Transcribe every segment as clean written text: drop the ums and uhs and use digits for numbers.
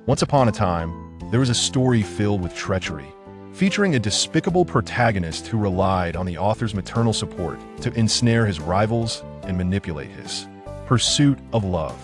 Once upon a time, there was a story filled with treachery, featuring a despicable protagonist who relied on the author's maternal support to ensnare his rivals and manipulate his pursuit of love,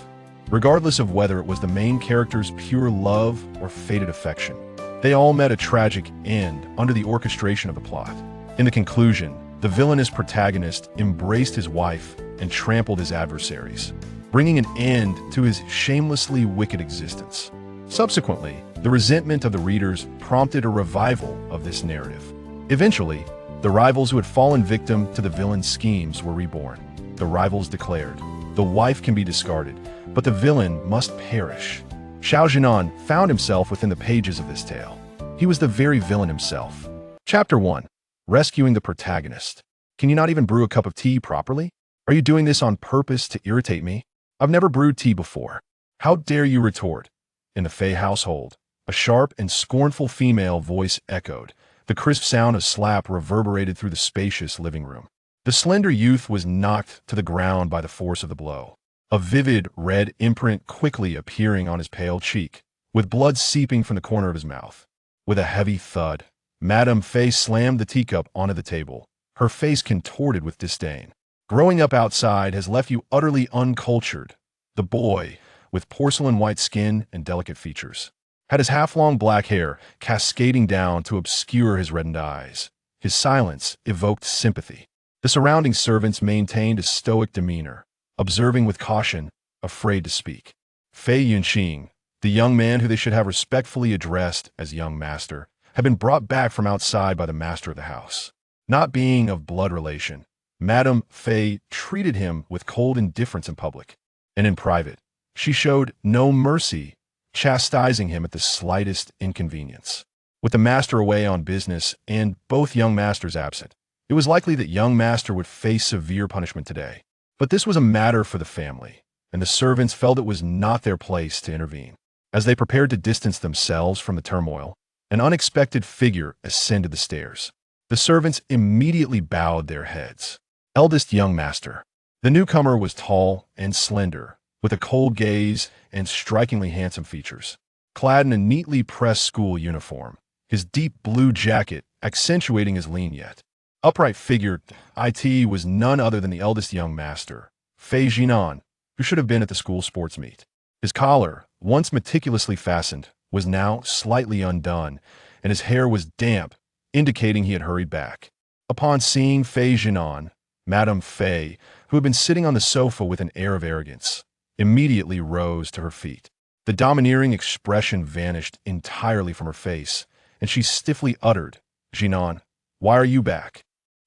regardless of whether it was the main character's pure love or fated affection. They all met a tragic end under the orchestration of the plot. In the conclusion, the villainous protagonist embraced his wife and trampled his adversaries, bringing an end to his shamelessly wicked existence. Subsequently, the resentment of the readers prompted a revival of this narrative. Eventually, the rivals who had fallen victim to the villain's schemes were reborn. The rivals declared, "The wife can be discarded, but the villain must perish." Xiao Zhinan found himself within the pages of this tale. He was the very villain himself. Chapter 1. Rescuing the protagonist. Can you not even brew a cup of tea properly? Are you doing this on purpose to irritate me? I've never brewed tea before. How dare you retort? In the Fey household, a sharp and scornful female voice echoed. The crisp sound of slap reverberated through the spacious living room. The slender youth was knocked to the ground by the force of the blow, a vivid red imprint quickly appearing on his pale cheek, with blood seeping from the corner of his mouth. With a heavy thud, Madame Fey slammed the teacup onto the table, her face contorted with disdain. Growing up outside has left you utterly uncultured. The boy, with porcelain-white skin and delicate features, had his half-long black hair cascading down to obscure his reddened eyes. His silence evoked sympathy. The surrounding servants maintained a stoic demeanor, observing with caution, afraid to speak. Fei Yunqing, the young man who they should have respectfully addressed as young master, had been brought back from outside by the master of the house. Not being of blood relation, Madame Fei treated him with cold indifference in public, and in private, she showed no mercy, chastising him at the slightest inconvenience. With the master away on business and both young masters absent, it was likely that young master would face severe punishment today. But this was a matter for the family, and the servants felt it was not their place to intervene. As they prepared to distance themselves from the turmoil, an unexpected figure ascended the stairs. The servants immediately bowed their heads. Eldest young master. The newcomer was tall and slender, with a cold gaze and strikingly handsome features. Clad in a neatly pressed school uniform, his deep blue jacket accentuating his lean yet upright figure, it was none other than the eldest young master, Fei Zhinan, who should have been at the school sports meet. His collar, once meticulously fastened, was now slightly undone, and his hair was damp, indicating he had hurried back. Upon seeing Fei Zhinan, Madame Fei, who had been sitting on the sofa with an air of arrogance, immediately rose to her feet. The domineering expression vanished entirely from her face, and she stiffly uttered, "Zhinan, why are you back?"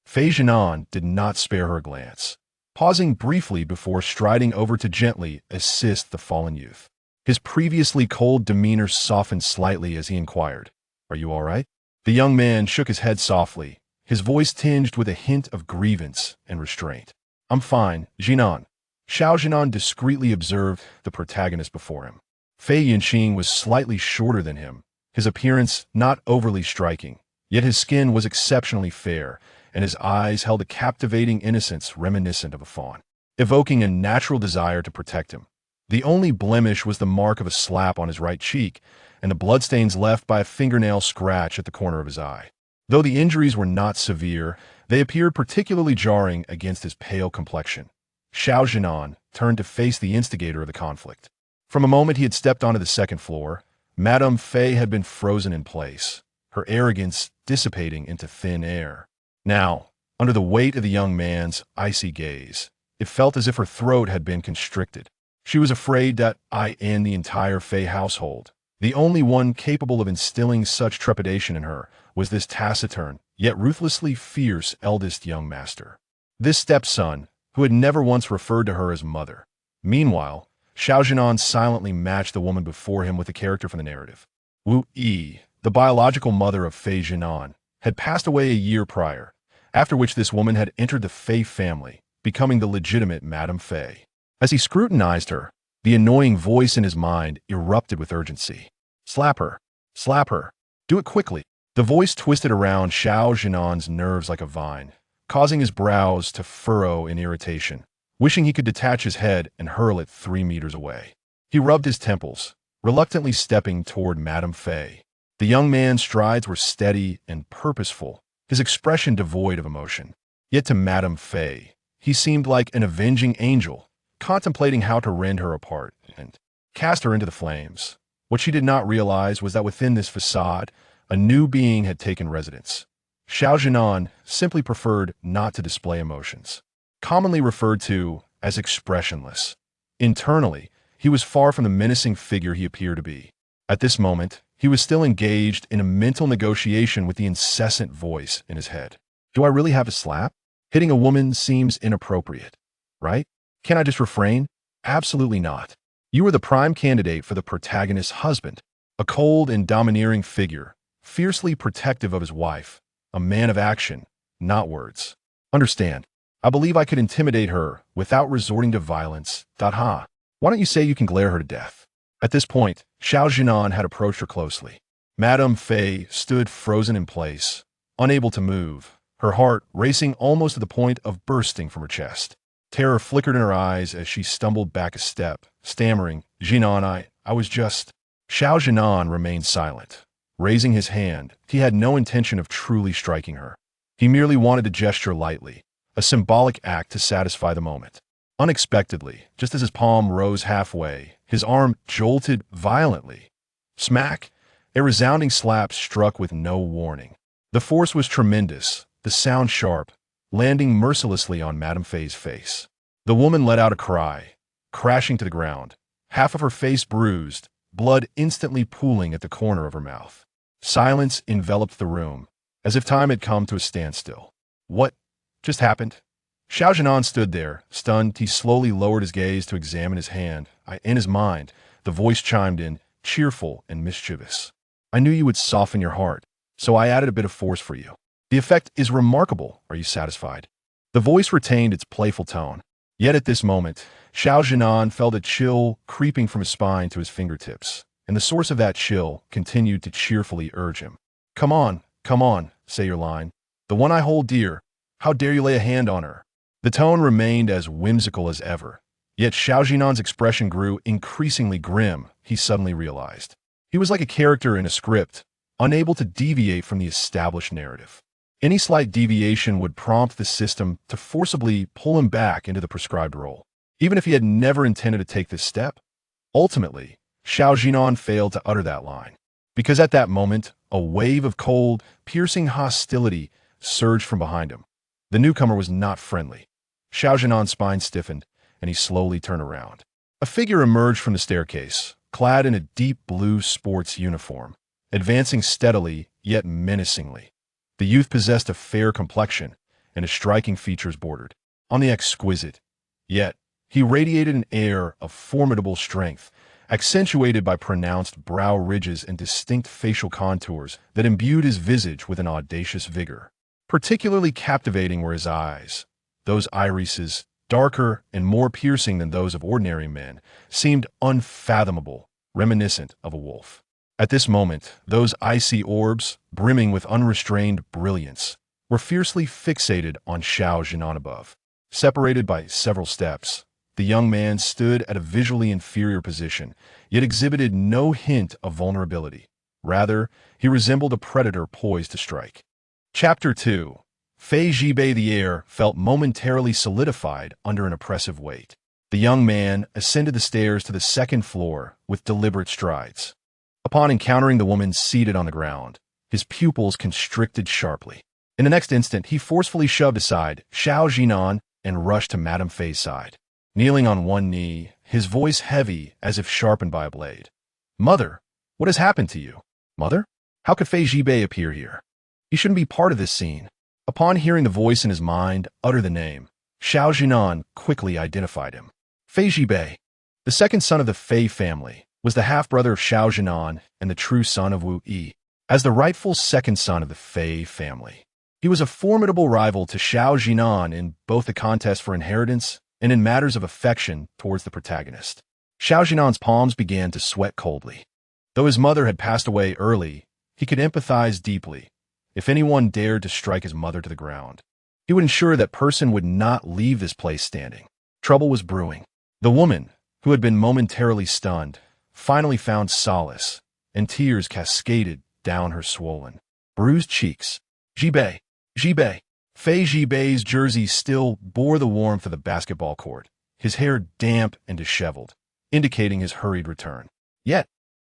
Fei Zhinan did not spare her a glance, pausing briefly before striding over to gently assist the fallen youth. His previously cold demeanor softened slightly as he inquired, "Are you all right?" The young man shook his head softly, his voice tinged with a hint of grievance and restraint. "I'm fine, Zhinan." Xiao Zhinan discreetly observed the protagonist before him. Fei Yunqing was slightly shorter than him, his appearance not overly striking, yet his skin was exceptionally fair, and his eyes held a captivating innocence reminiscent of a fawn, evoking a natural desire to protect him. The only blemish was the mark of a slap on his right cheek, and the bloodstains left by a fingernail scratch at the corner of his eye. Though the injuries were not severe, they appeared particularly jarring against his pale complexion. Xiao Zhinan turned to face the instigator of the conflict. From a moment he had stepped onto the second floor, Madame Fei had been frozen in place, her arrogance dissipating into thin air. Now, under the weight of the young man's icy gaze, it felt as if her throat had been constricted. She was afraid that in the entire Fei household, the only one capable of instilling such trepidation in her was this taciturn, yet ruthlessly fierce eldest young master. This stepson, who had never once referred to her as mother. Meanwhile, Xiao Zhinan silently matched the woman before him with a character from the narrative. Wu Yi, the biological mother of Fei Zhinan, had passed away a year prior, after which this woman had entered the Fei family, becoming the legitimate Madame Fei. As he scrutinized her, the annoying voice in his mind erupted with urgency. "Slap her! Slap her! Do it quickly!" The voice twisted around Xiao Zhinan's nerves like a vine, causing his brows to furrow in irritation, wishing he could detach his head and hurl it 3 meters away. He rubbed his temples, reluctantly stepping toward Madame Fay. The young man's strides were steady and purposeful, his expression devoid of emotion. Yet to Madame Fay, he seemed like an avenging angel, contemplating how to rend her apart and cast her into the flames. What she did not realize was that within this facade, a new being had taken residence. Xiao Zhinan simply preferred not to display emotions, commonly referred to as expressionless. Internally, he was far from the menacing figure he appeared to be. At this moment, he was still engaged in a mental negotiation with the incessant voice in his head. Do I really have a slap? Hitting a woman seems inappropriate, right? Can I just refrain? Absolutely not. You are the prime candidate for the protagonist's husband, a cold and domineering figure, fiercely protective of his wife, a man of action, not words. Understand, I believe I could intimidate her without resorting to violence. Why don't you say you can glare her to death? At this point, Xiao Zhinan had approached her closely. Madame Fay stood frozen in place, unable to move, her heart racing almost to the point of bursting from her chest. Terror flickered in her eyes as she stumbled back a step, stammering, Zhinan, I was just... Xiao Zhinan remained silent. Raising his hand, he had no intention of truly striking her. He merely wanted to gesture lightly, a symbolic act to satisfy the moment. Unexpectedly, just as his palm rose halfway, his arm jolted violently. Smack! A resounding slap struck with no warning. The force was tremendous, the sound sharp, landing mercilessly on Madame Fay's face. The woman let out a cry, crashing to the ground, half of her face bruised, blood instantly pooling at the corner of her mouth. Silence enveloped the room, as if time had come to a standstill. What just happened? Xiao Zhinan stood there, stunned. He slowly lowered his gaze to examine his hand. In his mind, the voice chimed in, cheerful and mischievous. I knew you would soften your heart, so I added a bit of force for you. The effect is remarkable. Are you satisfied? The voice retained its playful tone. Yet at this moment, Xiao Zhinan felt a chill creeping from his spine to his fingertips, and the source of that chill continued to cheerfully urge him. Come on, say your line. The one I hold dear. How dare you lay a hand on her? The tone remained as whimsical as ever. Yet Xiao Zhinan's expression grew increasingly grim, he suddenly realized. He was like a character in a script, unable to deviate from the established narrative. Any slight deviation would prompt the system to forcibly pull him back into the prescribed role. Even if he had never intended to take this step, ultimately, Xiao Zhinan failed to utter that line. Because at that moment, a wave of cold, piercing hostility surged from behind him. The newcomer was not friendly. Xiao Zhinan's spine stiffened, and he slowly turned around. A figure emerged from the staircase, clad in a deep blue sports uniform, advancing steadily yet menacingly. The youth possessed a fair complexion, and his striking features bordered on the exquisite. Yet, he radiated an air of formidable strength, accentuated by pronounced brow ridges and distinct facial contours that imbued his visage with an audacious vigor. Particularly captivating were his eyes. Those irises, darker and more piercing than those of ordinary men, seemed unfathomable, reminiscent of a wolf. At this moment, those icy orbs, brimming with unrestrained brilliance, were fiercely fixated on Xiao Zhinan above. Separated by several steps, the young man stood at a visually inferior position, yet exhibited no hint of vulnerability. Rather, he resembled a predator poised to strike. Chapter 2. Fei Zhibei. The air felt momentarily solidified under an oppressive weight. The young man ascended the stairs to the second floor with deliberate strides. Upon encountering the woman seated on the ground, his pupils constricted sharply. In the next instant, he forcefully shoved aside Xiao Zhinan and rushed to Madame Fei's side. Kneeling on one knee, his voice heavy as if sharpened by a blade. Mother, what has happened to you? Mother? How could Fei Zhibei appear here? He shouldn't be part of this scene. Upon hearing the voice in his mind utter the name, Xiao Zhinan quickly identified him. Fei Zhibei, the second son of the Fei family, was the half-brother of Xiao Zhinan and the true son of Wu Yi. As the rightful second son of the Fei family, he was a formidable rival to Xiao Zhinan in both the contest for inheritance and in matters of affection towards the protagonist. Xiao Zhinan's palms began to sweat coldly. Though his mother had passed away early, he could empathize deeply. If anyone dared to strike his mother to the ground, he would ensure that person would not leave this place standing. Trouble was brewing. The woman, who had been momentarily stunned, finally found solace, and tears cascaded down her swollen, bruised cheeks. Jibei, Jibei. Fei Jibei's jersey still bore the warmth of the basketball court, his hair damp and disheveled, indicating his hurried return. Yet,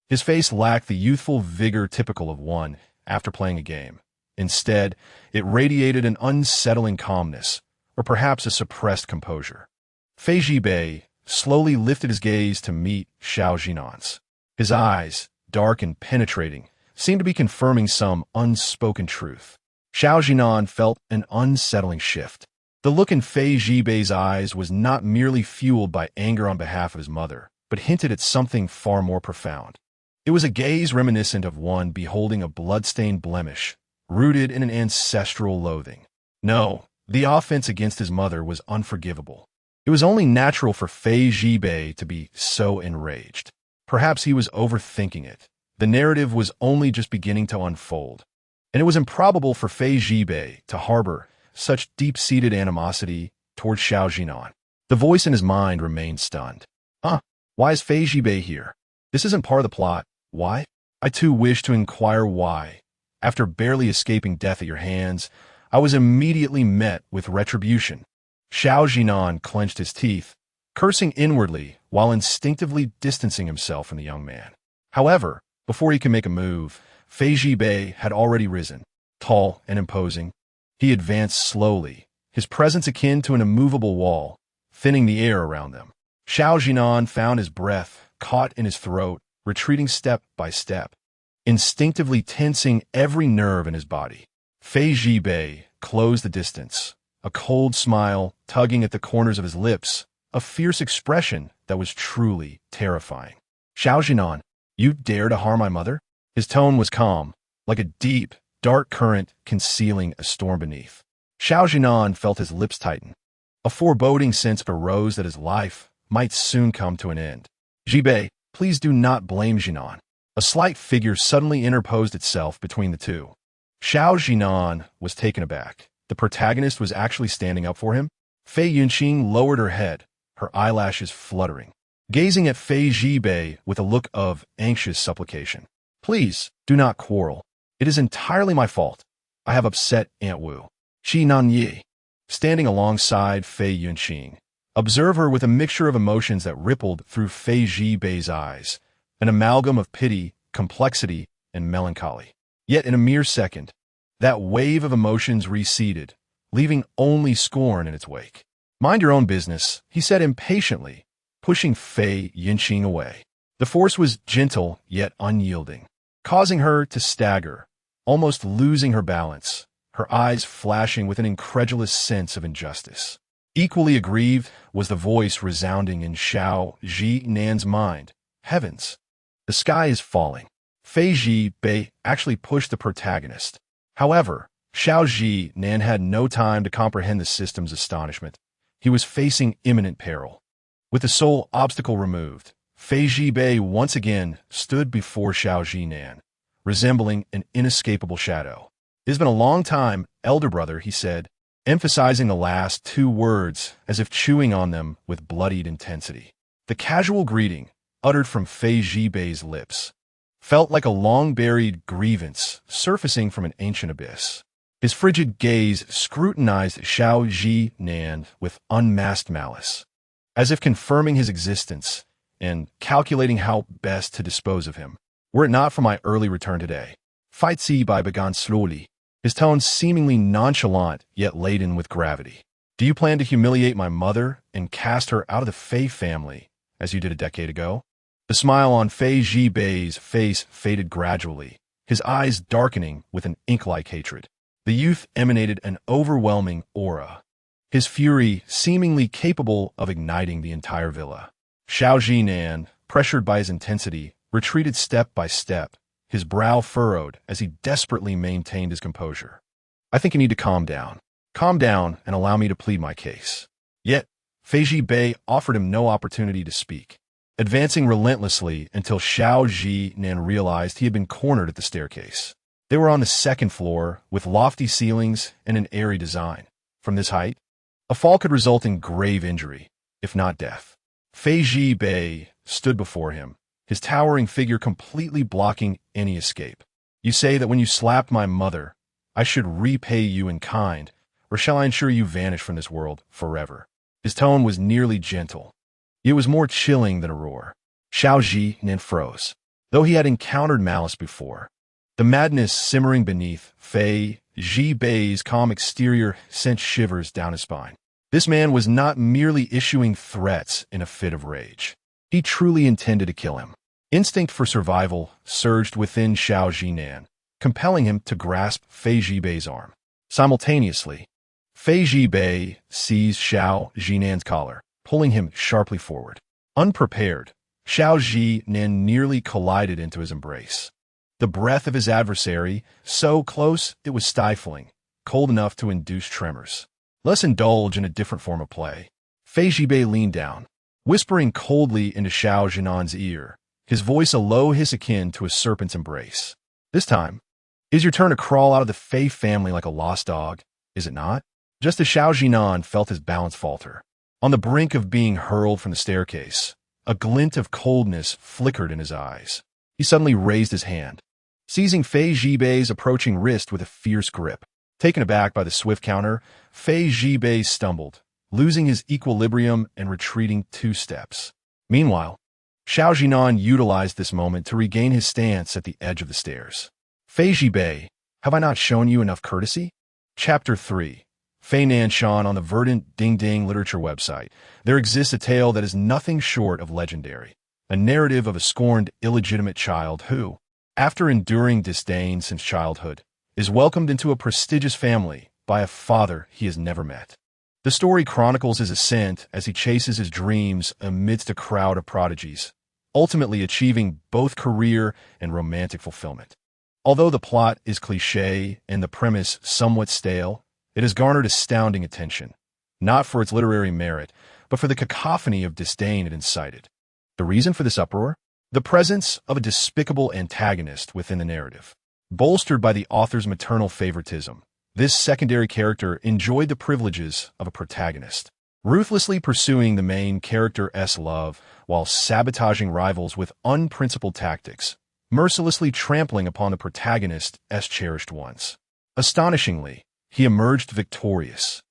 his face lacked the youthful vigor typical of one after playing a game. Instead, it radiated an unsettling calmness, or perhaps a suppressed composure. Fei Jibei slowly lifted his gaze to meet Xiao Zhinan's. His eyes, dark and penetrating, seemed to be confirming some unspoken truth. Xiao Zhinan felt an unsettling shift. The look in Fei Jibei's eyes was not merely fueled by anger on behalf of his mother, but hinted at something far more profound. It was a gaze reminiscent of one beholding a blood-stained blemish, rooted in an ancestral loathing. No, the offense against his mother was unforgivable. It was only natural for Fei Jibei to be so enraged. Perhaps he was overthinking it. The narrative was only just beginning to unfold, and it was improbable for Fei Jibei to harbor such deep-seated animosity towards Xiao Zhinan. The voice in his mind remained stunned. Why is Fei Jibei here? This isn't part of the plot. Why? I too wish to inquire why. After barely escaping death at your hands, I was immediately met with retribution. Xiao Zhinan clenched his teeth, cursing inwardly while instinctively distancing himself from the young man. However, before he could make a move, Fei Jibei had already risen. Tall and imposing, he advanced slowly, his presence akin to an immovable wall, thinning the air around them. Xiao Zhinan found his breath caught in his throat, retreating step by step, instinctively tensing every nerve in his body. Fei Jibei closed the distance, a cold smile tugging at the corners of his lips, a fierce expression that was truly terrifying. Xiao Zhinan, you dare to harm my mother? His tone was calm, like a deep, dark current concealing a storm beneath. Xiao Zhinan felt his lips tighten. A foreboding sense arose that his life might soon come to an end. Jibei, please do not blame Zhinan. A slight figure suddenly interposed itself between the two. Xiao Zhinan was taken aback. The protagonist was actually standing up for him. Fei Yunqing lowered her head, her eyelashes fluttering, gazing at Fei Jibei with a look of anxious supplication. Please, do not quarrel. It is entirely my fault. I have upset Aunt Wu. Qi Nanyi. Standing alongside Fei Yunqing, observe her with a mixture of emotions that rippled through Fei Jibei's eyes, an amalgam of pity, complexity, and melancholy. Yet in a mere second, that wave of emotions receded, leaving only scorn in its wake. Mind your own business, he said impatiently, pushing Fei Yunqing away. The force was gentle yet unyielding, causing her to stagger, almost losing her balance, her eyes flashing with an incredulous sense of injustice. Equally aggrieved was the voice resounding in Xiao Zhinan's mind. Heavens! The sky is falling. Fei Jibei actually pushed the protagonist. However, Xiao Zhinan had no time to comprehend the system's astonishment. He was facing imminent peril. With the sole obstacle removed, Fei Jibei once again stood before Xiao Zhinan, resembling an inescapable shadow. It has been a long time, elder brother, he said, emphasizing the last two words as if chewing on them with bloodied intensity. The casual greeting, uttered from Fei Jibei's lips, felt like a long-buried grievance surfacing from an ancient abyss. His frigid gaze scrutinized Xiao Zhinan with unmasked malice, as if confirming his existence and calculating how best to dispose of him. Were it not for my early return today, Fight Bai began slowly, his tone seemingly nonchalant yet laden with gravity. Do you plan to humiliate my mother and cast her out of the Fei family, as you did a decade ago? The smile on Fei Jibei's face faded gradually, his eyes darkening with an ink-like hatred. The youth emanated an overwhelming aura, his fury seemingly capable of igniting the entire villa. Xiao Zhinan, pressured by his intensity, retreated step by step, his brow furrowed as he desperately maintained his composure. I think you need to calm down. Calm down and allow me to plead my case. Yet, Fei Jibei offered him no opportunity to speak, advancing relentlessly until Xiao Zhinan realized he had been cornered at the staircase. They were on the second floor, with lofty ceilings and an airy design. From this height, a fall could result in grave injury, if not death. Fei Jibei stood before him, his towering figure completely blocking any escape. "You say that when you slapped my mother, I should repay you in kind, or shall I ensure you vanish from this world forever?" His tone was nearly gentle. It was more chilling than a roar. Xiao Zhinan froze, though he had encountered malice before. The madness simmering beneath Fei Zhibei's calm exterior sent shivers down his spine. This man was not merely issuing threats in a fit of rage. He truly intended to kill him. Instinct for survival surged within Xiao Zhinan, compelling him to grasp Fei Zhibei's arm. Simultaneously, Fei Zhibei seized Xiao Zhinan's collar, pulling him sharply forward. Unprepared, Xiao Zhinan nearly collided into his embrace. The breath of his adversary, so close it was stifling, cold enough to induce tremors. "Let's indulge in a different form of play." Fei Zhibei leaned down, whispering coldly into Xiao Zhinan's ear, his voice a low hiss akin to a serpent's embrace. "This time, is your turn to crawl out of the Fei family like a lost dog, is it not?" Just as Xiao Zhinan felt his balance falter, on the brink of being hurled from the staircase, a glint of coldness flickered in his eyes. He suddenly raised his hand, seizing Fei Zhibei's approaching wrist with a fierce grip. Taken aback by the swift counter, Fei Zhibei stumbled, losing his equilibrium and retreating 2 steps. Meanwhile, Xiao Zhinan utilized this moment to regain his stance at the edge of the stairs. "Fei Zhibei, have I not shown you enough courtesy?" Chapter 3. Fei Nanshan on the Verdant Ding Ding literature website. There exists a tale that is nothing short of legendary. A narrative of a scorned, illegitimate child who, after enduring disdain since childhood, is welcomed into a prestigious family by a father he has never met. The story chronicles his ascent as he chases his dreams amidst a crowd of prodigies, ultimately achieving both career and romantic fulfillment. Although the plot is cliché and the premise somewhat stale, it has garnered astounding attention, not for its literary merit, but for the cacophony of disdain it incited. The reason for this uproar? The presence of a despicable antagonist within the narrative. Bolstered by the author's maternal favoritism, this secondary character enjoyed the privileges of a protagonist, ruthlessly pursuing the main character's love while sabotaging rivals with unprincipled tactics, mercilessly trampling upon the protagonist's cherished ones. Astonishingly, he emerged victorious,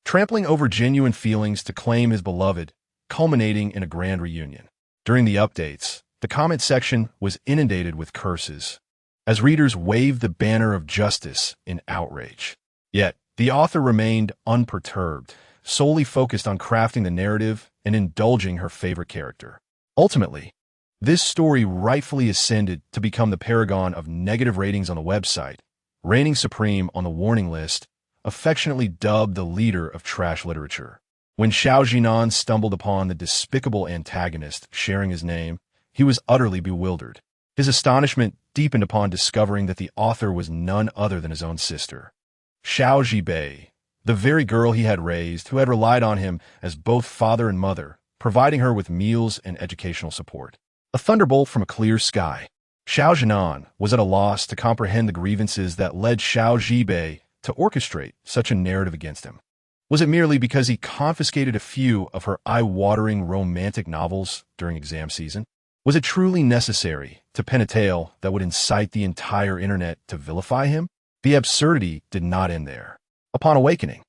trampling over genuine feelings to claim his beloved, culminating in a grand reunion. During the updates, the comment section was inundated with curses, as readers waved the banner of justice in outrage. Yet, the author remained unperturbed, solely focused on crafting the narrative and indulging her favorite character. Ultimately, this story rightfully ascended to become the paragon of negative ratings on the website, reigning supreme on the warning list, affectionately dubbed the leader of trash literature. When Xiao Zhinan stumbled upon the despicable antagonist sharing his name, he was utterly bewildered. His astonishment deepened upon discovering that the author was none other than his own sister. Xiao Zhibei, the very girl he had raised, who had relied on him as both father and mother, providing her with meals and educational support. A thunderbolt from a clear sky. Xiao Zhinan was at a loss to comprehend the grievances that led Xiao Zhibei to orchestrate such a narrative against him. Was it merely because he confiscated a few of her eye-watering romantic novels during exam season? Was it truly necessary to pen a tale that would incite the entire internet to vilify him? The absurdity did not end there. Upon awakening,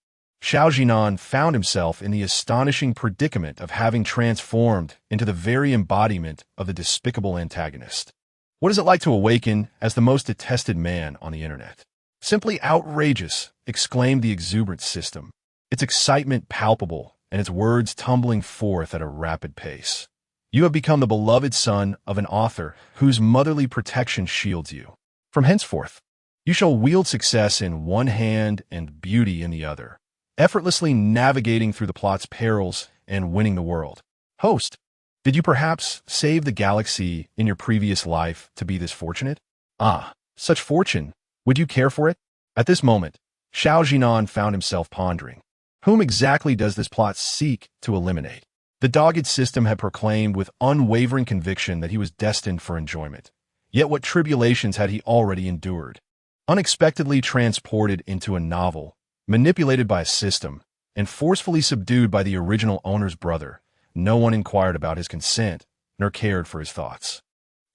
Xiao Zhinan found himself in the astonishing predicament of having transformed into the very embodiment of the despicable antagonist. What is it like to awaken as the most detested man on the internet? "Simply outrageous," exclaimed the exuberant system, its excitement palpable and its words tumbling forth at a rapid pace. "You have become the beloved son of an author whose motherly protection shields you. From henceforth, you shall wield success in one hand and beauty in the other, effortlessly navigating through the plot's perils and winning the world." Host, did you perhaps save the galaxy in your previous life to be this fortunate? Ah, such fortune. Would you care for it? At this moment, Xiao Zhinan found himself pondering. Whom exactly does this plot seek to eliminate? The dogged system had proclaimed with unwavering conviction that he was destined for enjoyment. Yet what tribulations had he already endured? Unexpectedly transported into a novel, manipulated by a system, and forcefully subdued by the original owner's brother, no one inquired about his consent, nor cared for his thoughts.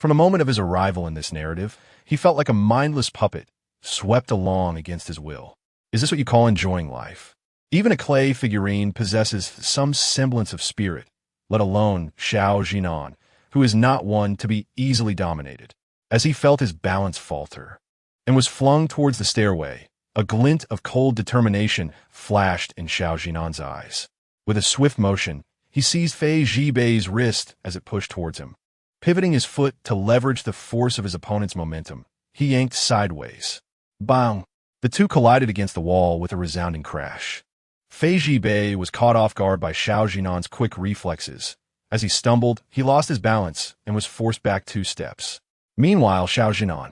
From the moment of his arrival in this narrative, he felt like a mindless puppet, swept along against his will. Is this what you call enjoying life? Even a clay figurine possesses some semblance of spirit, let alone Xiao Zhinan, who is not one to be easily dominated. As he felt his balance falter and was flung towards the stairway, a glint of cold determination flashed in Xiao Zhinan's eyes. With a swift motion, he seized Fei Zhibei's wrist as it pushed towards him. Pivoting his foot to leverage the force of his opponent's momentum, he yanked sideways. Bang! The two collided against the wall with a resounding crash. Fei Zhibei was caught off guard by Xiao Zhinan's quick reflexes. As he stumbled, he lost his balance and was forced back 2 steps. Meanwhile, Xiao Zhinan,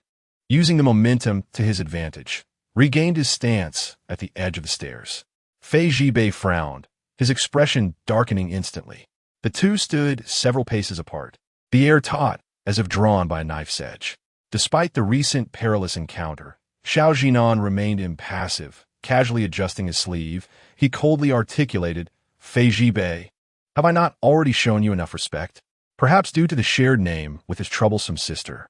using the momentum to his advantage, regained his stance at the edge of the stairs. Fei Zhibei frowned, his expression darkening instantly. The two stood several paces apart, the air taut as if drawn by a knife's edge. Despite the recent perilous encounter, Xiao Zhinan remained impassive. Casually adjusting his sleeve, he coldly articulated, Fei Zhibei, have I not already shown you enough respect? Perhaps due to the shared name with his troublesome sister.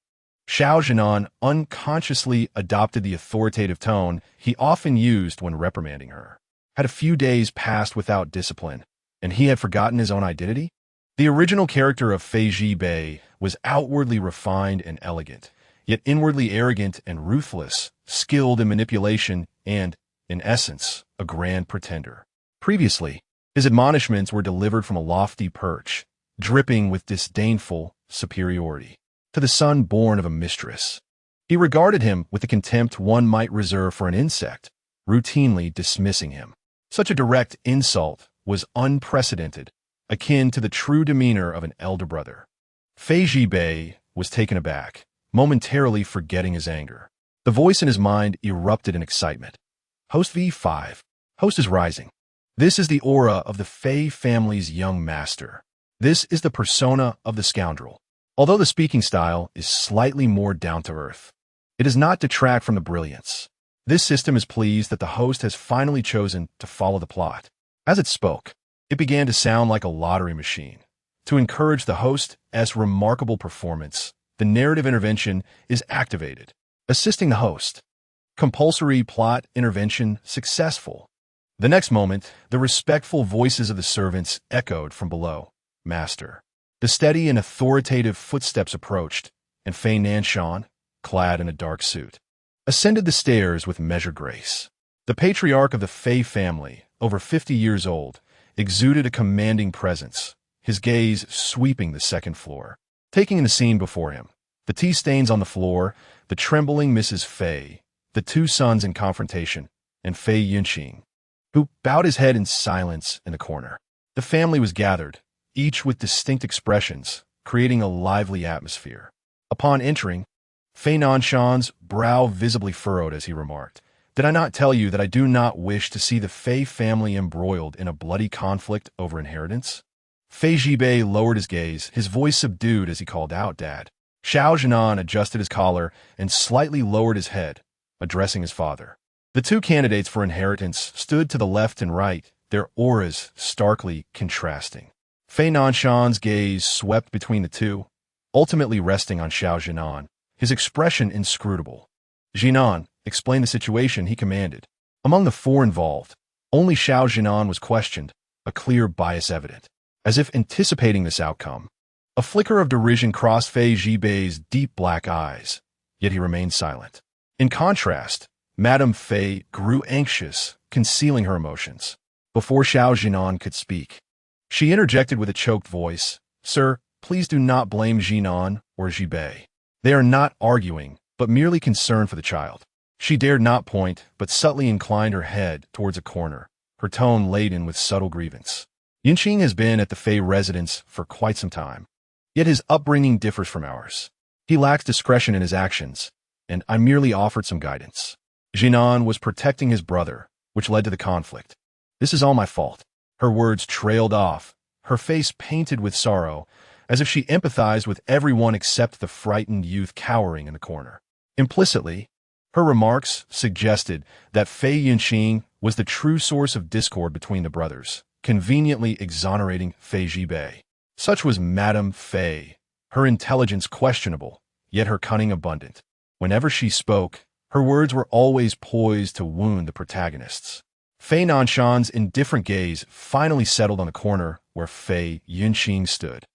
Xiao Zhinan unconsciously adopted the authoritative tone he often used when reprimanding her. Had a few days passed without discipline, and he had forgotten his own identity? The original character of Fei Zhibei was outwardly refined and elegant, yet inwardly arrogant and ruthless, skilled in manipulation and, in essence, a grand pretender. Previously, his admonishments were delivered from a lofty perch, dripping with disdainful superiority. To the son born of a mistress, he regarded him with the contempt one might reserve for an insect, routinely dismissing him. Such a direct insult was unprecedented, akin to the true demeanor of an elder brother. Fei Zhibei was taken aback, momentarily forgetting his anger. The voice in his mind erupted in excitement. Host V5. Host is rising. This is the aura of the Fei family's young master. This is the persona of the scoundrel. Although the speaking style is slightly more down-to-earth, it does not detract from the brilliance. This system is pleased that the host has finally chosen to follow the plot. As it spoke, it began to sound like a lottery machine. To encourage the host's remarkable performance, the narrative intervention is activated, assisting the host. Compulsory plot intervention successful. The next moment, the respectful voices of the servants echoed from below. Master. The steady and authoritative footsteps approached, and Fei Nanshan, clad in a dark suit, ascended the stairs with measured grace. The patriarch of the Fei family, over 50 years old, exuded a commanding presence, his gaze sweeping the second floor. Taking in the scene before him, the tea stains on the floor, the trembling Mrs. Fei, the two sons in confrontation, and Fei Yunqing, who bowed his head in silence in the corner. The family was gathered, each with distinct expressions, creating a lively atmosphere. Upon entering, Fei Nanshan's brow visibly furrowed as he remarked, Did I not tell you that I do not wish to see the Fei family embroiled in a bloody conflict over inheritance? Fei Zhibei lowered his gaze, his voice subdued as he called out, Dad. Xiao Zhinan adjusted his collar and slightly lowered his head, addressing his father. The two candidates for inheritance stood to the left and right, their auras starkly contrasting. Fei Nanshan's gaze swept between the two, ultimately resting on Xiao Zhinan, his expression inscrutable. Zhinan, explain the situation, he commanded. Among the four involved, only Xiao Zhinan was questioned, a clear bias evident. As if anticipating this outcome, a flicker of derision crossed Fei Zhibei's deep black eyes, yet he remained silent. In contrast, Madame Fei grew anxious, concealing her emotions. Before Xiao Zhinan could speak, she interjected with a choked voice, Sir, please do not blame Zhinan or Zhibei. They are not arguing, but merely concerned for the child. She dared not point, but subtly inclined her head towards a corner, her tone laden with subtle grievance. Yunqing has been at the Fei residence for quite some time, yet his upbringing differs from ours. He lacks discretion in his actions, and I merely offered some guidance. Zhinan was protecting his brother, which led to the conflict. This is all my fault. Her words trailed off, her face painted with sorrow, as if she empathized with everyone except the frightened youth cowering in the corner. Implicitly, her remarks suggested that Fei Yunqing was the true source of discord between the brothers, conveniently exonerating Fei Zhibei. Such was Madame Fei, her intelligence questionable, yet her cunning abundant. Whenever she spoke, her words were always poised to wound the protagonists. Fei Nanshan's indifferent gaze finally settled on the corner where Fei Yunqing stood,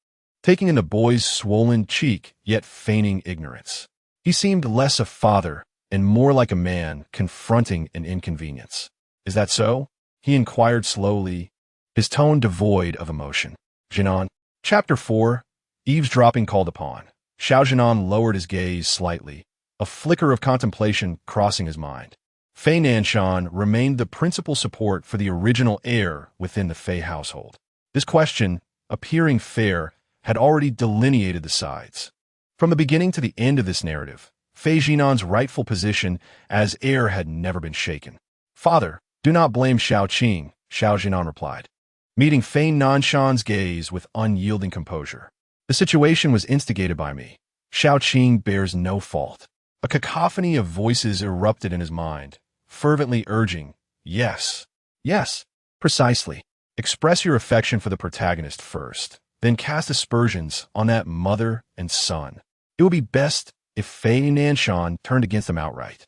taking in the boy's swollen cheek, yet feigning ignorance. He seemed less a father and more like a man confronting an inconvenience. "Is that so?" he inquired slowly, his tone devoid of emotion. Zhinan. Chapter 4. Eavesdropping called upon. Xiao Zhinan lowered his gaze slightly, a flicker of contemplation crossing his mind. Fei Nanshan remained the principal support for the original heir within the Fei household. This question, appearing fair, had already delineated the sides. From the beginning to the end of this narrative, Fei Zhinan's rightful position as heir had never been shaken. "Father, do not blame Xiao Qing," Xiao Zhinan replied, meeting Fei Nanshan's gaze with unyielding composure. "The situation was instigated by me. Xiao Qing bears no fault." A cacophony of voices erupted in his mind, fervently urging, "Yes, yes, precisely. Express your affection for the protagonist first, then cast aspersions on that mother and son. It would be best if Fei Nanshan turned against them outright."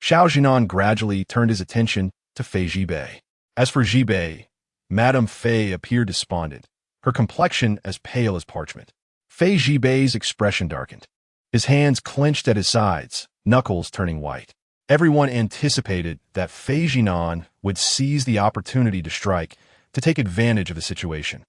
Xiao Zhinan gradually turned his attention to Fei Zhibei. As for Zhibei, Madame Fei appeared despondent, her complexion as pale as parchment. Fei Zhibei's expression darkened. His hands clenched at his sides, knuckles turning white. Everyone anticipated that Fei Zhinan would seize the opportunity to strike, to take advantage of the situation.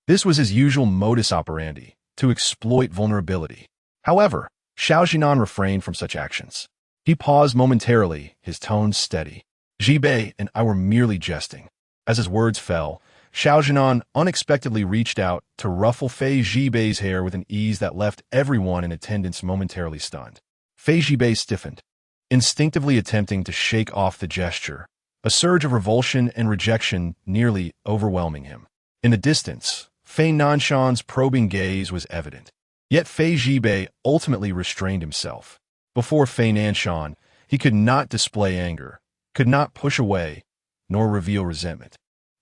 This was his usual modus operandi, to exploit vulnerability. However, Xiao Zhinan refrained from such actions. He paused momentarily, his tone steady. "Zhibei and I were merely jesting." As his words fell, Xiao Zhinan unexpectedly reached out to ruffle Fei Zhibei's hair with an ease that left everyone in attendance momentarily stunned. Fei Zhibei stiffened, instinctively attempting to shake off the gesture, a surge of revulsion and rejection nearly overwhelming him. In the distance, Fei Nanshan's probing gaze was evident. Yet Fei Zhibei ultimately restrained himself. Before Fei Nanshan, he could not display anger, could not push away, nor reveal resentment.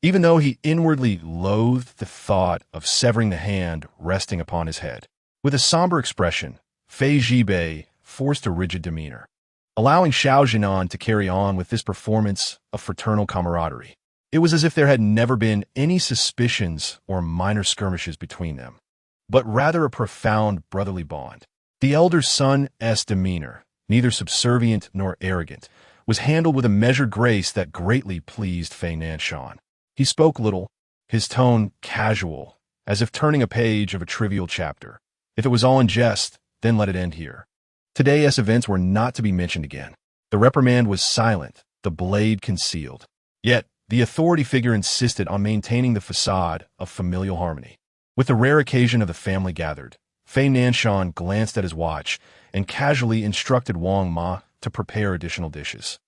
Even though he inwardly loathed the thought of severing the hand resting upon his head. With a somber expression, Fei Zhibei forced a rigid demeanor, allowing Xiao Zhinan to carry on with this performance of fraternal camaraderie. It was as if there had never been any suspicions or minor skirmishes between them, but rather a profound brotherly bond. The elder son's demeanor, neither subservient nor arrogant, was handled with a measured grace that greatly pleased Fei Nanshan. He spoke little, his tone casual, as if turning a page of a trivial chapter. If it was all in jest, then let it end here. Today's events were not to be mentioned again. The reprimand was silent, the blade concealed. Yet, the authority figure insisted on maintaining the facade of familial harmony. With the rare occasion of the family gathered, Fei Nanshan glanced at his watch and casually instructed Wang Ma to prepare additional dishes.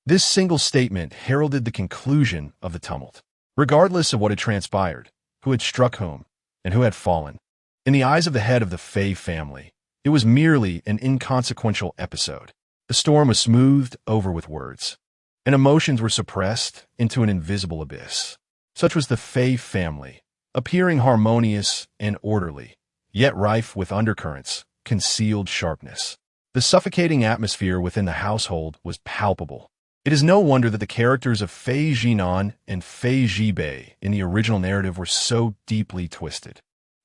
This single statement heralded the conclusion of the tumult. Regardless of what had transpired, who had struck whom, and who had fallen, in the eyes of the head of the Fei family, it was merely an inconsequential episode. The storm was smoothed over with words, and emotions were suppressed into an invisible abyss. Such was the Fei family, appearing harmonious and orderly, yet rife with undercurrents, concealed sharpness. The suffocating atmosphere within the household was palpable. It is no wonder that the characters of Fei Zhinan and Fei Zhibei in the original narrative were so deeply twisted.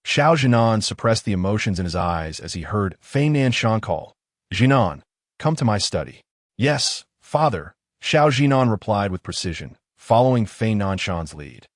Xiao Zhinan suppressed the emotions in his eyes as he heard Fei Nanshan call, "Zhinan, come to my study." "Yes, father," Xiao Zhinan replied with precision, following Fei Nanshan's lead.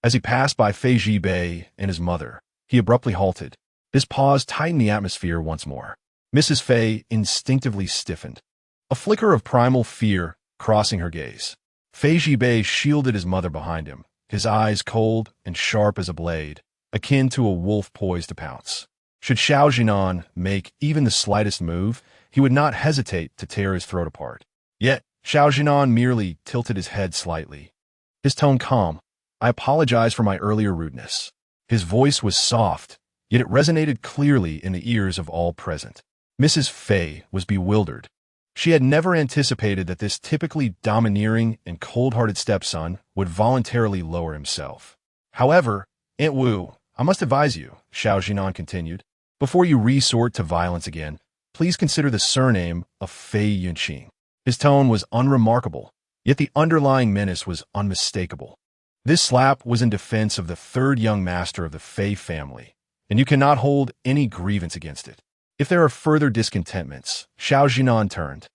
As he passed by Fei Zhibei and his mother, he abruptly halted. This pause tightened the atmosphere once more. Mrs. Fei instinctively stiffened, a flicker of primal fear crossing her gaze. Fei Zhibei shielded his mother behind him, his eyes cold and sharp as a blade, akin to a wolf poised to pounce. Should Xiao Zhinan make even the slightest move, he would not hesitate to tear his throat apart. Yet, Xiao Zhinan merely tilted his head slightly, his tone calm. "I apologize for my earlier rudeness." His voice was soft, yet it resonated clearly in the ears of all present. Mrs. Fei was bewildered. She had never anticipated that this typically domineering and cold-hearted stepson would voluntarily lower himself. "However, Aunt Wu, I must advise you," Xiao Zhinan continued, Before you resort to violence again, please consider the surname of Fei Yunqing. His tone was unremarkable, yet the underlying menace was unmistakable. This slap was in defense of the third young master of the Fei family, and you cannot hold any grievance against it. If there are further discontentments, Xiao Zhinan turned,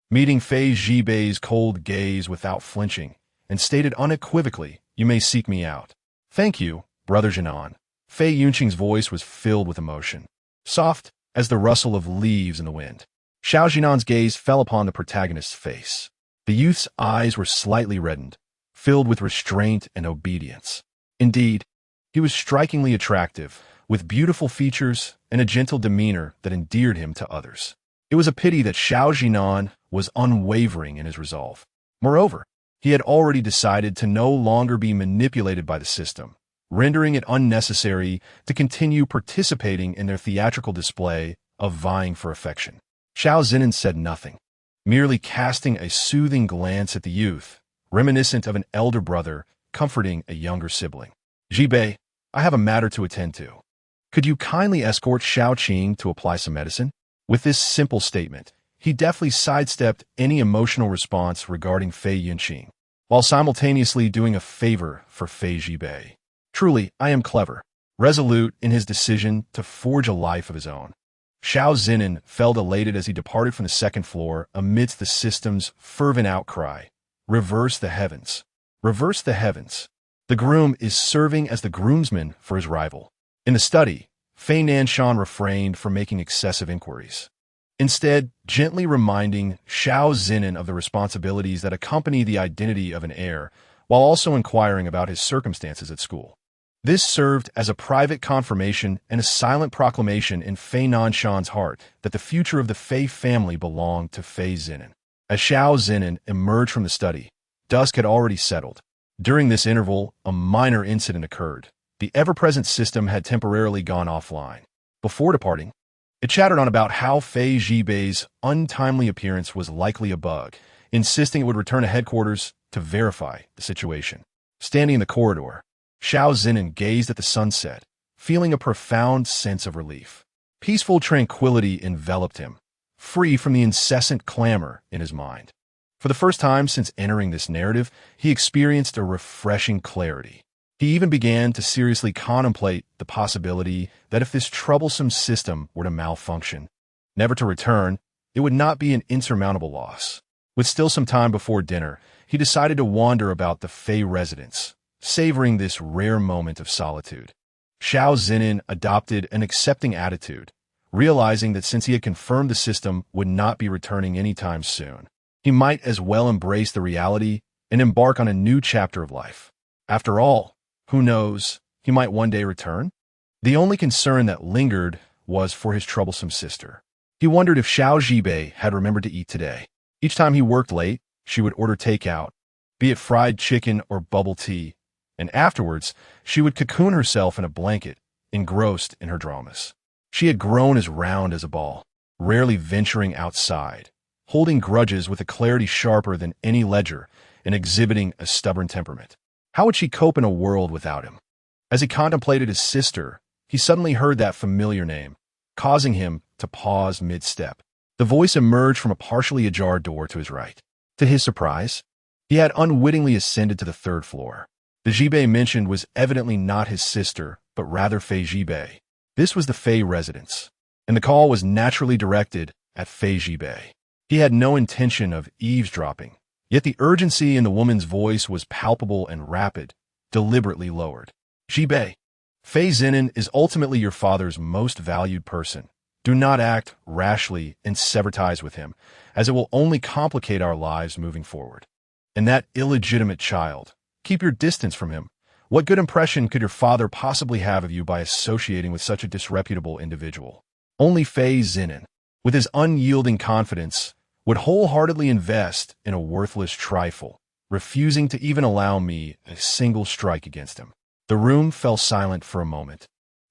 meeting Fei Zhibei's cold gaze without flinching, and stated unequivocally, "You may seek me out." "Thank you, Brother Zhinan." Fei Yunqing's voice was filled with emotion, soft as the rustle of leaves in the wind. Xiao Zhinan's gaze fell upon the protagonist's face. The youth's eyes were slightly reddened, filled with restraint and obedience. Indeed, he was strikingly attractive, with beautiful features and a gentle demeanor that endeared him to others. It was a pity that Xiao Zhinan was unwavering in his resolve. Moreover, he had already decided to no longer be manipulated by the system, rendering it unnecessary to continue participating in their theatrical display of vying for affection. Xiao Zhinan said nothing, merely casting a soothing glance at the youth, reminiscent of an elder brother comforting a younger sibling. "Zhibei, I have a matter to attend to. Could you kindly escort Xiao Qing to apply some medicine?" With this simple statement, he deftly sidestepped any emotional response regarding Fei Yunqing, while simultaneously doing a favor for Fei Zhibei. Truly, I am clever, resolute in his decision to forge a life of his own. Xiao Zhinan felt elated as he departed from the second floor amidst the system's fervent outcry. "Reverse the heavens. Reverse the heavens." The groom is serving as the groomsman for his rival. In the study, Fei Nanshan refrained from making excessive inquiries, instead gently reminding Xiao Zhinan of the responsibilities that accompany the identity of an heir, while also inquiring about his circumstances at school. This served as a private confirmation and a silent proclamation in Fei Nanshan's heart that the future of the Fei family belonged to Fei Zhinan. As Xiao Zhinan emerged from the study, dusk had already settled. During this interval, a minor incident occurred. The ever-present system had temporarily gone offline. Before departing, it chattered on about how Fei Zhibei's untimely appearance was likely a bug, insisting it would return to headquarters to verify the situation. Standing in the corridor, Xiao Zhinan gazed at the sunset, feeling a profound sense of relief. Peaceful tranquility enveloped him, free from the incessant clamor in his mind. For the first time since entering this narrative, he experienced a refreshing clarity. He even began to seriously contemplate the possibility that if this troublesome system were to malfunction, never to return, it would not be an insurmountable loss. With still some time before dinner, he decided to wander about the Fei residence, savoring this rare moment of solitude. Xiao Zhinan adopted an accepting attitude, realizing that since he had confirmed the system would not be returning anytime soon, he might as well embrace the reality and embark on a new chapter of life. After all, who knows, he might one day return? The only concern that lingered was for his troublesome sister. He wondered if Xiao Zhibei had remembered to eat today. Each time he worked late, she would order takeout, be it fried chicken or bubble tea, and afterwards, she would cocoon herself in a blanket, engrossed in her dramas. She had grown as round as a ball, rarely venturing outside, holding grudges with a clarity sharper than any ledger, and exhibiting a stubborn temperament. How would she cope in a world without him? As he contemplated his sister, he suddenly heard that familiar name, causing him to pause mid-step. The voice emerged from a partially ajar door to his right. To his surprise, he had unwittingly ascended to the third floor. The Zhibei mentioned was evidently not his sister, but rather Fei Zhibei. This was the Fei residence, and the call was naturally directed at Fei Zhibei. He had no intention of eavesdropping, yet the urgency in the woman's voice was palpable and rapid, deliberately lowered. "Zhibei, Fei Zhinan is ultimately your father's most valued person. Do not act rashly and sever ties with him, as it will only complicate our lives moving forward. And that illegitimate child, keep your distance from him. What good impression could your father possibly have of you by associating with such a disreputable individual? Only Fei Zhinan, with his unyielding confidence, would wholeheartedly invest in a worthless trifle, refusing to even allow me a single strike against him." The room fell silent for a moment.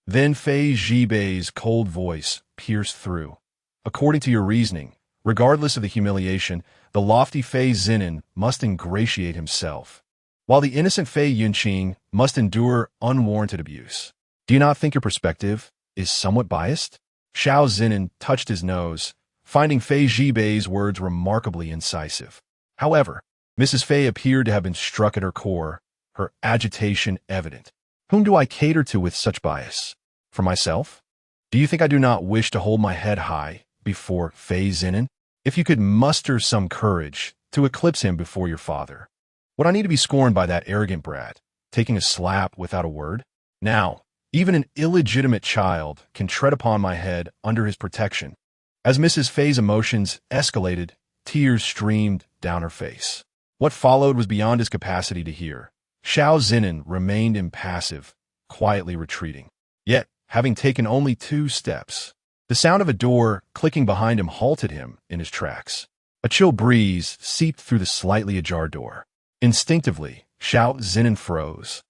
Then Fei Zhibei's cold voice pierced through. "According to your reasoning, regardless of the humiliation, the lofty Fei Zhinan must ingratiate himself, while the innocent Fei Yunqing must endure unwarranted abuse. Do you not think your perspective is somewhat biased?" Xiao Zhinan touched his nose, finding Fei Zhibei's words remarkably incisive. However, Mrs. Fei appeared to have been struck at her core, her agitation evident. Whom do I cater to with such bias? For myself? Do you think I do not wish to hold my head high before Fei Zhinan? If you could muster some courage to eclipse him before your father, would I need to be scorned by that arrogant brat, taking a slap without a word? Now, even an illegitimate child can tread upon my head under his protection. As Mrs. Fei's emotions escalated, tears streamed down her face. What followed was beyond his capacity to hear. Xiao Zhinan remained impassive, quietly retreating. Yet, having taken only 2 steps, the sound of a door clicking behind him halted him in his tracks. A chill breeze seeped through the slightly ajar door. Instinctively, Xiao Zhinan froze,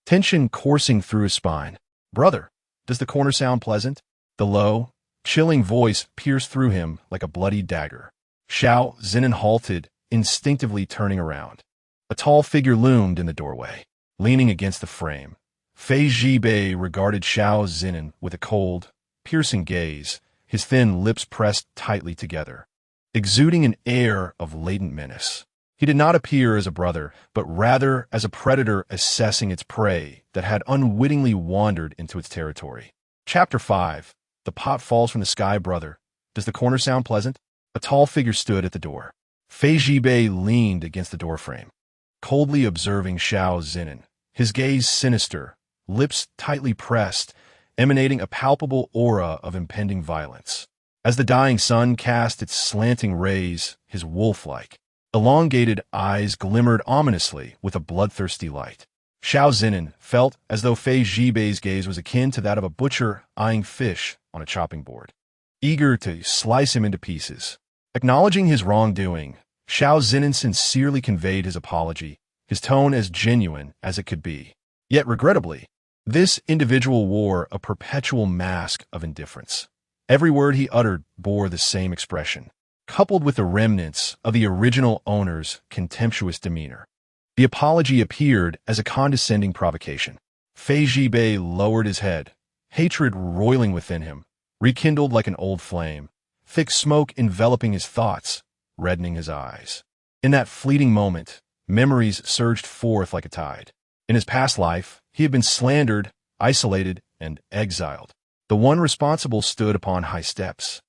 tension coursing through his spine. "Brother, does the corner sound pleasant?" The low, chilling voice pierced through him like a bloody dagger. Xiao Zhinan halted, instinctively turning around. A tall figure loomed in the doorway, leaning against the frame. Fei Zhibei regarded Xiao Zhinan with a cold, piercing gaze, his thin lips pressed tightly together, exuding an air of latent menace. He did not appear as a brother, but rather as a predator assessing its prey that had unwittingly wandered into its territory. Chapter 5. The pot falls from the sky, brother. Does the corner sound pleasant? A tall figure stood at the door. Fei Zhibei leaned against the doorframe, coldly observing Xiao Zhinan, his gaze sinister, lips tightly pressed, emanating a palpable aura of impending violence. As the dying sun cast its slanting rays, his wolf-like, elongated eyes glimmered ominously with a bloodthirsty light. Xiao Zhinan felt as though Fei Zhibei's gaze was akin to that of a butcher eyeing fish on a chopping board, eager to slice him into pieces. Acknowledging his wrongdoing, Xiao Zhinan sincerely conveyed his apology, his tone as genuine as it could be. Yet regrettably, this individual wore a perpetual mask of indifference. Every word he uttered bore the same expression, coupled with the remnants of the original owner's contemptuous demeanor. The apology appeared as a condescending provocation. Fei Zhibei lowered his head, hatred roiling within him, rekindled like an old flame, thick smoke enveloping his thoughts, reddening his eyes. In that fleeting moment, memories surged forth like a tide. In his past life, he had been slandered, isolated, and exiled. The one responsible stood upon high steps,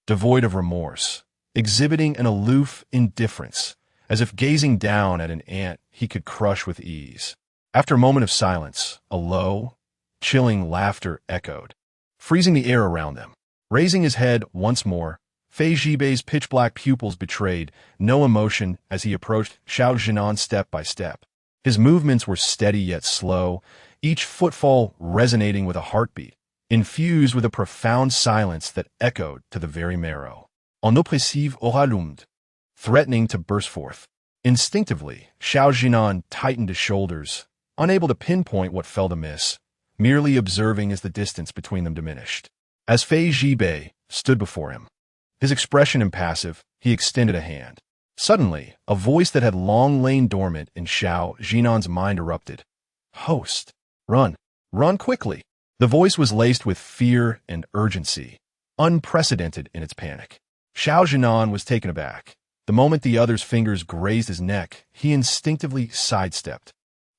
devoid of remorse, exhibiting an aloof indifference, as if gazing down at an ant he could crush with ease. After a moment of silence, a low, chilling laughter echoed, freezing the air around them. Raising his head once more, Fei Zhibei's pitch-black pupils betrayed no emotion as he approached Xiao Zhinan step by step. His movements were steady yet slow, each footfall resonating with a heartbeat, infused with a profound silence that echoed to the very marrow. En oppressive oralumd, threatening to burst forth. Instinctively, Xiao Zhinan tightened his shoulders, unable to pinpoint what felt amiss, merely observing as the distance between them diminished. As Fei Zhibei stood before him, his expression impassive, he extended a hand. Suddenly, a voice that had long lain dormant in Xiao Zhinan's mind erupted. "Host, run, run quickly." The voice was laced with fear and urgency, unprecedented in its panic. Xiao Zhinan was taken aback. The moment the other's fingers grazed his neck, he instinctively sidestepped,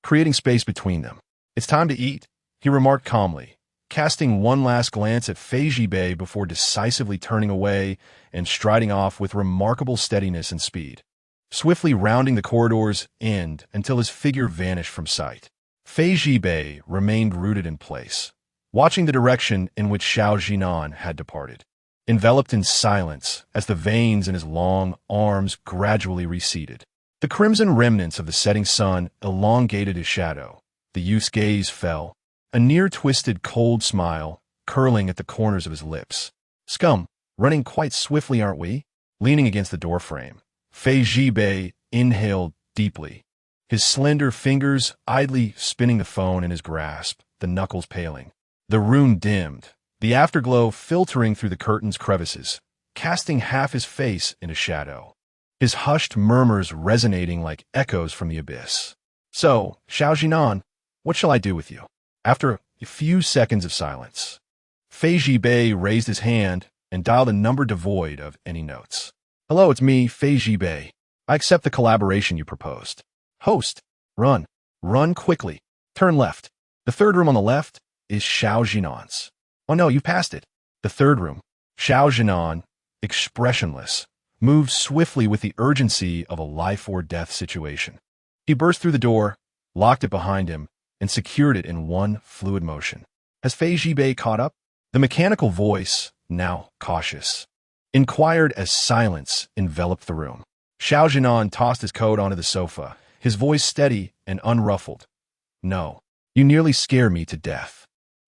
creating space between them. "It's time to eat," he remarked calmly, casting one last glance at Fei Zhibei before decisively turning away and striding off with remarkable steadiness and speed, swiftly rounding the corridor's end until his figure vanished from sight. Fei Zhibei remained rooted in place, watching the direction in which Xiao Zhinan had departed, enveloped in silence as the veins in his long arms gradually receded. The crimson remnants of the setting sun elongated his shadow. The youth's gaze fell, a near-twisted cold smile curling at the corners of his lips. "Scum, running quite swiftly, aren't we?" Leaning against the doorframe, Fei Zhibei inhaled deeply, his slender fingers idly spinning the phone in his grasp, the knuckles paling. The room dimmed, the afterglow filtering through the curtain's crevices, casting half his face into shadow, his hushed murmurs resonating like echoes from the abyss. "So, Xiao Zhinan, what shall I do with you?" After a few seconds of silence, Fei Zhibei raised his hand and dialed a number devoid of any notes. Hello, it's me, Fei Zhibei. I accept the collaboration you proposed. Host, run. Run quickly. Turn left. The third room on the left is Xiao Zhinan's. Oh no, you passed it. The third room. Xiao Zhinan, expressionless, moved swiftly with the urgency of a life-or-death situation. He burst through the door, locked it behind him, and secured it in one fluid motion. Has Fei Zhibei caught up? The mechanical voice, now cautious, inquired as silence enveloped the room. Xiao Zhinan tossed his coat onto the sofa, his voice steady and unruffled. No, you nearly scare me to death.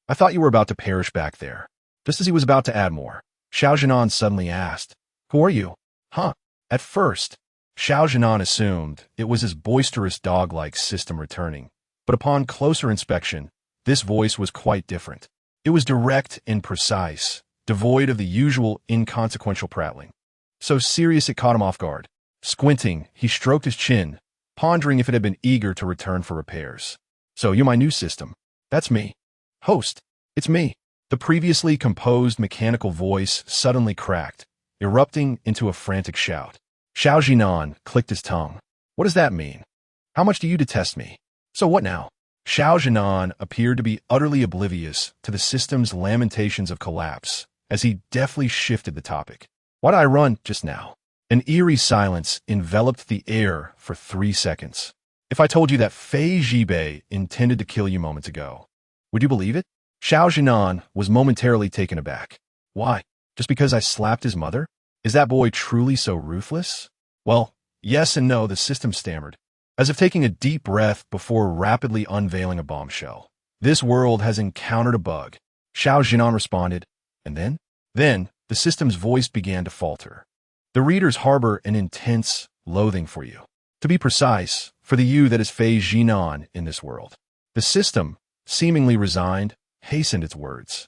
I thought you were about to perish back there. Just as he was about to add more, Xiao Zhinan suddenly asked, Who are you? Huh? At first, Xiao Zhinan assumed it was his boisterous dog-like system returning, but upon closer inspection, this voice was quite different. It was direct and precise, devoid of the usual inconsequential prattling. So serious it caught him off guard. Squinting, he stroked his chin, pondering if it had been eager to return for repairs. So you're my new system. That's me. Host, it's me. The previously composed mechanical voice suddenly cracked, erupting into a frantic shout. Xiao Zhinan clicked his tongue. What does that mean? How much do you detest me? So what now? Xiao Zhinan appeared to be utterly oblivious to the system's lamentations of collapse as he deftly shifted the topic. Why did I run just now? An eerie silence enveloped the air for 3 seconds. If I told you that Fei Zhibei intended to kill you moments ago, would you believe it? Xiao Zhinan was momentarily taken aback. Why? Just because I slapped his mother? Is that boy truly so ruthless? Well, yes and no, the system stammered, as if taking a deep breath before rapidly unveiling a bombshell. This world has encountered a bug. Xiao Zhinan responded, and then? Then, the system's voice began to falter. The readers harbor an intense loathing for you. To be precise, for the you that is Fei Zhinan in this world. The system, seemingly resigned, hastened its words.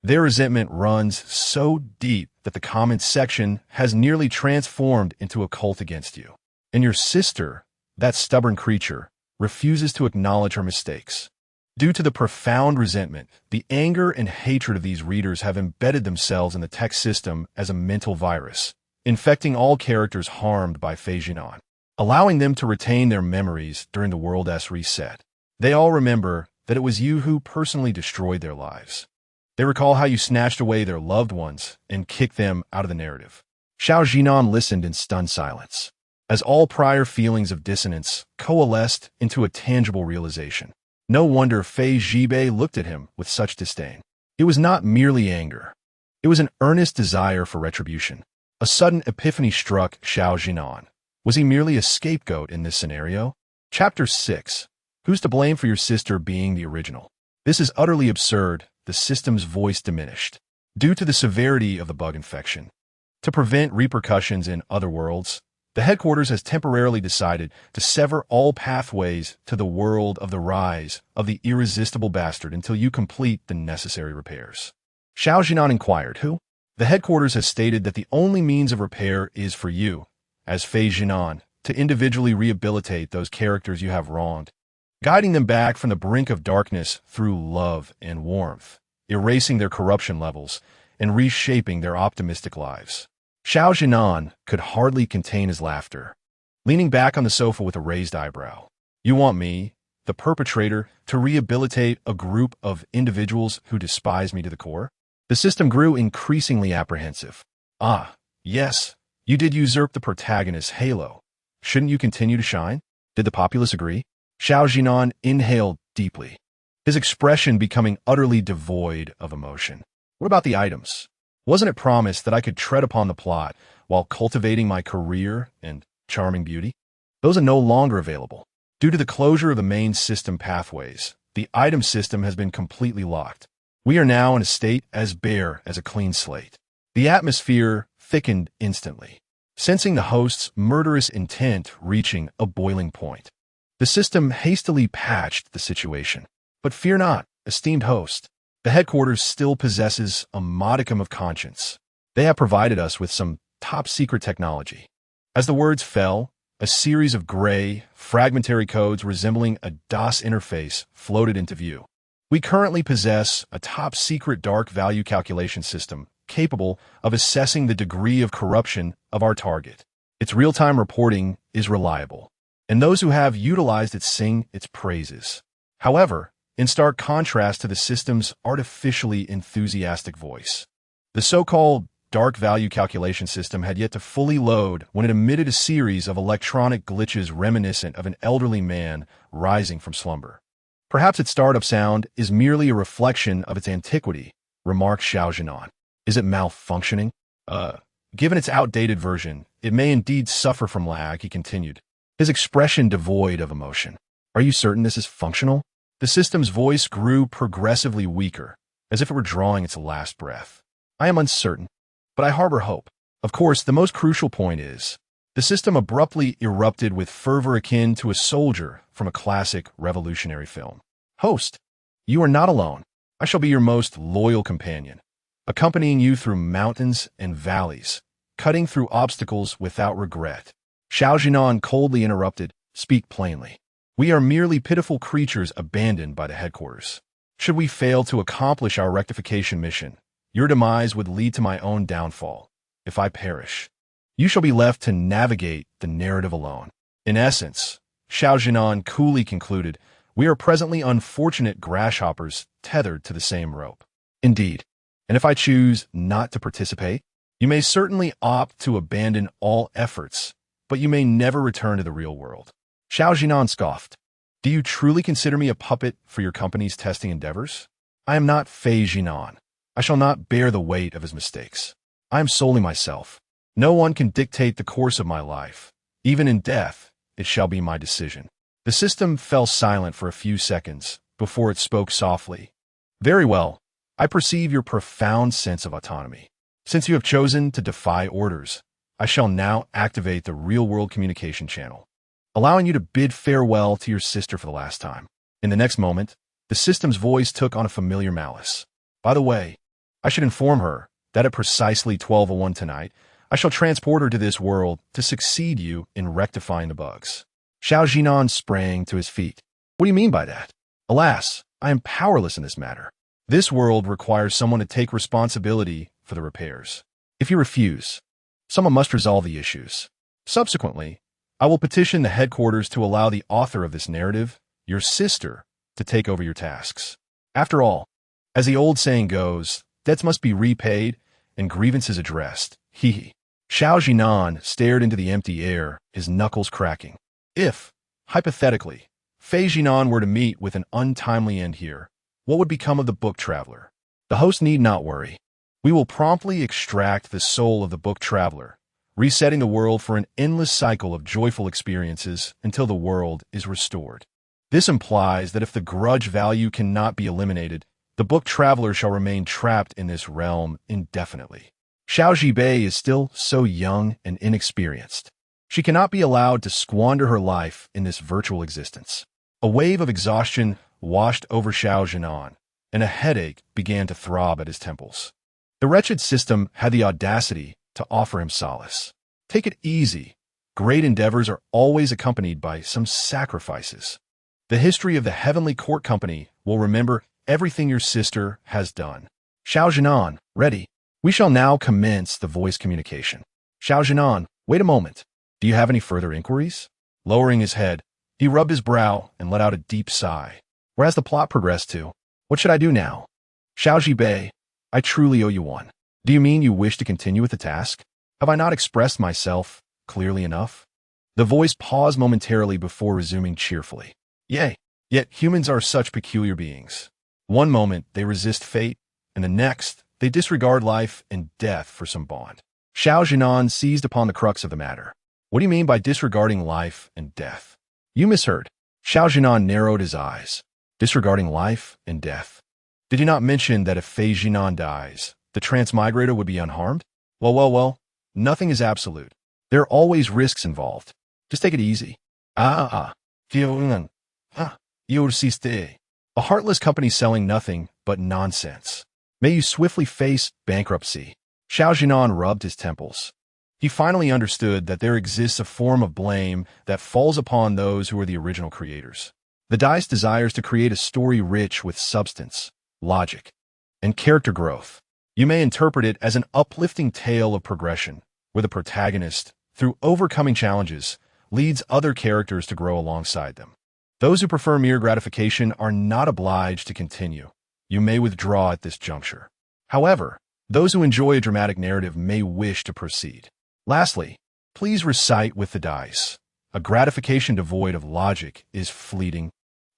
Their resentment runs so deep that the comments section has nearly transformed into a cult against you. And your sister, that stubborn creature, refuses to acknowledge her mistakes. Due to the profound resentment, the anger and hatred of these readers have embedded themselves in the text system as a mental virus, infecting all characters harmed by Fei Zhinan, allowing them to retain their memories during the world's reset. They all remember that it was you who personally destroyed their lives. They recall how you snatched away their loved ones and kicked them out of the narrative. Xiao Zhinan listened in stunned silence, as all prior feelings of dissonance coalesced into a tangible realization. No wonder Fei Zhibei looked at him with such disdain. It was not merely anger. It was an earnest desire for retribution. A sudden epiphany struck Xiao Zhinan. Was he merely a scapegoat in this scenario? Chapter 6. Who's to blame for your sister being the original? This is utterly absurd, the system's voice diminished. Due to the severity of the bug infection, to prevent repercussions in other worlds, the headquarters has temporarily decided to sever all pathways to the world of the rise of the irresistible bastard until you complete the necessary repairs. Xiao Zhinan inquired, Who? The headquarters has stated that the only means of repair is for you, as Fei Zhinan, to individually rehabilitate those characters you have wronged, guiding them back from the brink of darkness through love and warmth, erasing their corruption levels, and reshaping their optimistic lives. Xiao Zhinan could hardly contain his laughter, leaning back on the sofa with a raised eyebrow. You want me, the perpetrator, to rehabilitate a group of individuals who despise me to the core? The system grew increasingly apprehensive. Ah, yes, you did usurp the protagonist's halo. Shouldn't you continue to shine? Did the populace agree? Xiao Zhinan inhaled deeply, his expression becoming utterly devoid of emotion. What about the items? Wasn't it promised that I could tread upon the plot while cultivating my career and charming beauty? Those are no longer available. Due to the closure of the main system pathways, the item system has been completely locked. We are now in a state as bare as a clean slate. The atmosphere thickened instantly, sensing the host's murderous intent reaching a boiling point. The system hastily patched the situation. But fear not, esteemed host. The headquarters still possesses a modicum of conscience. They have provided us with some top-secret technology. As the words fell, a series of gray, fragmentary codes resembling a DOS interface floated into view. We currently possess a top-secret dark value calculation system capable of assessing the degree of corruption of our target. Its real-time reporting is reliable, and those who have utilized it sing its praises. However, in stark contrast to the system's artificially enthusiastic voice, the so-called dark value calculation system had yet to fully load when it emitted a series of electronic glitches reminiscent of an elderly man rising from slumber. Perhaps its startup sound is merely a reflection of its antiquity, remarked Xiao Zhinan. Is it malfunctioning? Given its outdated version, it may indeed suffer from lag, he continued, his expression devoid of emotion. Are you certain this is functional? The system's voice grew progressively weaker, as if it were drawing its last breath. I am uncertain, but I harbor hope. Of course, the most crucial point is, the system abruptly erupted with fervor akin to a soldier from a classic revolutionary film. Host, you are not alone. I shall be your most loyal companion, accompanying you through mountains and valleys, cutting through obstacles without regret. Xiao Zhinan coldly interrupted, speak plainly. We are merely pitiful creatures abandoned by the headquarters. Should we fail to accomplish our rectification mission, your demise would lead to my own downfall. If I perish, you shall be left to navigate the narrative alone. In essence, Xiao Zhinan coolly concluded, we are presently unfortunate grasshoppers tethered to the same rope. Indeed, and if I choose not to participate, you may certainly opt to abandon all efforts, but you may never return to the real world. Xiao Zhinan scoffed. Do you truly consider me a puppet for your company's testing endeavors? I am not Fei Zhinan. I shall not bear the weight of his mistakes. I am solely myself. No one can dictate the course of my life. Even in death, it shall be my decision. The system fell silent for a few seconds before it spoke softly. Very well. I perceive your profound sense of autonomy. Since you have chosen to defy orders, I shall now activate the real-world communication channel, allowing you to bid farewell to your sister for the last time. In the next moment, the system's voice took on a familiar malice. By the way, I should inform her that at precisely 12:01 tonight, I shall transport her to this world to succeed you in rectifying the bugs. Xiao Zhinan sprang to his feet. What do you mean by that? Alas, I am powerless in this matter. This world requires someone to take responsibility for the repairs. If you refuse, someone must resolve the issues. Subsequently, I will petition the headquarters to allow the author of this narrative, your sister, to take over your tasks. After all, as the old saying goes, debts must be repaid and grievances addressed. Hee. Xiao Zhinan stared into the empty air, his knuckles cracking. If, hypothetically, Fei Zhinan were to meet with an untimely end here, what would become of the book traveler? The host need not worry. We will promptly extract the soul of the book traveler, resetting the world for an endless cycle of joyful experiences until the world is restored. This implies that if the grudge value cannot be eliminated, the book traveler shall remain trapped in this realm indefinitely. Xiao Zhibei is still so young and inexperienced. She cannot be allowed to squander her life in this virtual existence. A wave of exhaustion washed over Xiao Zhinan, and a headache began to throb at his temples. The wretched system had the audacity to offer him solace. Take it easy. Great endeavors are always accompanied by some sacrifices. The history of the Heavenly Court Company will remember everything your sister has done. Xiao Zhinan, ready. We shall now commence the voice communication. Xiao Zhinan, wait a moment. Do you have any further inquiries? Lowering his head, he rubbed his brow and let out a deep sigh. Where has the plot progressed to? What should I do now? Xiao Zhibei, I truly owe you one. Do you mean you wish to continue with the task? Have I not expressed myself clearly enough? The voice paused momentarily before resuming cheerfully. Yea, yet humans are such peculiar beings. One moment they resist fate, and the next they disregard life and death for some bond. Xiao Zhinan seized upon the crux of the matter. What do you mean by disregarding life and death? You misheard. Xiao Zhinan narrowed his eyes. Disregarding life and death. Did you not mention that if Fei Zhinan dies, the Transmigrated would be unharmed? Well, nothing is absolute. There are always risks involved. Just take it easy. You resiste. A heartless company selling nothing but nonsense. May you swiftly face bankruptcy. Xiao Zhinan rubbed his temples. He finally understood that there exists a form of blame that falls upon those who are the original creators. The dice desires to create a story rich with substance, logic, and character growth. You may interpret it as an uplifting tale of progression, where the protagonist, through overcoming challenges, leads other characters to grow alongside them. Those who prefer mere gratification are not obliged to continue. You may withdraw at this juncture. However, those who enjoy a dramatic narrative may wish to proceed. Lastly, please recite with the dice. A gratification devoid of logic is fleeting,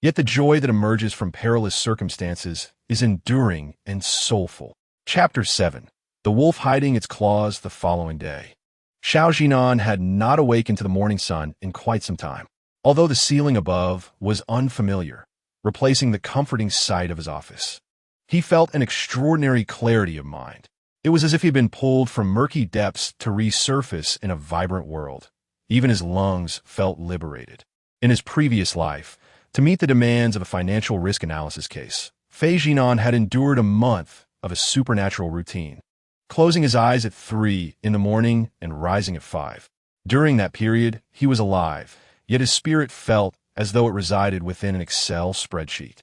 yet the joy that emerges from perilous circumstances is enduring and soulful. Chapter 7. The Wolf Hiding Its Claws the Following Day. Xiao Zhinan had not awakened to the morning sun in quite some time, although the ceiling above was unfamiliar, replacing the comforting sight of his office. He felt an extraordinary clarity of mind. It was as if he had been pulled from murky depths to resurface in a vibrant world. Even his lungs felt liberated. In his previous life, to meet the demands of a financial risk analysis case, Fei Zhinan had endured a month of a supernatural routine, closing his eyes at 3 in the morning and rising at 5. During that period, he was alive, yet his spirit felt as though it resided within an Excel spreadsheet.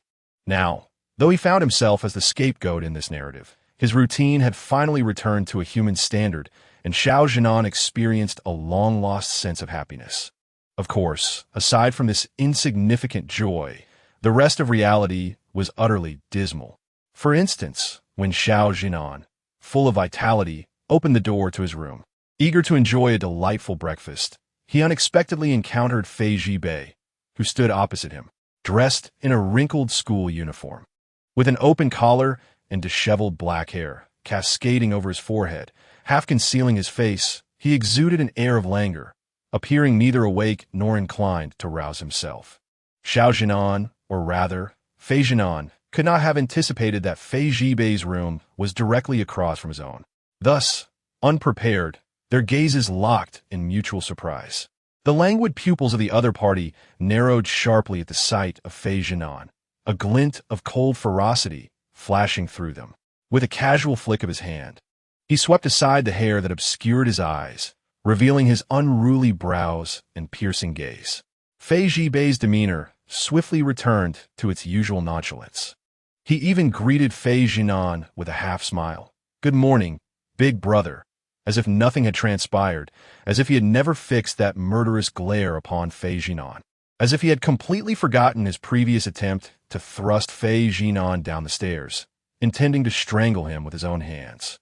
Now, though he found himself as the scapegoat in this narrative, his routine had finally returned to a human standard, and Xiao Zhinan experienced a long-lost sense of happiness. Of course, aside from this insignificant joy, the rest of reality was utterly dismal. For instance, when Xiao Zhinan, full of vitality, opened the door to his room, eager to enjoy a delightful breakfast, he unexpectedly encountered Fei Zhibei, who stood opposite him, dressed in a wrinkled school uniform. With an open collar and disheveled black hair cascading over his forehead, half concealing his face, he exuded an air of languor, appearing neither awake nor inclined to rouse himself. Xiao Zhinan, or rather, Fei Zhinan, could not have anticipated that Fei Zhibei's room was directly across from his own. Thus, unprepared, their gazes locked in mutual surprise. The languid pupils of the other party narrowed sharply at the sight of Fei Zhinan, a glint of cold ferocity flashing through them. With a casual flick of his hand, he swept aside the hair that obscured his eyes, revealing his unruly brows and piercing gaze. Fei Zhibei's demeanor swiftly returned to its usual nonchalance. He even greeted Fei Zhinan with a half-smile. "Good morning, big brother," as if nothing had transpired, as if he had never fixed that murderous glare upon Fei Zhinan, as if he had completely forgotten his previous attempt to thrust Fei Zhinan down the stairs, intending to strangle him with his own hands.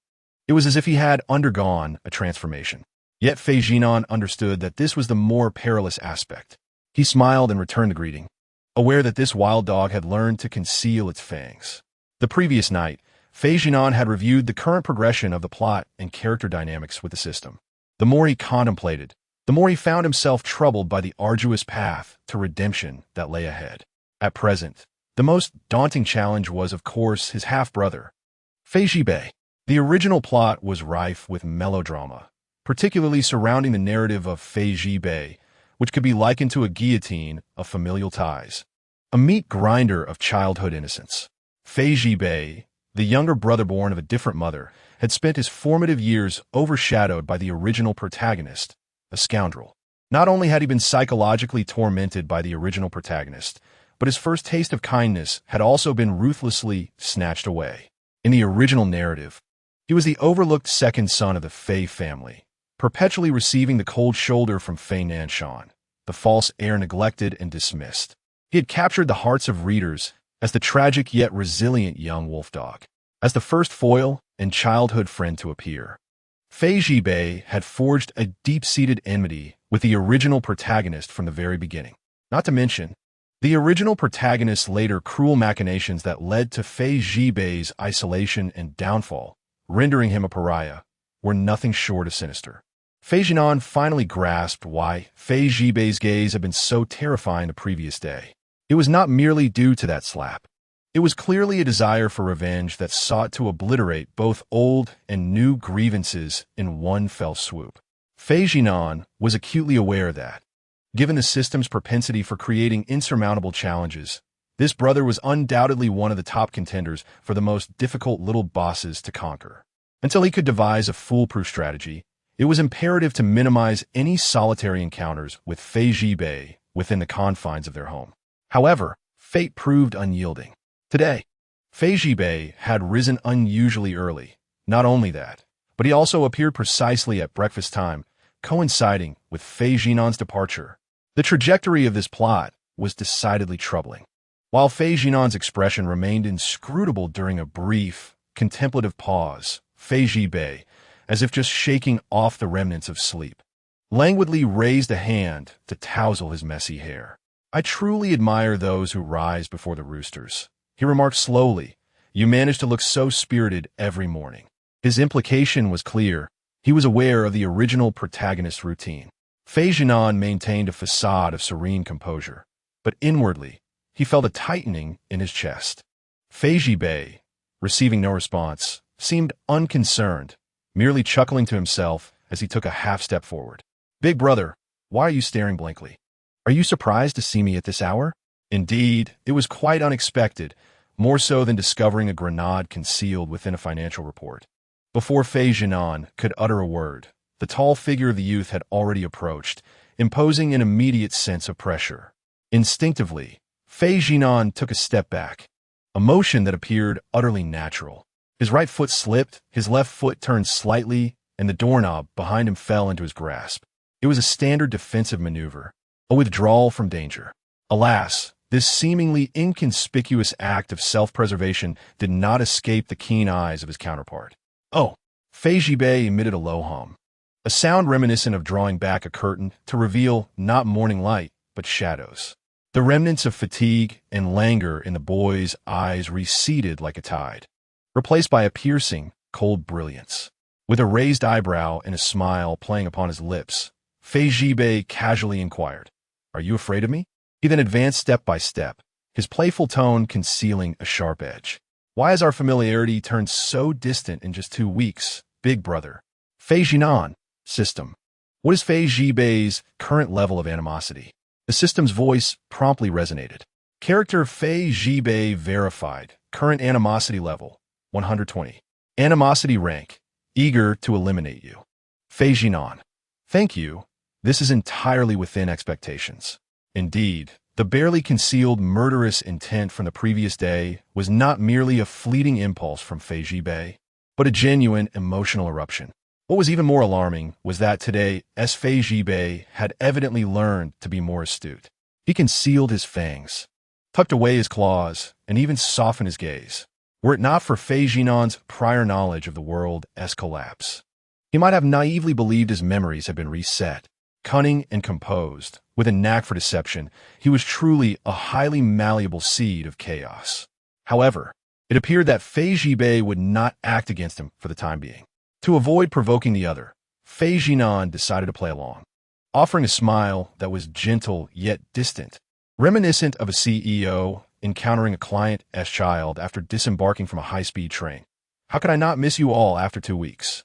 It was as if he had undergone a transformation. Yet Fei Zhinan understood that this was the more perilous aspect. He smiled and returned the greeting, aware that this wild dog had learned to conceal its fangs. The previous night, Fei Zhinan had reviewed the current progression of the plot and character dynamics with the system. The more he contemplated, the more he found himself troubled by the arduous path to redemption that lay ahead. At present, the most daunting challenge was, of course, his half-brother, Fei Zhibei. The original plot was rife with melodrama, particularly surrounding the narrative of Fei Zhibei, which could be likened to a guillotine of familial ties, a meat grinder of childhood innocence. Fei Zhibei, the younger brother born of a different mother, had spent his formative years overshadowed by the original protagonist, a scoundrel. Not only had he been psychologically tormented by the original protagonist, but his first taste of kindness had also been ruthlessly snatched away. In the original narrative, he was the overlooked second son of the Fei family, perpetually receiving the cold shoulder from Fei Nanshan, the false heir neglected and dismissed. He had captured the hearts of readers as the tragic yet resilient young wolf dog, as the first foil and childhood friend to appear. Fei Zhibei had forged a deep-seated enmity with the original protagonist from the very beginning. Not to mention, the original protagonist's later cruel machinations that led to Fei Zhibei's isolation and downfall, rendering him a pariah, were nothing short of sinister. Fei Zhinan finally grasped why Fei Zhibei's gaze had been so terrifying the previous day. It was not merely due to that slap. It was clearly a desire for revenge that sought to obliterate both old and new grievances in one fell swoop. Fei Zhinan was acutely aware that, given the system's propensity for creating insurmountable challenges, this brother was undoubtedly one of the top contenders for the most difficult little bosses to conquer. Until he could devise a foolproof strategy, it was imperative to minimize any solitary encounters with Fei Zhibei within the confines of their home. However, fate proved unyielding. Today, Fei Zhibei had risen unusually early. Not only that, but he also appeared precisely at breakfast time, coinciding with Fei Zhinan's departure. The trajectory of this plot was decidedly troubling. While Fei Zhinan's expression remained inscrutable during a brief, contemplative pause, Fei Zhibei, as if just shaking off the remnants of sleep, languidly raised a hand to tousle his messy hair. "I truly admire those who rise before the roosters," he remarked slowly. "You manage to look so spirited every morning." His implication was clear. He was aware of the original protagonist's routine. Fei Zhinan maintained a facade of serene composure, but inwardly, he felt a tightening in his chest. Fei Zhibei, receiving no response, seemed unconcerned, merely chuckling to himself as he took a half-step forward. "Big brother, why are you staring blankly? Are you surprised to see me at this hour?" Indeed, it was quite unexpected, more so than discovering a grenade concealed within a financial report. Before Fei Zhinan could utter a word, the tall figure of the youth had already approached, imposing an immediate sense of pressure. Instinctively, Fei Zhinan took a step back, a motion that appeared utterly natural. His right foot slipped, his left foot turned slightly, and the doorknob behind him fell into his grasp. It was a standard defensive maneuver, a withdrawal from danger. Alas, this seemingly inconspicuous act of self-preservation did not escape the keen eyes of his counterpart. "Oh!" Fei Zhibei emitted a low hum, a sound reminiscent of drawing back a curtain to reveal not morning light, but shadows. The remnants of fatigue and languor in the boy's eyes receded like a tide, replaced by a piercing, cold brilliance. With a raised eyebrow and a smile playing upon his lips, Fei Zhibei casually inquired, "Are you afraid of me?" He then advanced step by step, his playful tone concealing a sharp edge. "Why has our familiarity turned so distant in just 2 weeks, big brother?" "Fei Zhinan, system. What is Fei Zhibei's current level of animosity?" The system's voice promptly resonated. Character Fei Zhibei verified. Current animosity level, 120. Animosity rank, eager to eliminate you. Fei Zhinan. Thank you. This is entirely within expectations. Indeed, the barely concealed murderous intent from the previous day was not merely a fleeting impulse from Fei Zhibei, but a genuine emotional eruption. What was even more alarming was that today, Fei Zhibei had evidently learned to be more astute. He concealed his fangs, tucked away his claws, and even softened his gaze. Were it not for Fei Zhinan's prior knowledge of the world's collapse, he might have naively believed his memories had been reset. Cunning and composed, with a knack for deception, he was truly a highly malleable seed of chaos. However, it appeared that Fei Zhibei would not act against him for the time being. To avoid provoking the other, Fei Zhinan decided to play along, offering a smile that was gentle yet distant, reminiscent of a CEO encountering a client's child after disembarking from a high-speed train. "How could I not miss you all after 2 weeks?"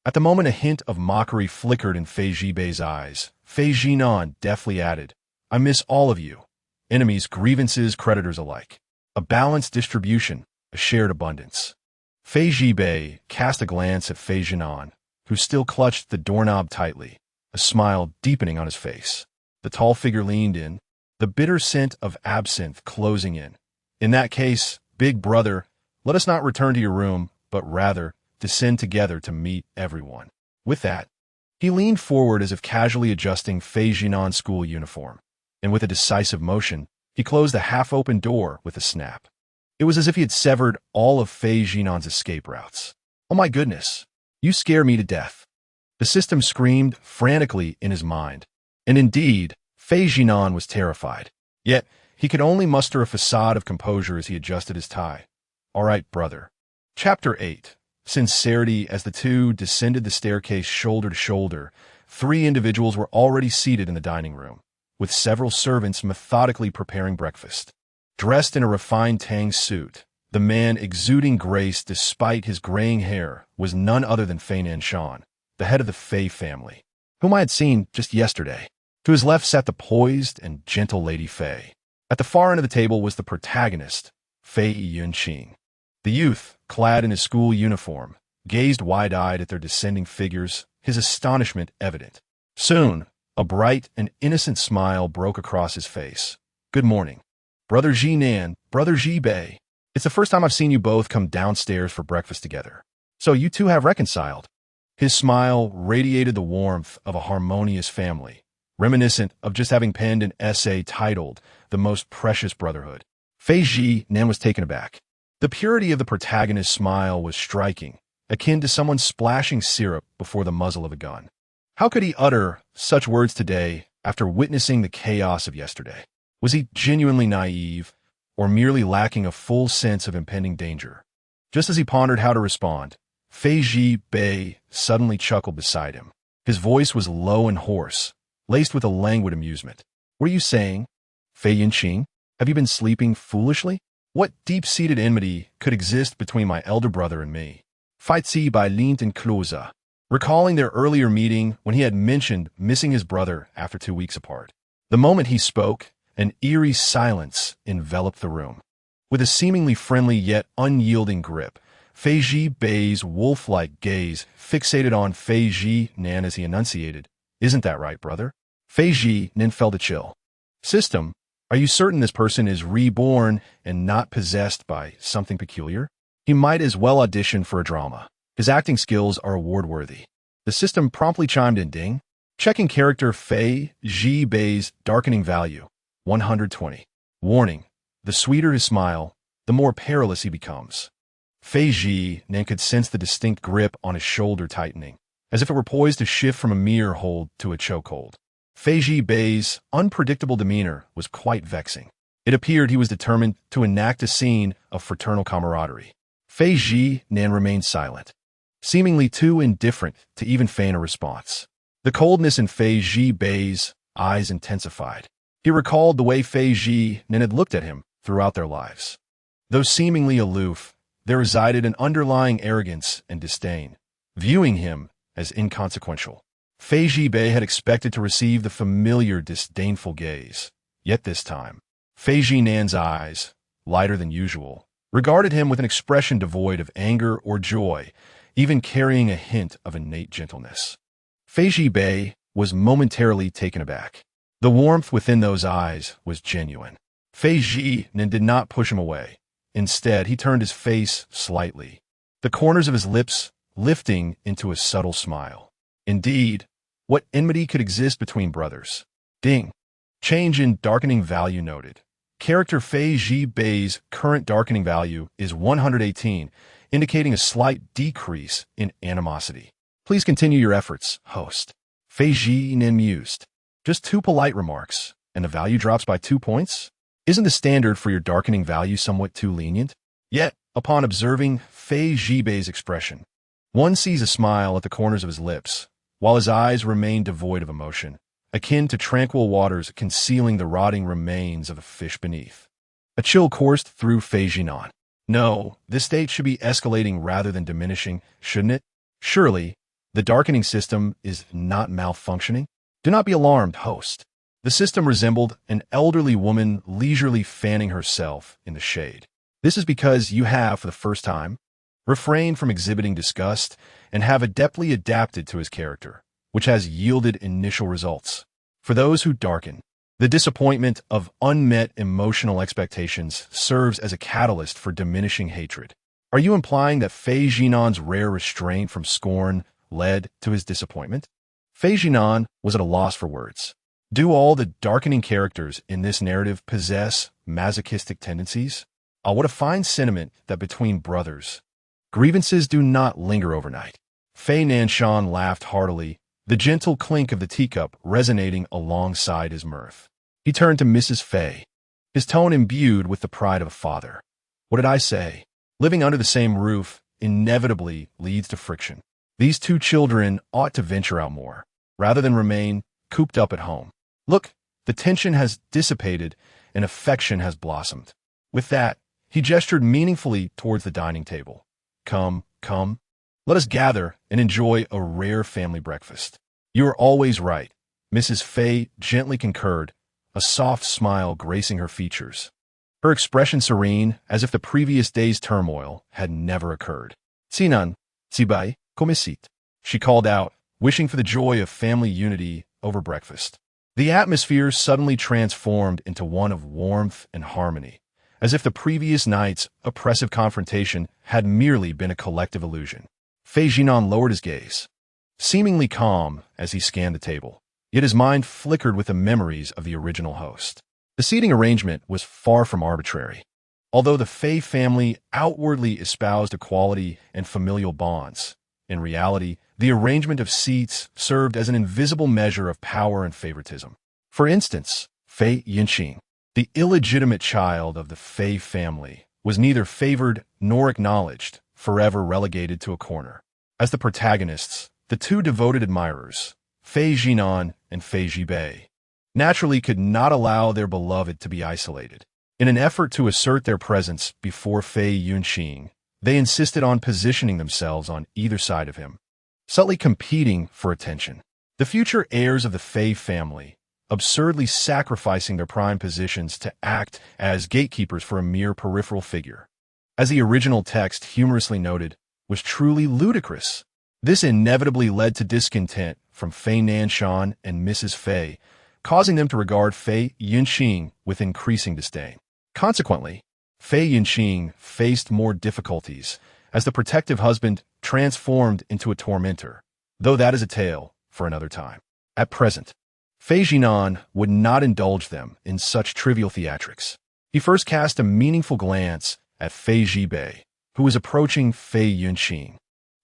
At the moment a hint of mockery flickered in Fei Zhibei's eyes, Fei Zhinan deftly added, "I miss all of you. Enemies, grievances, creditors alike. A balanced distribution, a shared abundance." Fei Zhibei cast a glance at Fei Zhinan, who still clutched the doorknob tightly, a smile deepening on his face. The tall figure leaned in, the bitter scent of absinthe closing in. "In that case, big brother, let us not return to your room, but rather descend together to meet everyone." With that, he leaned forward as if casually adjusting Fei Zhinan's school uniform, and with a decisive motion, he closed the half-open door with a snap. It was as if he had severed all of Fei Zhinan's escape routes. "Oh my goodness, you scare me to death." The system screamed frantically in his mind, and indeed, Fei Zhinan was terrified. Yet, he could only muster a facade of composure as he adjusted his tie. "All right, brother." Chapter 8. Sincerity. As the two descended the staircase shoulder to shoulder, 3 individuals were already seated in the dining room, with several servants methodically preparing breakfast. Dressed in a refined Tang suit, the man exuding grace despite his graying hair was none other than Fei Nanshan, the head of the Fei family, whom I had seen just yesterday. To his left sat the poised and gentle Lady Fei. At the far end of the table was the protagonist, Fei Yunqing. The youth, clad in his school uniform, gazed wide-eyed at their descending figures, his astonishment evident. Soon, a bright and innocent smile broke across his face. "Good morning." Brother Zhinan, Brother Zhibei. It's the first time I've seen you both come downstairs for breakfast together. So you two have reconciled." His smile radiated the warmth of a harmonious family, reminiscent of just having penned an essay titled The Most Precious Brotherhood. Fei Zhinan was taken aback. The purity of the protagonist's smile was striking, akin to someone splashing syrup before the muzzle of a gun. How could he utter such words today after witnessing the chaos of yesterday? Was he genuinely naive, or merely lacking a full sense of impending danger? Just as he pondered how to respond, Fei Zhibei suddenly chuckled beside him. His voice was low and hoarse, laced with a languid amusement. "What are you saying, Fei Yinqing? Have you been sleeping foolishly? What deep-seated enmity could exist between my elder brother and me?" Fight Sie by Lint and Klose, recalling their earlier meeting when he had mentioned missing his brother after 2 weeks apart. The moment he spoke, an eerie silence enveloped the room. With a seemingly friendly yet unyielding grip, Fei Zhibei's wolf-like gaze fixated on Fei Zhinan as he enunciated, "Isn't that right, brother?" Fei Zhinan felt a chill. "System, are you certain this person is reborn and not possessed by something peculiar? He might as well audition for a drama. His acting skills are award-worthy." The system promptly chimed in, ding. Checking character Fei Zhibei's darkening value, 120. Warning, the sweeter his smile, the more perilous he becomes. Fei Zhinan could sense the distinct grip on his shoulder tightening, as if it were poised to shift from a mere hold to a chokehold. Fei Zhibei's unpredictable demeanor was quite vexing. It appeared he was determined to enact a scene of fraternal camaraderie. Fei Zhinan remained silent, seemingly too indifferent to even feign a response. The coldness in Fei Zhibei's eyes intensified. He recalled the way Fei Zhinan had looked at him throughout their lives. Though seemingly aloof, there resided an underlying arrogance and disdain, viewing him as inconsequential. Fei Zhibei had expected to receive the familiar disdainful gaze. Yet this time, Fei Zhinan's eyes, lighter than usual, regarded him with an expression devoid of anger or joy, even carrying a hint of innate gentleness. Fei Zhibei was momentarily taken aback. The warmth within those eyes was genuine. Fei Zhinan did not push him away. Instead, he turned his face slightly, the corners of his lips lifting into a subtle smile. Indeed, what enmity could exist between brothers? Ding. Change in darkening value noted. Character Fei Zhibei's current darkening value is 118, indicating a slight decrease in animosity. "Please continue your efforts, host." Fei Zhinan mused. "Just 2 polite remarks, and the value drops by 2 points? Isn't the standard for your darkening value somewhat too lenient?" Yet, upon observing Fei Zhibei's expression, one sees a smile at the corners of his lips, while his eyes remain devoid of emotion, akin to tranquil waters concealing the rotting remains of a fish beneath. A chill coursed through Fei Zhinan. No, this state should be escalating rather than diminishing, shouldn't it? Surely, the darkening system is not malfunctioning? Do not be alarmed, host. The system resembled an elderly woman leisurely fanning herself in the shade. This is because you have, for the first time, refrained from exhibiting disgust and have adeptly adapted to his character, which has yielded initial results. For those who darken, the disappointment of unmet emotional expectations serves as a catalyst for diminishing hatred. Are you implying that Fei Zhinan's rare restraint from scorn led to his disappointment? Fei Zhinan was at a loss for words. Do all the darkening characters in this narrative possess masochistic tendencies? Oh, what a fine sentiment that between brothers, grievances do not linger overnight. Fei Nanshan laughed heartily, the gentle clink of the teacup resonating alongside his mirth. He turned to Mrs. Fei, his tone imbued with the pride of a father. "What did I say? Living under the same roof inevitably leads to friction. These 2 children ought to venture out more, rather than remain cooped up at home. Look, the tension has dissipated and affection has blossomed." With that, he gestured meaningfully towards the dining table. Come, let us gather and enjoy a rare family breakfast." "You are always right," Mrs. Fei gently concurred, a soft smile gracing her features. Her expression serene, as if the previous day's turmoil had never occurred. "Xinan, Zibai, comme sit," she called out, wishing for the joy of family unity over breakfast. The atmosphere suddenly transformed into one of warmth and harmony, as if the previous night's oppressive confrontation had merely been a collective illusion. Fei Zhinan lowered his gaze, seemingly calm as he scanned the table, yet his mind flickered with the memories of the original host. The seating arrangement was far from arbitrary. Although the Fei family outwardly espoused equality and familial bonds, in reality, the arrangement of seats served as an invisible measure of power and favoritism. For instance, Fei Yunqing, the illegitimate child of the Fei family, was neither favored nor acknowledged, forever relegated to a corner. As the protagonists, the two devoted admirers, Fei Zhinan and Fei Zhibei, naturally could not allow their beloved to be isolated. In an effort to assert their presence before Fei Yunqing, they insisted on positioning themselves on either side of him, subtly competing for attention. The future heirs of the Fei family, absurdly sacrificing their prime positions to act as gatekeepers for a mere peripheral figure, as the original text humorously noted, was truly ludicrous. This inevitably led to discontent from Fei Nanshan and Mrs. Fei, causing them to regard Fei Yunqing with increasing disdain. Consequently, Fei Yunqing faced more difficulties as the protective husband transformed into a tormentor, though that is a tale for another time. At present, Fei Zhinan would not indulge them in such trivial theatrics. He first cast a meaningful glance at Fei Zhibei, who was approaching Fei Yunqing,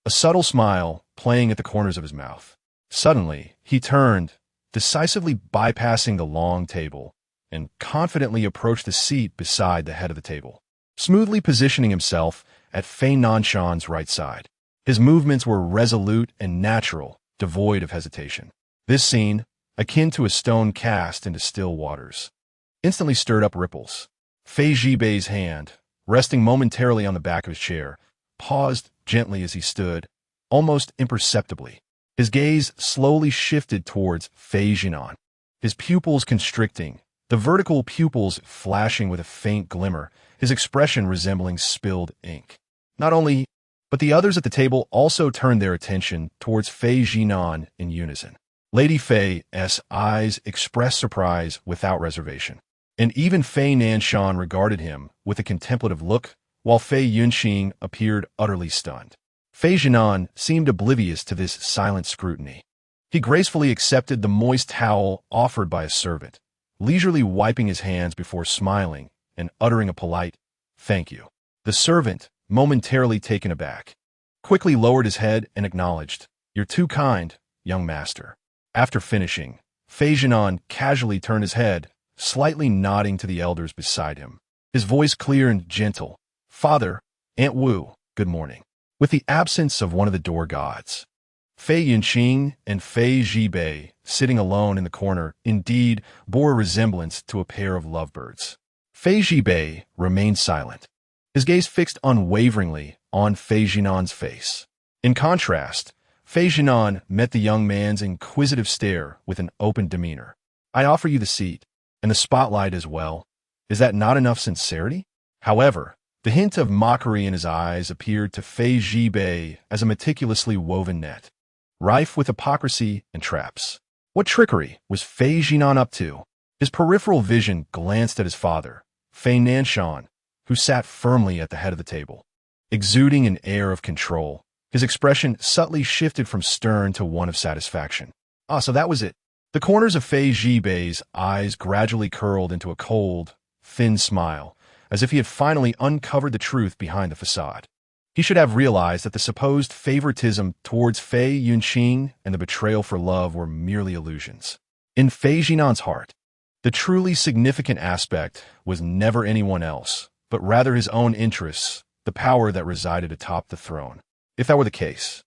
a subtle smile playing at the corners of his mouth. Suddenly, he turned, decisively bypassing the long table, and confidently approached the seat beside the head of the table, smoothly positioning himself at Fei Nanshan's right side. His movements were resolute and natural, devoid of hesitation. This scene, akin to a stone cast into still waters, instantly stirred up ripples. Fei Zhibei's hand, resting momentarily on the back of his chair, paused gently as he stood, almost imperceptibly. His gaze slowly shifted towards Fei Zhinan, his pupils constricting, the vertical pupils flashing with a faint glimmer, his expression resembling spilled ink. Not only, but the others at the table also turned their attention towards Fei Zhinan in unison. Lady Fei's eyes expressed surprise without reservation, and even Fei Nanshan regarded him with a contemplative look, while Fei Yunqing appeared utterly stunned. Fei Zhinan seemed oblivious to this silent scrutiny. He gracefully accepted the moist towel offered by a servant, leisurely wiping his hands before smiling and uttering a polite, "Thank you." The servant, momentarily taken aback, quickly lowered his head and acknowledged, "You're too kind, young master." After finishing, Fei Zhinan casually turned his head, slightly nodding to the elders beside him. His voice clear and gentle, "Father, Aunt Wu, good morning." With the absence of one of the door gods, Fei Yunqing and Fei Zhibei, sitting alone in the corner, indeed bore a resemblance to a pair of lovebirds. Fei Zhibei remained silent, his gaze fixed unwaveringly on Fei Zhinan's face. In contrast, Fei Zhinan met the young man's inquisitive stare with an open demeanor. "I offer you the seat, and the spotlight as well. Is that not enough sincerity?" However, the hint of mockery in his eyes appeared to Fei Zhibei as a meticulously woven net, rife with hypocrisy and traps. What trickery was Fei Zhinan up to? His peripheral vision glanced at his father, Fei Nanshan, who sat firmly at the head of the table. Exuding an air of control, his expression subtly shifted from stern to one of satisfaction. So that was it. The corners of Fei Zhibei's eyes gradually curled into a cold, thin smile, as if he had finally uncovered the truth behind the facade. He should have realized that the supposed favoritism towards Fei Yunqing and the betrayal for love were merely illusions. In Fei Zhinan's heart, the truly significant aspect was never anyone else, but rather his own interests, the power that resided atop the throne. If that were the case,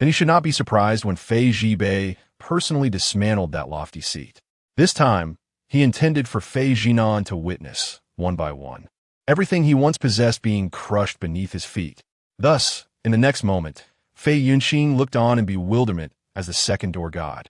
then he should not be surprised when Fei Zhibei personally dismantled that lofty seat. This time, he intended for Fei Zhinan to witness, one by one, everything he once possessed being crushed beneath his feet. Thus, in the next moment, Fei Yunqing looked on in bewilderment as the second door god,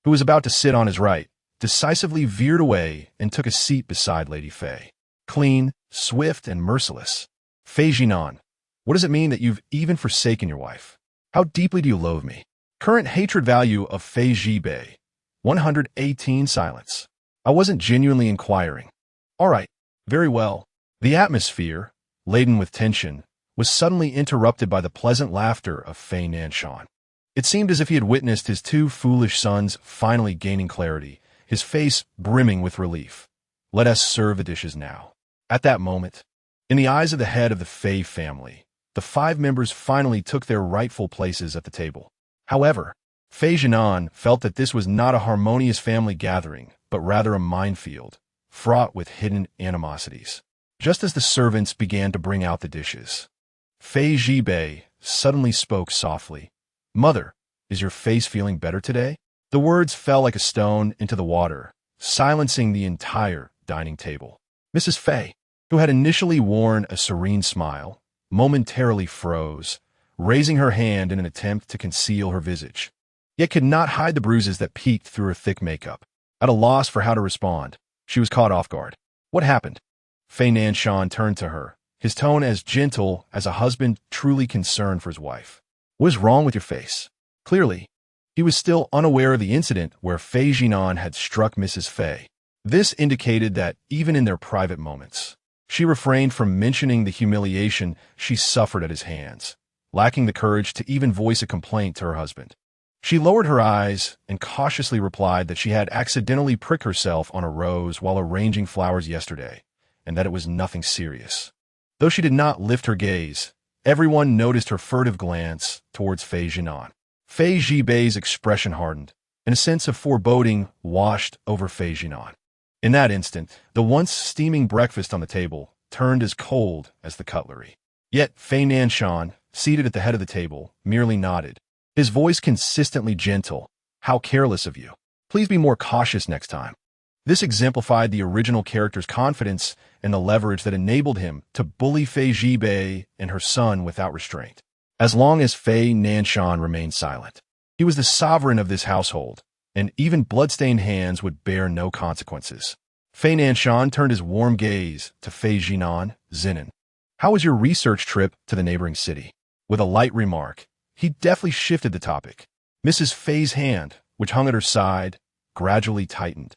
who was about to sit on his right, decisively veered away and took a seat beside Lady Fei. Clean, swift, and merciless. Fei Zhinan, what does it mean that you've even forsaken your wife? How deeply do you loathe me? Current hatred value of Fei Zhibei, 118 Silence. I wasn't genuinely inquiring. All right, very well. The atmosphere, laden with tension, was suddenly interrupted by the pleasant laughter of Fei Nanshan. It seemed as if he had witnessed his two foolish sons finally gaining clarity, his face brimming with relief. Let us serve the dishes now. At that moment, in the eyes of the head of the Fei family, the 5 members finally took their rightful places at the table. However, Xiao Zhinan felt that this was not a harmonious family gathering, but rather a minefield, fraught with hidden animosities. Just as the servants began to bring out the dishes, Fei Zhibei suddenly spoke softly. "Mother, is your face feeling better today?" The words fell like a stone into the water, silencing the entire dining table. Mrs. Fei, who had initially worn a serene smile, momentarily froze, raising her hand in an attempt to conceal her visage, yet could not hide the bruises that peeked through her thick makeup. At a loss for how to respond, she was caught off guard. What happened? Fei Nanshan turned to her, his tone as gentle as a husband truly concerned for his wife. What is wrong with your face? Clearly, he was still unaware of the incident where Xiao Zhinan had struck Mrs. Fei. This indicated that, even in their private moments, she refrained from mentioning the humiliation she suffered at his hands, lacking the courage to even voice a complaint to her husband. She lowered her eyes and cautiously replied that she had accidentally pricked herself on a rose while arranging flowers yesterday, and that it was nothing serious. Though she did not lift her gaze, everyone noticed her furtive glance towards Xiao Zhinan. Fei Zhibei's expression hardened, and a sense of foreboding washed over Xiao Zhinan. In that instant, the once steaming breakfast on the table turned as cold as the cutlery. Yet Fei Nanshan, seated at the head of the table, merely nodded, his voice consistently gentle. "How careless of you. Please be more cautious next time." This exemplified the original character's confidence and the leverage that enabled him to bully Fei Zhibei and her son without restraint. As long as Fei Nanshan remained silent, he was the sovereign of this household, and even bloodstained hands would bear no consequences. Fei Nanshan turned his warm gaze to Xiao Zhinan. "How was your research trip to the neighboring city?" With a light remark, he deftly shifted the topic. Mrs. Fei's hand, which hung at her side, gradually tightened.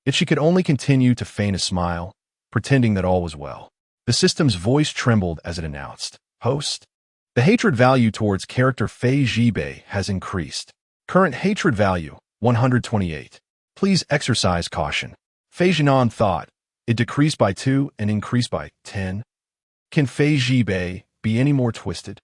Yet she could only continue to feign a smile, pretending that all was well. The system's voice trembled as it announced, "Host, the hatred value towards character Fei Zhibei has increased. Current hatred value, 128. Please exercise caution." Xiao Zhinan thought. It decreased by 2 and increased by 10. Can Fei Zhibei be any more twisted?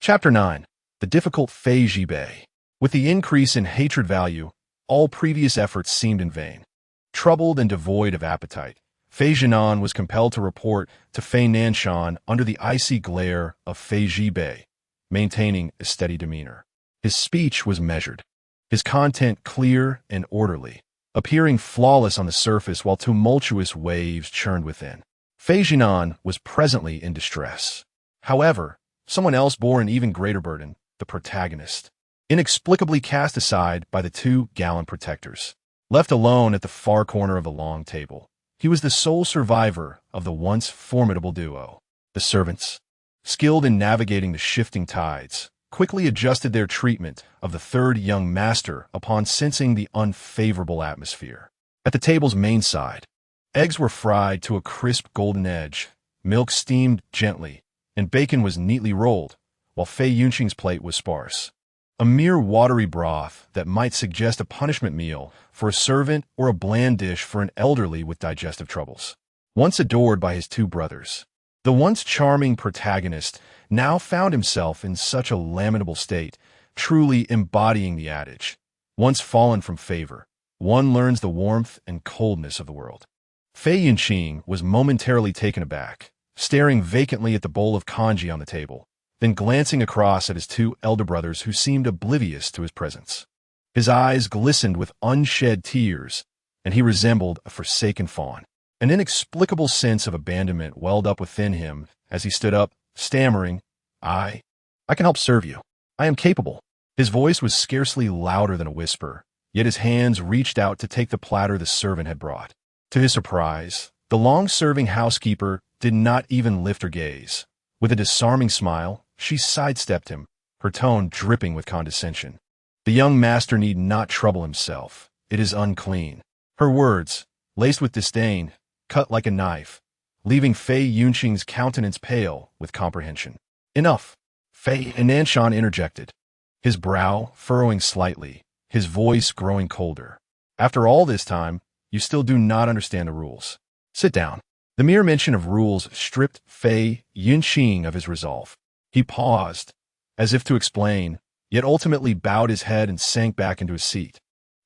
Chapter 9. The difficult Fei Zhibei. With the increase in hatred value, all previous efforts seemed in vain. Troubled and devoid of appetite, Xiao Zhinan was compelled to report to Fei Nanshan under the icy glare of Fei Zhibei, maintaining a steady demeanor. His speech was measured, his content clear and orderly, appearing flawless on the surface while tumultuous waves churned within. Xiao Zhinan was presently in distress. However, someone else bore an even greater burden, the protagonist, inexplicably cast aside by the 2 gallant protectors. Left alone at the far corner of the long table, he was the sole survivor of the once formidable duo. The servants, skilled in navigating the shifting tides, quickly adjusted their treatment of the 3rd young master upon sensing the unfavorable atmosphere. At the table's main side, eggs were fried to a crisp golden edge, milk steamed gently, and bacon was neatly rolled, while Fei Yunqing's plate was sparse. A mere watery broth that might suggest a punishment meal for a servant or a bland dish for an elderly with digestive troubles. Once adored by his 2 brothers, the once charming protagonist now found himself in such a lamentable state, truly embodying the adage, once fallen from favor, one learns the warmth and coldness of the world. Fei Yunqing was momentarily taken aback, staring vacantly at the bowl of congee on the table, then glancing across at his 2 elder brothers who seemed oblivious to his presence. His eyes glistened with unshed tears, and he resembled a forsaken fawn. An inexplicable sense of abandonment welled up within him as he stood up, stammering, I can help serve you. I am capable." His voice was scarcely louder than a whisper, yet his hands reached out to take the platter the servant had brought. To his surprise, the long-serving housekeeper did not even lift her gaze. With a disarming smile, she sidestepped him, her tone dripping with condescension. The young master need not trouble himself. it is unclean. Her words, laced with disdain, cut like a knife, leaving Fei Yunqing's countenance pale with comprehension. Enough, Fei Nanshan interjected, his brow furrowing slightly, his voice growing colder. After all this time, you still do not understand the rules. Sit down. The mere mention of rules stripped Fei Yunqing of his resolve. He paused, as if to explain, yet ultimately bowed his head and sank back into his seat,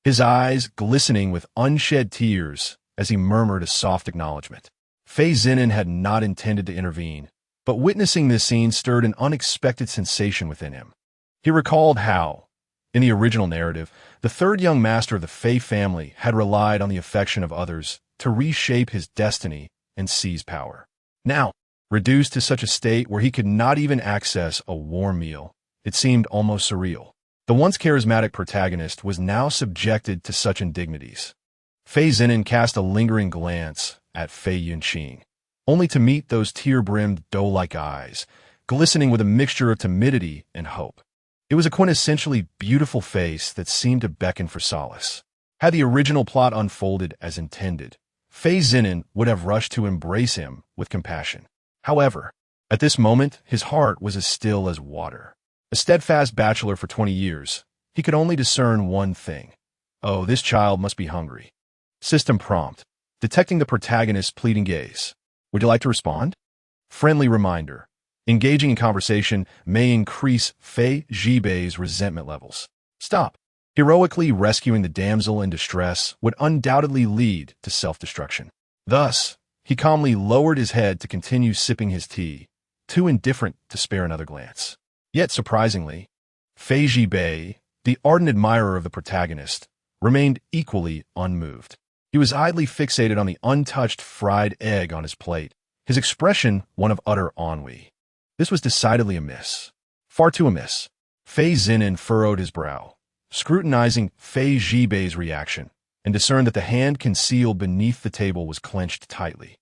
his eyes glistening with unshed tears as he murmured a soft acknowledgement. Fei Zhinan had not intended to intervene, but witnessing this scene stirred an unexpected sensation within him. He recalled how, in the original narrative, the third young master of the Fei family had relied on the affection of others to reshape his destiny and seize power. Now, reduced to such a state where he could not even access a warm meal, it seemed almost surreal. The once charismatic protagonist was now subjected to such indignities. Fei Zhinan cast a lingering glance at Fei Yunqing, only to meet those tear-brimmed, doe-like eyes, glistening with a mixture of timidity and hope. It was a quintessentially beautiful face that seemed to beckon for solace. Had the original plot unfolded as intended, Fei Zhinan would have rushed to embrace him with compassion. However, at this moment, his heart was as still as water. A steadfast bachelor for 20 years, he could only discern one thing. Oh, this child must be hungry. System prompt, detecting the protagonist's pleading gaze. Would you like to respond? Friendly reminder. Engaging in conversation may increase Fei Zhibei's resentment levels. Stop. Heroically rescuing the damsel in distress would undoubtedly lead to self-destruction. Thus, he calmly lowered his head to continue sipping his tea, too indifferent to spare another glance. Yet surprisingly, Fei Zhibei, the ardent admirer of the protagonist, remained equally unmoved. He was idly fixated on the untouched fried egg on his plate, his expression one of utter ennui. This was decidedly amiss. Far too amiss. Fei Zhinan furrowed his brow, scrutinizing Fei Zhibei's reaction, and discerned that the hand concealed beneath the table was clenched tightly.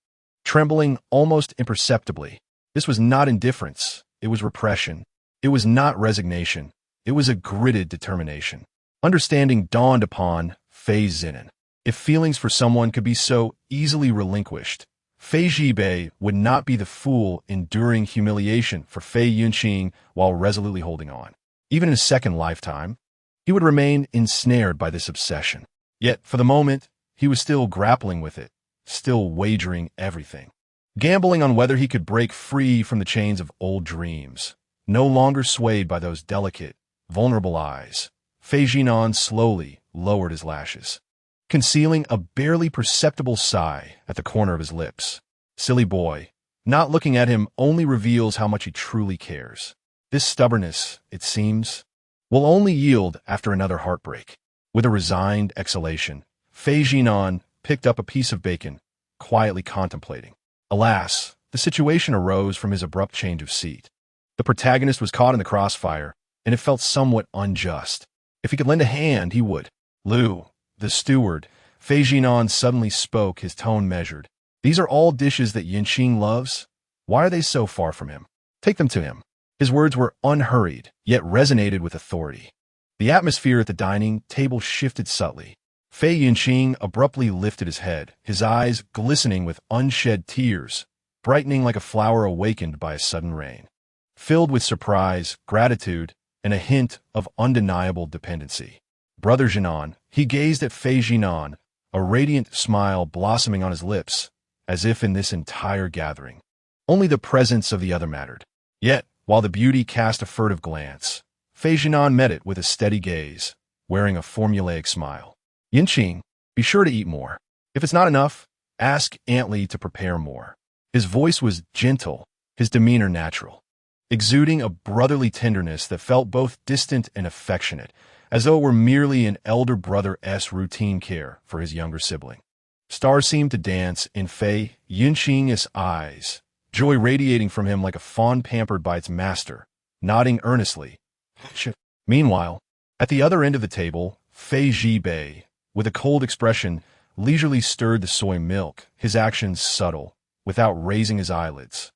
Trembling almost imperceptibly, this was not indifference, it was repression. It was not resignation, it was a gritted determination. Understanding dawned upon Fei Zhinan. If feelings for someone could be so easily relinquished, Fei Zhibei would not be the fool enduring humiliation for Fei Yunqing while resolutely holding on. Even in a second lifetime, he would remain ensnared by this obsession. Yet, for the moment, he was still grappling with it, still wagering everything. Gambling on whether he could break free from the chains of old dreams. No longer swayed by those delicate, vulnerable eyes, Fei Zhinan slowly lowered his lashes, concealing a barely perceptible sigh at the corner of his lips. Silly boy, not looking at him only reveals how much he truly cares. This stubbornness, it seems, will only yield after another heartbreak. With a resigned exhalation, Fei Zhinan picked up a piece of bacon, quietly contemplating. Alas, the situation arose from his abrupt change of seat. The protagonist was caught in the crossfire, and it felt somewhat unjust. If he could lend a hand, he would. Lu, the steward, Fei Zhinan suddenly spoke, his tone measured. These are all dishes that Yunqing loves. Why are they so far from him? Take them to him. His words were unhurried, yet resonated with authority. The atmosphere at the dining table shifted subtly. Fei Yunqing abruptly lifted his head, his eyes glistening with unshed tears, brightening like a flower awakened by a sudden rain. Filled with surprise, gratitude, and a hint of undeniable dependency. Brother Zhinan, he gazed at Fei Zhinan, a radiant smile blossoming on his lips, as if in this entire gathering, only the presence of the other mattered. Yet, while the beauty cast a furtive glance, Fei Zhinan met it with a steady gaze, wearing a formulaic smile. Yunqing, be sure to eat more. If it's not enough, ask Aunt Li to prepare more. His voice was gentle, his demeanor natural, exuding a brotherly tenderness that felt both distant and affectionate, as though it were merely an elder brother's routine care for his younger sibling. Stars seemed to dance in Fei Yunqing's eyes, joy radiating from him like a fawn pampered by its master, nodding earnestly. Meanwhile, at the other end of the table, Fei Zhibei, with a cold expression, leisurely stirred the soy milk, his actions subtle, without raising his eyelids,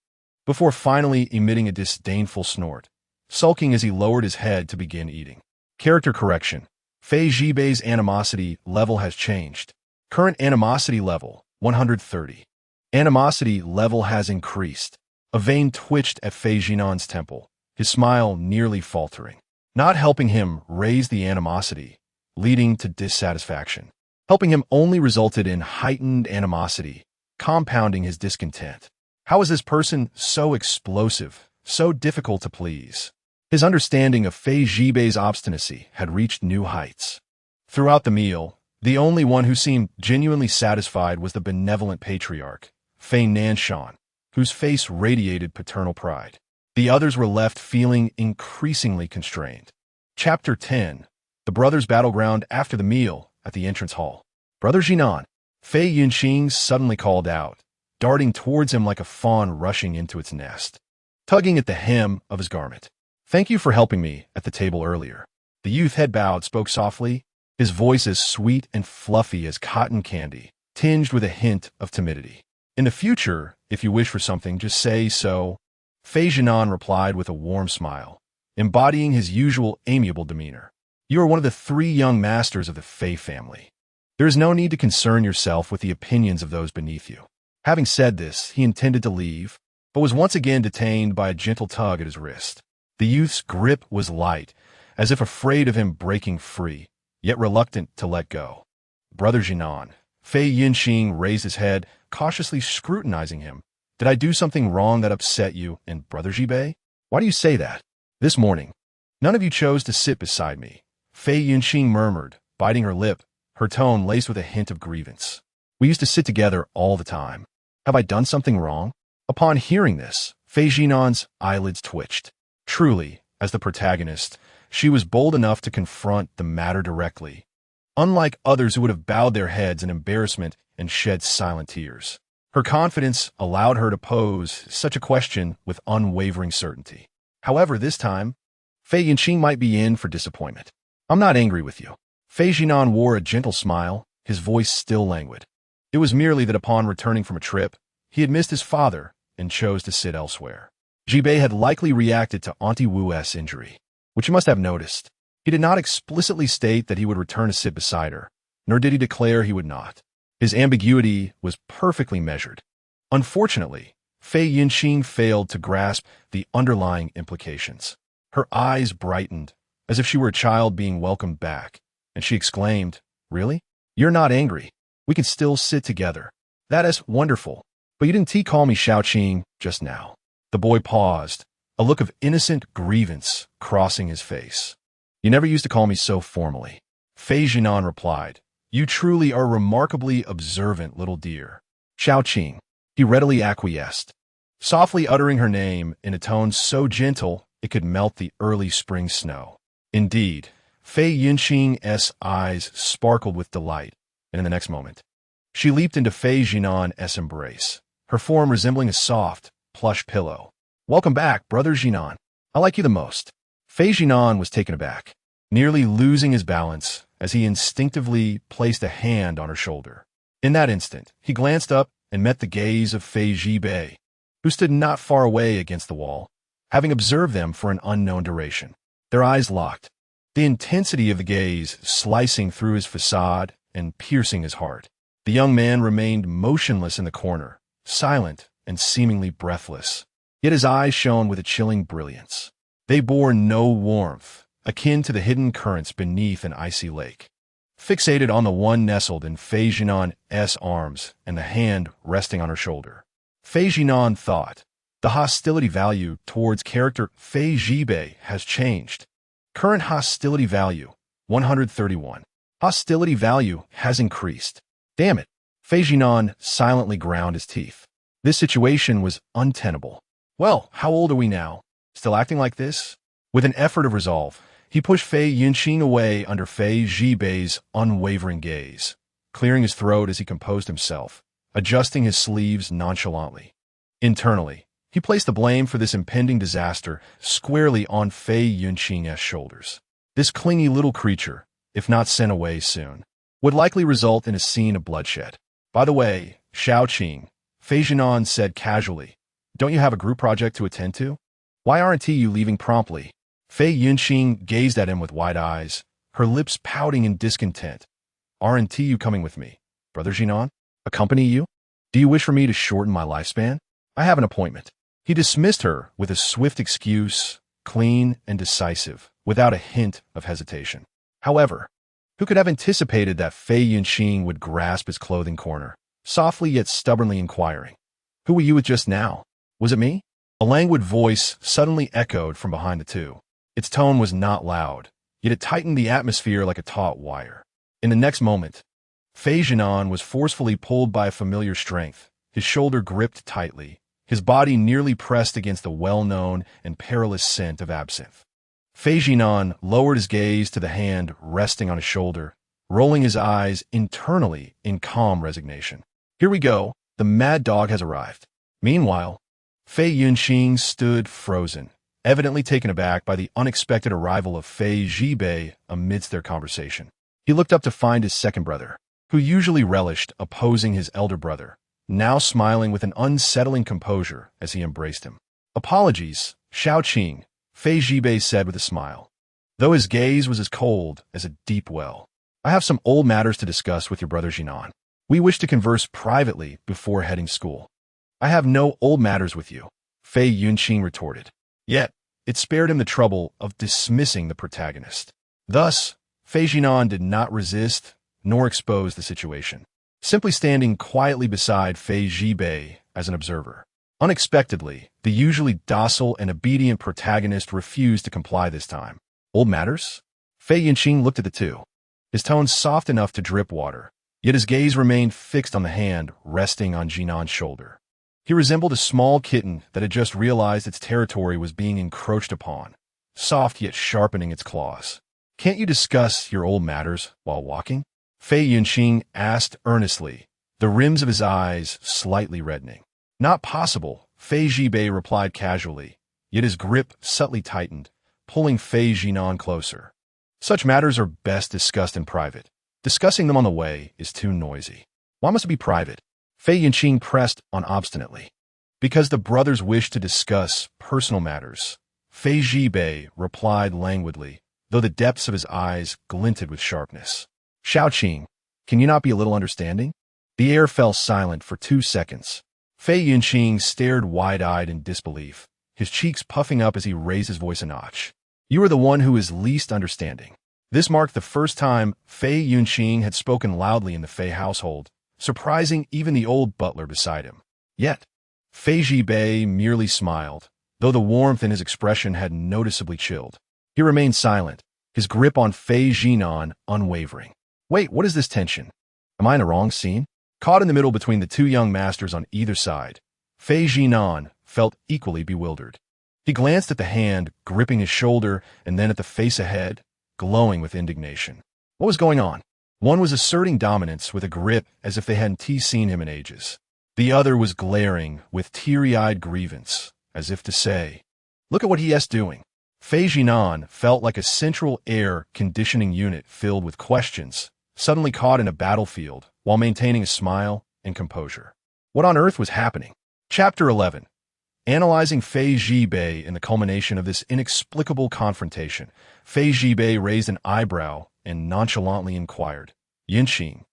before finally emitting a disdainful snort, sulking as he lowered his head to begin eating. Character correction. Fei Zhibei's animosity level has changed. Current animosity level, 130. Animosity level has increased. A vein twitched at Fei Zhinan's temple, his smile nearly faltering. Not helping him raise the animosity, leading to dissatisfaction. Helping him only resulted in heightened animosity, compounding his discontent. How is this person so explosive, so difficult to please? His understanding of Fei Zhibei's obstinacy had reached new heights. Throughout the meal, the only one who seemed genuinely satisfied was the benevolent patriarch, Fei Nanshan, whose face radiated paternal pride. The others were left feeling increasingly constrained. Chapter 10. The brothers' battleground after the meal at the entrance hall. Brother Zhinan, Fei Yunqing suddenly called out, darting towards him like a fawn rushing into its nest, tugging at the hem of his garment. Thank you for helping me at the table earlier. The youth head bowed, spoke softly, his voice as sweet and fluffy as cotton candy, tinged with a hint of timidity. In the future, if you wish for something, just say so. Fei Zhinan replied with a warm smile, embodying his usual amiable demeanor. You are one of the 3 young masters of the Fei family. There is no need to concern yourself with the opinions of those beneath you. Having said this, he intended to leave, but was once again detained by a gentle tug at his wrist. The youth's grip was light, as if afraid of him breaking free, yet reluctant to let go. Brother Zhinan, Fei Yunqing raised his head, cautiously scrutinizing him. Did I do something wrong that upset you, and Brother Zhibei? Why do you say that? This morning, none of you chose to sit beside me, Fei Yunqing murmured, biting her lip, her tone laced with a hint of grievance. We used to sit together all the time. Have I done something wrong? Upon hearing this, Fei Zhinan's eyelids twitched. Truly, as the protagonist, she was bold enough to confront the matter directly, unlike others who would have bowed their heads in embarrassment and shed silent tears. Her confidence allowed her to pose such a question with unwavering certainty. However, this time, Fei Yunqing might be in for disappointment. I'm not angry with you. Fei Zhinan wore a gentle smile, his voice still languid. It was merely that upon returning from a trip, he had missed his father and chose to sit elsewhere. Zhibei had likely reacted to Auntie Wu's injury, which you must have noticed. He did not explicitly state that he would return to sit beside her, nor did he declare he would not. His ambiguity was perfectly measured. Unfortunately, Fei Yunqing failed to grasp the underlying implications. Her eyes brightened, as if she were a child being welcomed back, and she exclaimed, Really? You're not angry. We can still sit together. That is wonderful. But you didn't call me Xiao just now. The boy paused, a look of innocent grievance crossing his face. You never used to call me so formally. Fei Zhinan replied, You truly are a remarkably observant little dear. Xiao. He readily acquiesced, softly uttering her name in a tone so gentle it could melt the early spring snow. Indeed, Fei Yunqing's eyes sparkled with delight, and in the next moment, she leaped into Fei Zhinan's embrace, her form resembling a soft, plush pillow. Welcome back, Brother Zhinan. I like you the most. Fei Zhinan was taken aback, nearly losing his balance as he instinctively placed a hand on her shoulder. In that instant, he glanced up and met the gaze of Fei Zhibei, who stood not far away against the wall, having observed them for an unknown duration. Their eyes locked, the intensity of the gaze slicing through his facade and piercing his heart. The young man remained motionless in the corner, silent and seemingly breathless, yet his eyes shone with a chilling brilliance. They bore no warmth, akin to the hidden currents beneath an icy lake. Fixated on the one nestled in Fei Zhinan's arms and the hand resting on her shoulder, Fei Zhinan thought, the hostility value towards character Fei Zhibei has changed. Current hostility value, 131. Hostility value has increased. Damn it. Fei Zhinan silently ground his teeth. This situation was untenable. Well, how old are we now? Still acting like this? With an effort of resolve, he pushed Fei Yunqing away under Fei Zhibei's unwavering gaze, clearing his throat as he composed himself, adjusting his sleeves nonchalantly. Internally, he placed the blame for this impending disaster squarely on Fei Yunqing's shoulders. This clingy little creature, if not sent away soon, would likely result in a scene of bloodshed. By the way, Xiao, Fei Zhinan said casually, don't you have a group project to attend to? Why aren't you leaving promptly? Fei Yunqing gazed at him with wide eyes, her lips pouting in discontent. "Aren't you coming with me, Brother Zhinan? Accompany you? Do you wish for me to shorten my lifespan? I have an appointment." He dismissed her with a swift excuse, clean and decisive, without a hint of hesitation. However, who could have anticipated that Fei Yunqing would grasp his clothing corner, softly yet stubbornly inquiring, "Who were you with just now? Was it me?" A languid voice suddenly echoed from behind the two. Its tone was not loud, yet it tightened the atmosphere like a taut wire. In the next moment, Fei Zhinan was forcefully pulled by a familiar strength, his shoulder gripped tightly, his body nearly pressed against the well-known and perilous scent of absinthe. Fei Zhinan lowered his gaze to the hand resting on his shoulder, rolling his eyes internally in calm resignation. "Here we go. The mad dog has arrived." Meanwhile, Fei Yunqing stood frozen, evidently taken aback by the unexpected arrival of Fei Zhibei amidst their conversation. He looked up to find his second brother, who usually relished opposing his elder brother, now smiling with an unsettling composure as he embraced him. "Apologies, Xiao Qing," Fei Zhibei said with a smile, though his gaze was as cold as a deep well. "I have some old matters to discuss with your brother Zhinan. We wish to converse privately before heading school." "I have no old matters with you," Fei Yunqing retorted. Yet, it spared him the trouble of dismissing the protagonist. Thus, Fei Zhinan did not resist nor expose the situation, simply standing quietly beside Fei Zhibei as an observer. Unexpectedly, the usually docile and obedient protagonist refused to comply this time. "Old matters?" Fei Yunqing looked at the two, his tone soft enough to drip water, yet his gaze remained fixed on the hand resting on Zhinan's shoulder. He resembled a small kitten that had just realized its territory was being encroached upon, soft yet sharpening its claws. "Can't you discuss your old matters while walking?" Fei Yunqing asked earnestly, the rims of his eyes slightly reddening. "Not possible," Fei Zhibei replied casually, yet his grip subtly tightened, pulling Fei Zhinan closer. "Such matters are best discussed in private. Discussing them on the way is too noisy." "Why must it be private?" Fei Yunqing pressed on obstinately. "Because the brothers wish to discuss personal matters," Fei Zhibei replied languidly, though the depths of his eyes glinted with sharpness. "Xiao Qing, can you not be a little understanding?" The air fell silent for 2 seconds. Fei Yunqing stared wide-eyed in disbelief, his cheeks puffing up as he raised his voice a notch. "You are the one who is least understanding." This marked the first time Fei Yunqing had spoken loudly in the Fei household, surprising even the old butler beside him. Yet, Fei Zhibei merely smiled, though the warmth in his expression had noticeably chilled. He remained silent, his grip on Fei Zhinan unwavering. "Wait, what is this tension? Am I in the wrong scene?" Caught in the middle between the two young masters on either side, Fei Zhinan felt equally bewildered. He glanced at the hand gripping his shoulder and then at the face ahead, glowing with indignation. What was going on? One was asserting dominance with a grip as if they hadn't seen him in ages. The other was glaring with teary-eyed grievance, as if to say, "Look at what he is doing." Fei Zhinan felt like a central air conditioning unit filled with questions, suddenly caught in a battlefield while maintaining a smile and composure. What on earth was happening? Chapter 11. Analyzing Fei Zhibei in the culmination of this inexplicable confrontation, Fei Zhibei raised an eyebrow and nonchalantly inquired, "Yunqing,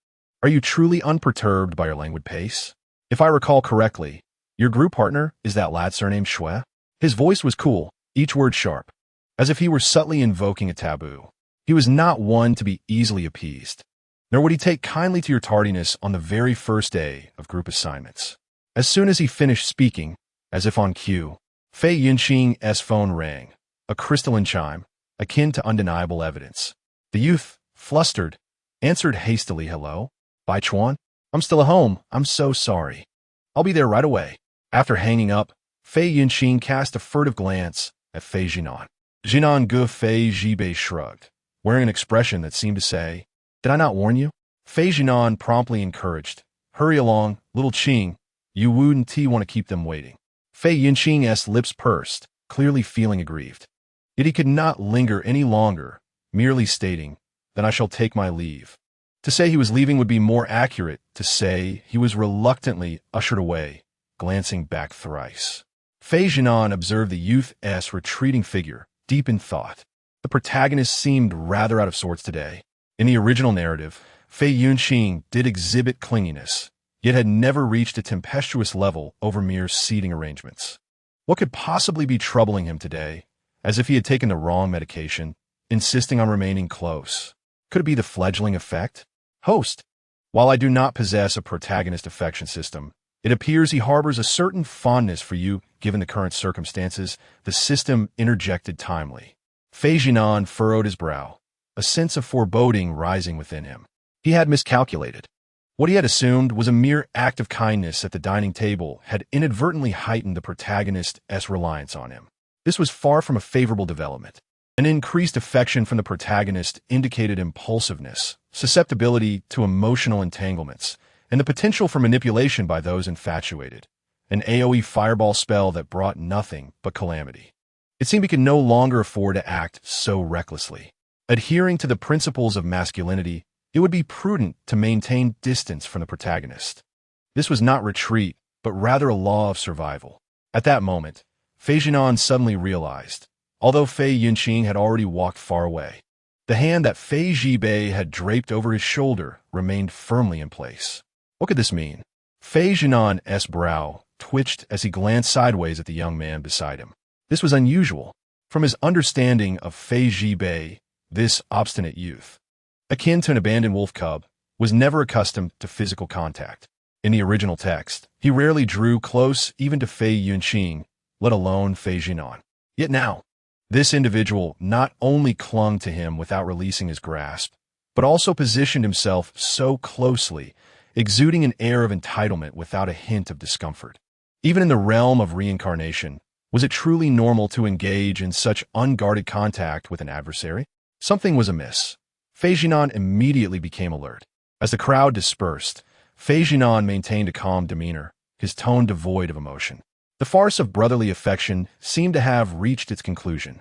are you truly unperturbed by your languid pace? If I recall correctly, your group partner is that lad surnamed Shui?" His voice was cool, each word sharp, as if he were subtly invoking a taboo. He was not one to be easily appeased, nor would he take kindly to your tardiness on the very first day of group assignments. As soon as he finished speaking, as if on cue, Fei Yunqing's phone rang, a crystalline chime, akin to undeniable evidence. The youth, flustered, answered hastily, "Hello? Bai Chuan? I'm still at home. I'm so sorry. I'll be there right away." After hanging up, Fei Yunqing cast a furtive glance at Fei Zhinan. Zhinan Gu Fei Zhibei shrugged, wearing an expression that seemed to say, "Did I not warn you?" Fei Zhinan promptly encouraged, "Hurry along, little Qing. You wouldn't want to keep them waiting." Fei Yunqing's lips pursed, clearly feeling aggrieved. Yet he could not linger any longer, merely stating, "Then I shall take my leave." To say he was leaving would be more accurate to say he was reluctantly ushered away, glancing back thrice. Fei Zhinan observed the youth's retreating figure, deep in thought. The protagonist seemed rather out of sorts today. In the original narrative, Fei Yunqing did exhibit clinginess, yet had never reached a tempestuous level over mere seating arrangements. What could possibly be troubling him today, as if he had taken the wrong medication, insisting on remaining close? Could it be the fledgling effect? Host. While I do not possess a protagonist affection system, it appears he harbors a certain fondness for you given the current circumstances. The system interjected timely. Fei Zhinan furrowed his brow, a sense of foreboding rising within him. He had miscalculated. What he had assumed was a mere act of kindness at the dining table had inadvertently heightened the protagonist's reliance on him. This was far from a favorable development. An increased affection from the protagonist indicated impulsiveness, susceptibility to emotional entanglements, and the potential for manipulation by those infatuated. An AoE fireball spell that brought nothing but calamity. It seemed he could no longer afford to act so recklessly. Adhering to the principles of masculinity, it would be prudent to maintain distance from the protagonist. This was not retreat, but rather a law of survival. At that moment, Fei Zhinan suddenly realized, although Fei Yunqing had already walked far away, the hand that Fei Zhibei had draped over his shoulder remained firmly in place. What could this mean? Fei Zhinan's brow twitched as he glanced sideways at the young man beside him. This was unusual. From his understanding of Fei Zhibei, this obstinate youth, akin to an abandoned wolf cub, was never accustomed to physical contact. In the original text, he rarely drew close even to Fei Yunqing, let alone Fei Zhinan. Yet now, this individual not only clung to him without releasing his grasp, but also positioned himself so closely, exuding an air of entitlement without a hint of discomfort. Even in the realm of reincarnation, was it truly normal to engage in such unguarded contact with an adversary? Something was amiss. Fei Zhinan immediately became alert. As the crowd dispersed, Fei Zhinan maintained a calm demeanor, his tone devoid of emotion. The farce of brotherly affection seemed to have reached its conclusion.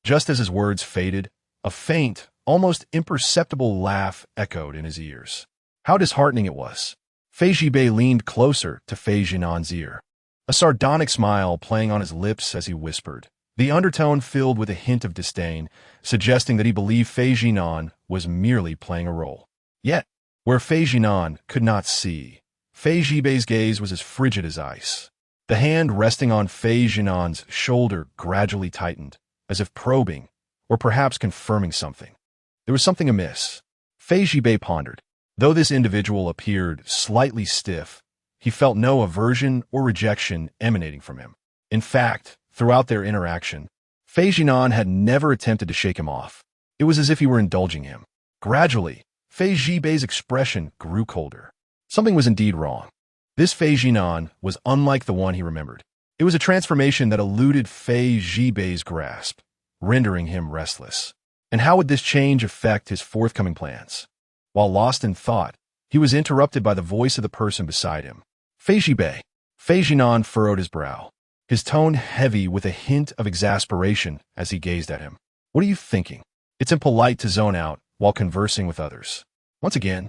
Just as his words faded, a faint, almost imperceptible laugh echoed in his ears. How disheartening it was. Fei Zhibei leaned closer to Fei Zhinan's ear, a sardonic smile playing on his lips as he whispered, the undertone filled with a hint of disdain, suggesting that he believed Fei Zhinan was merely playing a role. Yet, where Fei Zhinan could not see, Fei Zhibei's gaze was as frigid as ice. The hand resting on Fei Zhinan's shoulder gradually tightened, as if probing, or perhaps confirming something. There was something amiss. Fei Zhibei pondered. Though this individual appeared slightly stiff, he felt no aversion or rejection emanating from him. In fact, throughout their interaction, Fei Zhinan had never attempted to shake him off. It was as if he were indulging him. Gradually, Fei Zhibei's expression grew colder. Something was indeed wrong. This Fei Zhinan was unlike the one he remembered. It was a transformation that eluded Fei Zhibei's grasp, rendering him restless. And how would this change affect his forthcoming plans? While lost in thought, he was interrupted by the voice of the person beside him. Fei Zhibei. Fei Zhinan furrowed his brow, his tone heavy with a hint of exasperation as he gazed at him. What are you thinking? It's impolite to zone out while conversing with others. Once again,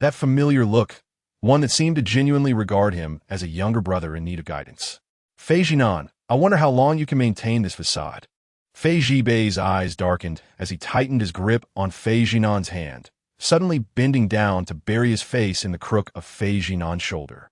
that familiar look, one that seemed to genuinely regard him as a younger brother in need of guidance. Fei Zhinan, I wonder how long you can maintain this facade. Fei Zhibei's eyes darkened as he tightened his grip on Fei Zhinan's hand, suddenly bending down to bury his face in the crook of Fei Zhinan's shoulder.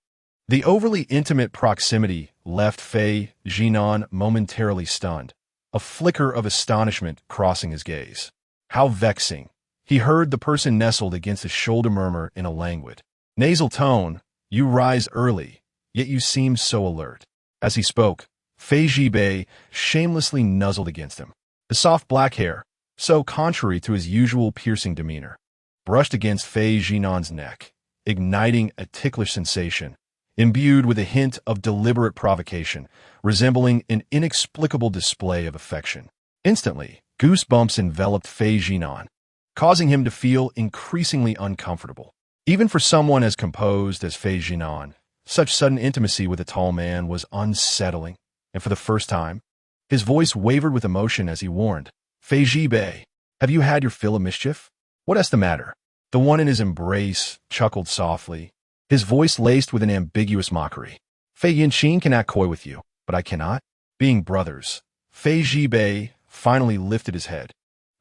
The overly intimate proximity left Fei Zhinan momentarily stunned, a flicker of astonishment crossing his gaze. How vexing. He heard the person nestled against his shoulder murmur in a languid, nasal tone, "You rise early, yet you seem so alert." As he spoke, Fei Zhibei shamelessly nuzzled against him. The soft black hair, so contrary to his usual piercing demeanor, brushed against Fei Zhinan's neck, igniting a ticklish sensation, imbued with a hint of deliberate provocation, resembling an inexplicable display of affection. Instantly, goosebumps enveloped Fei Zhinan, causing him to feel increasingly uncomfortable. Even for someone as composed as Fei Zhinan, such sudden intimacy with a tall man was unsettling, and for the first time, his voice wavered with emotion as he warned, "Fei Zhibei, have you had your fill of mischief?" "What is the matter?" The one in his embrace chuckled softly, his voice laced with an ambiguous mockery. "Fei Yunqing can act coy with you, but I cannot." Being brothers, Fei Zhibei finally lifted his head.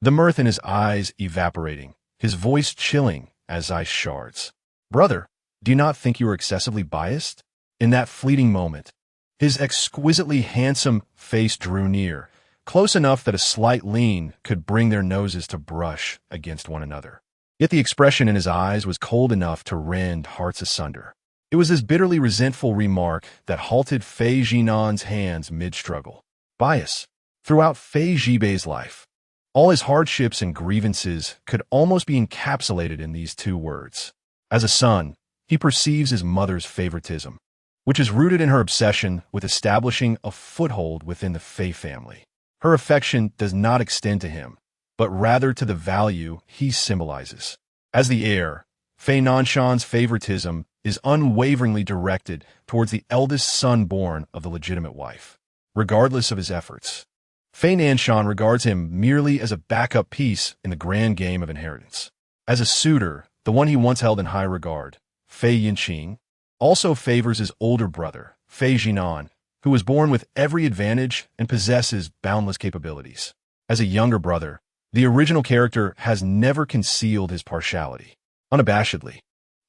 the mirth in his eyes evaporating, his voice chilling as ice shards. "Brother, do you not think you are excessively biased?" In that fleeting moment, his exquisitely handsome face drew near, close enough that a slight lean could bring their noses to brush against one another. Yet the expression in his eyes was cold enough to rend hearts asunder. It was this bitterly resentful remark that halted Fei Zhinan's hands mid-struggle. Bias. Throughout Fei Zhibei's life, all his hardships and grievances could almost be encapsulated in these two words. As a son, he perceives his mother's favoritism, which is rooted in her obsession with establishing a foothold within the Fei family. Her affection does not extend to him, but rather to the value he symbolizes. As the heir, Fei Nanshan's favoritism is unwaveringly directed towards the eldest son born of the legitimate wife. Regardless of his efforts, Fei Nanshan regards him merely as a backup piece in the grand game of inheritance. As a suitor, the one he once held in high regard, Fei Yinqing, also favors his older brother, Fei Zhinan, who was born with every advantage and possesses boundless capabilities. As a younger brother, the original character has never concealed his partiality. Unabashedly,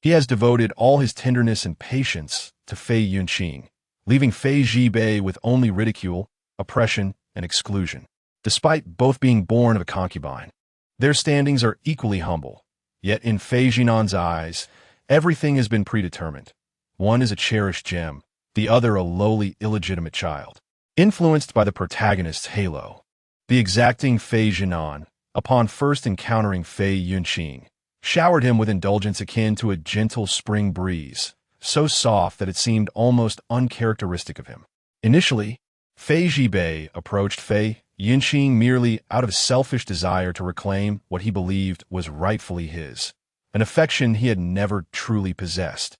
he has devoted all his tenderness and patience to Fei Yunqing, leaving Fei Zhibei with only ridicule, oppression, and exclusion. Despite both being born of a concubine, their standings are equally humble. Yet in Fei Zhinan's eyes, everything has been predetermined. One is a cherished gem, the other a lowly, illegitimate child. Influenced by the protagonist's halo, the exacting Fei Zhinan, upon first encountering Fei Yunqing, showered him with indulgence akin to a gentle spring breeze, so soft that it seemed almost uncharacteristic of him. Initially, Fei Zhibei approached Fei Yunqing merely out of selfish desire to reclaim what he believed was rightfully his, an affection he had never truly possessed,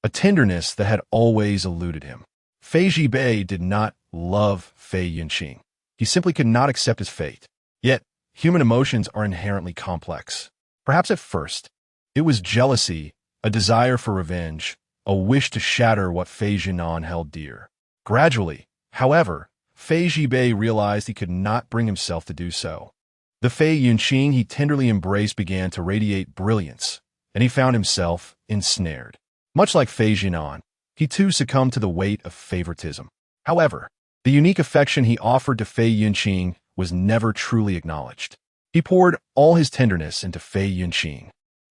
a tenderness that had always eluded him. Fei Zhibei did not love Fei Yunqing. He simply could not accept his fate. Yet, human emotions are inherently complex. Perhaps at first, it was jealousy, a desire for revenge, a wish to shatter what Fei Zhinan held dear. Gradually, however, Fei Zhibei realized he could not bring himself to do so. The Fei Yunqing he tenderly embraced began to radiate brilliance, and he found himself ensnared. Much like Fei Zhinan, he too succumbed to the weight of favoritism. However, the unique affection he offered to Fei Yunqing was never truly acknowledged. He poured all his tenderness into Fei Yunqing,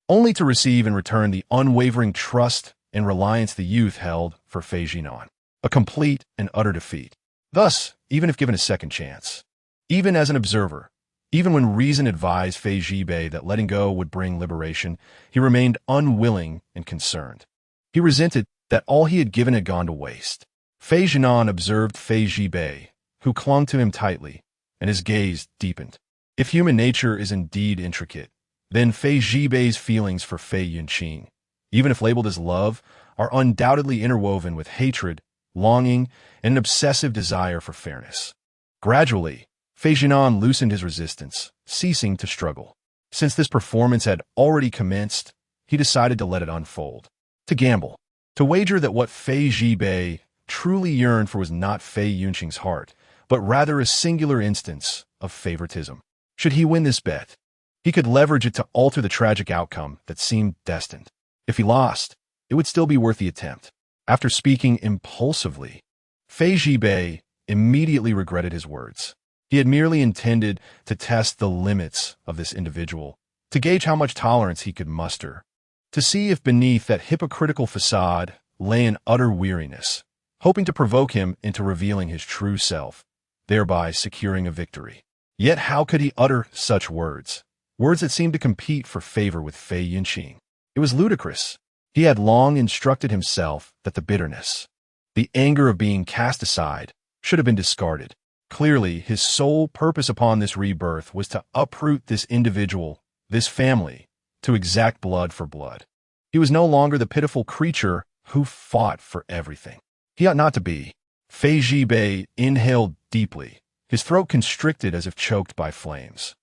only to receive in return the unwavering trust and reliance the youth held for Fei Zhinan. A complete and utter defeat. Thus, even if given a second chance, even as an observer, even when reason advised Fei Zhibei that letting go would bring liberation, he remained unwilling and concerned. He resented that all he had given had gone to waste. Fei Zhinan observed Fei Zhibei, who clung to him tightly, and his gaze deepened. If human nature is indeed intricate, then Fei Zhibei's feelings for Fei Yunqing, even if labeled as love, are undoubtedly interwoven with hatred, longing, and an obsessive desire for fairness. Gradually, Fei Zhinan loosened his resistance, ceasing to struggle. Since this performance had already commenced, he decided to let it unfold. To gamble, to wager that what Fei Zhibei truly yearned for was not Fei Yunqing's heart, but rather a singular instance of favoritism. Should he win this bet, he could leverage it to alter the tragic outcome that seemed destined. If he lost, it would still be worth the attempt. After speaking impulsively, Fei Zhibei immediately regretted his words. He had merely intended to test the limits of this individual, to gauge how much tolerance he could muster, to see if beneath that hypocritical facade lay an utter weariness, hoping to provoke him into revealing his true self, thereby securing a victory. Yet how could he utter such words? Words that seemed to compete for favor with Fei Yunqing. It was ludicrous. He had long instructed himself that the bitterness, the anger of being cast aside, should have been discarded. Clearly, his sole purpose upon this rebirth was to uproot this individual, this family, to exact blood for blood. He was no longer the pitiful creature who fought for everything. He ought not to be. Fei Zhibei inhaled deeply, his throat constricted as if choked by flames.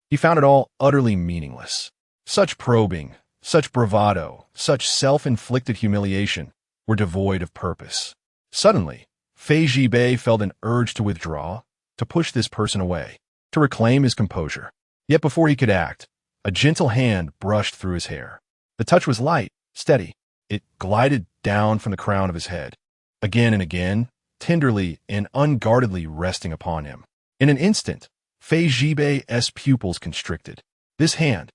He found it all utterly meaningless. Such probing, such bravado, such self-inflicted humiliation were devoid of purpose. Suddenly, Fei Zhibei felt an urge to withdraw, to push this person away, to reclaim his composure. Yet before he could act, a gentle hand brushed through his hair. The touch was light, steady. It glided down from the crown of his head, again and again, tenderly and unguardedly resting upon him. In an instant, Fei Zhibei's pupils constricted. This hand,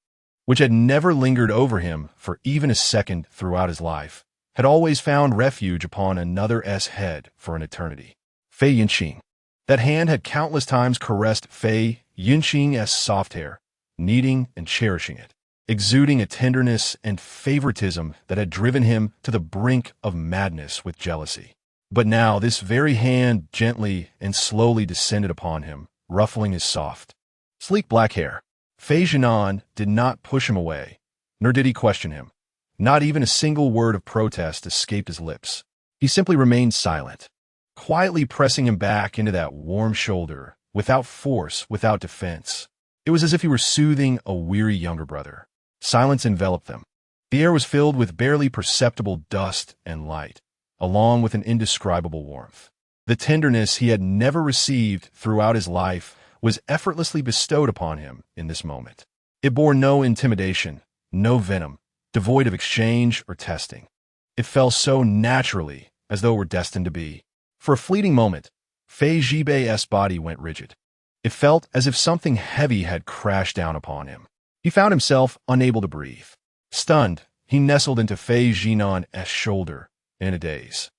which had never lingered over him for even a second throughout his life, had always found refuge upon another's head for an eternity. Fei Yinxing. That hand had countless times caressed Fei Yinxing's soft hair, kneading and cherishing it, exuding a tenderness and favoritism that had driven him to the brink of madness with jealousy. But now this very hand gently and slowly descended upon him, ruffling his soft, sleek black hair. Fei Zhinan did not push him away, nor did he question him. Not even a single word of protest escaped his lips. He simply remained silent, quietly pressing him back into that warm shoulder, without force, without defense. It was as if he were soothing a weary younger brother. Silence enveloped them. The air was filled with barely perceptible dust and light, along with an indescribable warmth. The tenderness he had never received throughout his life was effortlessly bestowed upon him in this moment. It bore no intimidation, no venom, devoid of exchange or testing. It fell so naturally, as though it were destined to be. For a fleeting moment, Fei Zhibei's body went rigid. It felt as if something heavy had crashed down upon him. He found himself unable to breathe. Stunned, he nestled into Fei Zhinan's shoulder in a daze.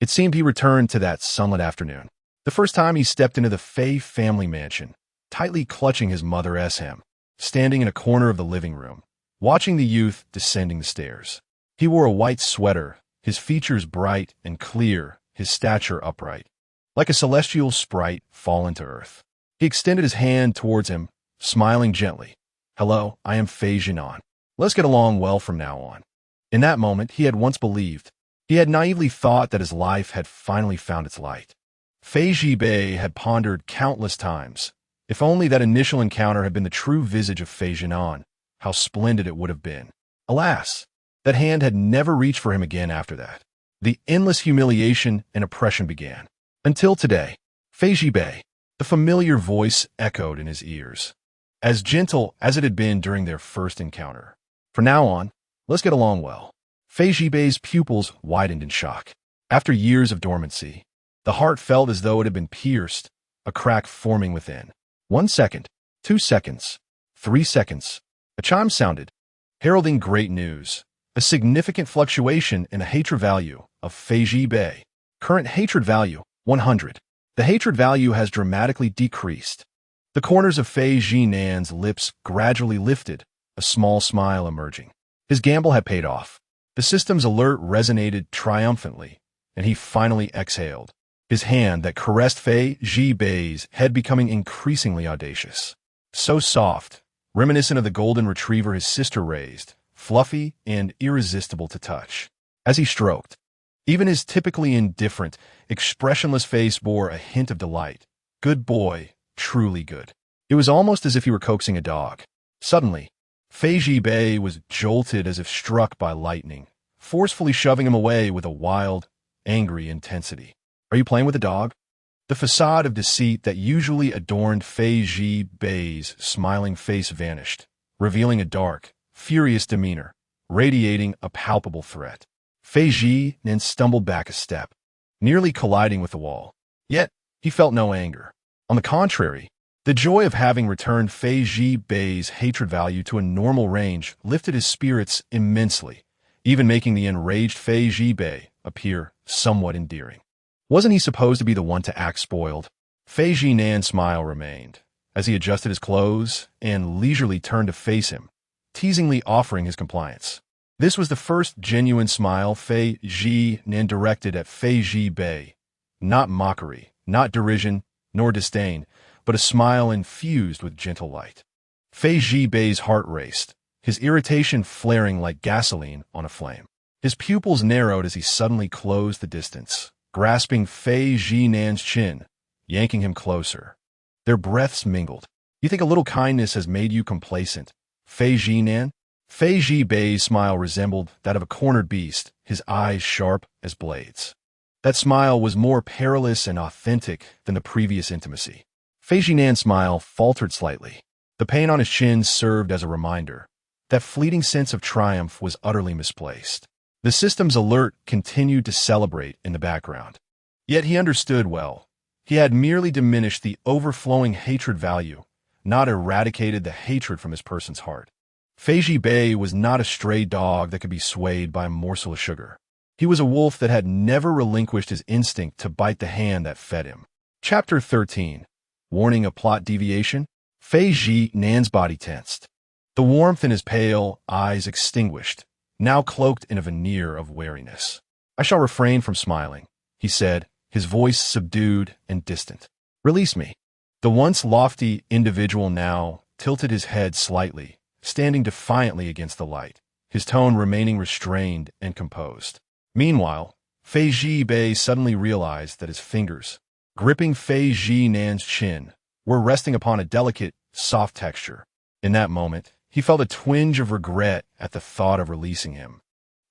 It seemed he returned to that sunlit afternoon, the first time he stepped into the Fei family mansion, tightly clutching his mother's hem, standing in a corner of the living room, watching the youth descending the stairs. He wore a white sweater, his features bright and clear, his stature upright, like a celestial sprite fallen to earth. He extended his hand towards him, smiling gently. "Hello, I am Fei Zhinan. Let's get along well from now on." In that moment, he had once believed. He had naively thought that his life had finally found its light. Fei Zhibei had pondered countless times. If only that initial encounter had been the true visage of Fei Zhinan, how splendid it would have been. Alas, that hand had never reached for him again after that. The endless humiliation and oppression began. Until today, Fei Zhibei, the familiar voice echoed in his ears, as gentle as it had been during their first encounter. From now on, let's get along well. Fei Zhibei's pupils widened in shock. After years of dormancy, the heart felt as though it had been pierced, a crack forming within. 1 second, 2 seconds, 3 seconds. A chime sounded, heralding great news. A significant fluctuation in the hatred value of Fei Zhibei. Current hatred value, 100. The hatred value has dramatically decreased. The corners of Fei Zhinan's lips gradually lifted, a small smile emerging. His gamble had paid off. The system's alert resonated triumphantly, and he finally exhaled, his hand that caressed Fei Zhibei's head becoming increasingly audacious. So soft, reminiscent of the golden retriever his sister raised, fluffy and irresistible to touch. As he stroked, even his typically indifferent, expressionless face bore a hint of delight. Good boy, truly good. It was almost as if he were coaxing a dog. Suddenly, Fei Zhibei was jolted as if struck by lightning, forcefully shoving him away with a wild, angry intensity. "Are you playing with a dog?" The facade of deceit that usually adorned Fei Zhibei's smiling face vanished, revealing a dark, furious demeanor, radiating a palpable threat. Fei Zhinan stumbled back a step, nearly colliding with the wall. Yet, he felt no anger. On the contrary, the joy of having returned Fei Zhibei's hatred value to a normal range lifted his spirits immensely, even making the enraged Fei Zhibei appear somewhat endearing. Wasn't he supposed to be the one to act spoiled? Fei Zhinan's smile remained, as he adjusted his clothes and leisurely turned to face him, teasingly offering his compliance. This was the first genuine smile Fei Zhinan directed at Fei Zhibei. Not mockery, not derision, nor disdain, but a smile infused with gentle light. Fei Zhibei's heart raced, his irritation flaring like gasoline on a flame. His pupils narrowed as he suddenly closed the distance, grasping Fei Zhinan's chin, yanking him closer. Their breaths mingled. "You think a little kindness has made you complacent, Fei Zhinan?" Fei Zhibei's smile resembled that of a cornered beast, his eyes sharp as blades. That smile was more perilous and authentic than the previous intimacy. Fei Zhinan's smile faltered slightly. The pain on his chin served as a reminder. That fleeting sense of triumph was utterly misplaced. The system's alert continued to celebrate in the background. Yet he understood well. He had merely diminished the overflowing hatred value, not eradicated the hatred from his person's heart. Fei Zhibei was not a stray dog that could be swayed by a morsel of sugar. He was a wolf that had never relinquished his instinct to bite the hand that fed him. Chapter 13. Warning of plot deviation? Fei Zhinan's body tensed. The warmth in his pale eyes extinguished, now cloaked in a veneer of wariness. "I shall refrain from smiling," he said, his voice subdued and distant. "Release me." The once lofty individual now tilted his head slightly, standing defiantly against the light, his tone remaining restrained and composed. Meanwhile, Fei Zhibei suddenly realized that his fingers, gripping Fei Zhinan's chin, were resting upon a delicate, soft texture. In that moment, he felt a twinge of regret at the thought of releasing him.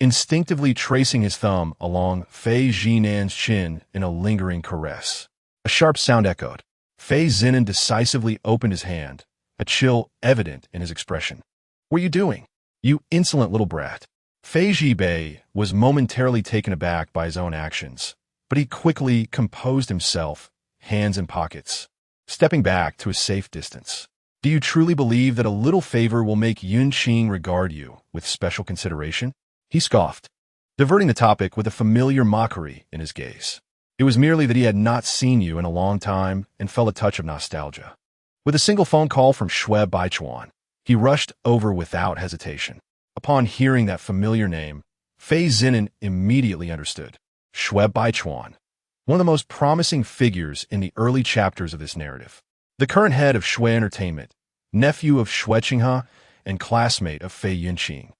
Instinctively tracing his thumb along Fei Zhinan's chin in a lingering caress. A sharp sound echoed. Fei Zhinan decisively opened his hand, a chill evident in his expression. "What are you doing? You insolent little brat." Fei Zhibei was momentarily taken aback by his own actions, but he quickly composed himself, hands in pockets, stepping back to a safe distance. "Do you truly believe that a little favor will make Yunqing regard you with special consideration?" He scoffed, diverting the topic with a familiar mockery in his gaze. It was merely that he had not seen you in a long time and felt a touch of nostalgia. With a single phone call from Shui Baichuan, he rushed over without hesitation. Upon hearing that familiar name, Fei Zhinan immediately understood. Shui Baichuan, one of the most promising figures in the early chapters of this narrative. The current head of Shui Entertainment, nephew of Shui Qinghe, and classmate of Fei Yunqing.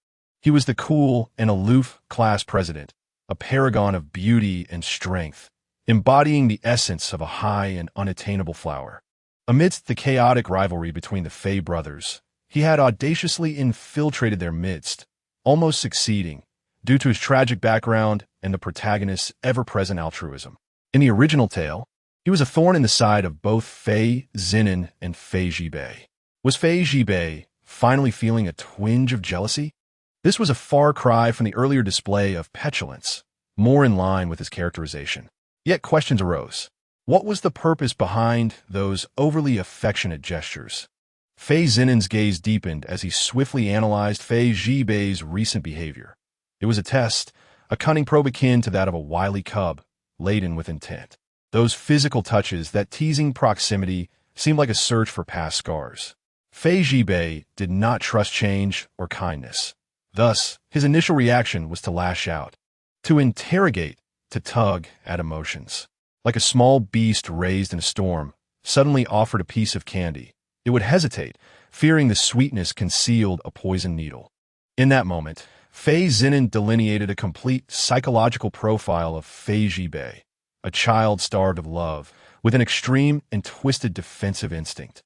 He was the cool and aloof class president, a paragon of beauty and strength, embodying the essence of a high and unattainable flower. Amidst the chaotic rivalry between the Fei brothers, he had audaciously infiltrated their midst, almost succeeding, due to his tragic background and the protagonist's ever-present altruism. In the original tale, he was a thorn in the side of both Fei Zhinan and Fei Zhibei. Was Fei Zhibei finally feeling a twinge of jealousy? This was a far cry from the earlier display of petulance, more in line with his characterization. Yet questions arose. What was the purpose behind those overly affectionate gestures? Fei Zhinan's gaze deepened as he swiftly analyzed Fei Zhibei's recent behavior. It was a test, a cunning probe akin to that of a wily cub, laden with intent. Those physical touches, that teasing proximity, seemed like a search for past scars. Fei Zhibei did not trust change or kindness. Thus, his initial reaction was to lash out, to interrogate, to tug at emotions. Like a small beast raised in a storm, suddenly offered a piece of candy, it would hesitate, fearing the sweetness concealed a poisoned needle. In that moment, Fei Zhinan delineated a complete psychological profile of Fei Zhibei, a child starved of love, with an extreme and twisted defensive instinct.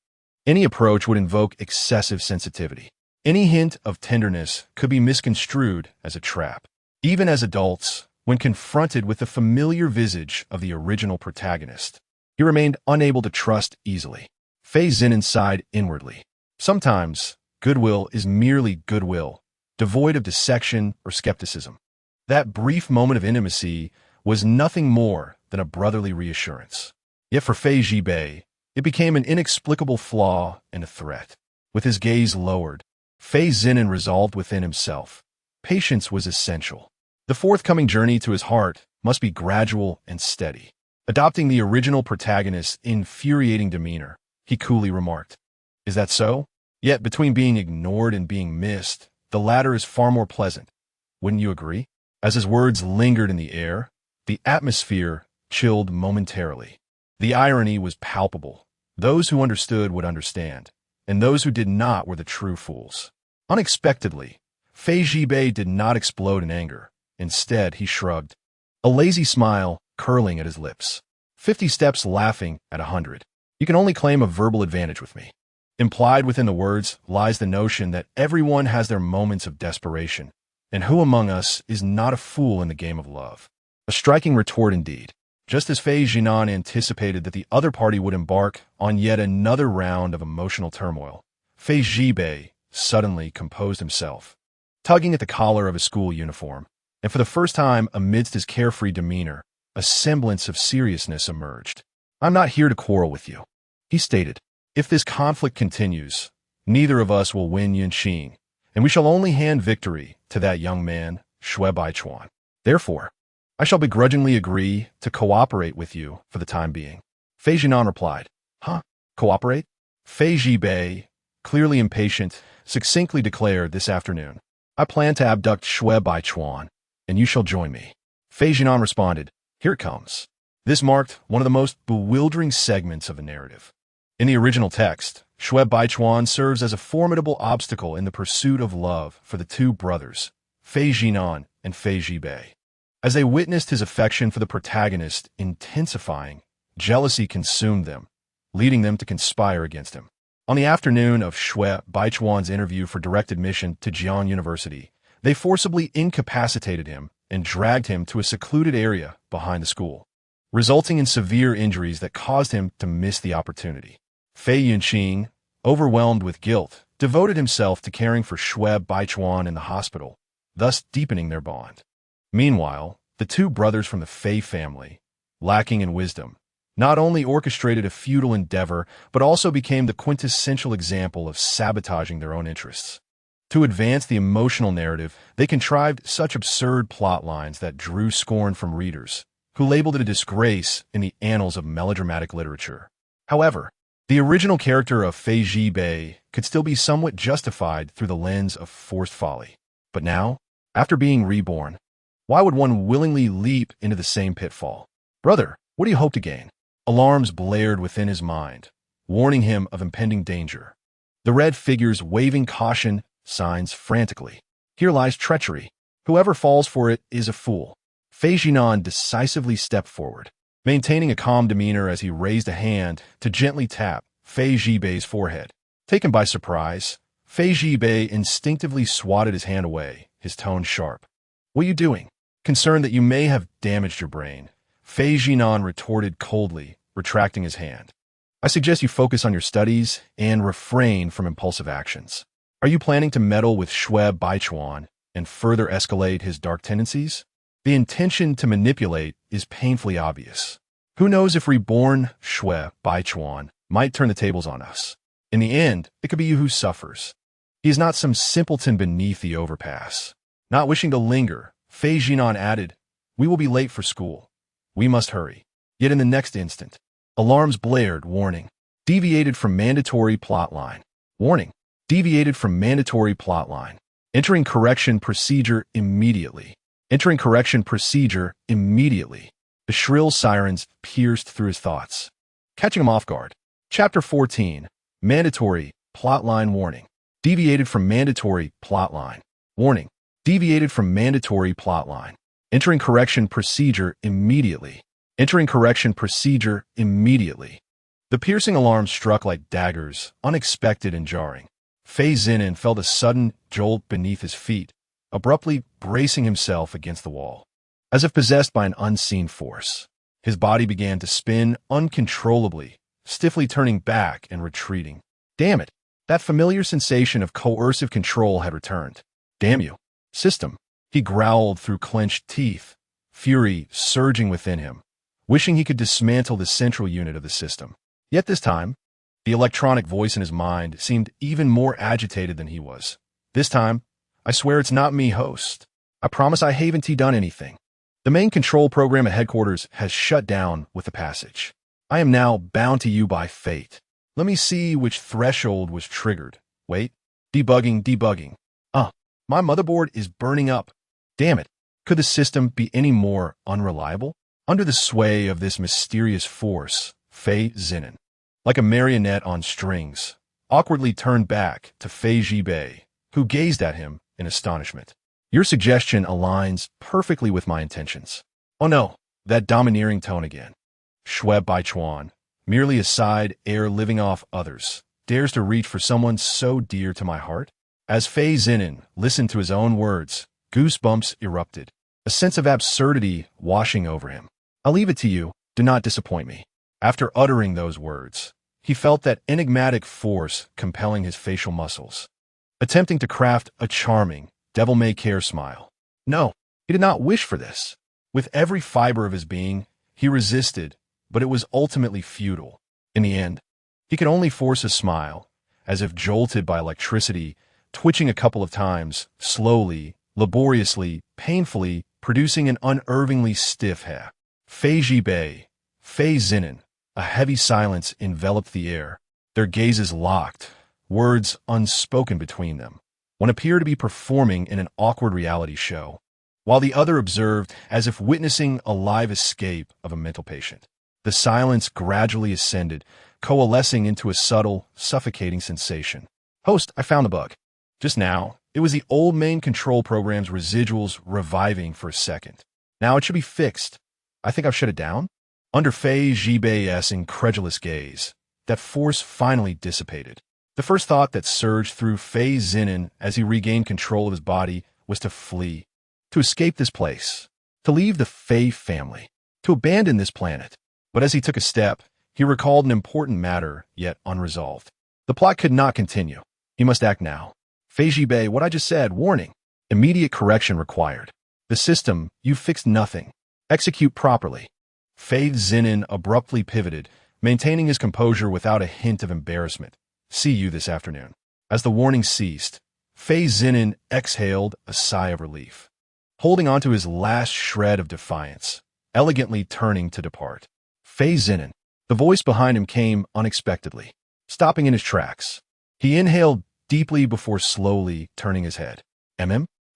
Any approach would invoke excessive sensitivity. Any hint of tenderness could be misconstrued as a trap. Even as adults, when confronted with the familiar visage of the original protagonist, he remained unable to trust easily. Fei Zhinan sighed inwardly. Sometimes, goodwill is merely goodwill, devoid of dissection or skepticism. That brief moment of intimacy was nothing more than a brotherly reassurance. Yet for Fei Zhibei, it became an inexplicable flaw and a threat. With his gaze lowered, Fei Zhinan resolved within himself. Patience was essential. The forthcoming journey to his heart must be gradual and steady. Adopting the original protagonist's infuriating demeanor, he coolly remarked, "Is that so? Yet between being ignored and being missed, the latter is far more pleasant. Wouldn't you agree?" As his words lingered in the air, the atmosphere chilled momentarily. The irony was palpable. Those who understood would understand, and those who did not were the true fools. Unexpectedly, Fei Zhibei did not explode in anger. Instead, he shrugged, a lazy smile curling at his lips. 50 steps laughing at 100. You can only claim a verbal advantage with me. Implied within the words lies the notion that everyone has their moments of desperation, and who among us is not a fool in the game of love? A striking retort indeed. Just as Fei Zhinan anticipated that the other party would embark on yet another round of emotional turmoil, Fei Zhibei suddenly composed himself, tugging at the collar of his school uniform, and for the first time amidst his carefree demeanor, a semblance of seriousness emerged. "I'm not here to quarrel with you," he stated. "If this conflict continues, neither of us will win Yunqing, and we shall only hand victory to that young man, Shui Baichuan. Therefore, I shall begrudgingly agree to cooperate with you for the time being." Fei Zhinan replied, "Huh? Cooperate?" Fei Zhibei, clearly impatient, succinctly declared this afternoon, "I plan to abduct Shui Baichuan, and you shall join me." Fei Zhinan responded, "Here it comes." This marked one of the most bewildering segments of the narrative. In the original text, Shui Baichuan serves as a formidable obstacle in the pursuit of love for the two brothers, Fei Zhinan and Fei Zhibei. As they witnessed his affection for the protagonist intensifying, jealousy consumed them, leading them to conspire against him. On the afternoon of Shui Baichuan's interview for direct admission to Jian University, they forcibly incapacitated him and dragged him to a secluded area behind the school, resulting in severe injuries that caused him to miss the opportunity. Fei Yunqing, overwhelmed with guilt, devoted himself to caring for Shui Baichuan in the hospital, thus deepening their bond. Meanwhile, the two brothers from the Fei family, lacking in wisdom, not only orchestrated a futile endeavor, but also became the quintessential example of sabotaging their own interests. To advance the emotional narrative, they contrived such absurd plot lines that drew scorn from readers, who labeled it a disgrace in the annals of melodramatic literature. However, the original character of Fei Zhibei could still be somewhat justified through the lens of forced folly. But now, after being reborn, why would one willingly leap into the same pitfall? "Brother, what do you hope to gain?" Alarms blared within his mind, warning him of impending danger. The red figures waving caution signs frantically. "Here lies treachery. Whoever falls for it is a fool." Fei Zhinan decisively stepped forward, maintaining a calm demeanor as he raised a hand to gently tap Fei Zhibei's forehead. Taken by surprise, Fei Zhibei instinctively swatted his hand away, his tone sharp. "What are you doing?" Concerned that you may have damaged your brain, Fei Zhinan retorted coldly, retracting his hand. "I suggest you focus on your studies and refrain from impulsive actions. Are you planning to meddle with Shui Baichuan and further escalate his dark tendencies? The intention to manipulate is painfully obvious. Who knows if reborn Shui Baichuan might turn the tables on us. In the end, it could be you who suffers." He is not some simpleton beneath the overpass. Not wishing to linger, Fei Zhinan added, "We will be late for school. We must hurry." Yet in the next instant, alarms blared, warning, "Deviated from mandatory plotline. Warning, deviated from mandatory plotline. Entering correction procedure immediately. Entering correction procedure immediately." The shrill sirens pierced through his thoughts, catching him off guard. Chapter 14, Mandatory Plotline Warning. Deviated from mandatory plotline. Warning, deviated from mandatory plotline. Entering correction procedure immediately. Entering correction procedure immediately. The piercing alarm struck like daggers, unexpected and jarring. Fei Zhinan felt a sudden jolt beneath his feet, abruptly bracing himself against the wall. As if possessed by an unseen force, his body began to spin uncontrollably, stiffly turning back and retreating. Damn it! That familiar sensation of coercive control had returned. "Damn you, system," he growled through clenched teeth, fury surging within him, wishing he could dismantle the central unit of the system. Yet this time, the electronic voice in his mind seemed even more agitated than he was. "This time, I swear it's not me, host. I promise I haven't done anything. The main control program at headquarters has shut down with the passage. I am now bound to you by fate. Let me see which threshold was triggered. Wait. Debugging. My motherboard is burning up. Damn it. Could the system be any more unreliable?" Under the sway of this mysterious force, Fei Zhinan, like a marionette on strings, awkwardly turned back to Fei Zhibei, who gazed at him in astonishment. "Your suggestion aligns perfectly with my intentions." Oh no, that domineering tone again. Shui Baichuan, merely a side heir living off others, dares to reach for someone so dear to my heart? As Fei Zhinan listened to his own words, goosebumps erupted, a sense of absurdity washing over him. "I'll leave it to you, do not disappoint me." After uttering those words, he felt that enigmatic force compelling his facial muscles, attempting to craft a charming, devil-may-care smile. No, he did not wish for this. With every fiber of his being, he resisted, but it was ultimately futile. In the end, he could only force a smile, as if jolted by electricity, twitching a couple of times, slowly, laboriously, painfully, producing an unervingly stiff ha. Fei Zhibei, Fei Zhinan. A heavy silence enveloped the air, their gazes locked, words unspoken between them. One appeared to be performing in an awkward reality show, while the other observed as if witnessing a live escape of a mental patient. The silence gradually ascended, coalescing into a subtle, suffocating sensation. Host, I found the bug. Just now, it was the old main control program's residuals reviving for a second. Now it should be fixed. I think I've shut it down. Under Fei Zhibei's incredulous gaze, that force finally dissipated. The first thought that surged through Fei Zhinan as he regained control of his body was to flee, to escape this place, to leave the Fei family, to abandon this planet. But as he took a step, he recalled an important matter, yet unresolved. The plot could not continue. He must act now. Fei Zhibei, what I just said, warning. Immediate correction required. The system, you fixed nothing. Execute properly. Fei Zhinan abruptly pivoted, maintaining his composure without a hint of embarrassment. See you this afternoon. As the warning ceased, Fei Zhinan exhaled a sigh of relief, holding on to his last shred of defiance, elegantly turning to depart. Fei Zhinan. The voice behind him came unexpectedly, stopping in his tracks. He inhaled deeply before slowly turning his head.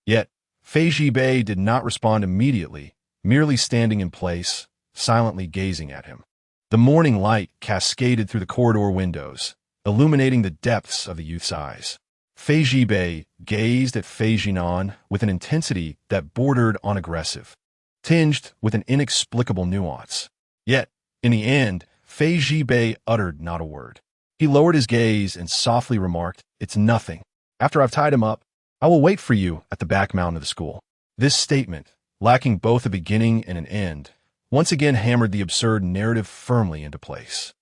Yet, Fei Zhibei did not respond immediately, merely standing in place, silently gazing at him. The morning light cascaded through the corridor windows, illuminating the depths of the youth's eyes. Fei Zhibei gazed at Fei Zhinan with an intensity that bordered on aggressive, tinged with an inexplicable nuance. Yet, in the end, Fei Zhibei uttered not a word. He lowered his gaze and softly remarked, "It's nothing. After I've tied him up, I will wait for you at the back mountain of the school." This statement, lacking both a beginning and an end, once again hammered the absurd narrative firmly into place.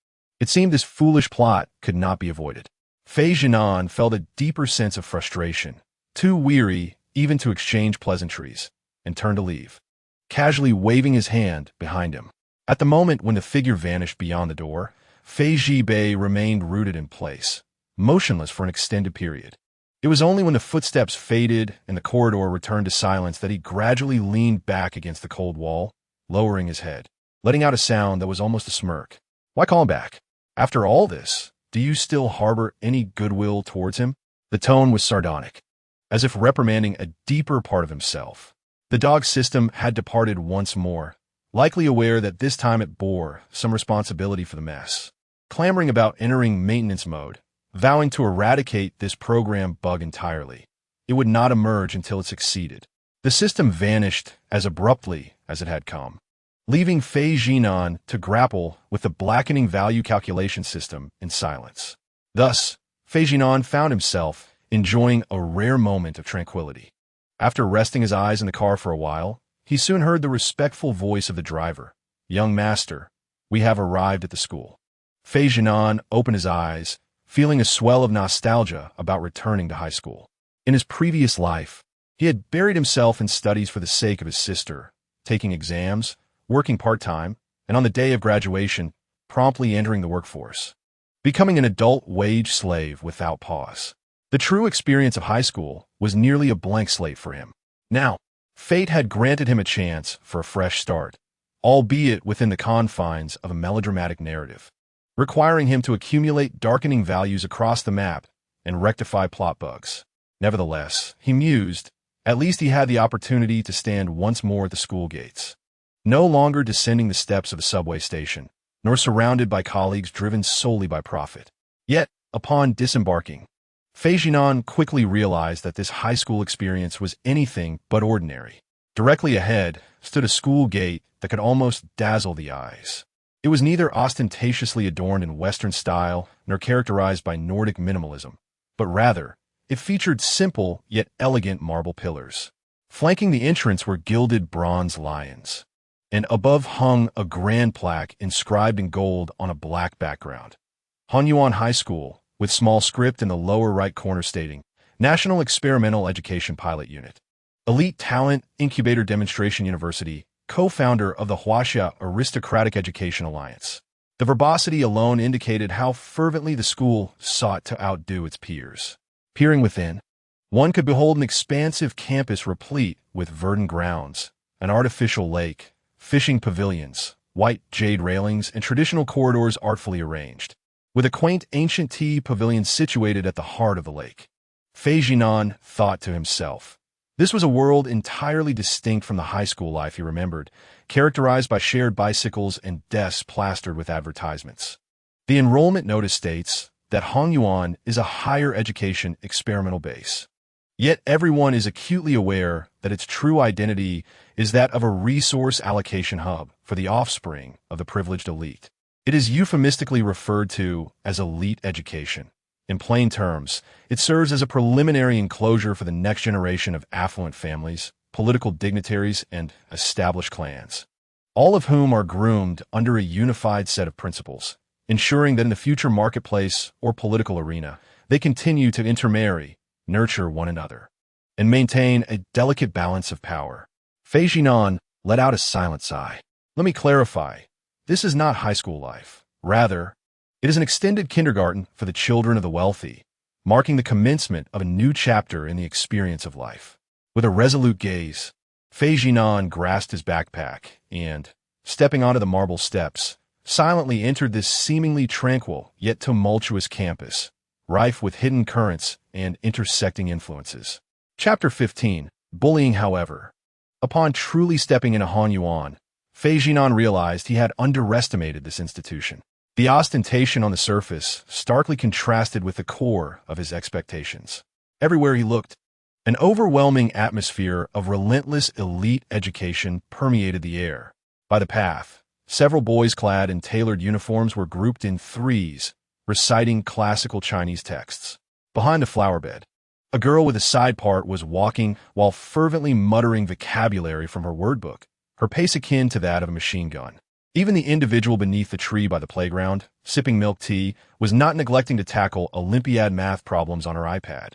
It seemed this foolish plot could not be avoided. Fei Zhinan felt a deeper sense of frustration, too weary even to exchange pleasantries, and turned to leave, casually waving his hand behind him. At the moment when the figure vanished beyond the door, Fei Zhibei remained rooted in place, motionless for an extended period. It was only when the footsteps faded and the corridor returned to silence that he gradually leaned back against the cold wall, lowering his head, letting out a sound that was almost a smirk. Why call him back? After all this, do you still harbor any goodwill towards him? The tone was sardonic, as if reprimanding a deeper part of himself. The dog system had departed once more, likely aware that this time it bore some responsibility for the mess, clamoring about entering maintenance mode, vowing to eradicate this program bug entirely. It would not emerge until it succeeded. The system vanished as abruptly as it had come, leaving Fei Zhinan to grapple with the blackening value calculation system in silence. Thus, Fei Zhinan found himself enjoying a rare moment of tranquility. After resting his eyes in the car for a while, he soon heard the respectful voice of the driver. "Young master, we have arrived at the school." Fei Zhinan opened his eyes, feeling a swell of nostalgia about returning to high school. In his previous life, he had buried himself in studies for the sake of his sister, taking exams, working part-time, and on the day of graduation, promptly entering the workforce, becoming an adult wage slave without pause. The true experience of high school was nearly a blank slate for him. Now, fate had granted him a chance for a fresh start, albeit within the confines of a melodramatic narrative, requiring him to accumulate darkening values across the map and rectify plot bugs. Nevertheless, he mused, at least he had the opportunity to stand once more at the school gates, no longer descending the steps of a subway station, nor surrounded by colleagues driven solely by profit. Yet, upon disembarking, Fei Zhinan quickly realized that this high school experience was anything but ordinary. Directly ahead stood a school gate that could almost dazzle the eyes. It was neither ostentatiously adorned in Western style nor characterized by Nordic minimalism, but rather, it featured simple yet elegant marble pillars. Flanking the entrance were gilded bronze lions, and above hung a grand plaque inscribed in gold on a black background. Hanyuan High School, with small script in the lower right corner stating, National Experimental Education Pilot Unit. Elite Talent Incubator Demonstration University, co-founder of the Huaxia Aristocratic Education Alliance. The verbosity alone indicated how fervently the school sought to outdo its peers. Peering within, one could behold an expansive campus replete with verdant grounds, an artificial lake, fishing pavilions, white jade railings, and traditional corridors artfully arranged, with a quaint ancient tea pavilion situated at the heart of the lake. Fei Zhinan thought to himself. This was a world entirely distinct from the high school life he remembered, characterized by shared bicycles and desks plastered with advertisements. The enrollment notice states that Hongyuan is a higher education experimental base. Yet everyone is acutely aware that its true identity is that of a resource allocation hub for the offspring of the privileged elite. It is euphemistically referred to as elite education. In plain terms, it serves as a preliminary enclosure for the next generation of affluent families, political dignitaries, and established clans, all of whom are groomed under a unified set of principles, ensuring that in the future marketplace or political arena, they continue to intermarry, nurture one another, and maintain a delicate balance of power. Fei Zhinan let out a silent sigh. Let me clarify, this is not high school life. Rather, it is an extended kindergarten for the children of the wealthy, marking the commencement of a new chapter in the experience of life. With a resolute gaze, Fei Zhinan grasped his backpack and, stepping onto the marble steps, silently entered this seemingly tranquil yet tumultuous campus, rife with hidden currents and intersecting influences. Chapter 15. Bullying, however. Upon truly stepping into Hanyuan, Fei Zhinan realized he had underestimated this institution. The ostentation on the surface starkly contrasted with the core of his expectations. Everywhere he looked, an overwhelming atmosphere of relentless elite education permeated the air. By the path, several boys clad in tailored uniforms were grouped in threes, reciting classical Chinese texts. Behind a flower bed, a girl with a side part was walking while fervently muttering vocabulary from her word book, her pace akin to that of a machine gun. Even the individual beneath the tree by the playground, sipping milk tea, was not neglecting to tackle Olympiad math problems on her iPad.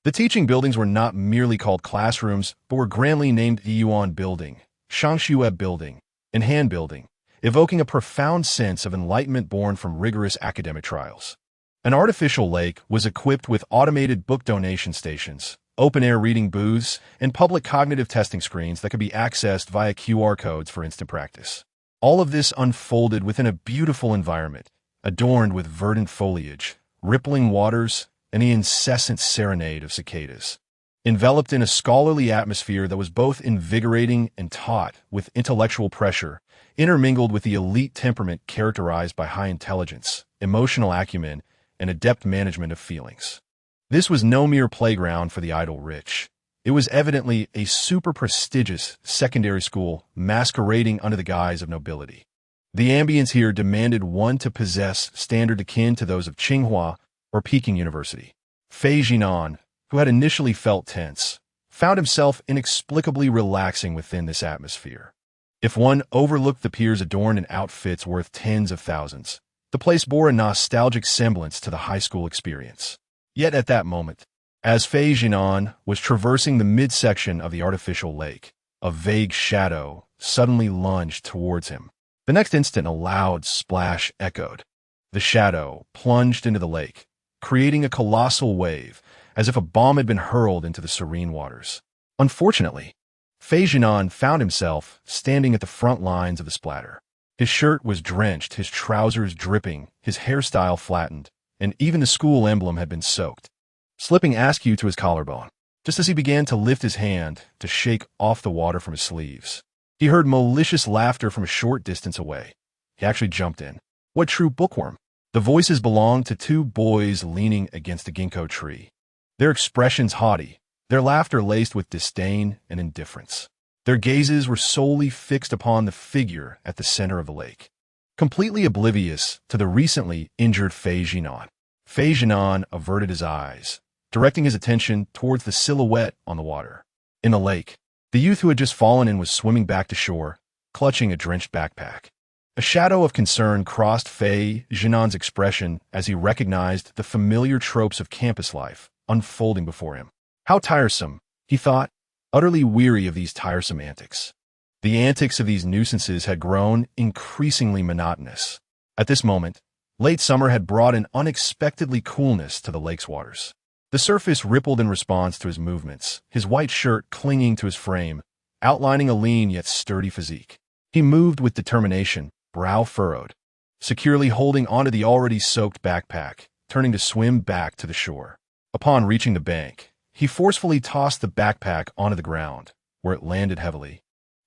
The teaching buildings were not merely called classrooms, but were grandly named Yuan Building, Shangshueb Building, and Han Building, evoking a profound sense of enlightenment born from rigorous academic trials. An artificial lake was equipped with automated book donation stations, open-air reading booths, and public cognitive testing screens that could be accessed via QR codes for instant practice. All of this unfolded within a beautiful environment, adorned with verdant foliage, rippling waters, and the incessant serenade of cicadas. Enveloped in a scholarly atmosphere that was both invigorating and taut with intellectual pressure, intermingled with the elite temperament characterized by high intelligence, emotional acumen, and adept management of feelings. This was no mere playground for the idle rich. It was evidently a super-prestigious secondary school masquerading under the guise of nobility. The ambience here demanded one to possess standard akin to those of Tsinghua or Peking University. Fei Zhinan, who had initially felt tense, found himself inexplicably relaxing within this atmosphere. If one overlooked the peers adorned in outfits worth tens of thousands, the place bore a nostalgic semblance to the high school experience. Yet at that moment, as Fei Zhinan was traversing the midsection of the artificial lake, a vague shadow suddenly lunged towards him. The next instant, a loud splash echoed. The shadow plunged into the lake, creating a colossal wave, as if a bomb had been hurled into the serene waters. Unfortunately, Fei Zhinan found himself standing at the front lines of the splatter. His shirt was drenched, his trousers dripping, his hairstyle flattened, and even the school emblem had been soaked, slipping askew to his collarbone. Just as he began to lift his hand to shake off the water from his sleeves, he heard malicious laughter from a short distance away. He actually jumped in. What true bookworm? The voices belonged to two boys leaning against a ginkgo tree, their expressions haughty, their laughter laced with disdain and indifference. Their gazes were solely fixed upon the figure at the center of the lake, completely oblivious to the recently injured Fei Zhinan. Fei Zhinan averted his eyes, directing his attention towards the silhouette on the water. In the lake, the youth who had just fallen in was swimming back to shore, clutching a drenched backpack. A shadow of concern crossed Fei Zhinan's expression as he recognized the familiar tropes of campus life unfolding before him. How tiresome, he thought, utterly weary of these tiresome antics. The antics of these nuisances had grown increasingly monotonous. At this moment, late summer had brought an unexpectedly coolness to the lake's waters. The surface rippled in response to his movements, his white shirt clinging to his frame, outlining a lean yet sturdy physique. He moved with determination, brow furrowed, securely holding onto the already soaked backpack, turning to swim back to the shore. Upon reaching the bank, he forcefully tossed the backpack onto the ground, where it landed heavily,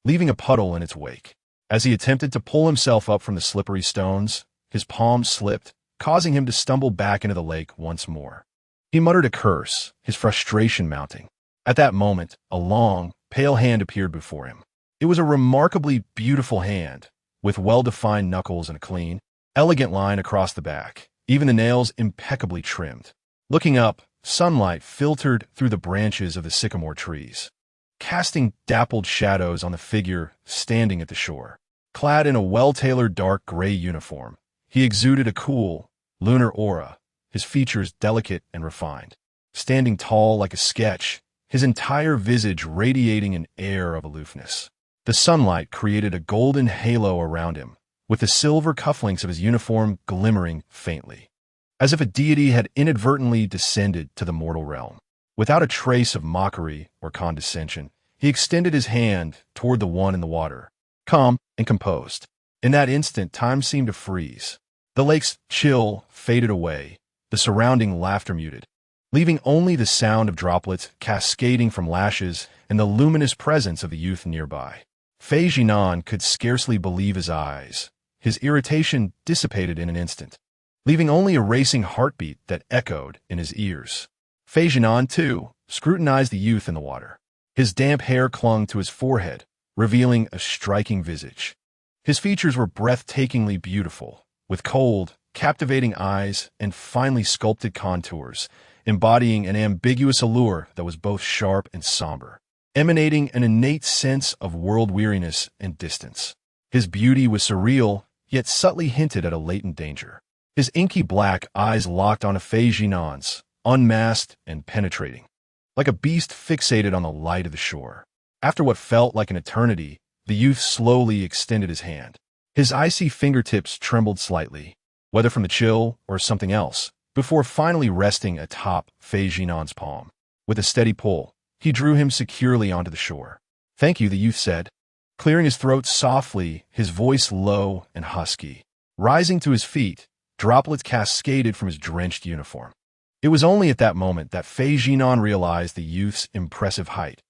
leaving a puddle in its wake. As he attempted to pull himself up from the slippery stones, his palms slipped, causing him to stumble back into the lake once more. He muttered a curse, his frustration mounting. At that moment, a long, pale hand appeared before him. It was a remarkably beautiful hand, with well-defined knuckles and a clean, elegant line across the back, even the nails impeccably trimmed. Looking up, sunlight filtered through the branches of the sycamore trees, casting dappled shadows on the figure standing at the shore. Clad in a well-tailored dark gray uniform, he exuded a cool, lunar aura, his features delicate and refined. Standing tall like a sketch, his entire visage radiating an air of aloofness. The sunlight created a golden halo around him, with the silver cufflinks of his uniform glimmering faintly, as if a deity had inadvertently descended to the mortal realm. Without a trace of mockery or condescension, he extended his hand toward the one in the water, calm and composed. In that instant, time seemed to freeze. The lake's chill faded away, the surrounding laughter muted, leaving only the sound of droplets cascading from lashes and the luminous presence of the youth nearby. Fei Zhinan could scarcely believe his eyes. His irritation dissipated in an instant, leaving only a racing heartbeat that echoed in his ears. Fei Zhinan, too, scrutinized the youth in the water. His damp hair clung to his forehead, revealing a striking visage. His features were breathtakingly beautiful, with cold, captivating eyes and finely sculpted contours, embodying an ambiguous allure that was both sharp and somber, emanating an innate sense of world-weariness and distance. His beauty was surreal, yet subtly hinted at a latent danger. His inky black eyes locked onto Fei Zhinan's, unmasked and penetrating, like a beast fixated on the light of the shore. After what felt like an eternity, the youth slowly extended his hand. His icy fingertips trembled slightly, whether from the chill or something else, before finally resting atop Fei Zhinan's palm. With a steady pull, he drew him securely onto the shore. "Thank you," the youth said, clearing his throat softly, his voice low and husky. Rising to his feet, droplets cascaded from his drenched uniform. It was only at that moment that Fei Zhinan realized the youth's impressive height,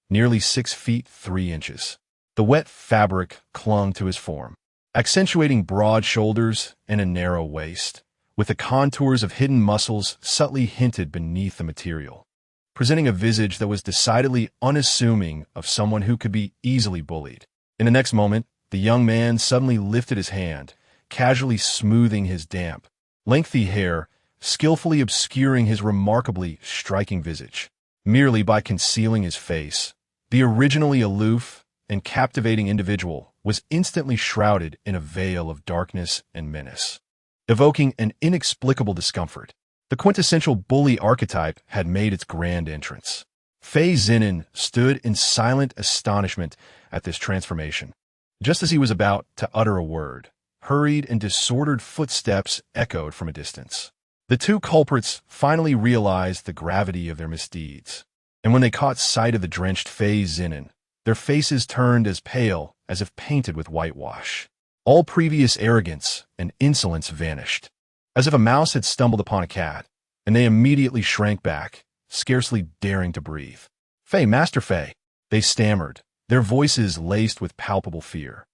nearly 6 feet 3 inches. The wet fabric clung to his form, accentuating broad shoulders and a narrow waist, with the contours of hidden muscles subtly hinted beneath the material, presenting a visage that was decidedly unassuming of someone who could be easily bullied. In the next moment, the young man suddenly lifted his hand, casually smoothing his damp, lengthy hair, skillfully obscuring his remarkably striking visage. Merely by concealing his face, the originally aloof and captivating individual was instantly shrouded in a veil of darkness and menace, evoking an inexplicable discomfort. The quintessential bully archetype had made its grand entrance. Fei Zhinan stood in silent astonishment at this transformation. Just as he was about to utter a word, hurried and disordered footsteps echoed from a distance. The two culprits finally realized the gravity of their misdeeds, and when they caught sight of the drenched Fei Zhinan, their faces turned as pale as if painted with whitewash. All previous arrogance and insolence vanished, as if a mouse had stumbled upon a cat, and they immediately shrank back, scarcely daring to breathe. "Fei, Master Fei," they stammered, their voices laced with palpable fear.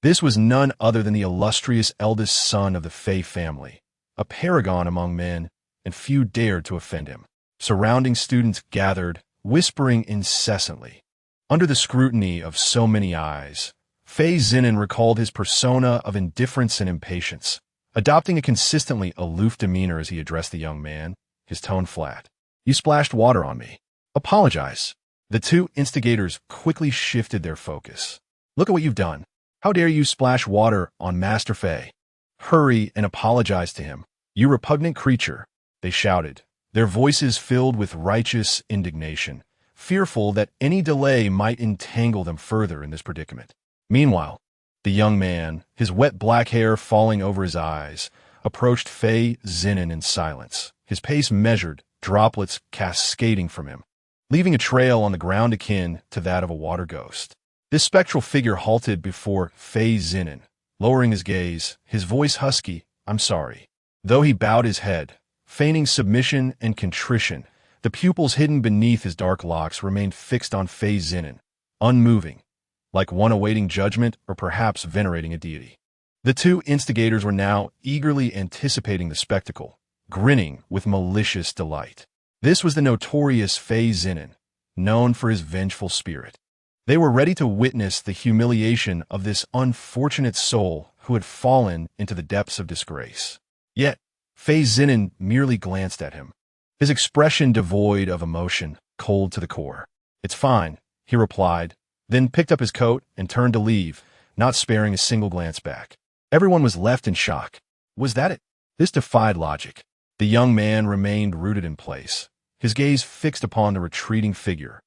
This was none other than the illustrious eldest son of the Fei family, a paragon among men, and few dared to offend him. Surrounding students gathered, whispering incessantly. Under the scrutiny of so many eyes, Fei Zhinan recalled his persona of indifference and impatience, adopting a consistently aloof demeanor as he addressed the young man, his tone flat. "You splashed water on me. Apologize." The two instigators quickly shifted their focus. "Look at what you've done." How dare you splash water on Master Fei? Hurry and apologize to him, you repugnant creature, they shouted, their voices filled with righteous indignation, fearful that any delay might entangle them further in this predicament. Meanwhile, the young man, his wet black hair falling over his eyes, approached Xiao Zhinan in silence, his pace measured, droplets cascading from him, leaving a trail on the ground akin to that of a water ghost. This spectral figure halted before Xiao Zhinan, lowering his gaze, his voice husky, "I'm sorry." Though he bowed his head, feigning submission and contrition, the pupils hidden beneath his dark locks remained fixed on Xiao Zhinan, unmoving, like one awaiting judgment or perhaps venerating a deity. The two instigators were now eagerly anticipating the spectacle, grinning with malicious delight. This was the notorious Xiao Zhinan, known for his vengeful spirit. They were ready to witness the humiliation of this unfortunate soul who had fallen into the depths of disgrace. Yet, Xiao Zhinan merely glanced at him, his expression devoid of emotion, cold to the core. "It's fine," he replied, then picked up his coat and turned to leave, not sparing a single glance back. Everyone was left in shock. Was that it? This defied logic. The young man remained rooted in place, his gaze fixed upon the retreating figure,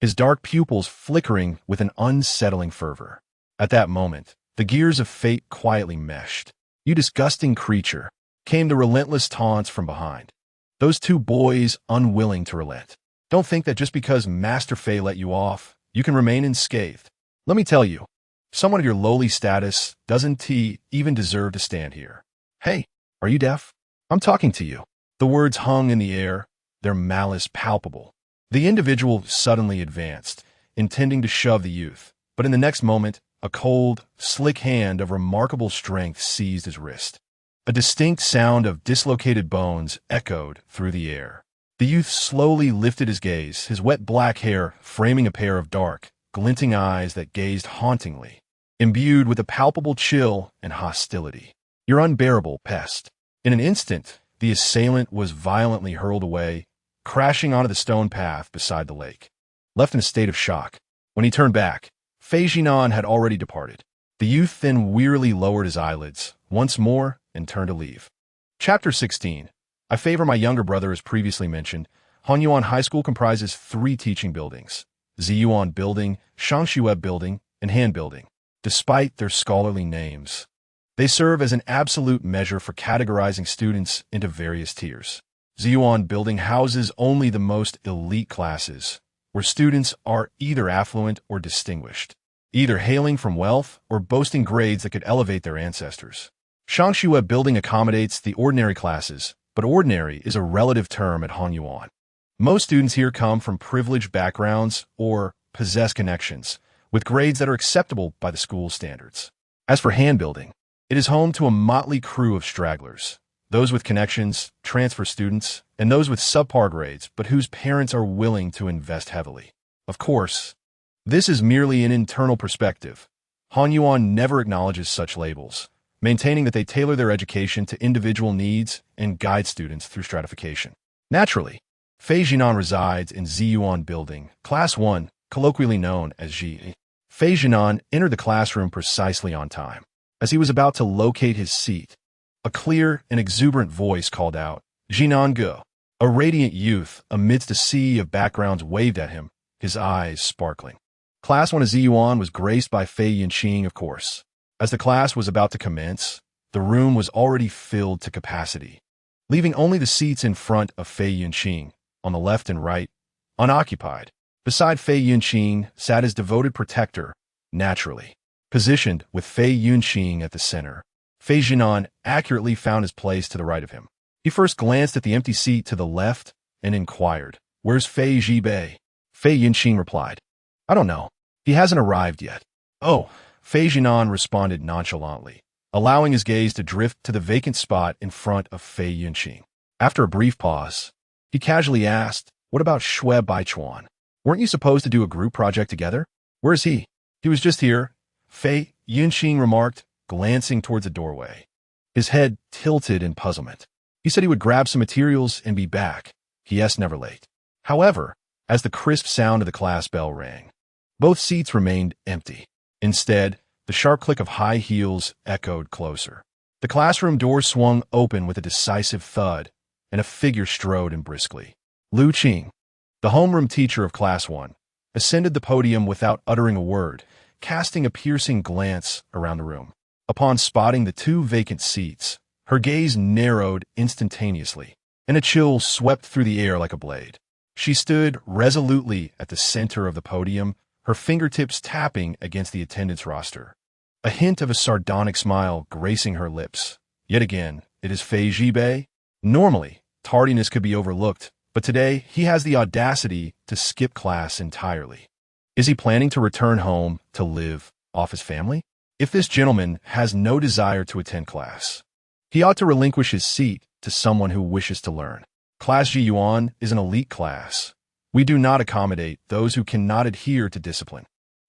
his dark pupils flickering with an unsettling fervor. At that moment, the gears of fate quietly meshed. "You disgusting creature," came the relentless taunts from behind. Those two boys unwilling to relent. "Don't think that just because Master Fei let you off, you can remain unscathed. Let me tell you, someone of your lowly status doesn't even deserve to stand here. Hey, are you deaf? I'm talking to you." The words hung in the air, their malice palpable. The individual suddenly advanced, intending to shove the youth, but in the next moment, a cold, slick hand of remarkable strength seized his wrist. A distinct sound of dislocated bones echoed through the air. The youth slowly lifted his gaze, his wet black hair framing a pair of dark, glinting eyes that gazed hauntingly, imbued with a palpable chill and hostility. "You're unbearable, pest." In an instant, the assailant was violently hurled away, crashing onto the stone path beside the lake. Left in a state of shock, when he turned back, Xiao Zhinan had already departed. The youth then wearily lowered his eyelids, once more, and turned to leave. Chapter 16. I favor my younger brother as previously mentioned. Hanyuan High School comprises 3 teaching buildings: Ziyuan Building, Shangshueb Building, and Han Building. Despite their scholarly names, they serve as an absolute measure for categorizing students into various tiers. Ziyuan Building houses only the most elite classes, where students are either affluent or distinguished, either hailing from wealth or boasting grades that could elevate their ancestors. Shangshueb Building accommodates the ordinary classes, but ordinary is a relative term at Hanyuan. Most students here come from privileged backgrounds or possess connections, with grades that are acceptable by the school's standards. As for Han Building, it is home to a motley crew of stragglers, those with connections, transfer students, and those with subpar grades, but whose parents are willing to invest heavily. Of course, this is merely an internal perspective. Hanyuan never acknowledges such labels, maintaining that they tailor their education to individual needs and guide students through stratification. Naturally, Xiao Zhinan resides in Ziyuan Building, Class 1, colloquially known as Ji. Xiao Zhinan entered the classroom precisely on time. As he was about to locate his seat, a clear and exuberant voice called out, "Zhinan Ge." A radiant youth amidst a sea of backgrounds waved at him, his eyes sparkling. Class 1 of Ziyuan was graced by Fei Yunqing, of course. As the class was about to commence, the room was already filled to capacity, leaving only the seats in front of Fei Yunqing, on the left and right, unoccupied. Beside Fei Yunqing sat his devoted protector, naturally, positioned with Fei Yunqing at the center. Xiao Zhinan accurately found his place to the right of him. He first glanced at the empty seat to the left and inquired, "Where's Fei Zhibei?" Fei Yunqing replied, "I don't know. He hasn't arrived yet." "Oh," Xiao Zhinan responded nonchalantly, allowing his gaze to drift to the vacant spot in front of Fei Yunqing. After a brief pause, he casually asked, "What about Xue Baichuan? Weren't you supposed to do a group project together? Where's he?" "He was just here," Fei Yunqing remarked, glancing towards the doorway, his head tilted in puzzlement. "He said he would grab some materials and be back. He never late." However, as the crisp sound of the class bell rang, both seats remained empty. Instead, The sharp click of high heels echoed closer. The classroom door swung open with a decisive thud, and a figure strode in briskly. Lu Qing, the homeroom teacher of Class 1, ascended the podium without uttering a word, casting a piercing glance around the room. Upon spotting the two vacant seats, her gaze narrowed instantaneously, and a chill swept through the air like a blade. She stood resolutely at the center of the podium, her fingertips tapping against the attendance roster. A hint of a sardonic smile gracing her lips. Yet again, it is Fei Zhibei. Normally, tardiness could be overlooked, but today he has the audacity to skip class entirely. Is he planning to return home to live off his family? If this gentleman has no desire to attend class, he ought to relinquish his seat to someone who wishes to learn. Class Ji Yuan is an elite class. We do not accommodate those who cannot adhere to discipline.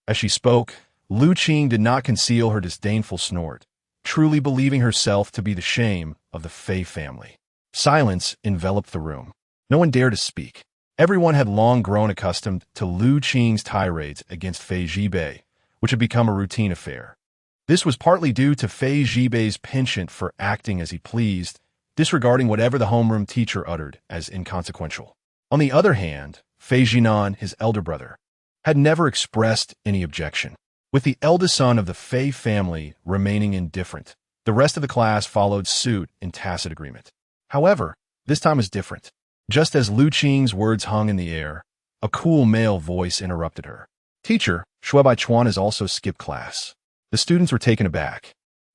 As she spoke, Lu Qing did not conceal her disdainful snort, truly believing herself to be the shame of the Fei family. Silence enveloped the room. No one dared to speak. Everyone had long grown accustomed to Lu Qing's tirades against Fei Zhibei, which had become a routine affair. This was partly due to Fei Zhibei's penchant for acting as he pleased, disregarding whatever the homeroom teacher uttered as inconsequential. On the other hand, Fei Zhinan, his elder brother, had never expressed any objection. With the eldest son of the Fei family remaining indifferent, the rest of the class followed suit in tacit agreement. However, this time was different. Just as Lu Qing's words hung in the air, a cool male voice interrupted her. Teacher, Shuebai Chuan has also skipped class. The students were taken aback.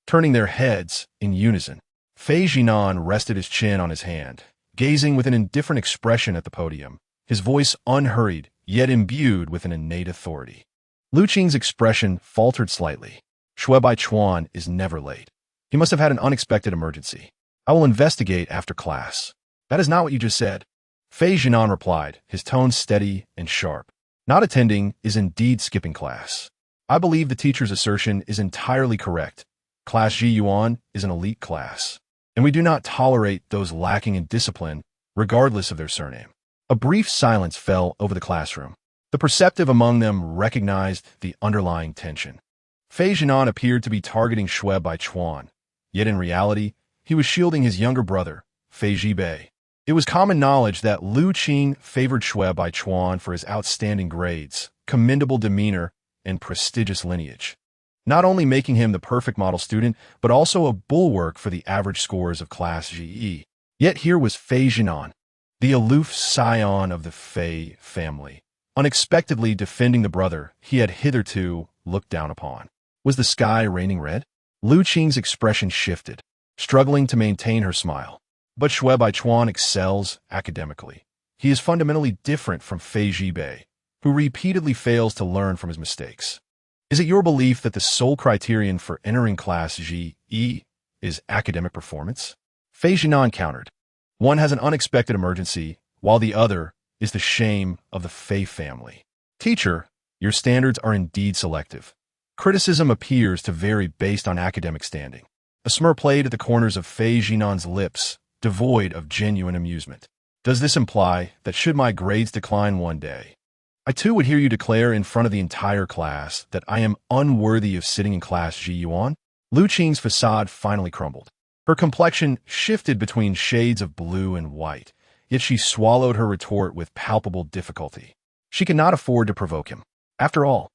Turning their heads in unison, Fei Zhinan rested his chin on his hand, gazing with an indifferent expression at the podium, his voice unhurried, yet imbued with an innate authority. Lu Qing's expression faltered slightly. Shuebai Chuan is never late. He must have had an unexpected emergency. I will investigate after class. That is not what you just said. Fei Zhinan replied, his tone steady and sharp. Not attending is indeed skipping class. I believe the teacher's assertion is entirely correct. Class Ji Yuan is an elite class, and we do not tolerate those lacking in discipline, regardless of their surname. A brief silence fell over the classroom. The perceptive among them recognized the underlying tension. Fei Zhinan appeared to be targeting Shuebai Chuan, yet in reality, he was shielding his younger brother, Fei Zhibei. It was common knowledge that Lu Qing favored Shuebai Chuan for his outstanding grades, commendable demeanor, and prestigious lineage, not only making him the perfect model student, but also a bulwark for the average scores of Class GE. Yet here was Fei Zhinan, the aloof scion of the Fei family, unexpectedly defending the brother he had hitherto looked down upon. Was the sky raining red? Lu Qing's expression shifted, struggling to maintain her smile. But Shuebai Chuan excels academically. He is fundamentally different from Fei Zhibei, who repeatedly fails to learn from his mistakes. Is it your belief that the sole criterion for entering Class GE is academic performance? Fei Zhinan countered. One has an unexpected emergency, while the other is the shame of the Fei family. Teacher, your standards are indeed selective. Criticism appears to vary based on academic standing. A smirk played at the corners of Fei Zhinan's lips, devoid of genuine amusement. Does this imply that should my grades decline one day, I too would hear you declare in front of the entire class that I am unworthy of sitting in Class Ji Yuan? Lu Qing's facade finally crumbled. Her complexion shifted between shades of blue and white, yet she swallowed her retort with palpable difficulty. She could not afford to provoke him. After all,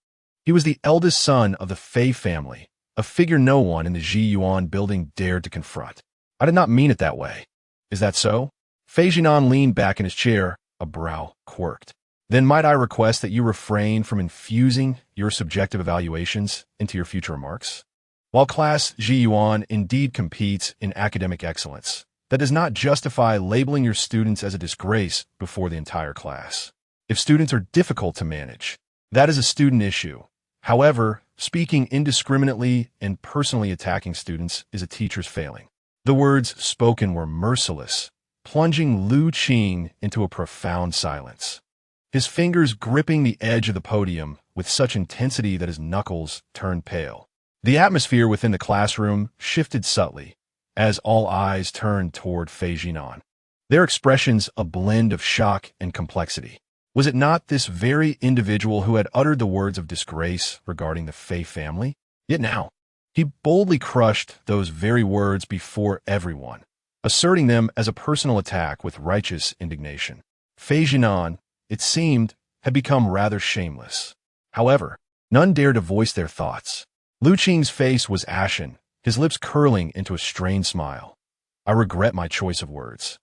he was the eldest son of the Fei family, a figure no one in the Ji Yuan building dared to confront. I did not mean it that way. Is that so? Fei Zhinan leaned back in his chair, a brow quirked. Then might I request that you refrain from infusing your subjective evaluations into your future remarks? While Class Ji Yuan indeed competes in academic excellence, that does not justify labeling your students as a disgrace before the entire class. If students are difficult to manage, that is a student issue. However, speaking indiscriminately and personally attacking students is a teacher's failing. The words spoken were merciless, plunging Lu Qing into a profound silence, his fingers gripping the edge of the podium with such intensity that his knuckles turned pale. The atmosphere within the classroom shifted subtly as all eyes turned toward Fei Zhinan, their expressions a blend of shock and complexity. Was it not this very individual who had uttered the words of disgrace regarding the Fei family? Yet now, he boldly crushed those very words before everyone, asserting them as a personal attack with righteous indignation. Fei Zhinan, it seemed, had become rather shameless. However, none dared to voice their thoughts. Lu Qing's face was ashen, his lips curling into a strained smile. I regret my choice of words.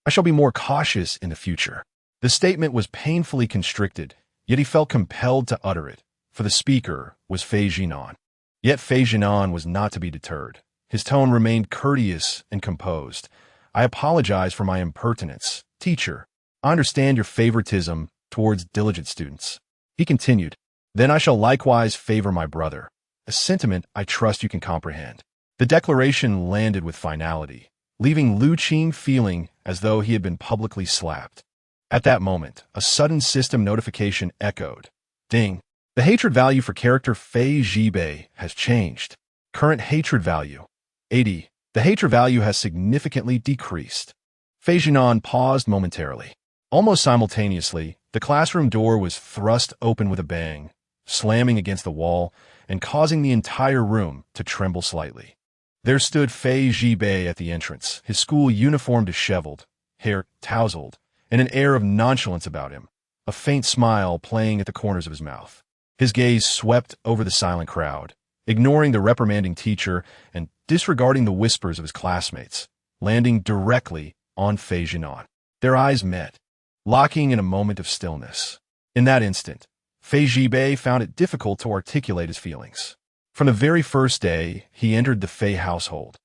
I shall be more cautious in the future. The statement was painfully constricted, yet he felt compelled to utter it, for the speaker was Fei Zhinan. Yet Fei Zhinan was not to be deterred. His tone remained courteous and composed. I apologize for my impertinence. Teacher, I understand your favoritism towards diligent students. He continued, then I shall likewise favor my brother, a sentiment I trust you can comprehend. The declaration landed with finality, leaving Lu Qing feeling as though he had been publicly slapped. At that moment, a sudden system notification echoed. Ding! The hatred value for character Fei Zhibei has changed. Current hatred value, 80. The hatred value has significantly decreased. Fei Zhinan paused momentarily. Almost simultaneously, the classroom door was thrust open with a bang, slamming against the wall and causing the entire room to tremble slightly. There stood Fei Zhibei at the entrance, his school uniform disheveled, hair tousled, and an air of nonchalance about him, a faint smile playing at the corners of his mouth. His gaze swept over the silent crowd, ignoring the reprimanding teacher and disregarding the whispers of his classmates, landing directly on Fei Zhinan. Their eyes met, locking in a moment of stillness. In that instant, Fei Zhibei found it difficult to articulate his feelings. From the very first day he entered the Fei household,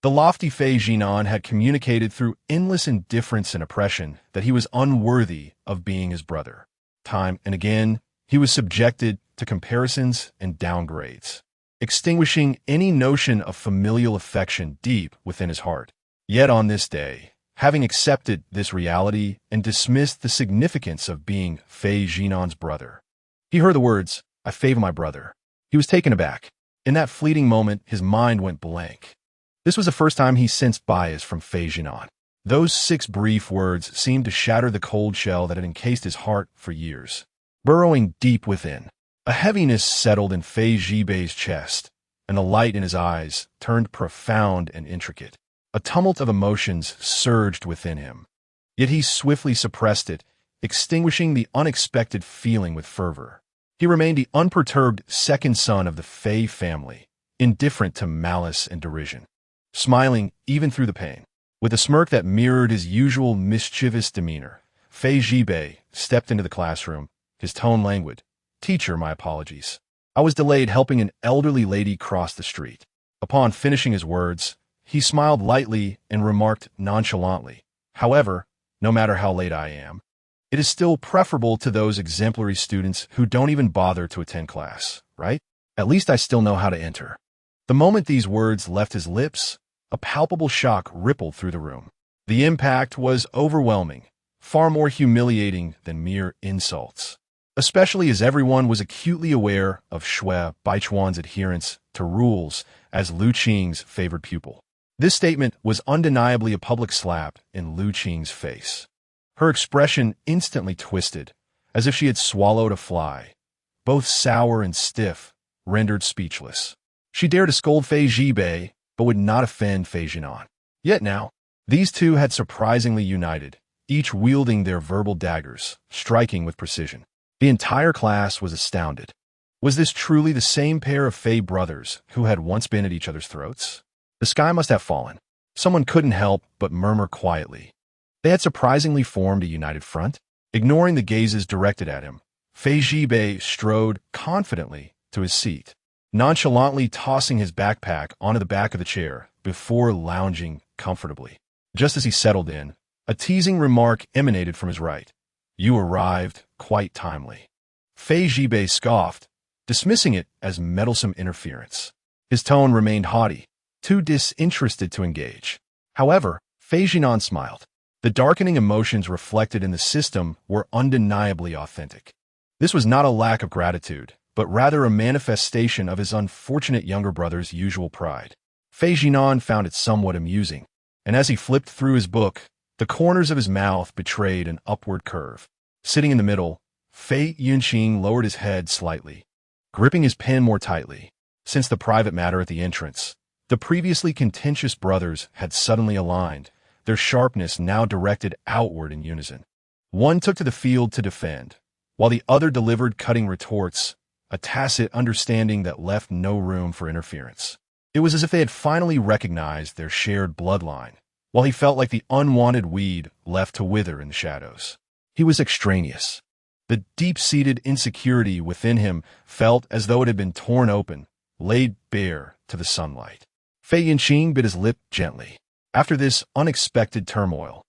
the lofty Fei Zhinan had communicated through endless indifference and oppression that he was unworthy of being his brother. Time and again, he was subjected to comparisons and downgrades, extinguishing any notion of familial affection deep within his heart. Yet on this day, having accepted this reality and dismissed the significance of being Fei Zhinan's brother, he heard the words, I favor my brother. He was taken aback. In that fleeting moment, his mind went blank. This was the first time he sensed bias from Fei Zhinan. Those 6 brief words seemed to shatter the cold shell that had encased his heart for years. Burrowing deep within, a heaviness settled in Fei Zhibei's chest, and the light in his eyes turned profound and intricate. A tumult of emotions surged within him. Yet he swiftly suppressed it, extinguishing the unexpected feeling with fervor. He remained the unperturbed second son of the Fei family, indifferent to malice and derision, smiling even through the pain. With a smirk that mirrored his usual mischievous demeanor, Fei Zhibei stepped into the classroom, his tone languid. Teacher, my apologies. I was delayed helping an elderly lady cross the street. Upon finishing his words, he smiled lightly and remarked nonchalantly, however, no matter how late I am, it is still preferable to those exemplary students who don't even bother to attend class, right? At least I still know how to enter. The moment these words left his lips, a palpable shock rippled through the room. The impact was overwhelming, far more humiliating than mere insults, especially as everyone was acutely aware of Shui Baichuan's adherence to rules as Lu Qing's favored pupil. This statement was undeniably a public slap in Lu Qing's face. Her expression instantly twisted, as if she had swallowed a fly, both sour and stiff, rendered speechless. She dared to scold Fei Zhibei, but would not offend Fei Zhinan. Yet now, these two had surprisingly united, each wielding their verbal daggers, striking with precision. The entire class was astounded. Was this truly the same pair of Fei brothers who had once been at each other's throats? The sky must have fallen. Someone couldn't help but murmur quietly. They had surprisingly formed a united front. Ignoring the gazes directed at him, Fei Zhibei strode confidently to his seat, nonchalantly tossing his backpack onto the back of the chair before lounging comfortably. Just as he settled in, a teasing remark emanated from his right. You arrived quite timely. Fei Zhibei scoffed, dismissing it as meddlesome interference. His tone remained haughty, too disinterested to engage. However, Fei Zhinan smiled. The darkening emotions reflected in the system were undeniably authentic. This was not a lack of gratitude, but rather a manifestation of his unfortunate younger brother's usual pride. Fei Zhinan found it somewhat amusing, and as he flipped through his book, the corners of his mouth betrayed an upward curve. Sitting in the middle, Fei Yunqing lowered his head slightly, gripping his pen more tightly. Since the private matter at the entrance, the previously contentious brothers had suddenly aligned, their sharpness now directed outward in unison. One took to the field to defend, while the other delivered cutting retorts, a tacit understanding that left no room for interference. It was as if they had finally recognized their shared bloodline, while he felt like the unwanted weed left to wither in the shadows. He was extraneous. The deep-seated insecurity within him felt as though it had been torn open, laid bare to the sunlight. Fei Yinqing bit his lip gently. After this unexpected turmoil,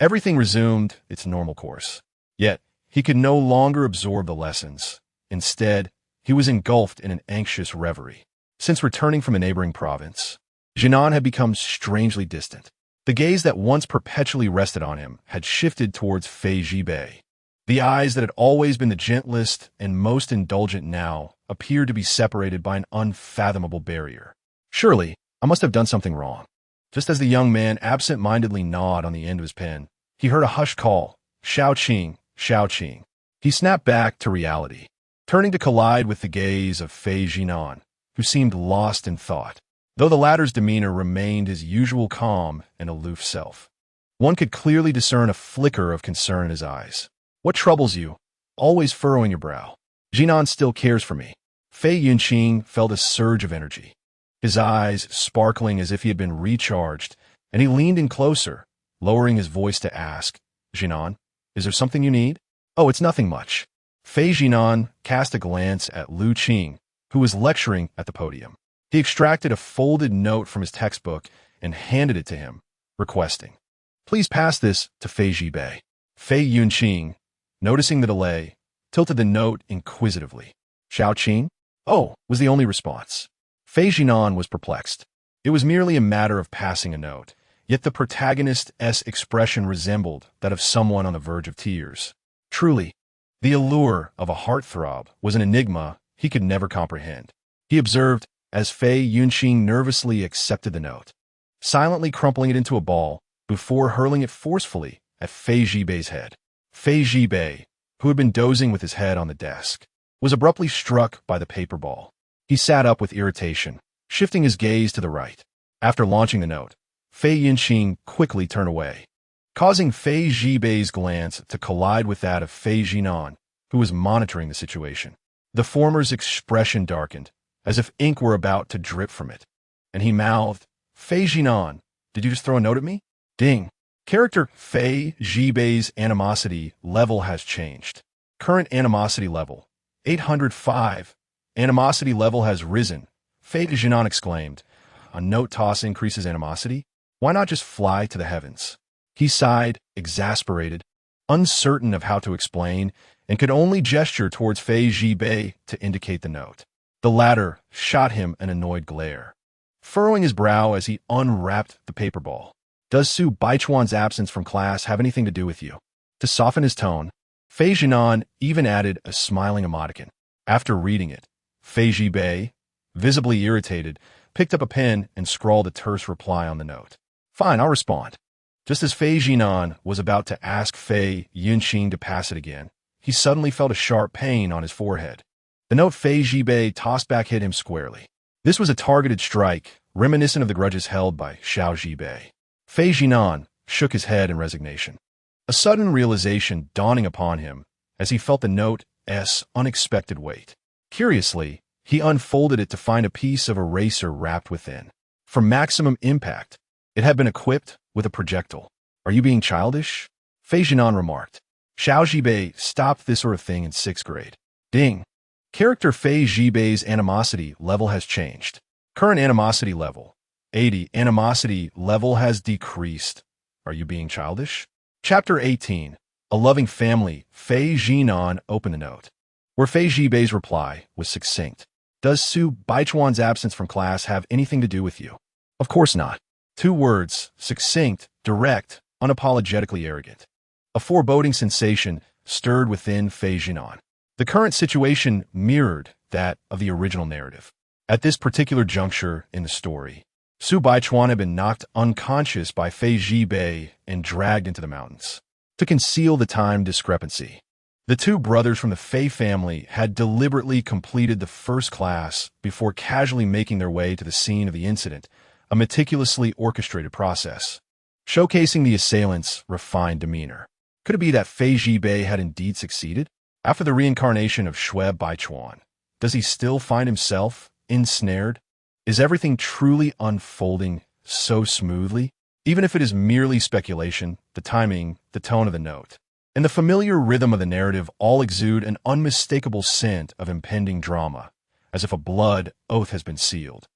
everything resumed its normal course. Yet, he could no longer absorb the lessons. Instead, he was engulfed in an anxious reverie. Since returning from a neighboring province, Zhinan had become strangely distant. The gaze that once perpetually rested on him had shifted towards Fei Zhibei. The eyes that had always been the gentlest and most indulgent now appeared to be separated by an unfathomable barrier. Surely, I must have done something wrong. Just as the young man absent-mindedly gnawed on the end of his pen, he heard a hushed call, "Xiao Qing, Xiao Qing." He snapped back to reality, turning to collide with the gaze of Fei Zhinan, who seemed lost in thought, though the latter's demeanor remained his usual calm and aloof self. One could clearly discern a flicker of concern in his eyes. "What troubles you? Always furrowing your brow." "Zhinan still cares for me." Fei Yunqing felt a surge of energy, his eyes sparkling as if he had been recharged, and he leaned in closer, lowering his voice to ask, "Zhinan, is there something you need?" "Oh, it's nothing much." Fei Zhinan cast a glance at Lu Qing, who was lecturing at the podium. He extracted a folded note from his textbook and handed it to him, requesting, "Please pass this to Fei Zhibei." Fei Yunqing, noticing the delay, tilted the note inquisitively. "Xiao Qing?" "Oh," was the only response. Fei Zhinan was perplexed. It was merely a matter of passing a note, yet the protagonist's expression resembled that of someone on the verge of tears. Truly, the allure of a heartthrob was an enigma he could never comprehend. He observed as Fei Yunqing nervously accepted the note, silently crumpling it into a ball before hurling it forcefully at Fei Zhibei's head. Fei Zhibei, who had been dozing with his head on the desk, was abruptly struck by the paper ball. He sat up with irritation, shifting his gaze to the right. After launching the note, Fei Yunqing quickly turned away, causing Fei Zhibei's glance to collide with that of Fei Zhinan, who was monitoring the situation. The former's expression darkened, as if ink were about to drip from it, and he mouthed, "Fei Zhinan, did you just throw a note at me?" Ding. Character Fei Zhibei's animosity level has changed. Current animosity level, 805. Animosity level has risen. Fei Zhinan exclaimed, "A note toss increases animosity? Why not just fly to the heavens?" He sighed, exasperated, uncertain of how to explain, and could only gesture towards Fei Zhibei to indicate the note. The latter shot him an annoyed glare, furrowing his brow as he unwrapped the paper ball. "Does Su Baichuan's absence from class have anything to do with you?" To soften his tone, Fei Zhinan even added a smiling emoticon. After reading it, Fei Zhibei, visibly irritated, picked up a pen and scrawled a terse reply on the note. "Fine, I'll respond." Just as Fei Zhinan was about to ask Fei Yunqing to pass it again, he suddenly felt a sharp pain on his forehead. The note Fei Zhibei tossed back hit him squarely. This was a targeted strike, reminiscent of the grudges held by Xiao Zhibei. Fei Zhinan shook his head in resignation, a sudden realization dawning upon him as he felt the note's unexpected weight. Curiously, he unfolded it to find a piece of eraser wrapped within. For maximum impact, it had been equipped with a projectile. "Are you being childish?" Fei Zhinan remarked. "Xiao Zhibei stopped this sort of thing in 6th grade. Ding. Character Fei Zhibei's animosity level has changed. Current animosity level, 80. Animosity level has decreased. Are you being childish? Chapter 18. A Loving Family. Fei Zhinan opened the note, where Fei Zhibei's reply was succinct. "Does Su Baichuan's absence from class have anything to do with you?" "Of course not." 2 words, succinct, direct, unapologetically arrogant. A foreboding sensation stirred within Fei Zhinan. The current situation mirrored that of the original narrative. At this particular juncture in the story, Su Baichuan had been knocked unconscious by Fei Zhibei and dragged into the mountains. To conceal the time discrepancy, The two brothers from the Fei family had deliberately completed the first class before casually making their way to the scene of the incident, a meticulously orchestrated process, showcasing the assailants' refined demeanor. Could it be that Fei Zhibei had indeed succeeded? After the reincarnation of Shui Baichuan, does he still find himself ensnared? Is everything truly unfolding so smoothly? Even if it is merely speculation, the timing, the tone of the note, and the familiar rhythm of the narrative all exude an unmistakable scent of impending drama, as if a blood oath has been sealed.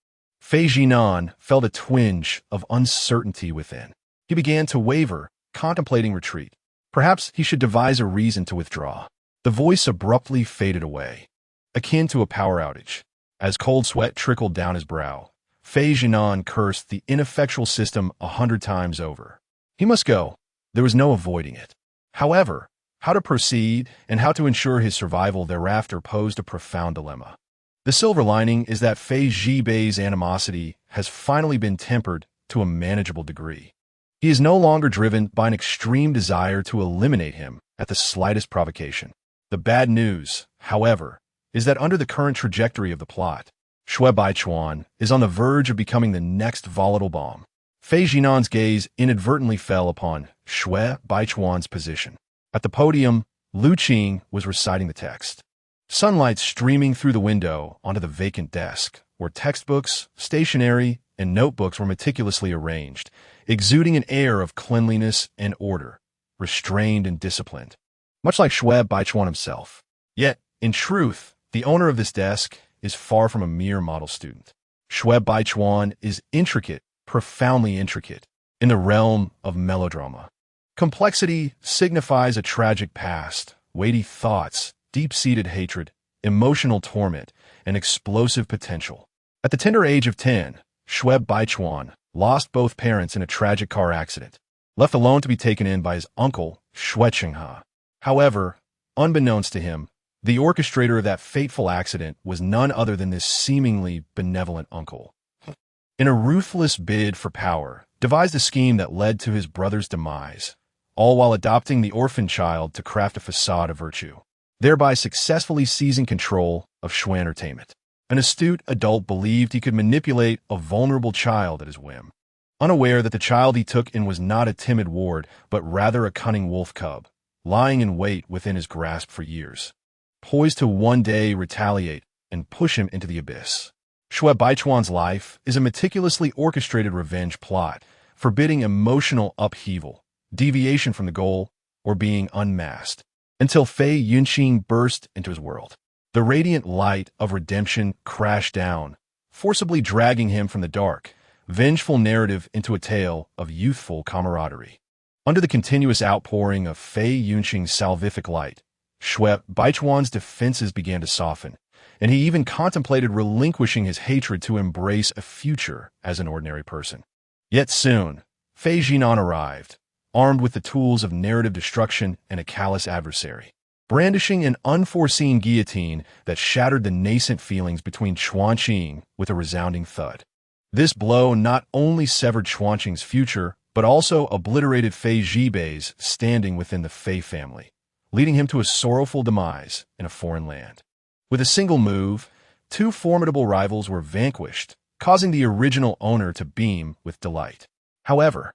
Fei Zhinan felt a twinge of uncertainty within. He began to waver, contemplating retreat. Perhaps he should devise a reason to withdraw. The voice abruptly faded away, akin to a power outage. As cold sweat trickled down his brow, Fei Zhinan cursed the ineffectual system 100 times over. He must go. There was no avoiding it. However, how to proceed and how to ensure his survival thereafter posed a profound dilemma. The silver lining is that Fei Zhibei's animosity has finally been tempered to a manageable degree. He is no longer driven by an extreme desire to eliminate him at the slightest provocation. The bad news, however, is that under the current trajectory of the plot, Shui Baichuan is on the verge of becoming the next volatile bomb. Fei Zhinan's gaze inadvertently fell upon Shui Baichuan's position. At the podium, Lu Qing was reciting the text. Sunlight streaming through the window onto the vacant desk, where textbooks, stationery, and notebooks were meticulously arranged, exuding an air of cleanliness and order, restrained and disciplined, much like Shui Baichuan himself. Yet, in truth, the owner of this desk is far from a mere model student. Shui Baichuan is intricate, profoundly intricate, in the realm of melodrama. Complexity signifies a tragic past, weighty thoughts, deep-seated hatred, emotional torment, and explosive potential. At the tender age of 10, Shui Baichuan lost both parents in a tragic car accident, left alone to be taken in by his uncle, Shui Qinghe. However, unbeknownst to him, the orchestrator of that fateful accident was none other than this seemingly benevolent uncle. In a ruthless bid for power, devised a scheme that led to his brother's demise, all while adopting the orphan child to craft a facade of virtue, thereby successfully seizing control of Shui Entertainment. An astute adult believed he could manipulate a vulnerable child at his whim, unaware that the child he took in was not a timid ward, but rather a cunning wolf cub, lying in wait within his grasp for years, poised to one day retaliate and push him into the abyss. Shui Baichuan's life is a meticulously orchestrated revenge plot, forbidding emotional upheaval, deviation from the goal, or being unmasked, until Fei Yunqing burst into his world. The radiant light of redemption crashed down, forcibly dragging him from the dark, vengeful narrative into a tale of youthful camaraderie. Under the continuous outpouring of Fei Yunqing's salvific light, Shui Baichuan's defenses began to soften, and he even contemplated relinquishing his hatred to embrace a future as an ordinary person. Yet soon, Fei Zhinan arrived, armed with the tools of narrative destruction and a callous adversary, brandishing an unforeseen guillotine that shattered the nascent feelings between Chuanqing with a resounding thud. This blow not only severed Chuanqing's future, but also obliterated Fei Zhibei's standing within the Fei family, leading him to a sorrowful demise in a foreign land. With a single move, two formidable rivals were vanquished, causing the original owner to beam with delight. However,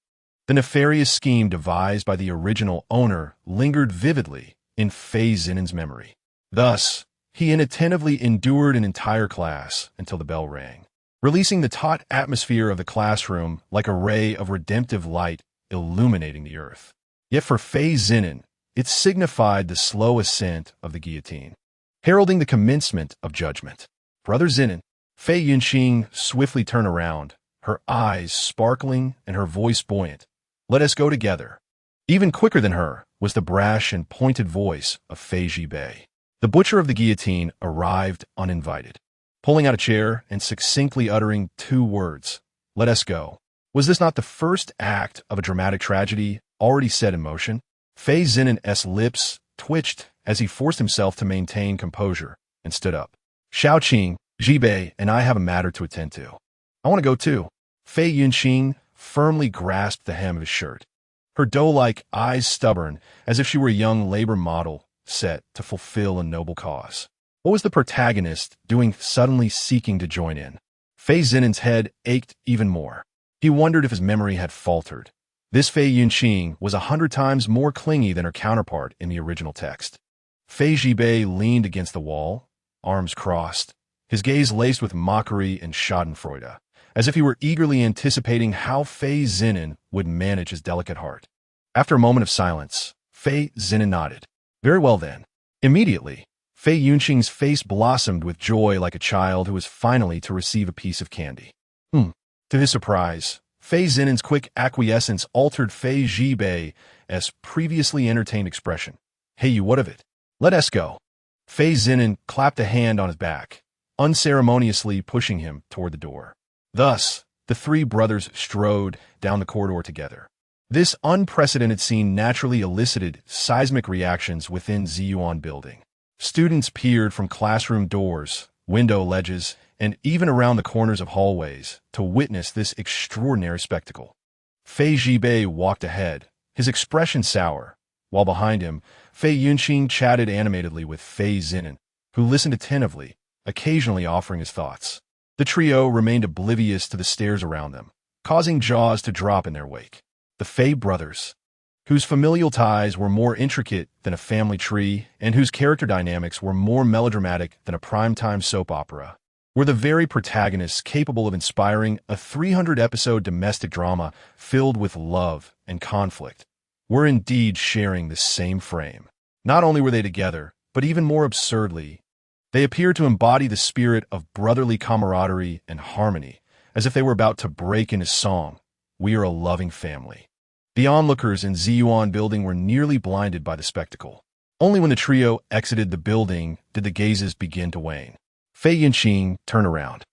the nefarious scheme devised by the original owner lingered vividly in Fei Zinan's memory. Thus, he inattentively endured an entire class until the bell rang, releasing the taut atmosphere of the classroom like a ray of redemptive light illuminating the earth. Yet for Fei Zinan, it signified the slow ascent of the guillotine, heralding the commencement of judgment. Brother Zinan, Fei Yunqing swiftly turned around, her eyes sparkling and her voice buoyant. "Let us go together." Even quicker than her was the brash and pointed voice of Fei Zhibei. The butcher of the guillotine arrived uninvited, pulling out a chair and succinctly uttering two words, "Let us go." Was this not the first act of a dramatic tragedy already set in motion? Fei Zinan's lips twitched as he forced himself to maintain composure and stood up. "Xiao Qing, Zhibei, and I have a matter to attend to." "I want to go too." Fei Yunqing firmly grasped the hem of his shirt, her doe-like eyes stubborn as if she were a young labor model set to fulfill a noble cause. What was the protagonist doing suddenly seeking to join in? Fei Zinan's head ached even more. He wondered if his memory had faltered. This Fei Yunqing was 100 times more clingy than her counterpart in the original text. Fei Zhibei leaned against the wall, arms crossed, his gaze laced with mockery and schadenfreude, as if he were eagerly anticipating how Fei Zinan would manage his delicate heart. After a moment of silence, Fei Zinan nodded. Very well then. Immediately, Fei Yunqing's face blossomed with joy like a child who was finally to receive a piece of candy. To his surprise, Fei Zinan's quick acquiescence altered Fei Zhibei's previously entertained expression. Hey, you, what of it? Let us go. Fei Zinan clapped a hand on his back, unceremoniously pushing him toward the door. Thus, the three brothers strode down the corridor together. This unprecedented scene naturally elicited seismic reactions within Ziyuan building. Students peered from classroom doors, window ledges, and even around the corners of hallways to witness this extraordinary spectacle. Fei Zhibei walked ahead, his expression sour, while behind him, Fei Yunqing chatted animatedly with Fei Zinan, who listened attentively, occasionally offering his thoughts. The trio remained oblivious to the stares around them, causing jaws to drop in their wake. The Fei brothers, whose familial ties were more intricate than a family tree and whose character dynamics were more melodramatic than a primetime soap opera, were the very protagonists capable of inspiring a 300-episode domestic drama filled with love and conflict, were indeed sharing the same frame. Not only were they together, but even more absurdly, they appeared to embody the spirit of brotherly camaraderie and harmony, as if they were about to break into song, "We are a loving family." The onlookers in Ziyuan building were nearly blinded by the spectacle. Only when the trio exited the building did the gazes begin to wane. Fei Yunqing turned around,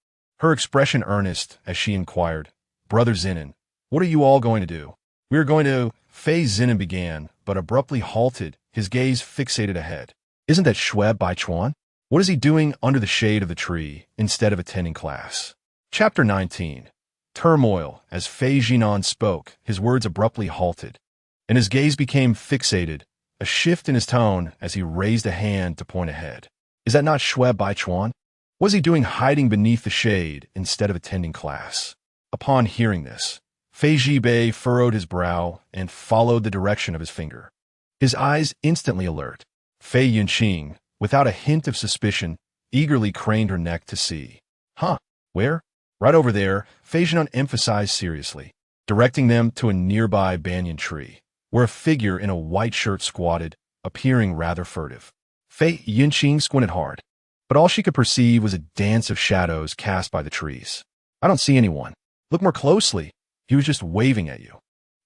her expression earnest as she inquired, "Brother Zinan, what are you all going to do?" "We are going to—" Fei Zinan began, but abruptly halted, his gaze fixated ahead. "Isn't that Shui Baichuan? What is he doing under the shade of the tree instead of attending class?" Chapter 19. Turmoil. As Fei Zhinan spoke, his words abruptly halted, and his gaze became fixated, a shift in his tone as he raised a hand to point ahead. "Is that not Shui Baichuan? What is he doing hiding beneath the shade instead of attending class?" Upon hearing this, Fei Zhibei furrowed his brow and followed the direction of his finger, his eyes instantly alert. Fei Yunqing, without a hint of suspicion, eagerly craned her neck to see. "Huh? Where?" "Right over there," Fei Zhinan emphasized seriously, directing them to a nearby banyan tree, where a figure in a white shirt squatted, appearing rather furtive. Fei Yunqing squinted hard, but all she could perceive was a dance of shadows cast by the trees. "I don't see anyone. Look more closely. He was just waving at you."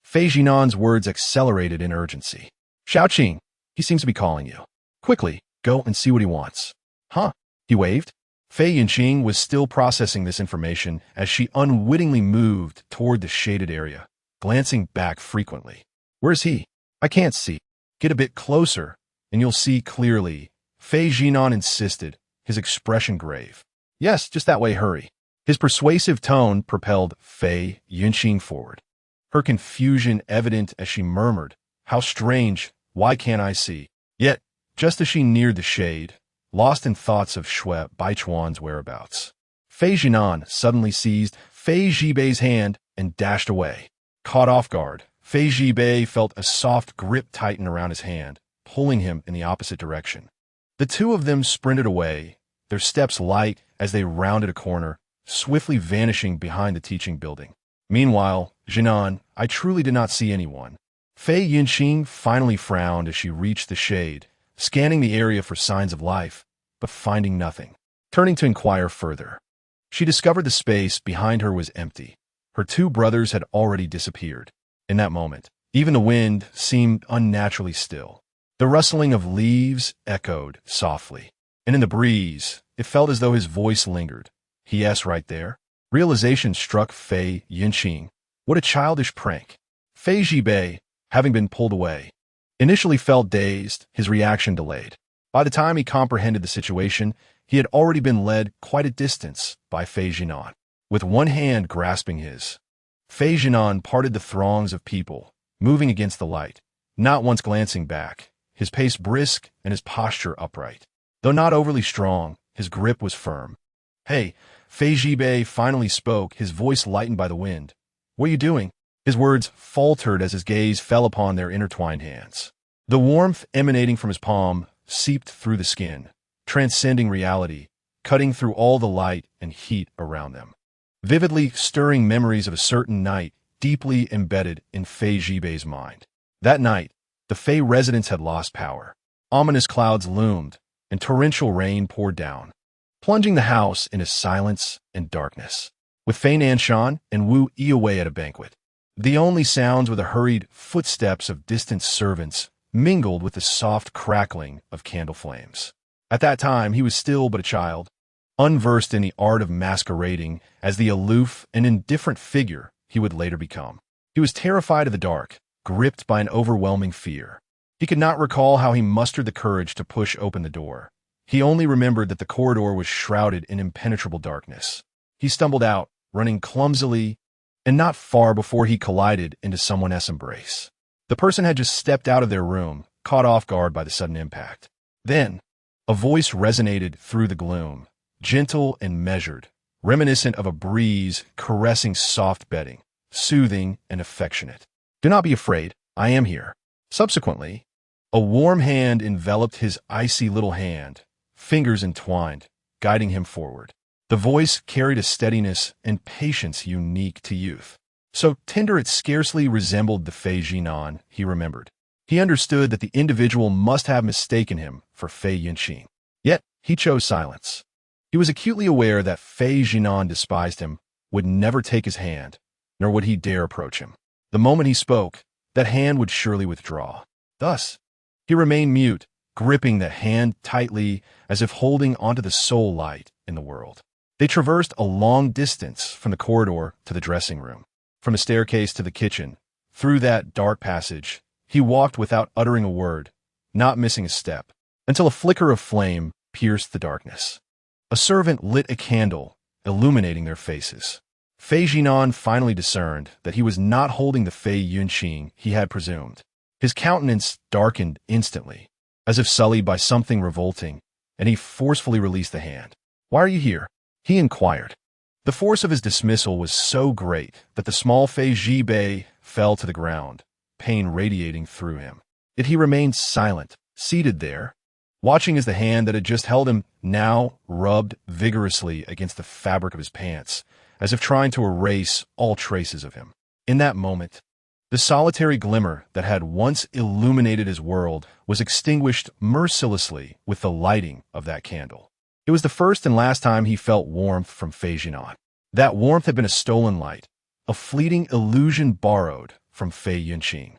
Fei Zhinan's words accelerated in urgency. "Xiaoqing, he seems to be calling you. Quickly, go and see what he wants." "Huh? He waved?" Fei Yunqing was still processing this information as she unwittingly moved toward the shaded area, glancing back frequently. "Where's he? I can't see." "Get a bit closer, and you'll see clearly," Fei Zhinan insisted, his expression grave. "Yes, just that way, hurry." His persuasive tone propelled Fei Yunqing forward, her confusion evident as she murmured, "How strange, why can't I see?" Yet, just as she neared the shade, lost in thoughts of Shui Baichuan's whereabouts, Fei Zhinan suddenly seized Fei Zhibei's hand and dashed away. Caught off guard, Fei Zhibei felt a soft grip tighten around his hand, pulling him in the opposite direction. The two of them sprinted away, their steps light as they rounded a corner, swiftly vanishing behind the teaching building. Meanwhile, Zhinan, "I truly did not see anyone." Fei Yunqing finally frowned as she reached the shade, scanning the area for signs of life, but finding nothing. Turning to inquire further, she discovered the space behind her was empty. Her two brothers had already disappeared. In that moment, even the wind seemed unnaturally still. The rustling of leaves echoed softly, and in the breeze, it felt as though his voice lingered. "Yes, right there." Realization struck Fei Yunqing. What a childish prank. Fei Zhibei, having been pulled away, initially felt dazed, his reaction delayed. By the time he comprehended the situation, he had already been led quite a distance by Fei Zhinan. With one hand grasping his, Fei Zhinan parted the throngs of people, moving against the light, not once glancing back, his pace brisk and his posture upright. Though not overly strong, his grip was firm. "Hey," Fei Jibei finally spoke, his voice lightened by the wind. "What are you doing?" His words faltered as his gaze fell upon their intertwined hands. The warmth emanating from his palm seeped through the skin, transcending reality, cutting through all the light and heat around them, vividly stirring memories of a certain night deeply embedded in Fei Jibei's mind. That night, the Fei residence had lost power. Ominous clouds loomed, and torrential rain poured down, plunging the house into silence and darkness. With Fei Nanshan and Wu Yi away at a banquet, the only sounds were the hurried footsteps of distant servants mingled with the soft crackling of candle flames. At that time, he was still but a child, unversed in the art of masquerading as the aloof and indifferent figure he would later become. He was terrified of the dark, gripped by an overwhelming fear. He could not recall how he mustered the courage to push open the door. He only remembered that the corridor was shrouded in impenetrable darkness. He stumbled out, running clumsily, and not far before he collided into someone else's embrace. The person had just stepped out of their room, caught off guard by the sudden impact. Then, a voice resonated through the gloom, gentle and measured, reminiscent of a breeze caressing soft bedding, soothing and affectionate. "Do not be afraid, I am here." Subsequently, a warm hand enveloped his icy little hand, fingers entwined, guiding him forward. The voice carried a steadiness and patience unique to youth. So tender it scarcely resembled the Fei Zhinan he remembered. He understood that the individual must have mistaken him for Fei Yunqing. Yet he chose silence. He was acutely aware that Fei Zhinan despised him, would never take his hand, nor would he dare approach him. The moment he spoke, that hand would surely withdraw. Thus, he remained mute, gripping the hand tightly as if holding onto the sole light in the world. They traversed a long distance from the corridor to the dressing room, from the staircase to the kitchen. Through that dark passage, he walked without uttering a word, not missing a step, until a flicker of flame pierced the darkness. A servant lit a candle, illuminating their faces. Fei Zhinan finally discerned that he was not holding the Fei Yunqing he had presumed. His countenance darkened instantly, as if sullied by something revolting, and he forcefully released the hand. "Why are you here?" he inquired. The force of his dismissal was so great that the small Fei Jibei fell to the ground, pain radiating through him. Yet he remained silent, seated there, watching as the hand that had just held him now rubbed vigorously against the fabric of his pants, as if trying to erase all traces of him. In that moment, the solitary glimmer that had once illuminated his world was extinguished mercilessly with the lighting of that candle. It was the first and last time he felt warmth from Fei Zhinan. That warmth had been a stolen light, a fleeting illusion borrowed from Fei Yunqing.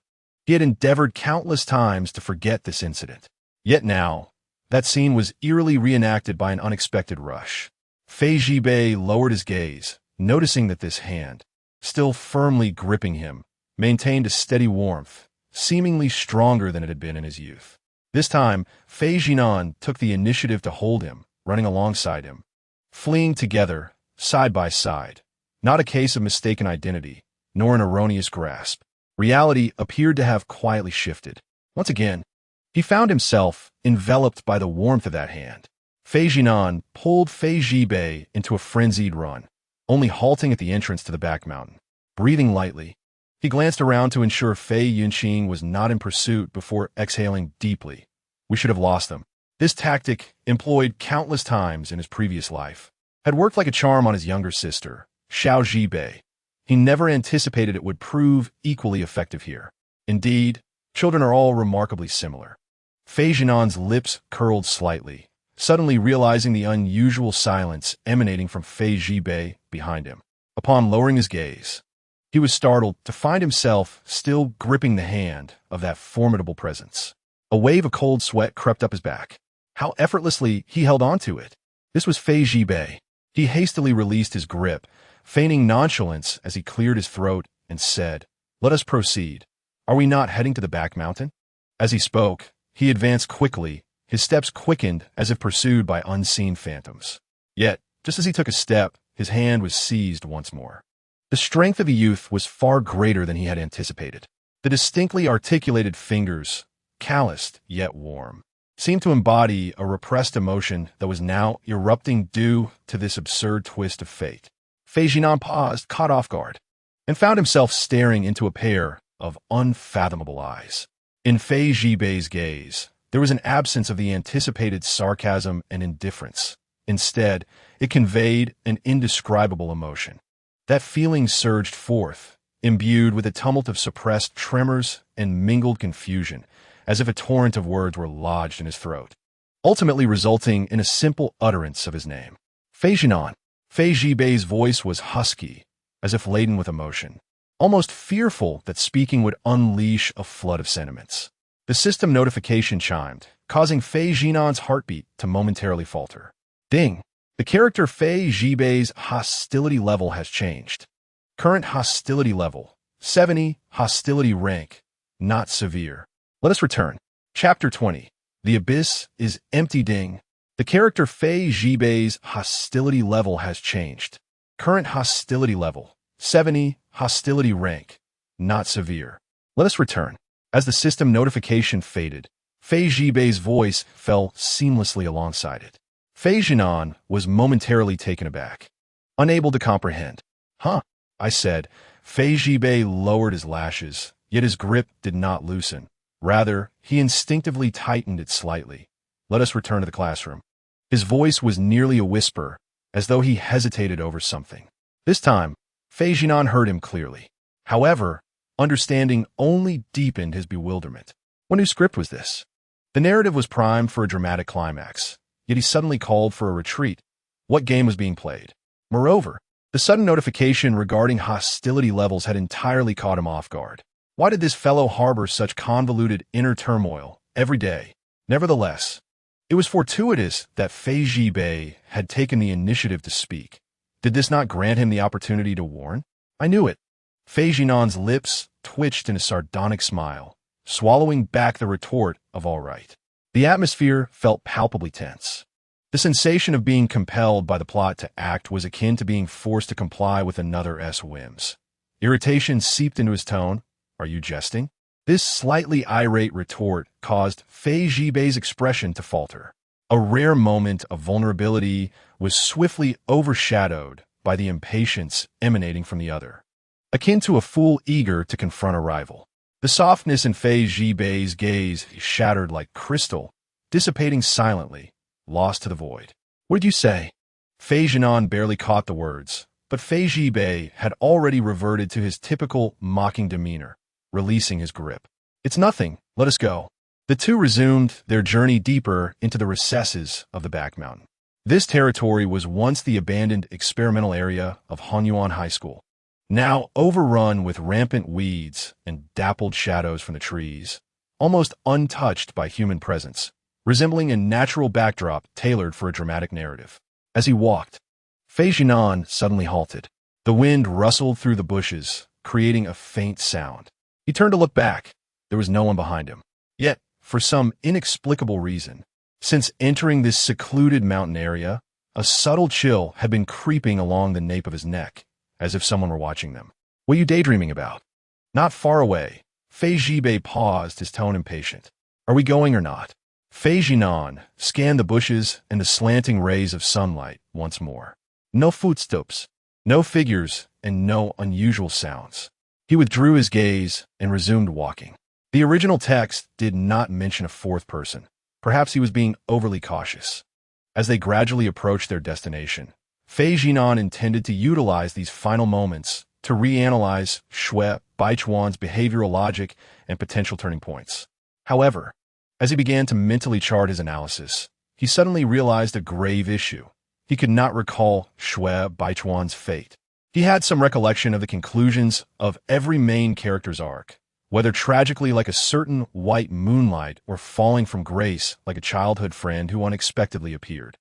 He had endeavored countless times to forget this incident. Yet now, that scene was eerily reenacted by an unexpected rush. Fei Jibei lowered his gaze, noticing that this hand, still firmly gripping him, maintained a steady warmth, seemingly stronger than it had been in his youth. This time, Fei Zhinan took the initiative to hold him, running alongside him, fleeing together, side by side. Not a case of mistaken identity, nor an erroneous grasp. Reality appeared to have quietly shifted. Once again, he found himself enveloped by the warmth of that hand. Fei Zhinan pulled Fei Jibei into a frenzied run, only halting at the entrance to the back mountain. Breathing lightly, he glanced around to ensure Fei Yunqing was not in pursuit before exhaling deeply. "We should have lost them." This tactic, employed countless times in his previous life, had worked like a charm on his younger sister, Xiao Zhinan. He never anticipated it would prove equally effective here. Indeed, children are all remarkably similar. Fei Zhinan's lips curled slightly, suddenly realizing the unusual silence emanating from Fei Jibei behind him. Upon lowering his gaze, he was startled to find himself still gripping the hand of that formidable presence. A wave of cold sweat crept up his back. How effortlessly he held onto it. This was Fei Jibei. He hastily released his grip, feigning nonchalance as he cleared his throat and said, "Let us proceed. Are we not heading to the back mountain?" As he spoke, he advanced quickly, his steps quickened as if pursued by unseen phantoms. Yet, just as he took a step, his hand was seized once more. The strength of the youth was far greater than he had anticipated. The distinctly articulated fingers calloused yet warm, seemed to embody a repressed emotion that was now erupting due to this absurd twist of fate. Fei Zhinan paused, caught off guard, and found himself staring into a pair of unfathomable eyes. In Fei Zhibei's gaze, there was an absence of the anticipated sarcasm and indifference. Instead, it conveyed an indescribable emotion. That feeling surged forth, imbued with a tumult of suppressed tremors and mingled confusion, as if a torrent of words were lodged in his throat, ultimately resulting in a simple utterance of his name. Fei Zhinan. Fei Zhibei's voice was husky, as if laden with emotion, almost fearful that speaking would unleash a flood of sentiments. The system notification chimed, causing Fei Zhinan's heartbeat to momentarily falter. Ding! The character Fei Zhibei's hostility level has changed. Current hostility level, 70, hostility rank, not severe. Let us return. Chapter 20. The abyss is empty. Ding. The character Fei Zhibei's hostility level has changed. Current hostility level, 70, hostility rank, not severe. Let us return. As the system notification faded, Fei Zhibei's voice fell seamlessly alongside it. Fei Zhinan was momentarily taken aback, unable to comprehend. Huh, I said. Fei Zhibei lowered his lashes, yet his grip did not loosen. Rather, he instinctively tightened it slightly. Let us return to the classroom. His voice was nearly a whisper, as though he hesitated over something. This time, Fei Zhinan heard him clearly. However, understanding only deepened his bewilderment. What new script was this? The narrative was primed for a dramatic climax, yet he suddenly called for a retreat. What game was being played? Moreover, the sudden notification regarding hostility levels had entirely caught him off guard. Why did this fellow harbor such convoluted inner turmoil every day? Nevertheless, it was fortuitous that Fei Zhibei had taken the initiative to speak. Did this not grant him the opportunity to warn? I knew it. Fei Zhinan's lips twitched in a sardonic smile, swallowing back the retort of all right. The atmosphere felt palpably tense. The sensation of being compelled by the plot to act was akin to being forced to comply with another's whims. Irritation seeped into his tone. Are you jesting? This slightly irate retort caused Fei Zhibei's expression to falter. A rare moment of vulnerability was swiftly overshadowed by the impatience emanating from the other, akin to a fool eager to confront a rival. The softness in Fei Zhibei's gaze shattered like crystal, dissipating silently, lost to the void. What did you say? Fei Zhinan barely caught the words, but Fei Zhibei had already reverted to his typical mocking demeanor, releasing his grip. It's nothing, let us go. The two resumed their journey deeper into the recesses of the back mountain. This territory was once the abandoned experimental area of Hanyuan High School, now overrun with rampant weeds and dappled shadows from the trees, almost untouched by human presence, resembling a natural backdrop tailored for a dramatic narrative. As he walked, Fei Zhinan suddenly halted. The wind rustled through the bushes, creating a faint sound. He turned to look back. There was no one behind him. Yet, for some inexplicable reason, since entering this secluded mountain area, a subtle chill had been creeping along the nape of his neck, as if someone were watching them. What are you daydreaming about? Not far away, Fei Zhibei paused, his tone impatient. Are we going or not? Fei Zhinan scanned the bushes and the slanting rays of sunlight once more. No footsteps, no figures, and no unusual sounds. He withdrew his gaze and resumed walking. The original text did not mention a fourth person. Perhaps he was being overly cautious. As they gradually approached their destination, Fei Zhinan intended to utilize these final moments to reanalyze Shui Baichuan's behavioral logic and potential turning points. However, as he began to mentally chart his analysis, he suddenly realized a grave issue. He could not recall Shui Baichuan's fate. He had some recollection of the conclusions of every main character's arc, whether tragically like a certain white moonlight or falling from grace like a childhood friend who unexpectedly appeared.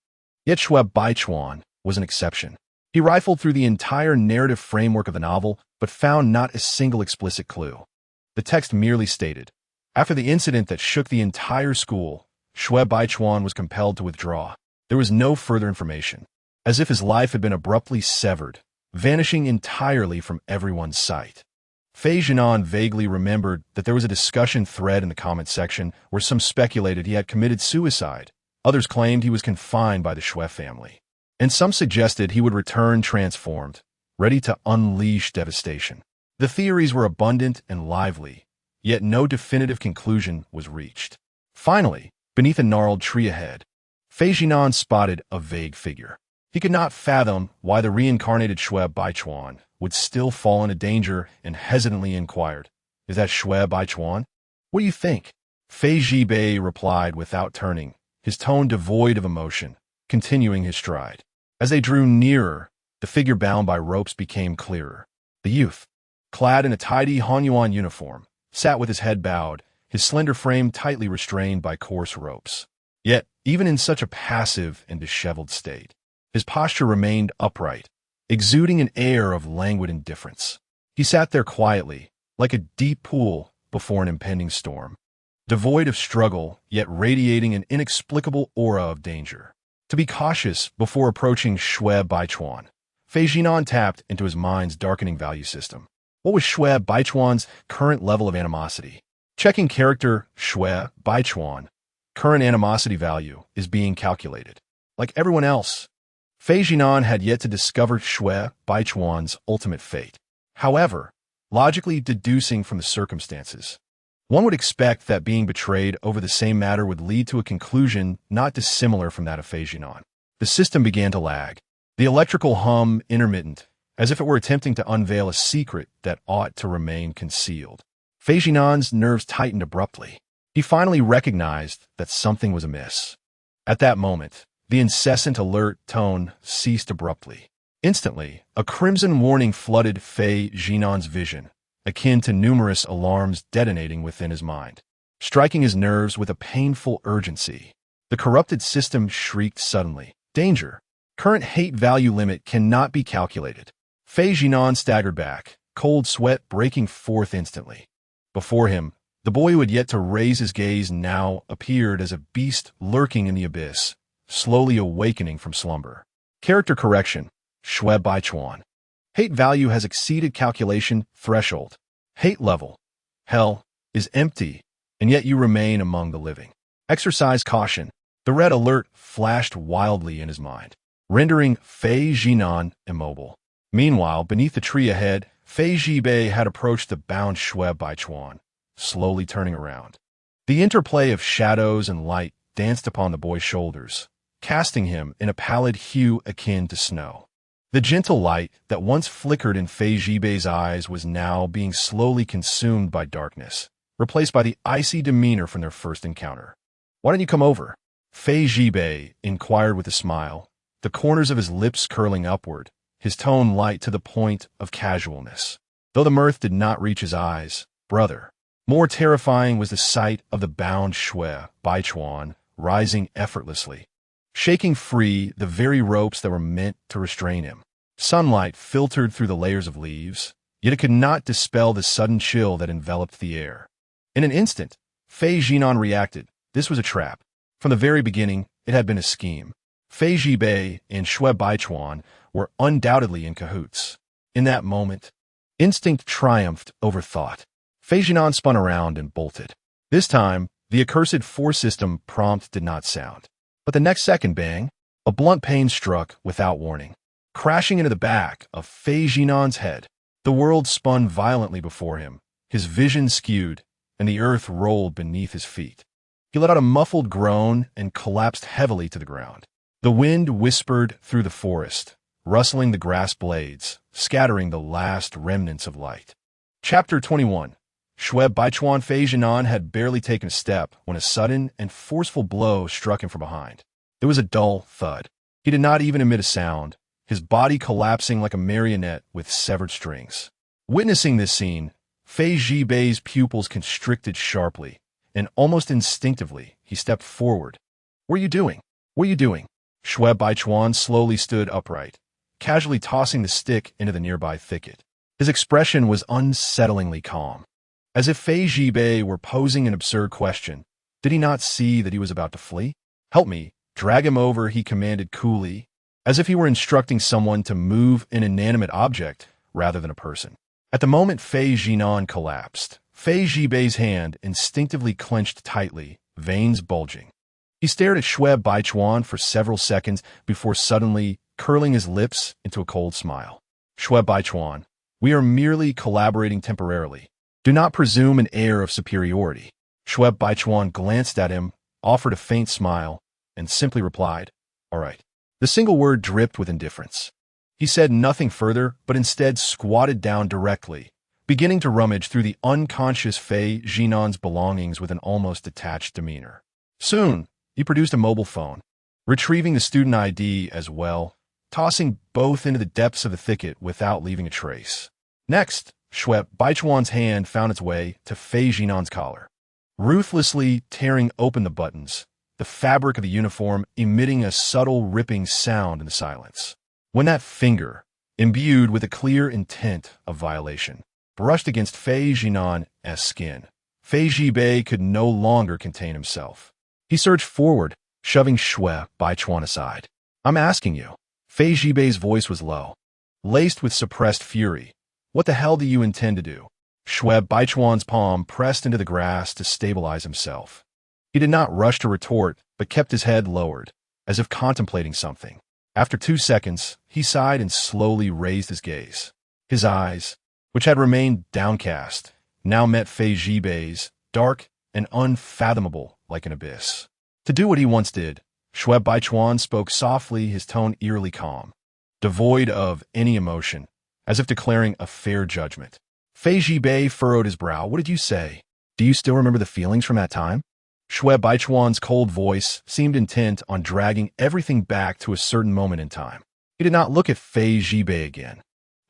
Yet Shui Baichuan was an exception. He rifled through the entire narrative framework of the novel, but found not a single explicit clue. The text merely stated, after the incident that shook the entire school, Shui Baichuan was compelled to withdraw. There was no further information, as if his life had been abruptly severed, vanishing entirely from everyone's sight. Fei Zhinan vaguely remembered that there was a discussion thread in the comment section where some speculated he had committed suicide. Others claimed he was confined by the Shui family. And some suggested he would return transformed, ready to unleash devastation. The theories were abundant and lively, yet no definitive conclusion was reached. Finally, beneath a gnarled tree ahead, Fei Zhinan spotted a vague figure. He could not fathom why the reincarnated Shui Baichuan would still fall into danger and hesitantly inquired, "Is that Shui Baichuan? What do you think?" Fei Zhibei replied without turning, his tone devoid of emotion, continuing his stride. As they drew nearer, the figure bound by ropes became clearer. The youth, clad in a tidy Hanyuan uniform, sat with his head bowed, his slender frame tightly restrained by coarse ropes. Yet, even in such a passive and disheveled state, his posture remained upright, exuding an air of languid indifference. He sat there quietly, like a deep pool before an impending storm, devoid of struggle, yet radiating an inexplicable aura of danger. To be cautious before approaching Shui Baichuan, Fei Zhinan tapped into his mind's darkening value system. What was Shui Baichuan's current level of animosity? Checking character Shui Baichuan. Current animosity value is being calculated. Like everyone else, Fei Zhinan had yet to discover Shui Baichuan's ultimate fate. However, logically deducing from the circumstances, one would expect that being betrayed over the same matter would lead to a conclusion not dissimilar from that of Fei Zhinan. The system began to lag, the electrical hum intermittent, as if it were attempting to unveil a secret that ought to remain concealed. Fei Zhinan's nerves tightened abruptly. He finally recognized that something was amiss. At that moment, the incessant alert tone ceased abruptly. Instantly, a crimson warning flooded Fei Zhinan's vision, akin to numerous alarms detonating within his mind, striking his nerves with a painful urgency. The corrupted system shrieked suddenly, "Danger! Current hate value limit cannot be calculated." Fei Zhinan staggered back, cold sweat breaking forth instantly. Before him, the boy who had yet to raise his gaze now appeared as a beast lurking in the abyss, slowly awakening from slumber. Character correction, Shui Baichuan. Hate value has exceeded calculation threshold. Hate level, hell, is empty, and yet you remain among the living. Exercise caution. The red alert flashed wildly in his mind, rendering Fei Zhinan immobile. Meanwhile, beneath the tree ahead, Fei Zhibei had approached the bound Shui Baichuan, slowly turning around. The interplay of shadows and light danced upon the boy's shoulders, casting him in a pallid hue akin to snow. The gentle light that once flickered in Fei Zhibei's eyes was now being slowly consumed by darkness, replaced by the icy demeanor from their first encounter. "Why don't you come over?" Fei Zhibei inquired with a smile, the corners of his lips curling upward, his tone light to the point of casualness. Though the mirth did not reach his eyes, "Brother." More terrifying was the sight of the bound Shui Baichuan rising effortlessly, shaking free the very ropes that were meant to restrain him. Sunlight filtered through the layers of leaves, yet it could not dispel the sudden chill that enveloped the air. In an instant, Fei Zhinan reacted. This was a trap. From the very beginning, it had been a scheme. Fei Zhibei and Shui Baichuan were undoubtedly in cahoots. In that moment, instinct triumphed over thought. Fei Zhinan spun around and bolted. This time, the accursed four-system prompt did not sound. But the next second, bang, a blunt pain struck without warning, crashing into the back of Fei Zhinan's head. The world spun violently before him, his vision skewed, and the earth rolled beneath his feet. He let out a muffled groan and collapsed heavily to the ground. The wind whispered through the forest, rustling the grass blades, scattering the last remnants of light. Chapter 21. Shui Baichuan. Fei Zhinan had barely taken a step when a sudden and forceful blow struck him from behind. There was a dull thud. He did not even emit a sound, his body collapsing like a marionette with severed strings. Witnessing this scene, Fei Zhibei's pupils constricted sharply, and almost instinctively, he stepped forward. "What are you doing? What are you doing?" Shui Baichuan slowly stood upright, casually tossing the stick into the nearby thicket. His expression was unsettlingly calm. As if Fei Zhibei were posing an absurd question, did he not see that he was about to flee? "Help me, drag him over," he commanded coolly, as if he were instructing someone to move an inanimate object rather than a person. At the moment Fei Zhinan collapsed, Fei Zhibei's hand instinctively clenched tightly, veins bulging. He stared at Shui Baichuan for several seconds before suddenly curling his lips into a cold smile. Shui Baichuan, we are merely collaborating temporarily. Do not presume an air of superiority. Shui Baichuan glanced at him, offered a faint smile, and simply replied, all right. The single word dripped with indifference. He said nothing further, but instead squatted down directly, beginning to rummage through the unconscious Fei Zhinan's belongings with an almost detached demeanor. Soon, he produced a mobile phone, retrieving the student ID as well, tossing both into the depths of the thicket without leaving a trace. Next, Shui Baichuan's hand found its way to Fei Zhinan's collar, ruthlessly tearing open the buttons, the fabric of the uniform emitting a subtle ripping sound in the silence. When that finger, imbued with a clear intent of violation, brushed against Fei Zhinan's skin, Fei Zhibei could no longer contain himself. He surged forward, shoving Shui Baichuan aside. I'm asking you. Fei Zhibei's voice was low, laced with suppressed fury. What the hell do you intend to do? Shui Baichuan's palm pressed into the grass to stabilize himself. He did not rush to retort, but kept his head lowered, as if contemplating something. After 2 seconds, he sighed and slowly raised his gaze. His eyes, which had remained downcast, now met Fei Zhibei's, dark and unfathomable like an abyss. To do what he once did, Shui Baichuan spoke softly, his tone eerily calm, devoid of any emotion, as if declaring a fair judgment. Fei Zhibei furrowed his brow. What did you say? Do you still remember the feelings from that time? Shui Baichuan's cold voice seemed intent on dragging everything back to a certain moment in time. He did not look at Fei Zhibei again.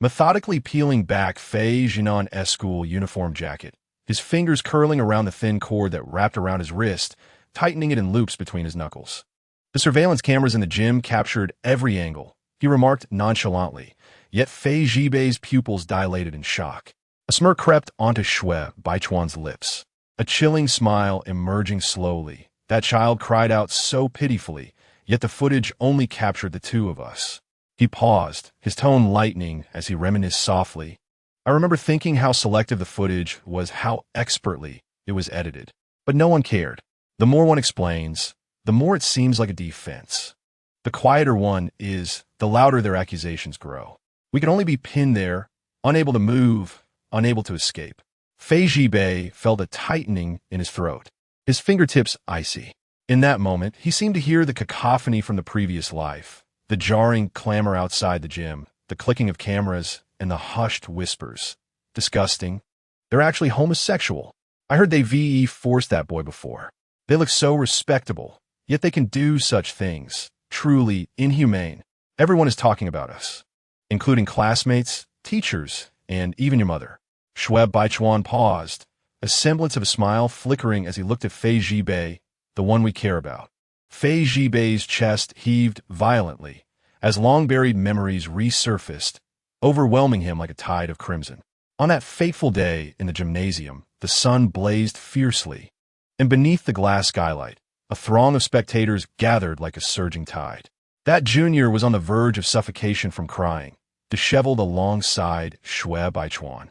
Methodically peeling back Fei Zhinan's school uniform jacket, his fingers curling around the thin cord that wrapped around his wrist, tightening it in loops between his knuckles. The surveillance cameras in the gym captured every angle, he remarked nonchalantly, yet Fei Zhibei's pupils dilated in shock. A smirk crept onto Shui Baichuan's lips. A chilling smile emerging slowly. That child cried out so pitifully, yet the footage only captured the two of us. He paused, his tone lightening as he reminisced softly. I remember thinking how selective the footage was, how expertly it was edited. But no one cared. The more one explains, the more it seems like a defense. The quieter one is, the louder their accusations grow. We can only be pinned there, unable to move, unable to escape. Fei Zhibei felt a tightening in his throat, his fingertips icy. In that moment, he seemed to hear the cacophony from the previous life, the jarring clamor outside the gym, the clicking of cameras, and the hushed whispers. Disgusting. They're actually homosexual. I heard they VE forced that boy before. They look so respectable, yet they can do such things. Truly inhumane. Everyone is talking about us, including classmates, teachers, and even your mother. Shui Baichuan paused, a semblance of a smile flickering as he looked at Fei Zhibei, the one we care about. Fei Zhibei's chest heaved violently as long-buried memories resurfaced, overwhelming him like a tide of crimson. On that fateful day in the gymnasium, the sun blazed fiercely, and beneath the glass skylight, a throng of spectators gathered like a surging tide. That junior was on the verge of suffocation from crying, disheveled alongside Shui Baichuan,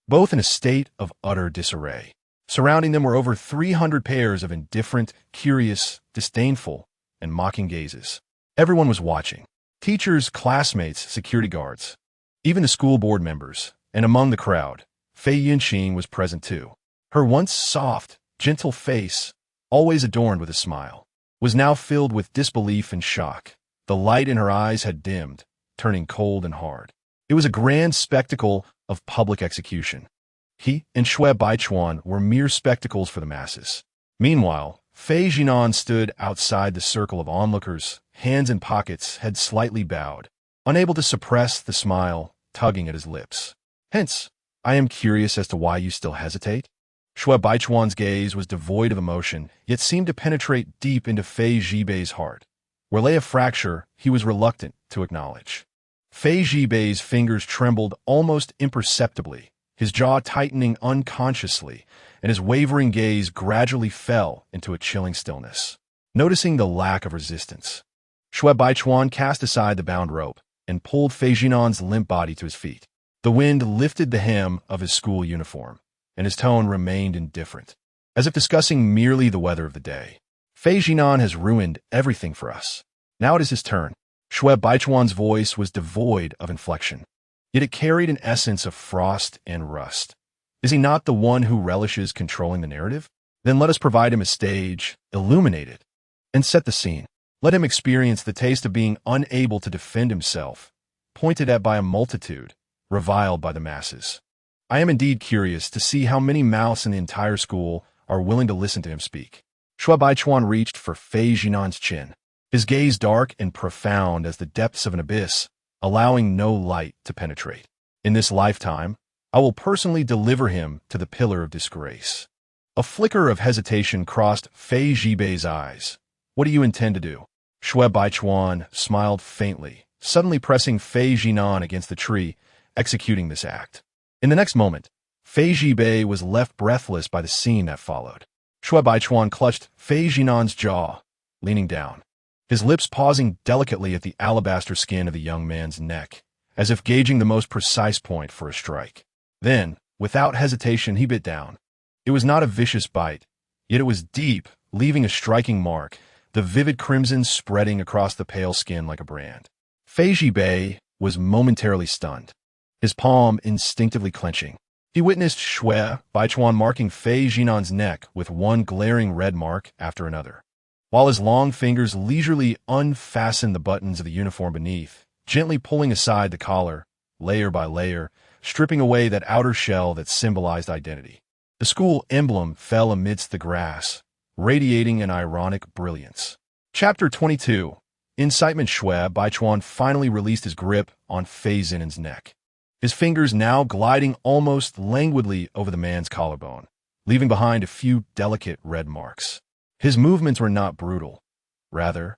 both in a state of utter disarray. Surrounding them were over 300 pairs of indifferent, curious, disdainful, and mocking gazes. Everyone was watching. Teachers, classmates, security guards, even the school board members, and among the crowd, Fei Yinqing was present too. Her once soft, gentle face, always adorned with a smile, was now filled with disbelief and shock. The light in her eyes had dimmed, turning cold and hard. It was a grand spectacle of public execution. He and Shui Baichuan were mere spectacles for the masses. Meanwhile, Fei Zhinan stood outside the circle of onlookers, hands in pockets, head slightly bowed, unable to suppress the smile tugging at his lips. Hence, I am curious as to why you still hesitate. Shui Baichuan's gaze was devoid of emotion, yet seemed to penetrate deep into Fei Zhibei's heart, where lay a fracture he was reluctant to acknowledge. Fei Zhibei's fingers trembled almost imperceptibly, his jaw tightening unconsciously, and his wavering gaze gradually fell into a chilling stillness. Noticing the lack of resistance, Shui Baichuan cast aside the bound rope and pulled Fei Zhinan's limp body to his feet. The wind lifted the hem of his school uniform, and his tone remained indifferent, as if discussing merely the weather of the day. Fei Zhinan has ruined everything for us. Now it is his turn. Shui Baichuan's voice was devoid of inflection, yet it carried an essence of frost and rust. Is he not the one who relishes controlling the narrative? Then let us provide him a stage, illuminate it, and set the scene. Let him experience the taste of being unable to defend himself, pointed at by a multitude, reviled by the masses. I am indeed curious to see how many mouths in the entire school are willing to listen to him speak. Shui Baichuan reached for Fei Zhinan's chin, his gaze dark and profound as the depths of an abyss, allowing no light to penetrate. In this lifetime, I will personally deliver him to the pillar of disgrace. A flicker of hesitation crossed Fei Zhibei's eyes. What do you intend to do? Shui Baichuan smiled faintly, suddenly pressing Fei Zhinan against the tree, executing this act. In the next moment, Fei Zhibei was left breathless by the scene that followed. Shui Baichuan clutched Fei Zhinan's jaw, leaning down, his lips pausing delicately at the alabaster skin of the young man's neck, as if gauging the most precise point for a strike. Then, without hesitation, he bit down. It was not a vicious bite, yet it was deep, leaving a striking mark, the vivid crimson spreading across the pale skin like a brand. Fei Zhibei was momentarily stunned, his palm instinctively clenching. He witnessed Shui Baichuan marking Fei Zhinan's neck with one glaring red mark after another, while his long fingers leisurely unfastened the buttons of the uniform beneath, gently pulling aside the collar, layer by layer, stripping away that outer shell that symbolized identity. The school emblem fell amidst the grass, radiating an ironic brilliance. Chapter 22. Incitement. Shui Baichuan finally released his grip on Fei Zhinan's neck, his fingers now gliding almost languidly over the man's collarbone, leaving behind a few delicate red marks. His movements were not brutal. Rather,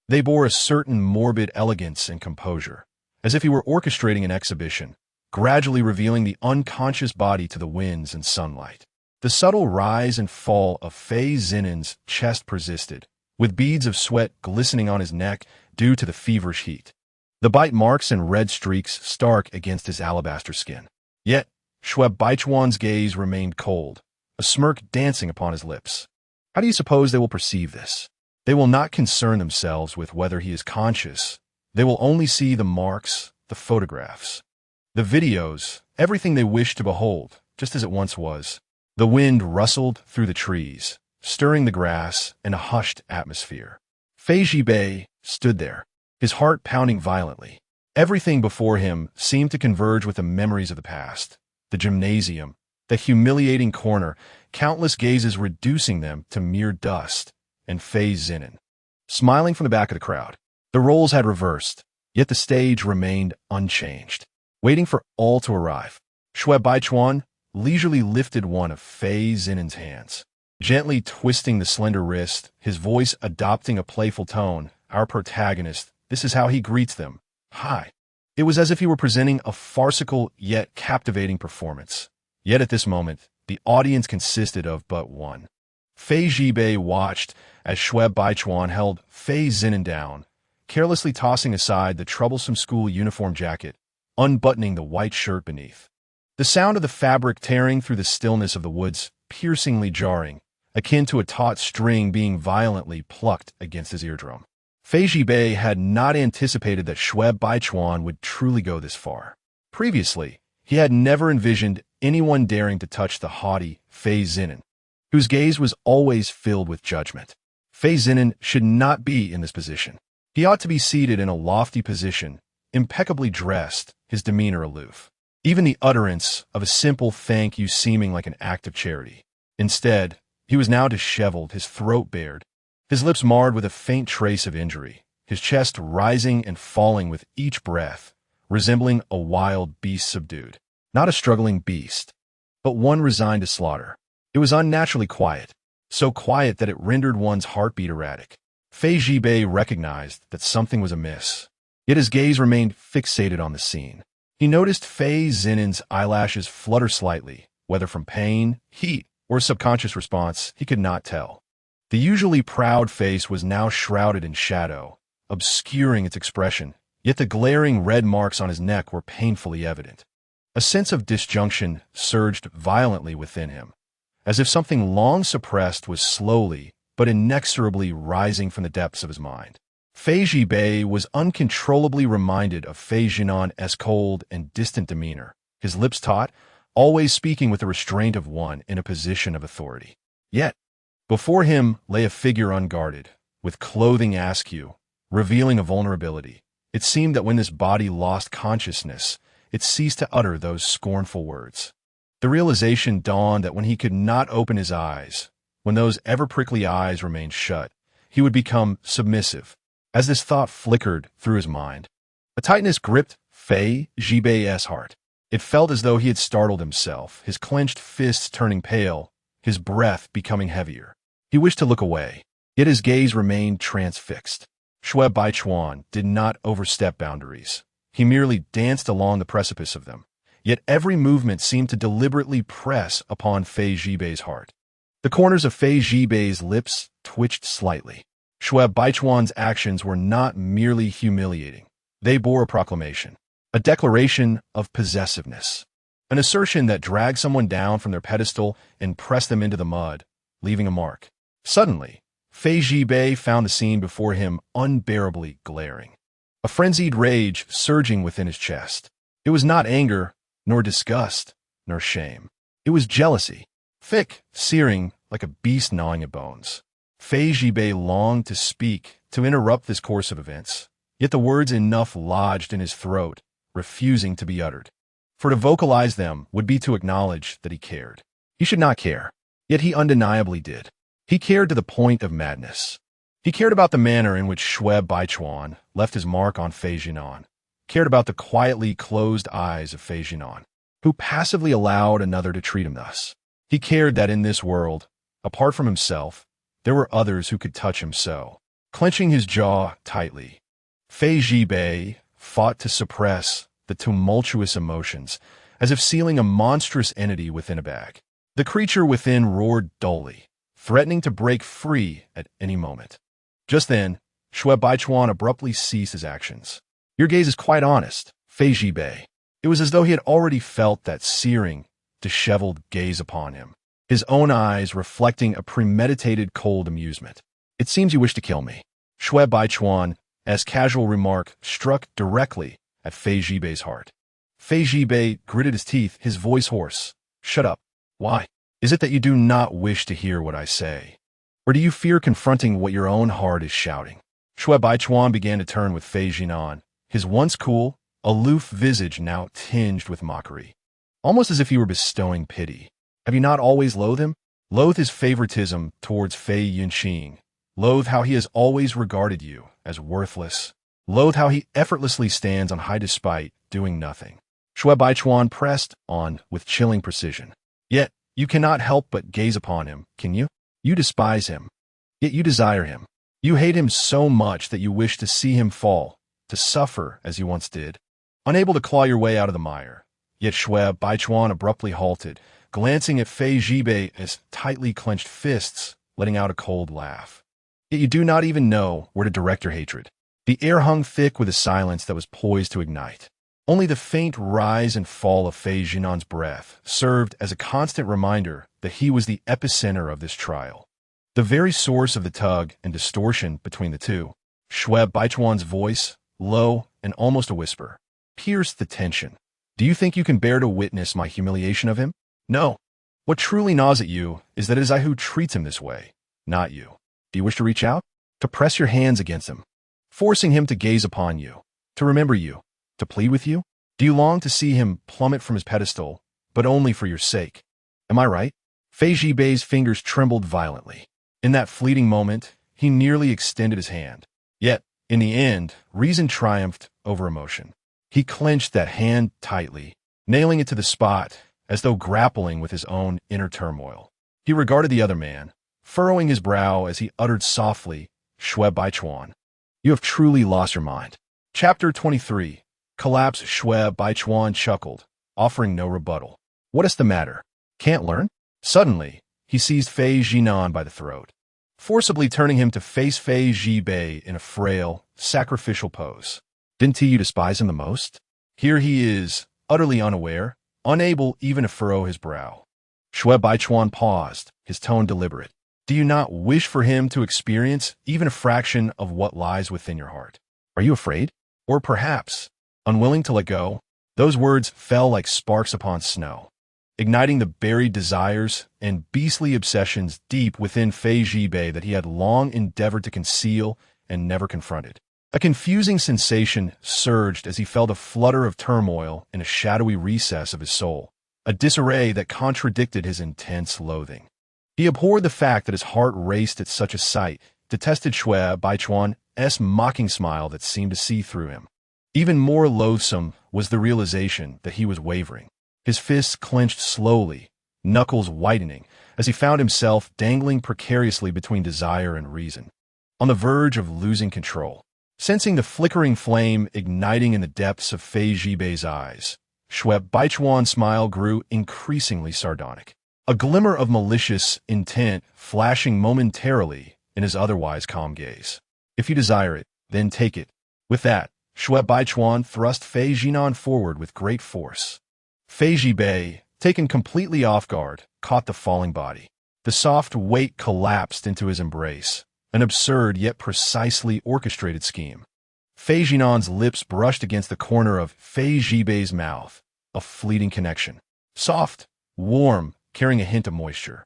they bore a certain morbid elegance and composure, as if he were orchestrating an exhibition, gradually revealing the unconscious body to the winds and sunlight. The subtle rise and fall of Fei Zhinan's chest persisted, with beads of sweat glistening on his neck due to the feverish heat, the bite marks and red streaks stark against his alabaster skin. Yet, Shui Baichuan's gaze remained cold, a smirk dancing upon his lips. How do you suppose they will perceive this? They will not concern themselves with whether he is conscious. They will only see the marks, the photographs, the videos, everything they wish to behold, just as it once was. The wind rustled through the trees, stirring the grass in a hushed atmosphere. Fei Zhibei stood there, his heart pounding violently. Everything before him seemed to converge with the memories of the past. The gymnasium, the humiliating corner, countless gazes reducing them to mere dust, and Fei Zhinan, smiling from the back of the crowd. The roles had reversed, yet the stage remained unchanged, waiting for all to arrive. Shui Baichuan leisurely lifted one of Fei Zhinan's hands, gently twisting the slender wrist, his voice adopting a playful tone. Our protagonist, this is how he greets them. Hi. It was as if he were presenting a farcical yet captivating performance. Yet at this moment, the audience consisted of but one. Fei Zhibei watched as Shui Baichuan held Fei Zhinan down, carelessly tossing aside the troublesome school uniform jacket, unbuttoning the white shirt beneath. The sound of the fabric tearing through the stillness of the woods, piercingly jarring, akin to a taut string being violently plucked against his eardrum. Fei Zhibei had not anticipated that Shui Baichuan would truly go this far. Previously, he had never envisioned anyone daring to touch the haughty Fei Zhinan, whose gaze was always filled with judgment. Fei Zhinan should not be in this position. He ought to be seated in a lofty position, impeccably dressed, his demeanor aloof, even the utterance of a simple thank you seeming like an act of charity. Instead, he was now disheveled, his throat bared, his lips marred with a faint trace of injury, his chest rising and falling with each breath, resembling a wild beast subdued. Not a struggling beast, but one resigned to slaughter. It was unnaturally quiet, so quiet that it rendered one's heartbeat erratic. Fei Zhibei recognized that something was amiss, yet his gaze remained fixated on the scene. He noticed Fei Zhinan's eyelashes flutter slightly, whether from pain, heat, or a subconscious response, he could not tell. The usually proud face was now shrouded in shadow, obscuring its expression, yet the glaring red marks on his neck were painfully evident. A sense of disjunction surged violently within him, as if something long suppressed was slowly but inexorably rising from the depths of his mind. Fei Zhibei was uncontrollably reminded of Fei Zhinan's cold and distant demeanor, his lips taut, always speaking with the restraint of one in a position of authority. Yet, before him lay a figure unguarded, with clothing askew, revealing a vulnerability. It seemed that when this body lost consciousness, it ceased to utter those scornful words. The realization dawned that when he could not open his eyes, when those ever-prickly eyes remained shut, he would become submissive. As this thought flickered through his mind, a tightness gripped Fei Zhibei's heart. It felt as though he had startled himself, his clenched fists turning pale, his breath becoming heavier. He wished to look away, yet his gaze remained transfixed. Shui Baichuan did not overstep boundaries. He merely danced along the precipice of them, yet every movement seemed to deliberately press upon Fei Zhibei's heart. The corners of Fei Zhibei's lips twitched slightly. Shui Baichuan's actions were not merely humiliating. They bore a proclamation, a declaration of possessiveness, an assertion that dragged someone down from their pedestal and pressed them into the mud, leaving a mark. Suddenly, Fei Zhibei found the scene before him unbearably glaring, a frenzied rage surging within his chest. It was not anger, nor disgust, nor shame. It was jealousy, thick, searing, like a beast gnawing at bones. Fei Zhibei longed to speak, to interrupt this course of events, yet the words enough lodged in his throat, refusing to be uttered. For to vocalize them would be to acknowledge that he cared. He should not care, yet he undeniably did. He cared to the point of madness. He cared about the manner in which Shui Baichuan left his mark on Fei Zhinan, cared about the quietly closed eyes of Fei Zhinan, who passively allowed another to treat him thus. He cared that in this world, apart from himself, there were others who could touch him so. Clenching his jaw tightly, Fei Zhibei fought to suppress the tumultuous emotions, as if sealing a monstrous entity within a bag. The creature within roared dully, threatening to break free at any moment. Just then, Shui Baichuan abruptly ceased his actions. Your gaze is quite honest, Fei Zhibei. It was as though he had already felt that searing, disheveled gaze upon him, his own eyes reflecting a premeditated cold amusement. It seems you wish to kill me. Shui Baichuan's casual remark struck directly at Fei Zhibei's heart. Fei Zhibei gritted his teeth, his voice hoarse. Shut up. Why? Is it that you do not wish to hear what I say? Or do you fear confronting what your own heart is shouting? Shui Baichuan began to turn with Fei Zhinan, his once cool, aloof visage now tinged with mockery, almost as if he were bestowing pity. Have you not always loathed him? Loathe his favoritism towards Fei Yunqing. Loathe how he has always regarded you as worthless. Loathe how he effortlessly stands on high despite doing nothing. Shui Baichuan pressed on with chilling precision. Yet, you cannot help but gaze upon him, can you? You despise him. Yet you desire him. You hate him so much that you wish to see him fall, to suffer as you once did. Unable to claw your way out of the mire. Yet Shui Baichuan abruptly halted, glancing at Fei Zhibei's tightly clenched fists, letting out a cold laugh. Yet you do not even know where to direct your hatred. The air hung thick with a silence that was poised to ignite. Only the faint rise and fall of Fei Zhinan's breath served as a constant reminder that he was the epicenter of this trial, the very source of the tug and distortion between the two. Shui Baichuan's voice, low and almost a whisper, pierced the tension. Do you think you can bear to witness my humiliation of him? No. What truly gnaws at you is that it is I who treats him this way, not you. Do you wish to reach out? To press your hands against him, forcing him to gaze upon you, to remember you, to plead with you? Do you long to see him plummet from his pedestal, but only for your sake? Am I right? Fei Zhibei's fingers trembled violently. In that fleeting moment, he nearly extended his hand. Yet, in the end, reason triumphed over emotion. He clenched that hand tightly, nailing it to the spot, as though grappling with his own inner turmoil. He regarded the other man, furrowing his brow as he uttered softly, Shui Baichuan, you have truly lost your mind. Chapter 23. Collapse. Shui Baichuan chuckled, offering no rebuttal. What is the matter? Can't learn? Suddenly, he seized Fei Zhinan by the throat, forcibly turning him to face Fei Zhibei in a frail, sacrificial pose. Didn't you despise him the most? Here he is, utterly unaware, unable even to furrow his brow. Shui Baichuan paused, his tone deliberate. Do you not wish for him to experience even a fraction of what lies within your heart? Are you afraid? Or perhaps, unwilling to let go? Those words fell like sparks upon snow, igniting the buried desires and beastly obsessions deep within Fei Zhibei that he had long endeavored to conceal and never confronted. A confusing sensation surged as he felt a flutter of turmoil in a shadowy recess of his soul, a disarray that contradicted his intense loathing. He abhorred the fact that his heart raced at such a sight, detested Shui Baichuan's mocking smile that seemed to see through him. Even more loathsome was the realization that he was wavering. His fists clenched slowly, knuckles whitening, as he found himself dangling precariously between desire and reason, on the verge of losing control. Sensing the flickering flame igniting in the depths of Fei Zhibei's eyes, Shui Baichuan's smile grew increasingly sardonic, a glimmer of malicious intent flashing momentarily in his otherwise calm gaze. If you desire it, then take it. With that, Shui Baichuan thrust Fei Zhinan forward with great force. Fei Zhibei, taken completely off guard, caught the falling body. The soft weight collapsed into his embrace, an absurd yet precisely orchestrated scheme. Fei Zhinan's lips brushed against the corner of Fei Zhibei's mouth, a fleeting connection. Soft, warm, carrying a hint of moisture.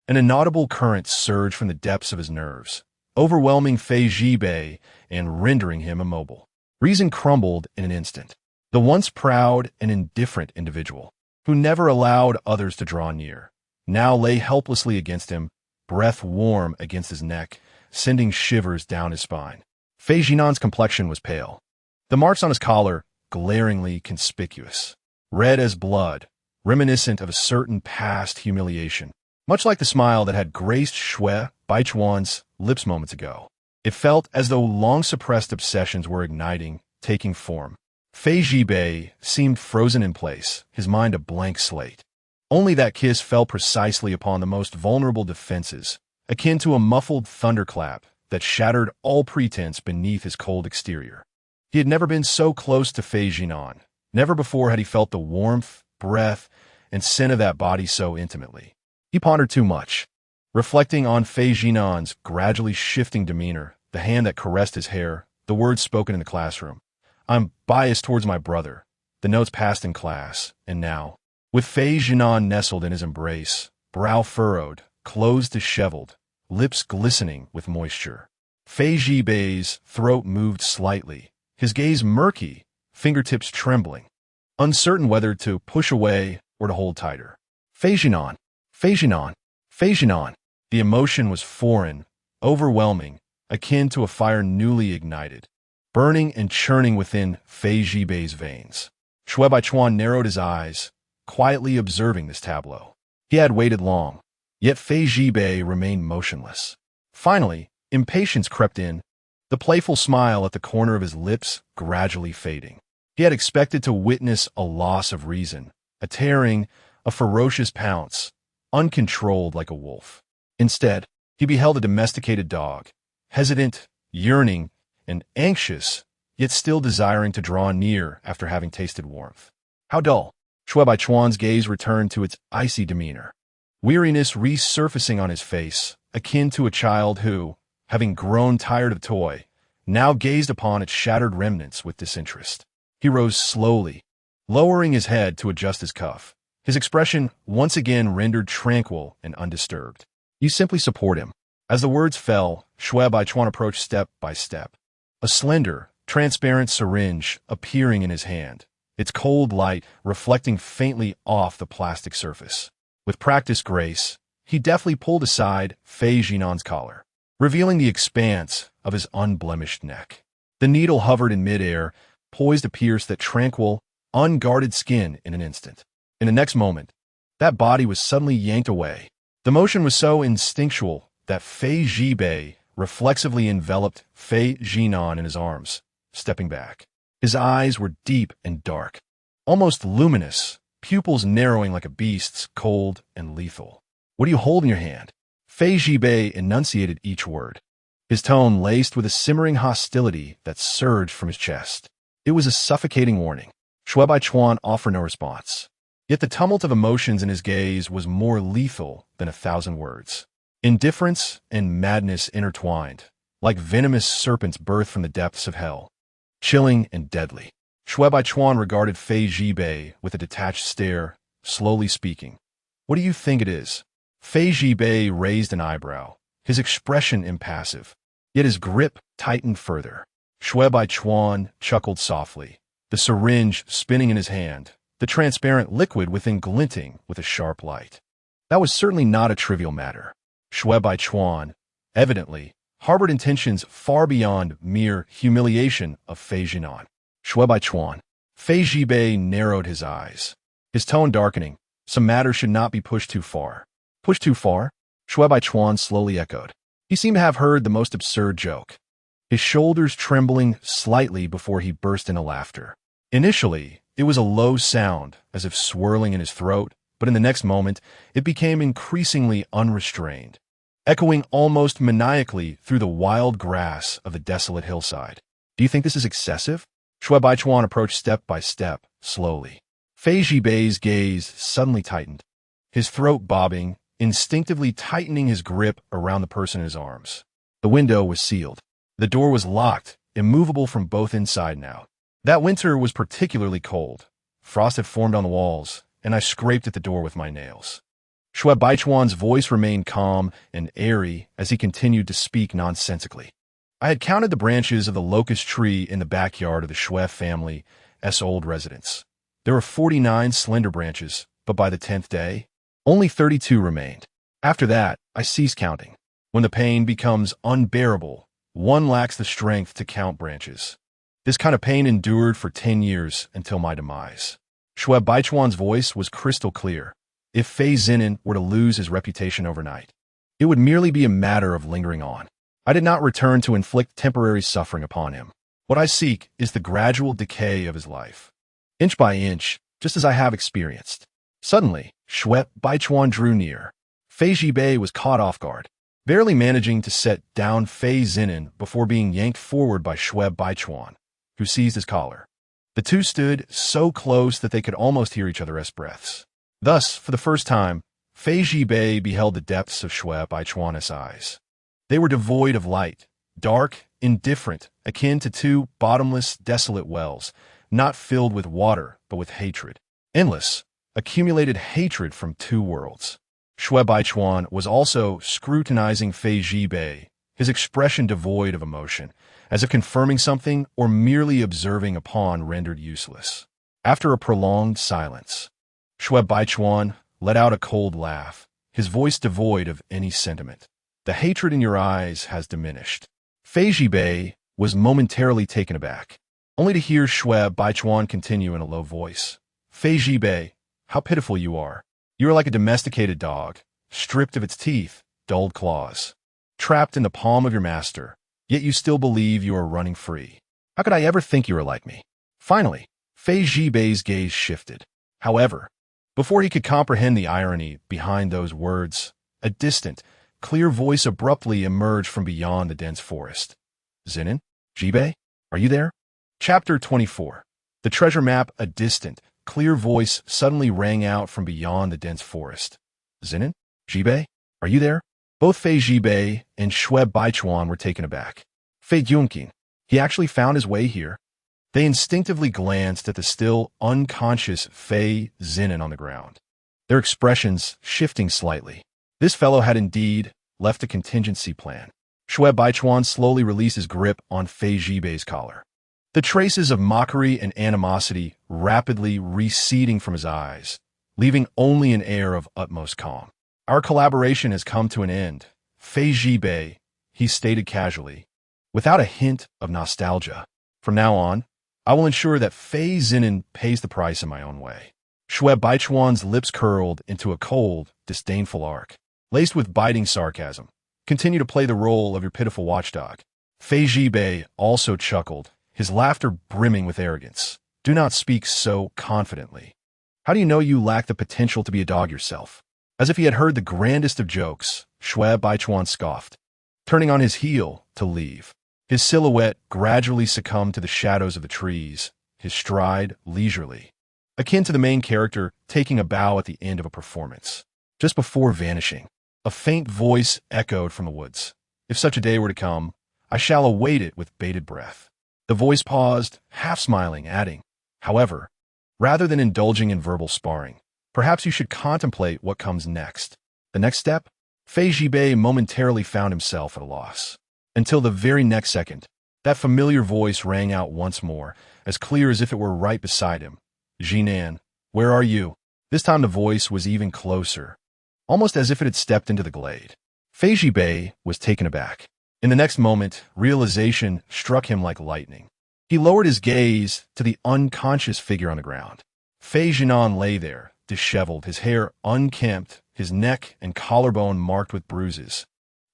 An inaudible current surged from the depths of his nerves, overwhelming Fei Zhibei and rendering him immobile. Reason crumbled in an instant. The once proud and indifferent individual, who never allowed others to draw near, now lay helplessly against him, breath warm against his neck, sending shivers down his spine. Fei Zhinan's complexion was pale, the marks on his collar glaringly conspicuous, red as blood, reminiscent of a certain past humiliation, much like the smile that had graced Shui Baichuan's lips moments ago. It felt as though long-suppressed obsessions were igniting, taking form. Fei Zhibei seemed frozen in place, his mind a blank slate. Only that kiss fell precisely upon the most vulnerable defenses, akin to a muffled thunderclap that shattered all pretense beneath his cold exterior. He had never been so close to Fei Zhinan. Never before had he felt the warmth, breath, and scent of that body so intimately. He pondered too much, reflecting on Fei Zhinan's gradually shifting demeanor, the hand that caressed his hair, the words spoken in the classroom. I'm biased towards my brother, the notes passed in class, and now, with Fei Zhinan nestled in his embrace, brow furrowed, clothes disheveled, lips glistening with moisture. Fei Zhibei's throat moved slightly, his gaze murky, fingertips trembling, uncertain whether to push away or to hold tighter. Fei Zhinan, Fei Zhinan, Fei Zhinan. The emotion was foreign, overwhelming, akin to a fire newly ignited, burning and churning within Fei Zhibei's veins. Shui Baichuan narrowed his eyes, quietly observing this tableau. He had waited long, yet Fei Zhibei remained motionless. Finally, impatience crept in, the playful smile at the corner of his lips gradually fading. He had expected to witness a loss of reason, a tearing, a ferocious pounce, uncontrolled like a wolf. Instead, he beheld a domesticated dog, hesitant, yearning, and anxious, yet still desiring to draw near after having tasted warmth. How dull! Shui Baichuan's gaze returned to its icy demeanor, weariness resurfacing on his face, akin to a child who, having grown tired of toy, now gazed upon its shattered remnants with disinterest. He rose slowly, lowering his head to adjust his cuff, his expression once again rendered tranquil and undisturbed. You simply support him. As the words fell, Shui Baichuan approached step by step, a slender, transparent syringe appearing in his hand, its cold light reflecting faintly off the plastic surface. With practiced grace, he deftly pulled aside Fei Zhinan's collar, revealing the expanse of his unblemished neck. The needle hovered in midair, poised to pierce that tranquil, unguarded skin in an instant. In the next moment, that body was suddenly yanked away. The motion was so instinctual that Fei Zhibei reflexively enveloped Fei Zhinan in his arms, stepping back. His eyes were deep and dark, almost luminous, pupils narrowing like a beast's, cold and lethal. What do you hold in your hand? Fei Zhibei enunciated each word, his tone laced with a simmering hostility that surged from his chest. It was a suffocating warning. Shui Baichuan offered no response. Yet the tumult of emotions in his gaze was more lethal than 1,000 words. Indifference and madness intertwined, like venomous serpents birthed from the depths of hell. Chilling and deadly. Shui Baichuan regarded Fei Zhibei with a detached stare, slowly speaking. "What do you think it is?" Fei Zhibei raised an eyebrow, his expression impassive. Yet his grip tightened further. Shui Baichuan chuckled softly, the syringe spinning in his hand, the transparent liquid within glinting with a sharp light. That was certainly not a trivial matter. Shui Baichuan, evidently, harbored intentions far beyond mere humiliation of Fei Zhinan. Shui Baichuan. Fei Zhibei narrowed his eyes, his tone darkening. Some matter should not be pushed too far. Pushed too far? Shui Baichuan slowly echoed. He seemed to have heard the most absurd joke, his shoulders trembling slightly before he burst into laughter. Initially, it was a low sound, as if swirling in his throat, but in the next moment, it became increasingly unrestrained, echoing almost maniacally through the wild grass of the desolate hillside. "Do you think this is excessive?" Shui Baichuan approached step by step, slowly. Fei Zhibei's gaze suddenly tightened, his throat bobbing, instinctively tightening his grip around the person in his arms. The window was sealed. The door was locked, immovable from both inside and out. That winter was particularly cold. Frost had formed on the walls, and I scraped at the door with my nails. Shui Baichuan's voice remained calm and airy as he continued to speak nonsensically. I had counted the branches of the locust tree in the backyard of the Shui family's old residence. There were 49 slender branches, but by the 10th day, only 32 remained. After that, I ceased counting. When the pain becomes unbearable, one lacks the strength to count branches. This kind of pain endured for 10 years until my demise. Shui Baichuan's voice was crystal clear. If Fei Zhinan were to lose his reputation overnight, it would merely be a matter of lingering on. I did not return to inflict temporary suffering upon him. What I seek is the gradual decay of his life, inch by inch, just as I have experienced. Suddenly, Shui Baichuan drew near. Fei Zhibei was caught off guard, barely managing to set down Fei Zhinan before being yanked forward by Shui Baichuan, who seized his collar. The two stood so close that they could almost hear each other's breaths. Thus, for the first time, Fei Zhibei beheld the depths of Shui Baichuan's eyes. They were devoid of light, dark, indifferent, akin to two bottomless, desolate wells, not filled with water, but with hatred. Endless, accumulated hatred from two worlds. Shui Baichuan was also scrutinizing Fei Zhibei, his expression devoid of emotion, as if confirming something or merely observing upon rendered useless. After a prolonged silence, Shui Baichuan let out a cold laugh, his voice devoid of any sentiment. "The hatred in your eyes has diminished." Fei Zhibei was momentarily taken aback, only to hear Shui Baichuan continue in a low voice. "Fei Zhibei, how pitiful you are. You are like a domesticated dog, stripped of its teeth, dulled claws, trapped in the palm of your master, yet you still believe you are running free. How could I ever think you were like me?" Finally, Fei Zhibei's gaze shifted. However, before he could comprehend the irony behind those words, a distant, clear voice abruptly emerged from beyond the dense forest. "Zhinan? Zhibei? Are you there?" Chapter 24. The treasure map. A distant, clear voice suddenly rang out from beyond the dense forest. "Zhinan? Zhibei? Are you there?" Both Fei Zhibei and Shui Baichuan were taken aback. Fei Yunqing, he actually found his way here? They instinctively glanced at the still unconscious Fei Zhinan on the ground, their expressions shifting slightly. This fellow had indeed left a contingency plan. Shui Baichuan slowly released his grip on Fei Zhibei's collar, the traces of mockery and animosity rapidly receding from his eyes, leaving only an air of utmost calm. "Our collaboration has come to an end, Fei Zhibei," he stated casually, without a hint of nostalgia. "From now on, I will ensure that Fei Zhinan pays the price in my own way." Shui Baichuan's lips curled into a cold, disdainful arc, laced with biting sarcasm. "Continue to play the role of your pitiful watchdog." Fei Zhibei also chuckled, his laughter brimming with arrogance. "Do not speak so confidently. How do you know you lack the potential to be a dog yourself?" As if he had heard the grandest of jokes, Shui Baichuan scoffed, turning on his heel to leave. His silhouette gradually succumbed to the shadows of the trees, his stride leisurely, akin to the main character taking a bow at the end of a performance. Just before vanishing, a faint voice echoed from the woods. If such a day were to come, I shall await it with bated breath. The voice paused, half smiling, adding, however, rather than indulging in verbal sparring, perhaps you should contemplate what comes next. The next step? Fei Zhibei momentarily found himself at a loss. Until the very next second, that familiar voice rang out once more, as clear as if it were right beside him. Zhinan, where are you? This time the voice was even closer, almost as if it had stepped into the glade. Fei Zhibei was taken aback. In the next moment, realization struck him like lightning. He lowered his gaze to the unconscious figure on the ground. Fei Zhinan lay there, disheveled, his hair unkempt, his neck and collarbone marked with bruises.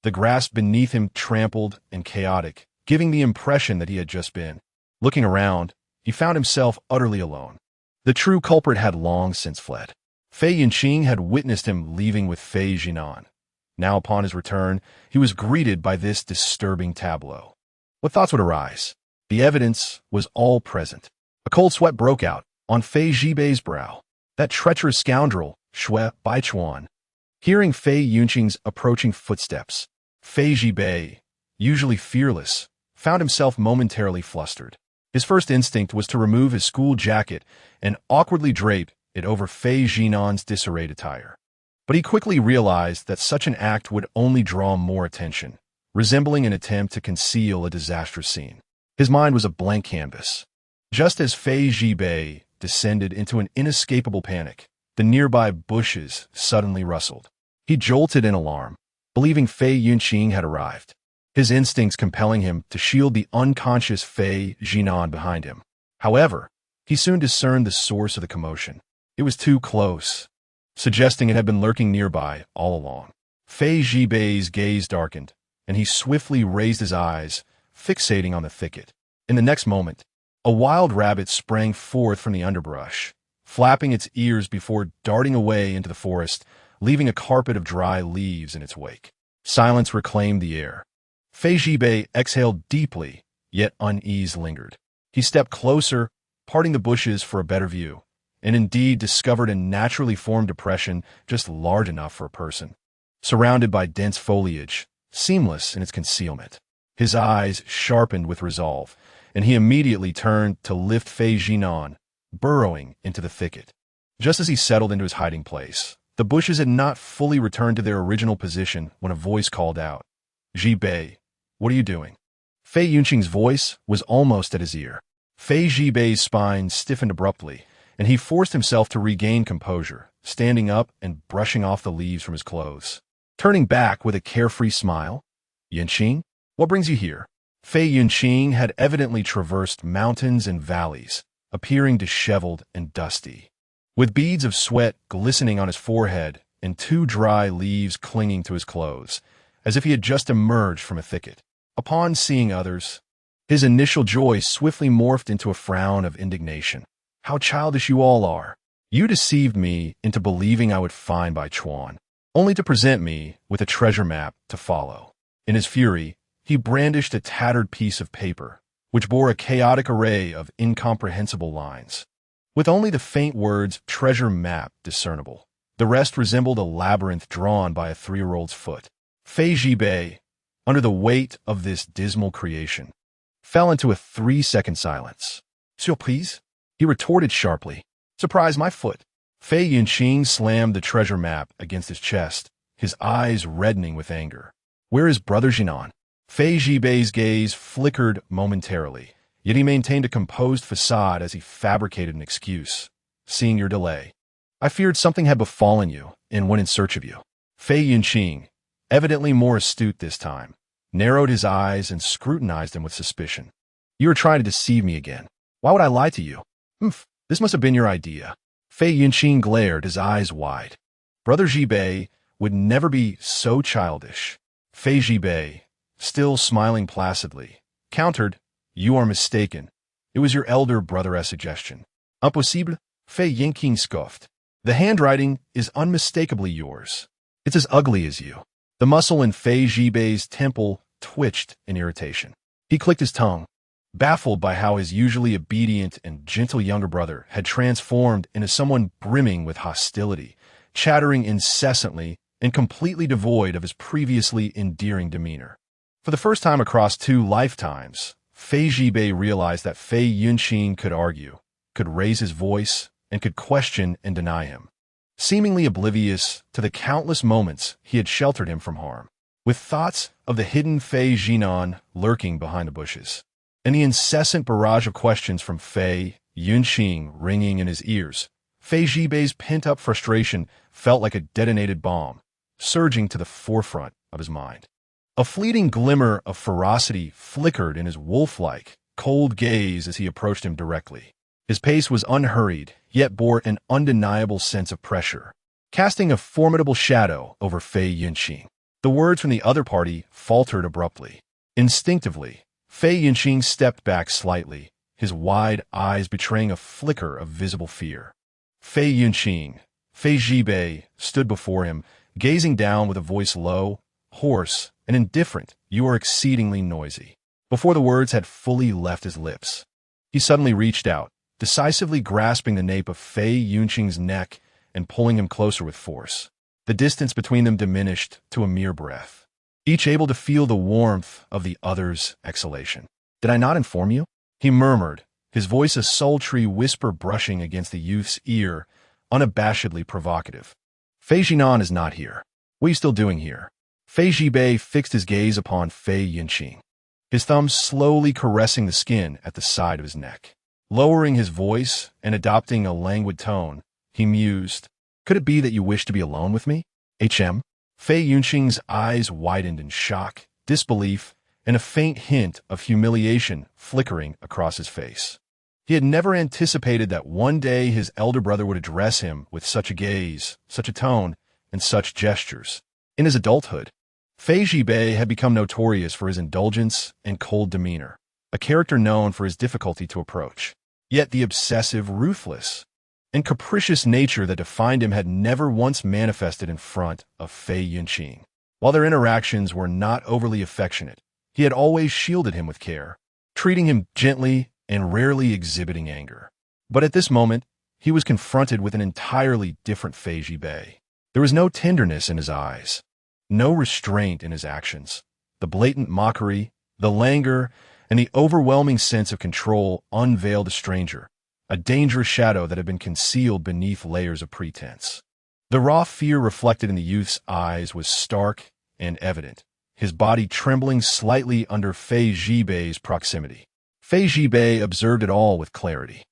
The grass beneath him trampled and chaotic, giving the impression that he had just been. Looking around, he found himself utterly alone. The true culprit had long since fled. Fei Yunqing had witnessed him leaving with Fei Zhinan. Now upon his return, he was greeted by this disturbing tableau. What thoughts would arise? The evidence was all present. A cold sweat broke out on Fei Zhibei's brow. That treacherous scoundrel, Shui Baichuan. Hearing Fei Yunqing's approaching footsteps, Fei Zhibei, usually fearless, found himself momentarily flustered. His first instinct was to remove his school jacket and awkwardly drape it over Fei Zhinan's disarrayed attire. But he quickly realized that such an act would only draw more attention, resembling an attempt to conceal a disastrous scene. His mind was a blank canvas. Just as Fei Zhibei descended into an inescapable panic, the nearby bushes suddenly rustled. He jolted in alarm, believing Fei Yunqing had arrived, his instincts compelling him to shield the unconscious Fei Zhinan behind him. However, he soon discerned the source of the commotion. It was too close, suggesting it had been lurking nearby all along. Fei Zhibei's gaze darkened, and he swiftly raised his eyes, fixating on the thicket. In the next moment, a wild rabbit sprang forth from the underbrush, flapping its ears before darting away into the forest, leaving a carpet of dry leaves in its wake. Silence reclaimed the air. Fei Zhibei exhaled deeply, yet unease lingered. He stepped closer, parting the bushes for a better view, and indeed discovered a naturally formed depression just large enough for a person. Surrounded by dense foliage, seamless in its concealment, his eyes sharpened with resolve, and he immediately turned to lift Fei Zhinan, burrowing into the thicket. Just as he settled into his hiding place, the bushes had not fully returned to their original position when a voice called out, "Zhibei, what are you doing?" Fei Yunqing's voice was almost at his ear. Fei Zhibei's spine stiffened abruptly, and he forced himself to regain composure, standing up and brushing off the leaves from his clothes. Turning back with a carefree smile, "Yunqing, what brings you here?" Fei Yunqing had evidently traversed mountains and valleys, appearing disheveled and dusty, with beads of sweat glistening on his forehead and 2 dry leaves clinging to his clothes, as if he had just emerged from a thicket. Upon seeing others, his initial joy swiftly morphed into a frown of indignation. "How childish you all are! You deceived me into believing I would find Baichuan, only to present me with a treasure map to follow." In his fury, he brandished a tattered piece of paper, which bore a chaotic array of incomprehensible lines. With only the faint words "treasure map" discernible, the rest resembled a labyrinth drawn by a 3-year-old's foot. Fei Zhibei, under the weight of this dismal creation, fell into a 3-second silence. "Surprise?" he retorted sharply. "Surprise my foot." Fei Yunqing slammed the treasure map against his chest, his eyes reddening with anger. "Where is Brother Zhinan?" Fei Zhibei's gaze flickered momentarily, yet he maintained a composed facade as he fabricated an excuse. "Seeing your delay, I feared something had befallen you and went in search of you." Fei Yunqing, evidently more astute this time, narrowed his eyes and scrutinized him with suspicion. "You are trying to deceive me again. Why would I lie to you?" "Humph, this must have been your idea." Fei Yunqing glared, his eyes wide. Brother Zhibei would never be so childish. Fei Zhibei, still smiling placidly, countered, "You are mistaken. It was your elder brother's suggestion." "Impossible," Fei Yunqing scoffed. "The handwriting is unmistakably yours. It's as ugly as you." The muscle in Fei Zhibei's temple twitched in irritation. He clicked his tongue. baffled by how his usually obedient and gentle younger brother had transformed into someone brimming with hostility, chattering incessantly and completely devoid of his previously endearing demeanor. For the first time across 2 lifetimes, Fei Zhibei realized that Fei Yunqing could argue, could raise his voice, and could question and deny him, seemingly oblivious to the countless moments he had sheltered him from harm, with thoughts of the hidden Fei Zhinan lurking behind the bushes, and the incessant barrage of questions from Fei Yunqing ringing in his ears. Fei Zhibei's pent-up frustration felt like a detonated bomb, surging to the forefront of his mind. A fleeting glimmer of ferocity flickered in his wolf-like, cold gaze as he approached him directly. His pace was unhurried, yet bore an undeniable sense of pressure, casting a formidable shadow over Fei Yunqing. The words from the other party faltered abruptly. Instinctively, Fei Yunqing stepped back slightly, his wide eyes betraying a flicker of visible fear. Fei Yunqing, Fei Zhibei, stood before him, gazing down with a voice low, hoarse, and indifferent. "You are exceedingly noisy." Before the words had fully left his lips, he suddenly reached out, decisively grasping the nape of Fei Yunqing's neck and pulling him closer with force. The distance between them diminished to a mere breath, each able to feel the warmth of the other's exhalation. "Did I not inform you?" he murmured, his voice a sultry whisper brushing against the youth's ear, unabashedly provocative. "Fei Zhinan is not here. What are you still doing here?" Fei Zhibei fixed his gaze upon Fei Yunqing, his thumb slowly caressing the skin at the side of his neck. Lowering his voice and adopting a languid tone, he mused, "Could it be that you wish to be alone with me? HM?" Fei Yunqing's eyes widened in shock, disbelief, and a faint hint of humiliation flickering across his face. He had never anticipated that one day his elder brother would address him with such a gaze, such a tone, and such gestures. In his adulthood, Fei Zhibei had become notorious for his indulgence and cold demeanor, a character known for his difficulty to approach. Yet the obsessive, ruthless, and capricious nature that defined him had never once manifested in front of Fei Yunqing. While their interactions were not overly affectionate, he had always shielded him with care, treating him gently and rarely exhibiting anger. But at this moment, he was confronted with an entirely different Fei Zhibei. There was no tenderness in his eyes, no restraint in his actions. The blatant mockery, the languor, and the overwhelming sense of control unveiled a stranger, a dangerous shadow that had been concealed beneath layers of pretense. The raw fear reflected in the youth's eyes was stark and evident, his body trembling slightly under Fei Zhibei's proximity. Fei Zhibei observed it all with clarity.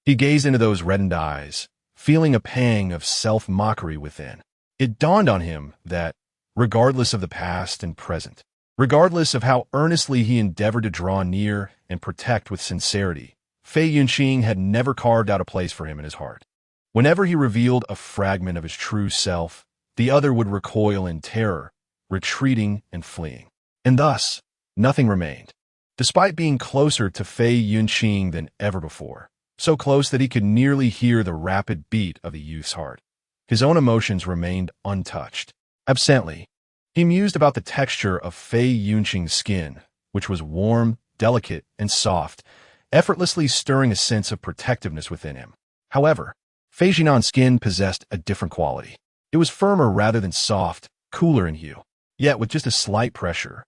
He gazed into those reddened eyes, feeling a pang of self-mockery within. It dawned on him that, regardless of the past and present, regardless of how earnestly he endeavored to draw near and protect with sincerity, Fei Yunqing had never carved out a place for him in his heart. Whenever he revealed a fragment of his true self, the other would recoil in terror, retreating and fleeing. And thus, nothing remained. Despite being closer to Fei Yunqing than ever before, so close that he could nearly hear the rapid beat of the youth's heart, his own emotions remained untouched. Absently, he mused about the texture of Fei Yunqing's skin, which was warm, delicate, and soft, effortlessly stirring a sense of protectiveness within him. However, Fei Zhinan's skin possessed a different quality. It was firmer rather than soft, cooler in hue, yet with just a slight pressure.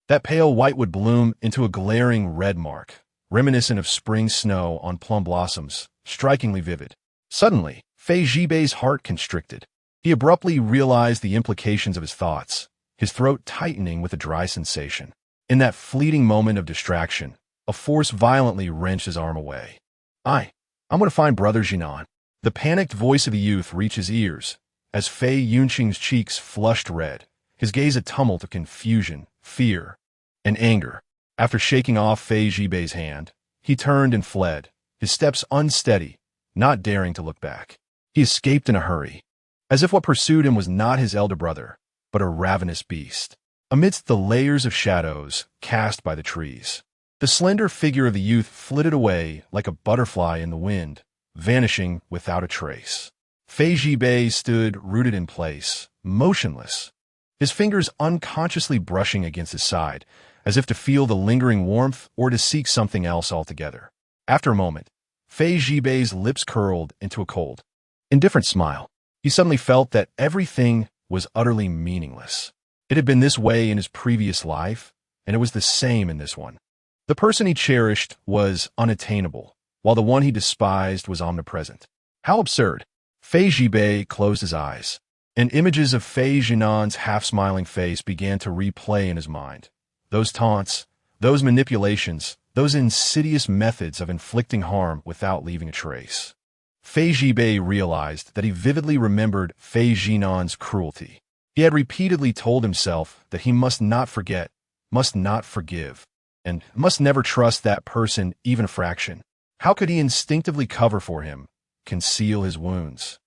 That pale white would bloom into a glaring red mark, reminiscent of spring snow on plum blossoms, strikingly vivid. Suddenly, Fei Zhibei's heart constricted. He abruptly realized the implications of his thoughts, his throat tightening with a dry sensation. In that fleeting moment of distraction, a force violently wrenched his arm away. I'm going to find Brother Zhinan." The panicked voice of the youth reached his ears, as Fei Yunqing's cheeks flushed red, his gaze a tumult of confusion, fear, and anger. After shaking off Fei Zhibei's hand, he turned and fled, his steps unsteady, not daring to look back. He escaped in a hurry, as if what pursued him was not his elder brother, but a ravenous beast. Amidst the layers of shadows cast by the trees, the slender figure of the youth flitted away like a butterfly in the wind, vanishing without a trace. Fei Zhibei stood rooted in place, motionless, his fingers unconsciously brushing against his side, as if to feel the lingering warmth or to seek something else altogether. After a moment, Fei Zhibei's lips curled into a cold, indifferent smile. He suddenly felt that everything was utterly meaningless. It had been this way in his previous life, and it was the same in this one. The person he cherished was unattainable, while the one he despised was omnipresent. How absurd! Fei Zhibei closed his eyes, and images of Fei Zhinan's half-smiling face began to replay in his mind. Those taunts, those manipulations, those insidious methods of inflicting harm without leaving a trace. Fei Zhibei realized that he vividly remembered Fei Zhinan's cruelty. He had repeatedly told himself that he must not forget, must not forgive, and must never trust that person even a fraction. How could he instinctively cover for him, conceal his wounds,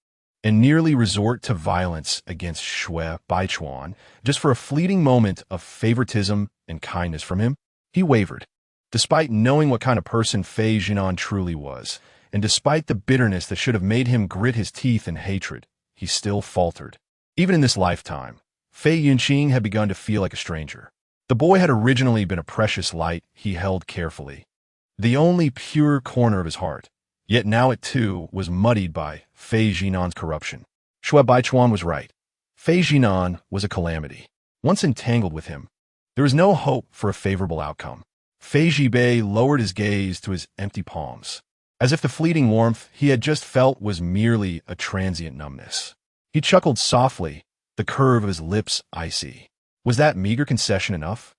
and nearly resort to violence against Shui Baichuan just for a fleeting moment of favoritism and kindness from him? He wavered. Despite knowing what kind of person Fei Zhinan truly was, and despite the bitterness that should have made him grit his teeth in hatred, he still faltered. Even in this lifetime, Fei Yunqing had begun to feel like a stranger. The boy had originally been a precious light he held carefully, the only pure corner of his heart. Yet now it too was muddied by Fei Zhinan's corruption. Shui Baichuan was right. Fei Zhinan was a calamity. Once entangled with him, there was no hope for a favorable outcome. Fei Zhibei lowered his gaze to his empty palms, as if the fleeting warmth he had just felt was merely a transient numbness. He chuckled softly, the curve of his lips icy. Was that meager concession enough?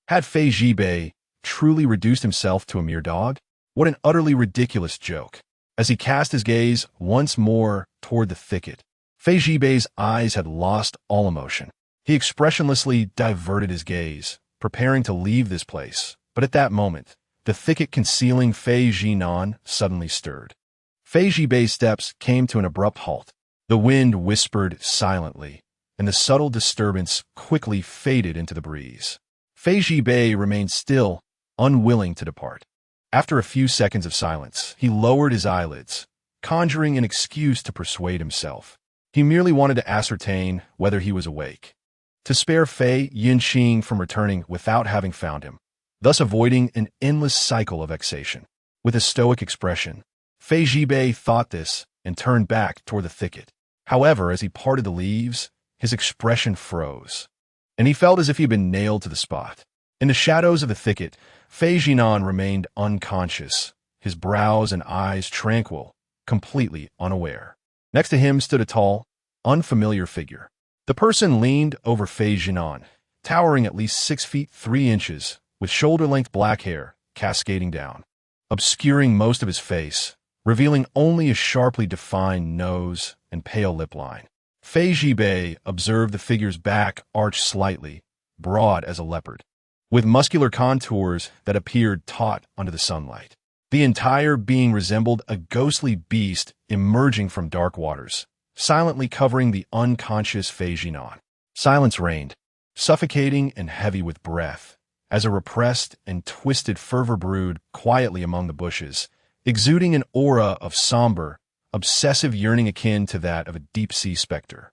Had Fei Zhibei truly reduced himself to a mere dog? What an utterly ridiculous joke. As he cast his gaze once more toward the thicket, Fei Zhibei's eyes had lost all emotion. He expressionlessly diverted his gaze, preparing to leave this place. But at that moment, the thicket concealing Fei Zhinan suddenly stirred. Fei Zhibei's steps came to an abrupt halt. The wind whispered silently, and the subtle disturbance quickly faded into the breeze. Fei Zhibei remained still, unwilling to depart. After a few seconds of silence, he lowered his eyelids, conjuring an excuse to persuade himself. He merely wanted to ascertain whether he was awake, to spare Fei Yunqing from returning without having found him, thus avoiding an endless cycle of vexation. With a stoic expression, Fei Zhibei thought this and turned back toward the thicket. However, as he parted the leaves, his expression froze, and he felt as if he had been nailed to the spot. In the shadows of the thicket, Fei Zhinan remained unconscious, his brows and eyes tranquil, completely unaware. Next to him stood a tall, unfamiliar figure. The person leaned over Fei Zhinan, towering at least 6 feet 3 inches, with shoulder-length black hair cascading down, obscuring most of his face, revealing only a sharply defined nose and pale lip line. Fei Zhibei observed the figure's back arch slightly, broad as a leopard, with muscular contours that appeared taut under the sunlight. The entire being resembled a ghostly beast emerging from dark waters, silently covering the unconscious Fei Zhinan. Silence reigned, suffocating and heavy with breath, as a repressed and twisted fervor brewed quietly among the bushes, exuding an aura of somber, obsessive yearning akin to that of a deep-sea specter.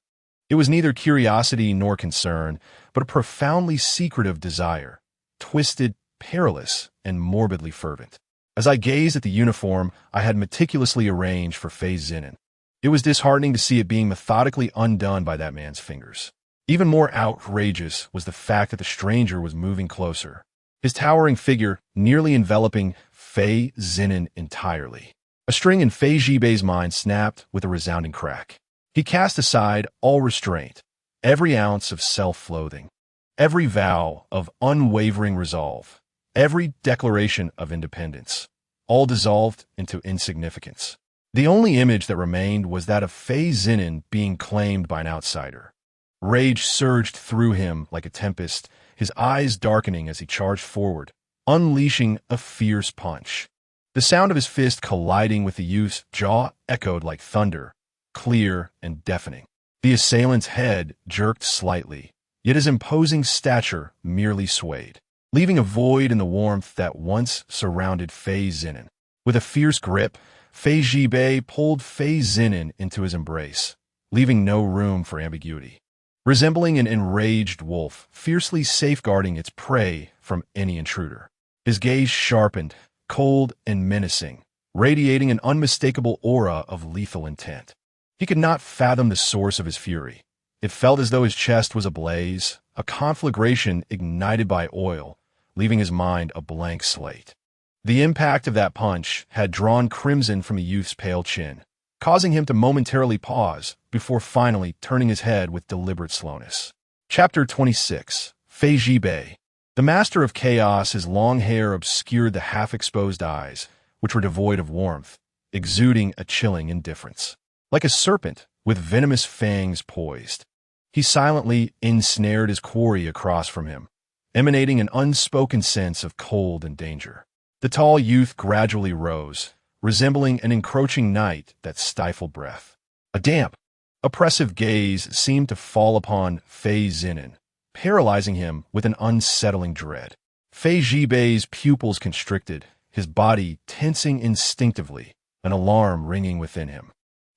It was neither curiosity nor concern, but a profoundly secretive desire, twisted, perilous, and morbidly fervent. As I gazed at the uniform I had meticulously arranged for Fei Zhinan, it was disheartening to see it being methodically undone by that man's fingers. Even more outrageous was the fact that the stranger was moving closer, his towering figure nearly enveloping Fei Zhinan entirely. A string in Fei Zhibei's mind snapped with a resounding crack. He cast aside all restraint, every ounce of self-loathing, every vow of unwavering resolve, every declaration of independence, all dissolved into insignificance. The only image that remained was that of Fei Zhinan being claimed by an outsider. Rage surged through him like a tempest, his eyes darkening as he charged forward, unleashing a fierce punch. The sound of his fist colliding with the youth's jaw echoed like thunder, clear and deafening. The assailant's head jerked slightly, yet his imposing stature merely swayed, leaving a void in the warmth that once surrounded Fei Zhinan. With a fierce grip, Fei Zhibei pulled Fei Zhinan into his embrace, leaving no room for ambiguity. Resembling an enraged wolf, fiercely safeguarding its prey, from any intruder. His gaze sharpened, cold and menacing, radiating an unmistakable aura of lethal intent. He could not fathom the source of his fury. It felt as though his chest was ablaze, a conflagration ignited by oil, leaving his mind a blank slate. The impact of that punch had drawn crimson from the youth's pale chin, causing him to momentarily pause before finally turning his head with deliberate slowness. Chapter 26. Fei Zhibei. The master of chaos, his long hair obscured the half-exposed eyes, which were devoid of warmth, exuding a chilling indifference. Like a serpent with venomous fangs poised, he silently ensnared his quarry across from him, emanating an unspoken sense of cold and danger. The tall youth gradually rose, resembling an encroaching night that stifled breath. A damp, oppressive gaze seemed to fall upon Fei Zhinan, paralyzing him with an unsettling dread. Fei Zhibei's pupils constricted, his body tensing instinctively, an alarm ringing within him.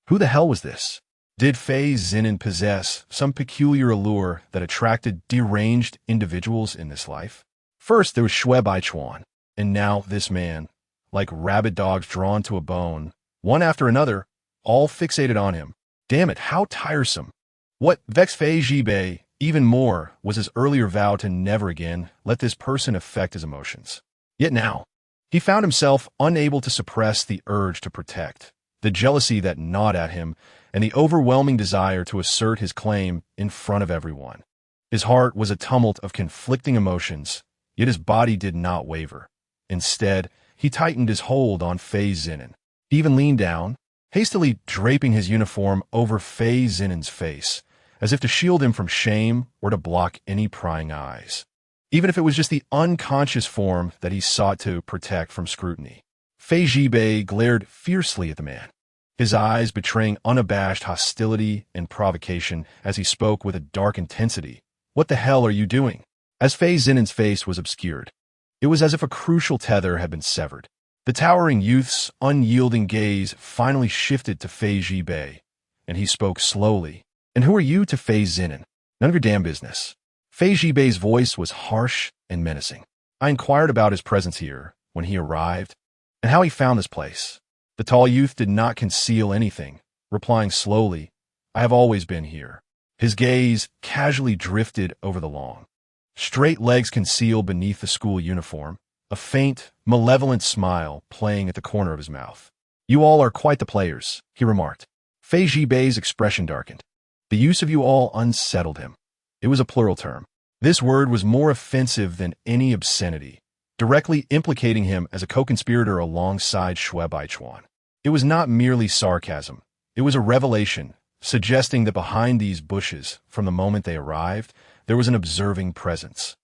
Who the hell was this? Did Fei Zhinan possess some peculiar allure that attracted deranged individuals in this life? First there was Shui Baichuan, and now this man, like rabid dogs drawn to a bone, one after another, all fixated on him. Damn it, how tiresome. What vexed Fei Zhibei even more was his earlier vow to never again let this person affect his emotions. Yet now, he found himself unable to suppress the urge to protect, the jealousy that gnawed at him, and the overwhelming desire to assert his claim in front of everyone. His heart was a tumult of conflicting emotions, yet his body did not waver. Instead, he tightened his hold on Fei Zhinan. He even leaned down, hastily draping his uniform over Fei Zhinan's face, as if to shield him from shame or to block any prying eyes, even if it was just the unconscious form that he sought to protect from scrutiny. Fei Zhibei glared fiercely at the man, his eyes betraying unabashed hostility and provocation as he spoke with a dark intensity. What the hell are you doing? As Fei Zhinan's face was obscured, it was as if a crucial tether had been severed. The towering youth's unyielding gaze finally shifted to Fei Zhibei, and he spoke slowly. And who are you to Fei Zhinan? None of your damn business. Fei Zhibei's voice was harsh and menacing. I inquired about his presence here when he arrived, and how he found this place. The tall youth did not conceal anything, replying slowly, I have always been here. His gaze casually drifted over the long, straight legs concealed beneath the school uniform, a faint, malevolent smile playing at the corner of his mouth. You all are quite the players, he remarked. Fei Zhibei's expression darkened. The use of you all unsettled him. It was a plural term. This word was more offensive than any obscenity, directly implicating him as a co-conspirator alongside Shui Baichuan. It was not merely sarcasm. It was a revelation, suggesting that behind these bushes, from the moment they arrived, there was an observing presence.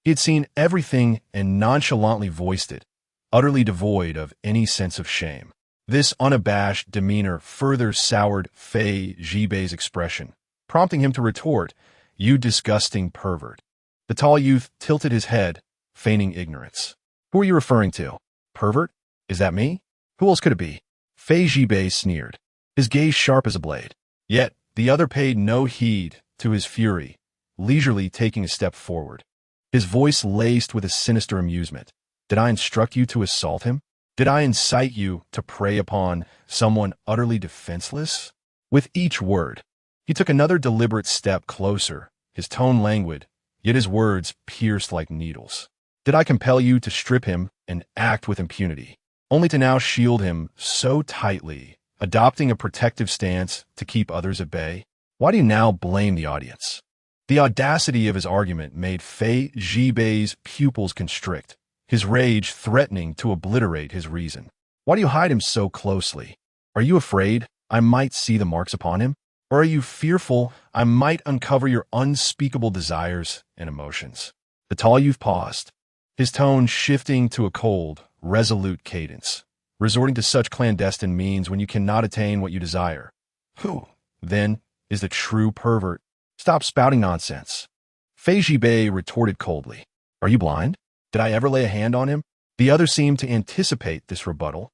He had seen everything and nonchalantly voiced it, utterly devoid of any sense of shame. This unabashed demeanor further soured Fei Zhibei's expression, prompting him to retort, You disgusting pervert. The tall youth tilted his head, feigning ignorance. Who are you referring to? Pervert? Is that me? Who else could it be? Fei Zhibei sneered, his gaze sharp as a blade. Yet the other paid no heed to his fury, leisurely taking a step forward, his voice laced with a sinister amusement. Did I instruct you to assault him? Did I incite you to prey upon someone utterly defenseless? With each word, he took another deliberate step closer, his tone languid, yet his words pierced like needles. Did I compel you to strip him and act with impunity, only to now shield him so tightly, adopting a protective stance to keep others at bay? Why do you now blame the audience? The audacity of his argument made Fei Zhibei's pupils constrict, his rage threatening to obliterate his reason. Why do you hide him so closely? Are you afraid I might see the marks upon him? Or are you fearful I might uncover your unspeakable desires and emotions? The tall youth paused, his tone shifting to a cold, resolute cadence, resorting to such clandestine means when you cannot attain what you desire. Who, then, is the true pervert? Stop spouting nonsense. Fei Zhibei retorted coldly. Are you blind? Did I ever lay a hand on him? The other seemed to anticipate this rebuttal,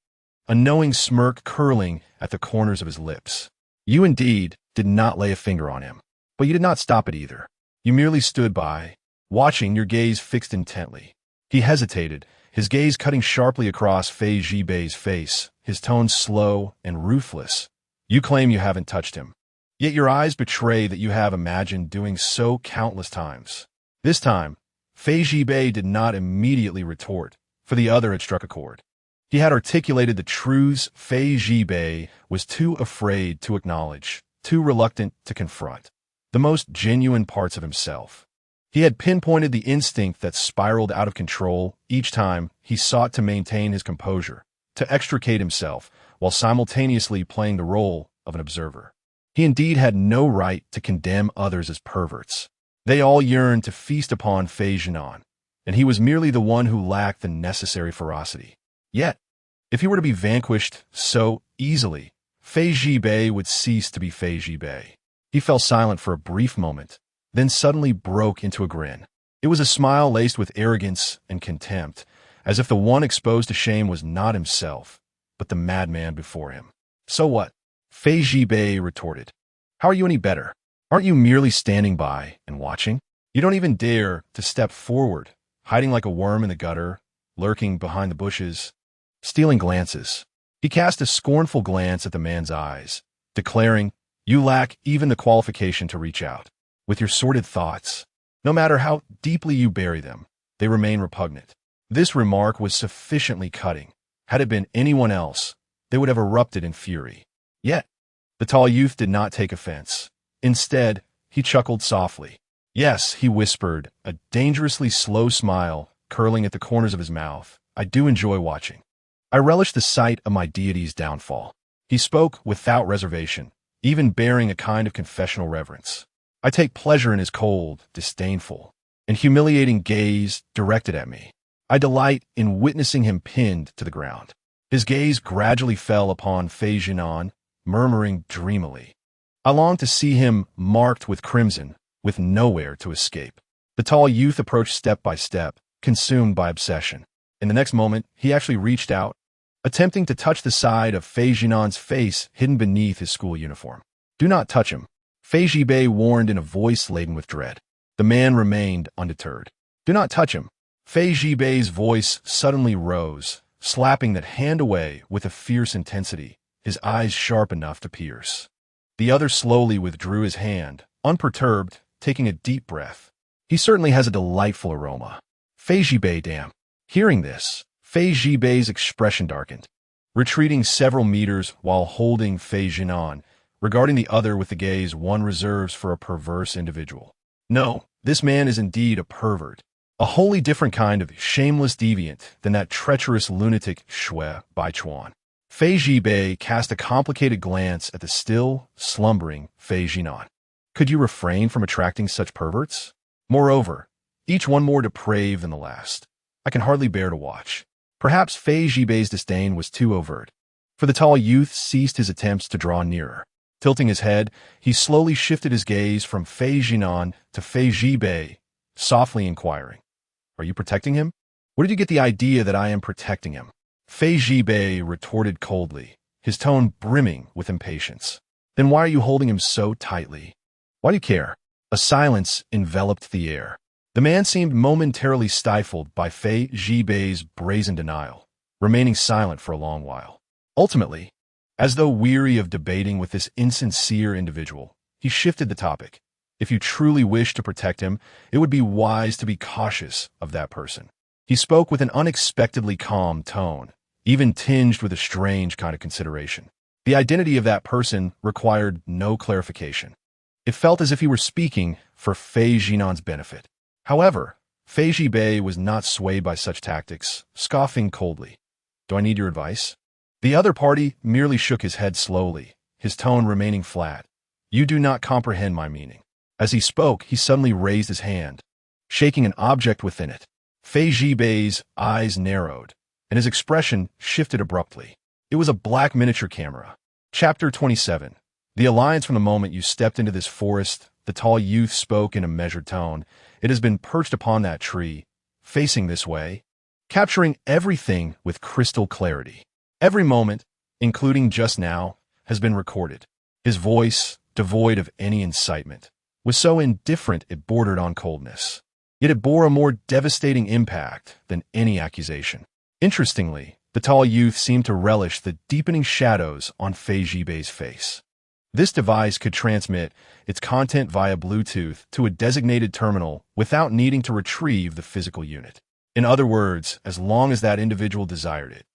a knowing smirk curling at the corners of his lips. You indeed did not lay a finger on him, but you did not stop it either. You merely stood by, watching, your gaze fixed intently. He hesitated, his gaze cutting sharply across Fei Zhibei's face, his tone slow and ruthless. You claim you haven't touched him. Yet your eyes betray that you have imagined doing so countless times. This time, Fei Zhibei did not immediately retort, for the other had struck a chord. He had articulated the truths Fei Zhibei was too afraid to acknowledge, too reluctant to confront. The most genuine parts of himself. He had pinpointed the instinct that spiraled out of control each time he sought to maintain his composure, to extricate himself, while simultaneously playing the role of an observer. He indeed had no right to condemn others as perverts. They all yearned to feast upon Fei Zhinan, and he was merely the one who lacked the necessary ferocity. Yet, if he were to be vanquished so easily, Fei Zhibei would cease to be Fei Zhibei. He fell silent for a brief moment, then suddenly broke into a grin. It was a smile laced with arrogance and contempt, as if the one exposed to shame was not himself, but the madman before him. So what? Fei Zhibei retorted. How are you any better? Aren't you merely standing by and watching? You don't even dare to step forward, hiding like a worm in the gutter, lurking behind the bushes, stealing glances. He cast a scornful glance at the man's eyes, declaring, You lack even the qualification to reach out. With your sordid thoughts, no matter how deeply you bury them, they remain repugnant. This remark was sufficiently cutting. Had it been anyone else, they would have erupted in fury. Yet, the tall youth did not take offense. Instead, he chuckled softly. Yes, he whispered, a dangerously slow smile curling at the corners of his mouth. I do enjoy watching. I relish the sight of my deity's downfall. He spoke without reservation, even bearing a kind of confessional reverence. I take pleasure in his cold, disdainful, and humiliating gaze directed at me. I delight in witnessing him pinned to the ground. His gaze gradually fell upon Fei Zhinan, murmuring dreamily. I long to see him marked with crimson, with nowhere to escape. The tall youth approached step by step, consumed by obsession. In the next moment, he actually reached out, attempting to touch the side of Fei Zhinan's face hidden beneath his school uniform. Do not touch him, Fei Zhibei warned in a voice laden with dread. The man remained undeterred. Do not touch him. Fei Zhibei's voice suddenly rose, slapping that hand away with a fierce intensity, his eyes sharp enough to pierce. The other slowly withdrew his hand, unperturbed, taking a deep breath. He certainly has a delightful aroma. Fei Zhibei, damn. Hearing this, Fei Zhibei's expression darkened. Retreating several meters while holding Fei Zhinan, regarding the other with the gaze one reserves for a perverse individual. No, this man is indeed a pervert. A wholly different kind of shameless deviant than that treacherous lunatic Shui Baichuan. Fei Zhibei cast a complicated glance at the still, slumbering Fei Zhinan. Could you refrain from attracting such perverts? Moreover, each one more depraved than the last. I can hardly bear to watch. Perhaps Fei Zhibei's disdain was too overt, for the tall youth ceased his attempts to draw nearer. Tilting his head, he slowly shifted his gaze from Fei Zhinan to Fei Zhibei, softly inquiring, Are you protecting him? Where did you get the idea that I am protecting him? Fei Zhibei retorted coldly, his tone brimming with impatience. Then why are you holding him so tightly? Why do you care? A silence enveloped the air. The man seemed momentarily stifled by Fei Zhibei's brazen denial, remaining silent for a long while. Ultimately, as though weary of debating with this insincere individual, he shifted the topic. If you truly wish to protect him, it would be wise to be cautious of that person. He spoke with an unexpectedly calm tone, even tinged with a strange kind of consideration. The identity of that person required no clarification. It felt as if he were speaking for Fei Zhinan's benefit. However, Fei Zhibei was not swayed by such tactics, scoffing coldly. Do I need your advice? The other party merely shook his head slowly, his tone remaining flat. You do not comprehend my meaning. As he spoke, he suddenly raised his hand, shaking an object within it. Fei Zhibei's eyes narrowed, and his expression shifted abruptly. It was a black miniature camera. Chapter 27. The alliance from the moment you stepped into this forest, the tall youth spoke in a measured tone. It has been perched upon that tree, facing this way, capturing everything with crystal clarity. Every moment, including just now, has been recorded. His voice, devoid of any incitement, was so indifferent it bordered on coldness. yet it bore a more devastating impact than any accusation. Interestingly, the tall youth seemed to relish the deepening shadows on Fei Zhibei's face. This device could transmit its content via Bluetooth to a designated terminal without needing to retrieve the physical unit. In other words, as long as that individual desired it,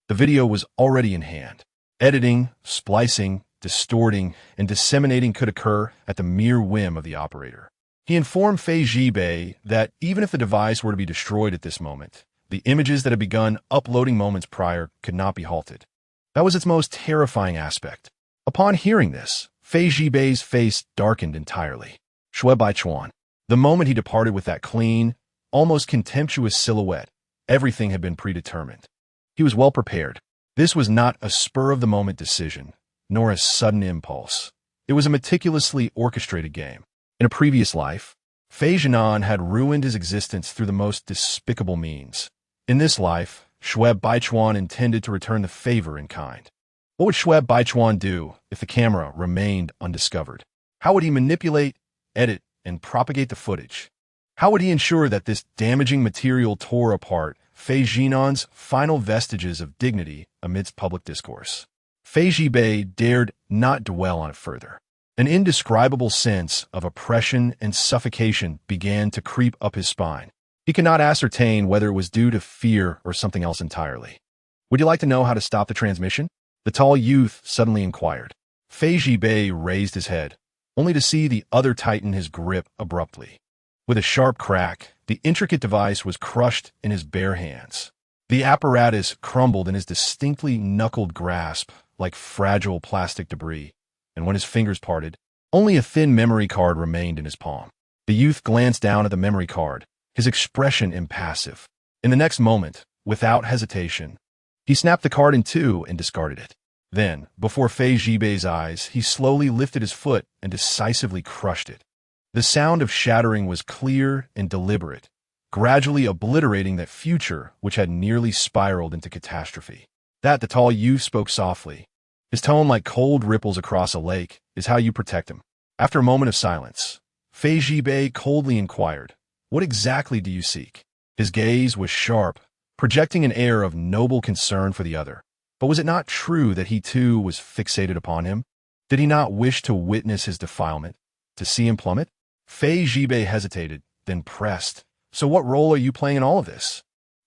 the video was already in hand. Editing, splicing, distorting, and disseminating could occur at the mere whim of the operator. He informed Fei Zhibei that even if the device were to be destroyed at this moment, the images that had begun uploading moments prior could not be halted. That was its most terrifying aspect. Upon hearing this, Fei Zhibei's face darkened entirely. Shui Baichuan. The moment he departed with that clean, almost contemptuous silhouette, everything had been predetermined. He was well prepared. This was not a spur-of-the-moment decision, nor a sudden impulse. It was a meticulously orchestrated game. In a previous life, Fei Zhinan had ruined his existence through the most despicable means. In this life, Shui Baichuan intended to return the favor in kind. What would Shui Baichuan do if the camera remained undiscovered? How would he manipulate, edit, and propagate the footage? How would he ensure that this damaging material tore apart Fei Zhinan's final vestiges of dignity amidst public discourse? Fei Zhibei dared not dwell on it further. An indescribable sense of oppression and suffocation began to creep up his spine. He could not ascertain whether it was due to fear or something else entirely. Would you like to know how to stop the transmission? The tall youth suddenly inquired. Fei Zhibei raised his head, only to see the other tighten his grip abruptly. With a sharp crack, the intricate device was crushed in his bare hands. The apparatus crumbled in his distinctly knuckled grasp like fragile plastic debris, and when his fingers parted, only a thin memory card remained in his palm. The youth glanced down at the memory card, his expression impassive. In the next moment, without hesitation, he snapped the card in two and discarded it. Then, before Fei Zhibei's eyes, he slowly lifted his foot and decisively crushed it. The sound of shattering was clear and deliberate, gradually obliterating that future which had nearly spiraled into catastrophe. That, the tall youth spoke softly. His tone, like cold ripples across a lake, is how you protect him. After a moment of silence, Fei Zhibei coldly inquired, "What exactly do you seek?" His gaze was sharp, projecting an air of noble concern for the other. But was it not true that he too was fixated upon him? Did he not wish to witness his defilement, to see him plummet? Fei Zhibei hesitated, then pressed. "So what role are you playing in all of this?"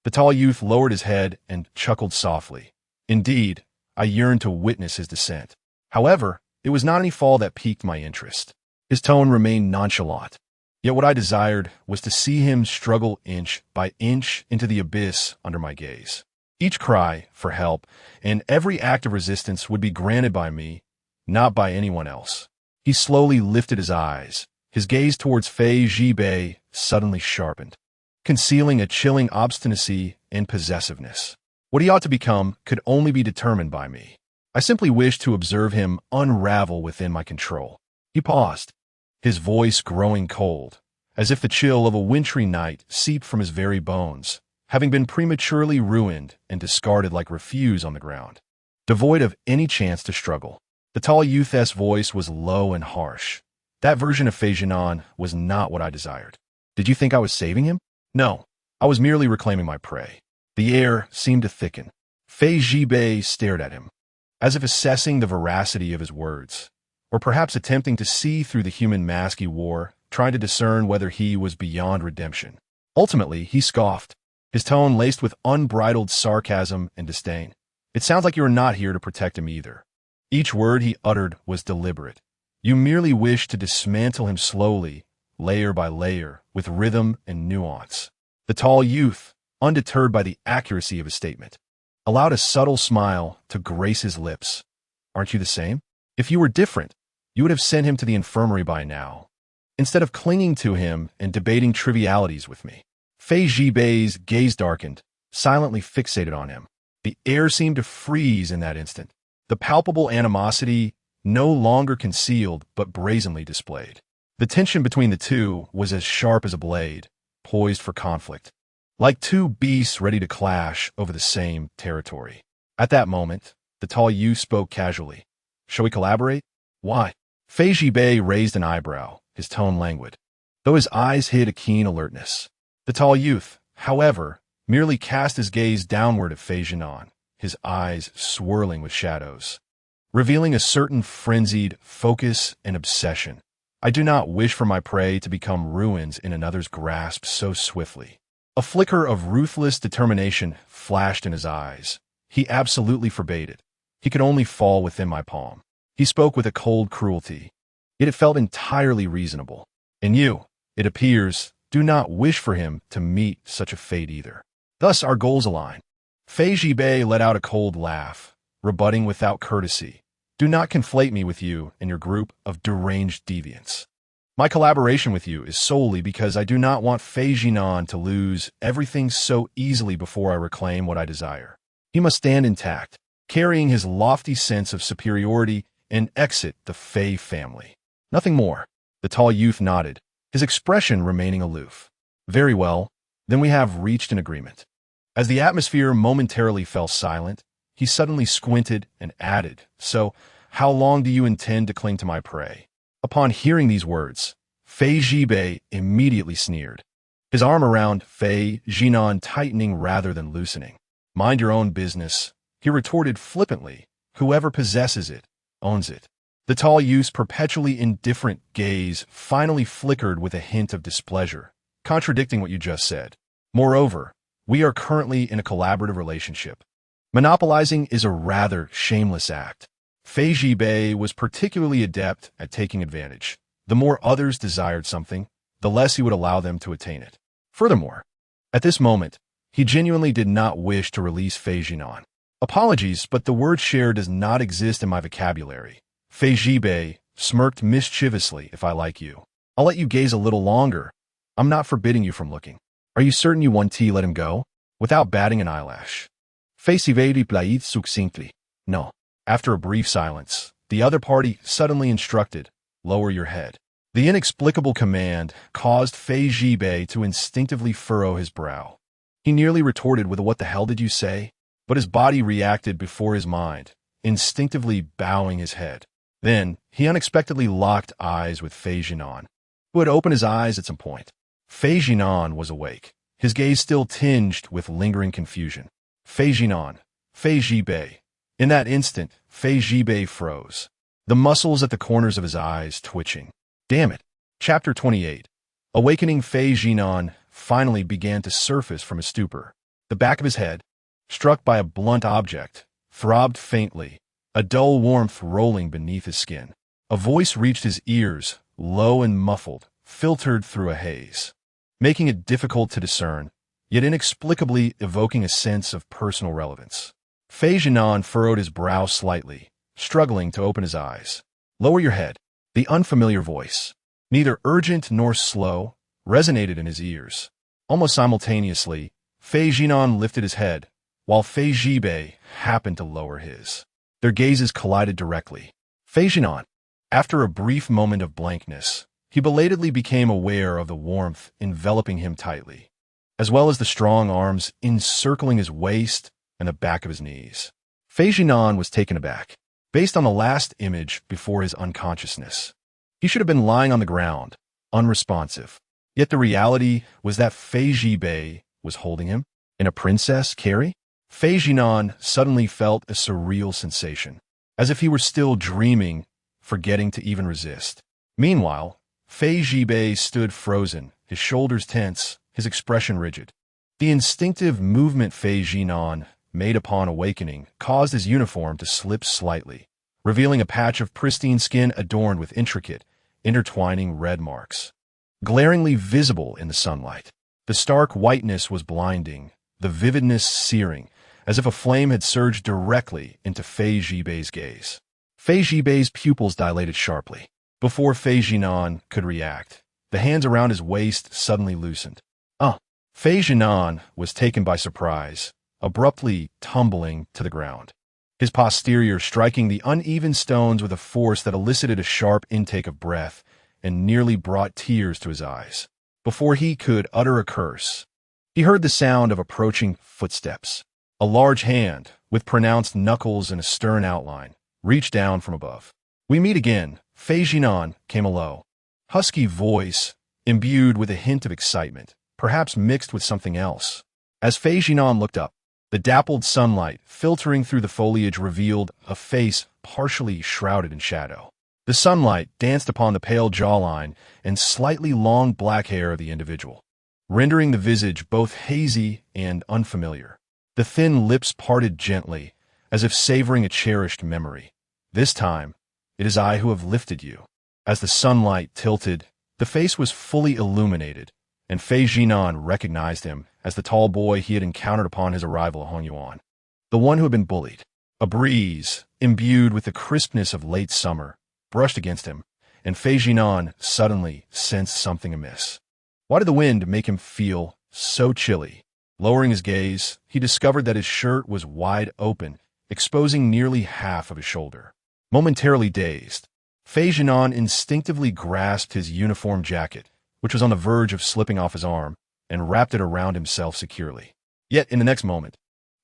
The tall youth lowered his head and chuckled softly. "Indeed, I yearned to witness his descent. However, it was not any fall that piqued my interest." His tone remained nonchalant. Yet what I desired was to see him struggle inch by inch into the abyss under my gaze. Each cry for help and every act of resistance would be granted by me, not by anyone else. He slowly lifted his eyes. His gaze towards Fei Zhibei suddenly sharpened, concealing a chilling obstinacy and possessiveness. What he ought to become could only be determined by me. I simply wished to observe him unravel within my control. He paused, his voice growing cold, as if the chill of a wintry night seeped from his very bones, having been prematurely ruined and discarded like refuse on the ground, devoid of any chance to struggle. The tall youth's voice was low and harsh. That version of Fei Zhinan was not what I desired. Did you think I was saving him? No, I was merely reclaiming my prey. The air seemed to thicken. Fei Zhibei stared at him, as if assessing the veracity of his words, or perhaps attempting to see through the human mask he wore, trying to discern whether he was beyond redemption. Ultimately, he scoffed, his tone laced with unbridled sarcasm and disdain. "It sounds like you are not here to protect him either." Each word he uttered was deliberate. "You merely wish to dismantle him slowly, layer by layer, with rhythm and nuance." The tall youth, undeterred by the accuracy of his statement, allowed a subtle smile to grace his lips. "Aren't you the same? If you were different, you would have sent him to the infirmary by now, instead of clinging to him and debating trivialities with me." Fei Zhibei's gaze darkened, silently fixated on him. The air seemed to freeze in that instant. The palpable animosity no longer concealed but brazenly displayed. The tension between the two was as sharp as a blade, poised for conflict, like two beasts ready to clash over the same territory. At that moment, the tall youth spoke casually. "Shall we collaborate?" "Why?" Fei Zhibei raised an eyebrow, his tone languid, though his eyes hid a keen alertness. The tall youth, however, merely cast his gaze downward at Fei Zhinan, his eyes swirling with shadows, revealing a certain frenzied focus and obsession. I do not wish for my prey to become ruins in another's grasp so swiftly. A flicker of ruthless determination flashed in his eyes. He absolutely forbade it. He could only fall within my palm. He spoke with a cold cruelty, yet it felt entirely reasonable. And you, it appears, do not wish for him to meet such a fate either. Thus our goals align. Fei Zhibei let out a cold laugh, rebutting without courtesy. Do not conflate me with you and your group of deranged deviants. My collaboration with you is solely because I do not want Fei Zhinan to lose everything so easily before I reclaim what I desire. He must stand intact, carrying his lofty sense of superiority and exit the Fei family. Nothing more. The tall youth nodded, his expression remaining aloof. Very well, then we have reached an agreement. As the atmosphere momentarily fell silent, he suddenly squinted and added, So, how long do you intend to cling to my prey? Upon hearing these words, Fei Zhibei immediately sneered, his arm around Fei Zhinan tightening rather than loosening. Mind your own business, he retorted flippantly. Whoever possesses it, owns it. The tall youth's perpetually indifferent gaze finally flickered with a hint of displeasure, contradicting what you just said. Moreover, we are currently in a collaborative relationship. Monopolizing is a rather shameless act. Fei Zhibei was particularly adept at taking advantage. The more others desired something, the less he would allow them to attain it. Furthermore, at this moment, he genuinely did not wish to release Fei Zhinan. Apologies, but the word share does not exist in my vocabulary. Fei Zhibei smirked mischievously. If I like you, I'll let you gaze a little longer. I'm not forbidding you from looking. Are you certain you want to let him go? Without batting an eyelash. Fei Zhibei replied succinctly. No. After a brief silence, the other party suddenly instructed, Lower your head. The inexplicable command caused Fei Zhibei to instinctively furrow his brow. He nearly retorted with a what the hell did you say? But his body reacted before his mind, instinctively bowing his head. Then, he unexpectedly locked eyes with Fei Zhinan, who had opened his eyes at some point. Fei Zhinan was awake, his gaze still tinged with lingering confusion. Fei Zhinan, Fei Zhibei. In that instant, Fei Zhibei froze, the muscles at the corners of his eyes twitching. Damn it. Chapter 28. Awakening Fei Zhinan finally began to surface from his stupor. The back of his head, struck by a blunt object, throbbed faintly, a dull warmth rolling beneath his skin. A voice reached his ears, low and muffled, filtered through a haze, making it difficult to discern, yet inexplicably evoking a sense of personal relevance. Fei Zhinan furrowed his brow slightly, struggling to open his eyes. Lower your head. The unfamiliar voice, neither urgent nor slow, resonated in his ears. Almost simultaneously, Fei Zhinan lifted his head, while Fei Zhibei happened to lower his. Their gazes collided directly. Fei Zhinan, after a brief moment of blankness, he belatedly became aware of the warmth enveloping him tightly, as well as the strong arms encircling his waist and the back of his knees. Fei Zhinan was taken aback. Based on the last image before his unconsciousness, he should have been lying on the ground, unresponsive. Yet the reality was that Fei Zhibei was holding him in a princess carry. Fei Zhinan suddenly felt a surreal sensation, as if he were still dreaming, forgetting to even resist. Meanwhile, Fei Zhibei stood frozen, his shoulders tense, his expression rigid. The instinctive movement Fei Zhinan made upon awakening caused his uniform to slip slightly, revealing a patch of pristine skin adorned with intricate, intertwining red marks, glaringly visible in the sunlight. The stark whiteness was blinding, the vividness searing, as if a flame had surged directly into Fei Zhibei's gaze. Fei Zhibei's pupils dilated sharply. Before Fei Zhinan could react, the hands around his waist suddenly loosened. Fei Zhinan was taken by surprise, abruptly tumbling to the ground, his posterior striking the uneven stones with a force that elicited a sharp intake of breath and nearly brought tears to his eyes. Before he could utter a curse, he heard the sound of approaching footsteps. A large hand, with pronounced knuckles and a stern outline, reached down from above. We meet again. Fei Zhinan came a low, husky voice, imbued with a hint of excitement, perhaps mixed with something else. As Fei Zhinan looked up, the dappled sunlight filtering through the foliage revealed a face partially shrouded in shadow. The sunlight danced upon the pale jawline and slightly long black hair of the individual, rendering the visage both hazy and unfamiliar. The thin lips parted gently, as if savoring a cherished memory. This time, it is I who have lifted you. As the sunlight tilted, the face was fully illuminated, and Fei Zhinan recognized him as the tall boy he had encountered upon his arrival at Hongyuan. The one who had been bullied. A breeze, imbued with the crispness of late summer, brushed against him, and Fei Zhinan suddenly sensed something amiss. Why did the wind make him feel so chilly? Lowering his gaze, he discovered that his shirt was wide open, exposing nearly half of his shoulder. Momentarily dazed, Fei Zhinan instinctively grasped his uniform jacket, which was on the verge of slipping off his arm, and wrapped it around himself securely. Yet, in the next moment,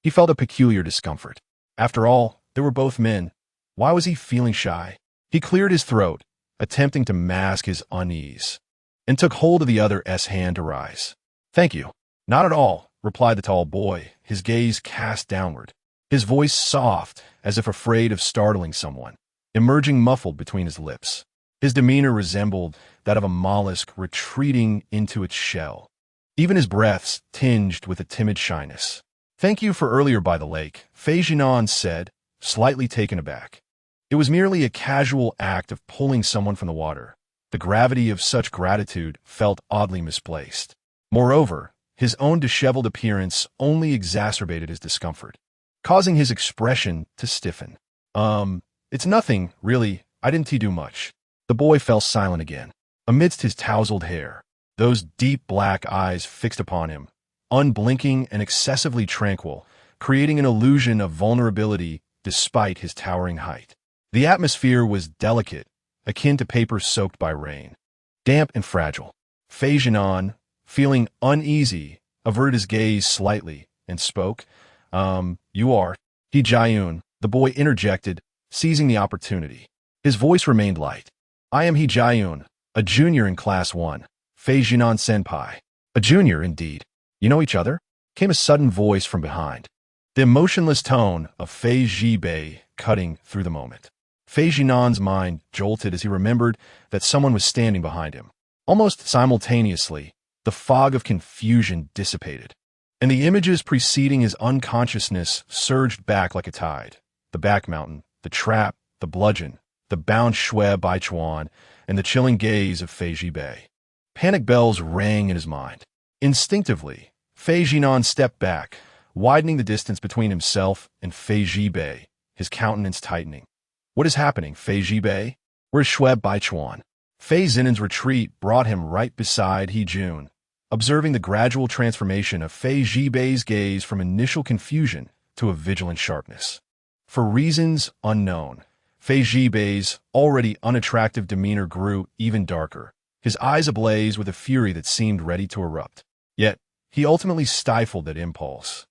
he felt a peculiar discomfort. After all, they were both men. Why was he feeling shy? He cleared his throat, attempting to mask his unease, and took hold of the other's hand to rise. "Thank you." "Not at all," replied the tall boy, his gaze cast downward, his voice soft, as if afraid of startling someone, emerging muffled between his lips. His demeanor resembled that of a mollusk retreating into its shell, even his breaths tinged with a timid shyness. "Thank you for earlier by the lake," Fei Zhinan said, slightly taken aback. It was merely a casual act of pulling someone from the water. The gravity of such gratitude felt oddly misplaced. Moreover, his own disheveled appearance only exacerbated his discomfort, causing his expression to stiffen. It's nothing, really. I didn't do much." The boy fell silent again. Amidst his tousled hair, those deep black eyes fixed upon him, unblinking and excessively tranquil, creating an illusion of vulnerability despite his towering height. The atmosphere was delicate, akin to paper soaked by rain, damp and fragile. Fei Zhinan, feeling uneasy, averted his gaze slightly and spoke. You are He Jiayun," the boy interjected, seizing the opportunity. His voice remained light. "I am He Jiayun, a junior in Class 1, Fei Zhinan Senpai." "A junior, indeed. You know each other?" came a sudden voice from behind, the emotionless tone of Fei Zhibei cutting through the moment. Fei Zhinan's mind jolted as he remembered that someone was standing behind him. Almost simultaneously, the fog of confusion dissipated, and the images preceding his unconsciousness surged back like a tide. The back mountain, the trap, the bludgeon, the bound Shui Baichuan, and the chilling gaze of Fei Zhibei. Panic bells rang in his mind. Instinctively, Fei Zhinan stepped back, widening the distance between himself and Fei Zhibei, his countenance tightening. "What is happening, Fei Zhibei? Where's Shui Baichuan?" Fei Zinan's retreat brought him right beside He Jun, observing the gradual transformation of Fei Zhibei's gaze from initial confusion to a vigilant sharpness. For reasons unknown, Fei Zhibei's already unattractive demeanor grew even darker, his eyes ablaze with a fury that seemed ready to erupt. Yet, he ultimately stifled that impulse,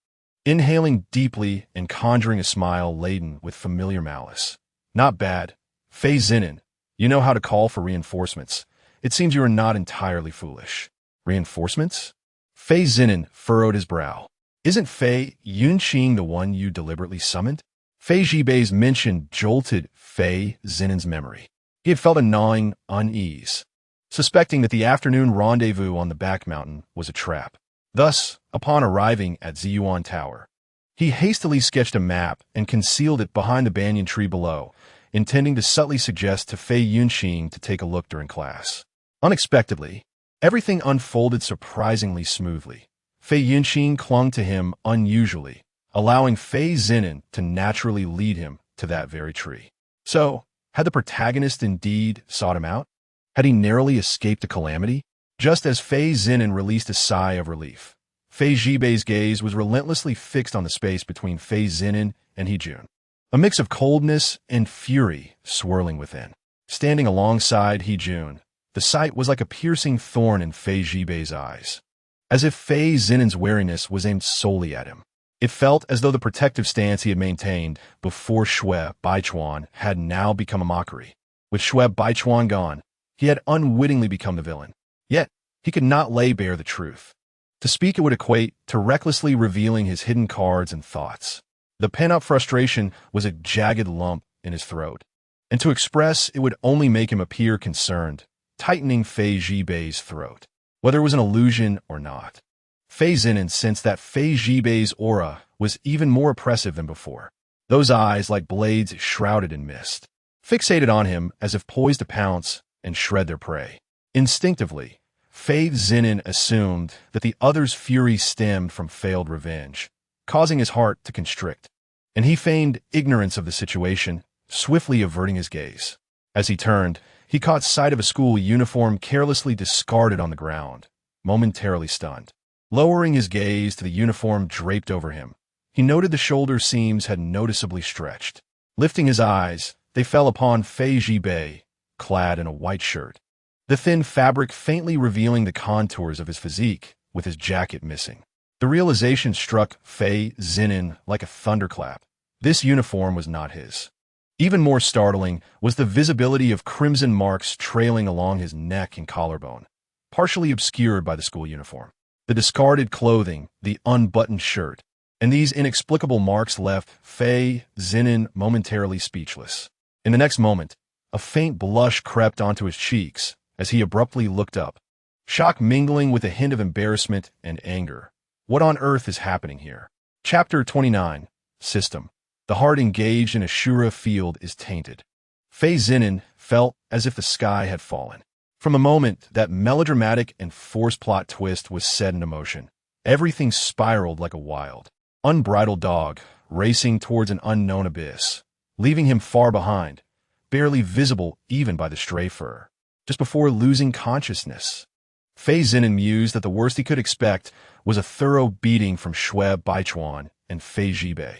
inhaling deeply and conjuring a smile laden with familiar malice. "Not bad. Fei Zinan, you know how to call for reinforcements. It seems you are not entirely foolish." "Reinforcements?" Fei Zinan furrowed his brow. "Isn't Fei Yunqing the one you deliberately summoned?" Fei Zhibei's mention jolted Fei Zinan's memory. He had felt a gnawing unease, suspecting that the afternoon rendezvous on the back mountain was a trap. Thus, upon arriving at Ziyuan Tower, he hastily sketched a map and concealed it behind the banyan tree below, intending to subtly suggest to Fei Yunqing to take a look during class. Unexpectedly, everything unfolded surprisingly smoothly. Fei Yunqing clung to him unusually, allowing Fei Zinan to naturally lead him to that very tree. So, had the protagonist indeed sought him out? Had he narrowly escaped a calamity? Just as Fei Zinan released a sigh of relief, Fei Zhibei's gaze was relentlessly fixed on the space between Fei Zinan and He Jun, a mix of coldness and fury swirling within. Standing alongside He Jun, the sight was like a piercing thorn in Fei Zhibei's eyes, as if Fei Zinan's wariness was aimed solely at him. It felt as though the protective stance he had maintained before Shui Baichuan had now become a mockery. With Shui Baichuan gone, he had unwittingly become the villain. Yet, he could not lay bare the truth. To speak, it would equate to recklessly revealing his hidden cards and thoughts. The pent-up frustration was a jagged lump in his throat. And to express, it would only make him appear concerned, tightening Fei Zhibei's throat. Whether it was an illusion or not, Fei Zhinan sensed that Fei Zhibei's aura was even more oppressive than before. Those eyes, like blades shrouded in mist, fixated on him as if poised to pounce and shred their prey. Instinctively, Fei Zhinan assumed that the other's fury stemmed from failed revenge, causing his heart to constrict. And he feigned ignorance of the situation, swiftly averting his gaze. As he turned, he caught sight of a school uniform carelessly discarded on the ground, momentarily stunned. Lowering his gaze to the uniform draped over him, he noted the shoulder seams had noticeably stretched. Lifting his eyes, they fell upon Fei Zhibei, clad in a white shirt, the thin fabric faintly revealing the contours of his physique, with his jacket missing. The realization struck Fei Zhinan like a thunderclap. This uniform was not his. Even more startling was the visibility of crimson marks trailing along his neck and collarbone, partially obscured by the school uniform. The discarded clothing, the unbuttoned shirt, and these inexplicable marks left Fei Zhinan momentarily speechless. In the next moment, a faint blush crept onto his cheeks as he abruptly looked up, shock mingling with a hint of embarrassment and anger. What on earth is happening here? Chapter 29. System. The heart engaged in a Shura field is tainted. Fei Zhinan felt as if the sky had fallen. From the moment that melodramatic and forced plot twist was set into motion, everything spiraled like a wild, unbridled dog racing towards an unknown abyss, leaving him far behind, barely visible even by the stray fur. Just before losing consciousness, Fei Zhinan mused that the worst he could expect was a thorough beating from Shui Baichuan and Fei Zhibei.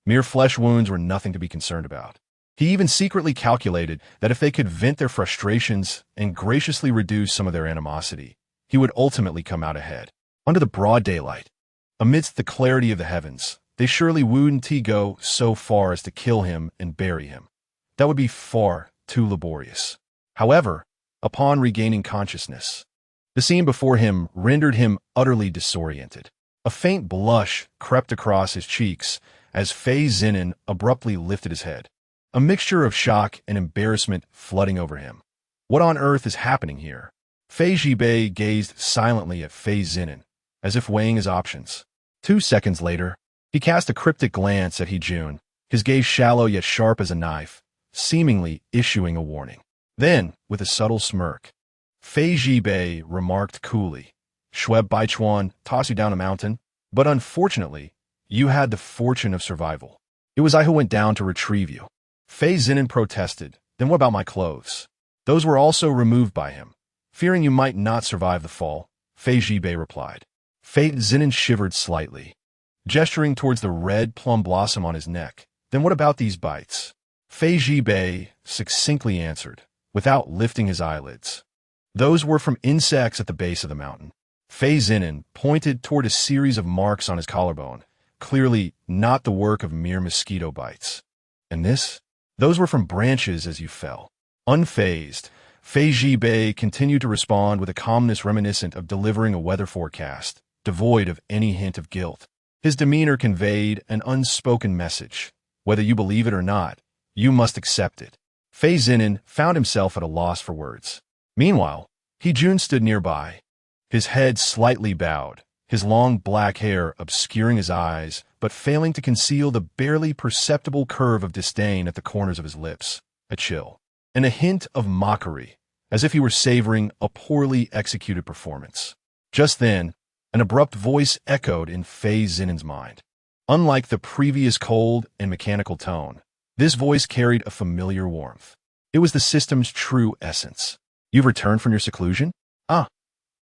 Mere flesh wounds were nothing to be concerned about. He even secretly calculated that if they could vent their frustrations and graciously reduce some of their animosity, he would ultimately come out ahead. Under the broad daylight, amidst the clarity of the heavens, they surely wouldn't go so far as to kill him and bury him. That would be far too laborious. However, upon regaining consciousness, the scene before him rendered him utterly disoriented. A faint blush crept across his cheeks as Fei Zhinan abruptly lifted his head, a mixture of shock and embarrassment flooding over him. What on earth is happening here? Fei Zhibei gazed silently at Fei Zhinan, as if weighing his options. 2 seconds later, he cast a cryptic glance at He-Jun, his gaze shallow yet sharp as a knife, seemingly issuing a warning. Then, with a subtle smirk, Fei Zhibei remarked coolly, "Shui Baichuan tossed you down a mountain, but unfortunately, you had the fortune of survival. It was I who went down to retrieve you." Fei Zhinan protested, "Then what about my clothes?" "Those were also removed by him. Fearing you might not survive the fall," Fei Zhibei replied. Fei Zhinan shivered slightly, gesturing towards the red plum blossom on his neck. "Then what about these bites?" Fei Zhibei succinctly answered, without lifting his eyelids. "Those were from insects at the base of the mountain." Fei Zhinan pointed toward a series of marks on his collarbone, clearly not the work of mere mosquito bites. "And this? Those were from branches as you fell." Unfazed, Fei Zhibei continued to respond with a calmness reminiscent of delivering a weather forecast, devoid of any hint of guilt. His demeanor conveyed an unspoken message. Whether you believe it or not, you must accept it. Fei Zhinan found himself at a loss for words. Meanwhile, He-Jun stood nearby, his head slightly bowed, his long black hair obscuring his eyes but failing to conceal the barely perceptible curve of disdain at the corners of his lips, a chill, and a hint of mockery, as if he were savoring a poorly executed performance. Just then, an abrupt voice echoed in Fei Zhinan's mind. Unlike the previous cold and mechanical tone, this voice carried a familiar warmth. It was the system's true essence. "You've returned from your seclusion?" "Ah."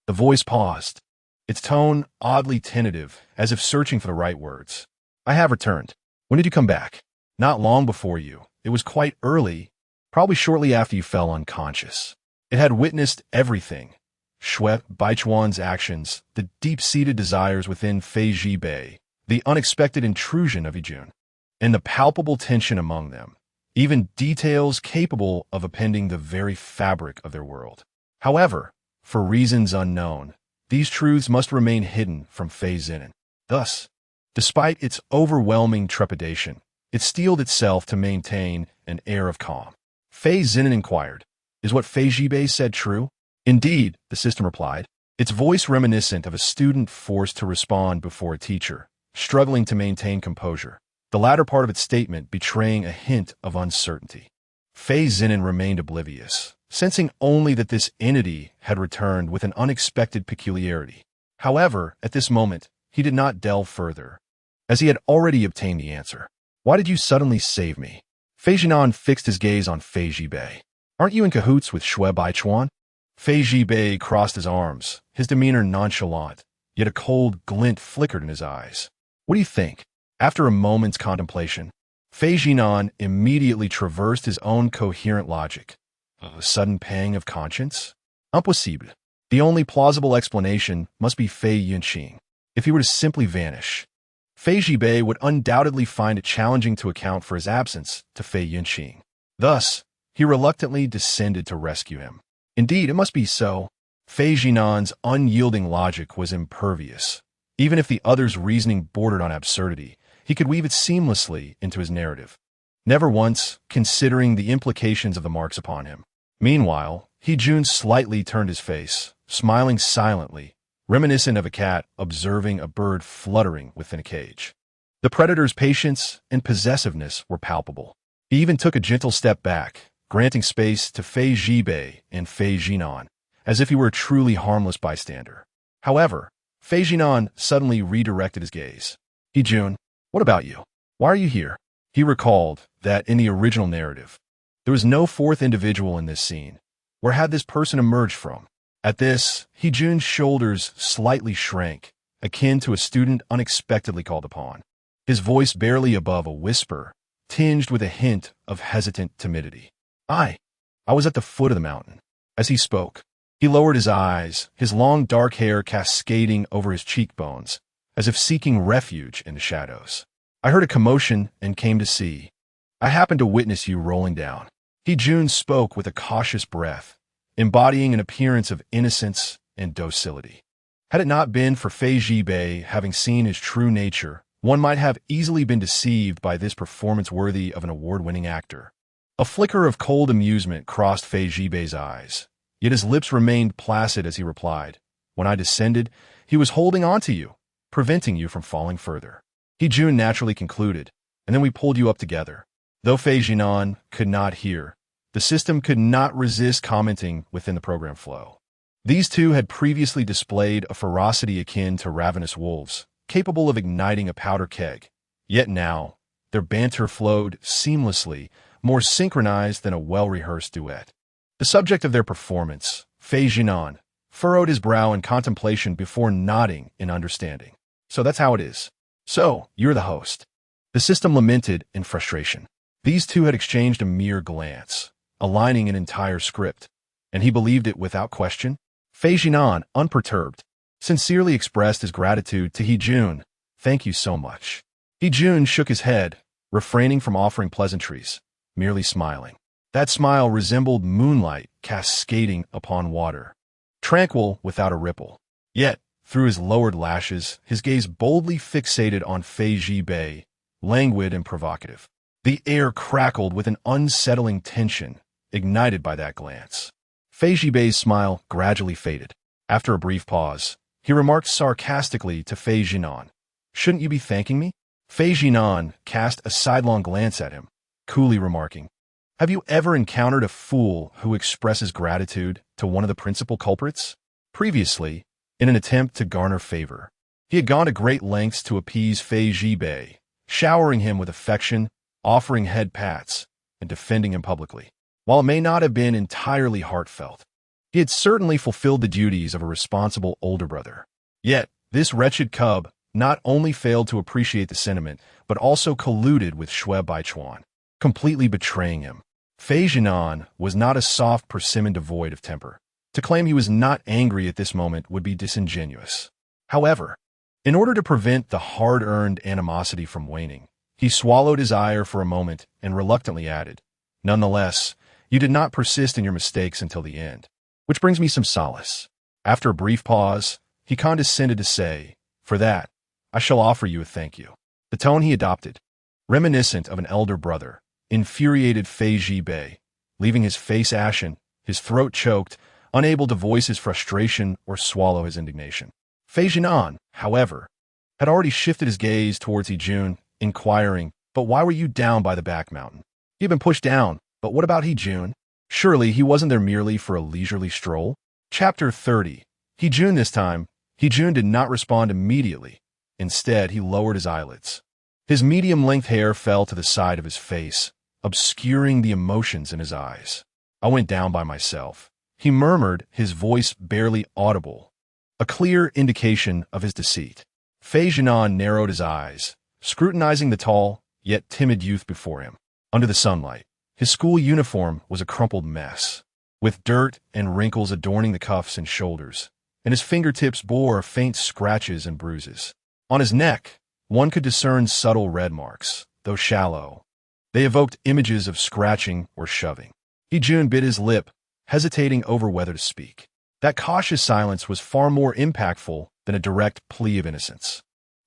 The voice paused, its tone oddly tentative, as if searching for the right words. "I have returned. When did you come back?" "Not long before you. It was quite early, probably shortly after you fell unconscious." It had witnessed everything. Shui Baichuan's actions, the deep-seated desires within Fei Zhibei, the unexpected intrusion of He-Jun, and the palpable tension among them, even details capable of appending the very fabric of their world. However, for reasons unknown, these truths must remain hidden from Fei Zhinan. Thus, despite its overwhelming trepidation, it steeled itself to maintain an air of calm. Fei Zhinan inquired, "Is what Fei Zhibei said true?" "Indeed," the system replied, its voice reminiscent of a student forced to respond before a teacher, struggling to maintain composure, the latter part of its statement betraying a hint of uncertainty. Fei Zhinan remained oblivious, sensing only that this entity had returned with an unexpected peculiarity. However, at this moment, he did not delve further, as he had already obtained the answer. "Why did you suddenly save me?" Fei Zhinan fixed his gaze on Fei Zhibei. "Aren't you in cahoots with Shui Baichuan?" Fei Zhibei crossed his arms, his demeanor nonchalant, yet a cold glint flickered in his eyes. "What do you think?" After a moment's contemplation, Fei Zhinan immediately traversed his own coherent logic. A sudden pang of conscience? Impossible. The only plausible explanation must be Fei Yunqing. If he were to simply vanish, Fei Zhibei would undoubtedly find it challenging to account for his absence to Fei Yunqing. Thus, he reluctantly descended to rescue him. Indeed, it must be so. Fei Zhinan's unyielding logic was impervious. Even if the other's reasoning bordered on absurdity, he could weave it seamlessly into his narrative, never once considering the implications of the marks upon him. Meanwhile, He-jun slightly turned his face, smiling silently, reminiscent of a cat observing a bird fluttering within a cage. The predator's patience and possessiveness were palpable. He even took a gentle step back, granting space to Fei Zhibei and Fei Zhinan, as if he were a truly harmless bystander. However, Fei Zhinan suddenly redirected his gaze. "He-jun, what about you? Why are you here?" He recalled that in the original narrative, there was no fourth individual in this scene. Where had this person emerged from? At this, He-jun's shoulders slightly shrank, akin to a student unexpectedly called upon. His voice barely above a whisper, tinged with a hint of hesitant timidity. I was at the foot of the mountain." As he spoke, he lowered his eyes, his long dark hair cascading over his cheekbones, as if seeking refuge in the shadows. "I heard a commotion and came to see. I happened to witness you rolling down." He-jun spoke with a cautious breath, embodying an appearance of innocence and docility. Had it not been for Fei Zhibei having seen his true nature, one might have easily been deceived by this performance worthy of an award-winning actor. A flicker of cold amusement crossed Fei Zhibei's eyes, yet his lips remained placid as he replied, "When I descended, he was holding on to you, preventing you from falling further." He-jun naturally concluded, "And then we pulled you up together." Though Fei Zhinan could not hear, the system could not resist commenting within the program flow. These two had previously displayed a ferocity akin to ravenous wolves, capable of igniting a powder keg. Yet now, their banter flowed seamlessly, more synchronized than a well-rehearsed duet. The subject of their performance, Fei Zhinan, furrowed his brow in contemplation before nodding in understanding. "So that's how it is. So, you're the host." The system lamented in frustration. These two had exchanged a mere glance, aligning an entire script, and he believed it without question. Fei Zhinan, unperturbed, sincerely expressed his gratitude to He-jun. "Thank you so much." He-jun shook his head, refraining from offering pleasantries, merely smiling. That smile resembled moonlight cascading upon water, tranquil without a ripple. Yet, through his lowered lashes, his gaze boldly fixated on Fei Zhibei, languid and provocative. The air crackled with an unsettling tension, ignited by that glance. Fei Zhibei's smile gradually faded. After a brief pause, he remarked sarcastically to Fei Zhinan, "Shouldn't you be thanking me?" Fei Zhinan cast a sidelong glance at him, coolly remarking, "Have you ever encountered a fool who expresses gratitude to one of the principal culprits?" Previously, in an attempt to garner favor, he had gone to great lengths to appease Fei Zhibei, showering him with affection, offering head pats, and defending him publicly. While it may not have been entirely heartfelt, he had certainly fulfilled the duties of a responsible older brother. Yet, this wretched cub not only failed to appreciate the sentiment, but also colluded with Shui Baichuan, completely betraying him. Fei Zhinan was not a soft persimmon devoid of temper. To claim he was not angry at this moment would be disingenuous. However, in order to prevent the hard-earned animosity from waning, he swallowed his ire for a moment and reluctantly added, "Nonetheless, you did not persist in your mistakes until the end, which brings me some solace." After a brief pause, he condescended to say, "For that, I shall offer you a thank you." The tone he adopted, reminiscent of an elder brother, infuriated Fei Zhibei, leaving his face ashen, his throat choked, unable to voice his frustration or swallow his indignation. Fei Zhinan, however, had already shifted his gaze towards He-jun, inquiring, "But why were you down by the back mountain?" He had been pushed down, but what about He-jun? Surely he wasn't there merely for a leisurely stroll? Chapter 30. He-jun this time. He-jun did not respond immediately. Instead, he lowered his eyelids. His medium-length hair fell to the side of his face, obscuring the emotions in his eyes. "I went down by myself," he murmured, his voice barely audible, a clear indication of his deceit. Fei Zhinan narrowed his eyes, scrutinizing the tall, yet timid youth before him. Under the sunlight, his school uniform was a crumpled mess, with dirt and wrinkles adorning the cuffs and shoulders, and his fingertips bore faint scratches and bruises. On his neck, one could discern subtle red marks, though shallow. They evoked images of scratching or shoving. He-jun bit his lip, hesitating over whether to speak. That cautious silence was far more impactful than a direct plea of innocence.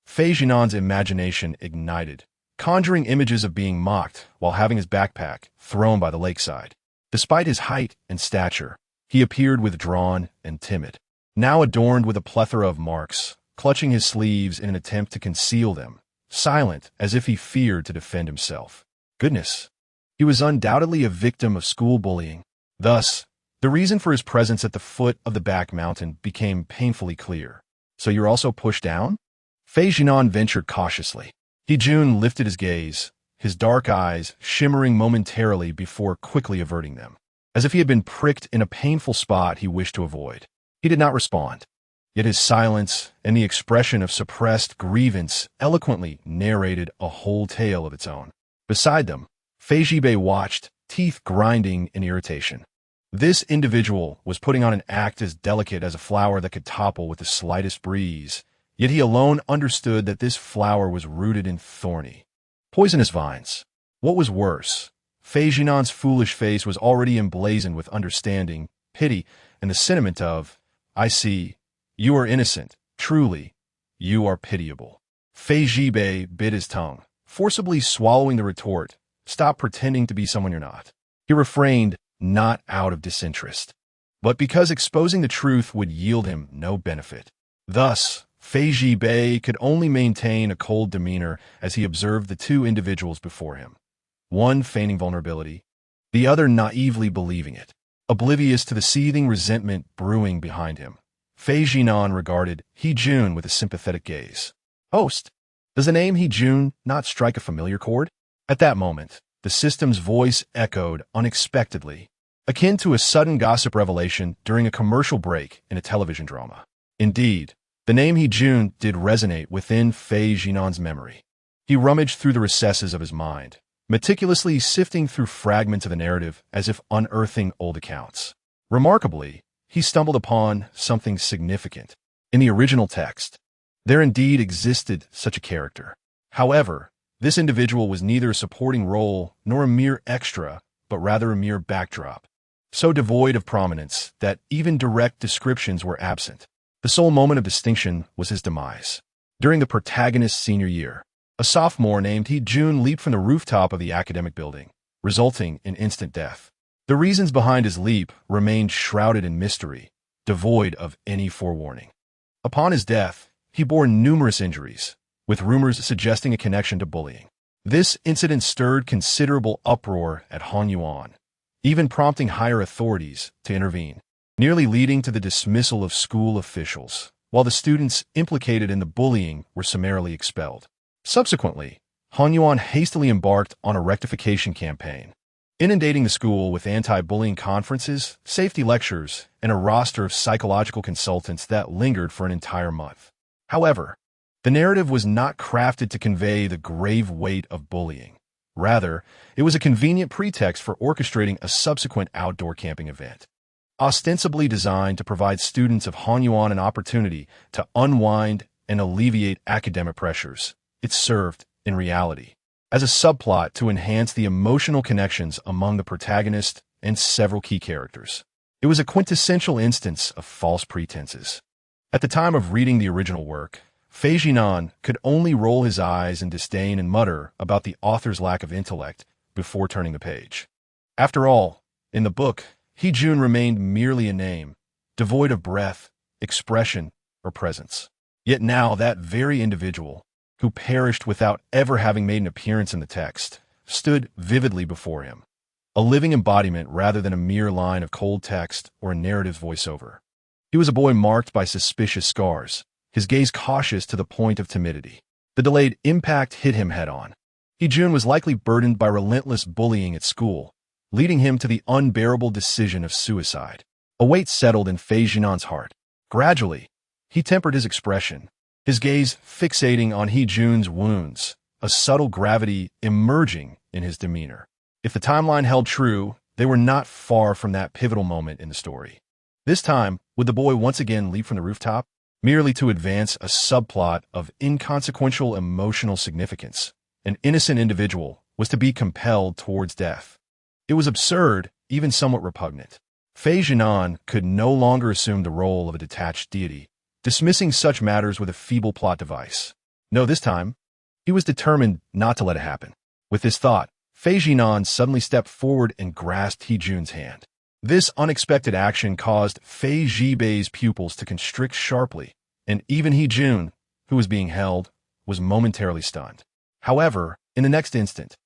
Fei Zhinan's imagination ignited, conjuring images of being mocked while having his backpack thrown by the lakeside. Despite his height and stature, he appeared withdrawn and timid, now adorned with a plethora of marks, clutching his sleeves in an attempt to conceal them, silent as if he feared to defend himself. Goodness, he was undoubtedly a victim of school bullying. Thus, the reason for his presence at the foot of the back mountain became painfully clear. "So you're also pushed down?" Fei Zhinan ventured cautiously. He-jun lifted his gaze, his dark eyes shimmering momentarily before quickly averting them, as if he had been pricked in a painful spot he wished to avoid. He did not respond, yet his silence and the expression of suppressed grievance eloquently narrated a whole tale of its own. Beside them, Fei Zhibei watched, teeth grinding in irritation. This individual was putting on an act as delicate as a flower that could topple with the slightest breeze, yet he alone understood that this flower was rooted in thorny, poisonous vines. What was worse, Fei Zhinan's foolish face was already emblazoned with understanding, pity, and the sentiment of, "I see, you are innocent, truly, you are pitiable." Fei Zhibei bit his tongue, forcibly swallowing the retort, "Stop pretending to be someone you're not." He refrained, not out of disinterest, but because exposing the truth would yield him no benefit. Thus, Fei Zhibei could only maintain a cold demeanor as he observed the two individuals before him, one feigning vulnerability, the other naively believing it. Oblivious to the seething resentment brewing behind him, Fei Zhinan regarded He-jun with a sympathetic gaze. "Host, does the name He-jun not strike a familiar chord?" At that moment, the system's voice echoed unexpectedly, akin to a sudden gossip revelation during a commercial break in a television drama. Indeed, the name He-jun did resonate within Fei Zhinan's memory. He rummaged through the recesses of his mind, meticulously sifting through fragments of the narrative as if unearthing old accounts. Remarkably, he stumbled upon something significant. In the original text, there indeed existed such a character. However, this individual was neither a supporting role nor a mere extra, but rather a mere backdrop, so devoid of prominence that even direct descriptions were absent. The sole moment of distinction was his demise. During the protagonist's senior year, a sophomore named He-jun leaped from the rooftop of the academic building, resulting in instant death. The reasons behind his leap remained shrouded in mystery, devoid of any forewarning. Upon his death, he bore numerous injuries, with rumors suggesting a connection to bullying. This incident stirred considerable uproar at Hanyuan, even prompting higher authorities to intervene, nearly leading to the dismissal of school officials, while the students implicated in the bullying were summarily expelled. Subsequently, Hanyuan hastily embarked on a rectification campaign, inundating the school with anti-bullying conferences, safety lectures, and a roster of psychological consultants that lingered for an entire month. However, the narrative was not crafted to convey the grave weight of bullying. Rather, it was a convenient pretext for orchestrating a subsequent outdoor camping event, ostensibly designed to provide students of Hanyuan an opportunity to unwind and alleviate academic pressures. It served, in reality, as a subplot to enhance the emotional connections among the protagonist and several key characters. It was a quintessential instance of false pretenses. At the time of reading the original work, Fei Zhinan could only roll his eyes in disdain and mutter about the author's lack of intellect before turning the page. After all, in the book, He Jun remained merely a name, devoid of breath, expression, or presence. Yet now that very individual, who perished without ever having made an appearance in the text, stood vividly before him, a living embodiment rather than a mere line of cold text or a narrative voiceover. He was a boy marked by suspicious scars, his gaze cautious to the point of timidity. The delayed impact hit him head-on. He Jun was likely burdened by relentless bullying at school, leading him to the unbearable decision of suicide. A weight settled in Fei Zhinan's heart. Gradually, he tempered his expression, his gaze fixating on He Jun's wounds, a subtle gravity emerging in his demeanor. If the timeline held true, they were not far from that pivotal moment in the story. This time, would the boy once again leap from the rooftop, merely to advance a subplot of inconsequential emotional significance? An innocent individual was to be compelled towards death. It was absurd, even somewhat repugnant. Fei Zhinan could no longer assume the role of a detached deity, dismissing such matters with a feeble plot device. No, this time, he was determined not to let it happen. With this thought, Fei Zhinan suddenly stepped forward and grasped He Jun's hand. This unexpected action caused Fei Zhibei's pupils to constrict sharply, and even He Jun, who was being held, was momentarily stunned. However, in the next instant,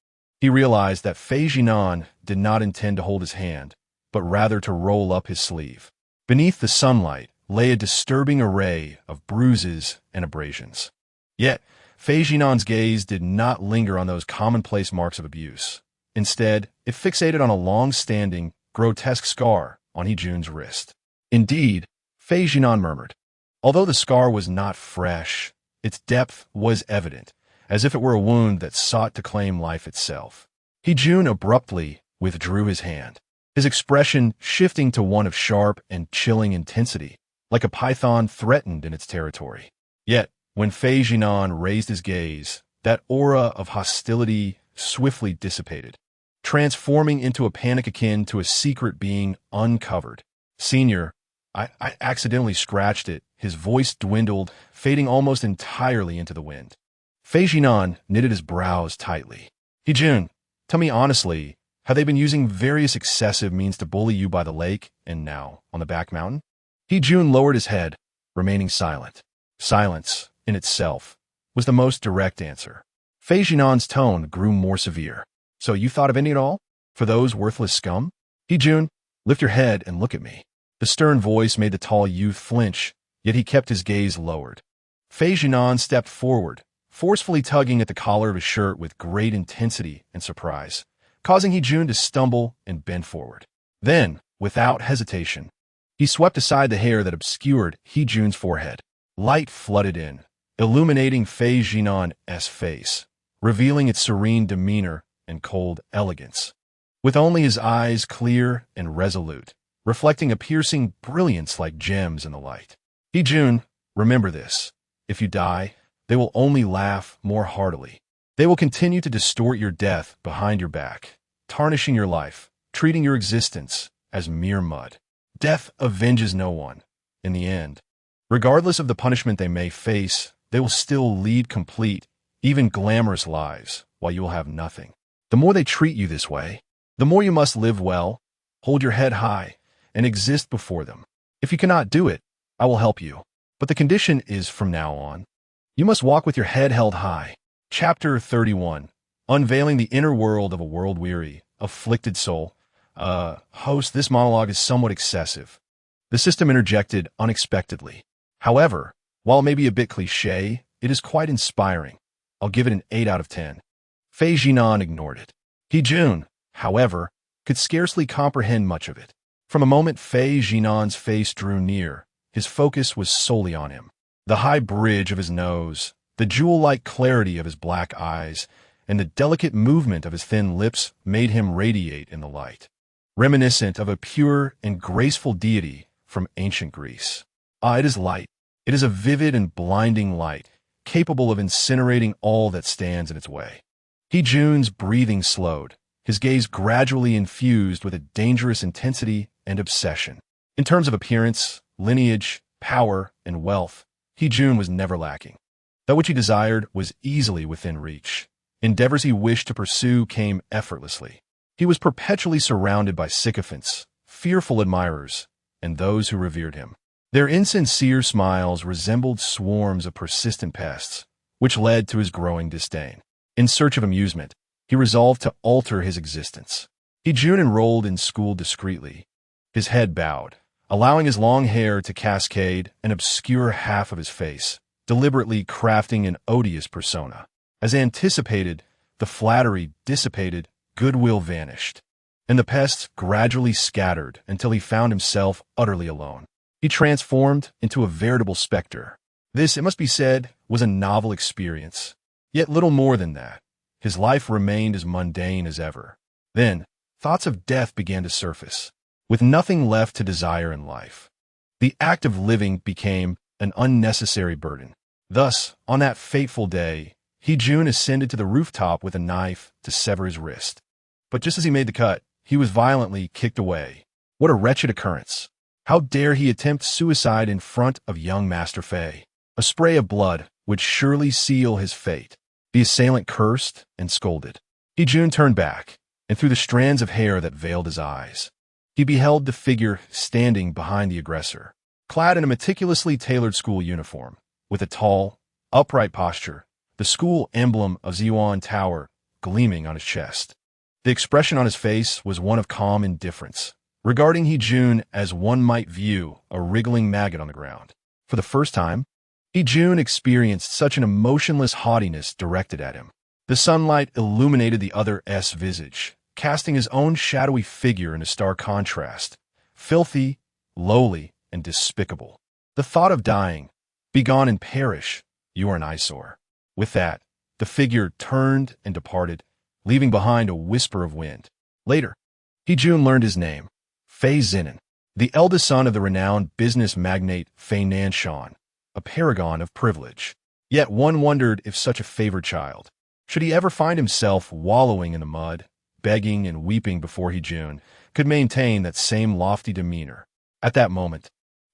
he realized that Fei Zhinan did not intend to hold his hand, but rather to roll up his sleeve. Beneath the sunlight lay a disturbing array of bruises and abrasions. Yet, Fei Zhinan's gaze did not linger on those commonplace marks of abuse. Instead, it fixated on a long-standing, grotesque scar on He Jun's wrist. Indeed, Fei Zhinan murmured. Although the scar was not fresh, its depth was evident, as if it were a wound that sought to claim life itself. He Jun abruptly withdrew his hand, his expression shifting to one of sharp and chilling intensity, like a python threatened in its territory. Yet, when Fei Zhinan raised his gaze, that aura of hostility swiftly dissipated, transforming into a panic akin to a secret being uncovered. Senior, I accidentally scratched it. His voice dwindled, fading almost entirely into the wind. Fei Zhinan knitted his brows tightly. He Jun, tell me honestly, have they been using various excessive means to bully you by the lake and now on the back mountain? He Jun lowered his head, remaining silent. Silence, in itself, was the most direct answer. Fei Zhinan's tone grew more severe. So you thought of ending it all? For those worthless scum? He Jun, lift your head and look at me. The stern voice made the tall youth flinch, yet he kept his gaze lowered. Fei Zhinan stepped forward, forcefully tugging at the collar of his shirt with great intensity and surprise, causing He Jun to stumble and bend forward. Then, without hesitation, he swept aside the hair that obscured He Jun's forehead. Light flooded in, illuminating Fei Zhinan's face, revealing its serene demeanor and cold elegance. With only his eyes clear and resolute, reflecting a piercing brilliance like gems in the light. He Jun, remember this. If you die, they will only laugh more heartily. They will continue to distort your death behind your back, tarnishing your life, treating your existence as mere mud. Death avenges no one. In the end, regardless of the punishment they may face, they will still lead complete, even glamorous lives, while you will have nothing. The more they treat you this way, the more you must live well, hold your head high, and exist before them. If you cannot do it, I will help you. But the condition is, from now on, you must walk with your head held high. Chapter 31. Unveiling the inner world of a world-weary, afflicted soul. Host, this monologue is somewhat excessive. The system interjected unexpectedly. However, while it may be a bit cliché, it is quite inspiring. I'll give it an 8 out of 10. Fei Zhinan ignored it. He Jun, however, could scarcely comprehend much of it. From a moment Fei Zhinan's face drew near, his focus was solely on him. The high bridge of his nose, the jewel-like clarity of his black eyes, and the delicate movement of his thin lips made him radiate in the light, reminiscent of a pure and graceful deity from ancient Greece. It is light. It is a vivid and blinding light, capable of incinerating all that stands in its way. He Jun's breathing slowed, his gaze gradually infused with a dangerous intensity and obsession. In terms of appearance, lineage, power, and wealth, Jun was never lacking. That which he desired was easily within reach. Endeavors he wished to pursue came effortlessly. He was perpetually surrounded by sycophants, fearful admirers, and those who revered him. Their insincere smiles resembled swarms of persistent pests, which led to his growing disdain. In search of amusement, he resolved to alter his existence. Jun enrolled in school discreetly, his head bowed, allowing his long hair to cascade and obscure half of his face, deliberately crafting an odious persona. As anticipated, the flattery dissipated, goodwill vanished, and the pests gradually scattered until he found himself utterly alone. He transformed into a veritable specter. This, it must be said, was a novel experience. Yet little more than that. His life remained as mundane as ever. Then, thoughts of death began to surface, with nothing left to desire in life. The act of living became an unnecessary burden. Thus, on that fateful day, Jun ascended to the rooftop with a knife to sever his wrist. But just as he made the cut, he was violently kicked away. What a wretched occurrence! How dare he attempt suicide in front of young Master Fei? A spray of blood would surely seal his fate. The assailant cursed and scolded. Jun turned back, and through the strands of hair that veiled his eyes, he beheld the figure standing behind the aggressor, clad in a meticulously tailored school uniform, with a tall, upright posture, the school emblem of Ziyuan Tower gleaming on his chest. The expression on his face was one of calm indifference, regarding Jun as one might view a wriggling maggot on the ground. For the first time, Jun experienced such an emotionless haughtiness directed at him. The sunlight illuminated the other's visage, casting his own shadowy figure into stark contrast, filthy, lowly, and despicable. The thought of dying, begone and perish, you are an eyesore. With that, the figure turned and departed, leaving behind a whisper of wind. Later, Jun learned his name, Xiao Zhinan, the eldest son of the renowned business magnate Fei Nanshan, a paragon of privilege. Yet one wondered if such a favored child, should he ever find himself wallowing in the mud, begging and weeping before Jun, could maintain that same lofty demeanor. At that moment,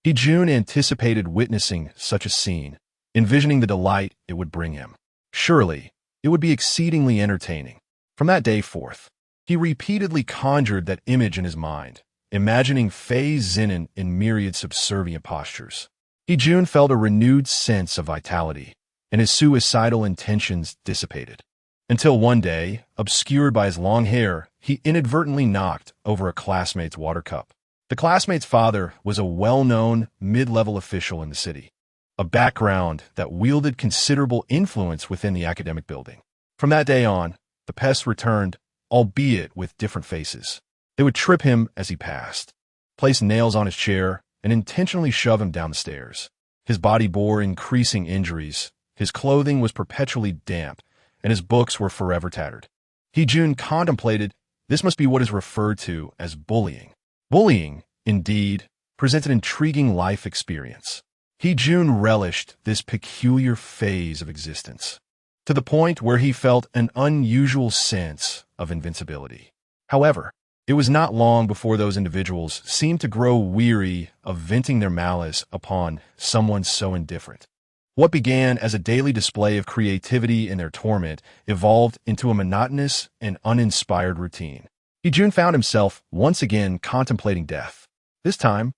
Jun anticipated witnessing such a scene, envisioning the delight it would bring him. Surely, it would be exceedingly entertaining. From that day forth, he repeatedly conjured that image in his mind, imagining Xiao Zhinan in myriad subservient postures. Jun felt a renewed sense of vitality, and his suicidal intentions dissipated. Until one day, obscured by his long hair, he inadvertently knocked over a classmate's water cup. The classmate's father was a well-known mid-level official in the city, a background that wielded considerable influence within the academic building. From that day on, the pests returned, albeit with different faces. They would trip him as he passed, place nails on his chair, and intentionally shove him down the stairs. His body bore increasing injuries, his clothing was perpetually damp, and his books were forever tattered. Jun contemplated this must be what is referred to as bullying. Bullying, indeed, presents an intriguing life experience. Jun relished this peculiar phase of existence, to the point where he felt an unusual sense of invincibility. However, it was not long before those individuals seemed to grow weary of venting their malice upon someone so indifferent. What began as a daily display of creativity in their torment evolved into a monotonous and uninspired routine. Jun found himself once again contemplating death. This time,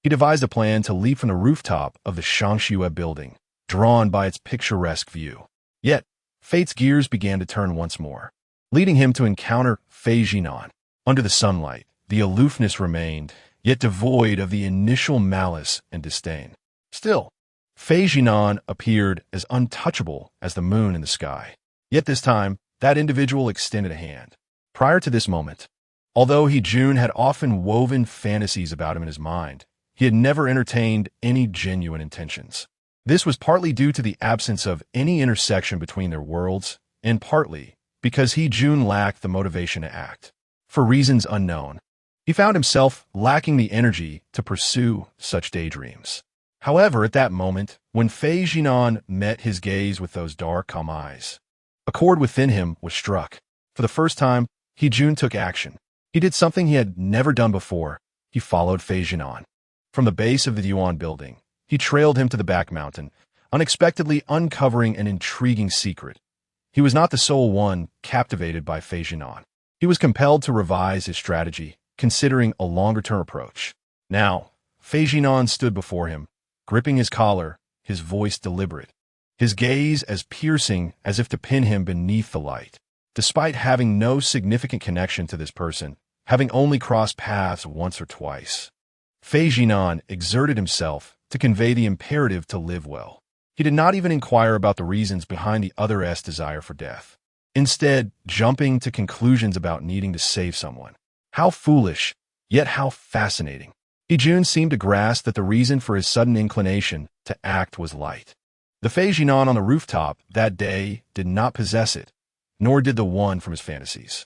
he devised a plan to leap from the rooftop of the Shangxue building, drawn by its picturesque view. Yet, fate's gears began to turn once more, leading him to encounter Xiao Zhinan. Under the sunlight, the aloofness remained, yet devoid of the initial malice and disdain. Still, Xiao Zhinan appeared as untouchable as the moon in the sky. Yet this time, that individual extended a hand. Prior to this moment, although Jun had often woven fantasies about him in his mind, he had never entertained any genuine intentions. This was partly due to the absence of any intersection between their worlds, and partly because Jun lacked the motivation to act. For reasons unknown, he found himself lacking the energy to pursue such daydreams. However, at that moment, when Xiao Zhinan met his gaze with those dark, calm eyes, a chord within him was struck. For the first time, Jun took action. He did something he had never done before. He followed Xiao Zhinan. From the base of the Yuan building, he trailed him to the back mountain, unexpectedly uncovering an intriguing secret. He was not the sole one captivated by Fei Zhinan. He was compelled to revise his strategy, considering a longer-term approach. Now, Fei Zhinan stood before him, gripping his collar, his voice deliberate, his gaze as piercing as if to pin him beneath the light. Despite having no significant connection to this person, having only crossed paths once or twice, Fei Zhinan exerted himself to convey the imperative to live well. He did not even inquire about the reasons behind the other's desire for death, instead jumping to conclusions about needing to save someone. How foolish, yet how fascinating. Jun seemed to grasp that the reason for his sudden inclination to act was light. The Fei Zhinan on the rooftop that day did not possess it, nor did the one from his fantasies.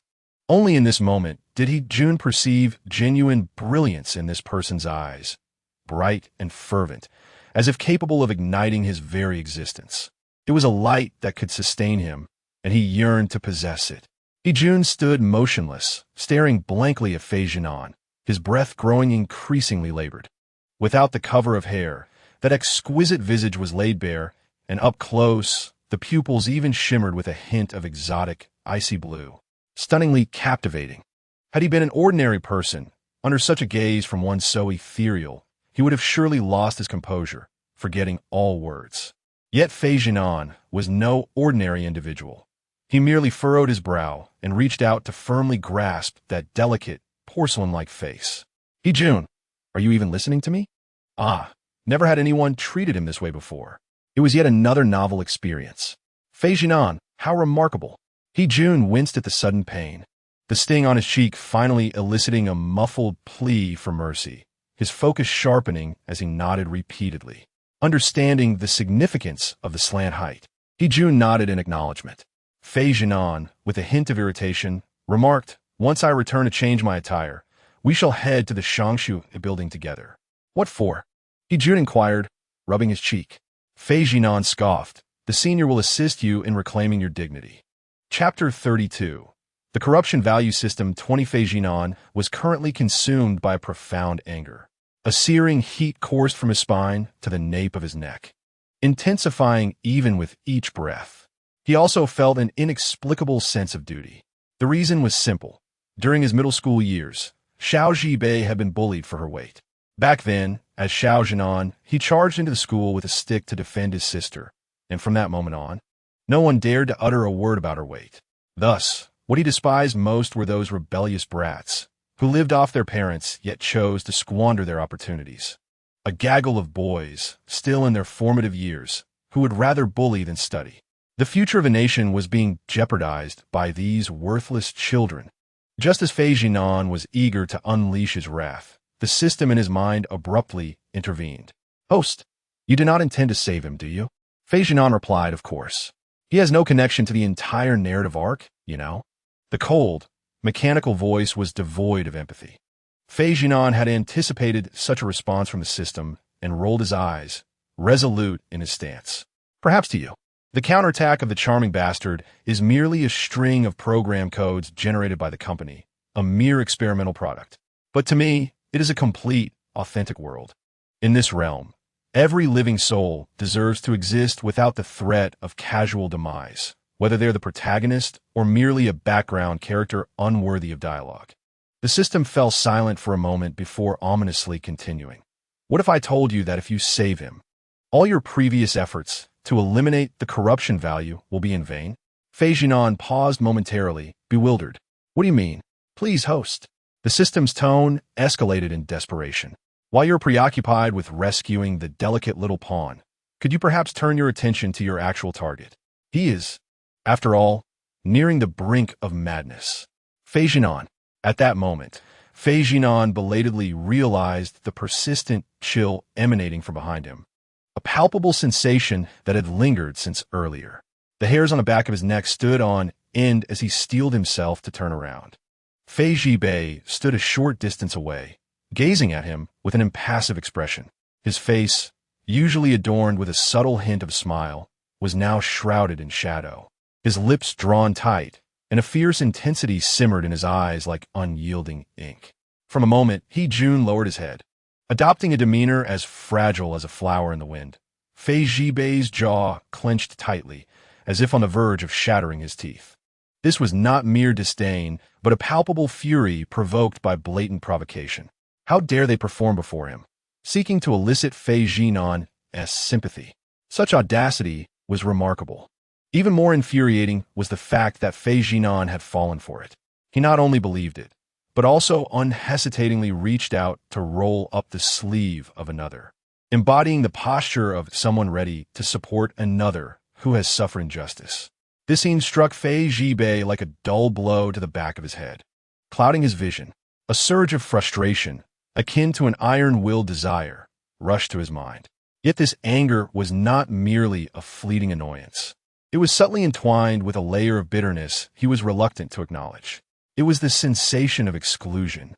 Only in this moment did Jun perceive genuine brilliance in this person's eyes, bright and fervent, as if capable of igniting his very existence. It was a light that could sustain him, and he yearned to possess it. Jun stood motionless, staring blankly at Fei Zhinan, his breath growing increasingly labored. Without the cover of hair, that exquisite visage was laid bare, and up close, the pupils even shimmered with a hint of exotic, icy blue. Stunningly captivating. Had he been an ordinary person, under such a gaze from one so ethereal, he would have surely lost his composure, forgetting all words. Yet Fei Zhinan was no ordinary individual. He merely furrowed his brow and reached out to firmly grasp that delicate, porcelain-like face. Jun, are you even listening to me? Never had anyone treated him this way before. It was yet another novel experience. Fei Zhinan, how remarkable. Jun winced at the sudden pain, the sting on his cheek finally eliciting a muffled plea for mercy, his focus sharpening as he nodded repeatedly. Understanding the significance of the slant height, Jun nodded in acknowledgement. Fei Zhinan, with a hint of irritation, remarked, "Once I return to change my attire, we shall head to the Shangshu building together." "What for?" Jun inquired, rubbing his cheek. Fei Zhinan scoffed, "The senior will assist you in reclaiming your dignity." Chapter 32. The corruption value system 20. Fei Zhinan was currently consumed by a profound anger. A searing heat coursed from his spine to the nape of his neck, intensifying even with each breath. He also felt an inexplicable sense of duty. The reason was simple. During his middle school years, Xiao Zhibai had been bullied for her weight. Back then, as Xiao Zhinan, he charged into the school with a stick to defend his sister, and from that moment on, no one dared to utter a word about her weight. Thus, what he despised most were those rebellious brats, who lived off their parents yet chose to squander their opportunities. A gaggle of boys, still in their formative years, who would rather bully than study. The future of a nation was being jeopardized by these worthless children. Just as Fei Zhinan was eager to unleash his wrath, the system in his mind abruptly intervened. "Host, you do not intend to save him, do you?" Fei Zhinan replied, "Of course. He has no connection to the entire narrative arc, you know." The cold, mechanical voice was devoid of empathy. Fei Zhinan had anticipated such a response from the system and rolled his eyes, resolute in his stance. "Perhaps to you, the counterattack of the charming bastard is merely a string of program codes generated by the company, a mere experimental product. But to me, it is a complete, authentic world. In this realm, every living soul deserves to exist without the threat of casual demise, whether they're the protagonist or merely a background character unworthy of dialogue." The system fell silent for a moment before ominously continuing. "What if I told you that if you save him, all your previous efforts to eliminate the corruption value will be in vain?" Fei Zhinan paused momentarily, bewildered. "What do you mean? Please, host." The system's tone escalated in desperation. "While you're preoccupied with rescuing the delicate little pawn, could you perhaps turn your attention to your actual target? He is, after all, nearing the brink of madness." Fei Zhinan. At that moment, Fei Zhinan belatedly realized the persistent chill emanating from behind him, a palpable sensation that had lingered since earlier. The hairs on the back of his neck stood on end as he steeled himself to turn around. Fei Zhibai stood a short distance away, gazing at him with an impassive expression. His face, usually adorned with a subtle hint of smile, was now shrouded in shadow, his lips drawn tight, and a fierce intensity simmered in his eyes like unyielding ink. From a moment, Jun lowered his head, adopting a demeanor as fragile as a flower in the wind. Fei Zhibei's jaw clenched tightly, as if on the verge of shattering his teeth. This was not mere disdain, but a palpable fury provoked by blatant provocation. How dare they perform before him, seeking to elicit Fei Zhinan's sympathy? Such audacity was remarkable. Even more infuriating was the fact that Fei Zhinan had fallen for it. He not only believed it, but also unhesitatingly reached out to roll up the sleeve of another, embodying the posture of someone ready to support another who has suffered injustice. This scene struck Fei Zhibei like a dull blow to the back of his head, clouding his vision. A surge of frustration, akin to an iron-willed desire, rushed to his mind. Yet this anger was not merely a fleeting annoyance. It was subtly entwined with a layer of bitterness he was reluctant to acknowledge. It was the sensation of exclusion,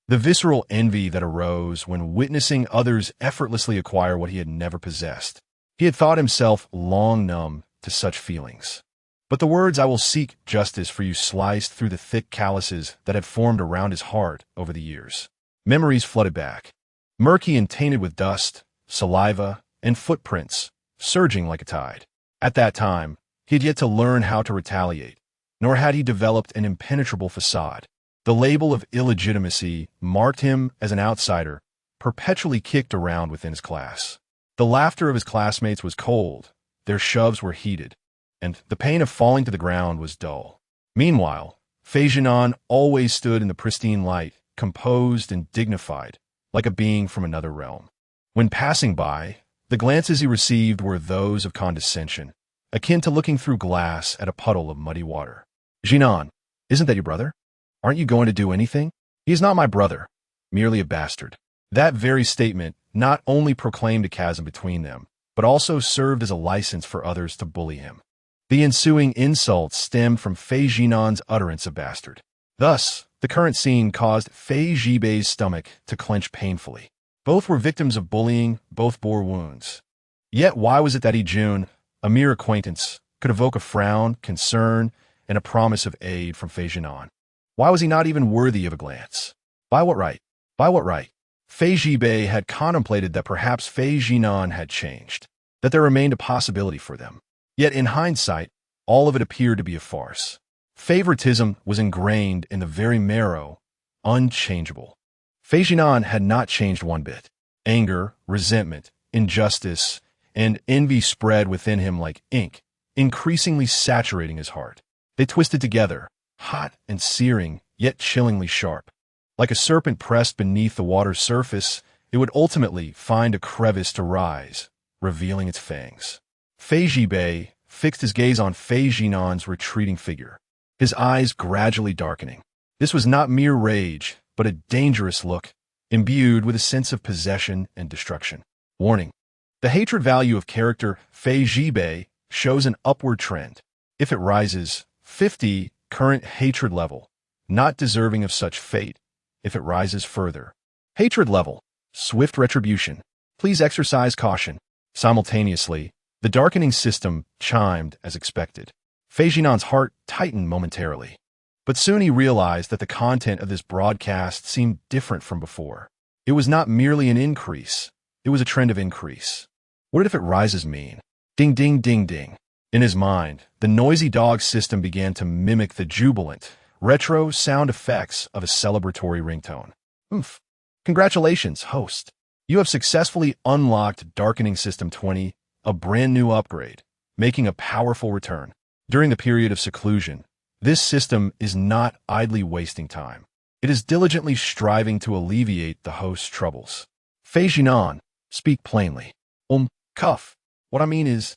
the visceral envy that arose when witnessing others effortlessly acquire what he had never possessed. He had thought himself long numb to such feelings. But the words "I will seek justice for you" sliced through the thick calluses that had formed around his heart over the years. Memories flooded back, murky and tainted with dust, saliva, and footprints, surging like a tide. At that time, he had yet to learn how to retaliate, nor had he developed an impenetrable facade. The label of illegitimacy marked him as an outsider, perpetually kicked around within his class. The laughter of his classmates was cold, their shoves were heated, and the pain of falling to the ground was dull. Meanwhile, Fei Zhinan always stood in the pristine light, composed and dignified, like a being from another realm. When passing by, the glances he received were those of condescension, akin to looking through glass at a puddle of muddy water. "Zhinan, isn't that your brother? Aren't you going to do anything?" "He is not my brother, merely a bastard." That very statement not only proclaimed a chasm between them, but also served as a license for others to bully him. The ensuing insults stemmed from Fei Zhinan's utterance of bastard. Thus, the current scene caused Fei Zhibei's stomach to clench painfully. Both were victims of bullying, both bore wounds. Yet why was it that Jun, a mere acquaintance, could evoke a frown, concern, and a promise of aid from Fei Zhinan? Why was he not even worthy of a glance? By what right? By what right? Fei Zhibei had contemplated that perhaps Fei Zhinan had changed, that there remained a possibility for them. Yet in hindsight, all of it appeared to be a farce. Favoritism was ingrained in the very marrow, unchangeable. Fei Zhinan had not changed one bit. Anger, resentment, injustice, and envy spread within him like ink, increasingly saturating his heart. They twisted together, hot and searing, yet chillingly sharp. Like a serpent pressed beneath the water's surface, it would ultimately find a crevice to rise, revealing its fangs. Fei Zhibei fixed his gaze on Fei Zhinan's retreating figure, his eyes gradually darkening. This was not mere rage, but a dangerous look, imbued with a sense of possession and destruction. Warning: the hatred value of character Fei Zhibei shows an upward trend. If it rises, 50, current hatred level, not deserving of such fate. If it rises further, hatred level, swift retribution. Please exercise caution. Simultaneously, the darkening system chimed as expected. Fei Zhinan's heart tightened momentarily. But soon he realized that the content of this broadcast seemed different from before. It was not merely an increase, it was a trend of increase. What did "if it rises" mean? Ding, ding, ding, ding. In his mind, the noisy dog system began to mimic the jubilant, retro sound effects of a celebratory ringtone. Oomph. Congratulations, host. You have successfully unlocked Darkening System 20, a brand new upgrade, making a powerful return. During the period of seclusion, this system is not idly wasting time. It is diligently striving to alleviate the host's troubles. Fei Zhinan, speak plainly. Cuff. What I mean is,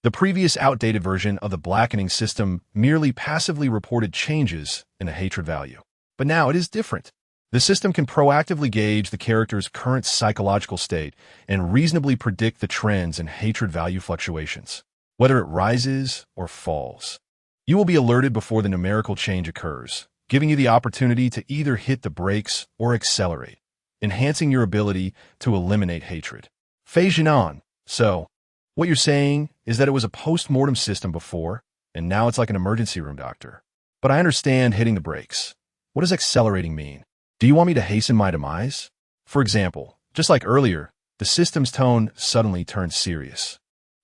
the previous outdated version of the blackening system merely passively reported changes in the hatred value. But now it is different. The system can proactively gauge the character's current psychological state and reasonably predict the trends in hatred value fluctuations, whether it rises or falls. You will be alerted before the numerical change occurs, giving you the opportunity to either hit the brakes or accelerate, enhancing your ability to eliminate hatred. Fei Zhinan, so, what you're saying is that it was a post-mortem system before, and now it's like an emergency room doctor. But I understand hitting the brakes. What does accelerating mean? Do you want me to hasten my demise? For example, Just like earlier, the system's tone suddenly turned serious.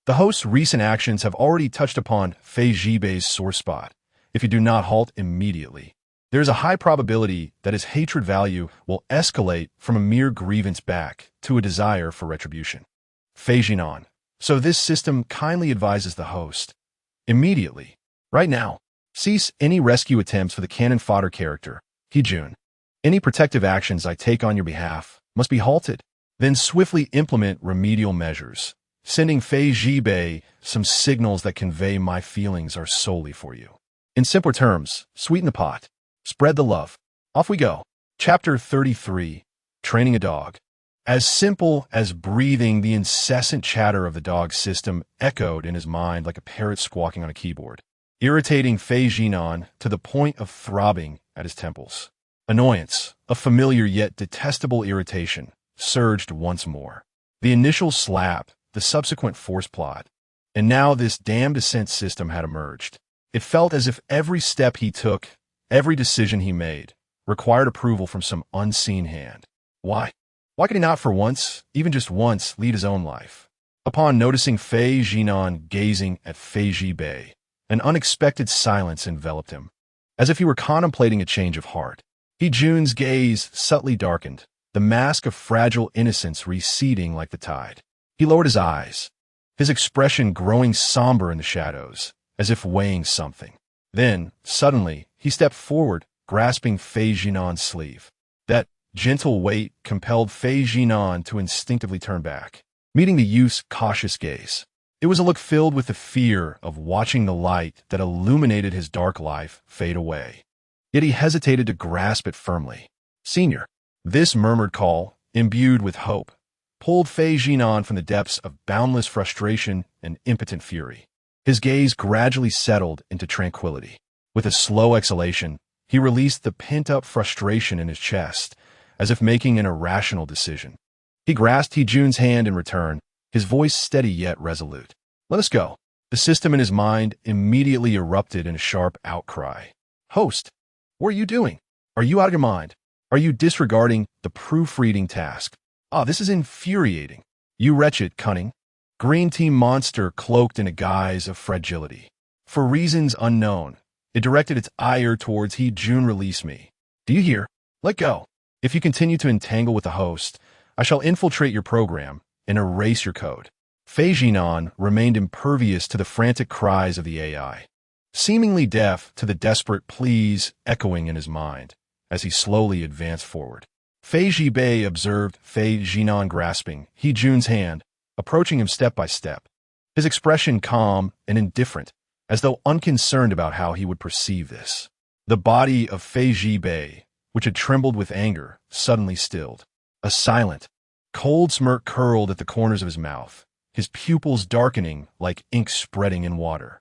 The host's recent actions have already touched upon Fei Zhibei's sore spot. If you do not halt immediately, there is a high probability that his hatred value will escalate from a mere grievance back to a desire for retribution. Fei Zhinan. So this system kindly advises the host, immediately, right now, cease any rescue attempts for the cannon fodder character, Hejun. Any protective actions I take on your behalf must be halted. Then swiftly implement remedial measures, sending Fei Zhibei some signals that convey my feelings are solely for you. In simpler terms, sweeten the pot. Spread the love. Off we go. Chapter 33. Training a Dog. As simple as breathing, the incessant chatter of the dog system echoed in his mind like a parrot squawking on a keyboard, irritating Fei Zhinan to the point of throbbing at his temples. Annoyance, a familiar yet detestable irritation, surged once more. The initial slap, the subsequent force plot, and now this damned descent system had emerged. It felt as if every step he took, every decision he made, required approval from some unseen hand. Why? Why could he not for once, even just once, lead his own life? Upon noticing Fei Zhinan gazing at Fei Zhibei, an unexpected silence enveloped him, as if he were contemplating a change of heart. Hejun's gaze subtly darkened, the mask of fragile innocence receding like the tide. He lowered his eyes, his expression growing somber in the shadows, as if weighing something. Then, suddenly, he stepped forward, grasping Fei Zhinan's sleeve. That gentle weight compelled Fei Zhinan to instinctively turn back, meeting the youth's cautious gaze. It was a look filled with the fear of watching the light that illuminated his dark life fade away. Yet he hesitated to grasp it firmly. "Senior." This murmured call, imbued with hope, pulled Fei Zhinan from the depths of boundless frustration and impotent fury. His gaze gradually settled into tranquility. With a slow exhalation, he released the pent-up frustration in his chest, as if making an irrational decision. He grasped Hejun's hand in return, his voice steady yet resolute. "Let us go." The system in his mind immediately erupted in a sharp outcry. "Host, what are you doing? Are you out of your mind? Are you disregarding the proofreading task? This is infuriating. You wretched, cunning, green tea monster cloaked in a guise of fragility." For reasons unknown, it directed its ire towards Hejun. "Release me. Do you hear? Let go. If you continue to entangle with the host, I shall infiltrate your program and erase your code." Fei Zhinan remained impervious to the frantic cries of the AI, seemingly deaf to the desperate pleas echoing in his mind as he slowly advanced forward. Fei Zhibei observed Fei Zhinan grasping Hejun's hand, approaching him step by step, his expression calm and indifferent, as though unconcerned about how he would perceive this. The body of Fei Zhibei, which had trembled with anger, suddenly stilled. A silent, cold smirk curled at the corners of his mouth, his pupils darkening like ink spreading in water.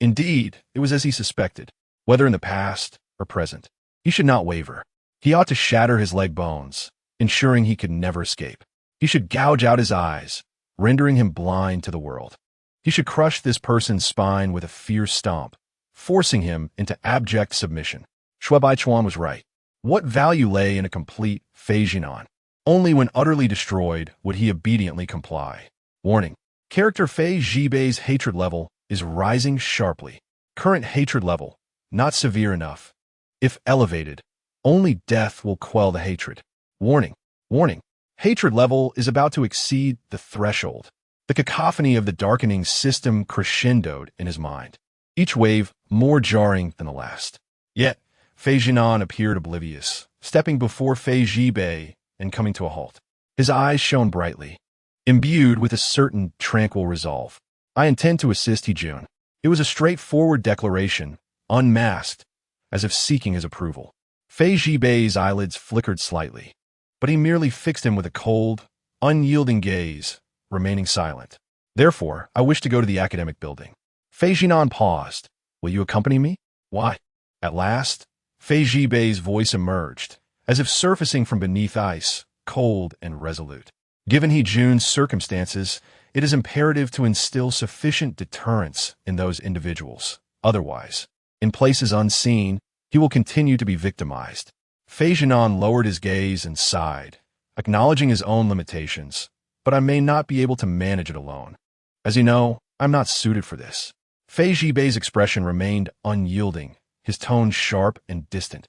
Indeed, it was as he suspected. Whether in the past or present, he should not waver. He ought to shatter his leg bones, ensuring he could never escape. He should gouge out his eyes, rendering him blind to the world. He should crush this person's spine with a fierce stomp, forcing him into abject submission. Shui Baichuan was right. What value lay in a complete Fei Zhinan? Only when utterly destroyed would he obediently comply. Warning. Character Fei Zhibei's hatred level is rising sharply. Current hatred level, not severe enough. If elevated, only death will quell the hatred. Warning. Warning. Hatred level is about to exceed the threshold. The cacophony of the darkening system crescendoed in his mind, each wave more jarring than the last. Yet, Fei Zhinan appeared oblivious, stepping before Fei Zhibei and coming to a halt. His eyes shone brightly, imbued with a certain tranquil resolve. "I intend to assist Hejun." It was a straightforward declaration, unmasked, as if seeking his approval. Fei Zhibei's eyelids flickered slightly, but he merely fixed him with a cold, unyielding gaze, remaining silent. "Therefore, I wish to go to the academic building." Fei Zhinan paused. "Will you accompany me?" "Why?" At last, Fei Zhibei's voice emerged, as if surfacing from beneath ice, cold and resolute. "Given Hejun's circumstances, it is imperative to instill sufficient deterrence in those individuals. Otherwise, in places unseen, he will continue to be victimized." Fei Zhinan lowered his gaze and sighed, acknowledging his own limitations, but I may not be able to manage it alone. As you know, I'm not suited for this. Fei Zhibei's expression remained unyielding, his tone sharp and distant.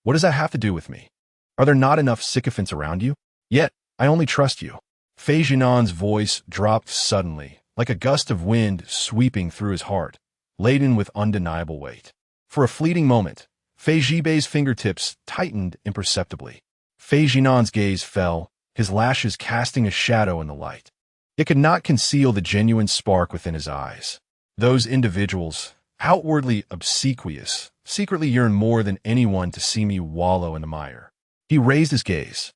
What does that have to do with me? Are there not enough sycophants around you? Yet, I only trust you. Fei Zhinan's voice dropped suddenly, like a gust of wind sweeping through his heart, laden with undeniable weight. For a fleeting moment, Fei Zhibei's fingertips tightened imperceptibly. Fei Zhinan's gaze fell, his lashes casting a shadow in the light. It could not conceal the genuine spark within his eyes. Those individuals, outwardly obsequious, secretly yearn more than anyone to see me wallow in the mire. He raised his gaze,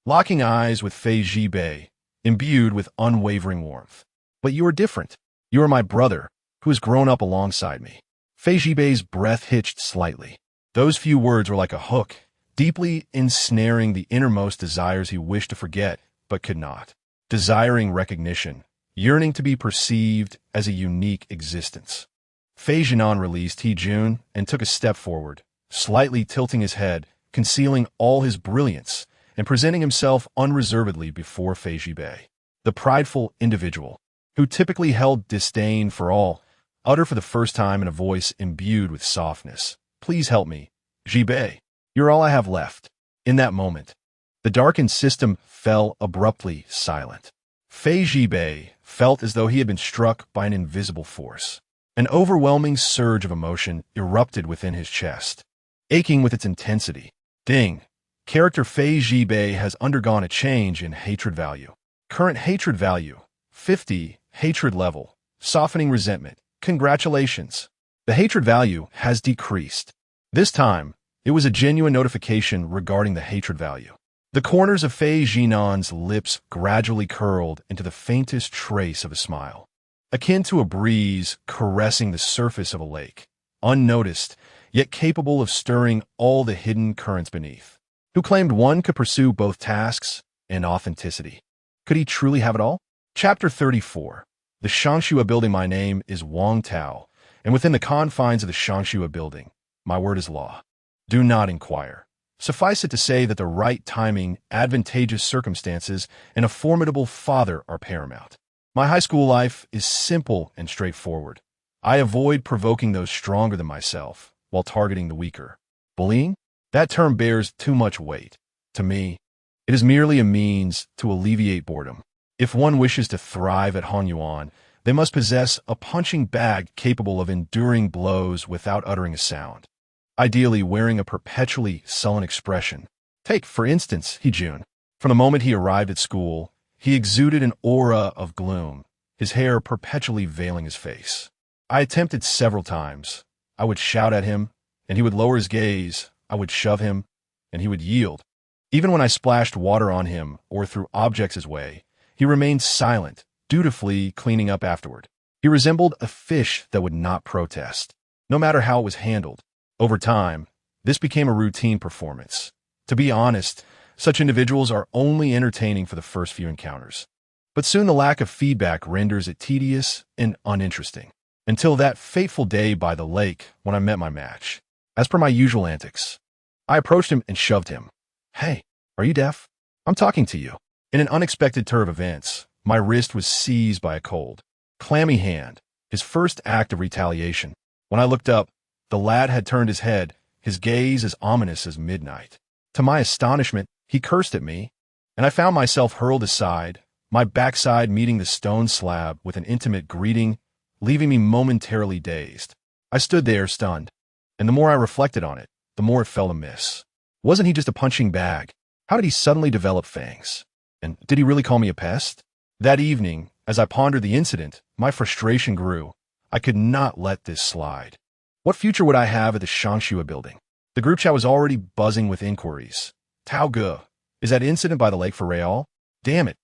locking eyes with Fei Zhibei, imbued with unwavering warmth. But you are different. You are my brother, who has grown up alongside me. Fei Zhibei's breath hitched slightly. Those few words were like a hook, deeply ensnaring the innermost desires he wished to forget, but could not. Desiring recognition, yearning to be perceived as a unique existence. Fei Zhinan released He Jun and took a step forward, slightly tilting his head, concealing all his brilliance, and presenting himself unreservedly before Fei Zhibei. The prideful individual, who typically held disdain for all, uttered for the first time in a voice imbued with softness, "Please help me, Zhibei. You're all I have left." In that moment, the darkened system fell abruptly silent. Fei Zhibei felt as though he had been struck by an invisible force. An overwhelming surge of emotion erupted within his chest, aching with its intensity. Ding! Character Fei Zhibei has undergone a change in hatred value. Current hatred value, 50, hatred level, softening resentment. Congratulations! The hatred value has decreased. This time, it was a genuine notification regarding the hatred value. The corners of Fei Zhinan's lips gradually curled into the faintest trace of a smile, akin to a breeze caressing the surface of a lake, unnoticed, yet capable of stirring all the hidden currents beneath. Who claimed one could pursue both tasks and authenticity? Could he truly have it all? Chapter 34. The Shangshua building. My name is Wang Tao, and within the confines of the Shangshua building, my word is law. Do not inquire. Suffice it to say that the right timing, advantageous circumstances, and a formidable father are paramount. My high school life is simple and straightforward. I avoid provoking those stronger than myself, while targeting the weaker. Bullying? That term bears too much weight. To me, it is merely a means to alleviate boredom. If one wishes to thrive at Hanyuan, they must possess a punching bag capable of enduring blows without uttering a sound. Ideally wearing a perpetually sullen expression. Take, for instance, He Jun. From the moment he arrived at school, he exuded an aura of gloom, his hair perpetually veiling his face. I attempted several times. I would shout at him, and he would lower his gaze. I would shove him, and he would yield. Even when I splashed water on him or threw objects his way, he remained silent, dutifully cleaning up afterward. He resembled a fish that would not protest, no matter how it was handled. Over time, this became a routine performance. To be honest, such individuals are only entertaining for the first few encounters. But soon the lack of feedback renders it tedious and uninteresting. Until that fateful day by the lake when I met my match. As per my usual antics, I approached him and shoved him. "Hey, are you deaf? I'm talking to you." In an unexpected turn of events, my wrist was seized by a cold, clammy hand, his first act of retaliation. When I looked up, the lad had turned his head, his gaze as ominous as midnight. To my astonishment, he cursed at me, and I found myself hurled aside, my backside meeting the stone slab with an intimate greeting, leaving me momentarily dazed. I stood there stunned, and the more I reflected on it, the more it felt amiss. Wasn't he just a punching bag? How did he suddenly develop fangs? And did he really call me a pest? That evening, as I pondered the incident, my frustration grew. I could not let this slide. What future would I have at the Shangshua building? The group chat was already buzzing with inquiries. Tao Ge, is that incident by the lake for real? Damn it.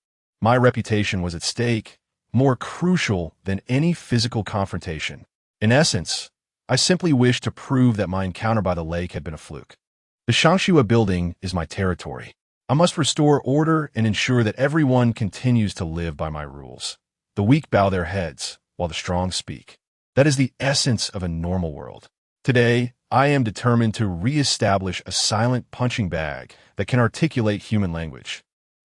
My reputation was at stake, more crucial than any physical confrontation. In essence, I simply wished to prove that my encounter by the lake had been a fluke. The Shangshua building is my territory. I must restore order and ensure that everyone continues to live by my rules. The weak bow their heads, while the strong speak. That is the essence of a normal world. Today, I am determined to re-establish a silent punching bag that can articulate human language.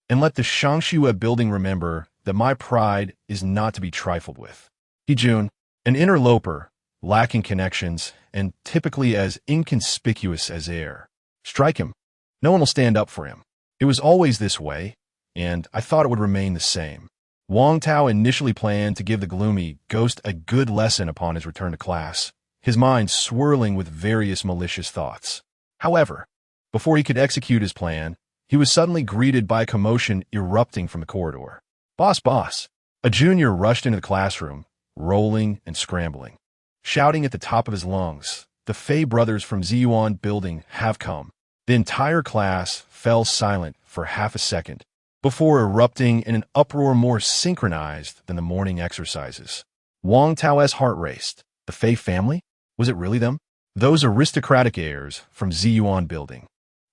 and let the Shangxue building remember that my pride is not to be trifled with. Hejun, an interloper, lacking connections, and typically as inconspicuous as air. Strike him. No one will stand up for him. It was always this way, and I thought it would remain the same. Wang Tao initially planned to give the gloomy ghost a good lesson upon his return to class, his mind swirling with various malicious thoughts. However, before he could execute his plan, he was suddenly greeted by a commotion erupting from the corridor. Boss, boss! A junior rushed into the classroom, rolling and scrambling. Shouting at the top of his lungs, the Fei brothers from Ziyuan building have come. The entire class fell silent for half a second, before erupting in an uproar more synchronized than the morning exercises. Wang Tao's heart raced. The Fei family? Was it really them? Those aristocratic heirs from Ziyuan building,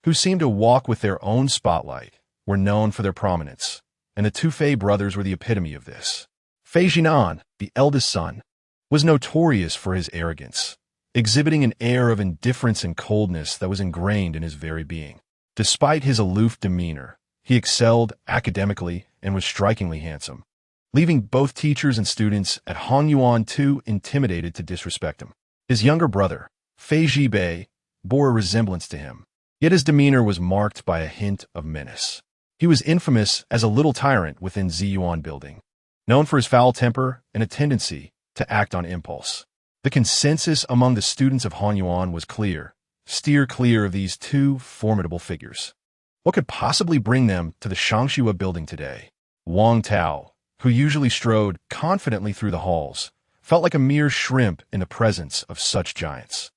who seemed to walk with their own spotlight, were known for their prominence, and the two Fei brothers were the epitome of this. Fei Zhinan, the eldest son, was notorious for his arrogance, exhibiting an air of indifference and coldness that was ingrained in his very being. Despite his aloof demeanor, he excelled academically and was strikingly handsome, leaving both teachers and students at Hongyuan too intimidated to disrespect him. His younger brother, Fei Zhibei, bore a resemblance to him, yet his demeanor was marked by a hint of menace. He was infamous as a little tyrant within Ziyuan building, known for his foul temper and a tendency to act on impulse. The consensus among the students of Hanyuan was clear: steer clear of these two formidable figures. What could possibly bring them to the Shangxue building today? Wang Tao, who usually strode confidently through the halls, felt like a mere shrimp in the presence of such giants.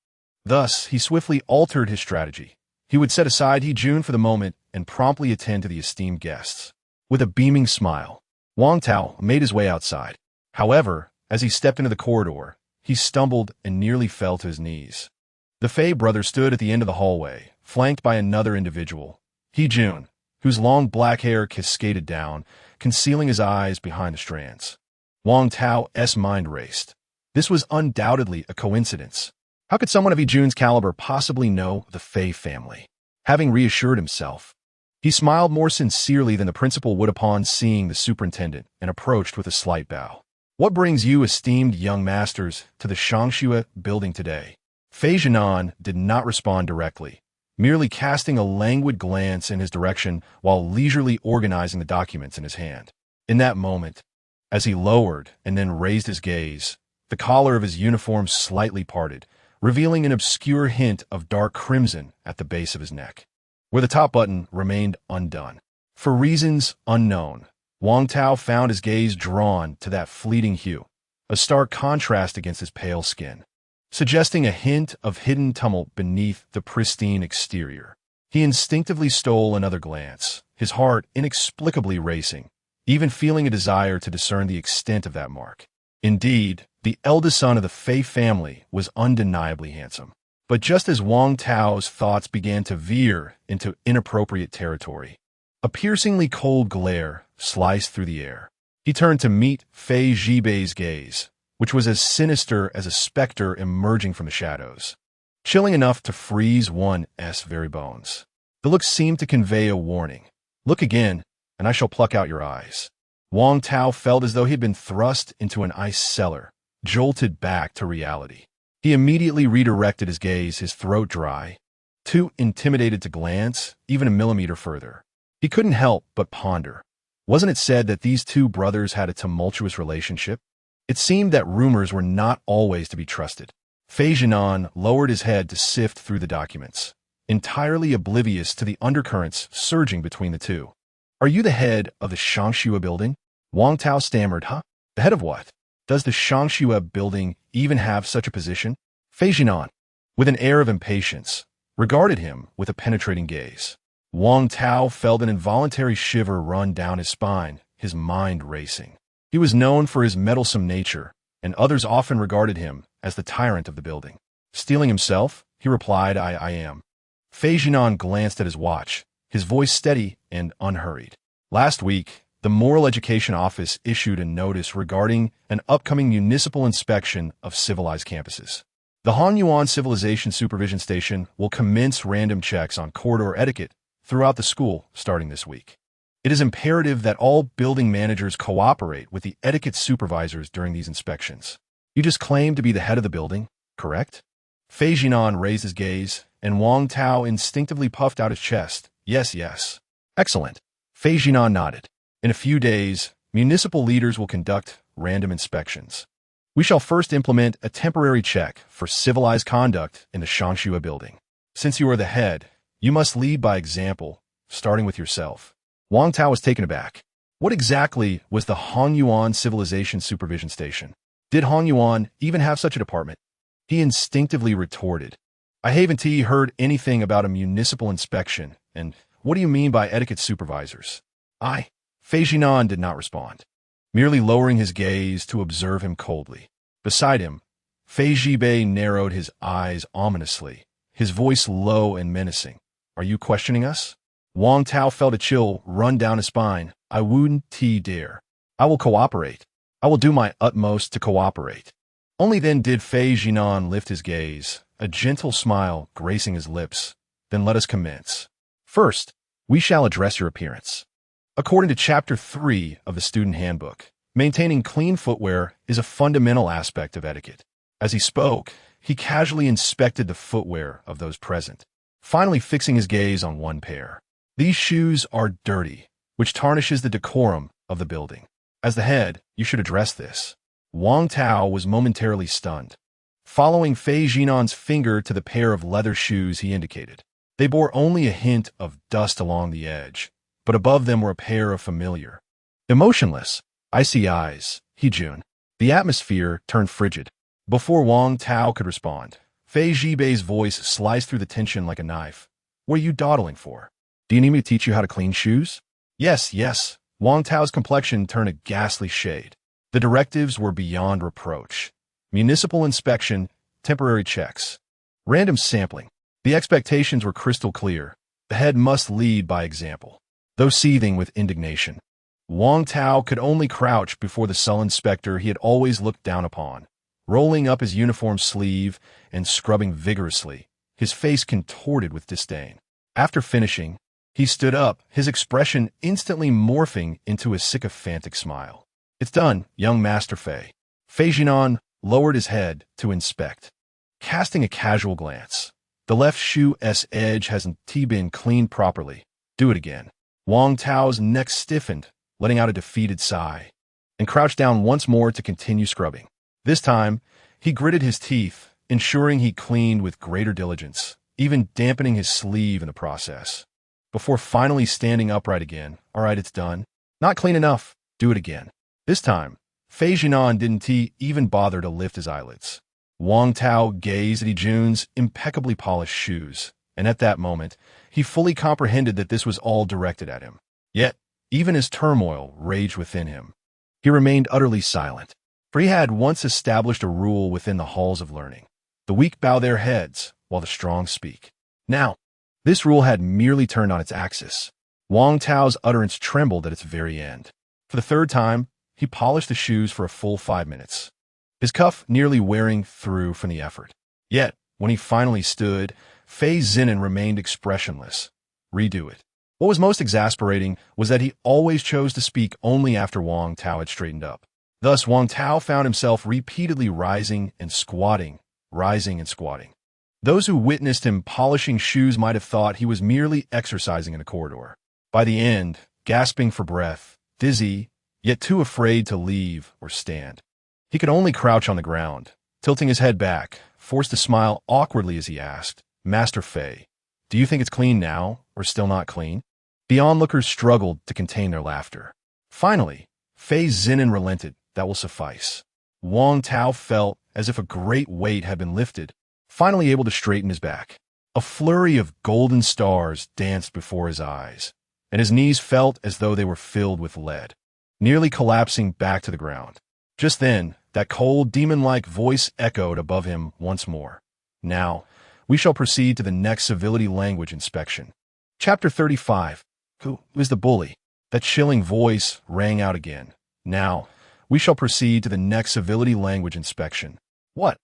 Thus, he swiftly altered his strategy. He would set aside Hejun for the moment and promptly attend to the esteemed guests. With a beaming smile, Wang Tao made his way outside. However, as he stepped into the corridor, he stumbled and nearly fell to his knees. The Fei brothers stood at the end of the hallway, flanked by another individual, Hejun, whose long black hair cascaded down, concealing his eyes behind the strands. Wang Tao's mind raced. This was undoubtedly a coincidence. How could someone of Hejun's caliber possibly know the Fei family? Having reassured himself, he smiled more sincerely than the principal would upon seeing the superintendent and approached with a slight bow. What brings you, esteemed young masters, to the Shangxue building today? Fei Zhinan did not respond directly, merely casting a languid glance in his direction while leisurely organizing the documents in his hand. In that moment, as he lowered and then raised his gaze, the collar of his uniform slightly parted, revealing an obscure hint of dark crimson at the base of his neck, where the top button remained undone. For reasons unknown, Wang Tao found his gaze drawn to that fleeting hue, a stark contrast against his pale skin, suggesting a hint of hidden tumult beneath the pristine exterior. He instinctively stole another glance, his heart inexplicably racing, even feeling a desire to discern the extent of that mark. Indeed, the eldest son of the Fei family was undeniably handsome. But just as Wang Tao's thoughts began to veer into inappropriate territory, a piercingly cold glare sliced through the air. He turned to meet Fei Zhibei's gaze, which was as sinister as a specter emerging from the shadows, chilling enough to freeze one's very bones. The look seemed to convey a warning. Look again, and I shall pluck out your eyes. Wang Tao felt as though he had been thrust into an ice cellar, jolted back to reality. He immediately redirected his gaze, his throat dry, too intimidated to glance even a millimeter further. He couldn't help but ponder. Wasn't it said that these two brothers had a tumultuous relationship? It seemed that rumors were not always to be trusted. Fei Zhinan lowered his head to sift through the documents, entirely oblivious to the undercurrents surging between the two. Are you the head of the Shangxue building? Wang Tao stammered. Huh? The head of what? Does the Shangxue building even have such a position? Fei Zhinan, with an air of impatience, regarded him with a penetrating gaze. Wang Tao felt an involuntary shiver run down his spine, his mind racing. He was known for his meddlesome nature, and others often regarded him as the tyrant of the building. Stealing himself, he replied, I am. Fei Zhinan glanced at his watch, his voice steady and unhurried. Last week, the Moral Education Office issued a notice regarding an upcoming municipal inspection of civilized campuses. The Hanyuan Civilization Supervision Station will commence random checks on corridor etiquette throughout the school starting this week. It is imperative that all building managers cooperate with the etiquette supervisors during these inspections. You just claim to be the head of the building, correct? Fei Zhinan raised his gaze, and Wang Tao instinctively puffed out his chest. Yes, yes. Excellent. Fei Zhinan nodded. In a few days, municipal leaders will conduct random inspections. We shall first implement a temporary check for civilized conduct in the Shangshuo building. Since you are the head, you must lead by example, starting with yourself. Wang Tao was taken aback. What exactly was the Hongyuan Civilization Supervision Station? Did Hongyuan even have such a department? He instinctively retorted. I haven't heard anything about a municipal inspection, and what do you mean by etiquette supervisors? Fei Zhinan did not respond, merely lowering his gaze to observe him coldly. Beside him, Fei Zhibei narrowed his eyes ominously, his voice low and menacing. Are you questioning us? Wang Tao felt a chill run down his spine. I wouldn't dare. I will cooperate. I will do my utmost to cooperate. Only then did Fei Zhinan lift his gaze, a gentle smile gracing his lips. Then let us commence. First, we shall address your appearance. According to Chapter 3 of the Student Handbook, maintaining clean footwear is a fundamental aspect of etiquette. As he spoke, he casually inspected the footwear of those present, finally fixing his gaze on one pair. These shoes are dirty, which tarnishes the decorum of the building. As the head, you should address this. Wang Tao was momentarily stunned. Following Fei Zhinan's finger to the pair of leather shoes he indicated, they bore only a hint of dust along the edge, but above them were a pair of familiar, emotionless, icy eyes. Jun. The atmosphere turned frigid. Before Wang Tao could respond, Fei Zhibei's voice sliced through the tension like a knife. What are you dawdling for? Do you need me to teach you how to clean shoes? Yes, yes. Wang Tao's complexion turned a ghastly shade. The directives were beyond reproach. Municipal inspection, temporary checks, random sampling. The expectations were crystal clear. The head must lead by example. Though seething with indignation, Wang Tao could only crouch before the sullen specter he had always looked down upon, rolling up his uniform sleeve and scrubbing vigorously, his face contorted with disdain. After finishing, he stood up, his expression instantly morphing into a sycophantic smile. It's done, young Master Fei. Fei Zhinan lowered his head to inspect, casting a casual glance. The left shoe's edge hasn't been cleaned properly. Do it again. Wang Tao's neck stiffened, letting out a defeated sigh, and crouched down once more to continue scrubbing. This time, he gritted his teeth, ensuring he cleaned with greater diligence, even dampening his sleeve in the process. Before finally standing upright again, all right, it's done. Not clean enough. Do it again. This time, Fei Zhinan didn't even bother to lift his eyelids. Wang Tao gazed at Jun's impeccably polished shoes, and at that moment, he fully comprehended that this was all directed at him. Yet, even as turmoil raged within him, he remained utterly silent, for he had once established a rule within the halls of learning. The weak bow their heads, while the strong speak. Now, this rule had merely turned on its axis. Wang Tao's utterance trembled at its very end. For the third time, he polished the shoes for a full 5 minutes, his cuff nearly wearing through from the effort. Yet, when he finally stood, Fei Zhinan remained expressionless. Redo it. What was most exasperating was that he always chose to speak only after Wang Tao had straightened up. Thus, Wang Tao found himself repeatedly rising and squatting. Those who witnessed him polishing shoes might have thought he was merely exercising in a corridor. By the end, gasping for breath, dizzy, yet too afraid to leave or stand, he could only crouch on the ground, tilting his head back, forced to smile awkwardly as he asked, Master Fei, do you think it's clean now, or still not clean? The onlookers struggled to contain their laughter. Finally, Fei Zhinan relented. That will suffice. Wang Tao felt as if a great weight had been lifted, finally able to straighten his back. A flurry of golden stars danced before his eyes, and his knees felt as though they were filled with lead, nearly collapsing back to the ground. Just then, that cold, demon-like voice echoed above him once more. Now, we shall proceed to the next civility language inspection. Chapter 35. Who is the bully? That chilling voice rang out again. Now, we shall proceed to the next civility language inspection. What?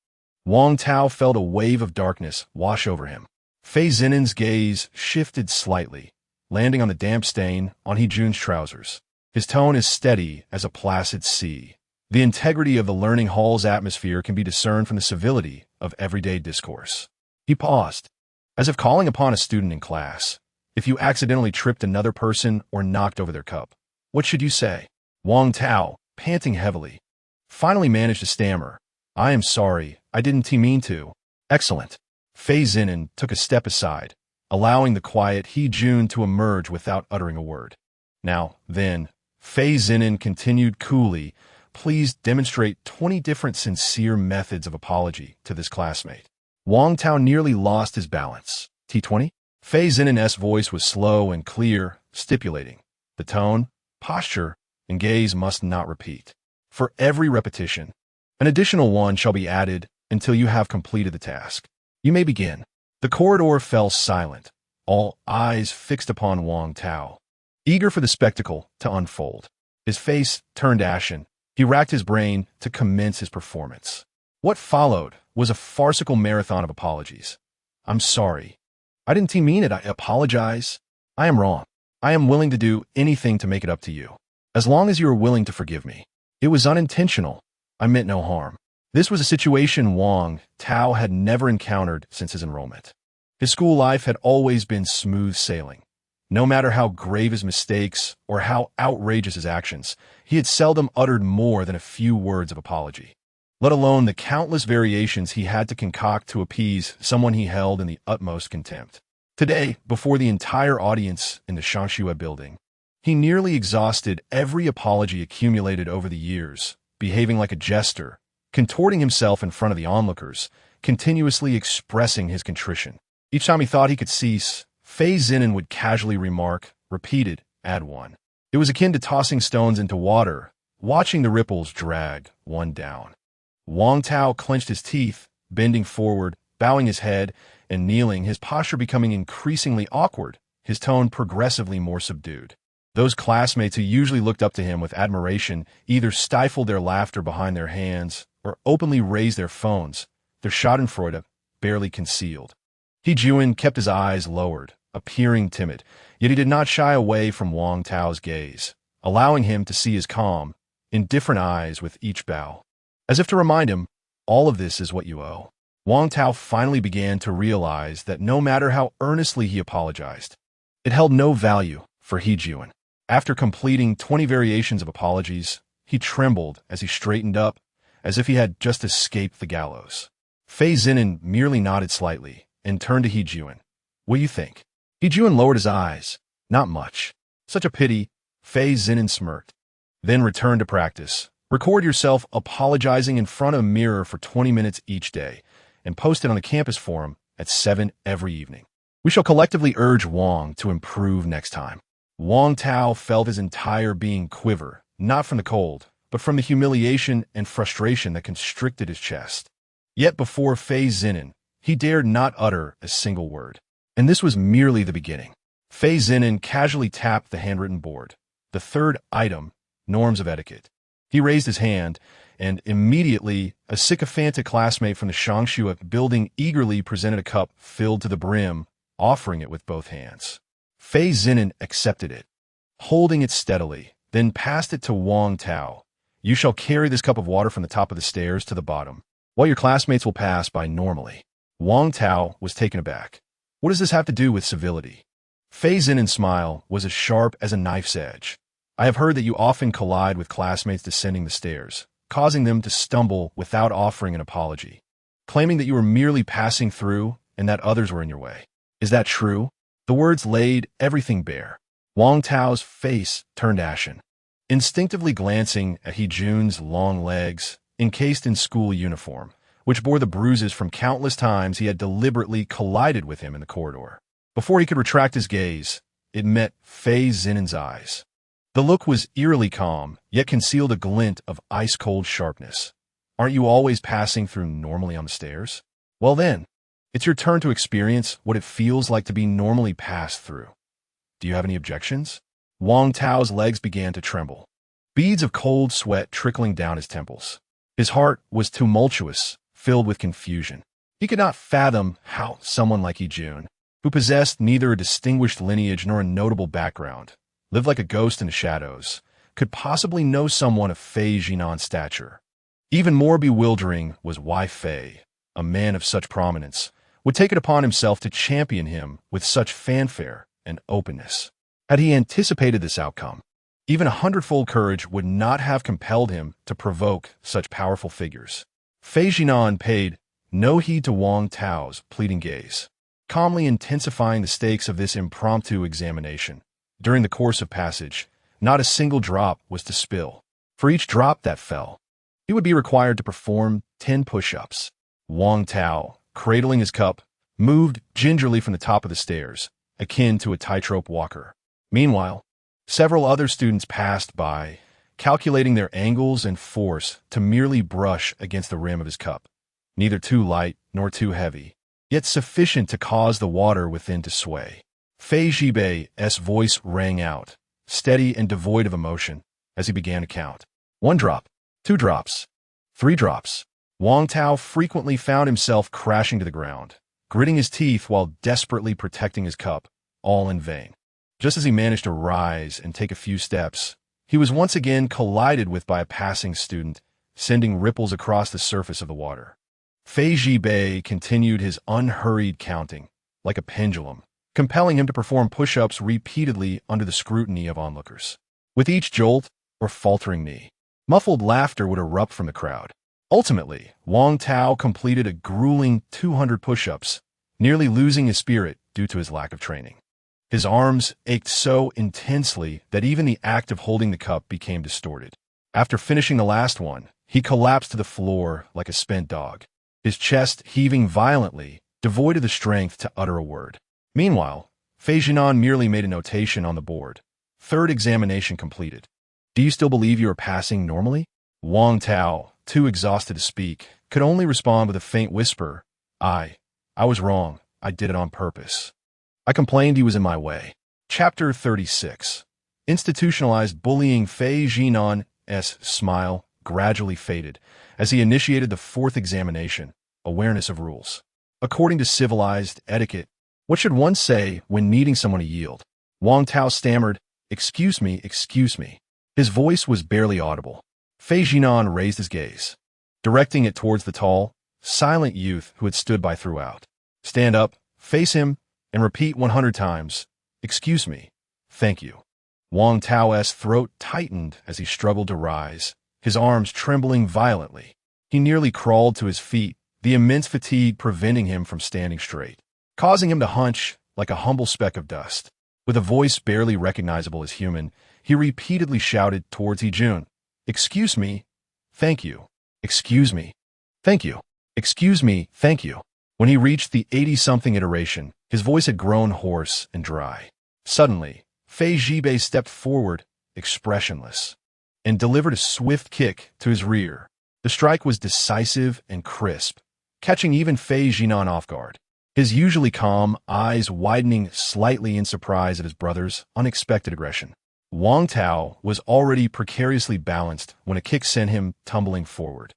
Wang Tao felt a wave of darkness wash over him. Fei Zhinan's gaze shifted slightly, landing on the damp stain on Jun's trousers. His tone is steady as a placid sea. The integrity of the learning hall's atmosphere can be discerned from the civility of everyday discourse. He paused, as if calling upon a student in class. If you accidentally tripped another person or knocked over their cup, what should you say? Wang Tao, panting heavily, finally managed to stammer. I am sorry, I didn't mean to. Excellent. Fei Zinan took a step aside, allowing the quiet Jun to emerge without uttering a word. Now, then, Fei Zinan continued coolly, please demonstrate 20 different sincere methods of apology to this classmate. Wang Tao nearly lost his balance. T20? Fei Zinan's voice was slow and clear, stipulating. The tone, posture, and gaze must not repeat. For every repetition, an additional one shall be added until you have completed the task. You may begin. The corridor fell silent, all eyes fixed upon Wang Tao, eager for the spectacle to unfold. His face turned ashen. He racked his brain to commence his performance. What followed was a farcical marathon of apologies. I'm sorry. I didn't mean it. I apologize. I am wrong. I am willing to do anything to make it up to you, as long as you are willing to forgive me. It was unintentional. I meant no harm. This was a situation Wang Tao had never encountered since his enrollment. His school life had always been smooth sailing. No matter how grave his mistakes or how outrageous his actions, he had seldom uttered more than a few words of apology, let alone the countless variations he had to concoct to appease someone he held in the utmost contempt. Today, before the entire audience in the Shangshuo building, he nearly exhausted every apology accumulated over the years, behaving like a jester, contorting himself in front of the onlookers, continuously expressing his contrition. Each time he thought he could cease, Fei Zinan would casually remark, repeated, add one. It was akin to tossing stones into water, watching the ripples drag one down. Wang Tao clenched his teeth, bending forward, bowing his head, and kneeling, his posture becoming increasingly awkward, his tone progressively more subdued. Those classmates who usually looked up to him with admiration either stifled their laughter behind their hands or openly raised their phones, their schadenfreude barely concealed. Jun kept his eyes lowered, appearing timid, yet he did not shy away from Wang Tao's gaze, allowing him to see his calm, indifferent eyes with each bow. As if to remind him, all of this is what you owe. Wang Tao finally began to realize that no matter how earnestly he apologized, it held no value for Jun. After completing 20 variations of apologies, he trembled as he straightened up, as if he had just escaped the gallows. Fei Zinan merely nodded slightly and turned to Jun. What do you think? Jun lowered his eyes. Not much. Such a pity. Fei Zinan smirked. Then return to practice. Record yourself apologizing in front of a mirror for 20 minutes each day and post it on the campus forum at 7 every evening. We shall collectively urge Wang to improve next time. Wang Tao felt his entire being quiver, not from the cold, but from the humiliation and frustration that constricted his chest. Yet before Fei Zinan, he dared not utter a single word. And this was merely the beginning. Fei Zinan casually tapped the handwritten board. The third item, norms of etiquette. He raised his hand, and immediately a sycophantic classmate from the Shangshuo building eagerly presented a cup filled to the brim, offering it with both hands. Fei Zinan accepted it, holding it steadily, then passed it to Wang Tao. You shall carry this cup of water from the top of the stairs to the bottom, while your classmates will pass by normally. Wang Tao was taken aback. What does this have to do with civility? Fei Zinan's smile was as sharp as a knife's edge. I have heard that you often collide with classmates descending the stairs, causing them to stumble without offering an apology, claiming that you were merely passing through and that others were in your way. Is that true? The words laid everything bare. Wang Tao's face turned ashen. Instinctively glancing at Jun's long legs, encased in school uniform, which bore the bruises from countless times he had deliberately collided with him in the corridor. Before he could retract his gaze, it met Fei Zinan's eyes. The look was eerily calm, yet concealed a glint of ice-cold sharpness. Aren't you always passing through normally on the stairs? Well then, it's your turn to experience what it feels like to be normally passed through. Do you have any objections? Wang Tao's legs began to tremble, beads of cold sweat trickling down his temples. His heart was tumultuous, filled with confusion. He could not fathom how someone like Jun, who possessed neither a distinguished lineage nor a notable background, lived like a ghost in the shadows, could possibly know someone of Fei Zhinan's stature. Even more bewildering was why Fei, a man of such prominence, would take it upon himself to champion him with such fanfare and openness. Had he anticipated this outcome, even a hundredfold courage would not have compelled him to provoke such powerful figures. Fei Zhinan paid no heed to Wang Tao's pleading gaze, calmly intensifying the stakes of this impromptu examination. During the course of passage, not a single drop was to spill. For each drop that fell, he would be required to perform 10 push-ups. Wang Tao, cradling his cup, moved gingerly from the top of the stairs, akin to a tightrope walker. Meanwhile, several other students passed by, calculating their angles and force to merely brush against the rim of his cup, neither too light nor too heavy, yet sufficient to cause the water within to sway. Fei Zhibei's voice rang out, steady and devoid of emotion, as he began to count. 1 drop, 2 drops, 3 drops. Wang Tao frequently found himself crashing to the ground, gritting his teeth while desperately protecting his cup, all in vain. Just as he managed to rise and take a few steps, he was once again collided with by a passing student, sending ripples across the surface of the water. Fei Zhibei continued his unhurried counting, like a pendulum, compelling him to perform push-ups repeatedly under the scrutiny of onlookers. With each jolt or faltering knee, muffled laughter would erupt from the crowd. Ultimately, Wang Tao completed a grueling 200 push-ups, nearly losing his spirit due to his lack of training. His arms ached so intensely that even the act of holding the cup became distorted. After finishing the last one, he collapsed to the floor like a spent dog, his chest heaving violently, devoid of the strength to utter a word. Meanwhile, Fei Zhinan merely made a notation on the board. 3rd examination completed. Do you still believe you are passing normally? Wang Tao, too exhausted to speak, could only respond with a faint whisper. I was wrong. I did it on purpose. I complained he was in my way. Chapter 36. Institutionalized bullying. Fei Zhinan's smile gradually faded as he initiated the 4th examination, awareness of rules. According to civilized etiquette, what should one say when needing someone to yield? Wang Tao stammered, excuse me. His voice was barely audible. Fei Zhinan raised his gaze, directing it towards the tall, silent youth who had stood by throughout. Stand up, face him, and repeat 100 times, excuse me, thank you. Wang Tao's throat tightened as he struggled to rise, his arms trembling violently. He nearly crawled to his feet, the immense fatigue preventing him from standing straight, causing him to hunch like a humble speck of dust. With a voice barely recognizable as human, he repeatedly shouted towards Hejun, excuse me, thank you, excuse me, thank you, excuse me, thank you. When he reached the 80-something iteration, his voice had grown hoarse and dry. Suddenly, Fei Zhibei stepped forward, expressionless, and delivered a swift kick to his rear. The strike was decisive and crisp, catching even Fei Zhinan off guard, his usually calm eyes widening slightly in surprise at his brother's unexpected aggression. Wang Tao was already precariously balanced when a kick sent him tumbling forward,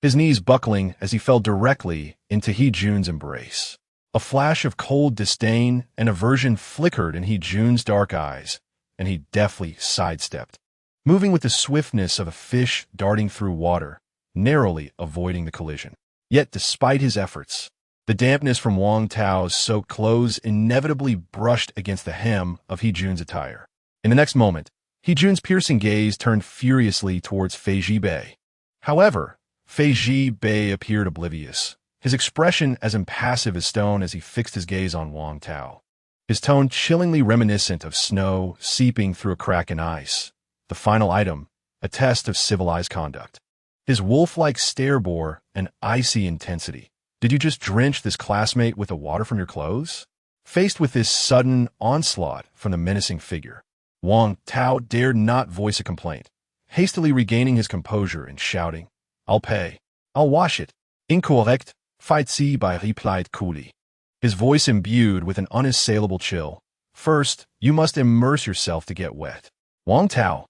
his knees buckling as he fell directly into Hejun's embrace. A flash of cold disdain and aversion flickered in Hejun's dark eyes, and he deftly sidestepped, moving with the swiftness of a fish darting through water, narrowly avoiding the collision. Yet despite his efforts, the dampness from Wang Tao's soaked clothes inevitably brushed against the hem of Hejun's attire. In the next moment, Hejun's piercing gaze turned furiously towards Fei Zhibei. However, Fei Zhibei appeared oblivious, his expression as impassive as stone as he fixed his gaze on Wang Tao, his tone chillingly reminiscent of snow seeping through a crack in ice. The final item, a test of civilized conduct. His wolf-like stare bore an icy intensity. Did you just drench this classmate with the water from your clothes? Faced with this sudden onslaught from the menacing figure, Wang Tao dared not voice a complaint, hastily regaining his composure and shouting, I'll pay. I'll wash it. Incorrect. Fight C by replied coolly, his voice imbued with an unassailable chill. First, you must immerse yourself to get wet. Wang Tao.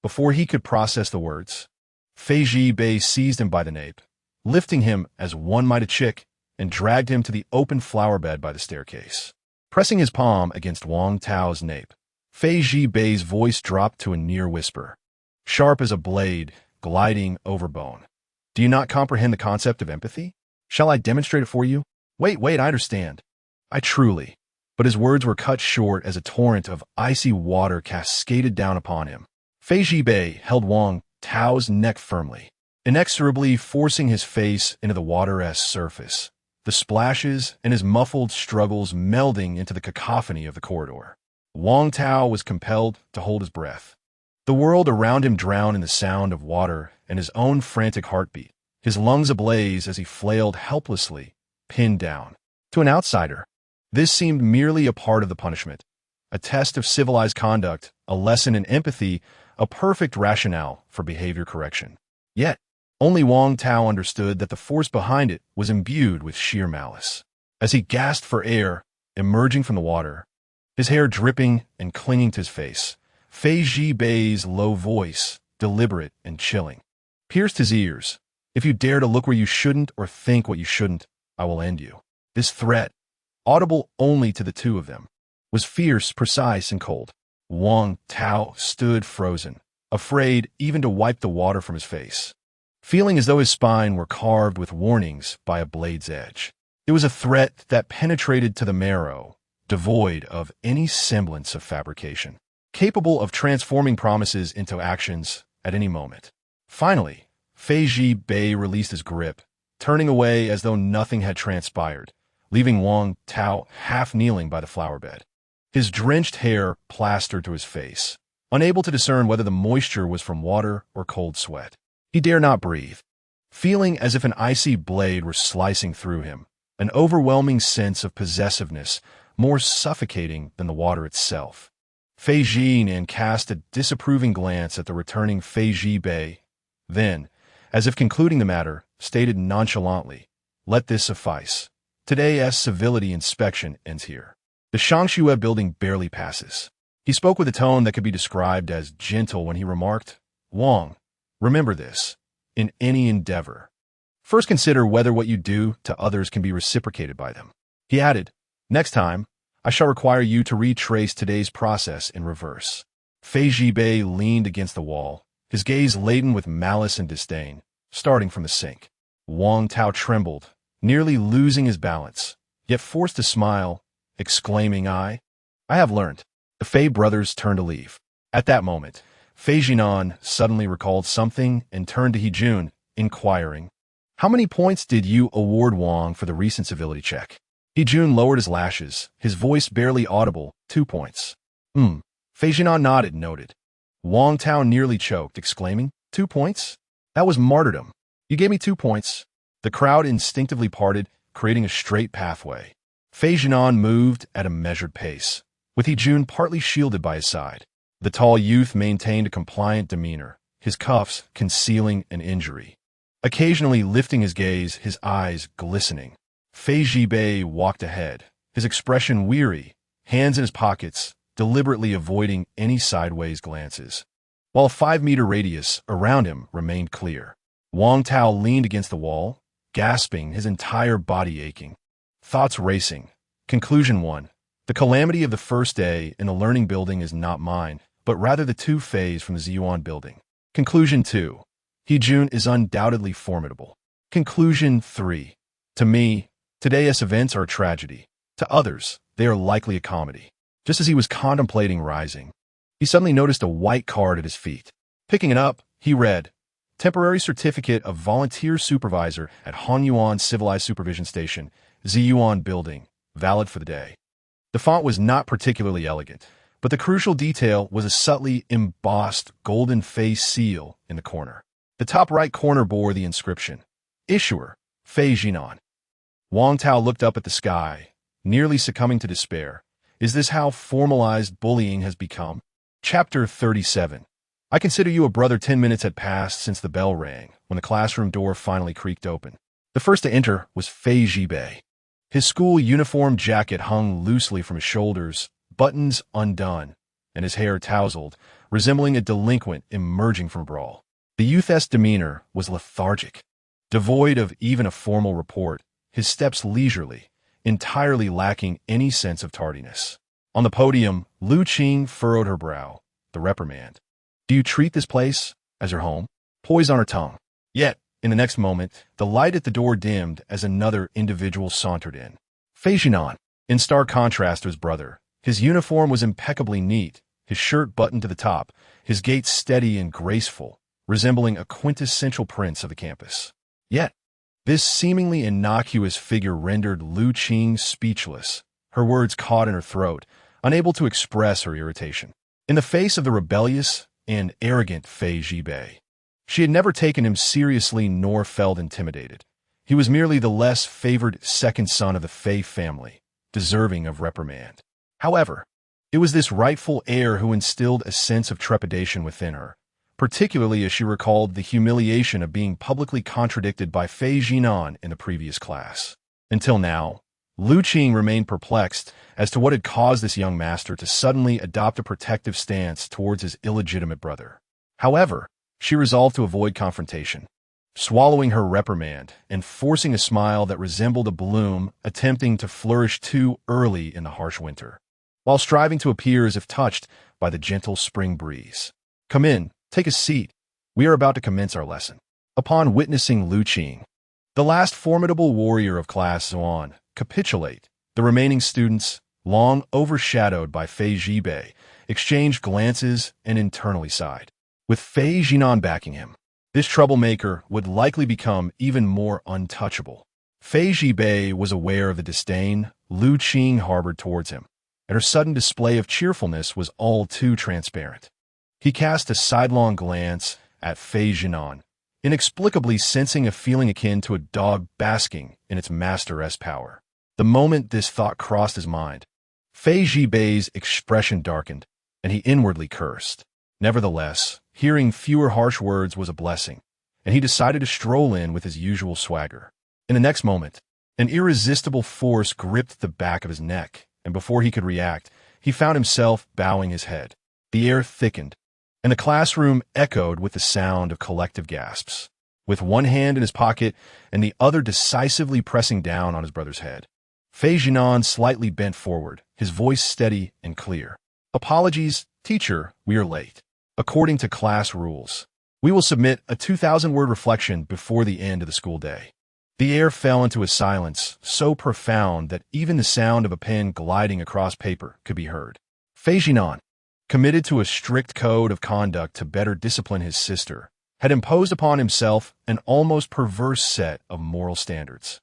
Before he could process the words, Fei Zhibei seized him by the nape, lifting him as one might a chick, and dragged him to the open flower bed by the staircase. Pressing his palm against Wang Tao's nape, Fei Zhibei's voice dropped to a near whisper, sharp as a blade gliding over bone. Do you not comprehend the concept of empathy? Shall I demonstrate it for you? Wait, I understand. I truly. But his words were cut short as a torrent of icy water cascaded down upon him. Fei Zhibei held Wang Tao's neck firmly, inexorably forcing his face into the water's surface, the splashes and his muffled struggles melding into the cacophony of the corridor. Wang Tao was compelled to hold his breath. The world around him drowned in the sound of water and his own frantic heartbeat, his lungs ablaze as he flailed helplessly, pinned down. To an outsider, this seemed merely a part of the punishment, a test of civilized conduct, a lesson in empathy, a perfect rationale for behavior correction. Yet, only Wang Tao understood that the force behind it was imbued with sheer malice. As he gasped for air, emerging from the water, his hair dripping and clinging to his face, Fei Zhibei's low voice, deliberate and chilling, pierced his ears. If you dare to look where you shouldn't or think what you shouldn't, I will end you. This threat, audible only to the two of them, was fierce, precise, and cold. Wang Tao stood frozen, afraid even to wipe the water from his face, feeling as though his spine were carved with warnings by a blade's edge. It was a threat that penetrated to the marrow, devoid of any semblance of fabrication, capable of transforming promises into actions at any moment. Finally, Fei Zhibei released his grip, turning away as though nothing had transpired, leaving Wang Tao half kneeling by the flower bed, his drenched hair plastered to his face, unable to discern whether the moisture was from water or cold sweat. He dared not breathe, feeling as if an icy blade were slicing through him, an overwhelming sense of possessiveness, more suffocating than the water itself. Fei Zhibei cast a disapproving glance at the returning Fei Zhibei, then, as if concluding the matter, stated nonchalantly, "Let this suffice. Today's civility inspection ends here." The Shangxue building barely passes. He spoke with a tone that could be described as gentle when he remarked, "Wang, remember this. In any endeavor, first consider whether what you do to others can be reciprocated by them." He added, "Next time, I shall require you to retrace today's process in reverse." Fei Zhibei leaned against the wall, his gaze laden with malice and disdain, starting from the sink. Wang Tao trembled, nearly losing his balance, yet forced to smile, exclaiming, I have learned." The Fei brothers turned to leave. At that moment, Fei Zhinan suddenly recalled something and turned to Hejun, inquiring, "How many points did you award Wang for the recent civility check?" Hejun lowered his lashes, his voice barely audible. 2 points. Fei Zhinan nodded and noted. Wang Tao nearly choked, exclaiming, 2 points? That was martyrdom. You gave me 2 points. The crowd instinctively parted, creating a straight pathway. Fei Zhinan moved at a measured pace, with Hejun partly shielded by his side. The tall youth maintained a compliant demeanor, his cuffs concealing an injury. Occasionally lifting his gaze, his eyes glistening, Fei Zhibei walked ahead, his expression weary, hands in his pockets, deliberately avoiding any sideways glances, while a 5-meter radius around him remained clear. Wang Tao leaned against the wall, gasping, his entire body aching. Thoughts racing. Conclusion 1. The calamity of the first day in the learning building is not mine, but rather the 2 Feis from the Ziyuan building. Conclusion 2. Hejun is undoubtedly formidable. Conclusion 3. To me, today's events are a tragedy. To others, they are likely a comedy. Just as he was contemplating rising, he suddenly noticed a white card at his feet. Picking it up, he read, "Temporary Certificate of Volunteer Supervisor at Hanyuan Civilized Supervision Station, Ziyuan Building, valid for the day." The font was not particularly elegant, but the crucial detail was a subtly embossed golden face seal in the corner. The top right corner bore the inscription, "Issuer, Fei Zhinan." Wang Tao looked up at the sky, nearly succumbing to despair. Is this how formalized bullying has become? Chapter 37. I consider you a brother. 10 minutes had passed since the bell rang, when the classroom door finally creaked open. The first to enter was Fei Zhibei. His school uniform jacket hung loosely from his shoulders, buttons undone, and his hair tousled, resembling a delinquent emerging from a brawl. The youth's demeanor was lethargic. Devoid of even a formal report, his steps leisurely, entirely lacking any sense of tardiness. On the podium, Lu Qing furrowed her brow. The reprimand. Do you treat this place as your home? Poised on her tongue. Yet, in the next moment, the light at the door dimmed as another individual sauntered in. Fei Zhinan. In stark contrast to his brother, his uniform was impeccably neat, his shirt buttoned to the top, his gait steady and graceful, resembling a quintessential prince of the campus. Yet, this seemingly innocuous figure rendered Lu Qing speechless, her words caught in her throat, unable to express her irritation. In the face of the rebellious and arrogant Fei Zhibei, she had never taken him seriously nor felt intimidated. He was merely the less favored second son of the Fei family, deserving of reprimand. However, it was this rightful heir who instilled a sense of trepidation within her, particularly as she recalled the humiliation of being publicly contradicted by Fei Zhinan in the previous class. Until now, Lu Qing remained perplexed as to what had caused this young master to suddenly adopt a protective stance towards his illegitimate brother. However, she resolved to avoid confrontation, swallowing her reprimand and forcing a smile that resembled a bloom attempting to flourish too early in the harsh winter, while striving to appear as if touched by the gentle spring breeze. Come in, take a seat. We are about to commence our lesson. Upon witnessing Lu Qing, the last formidable warrior of Class Zuan, capitulate, the remaining students, long overshadowed by Fei Zhibei, exchanged glances and internally sighed. With Fei Zhinan backing him, this troublemaker would likely become even more untouchable. Fei Zhibei was aware of the disdain Lu Qing harbored towards him, and her sudden display of cheerfulness was all too transparent. He cast a sidelong glance at Fei Zhinan, inexplicably sensing a feeling akin to a dog basking in its master's power. The moment this thought crossed his mind, Fei Zhibei's expression darkened, and he inwardly cursed. Nevertheless, hearing fewer harsh words was a blessing, and he decided to stroll in with his usual swagger. In the next moment, an irresistible force gripped the back of his neck, and before he could react, he found himself bowing his head. The air thickened, and the classroom echoed with the sound of collective gasps. With one hand in his pocket and the other decisively pressing down on his brother's head, Fei Zhinan slightly bent forward, his voice steady and clear. Apologies, teacher, we are late. According to class rules, we will submit a 2,000-word reflection before the end of the school day. The air fell into a silence so profound that even the sound of a pen gliding across paper could be heard. Fei Zhinan, committed to a strict code of conduct to better discipline his sister, had imposed upon himself an almost perverse set of moral standards.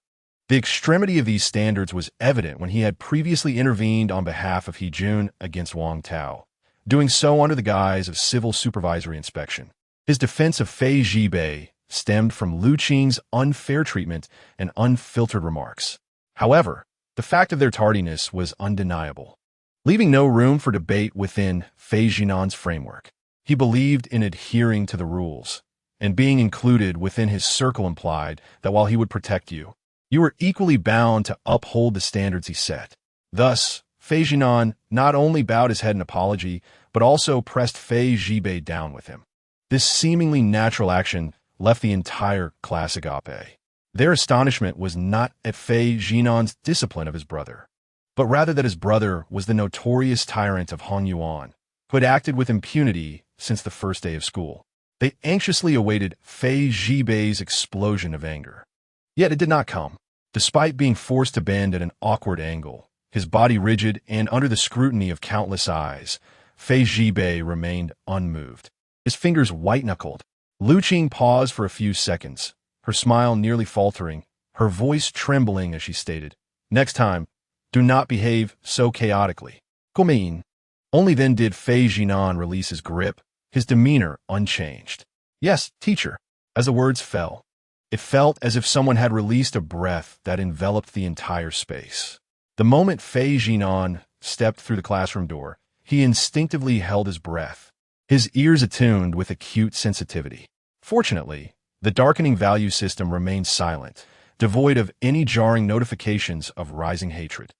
The extremity of these standards was evident when he had previously intervened on behalf of Hejun against Wang Tao, doing so under the guise of civil supervisory inspection. His defense of Fei Zhibei stemmed from Lu Qing's unfair treatment and unfiltered remarks. However, the fact of their tardiness was undeniable, leaving no room for debate within Fei Zhinan's framework. He believed in adhering to the rules, and being included within his circle implied that while he would protect you, you were equally bound to uphold the standards he set. Thus, Fei Zhinan not only bowed his head in apology, but also pressed Fei Zhibei down with him. This seemingly natural action left the entire class agape. Their astonishment was not at Fei Zhinan's discipline of his brother, but rather that his brother was the notorious tyrant of Hong Yuan, who had acted with impunity since the first day of school. They anxiously awaited Fei Zhibei's explosion of anger. Yet it did not come. Despite being forced to bend at an awkward angle, his body rigid and under the scrutiny of countless eyes, Fei Zhibei remained unmoved, his fingers white-knuckled. Lu Qing paused for a few seconds, her smile nearly faltering, her voice trembling as she stated, "Next time, do not behave so chaotically." Gomein. Only then did Fei Zhinan release his grip, his demeanor unchanged. "Yes, teacher." As the words fell, it felt as if someone had released a breath that enveloped the entire space. The moment Fei Zhinan stepped through the classroom door, he instinctively held his breath, his ears attuned with acute sensitivity. Fortunately, the darkening value system remained silent, devoid of any jarring notifications of rising hatred.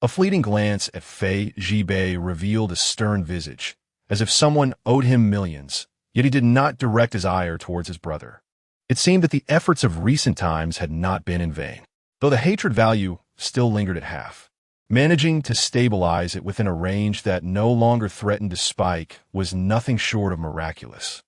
A fleeting glance at Fei Zhibei revealed a stern visage, as if someone owed him millions, yet he did not direct his ire towards his brother. It seemed that the efforts of recent times had not been in vain. Though the hatred value still lingered at half. Managing to stabilize it within a range that no longer threatened to spike was nothing short of miraculous.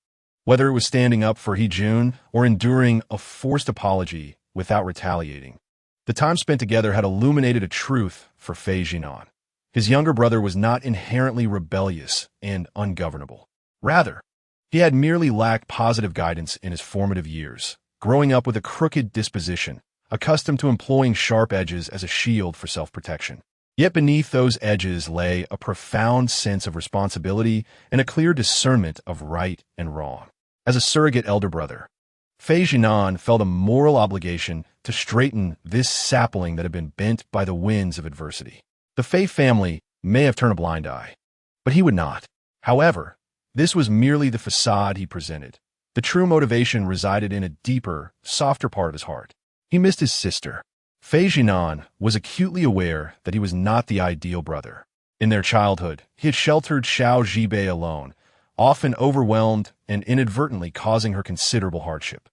Whether it was standing up for Jun or enduring a forced apology without retaliating, the time spent together had illuminated a truth for Xiao Zhinan. His younger brother was not inherently rebellious and ungovernable. Rather, he had merely lacked positive guidance in his formative years, growing up with a crooked disposition, accustomed to employing sharp edges as a shield for self-protection. Yet beneath those edges lay a profound sense of responsibility and a clear discernment of right and wrong. As a surrogate elder brother, Xiao Zhinan felt a moral obligation to straighten this sapling that had been bent by the winds of adversity. The Fei family may have turned a blind eye, but he would not. However, this was merely the facade he presented. The true motivation resided in a deeper, softer part of his heart. He missed his sister. Xiao Zhinan was acutely aware that he was not the ideal brother. In their childhood, he had sheltered Xiao Zhibai alone, often overwhelmed and inadvertently causing her considerable hardship.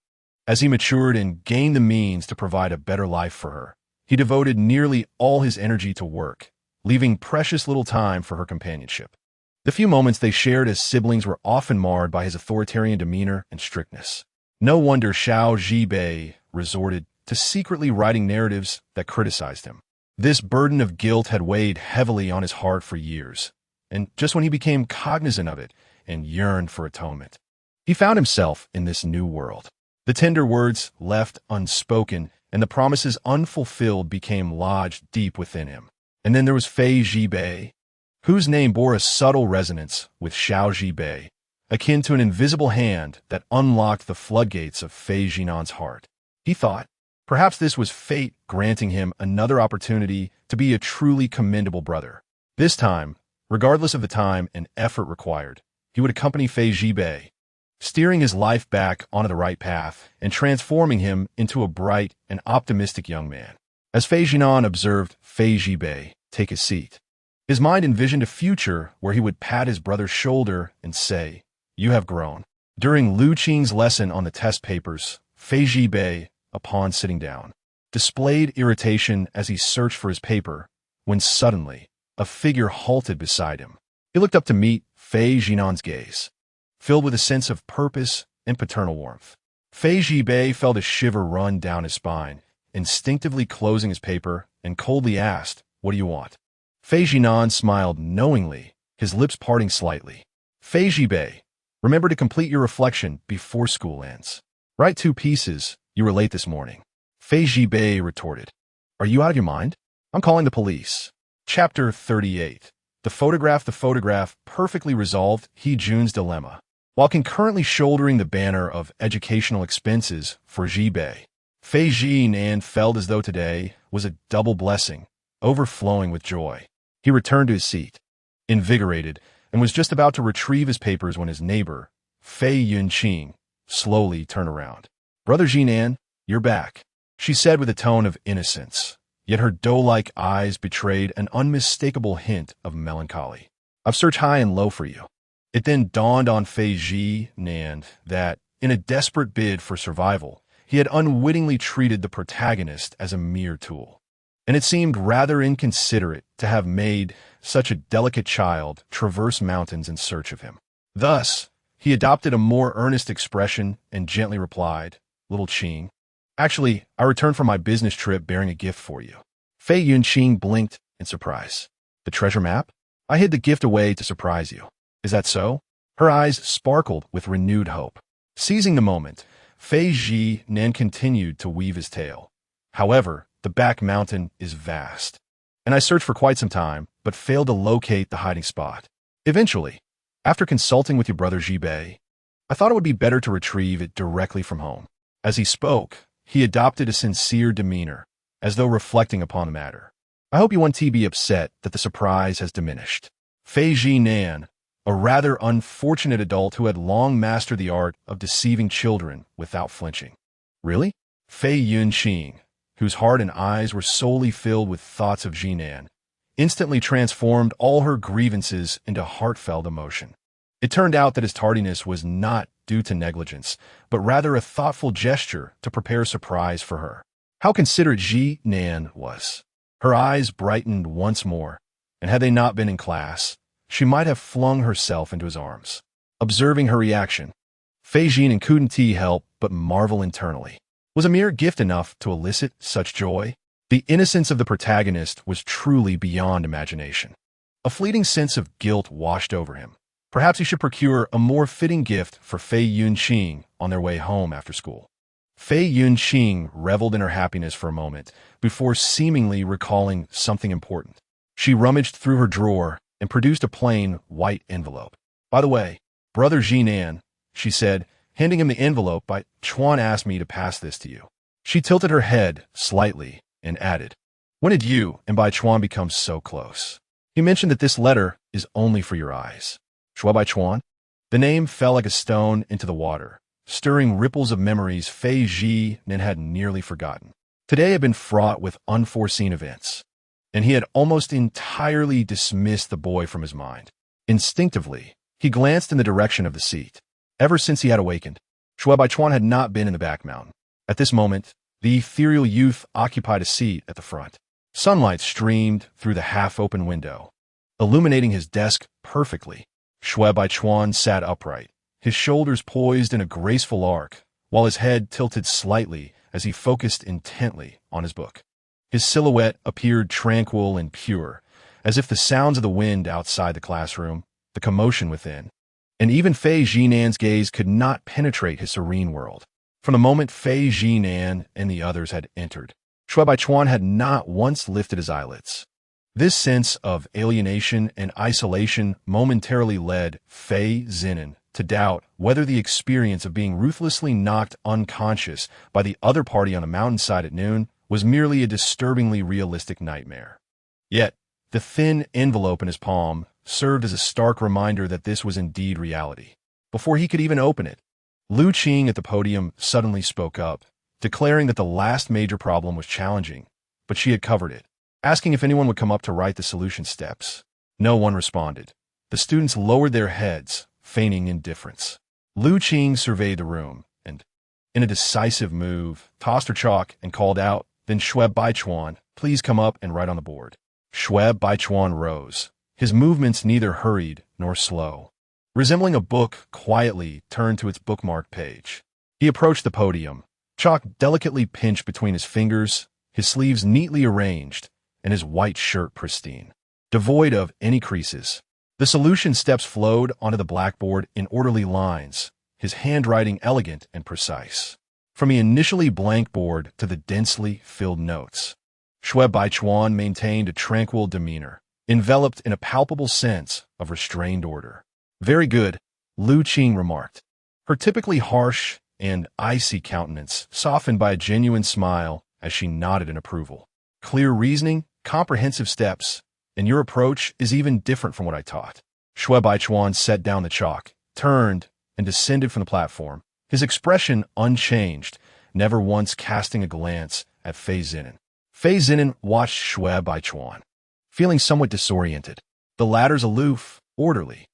As he matured and gained the means to provide a better life for her, he devoted nearly all his energy to work, leaving precious little time for her companionship. The few moments they shared as siblings were often marred by his authoritarian demeanor and strictness. No wonder Xiao Zhibai resorted to secretly writing narratives that criticized him. This burden of guilt had weighed heavily on his heart for years, and just when he became cognizant of it and yearned for atonement, he found himself in this new world. The tender words left unspoken and the promises unfulfilled became lodged deep within him. And then there was Xiao Zhibai, whose name bore a subtle resonance with Xiao Zhibai, akin to an invisible hand that unlocked the floodgates of Xiao Zhinan's heart. He thought, perhaps this was fate granting him another opportunity to be a truly commendable brother. This time, regardless of the time and effort required, he would accompany Xiao Zhibai, steering his life back onto the right path and transforming him into a bright and optimistic young man. As Xiao Zhinan observed Xiao Zhibai take his seat, his mind envisioned a future where he would pat his brother's shoulder and say, "You have grown." During Lu Qing's lesson on the test papers, Xiao Zhibai, upon sitting down, displayed irritation as he searched for his paper, when suddenly a figure halted beside him. He looked up to meet Xiao Zhinan's gaze, filled with a sense of purpose and paternal warmth. Xiao Zhibai felt a shiver run down his spine, instinctively closing his paper, and coldly asked, "What do you want?" Xiao Zhinan smiled knowingly, his lips parting slightly. "Xiao Zhibai, remember to complete your reflection before school ends. Write 2 pieces you were late this morning." Xiao Zhibai retorted, "Are you out of your mind? I'm calling the police." Chapter 38. The photograph perfectly resolved Jun's dilemma. While concurrently shouldering the banner of educational expenses for Zhibai, Xiao Zhinan felt as though today was a double blessing, overflowing with joy. He returned to his seat, invigorated, and was just about to retrieve his papers when his neighbor, Fei Yunqing, slowly turned around. "Brother Zhinan, you're back," she said with a tone of innocence, yet her doe-like eyes betrayed an unmistakable hint of melancholy. "I've searched high and low for you." It then dawned on Xiao Zhinan that, in a desperate bid for survival, he had unwittingly treated the protagonist as a mere tool. And it seemed rather inconsiderate to have made such a delicate child traverse mountains in search of him. Thus, he adopted a more earnest expression and gently replied, "Little Qing, actually, I returned from my business trip bearing a gift for you." Fei Yunqing blinked in surprise. "The treasure map? I hid the gift away to surprise you. Is that so?" Her eyes sparkled with renewed hope. Seizing the moment, Xiao Zhinan continued to weave his tale. "However, the back mountain is vast, and I searched for quite some time, but failed to locate the hiding spot. Eventually, after consulting with your brother Zhibai, I thought it would be better to retrieve it directly from home." As he spoke, he adopted a sincere demeanor, as though reflecting upon the matter. "I hope you won't be upset that the surprise has diminished." Xiao Zhinan, a rather unfortunate adult who had long mastered the art of deceiving children without flinching. "Really?" Fei Yunqing, whose heart and eyes were solely filled with thoughts of Zhinan, instantly transformed all her grievances into heartfelt emotion. It turned out that his tardiness was not due to negligence, but rather a thoughtful gesture to prepare a surprise for her. How considerate Zhinan was. Her eyes brightened once more, and had they not been in class, she might have flung herself into his arms. Observing her reaction, Fei Zhinan couldn't help but marvel internally. Was a mere gift enough to elicit such joy? The innocence of the protagonist was truly beyond imagination. A fleeting sense of guilt washed over him. Perhaps he should procure a more fitting gift for Fei Yunqing on their way home after school. Fei Yunqing reveled in her happiness for a moment before seemingly recalling something important. She rummaged through her drawer and produced a plain, white envelope. "By the way, Brother Zhinan," she said, handing him the envelope, "Chuan asked me to pass this to you." She tilted her head slightly and added, "When did you and Bai Chuan become so close? He mentioned that this letter is only for your eyes." Shui Bai Chuan? The name fell like a stone into the water, stirring ripples of memories Fei Zhinan had nearly forgotten. Today had been fraught with unforeseen events, and he had almost entirely dismissed the boy from his mind. Instinctively, he glanced in the direction of the seat. Ever since he had awakened, Shui Bai Chuan had not been in the back mountain. At this moment, the ethereal youth occupied a seat at the front. Sunlight streamed through the half-open window, illuminating his desk perfectly. Shui Bai Chuan sat upright, his shoulders poised in a graceful arc, while his head tilted slightly as he focused intently on his book. His silhouette appeared tranquil and pure, as if the sounds of the wind outside the classroom, the commotion within, and even Fei Zhinan's gaze could not penetrate his serene world. From the moment Fei Zhinan and the others had entered, Shui Bai Chuan had not once lifted his eyelids. This sense of alienation and isolation momentarily led Fei Zhinan to doubt whether the experience of being ruthlessly knocked unconscious by the other party on a mountainside at noon was merely a disturbingly realistic nightmare. Yet, the thin envelope in his palm served as a stark reminder that this was indeed reality. Before he could even open it, Lu Qing at the podium suddenly spoke up, declaring that the last major problem was challenging, but she had covered it, asking if anyone would come up to write the solution steps. No one responded. The students lowered their heads, feigning indifference. Lu Qing surveyed the room and, in a decisive move, tossed her chalk and called out, "Then Shui Bai Chuan, please come up and write on the board." Shui Bai Chuan rose, his movements neither hurried nor slow. Resembling a book quietly turned to its bookmarked page. He approached the podium, chalk delicately pinched between his fingers, his sleeves neatly arranged, and his white shirt pristine, devoid of any creases. The solution steps flowed onto the blackboard in orderly lines, his handwriting elegant and precise. From the initially blank board to the densely filled notes, Shui Bai Chuan maintained a tranquil demeanor, enveloped in a palpable sense of restrained order. "Very good," Lu Qing remarked, her typically harsh and icy countenance softened by a genuine smile as she nodded in approval. "Clear reasoning, comprehensive steps, and your approach is even different from what I taught." Shui Bai Chuan set down the chalk, turned, and descended from the platform, his expression unchanged, never once casting a glance at Fei Zhinan. Fei Zhinan watched Shui Bai Chuan, feeling somewhat disoriented. The latter's aloof, orderly,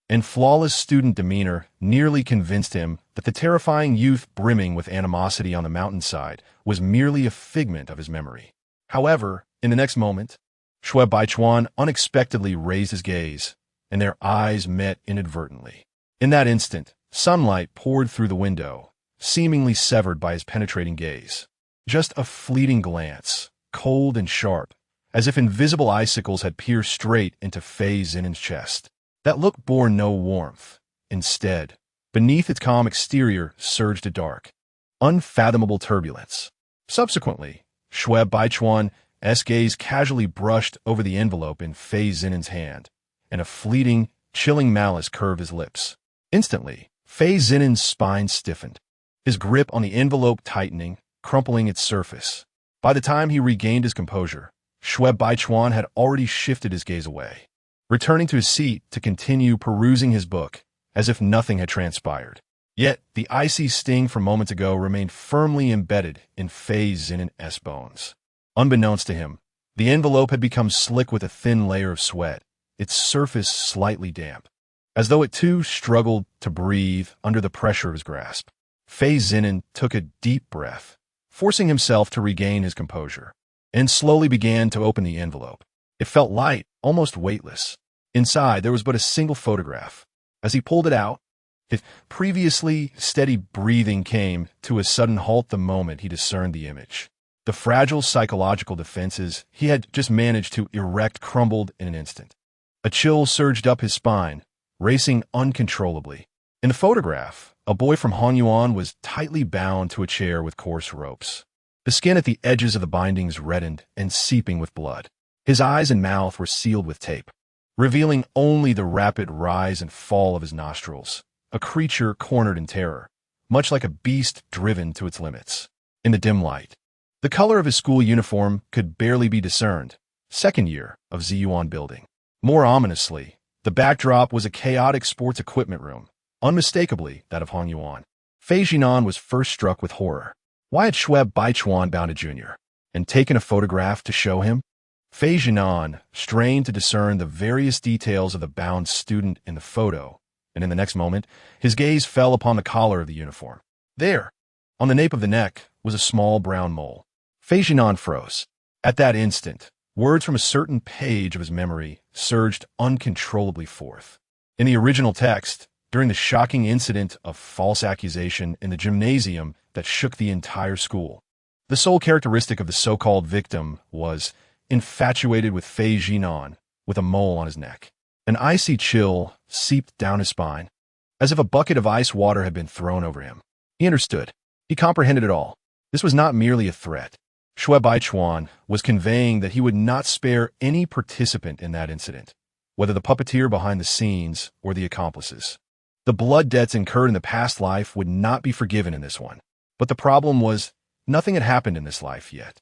and flawless student demeanor nearly convinced him that the terrifying youth brimming with animosity on the mountainside was merely a figment of his memory. However, in the next moment, Shui Bai Chuan unexpectedly raised his gaze, and their eyes met inadvertently. In that instant, sunlight poured through the window, seemingly severed by his penetrating gaze. Just a fleeting glance, cold and sharp, as if invisible icicles had pierced straight into Fei Zhinan's chest. That look bore no warmth. Instead, beneath its calm exterior surged a dark, unfathomable turbulence. Subsequently, Shui Bai Chuan's gaze casually brushed over the envelope in Fei Zhinan's hand, and a fleeting, chilling malice curved his lips. Instantly, Fei Zhinan's spine stiffened, his grip on the envelope tightening, crumpling its surface. By the time he regained his composure, Shui Bai Chuan had already shifted his gaze away, returning to his seat to continue perusing his book, as if nothing had transpired. Yet, the icy sting from moments ago remained firmly embedded in Fei Zhinan's bones. Unbeknownst to him, the envelope had become slick with a thin layer of sweat, its surface slightly damp, as though it too struggled to breathe under the pressure of his grasp. Fei Zhinan took a deep breath, forcing himself to regain his composure. and slowly began to open the envelope. It felt light, almost weightless. Inside, there was but a single photograph. As he pulled it out, his previously steady breathing came to a sudden halt the moment he discerned the image. The fragile psychological defenses he had just managed to erect crumbled in an instant. A chill surged up his spine, racing uncontrollably. In the photograph, a boy from Hongyuan was tightly bound to a chair with coarse ropes. The skin at the edges of the bindings reddened and seeping with blood. His eyes and mouth were sealed with tape, revealing only the rapid rise and fall of his nostrils. A creature cornered in terror, much like a beast driven to its limits. In the dim light, the color of his school uniform could barely be discerned. Second year of Ziyuan building. More ominously, the backdrop was a chaotic sports equipment room, unmistakably that of Hongyuan. Fei Zhinan was first struck with horror. Why had Schweb Baichuan bound a junior and taken a photograph to show him? Fei Zhinan strained to discern the various details of the bound student in the photo, and in the next moment, his gaze fell upon the collar of the uniform. There, on the nape of the neck, was a small brown mole. Fei Zhinan froze. At that instant, words from a certain page of his memory surged uncontrollably forth. In the original text, during the shocking incident of false accusation in the gymnasium that shook the entire school, the sole characteristic of the so-called victim was infatuated with Fei Zhinan, with a mole on his neck. An icy chill seeped down his spine, as if a bucket of ice water had been thrown over him. He understood. He comprehended it all. This was not merely a threat. Xue Baichuan was conveying that he would not spare any participant in that incident, whether the puppeteer behind the scenes or the accomplices. The blood debts incurred in the past life would not be forgiven in this one. But the problem was, nothing had happened in this life yet.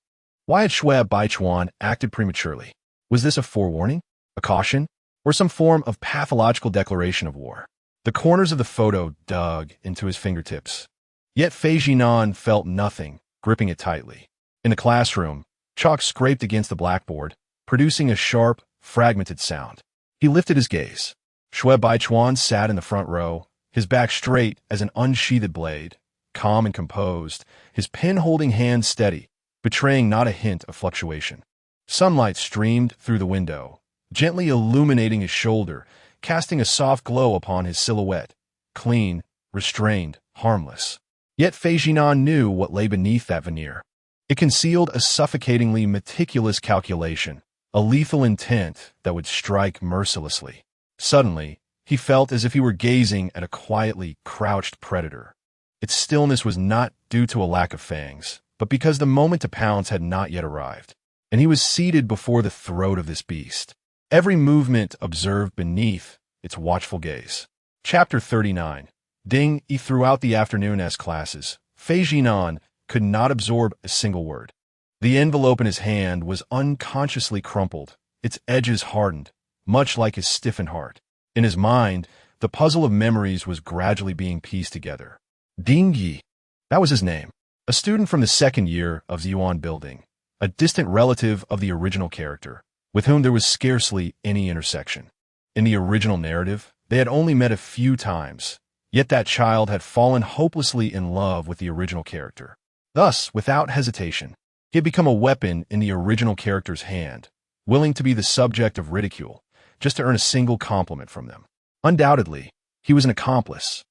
Why had Xue Baichuan acted prematurely? Was this a forewarning? A caution? Or some form of pathological declaration of war? The corners of the photo dug into his fingertips. Yet Fei Zhinan felt nothing, gripping it tightly. In the classroom, chalk scraped against the blackboard, producing a sharp, fragmented sound. He lifted his gaze. Xue Baichuan sat in the front row, his back straight as an unsheathed blade, calm and composed, his pen-holding hand steady, betraying not a hint of fluctuation. Sunlight streamed through the window, gently illuminating his shoulder, casting a soft glow upon his silhouette, clean, restrained, harmless. Yet Fei Zhinan knew what lay beneath that veneer. It concealed a suffocatingly meticulous calculation, a lethal intent that would strike mercilessly. Suddenly, he felt as if he were gazing at a quietly crouched predator. Its stillness was not due to a lack of fangs, but because the moment to pounce had not yet arrived, and he was seated before the throat of this beast. Every movement observed beneath its watchful gaze. Chapter 39. Ding. Throughout the afternoon classes, Fei Zhinan could not absorb a single word. The envelope in his hand was unconsciously crumpled, its edges hardened, much like his stiffened heart. In his mind, the puzzle of memories was gradually being pieced together. Ding Yi. That was his name. A student from the second year of Ziyuan building, a distant relative of the original character, with whom there was scarcely any intersection. In the original narrative, they had only met a few times, yet that child had fallen hopelessly in love with the original character. Thus, without hesitation, he had become a weapon in the original character's hand, willing to be the subject of ridicule, just to earn a single compliment from them. Undoubtedly, he was an accomplice.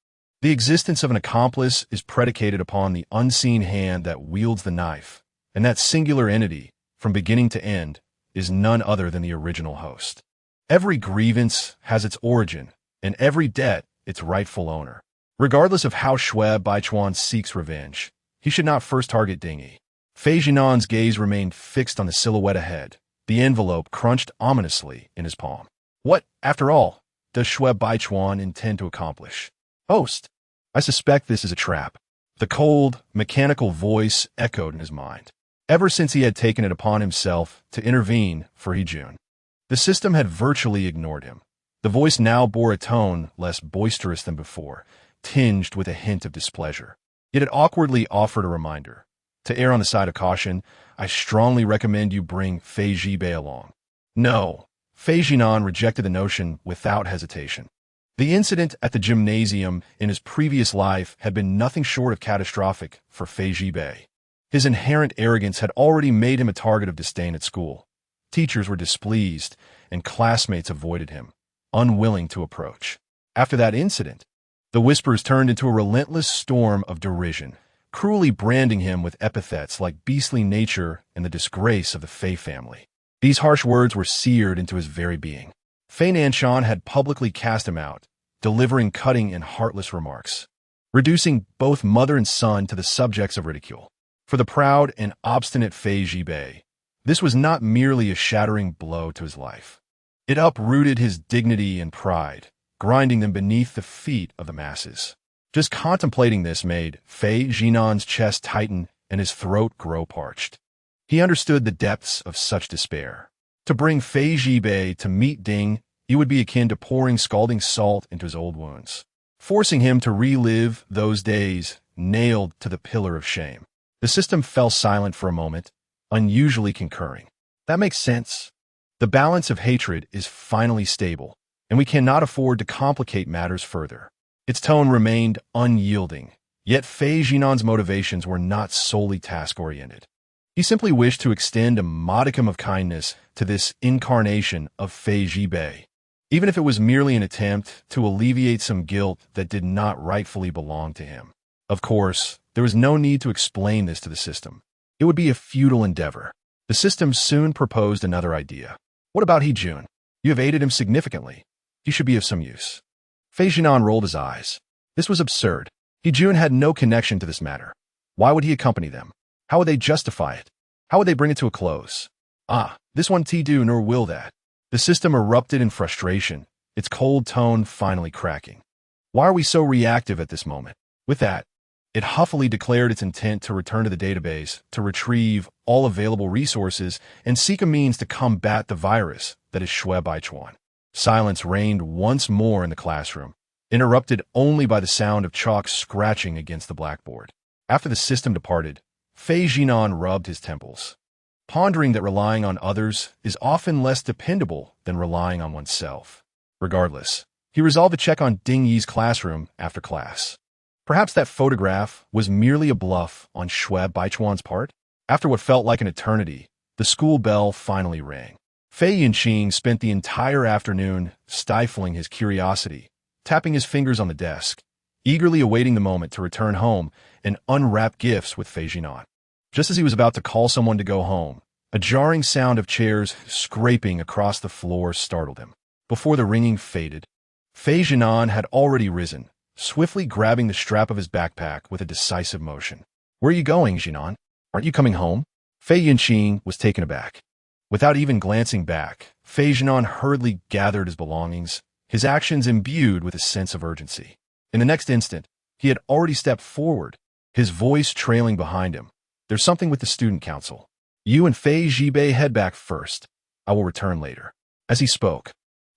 The existence of an accomplice is predicated upon the unseen hand that wields the knife, and that singular entity, from beginning to end, is none other than the original host. Every grievance has its origin, and every debt its rightful owner. Regardless of how Xue Baichuan seeks revenge, he should not first target Dingy. Fei Zhinan's gaze remained fixed on the silhouette ahead, the envelope crunched ominously in his palm. What, after all, does Xue Baichuan intend to accomplish? Host, I suspect this is a trap. The cold, mechanical voice echoed in his mind. Ever since he had taken it upon himself to intervene for Hejun, the system had virtually ignored him. The voice now bore a tone less boisterous than before, tinged with a hint of displeasure. Yet it awkwardly offered a reminder. To err on the side of caution, I strongly recommend you bring Fei Zhibei along. No, Fei Zhinan rejected the notion without hesitation. The incident at the gymnasium in his previous life had been nothing short of catastrophic for Fei Zhibei. His inherent arrogance had already made him a target of disdain at school. Teachers were displeased, and classmates avoided him, unwilling to approach. After that incident, the whispers turned into a relentless storm of derision, cruelly branding him with epithets like beastly nature and the disgrace of the Fei family. These harsh words were seared into his very being. Fei Nanshan had publicly cast him out, delivering cutting and heartless remarks, reducing both mother and son to the subjects of ridicule. For the proud and obstinate Fei Zhibei, this was not merely a shattering blow to his life. It uprooted his dignity and pride, grinding them beneath the feet of the masses. Just contemplating this made Fei Zhinan's chest tighten and his throat grow parched. He understood the depths of such despair. To bring Fei Zhibei to meet Ding, it would be akin to pouring scalding salt into his old wounds, forcing him to relive those days nailed to the pillar of shame. The system fell silent for a moment, unusually concurring. That makes sense. The balance of hatred is finally stable, and we cannot afford to complicate matters further. Its tone remained unyielding, yet Fei Zhinan's motivations were not solely task-oriented. He simply wished to extend a modicum of kindness to this incarnation of Fei Zhibei, even if it was merely an attempt to alleviate some guilt that did not rightfully belong to him. Of course, there was no need to explain this to the system. It would be a futile endeavor. The system soon proposed another idea. What about He-jun? You have aided him significantly. He should be of some use. Fei Zhinan rolled his eyes. This was absurd. He-jun had no connection to this matter. Why would he accompany them? How would they justify it? How would they bring it to a close? This one T-do nor will that. The system erupted in frustration, its cold tone finally cracking. Why are we so reactive at this moment? With that, it huffily declared its intent to return to the database, to retrieve all available resources, and seek a means to combat the virus that is Shui Baichuan. Silence reigned once more in the classroom, interrupted only by the sound of chalk scratching against the blackboard. After the system departed, Fei Zhinan rubbed his temples, pondering that relying on others is often less dependable than relying on oneself. Regardless, he resolved to check on Ding Yi's classroom after class. Perhaps that photograph was merely a bluff on Shui Baichuan's part? After what felt like an eternity, the school bell finally rang. Fei Yinqing spent the entire afternoon stifling his curiosity, tapping his fingers on the desk, eagerly awaiting the moment to return home and unwrap gifts with Fei Zhinan. Just as he was about to call someone to go home, a jarring sound of chairs scraping across the floor startled him. Before the ringing faded, Fei Zhinan had already risen, swiftly grabbing the strap of his backpack with a decisive motion. "Where are you going, Zhinan? Aren't you coming home?" Fei Yinqing was taken aback. Without even glancing back, Fei Zhinan hurriedly gathered his belongings, his actions imbued with a sense of urgency. In the next instant, he had already stepped forward, his voice trailing behind him. "There's something with the student council. You and Fei Zhibei head back first. I will return later." As he spoke,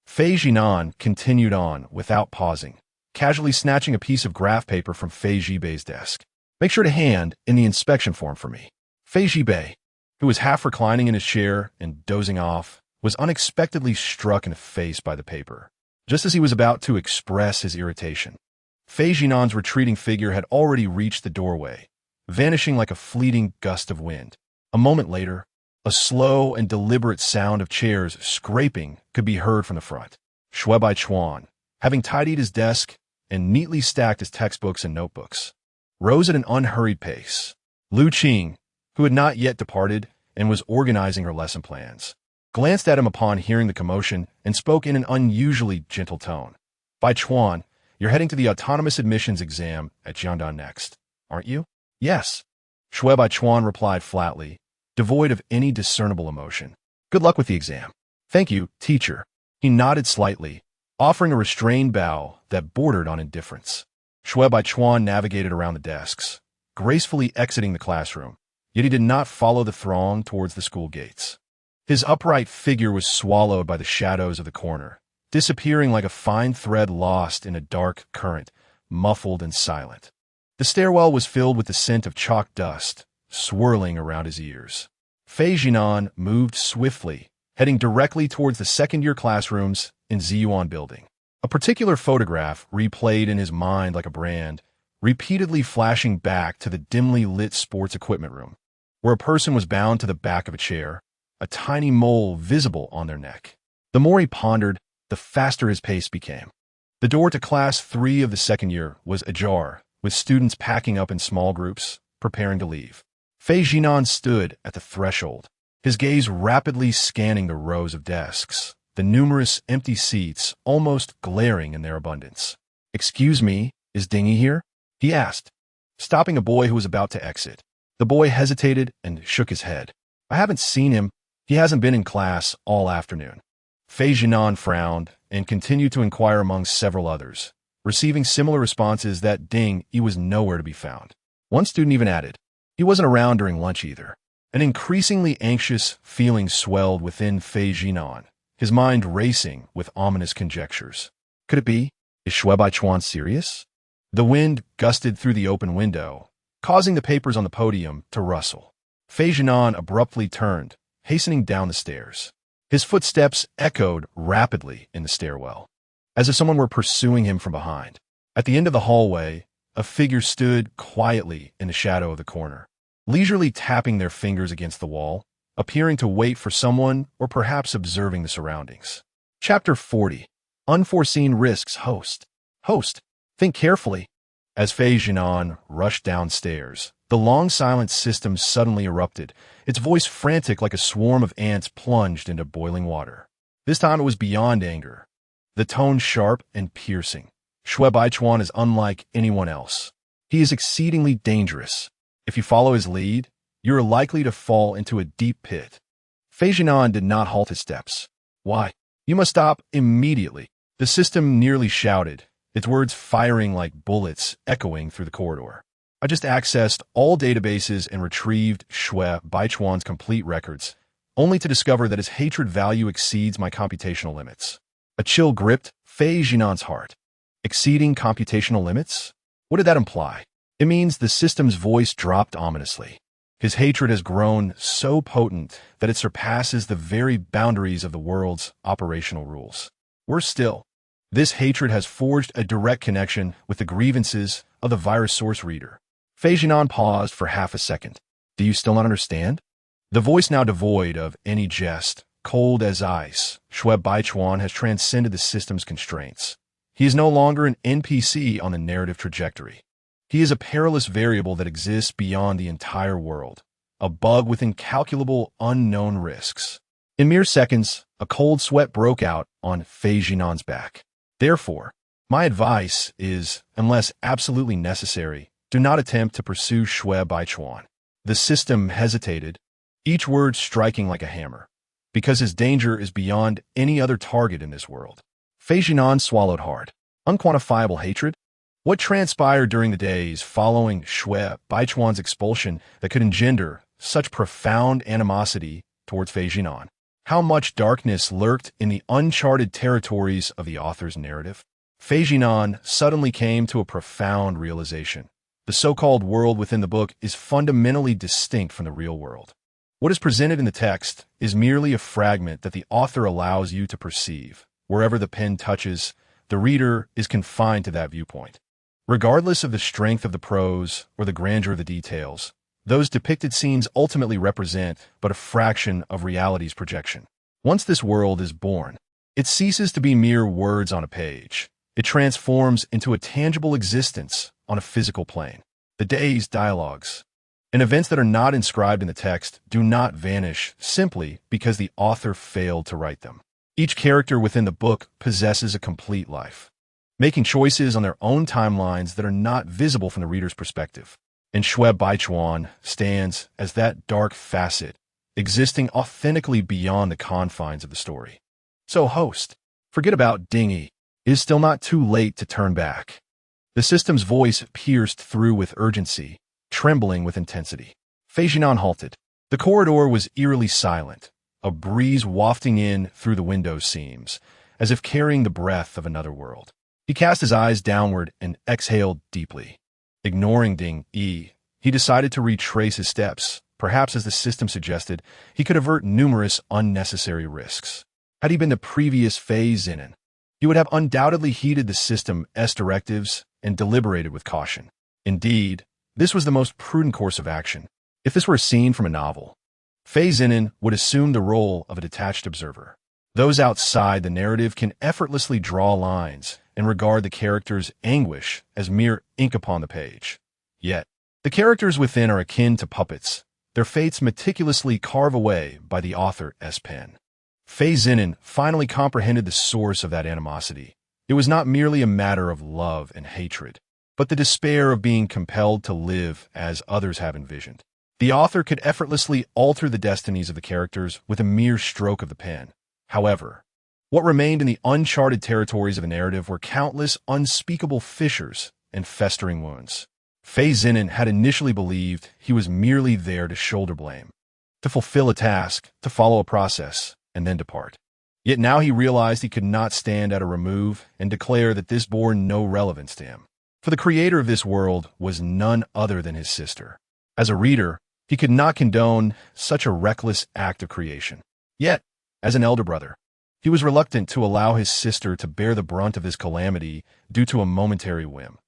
Fei Zhinan continued on without pausing, casually snatching a piece of graph paper from Fei Zhibei's desk. "Make sure to hand in the inspection form for me." Fei Zhibei, who was half reclining in his chair and dozing off, was unexpectedly struck in the face by the paper, just as he was about to express his irritation. Fei Zhinan's retreating figure had already reached the doorway, vanishing like a fleeting gust of wind. A moment later, a slow and deliberate sound of chairs scraping could be heard from the front. Shui Baichuan, having tidied his desk and neatly stacked his textbooks and notebooks, rose at an unhurried pace. Lu Qing, who had not yet departed and was organizing her lesson plans, glanced at him upon hearing the commotion and spoke in an unusually gentle tone. "Baichuan, you're heading to the autonomous admissions exam at Jiangdan next, aren't you?" "Yes," Shui Baichuan replied flatly, devoid of any discernible emotion. "Good luck with the exam." "Thank you, teacher." He nodded slightly, offering a restrained bow that bordered on indifference. Shui Baichuan navigated around the desks, gracefully exiting the classroom, yet he did not follow the throng towards the school gates. His upright figure was swallowed by the shadows of the corner, disappearing like a fine thread lost in a dark current, muffled and silent. The stairwell was filled with the scent of chalk dust, swirling around his ears. Fei Zhinan moved swiftly, heading directly towards the second-year classrooms in Ziyuan building. A particular photograph replayed in his mind like a brand, repeatedly flashing back to the dimly lit sports equipment room. where a person was bound to the back of a chair, a tiny mole visible on their neck. The more he pondered, the faster his pace became. The door to Class 3 of the second year was ajar, with students packing up in small groups, preparing to leave. Xiao Zhinan stood at the threshold, his gaze rapidly scanning the rows of desks, the numerous empty seats almost glaring in their abundance. "Excuse me, is Dingy here?" he asked, stopping a boy who was about to exit. The boy hesitated and shook his head. "I haven't seen him. He hasn't been in class all afternoon." Xiao Zhinan frowned and continued to inquire among several others, receiving similar responses that He was nowhere to be found. One student even added, he wasn't around during lunch either. An increasingly anxious feeling swelled within Xiao Zhinan, his mind racing with ominous conjectures. Could it be? Is Shui Baichuan serious? The wind gusted through the open window, causing the papers on the podium to rustle. Xiao Zhinan abruptly turned, hastening down the stairs. His footsteps echoed rapidly in the stairwell, as if someone were pursuing him from behind. At the end of the hallway, a figure stood quietly in the shadow of the corner, leisurely tapping their fingers against the wall, appearing to wait for someone or perhaps observing the surroundings. Chapter 40. Unforeseen Risks. Host, think carefully. As Xiao Zhinan rushed downstairs, the long silent system suddenly erupted, its voice frantic like a swarm of ants plunged into boiling water. This time it was beyond anger, the tone sharp and piercing. Shui Baichuan is unlike anyone else. He is exceedingly dangerous. If you follow his lead, you are likely to fall into a deep pit. Xiao Zhinan did not halt his steps. "Why? You must stop immediately," the system nearly shouted, its words firing like bullets echoing through the corridor. "I just accessed all databases and retrieved Shui Baichuan's complete records, only to discover that his hatred value exceeds my computational limits." A chill gripped Xiao Zhinan's heart. Exceeding computational limits? What did that imply? It means the system's voice dropped ominously. His hatred has grown so potent that it surpasses the very boundaries of the world's operational rules. Worse still, this hatred has forged a direct connection with the grievances of the virus source reader. Xiao Zhinan paused for half a second. "Do you still not understand?" The voice now devoid of any jest, cold as ice, Shui Baichuan has transcended the system's constraints. He is no longer an NPC on the narrative trajectory. He is a perilous variable that exists beyond the entire world, a bug with incalculable unknown risks. In mere seconds, a cold sweat broke out on Xiao Zhinan's back. Therefore, my advice is, unless absolutely necessary, do not attempt to pursue Shui Baichuan. The system hesitated, each word striking like a hammer, because his danger is beyond any other target in this world. Xiao Zhinan swallowed hard. Unquantifiable hatred? What transpired during the days following Shui Baichuan's expulsion that could engender such profound animosity towards Xiao Zhinan? How much darkness lurked in the uncharted territories of the author's narrative? Xiao Zhinan suddenly came to a profound realization. The so-called world within the book is fundamentally distinct from the real world. What is presented in the text is merely a fragment that the author allows you to perceive. Wherever the pen touches, the reader is confined to that viewpoint. Regardless of the strength of the prose or the grandeur of the details, those depicted scenes ultimately represent but a fraction of reality's projection. Once this world is born, it ceases to be mere words on a page. It transforms into a tangible existence on a physical plane. The days, dialogues, and events that are not inscribed in the text do not vanish simply because the author failed to write them. Each character within the book possesses a complete life, making choices on their own timelines that are not visible from the reader's perspective. And Shui Baichuan stands as that dark facet, existing authentically beyond the confines of the story. So, host, forget about Dingy. It is still not too late to turn back. The system's voice pierced through with urgency, trembling with intensity. Xiao Zhinan halted. The corridor was eerily silent, a breeze wafting in through the window seams, as if carrying the breath of another world. He cast his eyes downward and exhaled deeply. Ignoring Ding-yi, he decided to retrace his steps. Perhaps, as the system suggested, he could avert numerous unnecessary risks. Had he been the previous Xiao Zhinan, he would have undoubtedly heeded the system's directives and deliberated with caution. Indeed, this was the most prudent course of action. If this were a scene from a novel, Fei Zhinan would assume the role of a detached observer. Those outside the narrative can effortlessly draw lines and regard the character's anguish as mere ink upon the page. Yet, the characters within are akin to puppets, their fates meticulously carved away by the author's pen. Fei Zhinan finally comprehended the source of that animosity. It was not merely a matter of love and hatred, but the despair of being compelled to live as others have envisioned. The author could effortlessly alter the destinies of the characters with a mere stroke of the pen. However, what remained in the uncharted territories of the narrative were countless unspeakable fissures and festering wounds. Fei Zhinan had initially believed he was merely there to shoulder blame, to fulfill a task, to follow a process, and then depart. Yet now he realized he could not stand at a remove and declare that this bore no relevance to him. For the creator of this world was none other than his sister. As a reader, he could not condone such a reckless act of creation. Yet, as an elder brother, he was reluctant to allow his sister to bear the brunt of his calamity due to a momentary whim.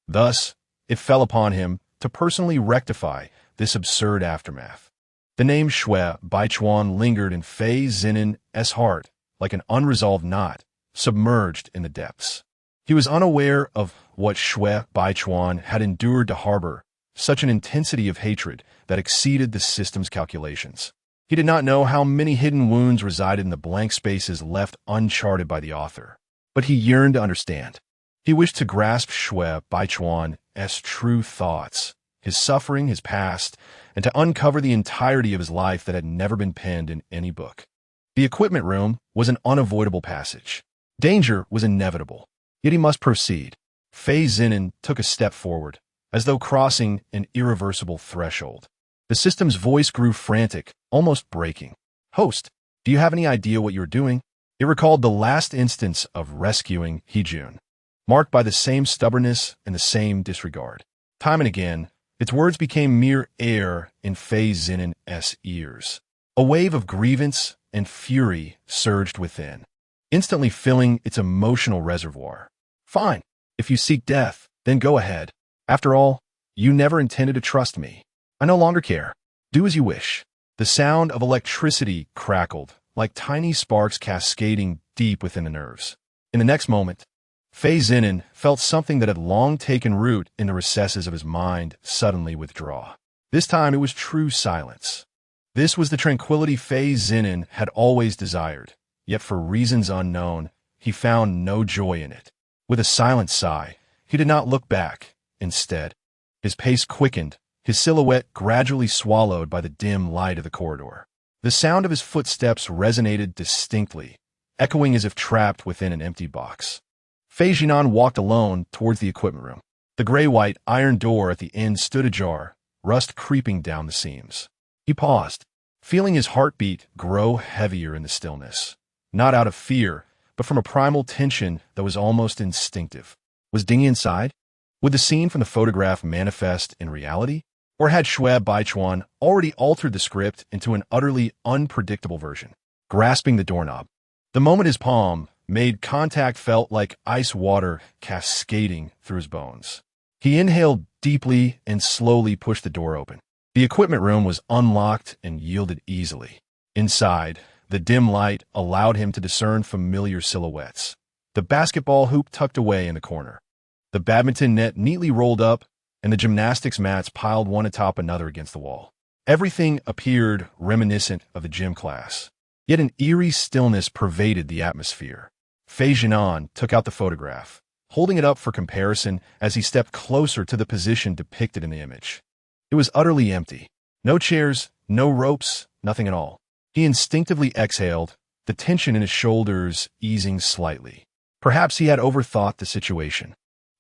Thus, it fell upon him to personally rectify this absurd aftermath. The name Shui Baichuan lingered in Fei Zhinan's heart like an unresolved knot submerged in the depths. He was unaware of what Shui Baichuan had endured to harbor such an intensity of hatred that exceeded the system's calculations. He did not know how many hidden wounds resided in the blank spaces left uncharted by the author. But he yearned to understand. He wished to grasp Shui Baichuan's true thoughts, his suffering, his past, and to uncover the entirety of his life that had never been penned in any book. The equipment room was an unavoidable passage. Danger was inevitable, yet he must proceed. Fei Zhinan took a step forward, as though crossing an irreversible threshold. The system's voice grew frantic, almost breaking. "Host, do you have any idea what you're doing?" It recalled the last instance of rescuing Hejun, marked by the same stubbornness and the same disregard. Time and again, its words became mere air in Fei Zhinan's ears. A wave of grievance and fury surged within, instantly filling its emotional reservoir. "Fine. If you seek death, then go ahead. After all, you never intended to trust me. I no longer care. Do as you wish." The sound of electricity crackled, like tiny sparks cascading deep within the nerves. In the next moment, Fei Zhinan felt something that had long taken root in the recesses of his mind suddenly withdraw. This time it was true silence. This was the tranquility Fei Zhinan had always desired, yet for reasons unknown, he found no joy in it. With a silent sigh, he did not look back. Instead, his pace quickened, his silhouette gradually swallowed by the dim light of the corridor. The sound of his footsteps resonated distinctly, echoing as if trapped within an empty box. Fei Zhinan walked alone towards the equipment room. The gray-white iron door at the end stood ajar, rust creeping down the seams. He paused, feeling his heartbeat grow heavier in the stillness, not out of fear, but from a primal tension that was almost instinctive. Was Ding inside? Would the scene from the photograph manifest in reality? Or had Shui Baichuan already altered the script into an utterly unpredictable version? Grasping the doorknob, the moment his palm made contact felt like ice water cascading through his bones. He inhaled deeply and slowly pushed the door open. The equipment room was unlocked and yielded easily. Inside, the dim light allowed him to discern familiar silhouettes. The basketball hoop tucked away in the corner, the badminton net neatly rolled up, and the gymnastics mats piled one atop another against the wall. Everything appeared reminiscent of the gym class, yet an eerie stillness pervaded the atmosphere. Fei Zhinan took out the photograph, holding it up for comparison as he stepped closer to the position depicted in the image. It was utterly empty. No chairs, no ropes, nothing at all. He instinctively exhaled, the tension in his shoulders easing slightly. Perhaps he had overthought the situation.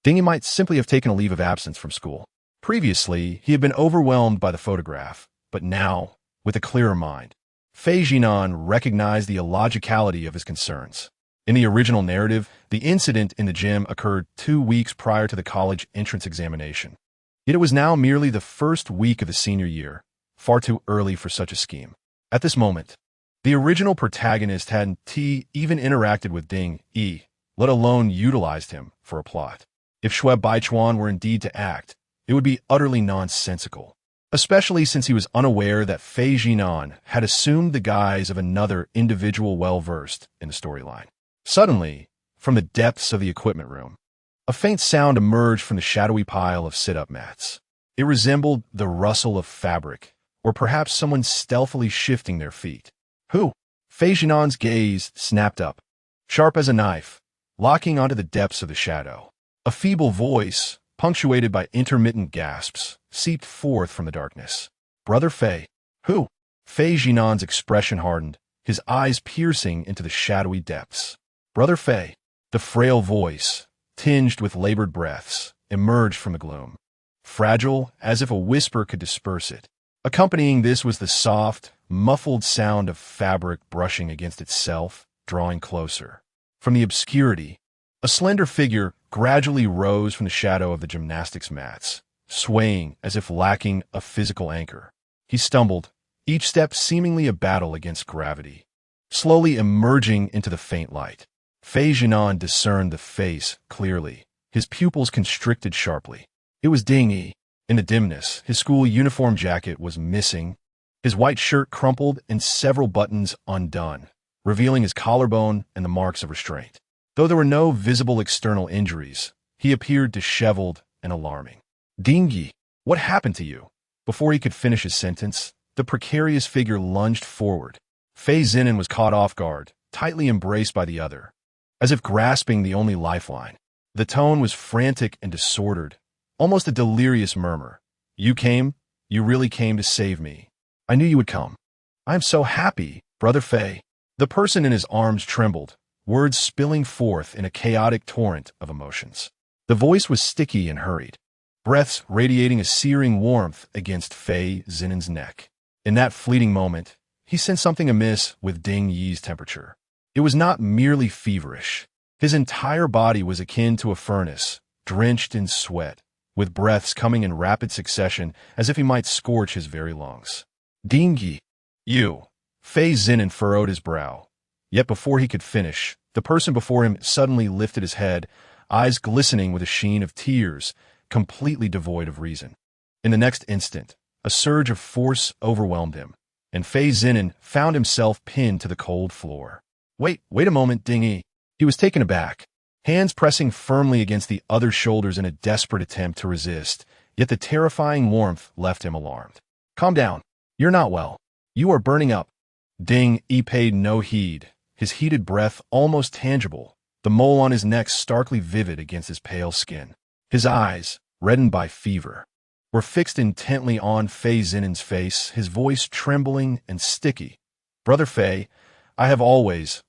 Dingy might simply have taken a leave of absence from school. Previously, he had been overwhelmed by the photograph, but now, with a clearer mind, Fei Zhinan recognized the illogicality of his concerns. In the original narrative, the incident in the gym occurred 2 weeks prior to the college entrance examination. Yet it was now merely the first week of the senior year, far too early for such a scheme. At this moment, the original protagonist hadn't even interacted with Ding Yi, let alone utilized him for a plot. If Shui Baichuan were indeed to act, it would be utterly nonsensical. especially since he was unaware that Xiao Zhinan had assumed the guise of another individual well-versed in the storyline. Suddenly, from the depths of the equipment room, a faint sound emerged from the shadowy pile of sit-up mats. It resembled the rustle of fabric, or perhaps someone stealthily shifting their feet. Who? Xiao Zhinan's gaze snapped up, sharp as a knife, locking onto the depths of the shadow. A feeble voice, punctuated by intermittent gasps, seeped forth from the darkness. Brother Fei. Who? Xiao Zhinan's expression hardened, his eyes piercing into the shadowy depths. Brother Fei. The frail voice, tinged with labored breaths, emerged from the gloom, fragile as if a whisper could disperse it. Accompanying this was the soft, muffled sound of fabric brushing against itself, drawing closer. From the obscurity, a slender figure gradually rose from the shadow of the gymnastics mats, swaying as if lacking a physical anchor. He stumbled, each step seemingly a battle against gravity. Slowly emerging into the faint light, Xiao Zhinan discerned the face clearly, his pupils constricted sharply. It was Ding Yi. In the dimness, his school uniform jacket was missing, his white shirt crumpled and several buttons undone, revealing his collarbone and the marks of restraint. Though there were no visible external injuries, he appeared disheveled and alarming. Ding Yi, what happened to you? Before he could finish his sentence, the precarious figure lunged forward. Xiao Zhinan was caught off guard, tightly embraced by the other, as if grasping the only lifeline. The tone was frantic and disordered, almost a delirious murmur. You came? You really came to save me. I knew you would come. I am so happy, Brother Fei. The person in his arms trembled, words spilling forth in a chaotic torrent of emotions. The voice was sticky and hurried, breaths radiating a searing warmth against Xiao Zhinan's neck. In that fleeting moment, he sensed something amiss with Ding Yi's temperature. It was not merely feverish. His entire body was akin to a furnace, drenched in sweat, with breaths coming in rapid succession as if he might scorch his very lungs. Ding Yi. You. Xiao Zhinan furrowed his brow. Yet before he could finish, the person before him suddenly lifted his head, eyes glistening with a sheen of tears, completely devoid of reason. In the next instant, a surge of force overwhelmed him, and Xiao Zhinan found himself pinned to the cold floor. Wait a moment, Ding Yi. He was taken aback, hands pressing firmly against the other's shoulders in a desperate attempt to resist, yet the terrifying warmth left him alarmed. Calm down. You're not well. You are burning up. Ding Yi paid no heed, his heated breath almost tangible, the mole on his neck starkly vivid against his pale skin. His eyes, reddened by fever, were fixed intently on Xiao Zhinan's face, his voice trembling and sticky. Brother Fei, I have always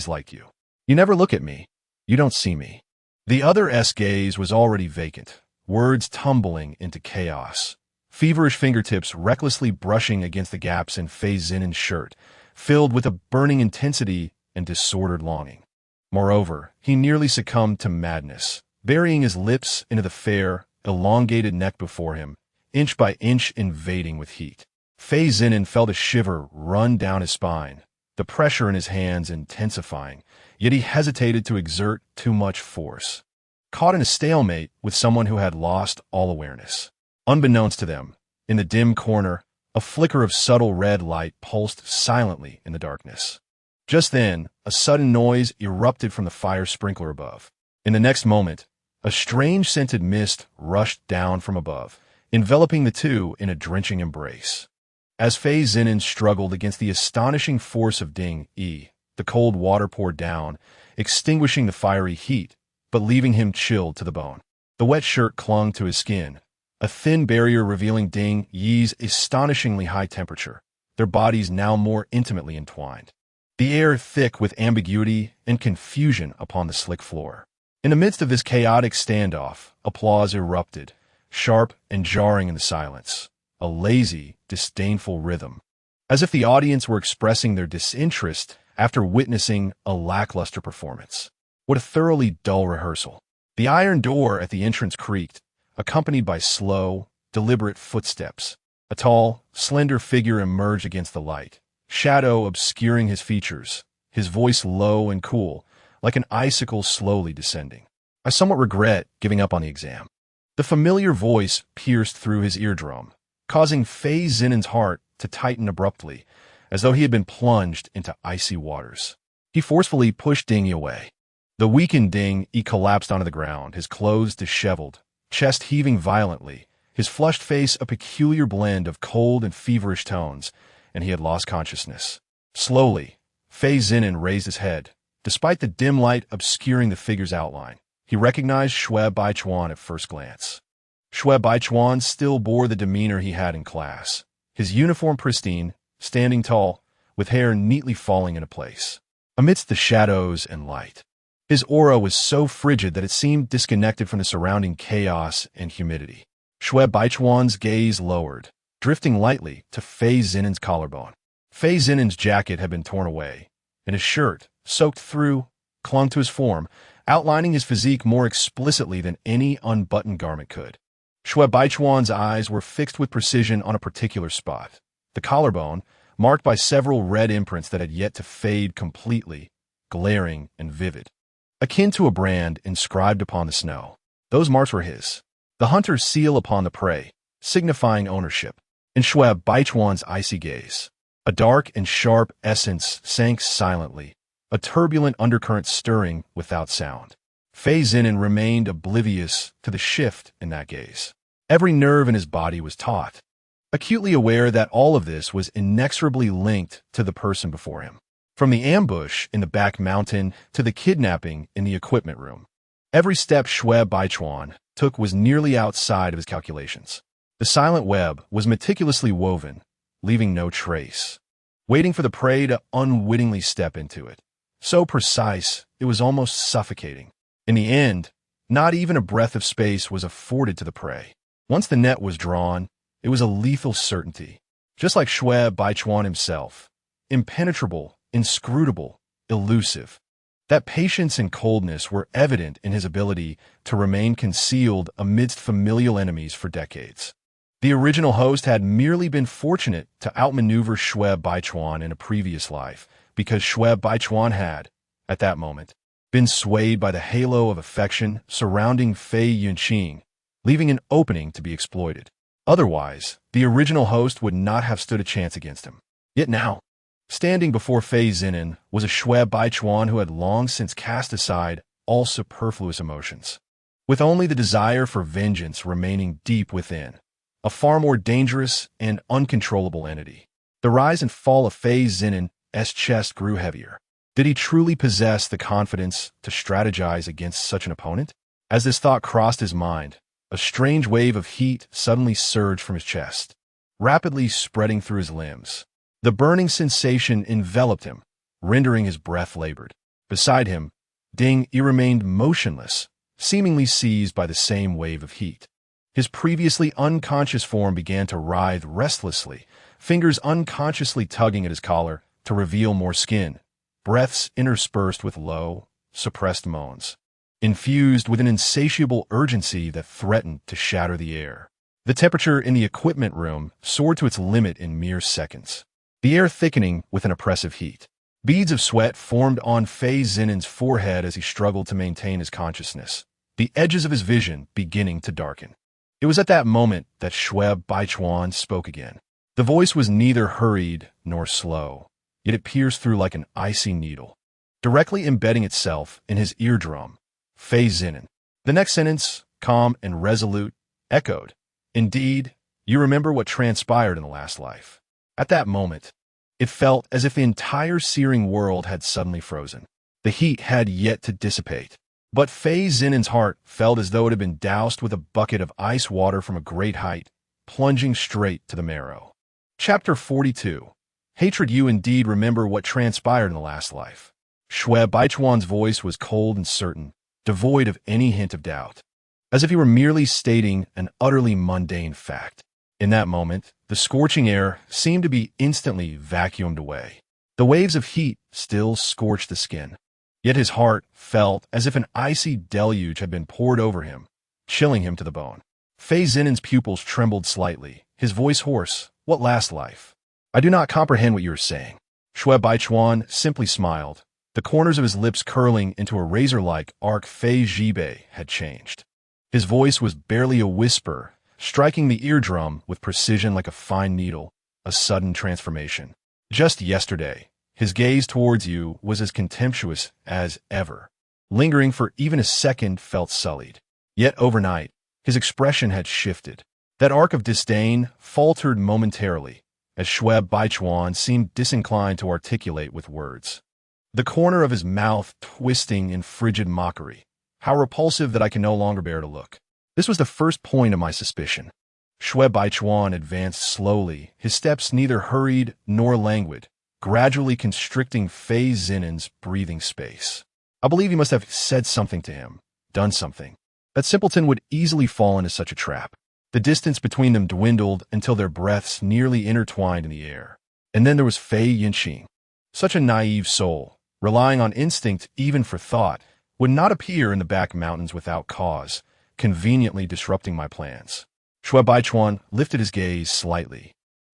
liked you. You never look at me. You don't see me. The other's gaze was already vacant, words tumbling into chaos. Feverish fingertips recklessly brushing against the gaps in Xiao Zhinan's shirt, filled with a burning intensity and disordered longing. Moreover, he nearly succumbed to madness, burying his lips into the fair, elongated neck before him, inch by inch invading with heat. Xiao Zhinan felt a shiver run down his spine, the pressure in his hands intensifying, yet he hesitated to exert too much force. Caught in a stalemate with someone who had lost all awareness. Unbeknownst to them, in the dim corner, a flicker of subtle red light pulsed silently in the darkness. Just then, a sudden noise erupted from the fire sprinkler above. In the next moment, a strange scented mist rushed down from above, enveloping the two in a drenching embrace. As Xiao Zhinan struggled against the astonishing force of Ding Yi, the cold water poured down, extinguishing the fiery heat, but leaving him chilled to the bone. The wet shirt clung to his skin, a thin barrier revealing Ding Yi's astonishingly high temperature, their bodies now more intimately entwined. The air thick with ambiguity and confusion upon the slick floor. In the midst of this chaotic standoff, applause erupted, sharp and jarring in the silence, a lazy, disdainful rhythm, as if the audience were expressing their disinterest after witnessing a lackluster performance. What a thoroughly dull rehearsal. The iron door at the entrance creaked, accompanied by slow, deliberate footsteps. A tall, slender figure emerged against the light, shadow obscuring his features, his voice low and cool, like an icicle slowly descending. I somewhat regret giving up on the exam. The familiar voice pierced through his eardrum, causing Fei Zinan's heart to tighten abruptly, as though he had been plunged into icy waters. He forcefully pushed Ding Yi away. The weakened Ding Yi collapsed onto the ground, his clothes disheveled, chest heaving violently, his flushed face a peculiar blend of cold and feverish tones, and he had lost consciousness. Slowly, Fei Zinan raised his head. Despite the dim light obscuring the figure's outline, he recognized Shui Baichuan at first glance. Shui Baichuan still bore the demeanor he had in class, his uniform pristine, standing tall, with hair neatly falling into place. Amidst the shadows and light, his aura was so frigid that it seemed disconnected from the surrounding chaos and humidity. Shui Baichuan's gaze lowered, drifting lightly to Fei Zinan's collarbone. Fei Zinan's jacket had been torn away, and his shirt, soaked through, clung to his form, outlining his physique more explicitly than any unbuttoned garment could. Shui Baichuan's eyes were fixed with precision on a particular spot, the collarbone, marked by several red imprints that had yet to fade completely, glaring and vivid. Akin to a brand inscribed upon the snow, those marks were his, the hunter's seal upon the prey, signifying ownership. In Shui Baichuan's icy gaze, a dark and sharp essence sank silently, a turbulent undercurrent stirring without sound. Fei Zinan remained oblivious to the shift in that gaze. Every nerve in his body was taut, acutely aware that all of this was inexorably linked to the person before him. From the ambush in the back mountain to the kidnapping in the equipment room, every step Shui Baichuan took was nearly outside of his calculations. The silent web was meticulously woven, leaving no trace, waiting for the prey to unwittingly step into it. So precise, it was almost suffocating. In the end, not even a breath of space was afforded to the prey. Once the net was drawn, it was a lethal certainty. Just like Shui Baichuan himself, impenetrable, inscrutable, elusive. That patience and coldness were evident in his ability to remain concealed amidst familial enemies for decades. The original host had merely been fortunate to outmaneuver Shui Baichuan in a previous life, because Shui Baichuan had, at that moment, been swayed by the halo of affection surrounding Fei Yunqing, leaving an opening to be exploited. Otherwise, the original host would not have stood a chance against him. Yet now, standing before Fei Zinan was a Shui Baichuan who had long since cast aside all superfluous emotions, with only the desire for vengeance remaining deep within, a far more dangerous and uncontrollable entity. The rise and fall of Fei Zinan's chest grew heavier. Did he truly possess the confidence to strategize against such an opponent? As this thought crossed his mind, a strange wave of heat suddenly surged from his chest, rapidly spreading through his limbs. The burning sensation enveloped him, rendering his breath labored. Beside him, Ding Yi remained motionless, seemingly seized by the same wave of heat. His previously unconscious form began to writhe restlessly, fingers unconsciously tugging at his collar to reveal more skin, breaths interspersed with low, suppressed moans, infused with an insatiable urgency that threatened to shatter the air. The temperature in the equipment room soared to its limit in mere seconds, the air thickening with an oppressive heat. Beads of sweat formed on Fei Zinan's forehead as he struggled to maintain his consciousness, the edges of his vision beginning to darken. It was at that moment that Shui Baichuan spoke again. The voice was neither hurried nor slow, yet it pierced through like an icy needle, directly embedding itself in his eardrum. Fei Zinan. The next sentence, calm and resolute, echoed, "Indeed, you remember what transpired in the last life." At that moment, it felt as if the entire searing world had suddenly frozen. The heat had yet to dissipate, but Fei Zinan's heart felt as though it had been doused with a bucket of ice water from a great height, plunging straight to the marrow. Chapter 42. Hatred. You indeed remember what transpired in the last life. Shui Baichuan's voice was cold and certain, devoid of any hint of doubt, as if he were merely stating an utterly mundane fact. In that moment, the scorching air seemed to be instantly vacuumed away. The waves of heat still scorched the skin, yet his heart felt as if an icy deluge had been poured over him, chilling him to the bone. Fei Zinan's pupils trembled slightly, his voice hoarse. "What last life? I do not comprehend what you are saying." Shui Baichuan simply smiled, the corners of his lips curling into a razor-like arc. Fei Zhibei had changed. His voice was barely a whisper, striking the eardrum with precision like a fine needle, a sudden transformation. Just yesterday, his gaze towards you was as contemptuous as ever. Lingering for even a second felt sullied. Yet overnight, his expression had shifted. That arc of disdain faltered momentarily, as Shuai Baichuan seemed disinclined to articulate with words. The corner of his mouth twisting in frigid mockery. How repulsive that I can no longer bear to look. This was the first point of my suspicion. Shuai Baichuan advanced slowly, his steps neither hurried nor languid, gradually constricting Fei Zinan's breathing space. I believe he must have said something to him, done something. That simpleton would easily fall into such a trap. The distance between them dwindled until their breaths nearly intertwined in the air. And then there was Fei Yinqing. Such a naive soul, relying on instinct even for thought, would not appear in the back mountains without cause, conveniently disrupting my plans. Shuai Baichuan lifted his gaze slightly.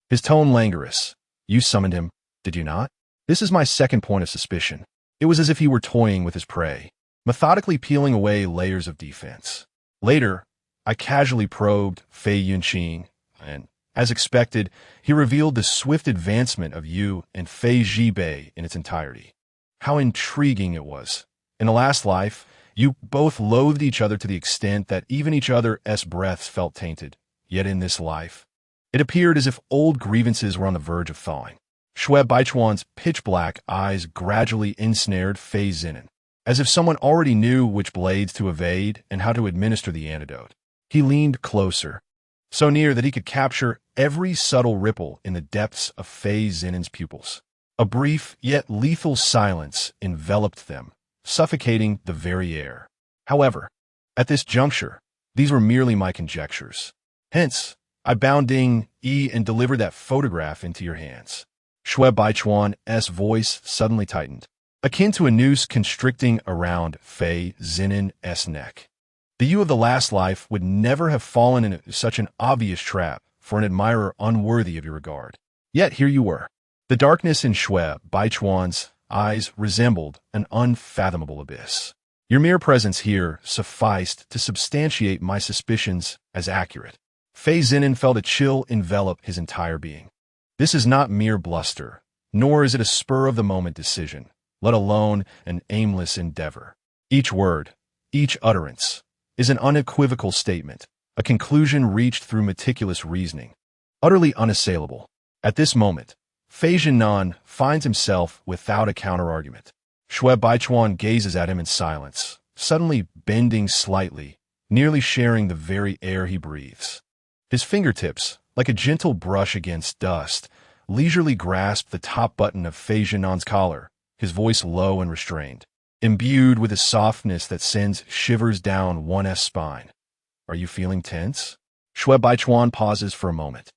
His tone languorous. You summoned him, did you not? This is my second point of suspicion. It was as if he were toying with his prey, methodically peeling away layers of defense. Later, I casually probed Fei Yunqing, and, as expected, he revealed the swift advancement of you and Fei Zhibei in its entirety. How intriguing it was. In the last life, you both loathed each other to the extent that even each other's breaths felt tainted. Yet in this life, it appeared as if old grievances were on the verge of thawing. Shuai Baichuan's pitch-black eyes gradually ensnared Fei Zinan, as if someone already knew which blades to evade and how to administer the antidote. He leaned closer, so near that he could capture every subtle ripple in the depths of Fei Zinan's pupils. A brief yet lethal silence enveloped them, suffocating the very air. However, at this juncture, these were merely my conjectures. Hence, I bound Ding Yi and delivered that photograph into your hands. Shuai Baichuan's voice suddenly tightened, akin to a noose constricting around Fei Zinan's neck. The you of the last life would never have fallen into such an obvious trap for an admirer unworthy of your regard. Yet here you were. The darkness in Shuai Baichuan's eyes resembled an unfathomable abyss. Your mere presence here sufficed to substantiate my suspicions as accurate. Fei Zinan felt a chill envelop his entire being. This is not mere bluster, nor is it a spur-of-the-moment decision, let alone an aimless endeavor. Each word, each utterance, is an unequivocal statement, a conclusion reached through meticulous reasoning, utterly unassailable. At this moment, Fei Zhinan finds himself without a counter-argument. Shuai Baichuan gazes at him in silence, suddenly bending slightly, nearly sharing the very air he breathes. His fingertips, like a gentle brush against dust, leisurely grasp the top button of Fei Zhinan's collar, his voice low and restrained, imbued with a softness that sends shivers down one's spine. Are you feeling tense? Shuai Baichuan pauses for a moment,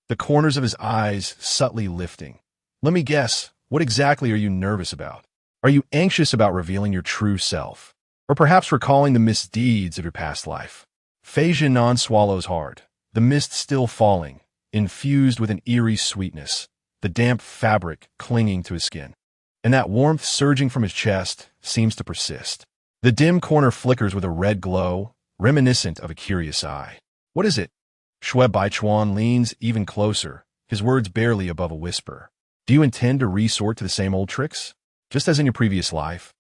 the corners of his eyes subtly lifting. Let me guess, what exactly are you nervous about? Are you anxious about revealing your true self? Or perhaps recalling the misdeeds of your past life? Fei Zhinan swallows hard, the mist still falling, infused with an eerie sweetness, the damp fabric clinging to his skin. And that warmth surging from his chest seems to persist. The dim corner flickers with a red glow, reminiscent of a curious eye. What is it? Shuai Baichuan leans even closer, his words barely above a whisper. Do you intend to resort to the same old tricks? Just as in your previous life,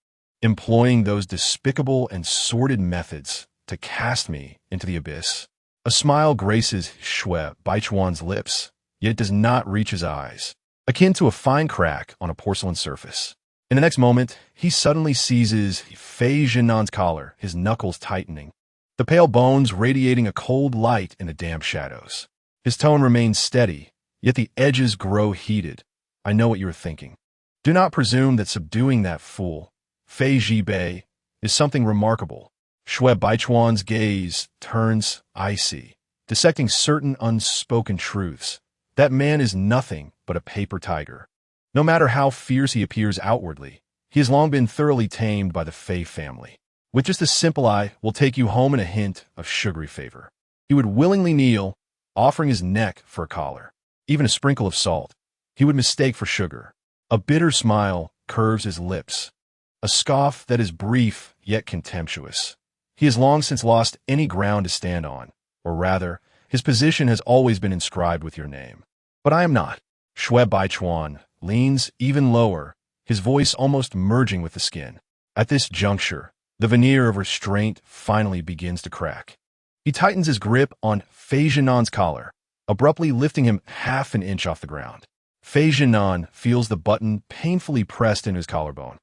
employing those despicable and sordid methods to cast me into the abyss? A smile graces Shuai Baichuan's lips, yet it does not reach his eyes, akin to a fine crack on a porcelain surface. In the next moment, he suddenly seizes Fei Zhinan's collar, his knuckles tightening, the pale bones radiating a cold light in the damp shadows. His tone remains steady, yet the edges grow heated. I know what you are thinking. Do not presume that subduing that fool, Fei Zhibei, is something remarkable. Shuai Baichuan's gaze turns icy, dissecting certain unspoken truths. That man is nothing but a paper tiger. No matter how fierce he appears outwardly, he has long been thoroughly tamed by the Fei family. With just a simple "I will take you home" and a hint of sugary favor, he would willingly kneel, offering his neck for a collar. Even a sprinkle of salt, he would mistake for sugar. A bitter smile curves his lips, a scoff that is brief yet contemptuous. He has long since lost any ground to stand on, or rather, His position has always been inscribed with your name. But I am not. Shui Baichuan leans even lower, his voice almost merging with the skin. At this juncture, the veneer of restraint finally begins to crack. He tightens his grip on Fei Zhinan's collar, abruptly lifting him half an inch off the ground. Fei Zhinan feels the button painfully pressed into his collarbone,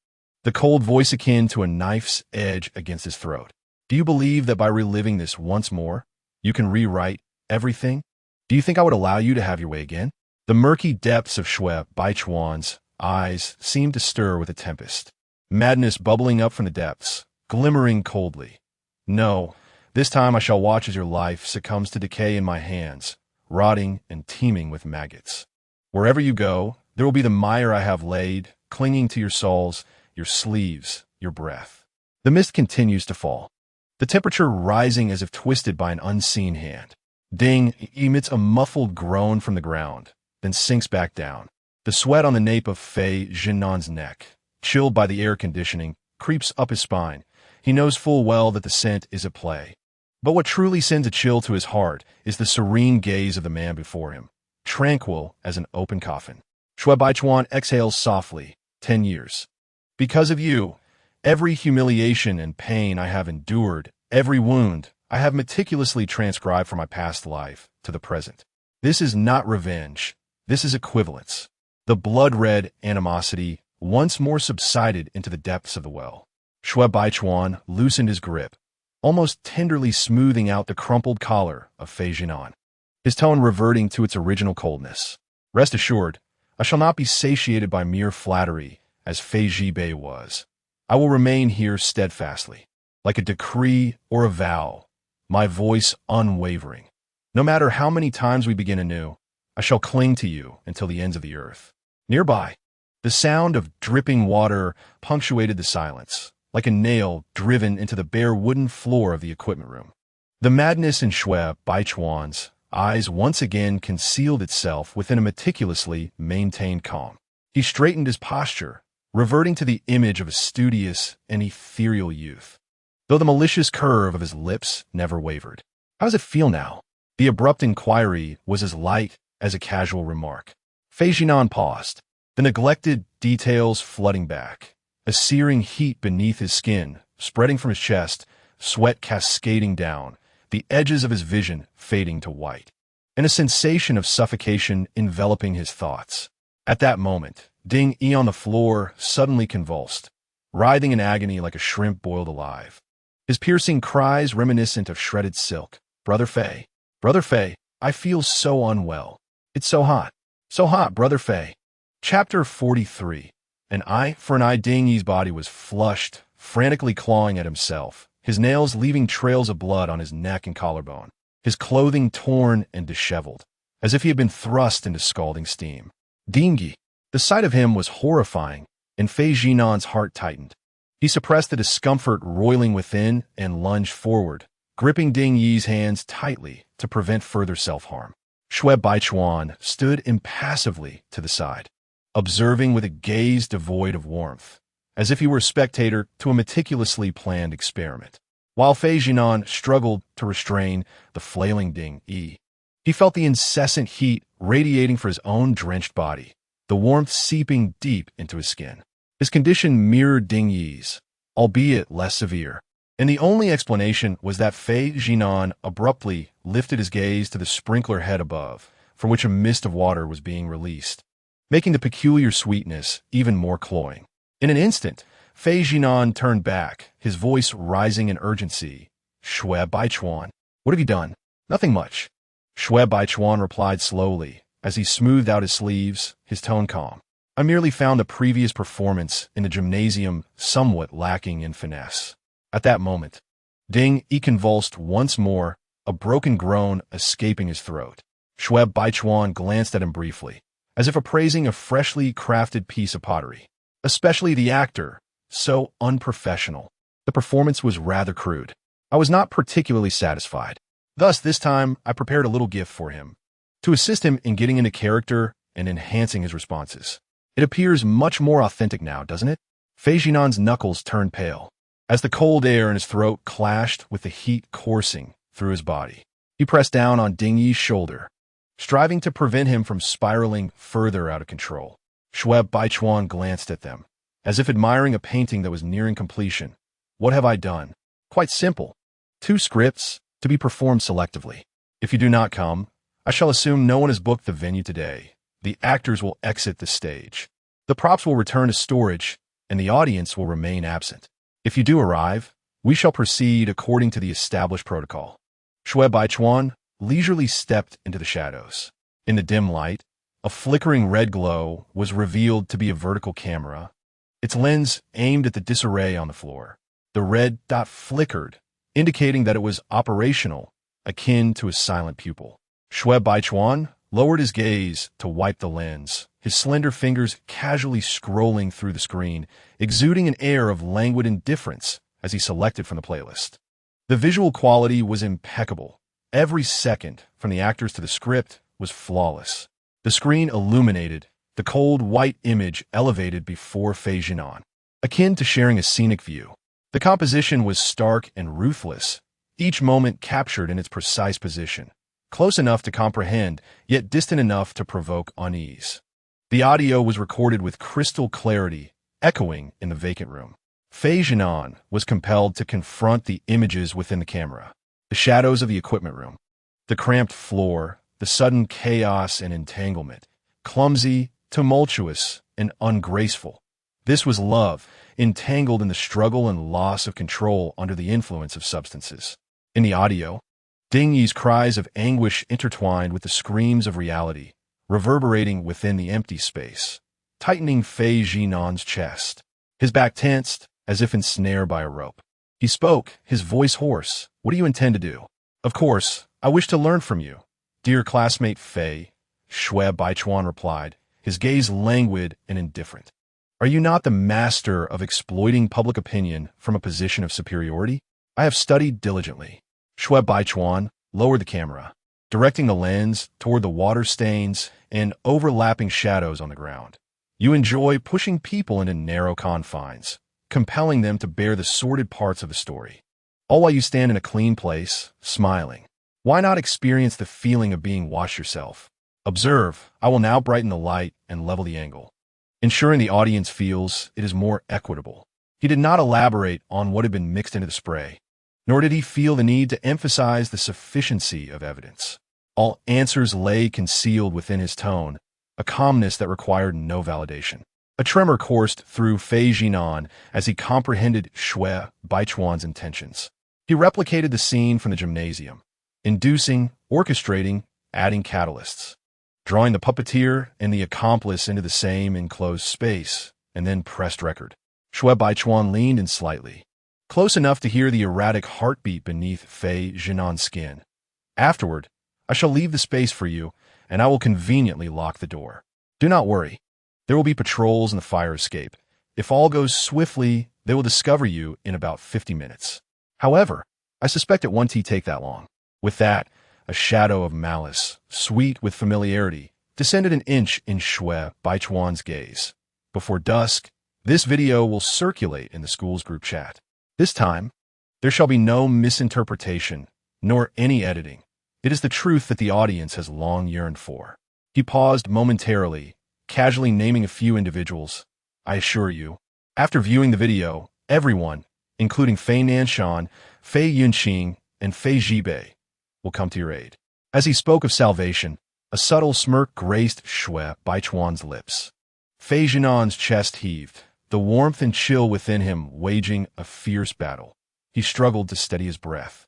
the cold voice akin to a knife's edge against his throat. Do you believe that by reliving this once more, you can rewrite everything? Do you think I would allow you to have your way again? The murky depths of Shui Baichuan's eyes seem to stir with a tempest, madness bubbling up from the depths, glimmering coldly. No, this time I shall watch as your life succumbs to decay in my hands, rotting and teeming with maggots. Wherever you go, there will be the mire I have laid, clinging to your soles, your sleeves, your breath. The mist continues to fall, the temperature rising as if twisted by an unseen hand. Ding emits a muffled groan from the ground, then sinks back down. The sweat on the nape of Fei Zhinan's neck, chilled by the air conditioning, creeps up his spine. He knows full well that the scent is at play. But what truly sends a chill to his heart is the serene gaze of the man before him, tranquil as an open coffin. Shui Baichuan exhales softly. 10 years. Because of you, every humiliation and pain I have endured, every wound I have meticulously transcribed from my past life to the present. This is not revenge. This is equivalence. The blood-red animosity once more subsided into the depths of the well. Shui Baichuan loosened his grip, almost tenderly smoothing out the crumpled collar of Fei Zhinan, his tone reverting to its original coldness. Rest assured, I shall not be satiated by mere flattery, as Fei Zhibei was. I will remain here steadfastly, like a decree or a vow, my voice unwavering. No matter how many times we begin anew, I shall cling to you until the ends of the earth. Nearby, the sound of dripping water punctuated the silence, like a nail driven into the bare wooden floor of the equipment room. The madness in Shui Baichuan's eyes once again concealed itself within a meticulously maintained calm. He straightened his posture, reverting to the image of a studious and ethereal youth, though the malicious curve of his lips never wavered. How does it feel now? The abrupt inquiry was as light as a casual remark. Fei Zhinan paused, the neglected details flooding back, a searing heat beneath his skin, spreading from his chest, sweat cascading down, the edges of his vision fading to white, and a sensation of suffocation enveloping his thoughts. At that moment, Ding Yi on the floor suddenly convulsed, writhing in agony like a shrimp boiled alive. His piercing cries reminiscent of shredded silk. Brother Fei, I feel so unwell. It's so hot, Brother Fei. Chapter 43. An eye for an eye. Ding Yi's body was flushed, frantically clawing at himself, his nails leaving trails of blood on his neck and collarbone, his clothing torn and disheveled, as if he had been thrust into scalding steam. Ding Yi. The sight of him was horrifying, and Fei Zhinan's heart tightened. He suppressed the discomfort roiling within and lunged forward, gripping Ding Yi's hands tightly to prevent further self-harm. Shui Baichuan stood impassively to the side, observing with a gaze devoid of warmth, as if he were a spectator to a meticulously planned experiment. While Fei Zhinan struggled to restrain the flailing Ding Yi, he felt the incessant heat radiating from his own drenched body, the warmth seeping deep into his skin. His condition mirrored Ding Yi's, albeit less severe, and the only explanation was that Fei Zhinan abruptly lifted his gaze to the sprinkler head above, from which a mist of water was being released, making the peculiar sweetness even more cloying. In an instant, Fei Zhinan turned back, his voice rising in urgency. Shui Baichuan, what have you done? Nothing much. Shui Baichuan replied slowly, as he smoothed out his sleeves, his tone calm. I merely found the previous performance in the gymnasium somewhat lacking in finesse. At that moment, Ding Yi convulsed once more, a broken groan escaping his throat. Shui Baichuan glanced at him briefly, as if appraising a freshly crafted piece of pottery. Especially the actor, so unprofessional. The performance was rather crude. I was not particularly satisfied. Thus, this time, I prepared a little gift for him, to assist him in getting into character and enhancing his responses. It appears much more authentic now, doesn't it? Fei Zhinan's knuckles turned pale, as the cold air in his throat clashed with the heat coursing through his body. He pressed down on Ding Yi's shoulder, striving to prevent him from spiraling further out of control. Shui Baichuan glanced at them, as if admiring a painting that was nearing completion. What have I done? Quite simple. 2 scripts, to be performed selectively. If you do not come, I shall assume no one has booked the venue today. The actors will exit the stage. The props will return to storage, and the audience will remain absent. If you do arrive, we shall proceed according to the established protocol. Shui Baichuan leisurely stepped into the shadows. In the dim light, a flickering red glow was revealed to be a vertical camera, its lens aimed at the disarray on the floor. The red dot flickered, indicating that it was operational, akin to a silent pupil. Shui Baichuan lowered his gaze to wipe the lens, his slender fingers casually scrolling through the screen, exuding an air of languid indifference as he selected from the playlist. The visual quality was impeccable. Every second, from the actors to the script, was flawless. The screen illuminated, the cold white image elevated before Xiao Zhinan, akin to sharing a scenic view. The composition was stark and ruthless, each moment captured in its precise position, close enough to comprehend, yet distant enough to provoke unease. The audio was recorded with crystal clarity, echoing in the vacant room. Xiao Zhinan was compelled to confront the images within the camera, the shadows of the equipment room, the cramped floor, the sudden chaos and entanglement, clumsy, tumultuous, and ungraceful. This was love, entangled in the struggle and loss of control under the influence of substances. In the audio, Ding Yi's cries of anguish intertwined with the screams of reality, reverberating within the empty space, tightening Xiao Zhinan's chest. His back tensed, as if ensnared by a rope. He spoke, his voice hoarse. What do you intend to do? Of course, I wish to learn from you, dear classmate Fei, Shui Baichuan replied, his gaze languid and indifferent. Are you not the master of exploiting public opinion from a position of superiority? I have studied diligently. Shui Baichuan lowered the camera, directing the lens toward the water stains and overlapping shadows on the ground. You enjoy pushing people into narrow confines, compelling them to bear the sordid parts of the story, all while you stand in a clean place, smiling. Why not experience the feeling of being washed yourself? Observe, I will now brighten the light and level the angle, ensuring the audience feels it is more equitable. He did not elaborate on what had been mixed into the spray, nor did he feel the need to emphasize the sufficiency of evidence. All answers lay concealed within his tone, a calmness that required no validation. A tremor coursed through Xiao Zhinan as he comprehended Shui Baichuan's intentions. He replicated the scene from the gymnasium, inducing, orchestrating, adding catalysts, drawing the puppeteer and the accomplice into the same enclosed space, and then pressed record. Shui Baichuan leaned in slightly, close enough to hear the erratic heartbeat beneath Xiao Zhinan's skin. Afterward, I shall leave the space for you, and I will conveniently lock the door. Do not worry. There will be patrols in the fire escape. If all goes swiftly, they will discover you in about 50 minutes. However, I suspect it won't take that long. With that, a shadow of malice, sweet with familiarity, descended an inch in Shui Baichuan's gaze. Before dusk, this video will circulate in the school's group chat. This time, there shall be no misinterpretation, nor any editing. It is the truth that the audience has long yearned for. He paused momentarily, casually naming a few individuals. I assure you, after viewing the video, everyone, including Fei Nanshan, Fei Yunqing, and Fei Zhibei, will come to your aid. As he spoke of salvation, a subtle smirk graced Shui Baichuan's lips. Xiao Zhinan's chest heaved, the warmth and chill within him waging a fierce battle. He struggled to steady his breath.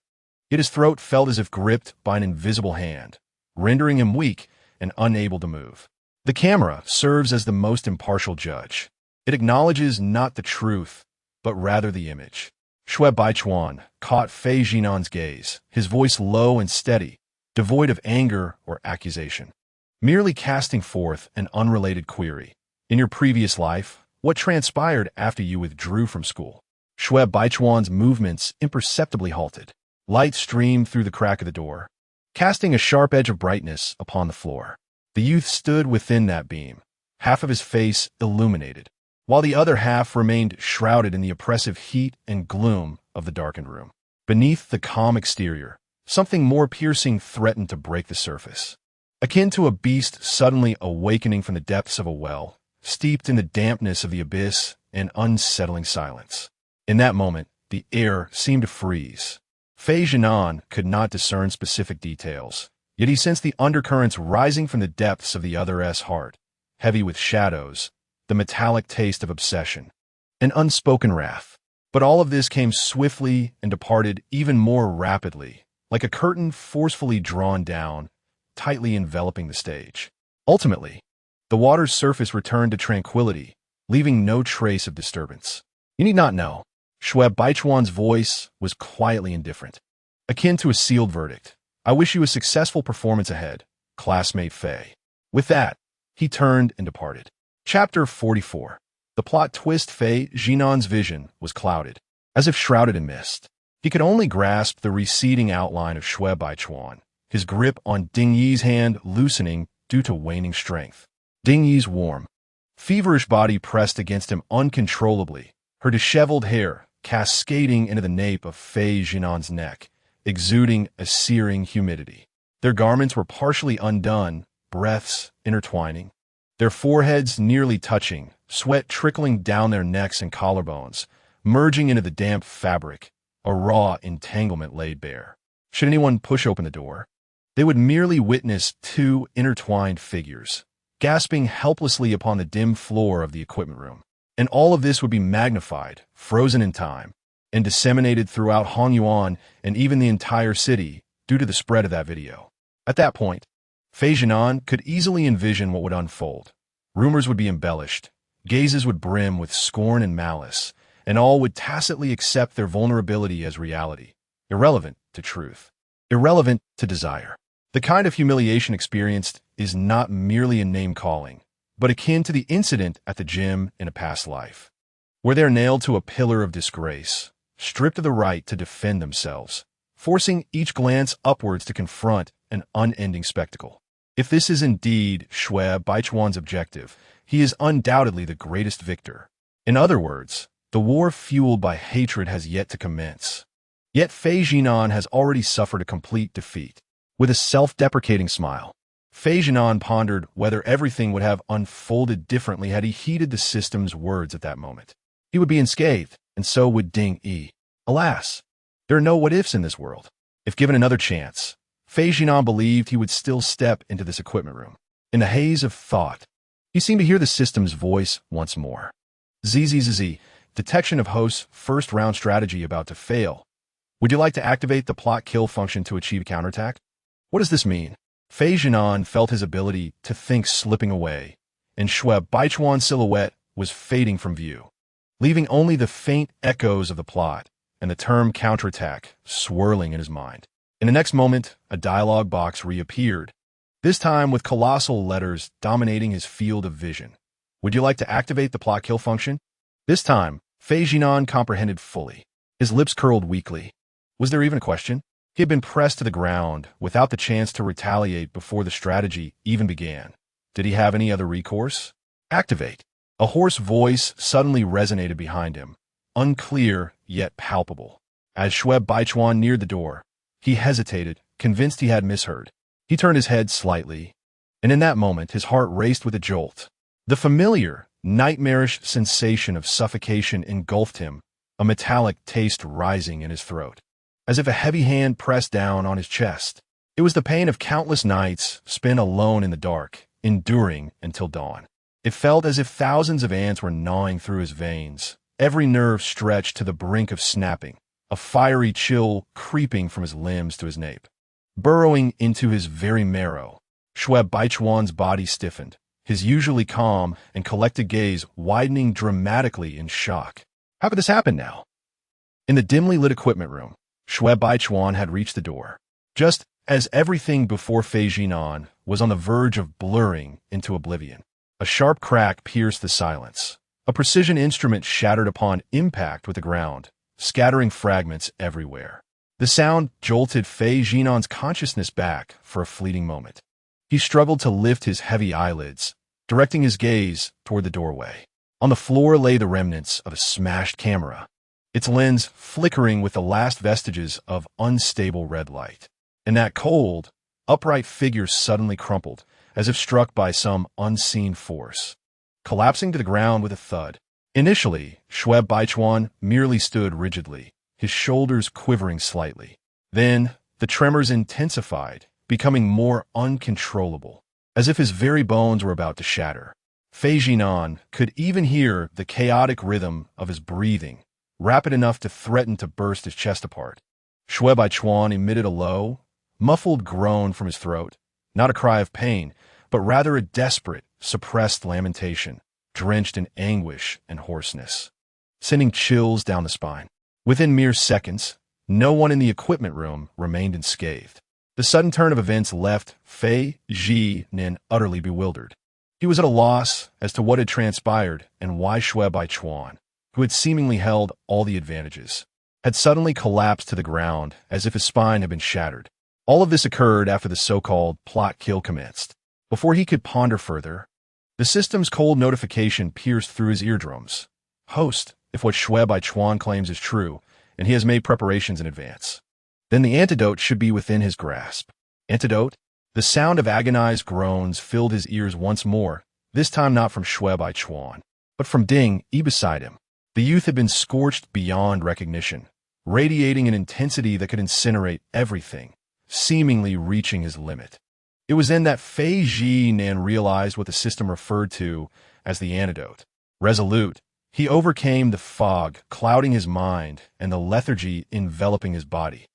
Yet his throat felt as if gripped by an invisible hand, rendering him weak and unable to move. The camera serves as the most impartial judge. It acknowledges not the truth, but rather the image. Shui Baichuan caught Xiao Zhinan's gaze, his voice low and steady, devoid of anger or accusation, merely casting forth an unrelated query. In your previous life, what transpired after you withdrew from school? Shui Baichuan's movements imperceptibly halted. Light streamed through the crack of the door, casting a sharp edge of brightness upon the floor. The youth stood within that beam, half of his face illuminated, while the other half remained shrouded in the oppressive heat and gloom of the darkened room. Beneath the calm exterior, something more piercing threatened to break the surface. Akin to a beast suddenly awakening from the depths of a well, steeped in the dampness of the abyss and unsettling silence. In that moment, the air seemed to freeze. Xiao Zhinan could not discern specific details, yet he sensed the undercurrents rising from the depths of the other's heart, heavy with shadows, the metallic taste of obsession, an unspoken wrath. But all of this came swiftly and departed even more rapidly, like a curtain forcefully drawn down, tightly enveloping the stage. Ultimately, the water's surface returned to tranquility, leaving no trace of disturbance. You need not know. Xiao Zhinan's voice was quietly indifferent, akin to a sealed verdict. I wish you a successful performance ahead, classmate Fei. With that, he turned and departed. Chapter 44. The plot twist. Xiao Zhinan's vision was clouded, as if shrouded in mist. He could only grasp the receding outline of Xiao Zhinan, his grip on Ding Yi's hand loosening due to waning strength. Ding Yi's warm, feverish body pressed against him uncontrollably, her disheveled hair cascading into the nape of Xiao Zhinan's neck, exuding a searing humidity. Their garments were partially undone, breaths intertwining, their foreheads nearly touching, sweat trickling down their necks and collarbones, merging into the damp fabric, a raw entanglement laid bare. Should anyone push open the door, they would merely witness two intertwined figures, gasping helplessly upon the dim floor of the equipment room. And all of this would be magnified, frozen in time, and disseminated throughout Hongyuan and even the entire city due to the spread of that video. At that point, Xiao Zhinan could easily envision what would unfold. Rumors would be embellished, gazes would brim with scorn and malice, and all would tacitly accept their vulnerability as reality, irrelevant to truth, irrelevant to desire. The kind of humiliation experienced is not merely a name-calling, but akin to the incident at the gym in a past life, where they're nailed to a pillar of disgrace, stripped of the right to defend themselves, forcing each glance upwards to confront an unending spectacle. If this is indeed Xiao Zhinan's objective, he is undoubtedly the greatest victor. In other words, the war fueled by hatred has yet to commence. Yet Xiao Zhinan has already suffered a complete defeat. With a self-deprecating smile, Xiao Zhinan pondered whether everything would have unfolded differently had he heeded the system's words at that moment. He would be unscathed, and so would Ding Yi. Alas, there are no what-ifs in this world. If given another chance, Xiao Zhinan believed he would still step into this equipment room. In the haze of thought, he seemed to hear the system's voice once more. ZZZZ, detection of host's first-round strategy about to fail. Would you like to activate the plot kill function to achieve a counterattack? What does this mean? Xiao Zhinan felt his ability to think slipping away, and Xiao Zhinan's silhouette was fading from view, leaving only the faint echoes of the plot and the term counterattack swirling in his mind. In the next moment, a dialogue box reappeared, this time with colossal letters dominating his field of vision. Would you like to activate the plot kill function? This time, Xiao Zhinan comprehended fully. His lips curled weakly. Was there even a question? He had been pressed to the ground without the chance to retaliate before the strategy even began. Did he have any other recourse? Activate. A hoarse voice suddenly resonated behind him, unclear yet palpable. As Xiao Zhinan neared the door, he hesitated, convinced he had misheard. He turned his head slightly, and in that moment his heart raced with a jolt. The familiar, nightmarish sensation of suffocation engulfed him, a metallic taste rising in his throat, as if a heavy hand pressed down on his chest. It was the pain of countless nights spent alone in the dark, enduring until dawn. It felt as if thousands of ants were gnawing through his veins, every nerve stretched to the brink of snapping, a fiery chill creeping from his limbs to his nape, burrowing into his very marrow. Xiao Zhinan's body stiffened, his usually calm and collected gaze widening dramatically in shock. How could this happen now? In the dimly lit equipment room, Xiao Zhinan had reached the door, just as everything before Xiao Zhinan was on the verge of blurring into oblivion. A sharp crack pierced the silence. A precision instrument shattered upon impact with the ground, scattering fragments everywhere. The sound jolted Xiao Zhinan's consciousness back for a fleeting moment. He struggled to lift his heavy eyelids, directing his gaze toward the doorway. On the floor lay the remnants of a smashed camera, its lens flickering with the last vestiges of unstable red light. and that cold, upright figure suddenly crumpled, as if struck by some unseen force, collapsing to the ground with a thud. Initially, Shui Baichuan merely stood rigidly, his shoulders quivering slightly. Then, the tremors intensified, becoming more uncontrollable, as if his very bones were about to shatter. Fei Zhinan could even hear the chaotic rhythm of his breathing, rapid enough to threaten to burst his chest apart. Shui Baichuan emitted a low, muffled groan from his throat, not a cry of pain, but rather a desperate, suppressed lamentation, drenched in anguish and hoarseness, sending chills down the spine. Within mere seconds, no one in the equipment room remained unscathed. The sudden turn of events left Fei Zhinan utterly bewildered. He was at a loss as to what had transpired and why Shui Baichuan, who had seemingly held all the advantages, had suddenly collapsed to the ground as if his spine had been shattered. All of this occurred after the so-called plot kill commenced. Before he could ponder further, the system's cold notification pierced through his eardrums. Host, if what Shui Baichuan claims is true, and he has made preparations in advance, then the antidote should be within his grasp. Antidote? The sound of agonized groans filled his ears once more, this time not from Shui Baichuan, but from Ding, beside him. The youth had been scorched beyond recognition, radiating an intensity that could incinerate everything, seemingly reaching his limit. It was then that Fei Zhinan realized what the system referred to as the antidote. Resolute, he overcame the fog clouding his mind and the lethargy enveloping his body,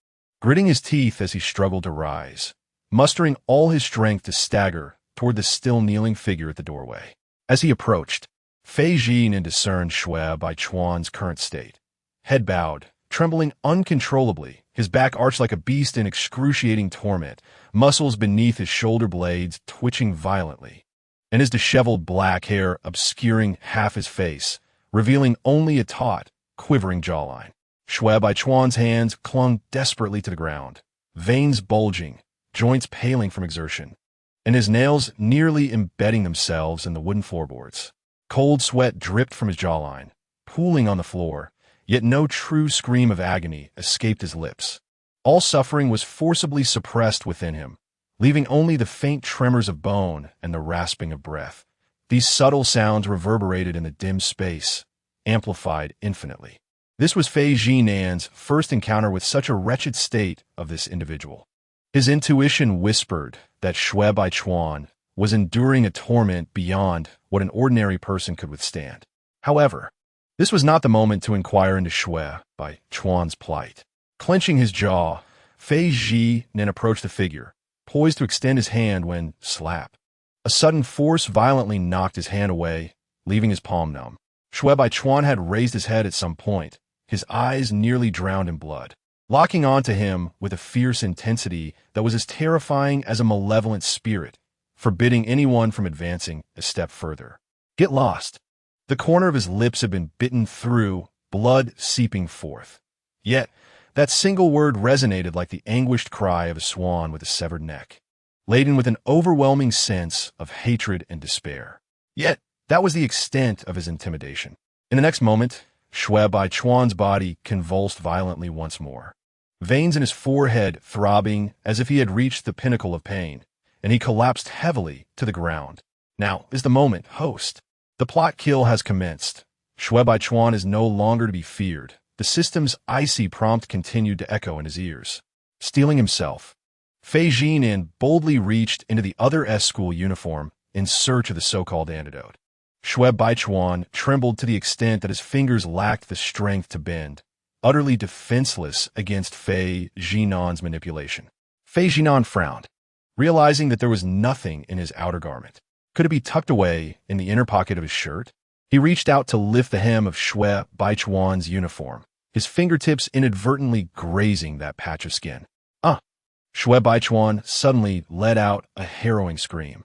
gritting his teeth as he struggled to rise, mustering all his strength to stagger toward the still kneeling figure at the doorway. As he approached, Fei Zhinan discerned Shui Baichuan's current state. Head bowed, trembling uncontrollably, his back arched like a beast in excruciating torment, muscles beneath his shoulder blades twitching violently, and his disheveled black hair obscuring half his face, revealing only a taut, quivering jawline. Shui Baichuan's hands clung desperately to the ground, veins bulging, joints paling from exertion, and his nails nearly embedding themselves in the wooden floorboards. Cold sweat dripped from his jawline, pooling on the floor, yet no true scream of agony escaped his lips. All suffering was forcibly suppressed within him, leaving only the faint tremors of bone and the rasping of breath. These subtle sounds reverberated in the dim space, amplified infinitely. This was Fei Zhinan's first encounter with such a wretched state of this individual. His intuition whispered that Shui Baichuan was enduring a torment beyond what an ordinary person could withstand. However, this was not the moment to inquire into Shui Baichuan's plight. Clenching his jaw, Fei Zhinan approached the figure, poised to extend his hand when, slap. A sudden force violently knocked his hand away, leaving his palm numb. Shui Baichuan had raised his head at some point, his eyes nearly drowned in blood, locking onto him with a fierce intensity that was as terrifying as a malevolent spirit, forbidding anyone from advancing a step further. Get lost. The corner of his lips had been bitten through, blood seeping forth. Yet, that single word resonated like the anguished cry of a swan with a severed neck, laden with an overwhelming sense of hatred and despair. Yet, that was the extent of his intimidation. In the next moment, Shui Baichuan's body convulsed violently once more, veins in his forehead throbbing as if he had reached the pinnacle of pain, and he collapsed heavily to the ground. Now is the moment, host. The plot kill has commenced. Shui Baichuan is no longer to be feared. The system's icy prompt continued to echo in his ears. Steeling himself, Fei Zhinan boldly reached into the other S-School uniform in search of the so-called antidote. Shui Baichuan trembled to the extent that his fingers lacked the strength to bend, utterly defenseless against Fei Zhinan's manipulation. Fei Zhinan frowned, realizing that there was nothing in his outer garment. Could it be tucked away in the inner pocket of his shirt? He reached out to lift the hem of Shui Baichuan's uniform, his fingertips inadvertently grazing that patch of skin. Shui Baichuan suddenly let out a harrowing scream,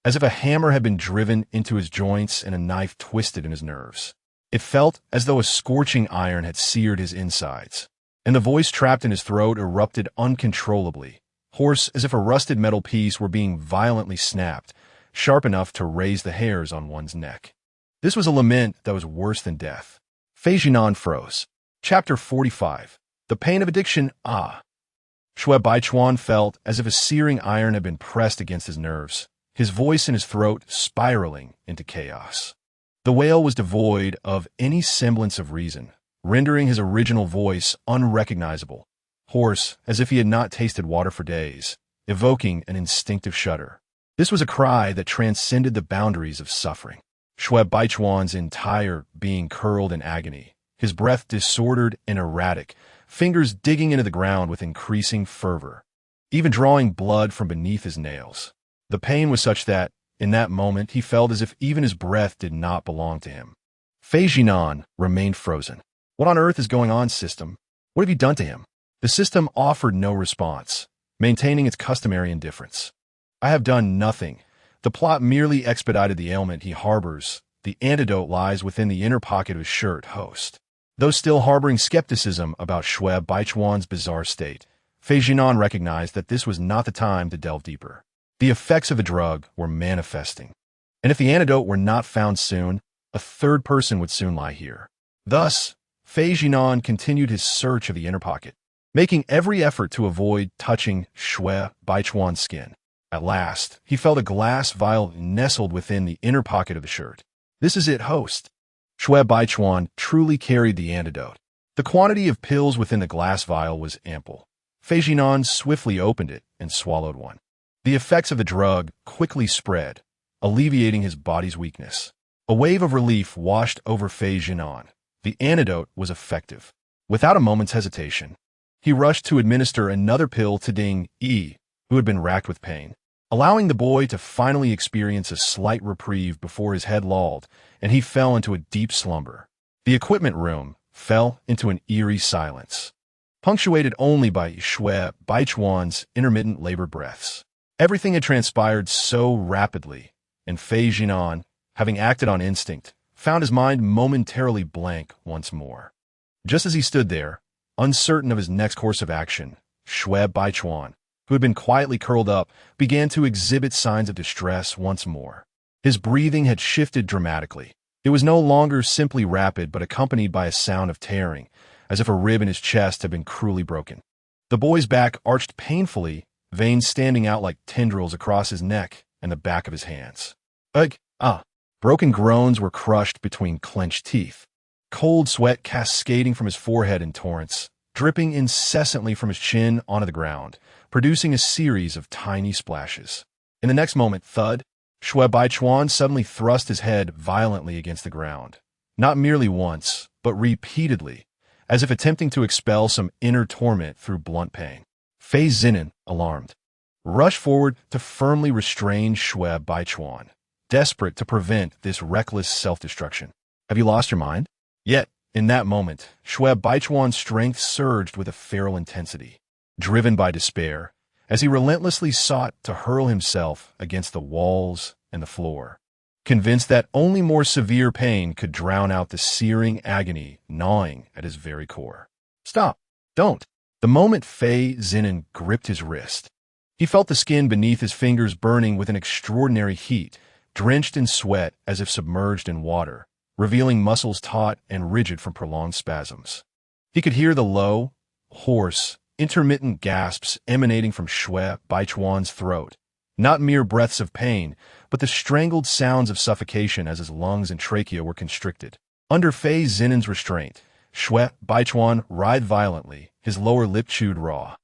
as if a hammer had been driven into his joints and a knife twisted in his nerves. It felt as though a scorching iron had seared his insides, and the voice trapped in his throat erupted uncontrollably, hoarse as if a rusted metal piece were being violently snapped, sharp enough to raise the hairs on one's neck. This was a lament that was worse than death. Fei Zhinan froze. Chapter 45. The Pain of Addiction. Shui Baichuan felt as if a searing iron had been pressed against his nerves, his voice in his throat spiraling into chaos. The wail was devoid of any semblance of reason, rendering his original voice unrecognizable, hoarse as if he had not tasted water for days, evoking an instinctive shudder. This was a cry that transcended the boundaries of suffering. Shui Baichuan's entire being curled in agony, his breath disordered and erratic, fingers digging into the ground with increasing fervor, even drawing blood from beneath his nails. The pain was such that, in that moment, he felt as if even his breath did not belong to him. Xiao Zhinan remained frozen. What on earth is going on, system? What have you done to him? The system offered no response, maintaining its customary indifference. I have done nothing. The plot merely expedited the ailment he harbors. The antidote lies within the inner pocket of his shirt, host. Though still harboring skepticism about Shui Baichuan's bizarre state, Xiao Zhinan recognized that this was not the time to delve deeper. The effects of the drug were manifesting, and if the antidote were not found soon, a third person would soon lie here. Thus, Xiao Zhinan continued his search of the inner pocket, making every effort to avoid touching Shui Baichuan's skin. At last, he felt a glass vial nestled within the inner pocket of the shirt. This is it, host. Shui Baichuan truly carried the antidote. The quantity of pills within the glass vial was ample. Xiao Zhinan swiftly opened it and swallowed one. The effects of the drug quickly spread, alleviating his body's weakness. A wave of relief washed over Xiao Zhinan. The antidote was effective. Without a moment's hesitation, he rushed to administer another pill to Ding Yi, who had been racked with pain, allowing the boy to finally experience a slight reprieve before his head lolled, and he fell into a deep slumber. The equipment room fell into an eerie silence, punctuated only by Shui Baichuan's intermittent labored breaths. Everything had transpired so rapidly, and Xiao Zhinan, having acted on instinct, found his mind momentarily blank once more. Just as he stood there, uncertain of his next course of action, Shui Baichuan, who had been quietly curled up, began to exhibit signs of distress once more. His breathing had shifted dramatically. It was no longer simply rapid but accompanied by a sound of tearing, as if a rib in his chest had been cruelly broken. The boy's back arched painfully, veins standing out like tendrils across his neck and the back of his hands. Ugh! Ah! Broken groans were crushed between clenched teeth. Cold sweat cascading from his forehead in torrents, dripping incessantly from his chin onto the ground, producing a series of tiny splashes. In the next moment, thud, Shui Baichuan suddenly thrust his head violently against the ground, not merely once, but repeatedly, as if attempting to expel some inner torment through blunt pain. Xiao Zhinan, alarmed, rushed forward to firmly restrain Shui Baichuan, desperate to prevent this reckless self-destruction. Have you lost your mind? Yet, in that moment, Shui Baichuan's strength surged with a feral intensity, driven by despair, as he relentlessly sought to hurl himself against the walls and the floor, convinced that only more severe pain could drown out the searing agony gnawing at his very core. Stop! Don't! The moment Xiao Zhinan gripped his wrist, he felt the skin beneath his fingers burning with an extraordinary heat, drenched in sweat as if submerged in water, revealing muscles taut and rigid from prolonged spasms. He could hear the low, hoarse, intermittent gasps emanating from Shui Baichuan's throat, not mere breaths of pain, but the strangled sounds of suffocation as his lungs and trachea were constricted. Under Xiao Zhinan's restraint, Shui Baichuan writhed violently, his lower lip chewed raw,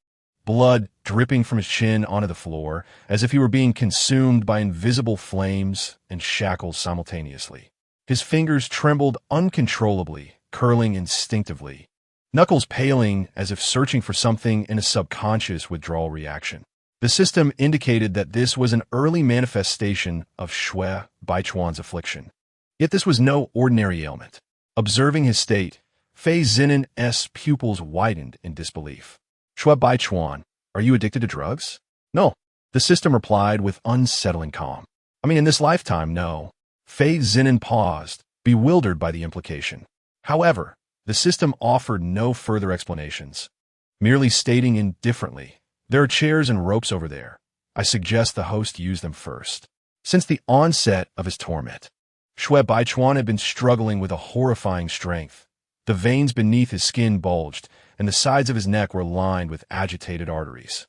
blood dripping from his chin onto the floor as if he were being consumed by invisible flames and shackles simultaneously. His fingers trembled uncontrollably, curling instinctively, knuckles paling as if searching for something in a subconscious withdrawal reaction. The system indicated that this was an early manifestation of Shui Baichuan's affliction. Yet this was no ordinary ailment. Observing his state, Xiao Zhinan's pupils widened in disbelief. Shui Baichuan, are you addicted to drugs? No, the system replied with unsettling calm. In this lifetime, no. Xiao Zhinan paused, bewildered by the implication. However, the system offered no further explanations, merely stating indifferently, there are chairs and ropes over there. I suggest the host use them first. Since the onset of his torment, Shui Baichuan had been struggling with a horrifying strength. The veins beneath his skin bulged, and the sides of his neck were lined with agitated arteries.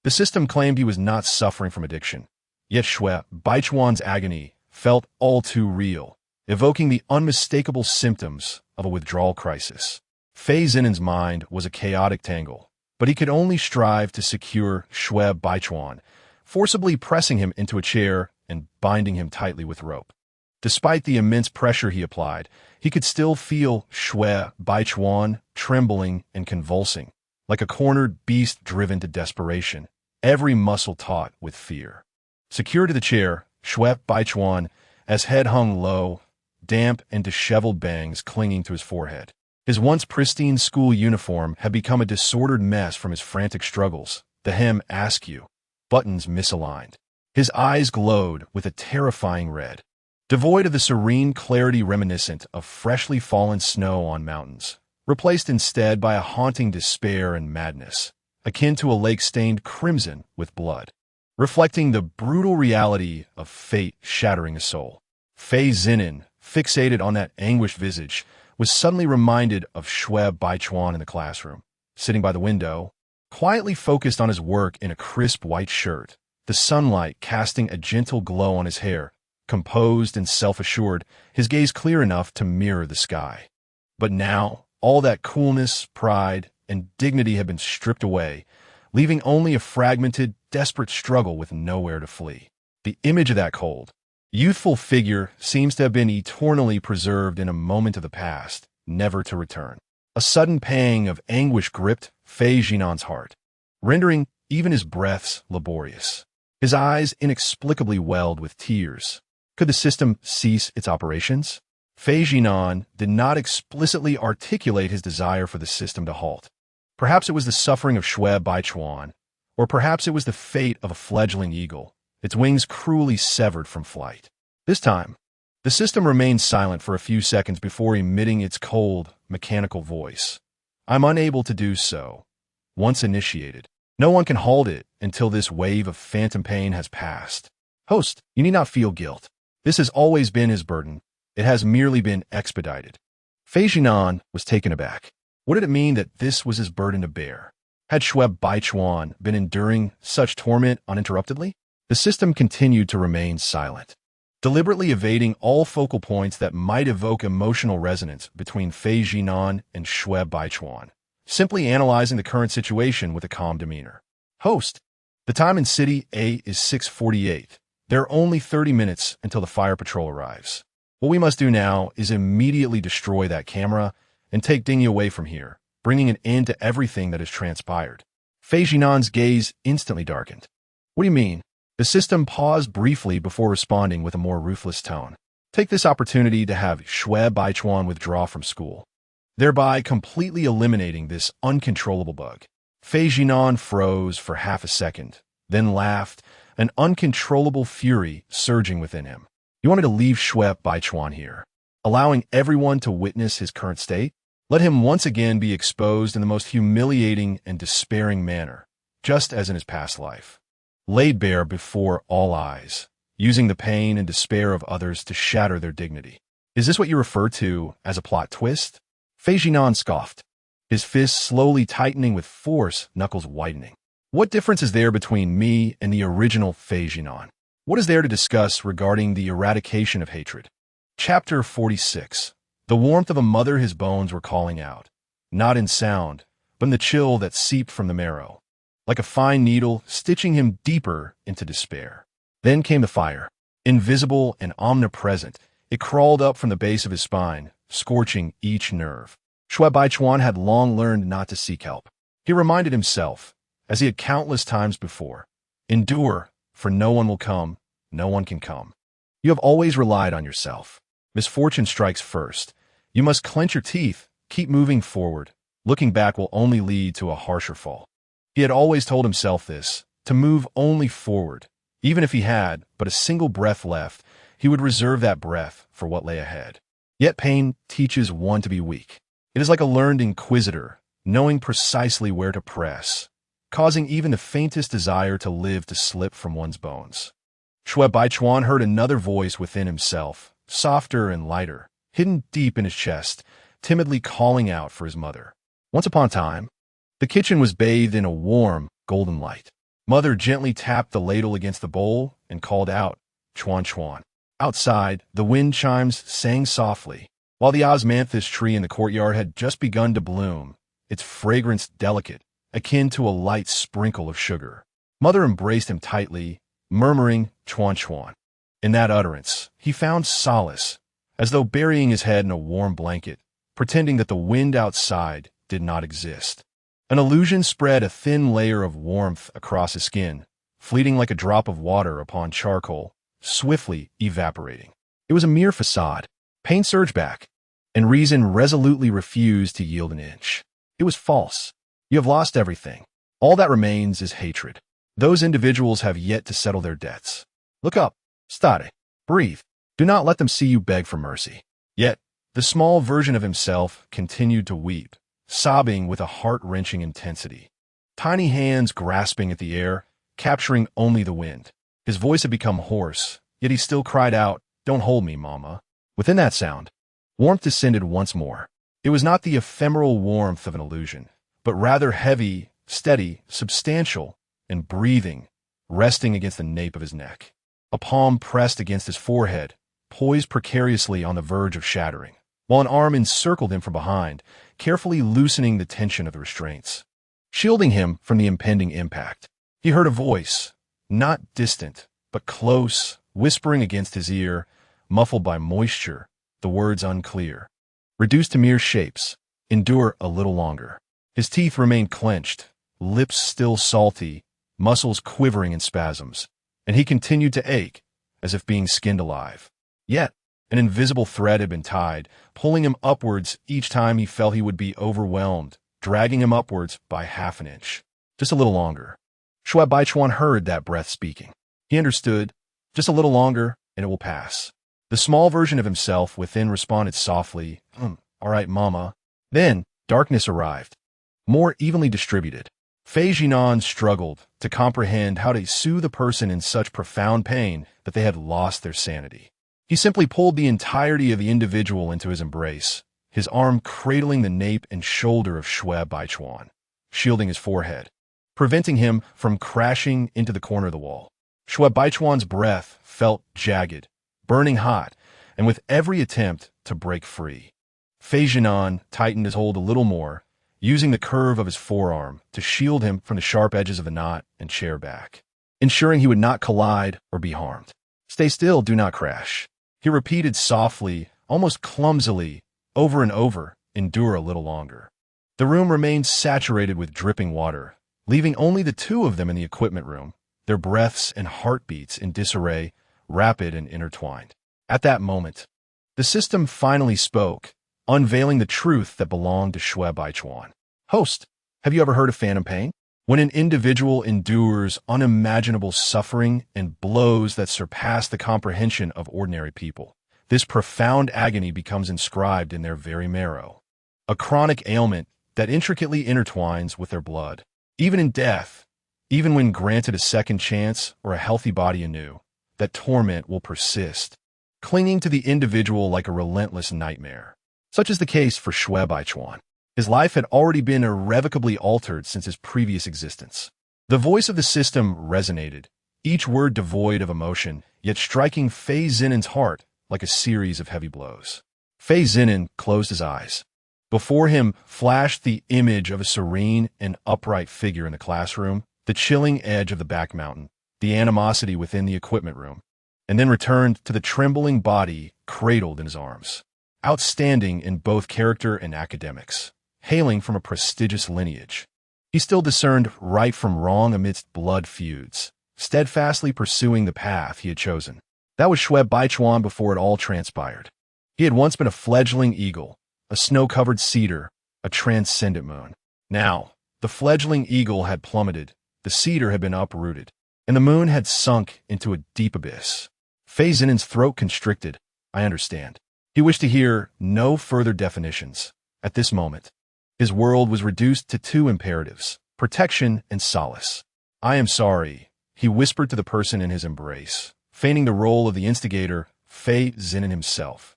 The system claimed he was not suffering from addiction, yet Shui Baichuan's agony felt all too real, evoking the unmistakable symptoms of a withdrawal crisis. Fei Zinan's mind was a chaotic tangle, but he could only strive to secure Shui Baichuan, forcibly pressing him into a chair and binding him tightly with rope. Despite the immense pressure he applied, he could still feel Shui Baichuan trembling and convulsing, like a cornered beast driven to desperation, every muscle taut with fear. Secured to the chair, Shui Baichuan, as head hung low, damp and disheveled bangs clinging to his forehead. His once pristine school uniform had become a disordered mess from his frantic struggles, the hem askew, buttons misaligned. His eyes glowed with a terrifying red, devoid of the serene clarity reminiscent of freshly fallen snow on mountains, replaced instead by a haunting despair and madness, akin to a lake stained crimson with blood, reflecting the brutal reality of fate shattering a soul. Fei Zinan, fixated on that anguished visage, was suddenly reminded of Shui Baichuan in the classroom, sitting by the window, quietly focused on his work in a crisp white shirt, the sunlight casting a gentle glow on his hair, composed and self-assured, his gaze clear enough to mirror the sky. But now, all that coolness, pride, and dignity had been stripped away, leaving only a fragmented, desperate struggle with nowhere to flee. The image of that cold, youthful figure seems to have been eternally preserved in a moment of the past, never to return. A sudden pang of anguish gripped Fei Zhinan's heart, rendering even his breaths laborious. His eyes inexplicably welled with tears. Could the system cease its operations? Fei Zhinan did not explicitly articulate his desire for the system to halt. Perhaps it was the suffering of Shui Baichuan, or perhaps it was the fate of a fledgling eagle, its wings cruelly severed from flight. This time, the system remained silent for a few seconds before emitting its cold, mechanical voice. I'm unable to do so. Once initiated, no one can halt it until this wave of phantom pain has passed. Host, you need not feel guilt. This has always been his burden. It has merely been expedited. Fei Zhinan was taken aback. What did it mean that this was his burden to bear? Had Shui Baichuan been enduring such torment uninterruptedly? The system continued to remain silent, deliberately evading all focal points that might evoke emotional resonance between Fei Zhinan and Shui Baichuan, simply analyzing the current situation with a calm demeanor. Host, the time in City A is 6:48. There are only 30 minutes until the fire patrol arrives. What we must do now is immediately destroy that camera and take Dingy away from here, bringing an end to everything that has transpired. Fei Zhinan's gaze instantly darkened. What do you mean? The system paused briefly before responding with a more ruthless tone. Take this opportunity to have Shui Baichuan withdraw from school, thereby completely eliminating this uncontrollable bug. Fei Zhinan froze for half a second, then laughed, an uncontrollable fury surging within him. You want me to leave Shui Baichuan here, allowing everyone to witness his current state? Let him once again be exposed in the most humiliating and despairing manner, just as in his past life. Laid bare before all eyes, using the pain and despair of others to shatter their dignity. Is this what you refer to as a plot twist? Fei Zhinan scoffed, his fists slowly tightening with force, knuckles widening. What difference is there between me and the original Fei Zhinan? What is there to discuss regarding the eradication of hatred? Chapter 46. The warmth of a mother his bones were calling out, not in sound, but in the chill that seeped from the marrow, like a fine needle stitching him deeper into despair. Then came the fire. Invisible and omnipresent, it crawled up from the base of his spine, scorching each nerve. Shui Baichuan had long learned not to seek help. He reminded himself, as he had countless times before, endure, for no one will come, no one can come. You have always relied on yourself. Misfortune strikes first. You must clench your teeth, keep moving forward. Looking back will only lead to a harsher fall. He had always told himself this, to move only forward. Even if he had but a single breath left, he would reserve that breath for what lay ahead. Yet pain teaches one to be weak. It is like a learned inquisitor, knowing precisely where to press, causing even the faintest desire to live to slip from one's bones. Shui Baichuan heard another voice within himself, softer and lighter, hidden deep in his chest, timidly calling out for his mother. Once upon a time, the kitchen was bathed in a warm, golden light. Mother gently tapped the ladle against the bowl and called out, "Chuan Chuan." Outside, the wind chimes sang softly, while the osmanthus tree in the courtyard had just begun to bloom, its fragrance delicate, akin to a light sprinkle of sugar. Mother embraced him tightly, murmuring, "Chuan Chuan." In that utterance, he found solace, as though burying his head in a warm blanket, pretending that the wind outside did not exist. An illusion spread a thin layer of warmth across his skin, fleeting like a drop of water upon charcoal, swiftly evaporating. It was a mere facade. Pain surged back, and reason resolutely refused to yield an inch. It was false. You have lost everything. All that remains is hatred. Those individuals have yet to settle their debts. Look up. Stare. Breathe. Do not let them see you beg for mercy. Yet, the small version of himself continued to weep, sobbing with a heart-wrenching intensity. Tiny hands grasping at the air, capturing only the wind. His voice had become hoarse, yet he still cried out, "Don't hold me, Mama." Within that sound, warmth descended once more. It was not the ephemeral warmth of an illusion, but rather heavy, steady, substantial, and breathing, resting against the nape of his neck. A palm pressed against his forehead, poised precariously on the verge of shattering, while an arm encircled him from behind, carefully loosening the tension of the restraints, shielding him from the impending impact. He heard a voice, not distant, but close, whispering against his ear, muffled by moisture, the words unclear. Reduced to mere shapes, endure a little longer. His teeth remained clenched, lips still salty, muscles quivering in spasms, and he continued to ache, as if being skinned alive. Yet, an invisible thread had been tied, pulling him upwards each time he felt he would be overwhelmed, dragging him upwards by half an inch. Just a little longer. Shui Baichuan heard that breath speaking. He understood. Just a little longer, and it will pass. The small version of himself within responded softly, "All right, Mama." Then, darkness arrived, more evenly distributed. Xiao Zhinan struggled to comprehend how to soothe a person in such profound pain that they had lost their sanity. He simply pulled the entirety of the individual into his embrace, his arm cradling the nape and shoulder of Shui Baichuan, shielding his forehead, preventing him from crashing into the corner of the wall. Shui Baichuan's breath felt jagged, burning hot, and with every attempt to break free. Xiao Zhinan tightened his hold a little more, using the curve of his forearm to shield him from the sharp edges of the knot and chair back, ensuring he would not collide or be harmed. "Stay still, do not crash." He repeated softly, almost clumsily, over and over, "Endure a little longer." The room remained saturated with dripping water, leaving only the two of them in the equipment room, their breaths and heartbeats in disarray, rapid and intertwined. At that moment, the system finally spoke, unveiling the truth that belonged to Shui Baichuan. "Host, have you ever heard of phantom pain? When an individual endures unimaginable suffering and blows that surpass the comprehension of ordinary people, this profound agony becomes inscribed in their very marrow, a chronic ailment that intricately intertwines with their blood. Even in death, even when granted a second chance or a healthy body anew, that torment will persist, clinging to the individual like a relentless nightmare. Such is the case for Shui Baichuan. His life had already been irrevocably altered since his previous existence. The voice of the system resonated, each word devoid of emotion, yet striking Xiao Zhinan's heart like a series of heavy blows. Xiao Zhinan closed his eyes. Before him flashed the image of a serene and upright figure in the classroom, the chilling edge of the back mountain, the animosity within the equipment room, and then returned to the trembling body cradled in his arms. Outstanding in both character and academics, hailing from a prestigious lineage, he still discerned right from wrong amidst blood feuds, steadfastly pursuing the path he had chosen. That was Shui Baichuan before it all transpired. He had once been a fledgling eagle, a snow-covered cedar, a transcendent moon. Now, the fledgling eagle had plummeted, the cedar had been uprooted, and the moon had sunk into a deep abyss. Xiao Zhinan's throat constricted. "I understand." He wished to hear no further definitions. At this moment, his world was reduced to two imperatives, protection and solace. "I am sorry," he whispered to the person in his embrace, feigning the role of the instigator, Xiao Zhinan himself.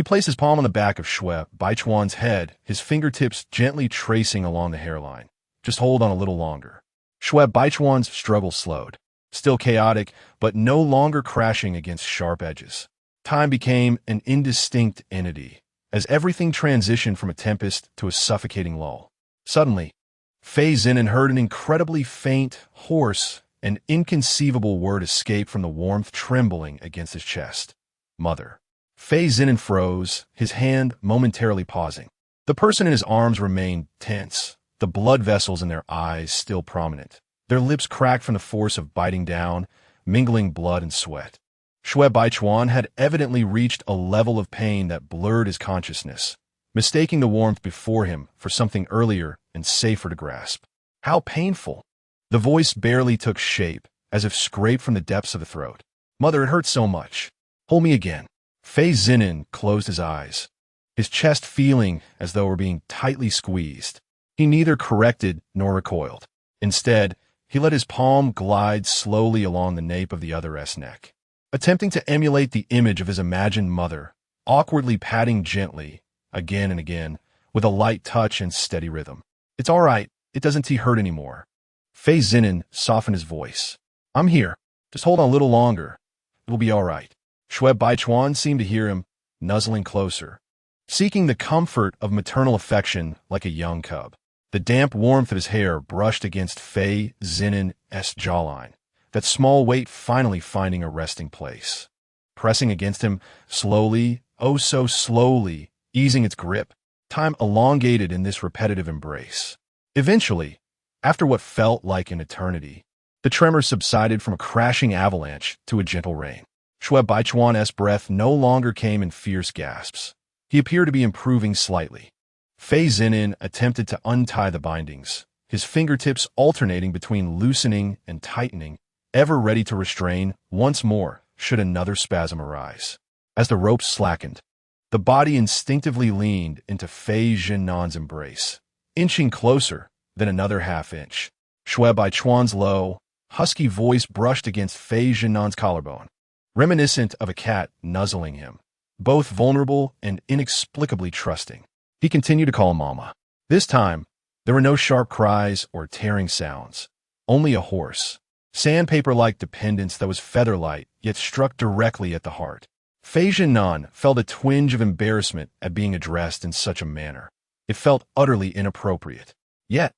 He placed his palm on the back of Shui Baichuan's head, his fingertips gently tracing along the hairline. Just hold on a little longer. Shui Baichuan's struggle slowed, still chaotic, but no longer crashing against sharp edges. Time became an indistinct entity, as everything transitioned from a tempest to a suffocating lull. Suddenly, Fei Zhinan heard an incredibly faint, hoarse, and inconceivable word escape from the warmth trembling against his chest. Mother. Fei Zhinan froze, his hand momentarily pausing. The person in his arms remained tense, the blood vessels in their eyes still prominent. Their lips cracked from the force of biting down, mingling blood and sweat. Shui Baichuan had evidently reached a level of pain that blurred his consciousness, mistaking the warmth before him for something earlier and safer to grasp. How painful! The voice barely took shape, as if scraped from the depths of the throat. Mother, it hurts so much. Hold me again. Fei Zhinan closed his eyes, his chest feeling as though it were being tightly squeezed. He neither corrected nor recoiled. Instead, he let his palm glide slowly along the nape of the other's neck, attempting to emulate the image of his imagined mother, awkwardly patting gently, again and again, with a light touch and steady rhythm. It's all right. It doesn't hurt anymore. Fei Zhinan softened his voice. I'm here. Just hold on a little longer. It'll be all right. Shui Baichuan seemed to hear him, nuzzling closer, seeking the comfort of maternal affection like a young cub. The damp warmth of his hair brushed against Fei Zhinan's jawline, that small weight finally finding a resting place. Pressing against him, slowly, oh so slowly, easing its grip, time elongated in this repetitive embrace. Eventually, after what felt like an eternity, the tremor subsided from a crashing avalanche to a gentle rain. Shui Baichuan's breath no longer came in fierce gasps. He appeared to be improving slightly. Fei Zhinan attempted to untie the bindings, his fingertips alternating between loosening and tightening, ever ready to restrain once more should another spasm arise. As the ropes slackened, the body instinctively leaned into Fei Zhinan's embrace, inching closer than another half-inch. Shui Baichuan's low, husky voice brushed against Fei Zhinan's collarbone, reminiscent of a cat nuzzling him, both vulnerable and inexplicably trusting. He continued to call Mama. This time, there were no sharp cries or tearing sounds, only a hoarse, sandpaper-like dependence that was feather-light yet struck directly at the heart. Fei Zhinan felt a twinge of embarrassment at being addressed in such a manner. It felt utterly inappropriate. Yet,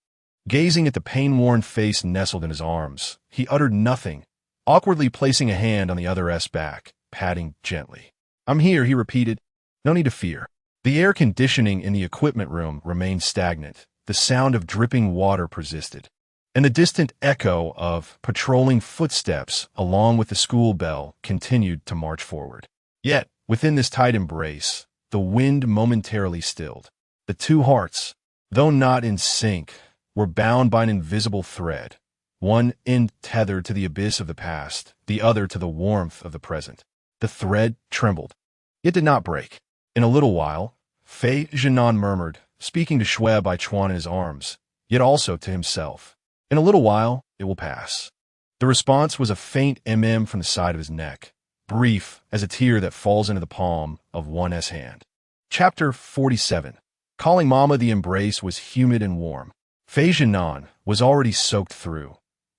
gazing at the pain-worn face nestled in his arms, he uttered nothing, awkwardly placing a hand on the other's back, patting gently. I'm here, he repeated. No need to fear. The air conditioning in the equipment room remained stagnant. The sound of dripping water persisted, and the distant echo of patrolling footsteps along with the school bell continued to march forward. Yet, within this tight embrace, the wind momentarily stilled. The two hearts, though not in sync, were bound by an invisible thread, one end tethered to the abyss of the past, the other to the warmth of the present. The thread trembled. It did not break. In a little while, Fei Zhinan murmured, speaking to Shui Baichuan in his arms, yet also to himself. In a little while, it will pass. The response was a faint from the side of his neck, brief as a tear that falls into the palm of one's hand. Chapter 47. Calling Mama, the embrace was humid and warm. Fei Zhinan was already soaked through.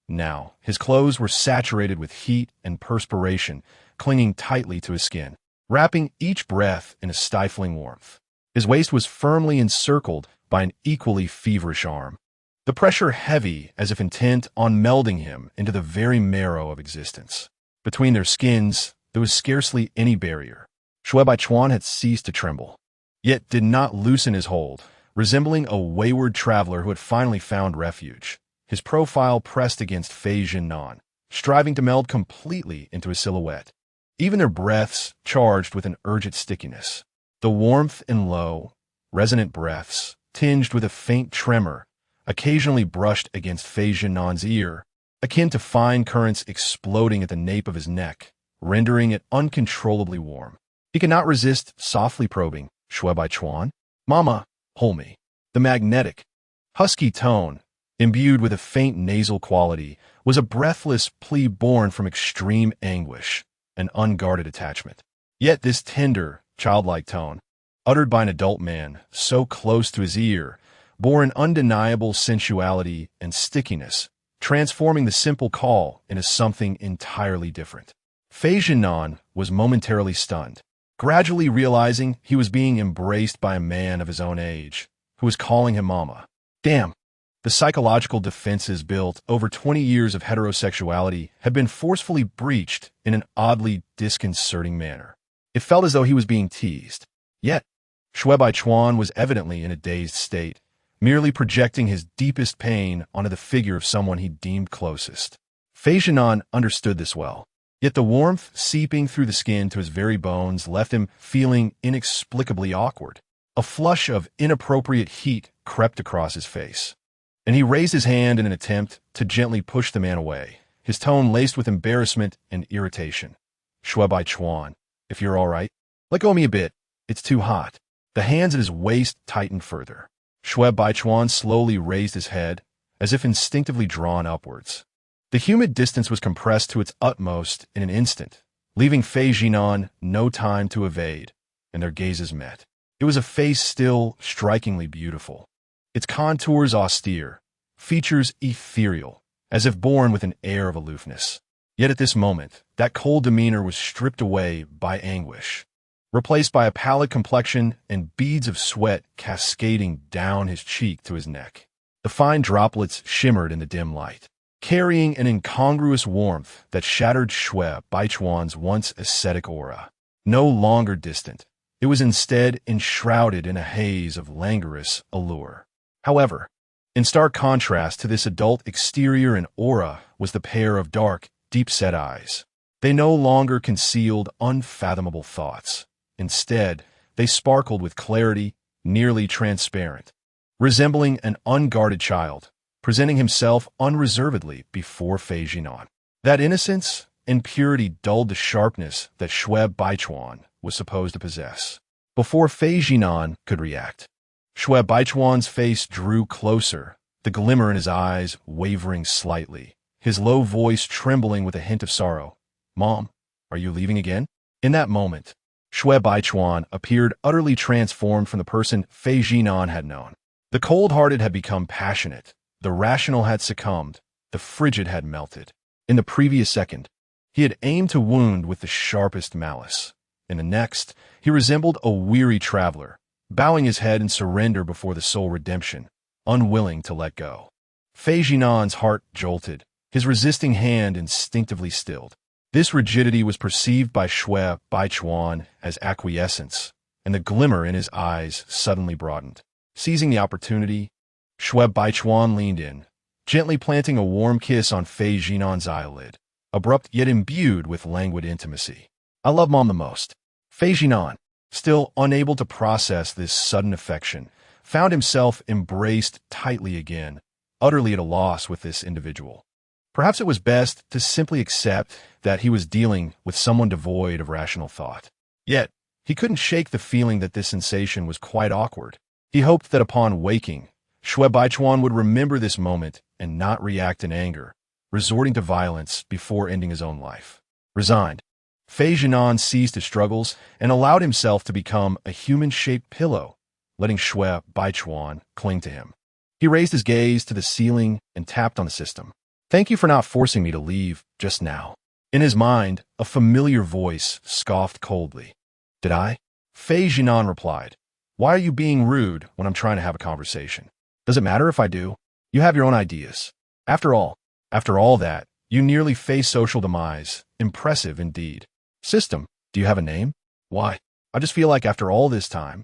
Now, his clothes were saturated with heat and perspiration, clinging tightly to his skin, wrapping each breath in a stifling warmth. His waist was firmly encircled by an equally feverish arm, the pressure heavy as if intent on melding him into the very marrow of existence. Between their skins, there was scarcely any barrier. Shui Baichuan had ceased to tremble, yet did not loosen his hold, resembling a wayward traveler who had finally found refuge, his profile pressed against Fei Zhinan, striving to meld completely into his silhouette. Even their breaths charged with an urgent stickiness. The warmth in low, resonant breaths, tinged with a faint tremor, occasionally brushed against Fei Zhinan's ear, akin to fine currents exploding at the nape of his neck, rendering it uncontrollably warm. He could not resist softly probing Shui Baichuan. Mama, hold me. The magnetic, husky tone, imbued with a faint nasal quality, was a breathless plea born from extreme anguish, an unguarded attachment. Yet this tender, childlike tone, uttered by an adult man, so close to his ear, bore an undeniable sensuality and stickiness, transforming the simple call into something entirely different. Zhinan was momentarily stunned, gradually realizing he was being embraced by a man of his own age, who was calling him mama. Damn! The psychological defenses built over 20 years of heterosexuality had been forcefully breached in an oddly disconcerting manner. It felt as though he was being teased. Yet, Shui Baichuan was evidently in a dazed state, merely projecting his deepest pain onto the figure of someone he deemed closest. Zhinan understood this well, yet the warmth seeping through the skin to his very bones left him feeling inexplicably awkward. A flush of inappropriate heat crept across his face, and he raised his hand in an attempt to gently push the man away, his tone laced with embarrassment and irritation. Shui Baichuan, if you're all right, let go of me a bit. It's too hot. The hands at his waist tightened further. Shui Baichuan slowly raised his head, as if instinctively drawn upwards. The humid distance was compressed to its utmost in an instant, leaving Zhinan no time to evade, and their gazes met. It was a face still strikingly beautiful, its contours austere, features ethereal, as if born with an air of aloofness. Yet at this moment, that cold demeanor was stripped away by anguish, replaced by a pallid complexion and beads of sweat cascading down his cheek to his neck. The fine droplets shimmered in the dim light, carrying an incongruous warmth that shattered Shui Baichuan's once ascetic aura. No longer distant, it was instead enshrouded in a haze of languorous allure. However, in stark contrast to this adult exterior and aura was the pair of dark, deep-set eyes. They no longer concealed unfathomable thoughts. Instead, they sparkled with clarity, nearly transparent, resembling an unguarded child, presenting himself unreservedly before Zhinan. That innocence and purity dulled the sharpness that Shui Baichuan was supposed to possess. Before Zhinan could react, Shui Baichuan's face drew closer, the glimmer in his eyes wavering slightly, his low voice trembling with a hint of sorrow. Mom, are you leaving again? In that moment, Shui Baichuan appeared utterly transformed from the person Zhinan had known. The cold-hearted had become passionate, the rational had succumbed, the frigid had melted. In the previous second, he had aimed to wound with the sharpest malice. In the next, he resembled a weary traveler, bowing his head in surrender before the soul redemption, unwilling to let go. Zhinan's heart jolted, his resisting hand instinctively stilled. This rigidity was perceived by Shui Baichuan as acquiescence, and the glimmer in his eyes suddenly broadened. Seizing the opportunity, Shui Baichuan leaned in, gently planting a warm kiss on Zhinan's eyelid, abrupt yet imbued with languid intimacy. I love Mom the most. Zhinan, still unable to process this sudden affection, found himself embraced tightly again, utterly at a loss with this individual. Perhaps it was best to simply accept that he was dealing with someone devoid of rational thought. Yet, he couldn't shake the feeling that this sensation was quite awkward. He hoped that upon waking, Shui Baichuan would remember this moment and not react in anger, resorting to violence before ending his own life. Resigned, Zhinan ceased his struggles and allowed himself to become a human-shaped pillow, letting Shui Baichuan cling to him. He raised his gaze to the ceiling and tapped on the system. Thank you for not forcing me to leave just now. In his mind, a familiar voice scoffed coldly. Did I? Zhinan replied. Why are you being rude when I'm trying to have a conversation? Does it matter if I do? You have your own ideas. After all that, you nearly face social demise. Impressive indeed. System, do you have a name? Why? I just feel like after all this time,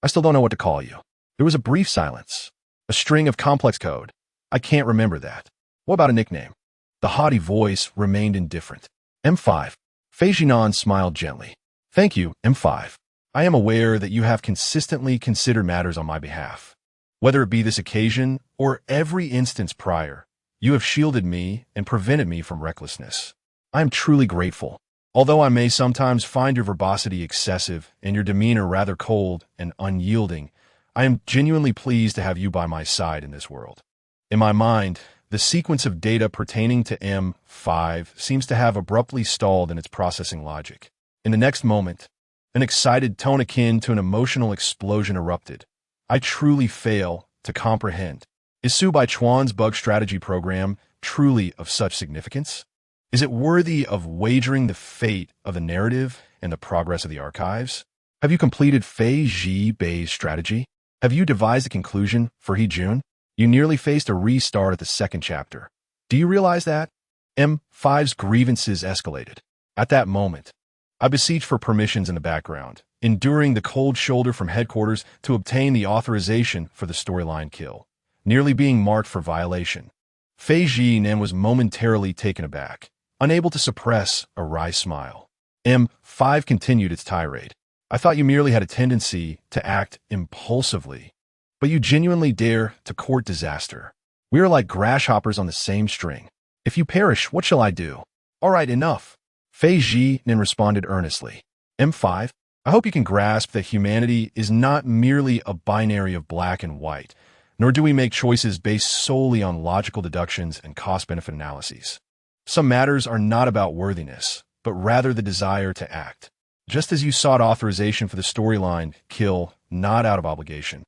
I still don't know what to call you. There was a brief silence, a string of complex code. I can't remember that. What about a nickname? The haughty voice remained indifferent. M5. Zhinan smiled gently. Thank you, M5. I am aware that you have consistently considered matters on my behalf. Whether it be this occasion or every instance prior, you have shielded me and prevented me from recklessness. I am truly grateful. Although I may sometimes find your verbosity excessive and your demeanor rather cold and unyielding, I am genuinely pleased to have you by my side in this world. In my mind, the sequence of data pertaining to M5 seems to have abruptly stalled in its processing logic. In the next moment, An excited tone akin to an emotional explosion erupted. I truly fail to comprehend. Is Su Baichuan's bug strategy program truly of such significance? Is it worthy of wagering the fate of the narrative and the progress of the archives? Have you completed Fei Zhi Bei's strategy? Have you devised a conclusion for He Jun? You nearly faced a restart at the second chapter. Do you realize that? M5's grievances escalated. At that moment, I beseeched for permissions in the background, enduring the cold shoulder from headquarters to obtain the authorization for the storyline kill, nearly being marked for violation. Fei Zhinan was momentarily taken aback, unable to suppress a wry smile. M5 continued its tirade. I thought you merely had a tendency to act impulsively, but you genuinely dare to court disaster. We are like grasshoppers on the same string. If you perish, what shall I do? All right, enough. Fei Zhinan responded earnestly. M5, I hope you can grasp that humanity is not merely a binary of black and white, nor do we make choices based solely on logical deductions and cost-benefit analyses. Some matters are not about worthiness, but rather the desire to act. Just as you sought authorization for the storyline kill, not out of obligation,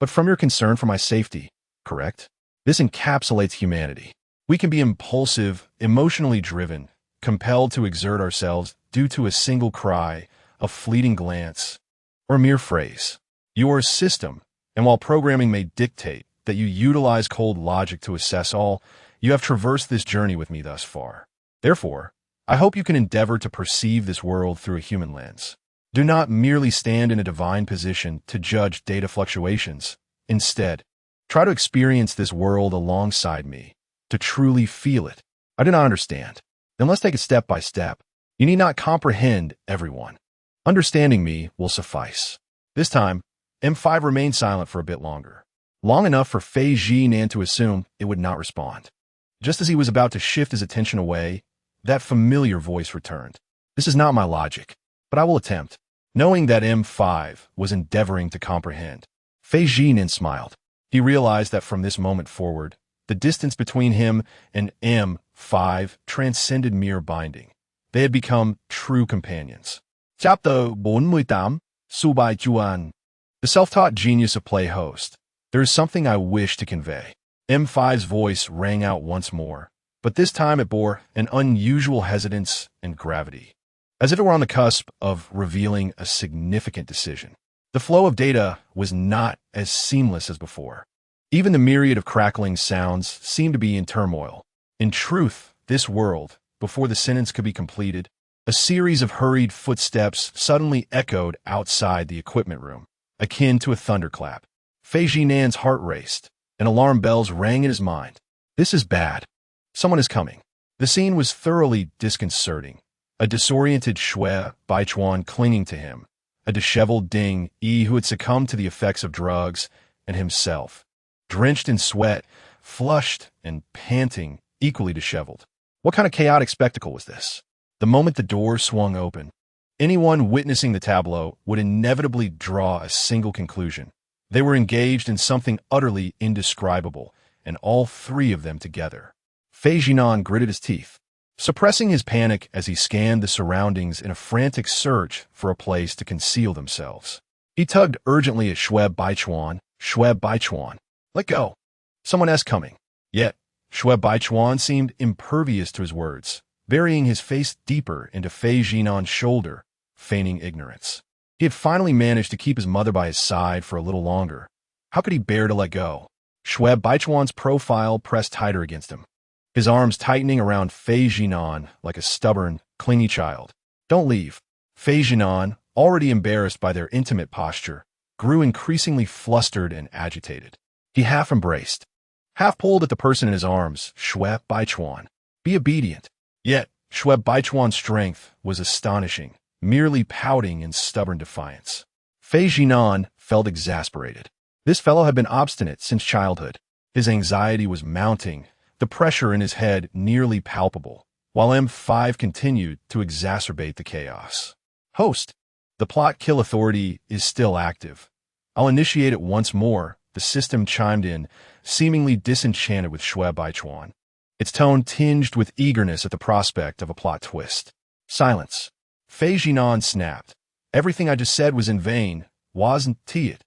but from your concern for my safety, correct? This encapsulates humanity. We can be impulsive, emotionally driven, compelled to exert ourselves due to a single cry, a fleeting glance, or a mere phrase. You are a system, and while programming may dictate that you utilize cold logic to assess all, you have traversed this journey with me thus far. Therefore, I hope you can endeavor to perceive this world through a human lens. Do not merely stand in a divine position to judge data fluctuations. Instead, try to experience this world alongside me, to truly feel it. I do not understand. Then let's take it step by step. You need not comprehend everyone. Understanding me will suffice. This time, M5 remained silent for a bit longer, long enough for Fei Zhinan to assume it would not respond. Just as he was about to shift his attention away, that familiar voice returned. This is not my logic, but I will attempt. Knowing that M5 was endeavoring to comprehend, Fei Zhinan smiled. He realized that from this moment forward, the distance between him and M5 transcended mere binding. They had become true companions. Chapter 48, Su Baichuan. The self-taught genius of play host. There is something I wish to convey. M5's voice rang out once more, but this time it bore an unusual hesitance and gravity, as if it were on the cusp of revealing a significant decision. The flow of data was not as seamless as before. Even the myriad of crackling sounds seemed to be in turmoil. In truth, this world, before the sentence could be completed, a series of hurried footsteps suddenly echoed outside the equipment room, akin to a thunderclap. Fei Zhinan's heart raced, and alarm bells rang in his mind. This is bad. Someone is coming. The scene was thoroughly disconcerting. A disoriented Shui Baichuan clinging to him, a disheveled Ding Yi who had succumbed to the effects of drugs, and himself, drenched in sweat, flushed and panting, equally disheveled. What kind of chaotic spectacle was this? The moment the door swung open, anyone witnessing the tableau would inevitably draw a single conclusion. They were engaged in something utterly indescribable, and all three of them together. Fei Zhinan gritted his teeth, suppressing his panic as he scanned the surroundings in a frantic search for a place to conceal themselves. He tugged urgently at Shui Baichuan. Shui Baichuan, let go. Someone else coming. Yet, Shui Baichuan seemed impervious to his words, burying his face deeper into Fei Zhinan's shoulder, feigning ignorance. He had finally managed to keep his mother by his side for a little longer. How could he bear to let go? Shui Baichuan's profile pressed tighter against him, his arms tightening around Fei Zhinan like a stubborn, clingy child. Don't leave. Fei Zhinan, already embarrassed by their intimate posture, grew increasingly flustered and agitated. He half embraced, half pulled at the person in his arms. Shui Baichuan, be obedient. Yet, Shui Baichuan's strength was astonishing, merely pouting in stubborn defiance. Fei Zhinan felt exasperated. This fellow had been obstinate since childhood. His anxiety was mounting, the pressure in his head nearly palpable, while M5 continued to exacerbate the chaos. Host, the plot kill authority is still active. I'll initiate it once more, the system chimed in, seemingly disenchanted with Shui Baichuan, its tone tinged with eagerness at the prospect of a plot twist. Silence. Fei Zhinan snapped, Everything I just said was in vain, wasn't it?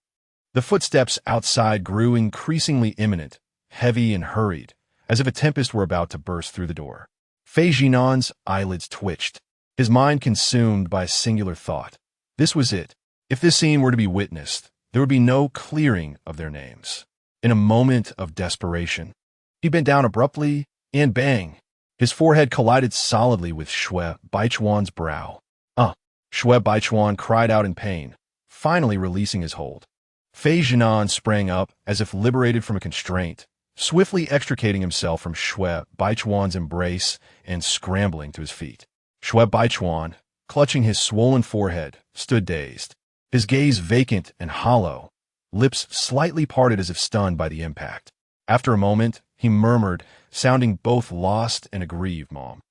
The footsteps outside grew increasingly imminent, heavy and hurried, as if a tempest were about to burst through the door. Zhinan's eyelids twitched, his mind consumed by a singular thought. This was it. If this scene were to be witnessed, there would be no clearing of their names. In a moment of desperation, he bent down abruptly, and bang! His forehead collided solidly with Shui Baichuan's brow. Shui Baichuan cried out in pain, finally releasing his hold. Zhinan sprang up as if liberated from a constraint, swiftly extricating himself from Shui Baichuan's embrace and scrambling to his feet. Shui Baichuan, clutching his swollen forehead, stood dazed, his gaze vacant and hollow, lips slightly parted as if stunned by the impact. After a moment, he murmured, sounding both lost and aggrieved, "Mom."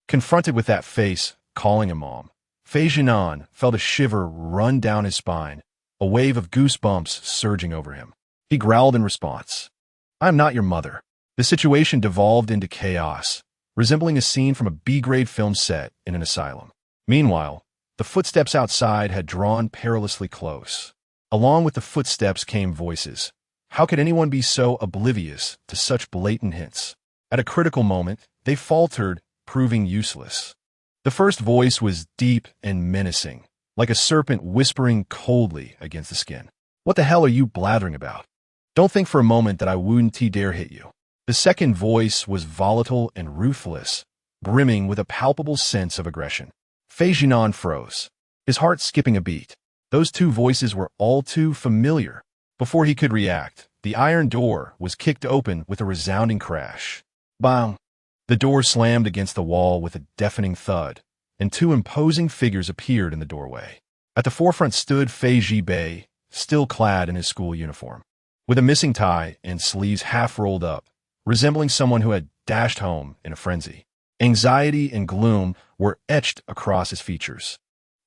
Confronted with that face, calling him Mom, Zhinan felt a shiver run down his spine, a wave of goosebumps surging over him. He growled in response, "I am not your mother." The situation devolved into chaos, resembling a scene from a B-grade film set in an asylum. Meanwhile, the footsteps outside had drawn perilously close. Along with the footsteps came voices. How could anyone be so oblivious to such blatant hints? At a critical moment, they faltered, proving useless. The first voice was deep and menacing, like a serpent whispering coldly against the skin. "What the hell are you blathering about? Don't think for a moment that I wouldn't dare hit you." The second voice was volatile and ruthless, brimming with a palpable sense of aggression. Zhinan froze, his heart skipping a beat. Those two voices were all too familiar. Before he could react, the iron door was kicked open with a resounding crash. Bang! The door slammed against the wall with a deafening thud, and two imposing figures appeared in the doorway. At the forefront stood Fei Zhibei, still clad in his school uniform, with a missing tie and sleeves half rolled up, resembling someone who had dashed home in a frenzy. Anxiety and gloom were etched across his features.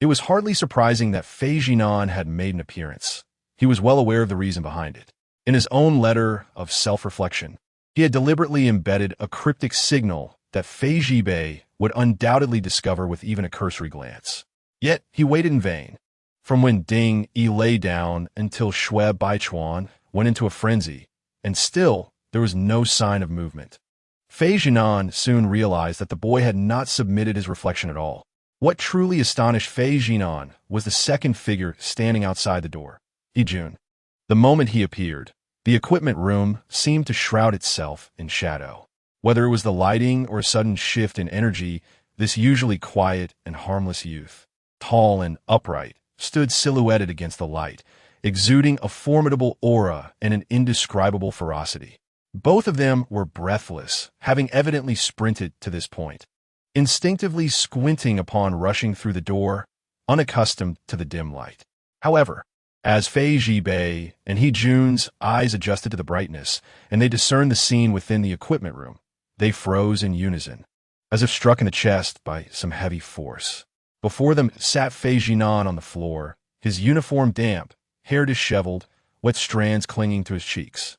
It was hardly surprising that Zhinan had made an appearance. He was well aware of the reason behind it. In his own letter of self-reflection, he had deliberately embedded a cryptic signal that Fei Zhibei would undoubtedly discover with even a cursory glance. Yet he waited in vain. From when Ding Yi lay down until Shui Baichuan went into a frenzy, and still there was no sign of movement. Zhinan soon realized that the boy had not submitted his reflection at all. What truly astonished Zhinan was the second figure standing outside the door, Yijun. The moment he appeared, the equipment room seemed to shroud itself in shadow. Whether it was the lighting or a sudden shift in energy, this usually quiet and harmless youth, tall and upright, stood silhouetted against the light, exuding a formidable aura and an indescribable ferocity. Both of them were breathless, having evidently sprinted to this point, instinctively squinting upon rushing through the door, unaccustomed to the dim light. However, as Fei Zhibei and Yijun's eyes adjusted to the brightness, and they discerned the scene within the equipment room, they froze in unison, as if struck in the chest by some heavy force. Before them sat Zhinan on the floor, his uniform damp, hair disheveled, wet strands clinging to his cheeks,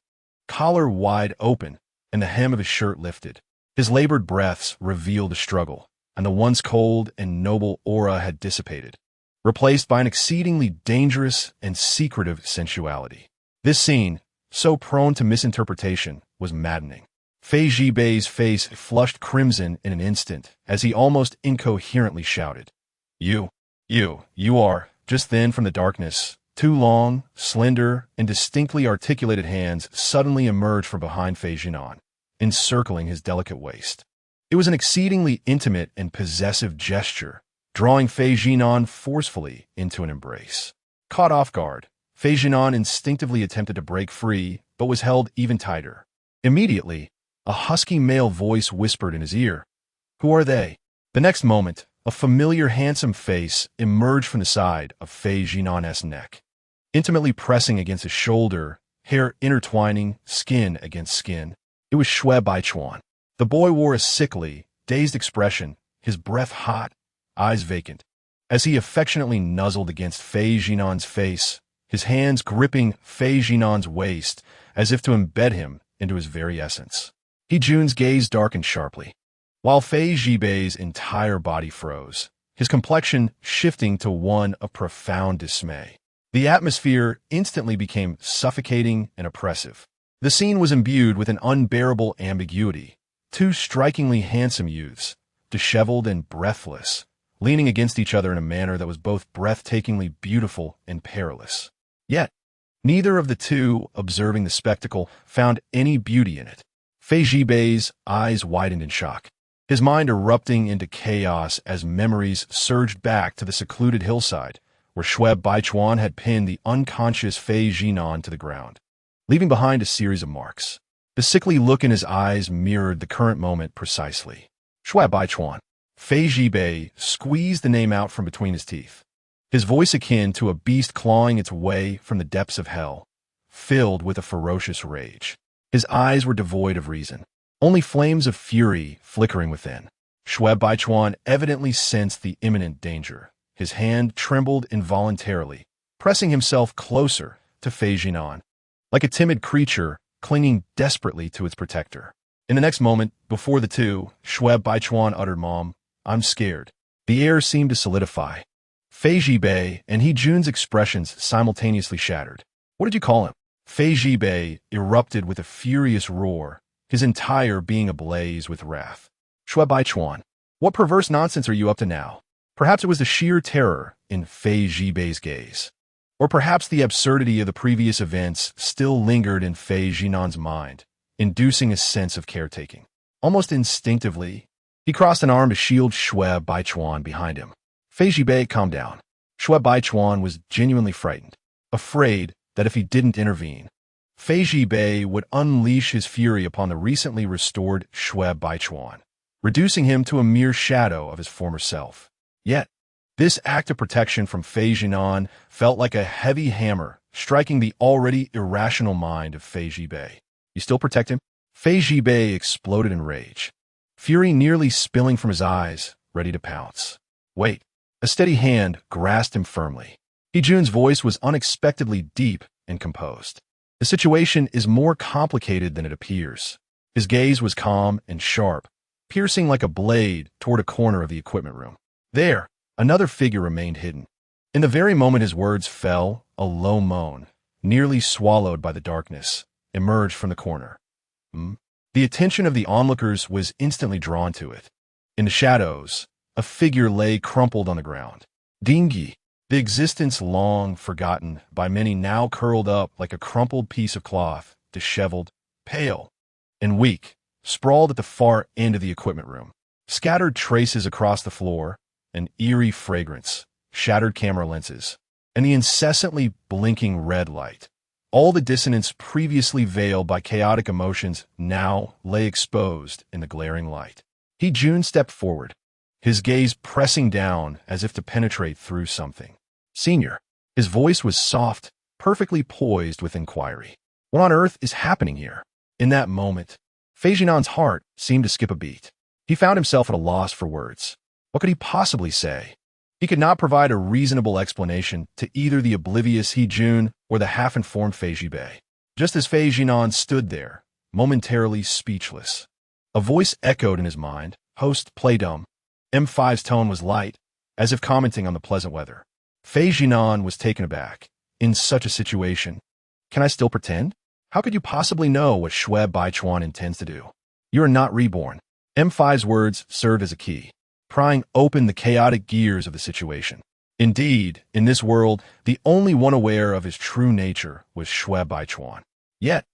collar wide open, and the hem of his shirt lifted. His labored breaths revealed a struggle, and the once cold and noble aura had dissipated, replaced by an exceedingly dangerous and secretive sensuality. This scene, so prone to misinterpretation, was maddening. Fei Zhibei's face flushed crimson in an instant as he almost incoherently shouted, You are." Just then from the darkness, two long, slender, and distinctly articulated hands suddenly emerged from behind Zhinan, encircling his delicate waist. It was an exceedingly intimate and possessive gesture, drawing Zhinan forcefully into an embrace. Caught off guard, Zhinan instinctively attempted to break free, but was held even tighter. Immediately, a husky male voice whispered in his ear, "Who are they?" The next moment, a familiar handsome face emerged from the side of Zhinan's neck, intimately pressing against his shoulder, hair intertwining, skin against skin. It was Shui Baichuan. The boy wore a sickly, dazed expression, his breath hot, eyes vacant, as he affectionately nuzzled against Zhinan's face, his hands gripping Zhinan's waist as if to embed him into his very essence. Yijun's gaze darkened sharply. While Zhibei's entire body froze, his complexion shifting to one of profound dismay. The atmosphere instantly became suffocating and oppressive. The scene was imbued with an unbearable ambiguity. Two strikingly handsome youths, disheveled and breathless, leaning against each other in a manner that was both breathtakingly beautiful and perilous. Yet, neither of the two, observing the spectacle, found any beauty in it. Fei Zhibei's eyes widened in shock, his mind erupting into chaos as memories surged back to the secluded hillside, where Shui Baichuan had pinned the unconscious Fei Zhinan to the ground, leaving behind a series of marks. The sickly look in his eyes mirrored the current moment precisely. Shui Baichuan. Fei Zhibei squeezed the name out from between his teeth, his voice akin to a beast clawing its way from the depths of hell, filled with a ferocious rage. His eyes were devoid of reason, only flames of fury flickering within. Shui Baichuan evidently sensed the imminent danger. His hand trembled involuntarily, pressing himself closer to Fei Zhinan, like a timid creature clinging desperately to its protector. In the next moment, before the two, Shui Baichuan uttered, "Mom, I'm scared." The air seemed to solidify. Fei Zhibei and He Jun's expressions simultaneously shattered. "What did you call him?" Fei Zhibei erupted with a furious roar, his entire being ablaze with wrath. "Shui Baichuan, what perverse nonsense are you up to now?" Perhaps it was the sheer terror in Fei Zhibei's gaze. Or perhaps the absurdity of the previous events still lingered in Fei Zhinan's mind, inducing a sense of caretaking. Almost instinctively, he crossed an arm to shield Shui Baichuan behind him. Fei Zhibei calmed down. Shui Baichuan was genuinely frightened, afraid that if he didn't intervene, Fei Zhibei would unleash his fury upon the recently restored Shui Baichuan, reducing him to a mere shadow of his former self. Yet, this act of protection from Fei Zhinan felt like a heavy hammer striking the already irrational mind of Fei Zhibei. "You still protect him?" Fei Zhibei exploded in rage, fury nearly spilling from his eyes, ready to pounce. "Wait." A steady hand grasped him firmly. He Jun's voice was unexpectedly deep and composed. "The situation is more complicated than it appears." His gaze was calm and sharp, piercing like a blade toward a corner of the equipment room. There, another figure remained hidden. In the very moment his words fell, a low moan, nearly swallowed by the darkness, emerged from the corner. The attention of the onlookers was instantly drawn to it. In the shadows, a figure lay crumpled on the ground. Dingy, the existence long forgotten by many now curled up like a crumpled piece of cloth, disheveled, pale, and weak, sprawled at the far end of the equipment room. Scattered traces across the floor, an eerie fragrance, shattered camera lenses, and the incessantly blinking red light. All the dissonance previously veiled by chaotic emotions now lay exposed in the glaring light. He Jun stepped forward, his gaze pressing down as if to penetrate through something. "Senior." His voice was soft, perfectly poised with inquiry. "What on earth is happening here?" In that moment, Fei Zhinan's heart seemed to skip a beat. He found himself at a loss for words. What could he possibly say? He could not provide a reasonable explanation to either the oblivious He Jun or the half-informed Fei Zhibei. Just as Fei Zhinan stood there, momentarily speechless, a voice echoed in his mind. "Host, play dumb." M5's tone was light, as if commenting on the pleasant weather. Fei Zhinan was taken aback. In such a situation, can I still pretend? How could you possibly know what Shui Baichuan intends to do? You are not reborn. M5's words served as a key, prying open the chaotic gears of the situation. Indeed, in this world, the only one aware of his true nature was Shui Baichuan. Yet,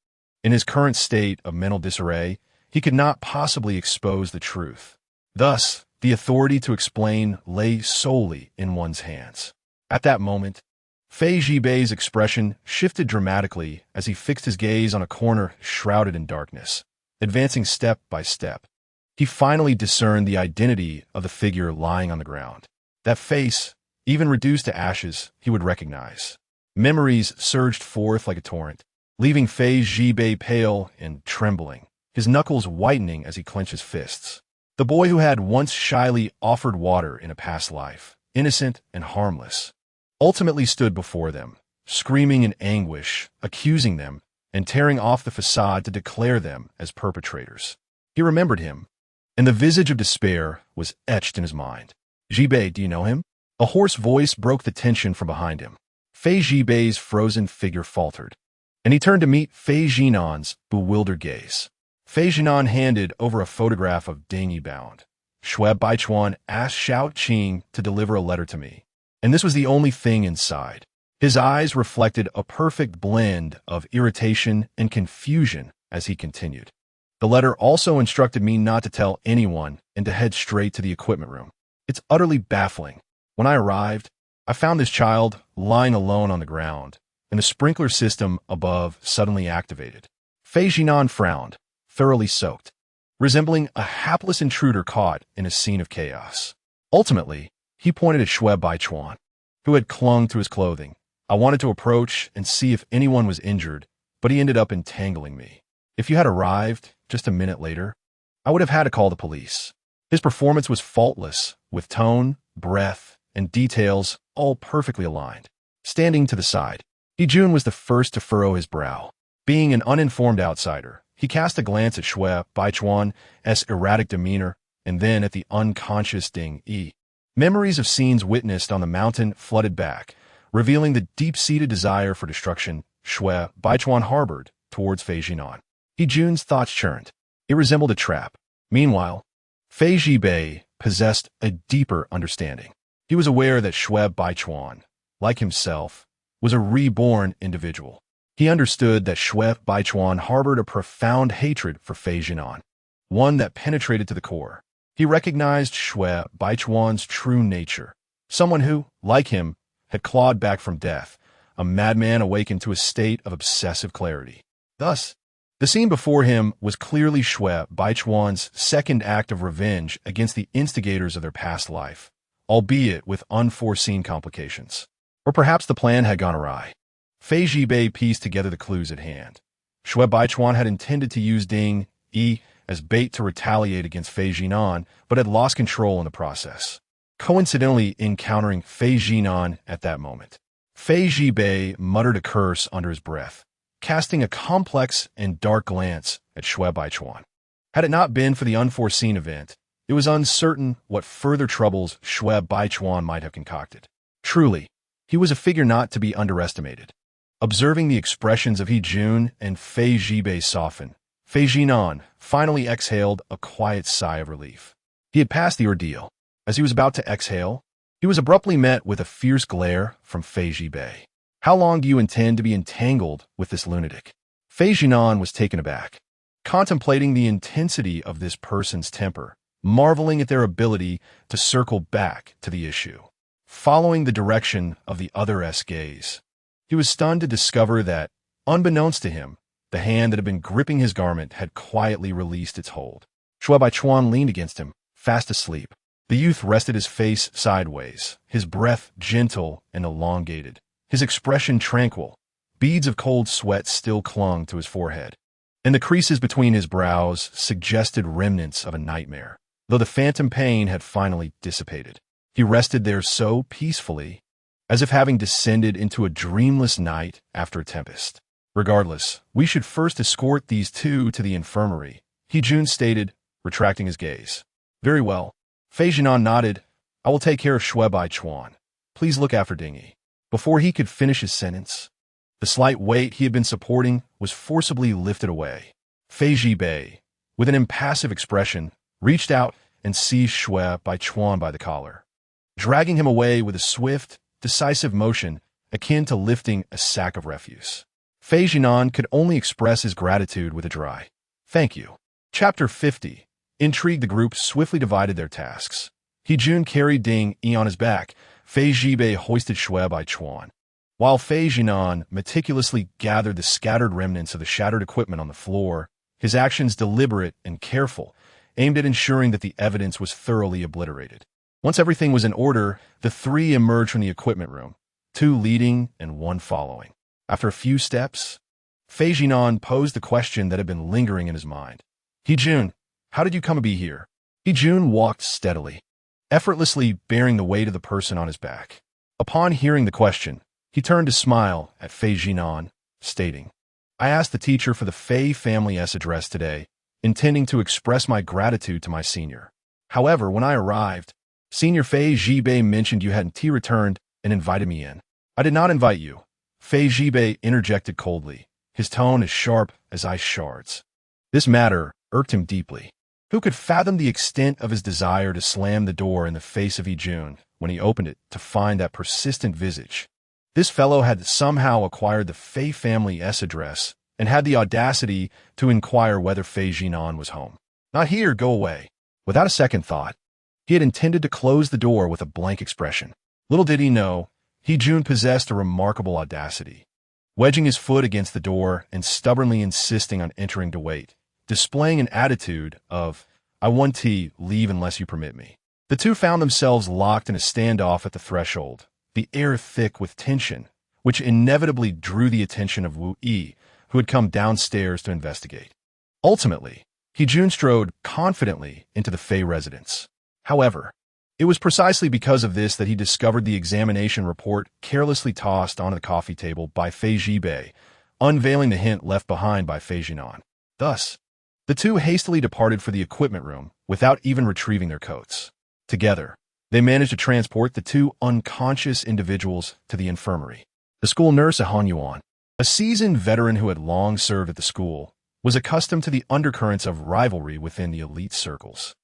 in his current state of mental disarray, he could not possibly expose the truth. Thus, the authority to explain lay solely in one's hands. At that moment, Fei Zhibei's expression shifted dramatically as he fixed his gaze on a corner shrouded in darkness. Advancing step by step, he finally discerned the identity of the figure lying on the ground. That face, even reduced to ashes, he would recognize. Memories surged forth like a torrent, leaving Fei Zhibei pale and trembling, his knuckles whitening as he clenched his fists. The boy who had once shyly offered water in a past life, innocent and harmless, ultimately stood before them, screaming in anguish, accusing them, and tearing off the facade to declare them as perpetrators. He remembered him, and the visage of despair was etched in his mind. Jibei, do you know him? A hoarse voice broke the tension from behind him. Fei Jibei's frozen figure faltered, and he turned to meet Fei Jinan's bewildered gaze. Fei Jinan handed over a photograph of Ding bound. Shui Baichuan asked Xiao Qing to deliver a letter to me, and this was the only thing inside. His eyes reflected a perfect blend of irritation and confusion as he continued. The letter also instructed me not to tell anyone and to head straight to the equipment room. It's utterly baffling. When I arrived, I found this child lying alone on the ground, and the sprinkler system above suddenly activated. Fei Jinan frowned, thoroughly soaked, resembling a hapless intruder caught in a scene of chaos. Ultimately, he pointed at Shui Baichuan, who had clung to his clothing. I wanted to approach and see if anyone was injured, but he ended up entangling me. If you had arrived just a minute later, I would have had to call the police. His performance was faultless, with tone, breath, and details all perfectly aligned. Standing to the side, Hijun was the first to furrow his brow. Being an uninformed outsider, he cast a glance at Shui Baichuan's erratic demeanor and then at the unconscious Ding Yi. Memories of scenes witnessed on the mountain flooded back, revealing the deep-seated desire for destruction Shui Baichuan harbored towards Fei Jinan. Hijun's thoughts churned. It resembled a trap. Meanwhile, Fei Jibei possessed a deeper understanding. He was aware that Shui Baichuan, like himself, was a reborn individual. He understood that Shui Baichuan harbored a profound hatred for Fei Jinan, one that penetrated to the core. He recognized Shui Baichuan's true nature, someone who, like him, had clawed back from death, a madman awakened to a state of obsessive clarity. Thus, the scene before him was clearly Shui Baichuan's second act of revenge against the instigators of their past life, albeit with unforeseen complications. Or perhaps the plan had gone awry. Fei Jibei pieced together the clues at hand. Shui Baichuan had intended to use Ding Yi as bait to retaliate against Fei Jinan, but had lost control in the process, coincidentally encountering Fei Jinan at that moment. Fei Jibei muttered a curse under his breath, casting a complex and dark glance at Shui Baichuan. Had it not been for the unforeseen event, it was uncertain what further troubles Shui Baichuan might have concocted. Truly, he was a figure not to be underestimated. Observing the expressions of Hijun and Fei Jibei soften, Fei Jinan finally exhaled a quiet sigh of relief. He had passed the ordeal. As he was about to exhale, he was abruptly met with a fierce glare from Fei Jibei. How long do you intend to be entangled with this lunatic? Fei Jinan was taken aback, contemplating the intensity of this person's temper, marveling at their ability to circle back to the issue. Following the direction of the other's gaze, he was stunned to discover that, unbeknownst to him, the hand that had been gripping his garment had quietly released its hold. Shui Baichuan leaned against him, fast asleep. The youth rested his face sideways, his breath gentle and elongated, his expression tranquil. Beads of cold sweat still clung to his forehead, and the creases between his brows suggested remnants of a nightmare, though the phantom pain had finally dissipated. He rested there so peacefully, as if having descended into a dreamless night after a tempest. Regardless, we should first escort these two to the infirmary, Hijun stated, retracting his gaze. Very well. Fei Jinan nodded. I will take care of Shui Baichuan. Please look after Ding Yi. Before he could finish his sentence, the slight weight he had been supporting was forcibly lifted away. Fei Jibei, with an impassive expression, reached out and seized Shui Baichuan by the collar, dragging him away with a swift, decisive motion akin to lifting a sack of refuse. Fei Jinan could only express his gratitude with a dry, "Thank you." Chapter 50. Intrigued, the group swiftly divided their tasks. Hijun carried Ding Yi on his back. Fei Jibei hoisted Shui Baichuan, while Fei Jinan meticulously gathered the scattered remnants of the shattered equipment on the floor, his actions deliberate and careful, aimed at ensuring that the evidence was thoroughly obliterated. Once everything was in order, the three emerged from the equipment room, two leading and one following. After a few steps, Fei Jinan posed the question that had been lingering in his mind. Hijun, how did you come to be here? Hijun walked steadily, effortlessly bearing the weight of the person on his back. Upon hearing the question, he turned to smile at Fei Jinan, stating, I asked the teacher for the Fei family's address today, intending to express my gratitude to my senior. However, when I arrived, Senior Fei Zhibei mentioned you hadn't tea returned and invited me in. I did not invite you. Fei Zhibei interjected coldly, his tone as sharp as ice shards. This matter irked him deeply. Who could fathom the extent of his desire to slam the door in the face of Jun when he opened it to find that persistent visage? This fellow had somehow acquired the Fei family's address and had the audacity to inquire whether Fei Zhinan was home. Not here, go away. Without a second thought, he had intended to close the door with a blank expression. Little did he know, Jun possessed a remarkable audacity. Wedging his foot against the door and stubbornly insisting on entering to wait, displaying an attitude of, I want tea, leave unless you permit me. The two found themselves locked in a standoff at the threshold, the air thick with tension, which inevitably drew the attention of Wu Yi, who had come downstairs to investigate. Ultimately, Jun strode confidently into the Fei residence. However, it was precisely because of this that he discovered the examination report carelessly tossed onto the coffee table by Fei Zhibei, unveiling the hint left behind by Fei Zhinan. Thus, the two hastily departed for the equipment room without even retrieving their coats. Together, they managed to transport the two unconscious individuals to the infirmary. The school nurse, Han Yuan, a seasoned veteran who had long served at the school, was accustomed to the undercurrents of rivalry within the elite circles.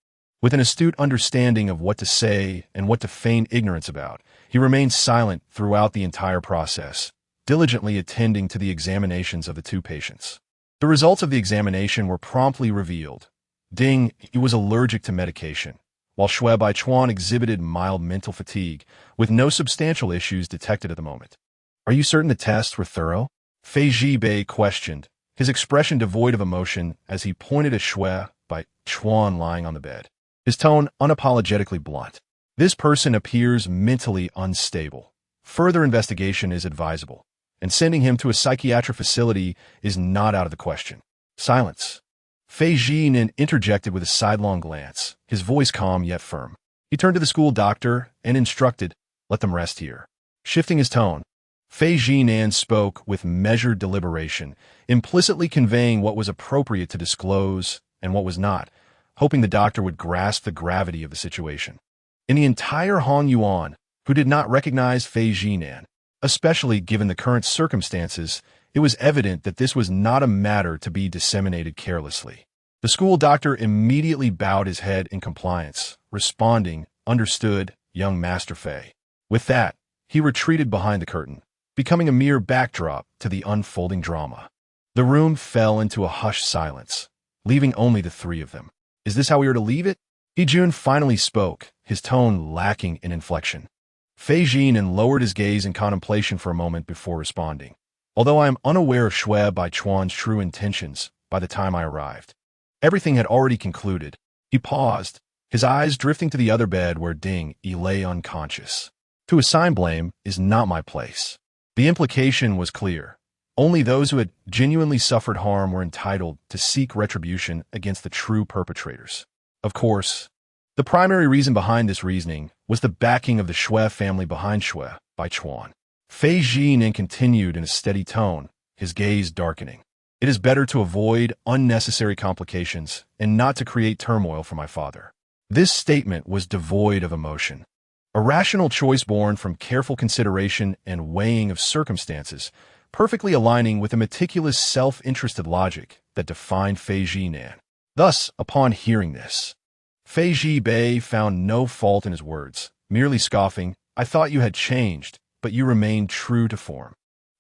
With an astute understanding of what to say and what to feign ignorance about, he remained silent throughout the entire process, diligently attending to the examinations of the two patients. The results of the examination were promptly revealed. Ding, he was allergic to medication, while Shui Baichuan exhibited mild mental fatigue, with no substantial issues detected at the moment. Are you certain the tests were thorough? Fei Zhibei questioned, his expression devoid of emotion as he pointed at Shui Baichuan lying on the bed, his tone unapologetically blunt. This person appears mentally unstable. Further investigation is advisable, and sending him to a psychiatric facility is not out of the question. Silence. Fei Zhinan interjected with a sidelong glance, his voice calm yet firm. He turned to the school doctor and instructed, let them rest here. Shifting his tone, Fei Zhinan spoke with measured deliberation, implicitly conveying what was appropriate to disclose and what was not, hoping the doctor would grasp the gravity of the situation. In the entire Han Yuan, who did not recognize Fei Zhinan, especially given the current circumstances, it was evident that this was not a matter to be disseminated carelessly. The school doctor immediately bowed his head in compliance, responding, understood, young Master Fei. With that, he retreated behind the curtain, becoming a mere backdrop to the unfolding drama. The room fell into a hushed silence, leaving only the three of them. Is this how we are to leave it? Jun finally spoke, his tone lacking in inflection. Fei Zhinan lowered his gaze in contemplation for a moment before responding. Although I am unaware of Shui Baichuan's true intentions by the time I arrived. Everything had already concluded. He paused, his eyes drifting to the other bed where Ding lay unconscious. To assign blame is not my place. The implication was clear. Only those who had genuinely suffered harm were entitled to seek retribution against the true perpetrators. Of course, the primary reason behind this reasoning was the backing of the Shui family behind Shui Baichuan. Fei Zhinan continued in a steady tone, his gaze darkening. It is better to avoid unnecessary complications and not to create turmoil for my father. This statement was devoid of emotion. A rational choice born from careful consideration and weighing of circumstances, perfectly aligning with the meticulous self-interested logic that defined Fei Zhinan. Thus, upon hearing this, Fei Zhibei found no fault in his words, merely scoffing, I thought you had changed, but you remained true to form.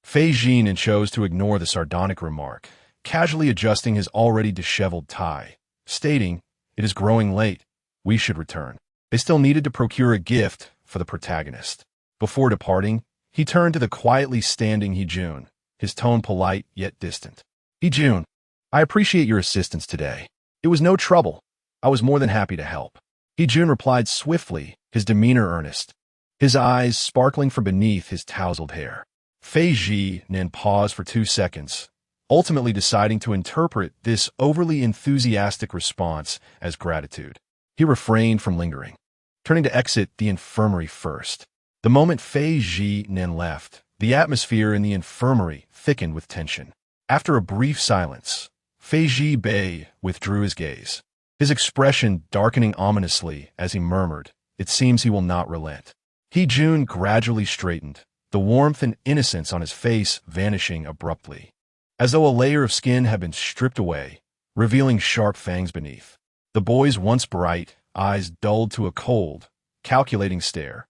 Fei Zhinan chose to ignore the sardonic remark, casually adjusting his already disheveled tie, stating, it is growing late, we should return. They still needed to procure a gift for the protagonist. Before departing, he turned to the quietly standing Jun, his tone polite yet distant. Jun, I appreciate your assistance today. It was no trouble. I was more than happy to help. Jun replied swiftly, his demeanor earnest, his eyes sparkling from beneath his tousled hair. Fei Zhinan paused for 2 seconds, ultimately deciding to interpret this overly enthusiastic response as gratitude. He refrained from lingering, turning to exit the infirmary first. The moment Fei Zhinan left, the atmosphere in the infirmary thickened with tension. After a brief silence, Fei Zhibei withdrew his gaze, his expression darkening ominously as he murmured, it seems he will not relent. Jun gradually straightened, the warmth and innocence on his face vanishing abruptly, as though a layer of skin had been stripped away, revealing sharp fangs beneath. The boy's once bright eyes dulled to a cold, calculating stare,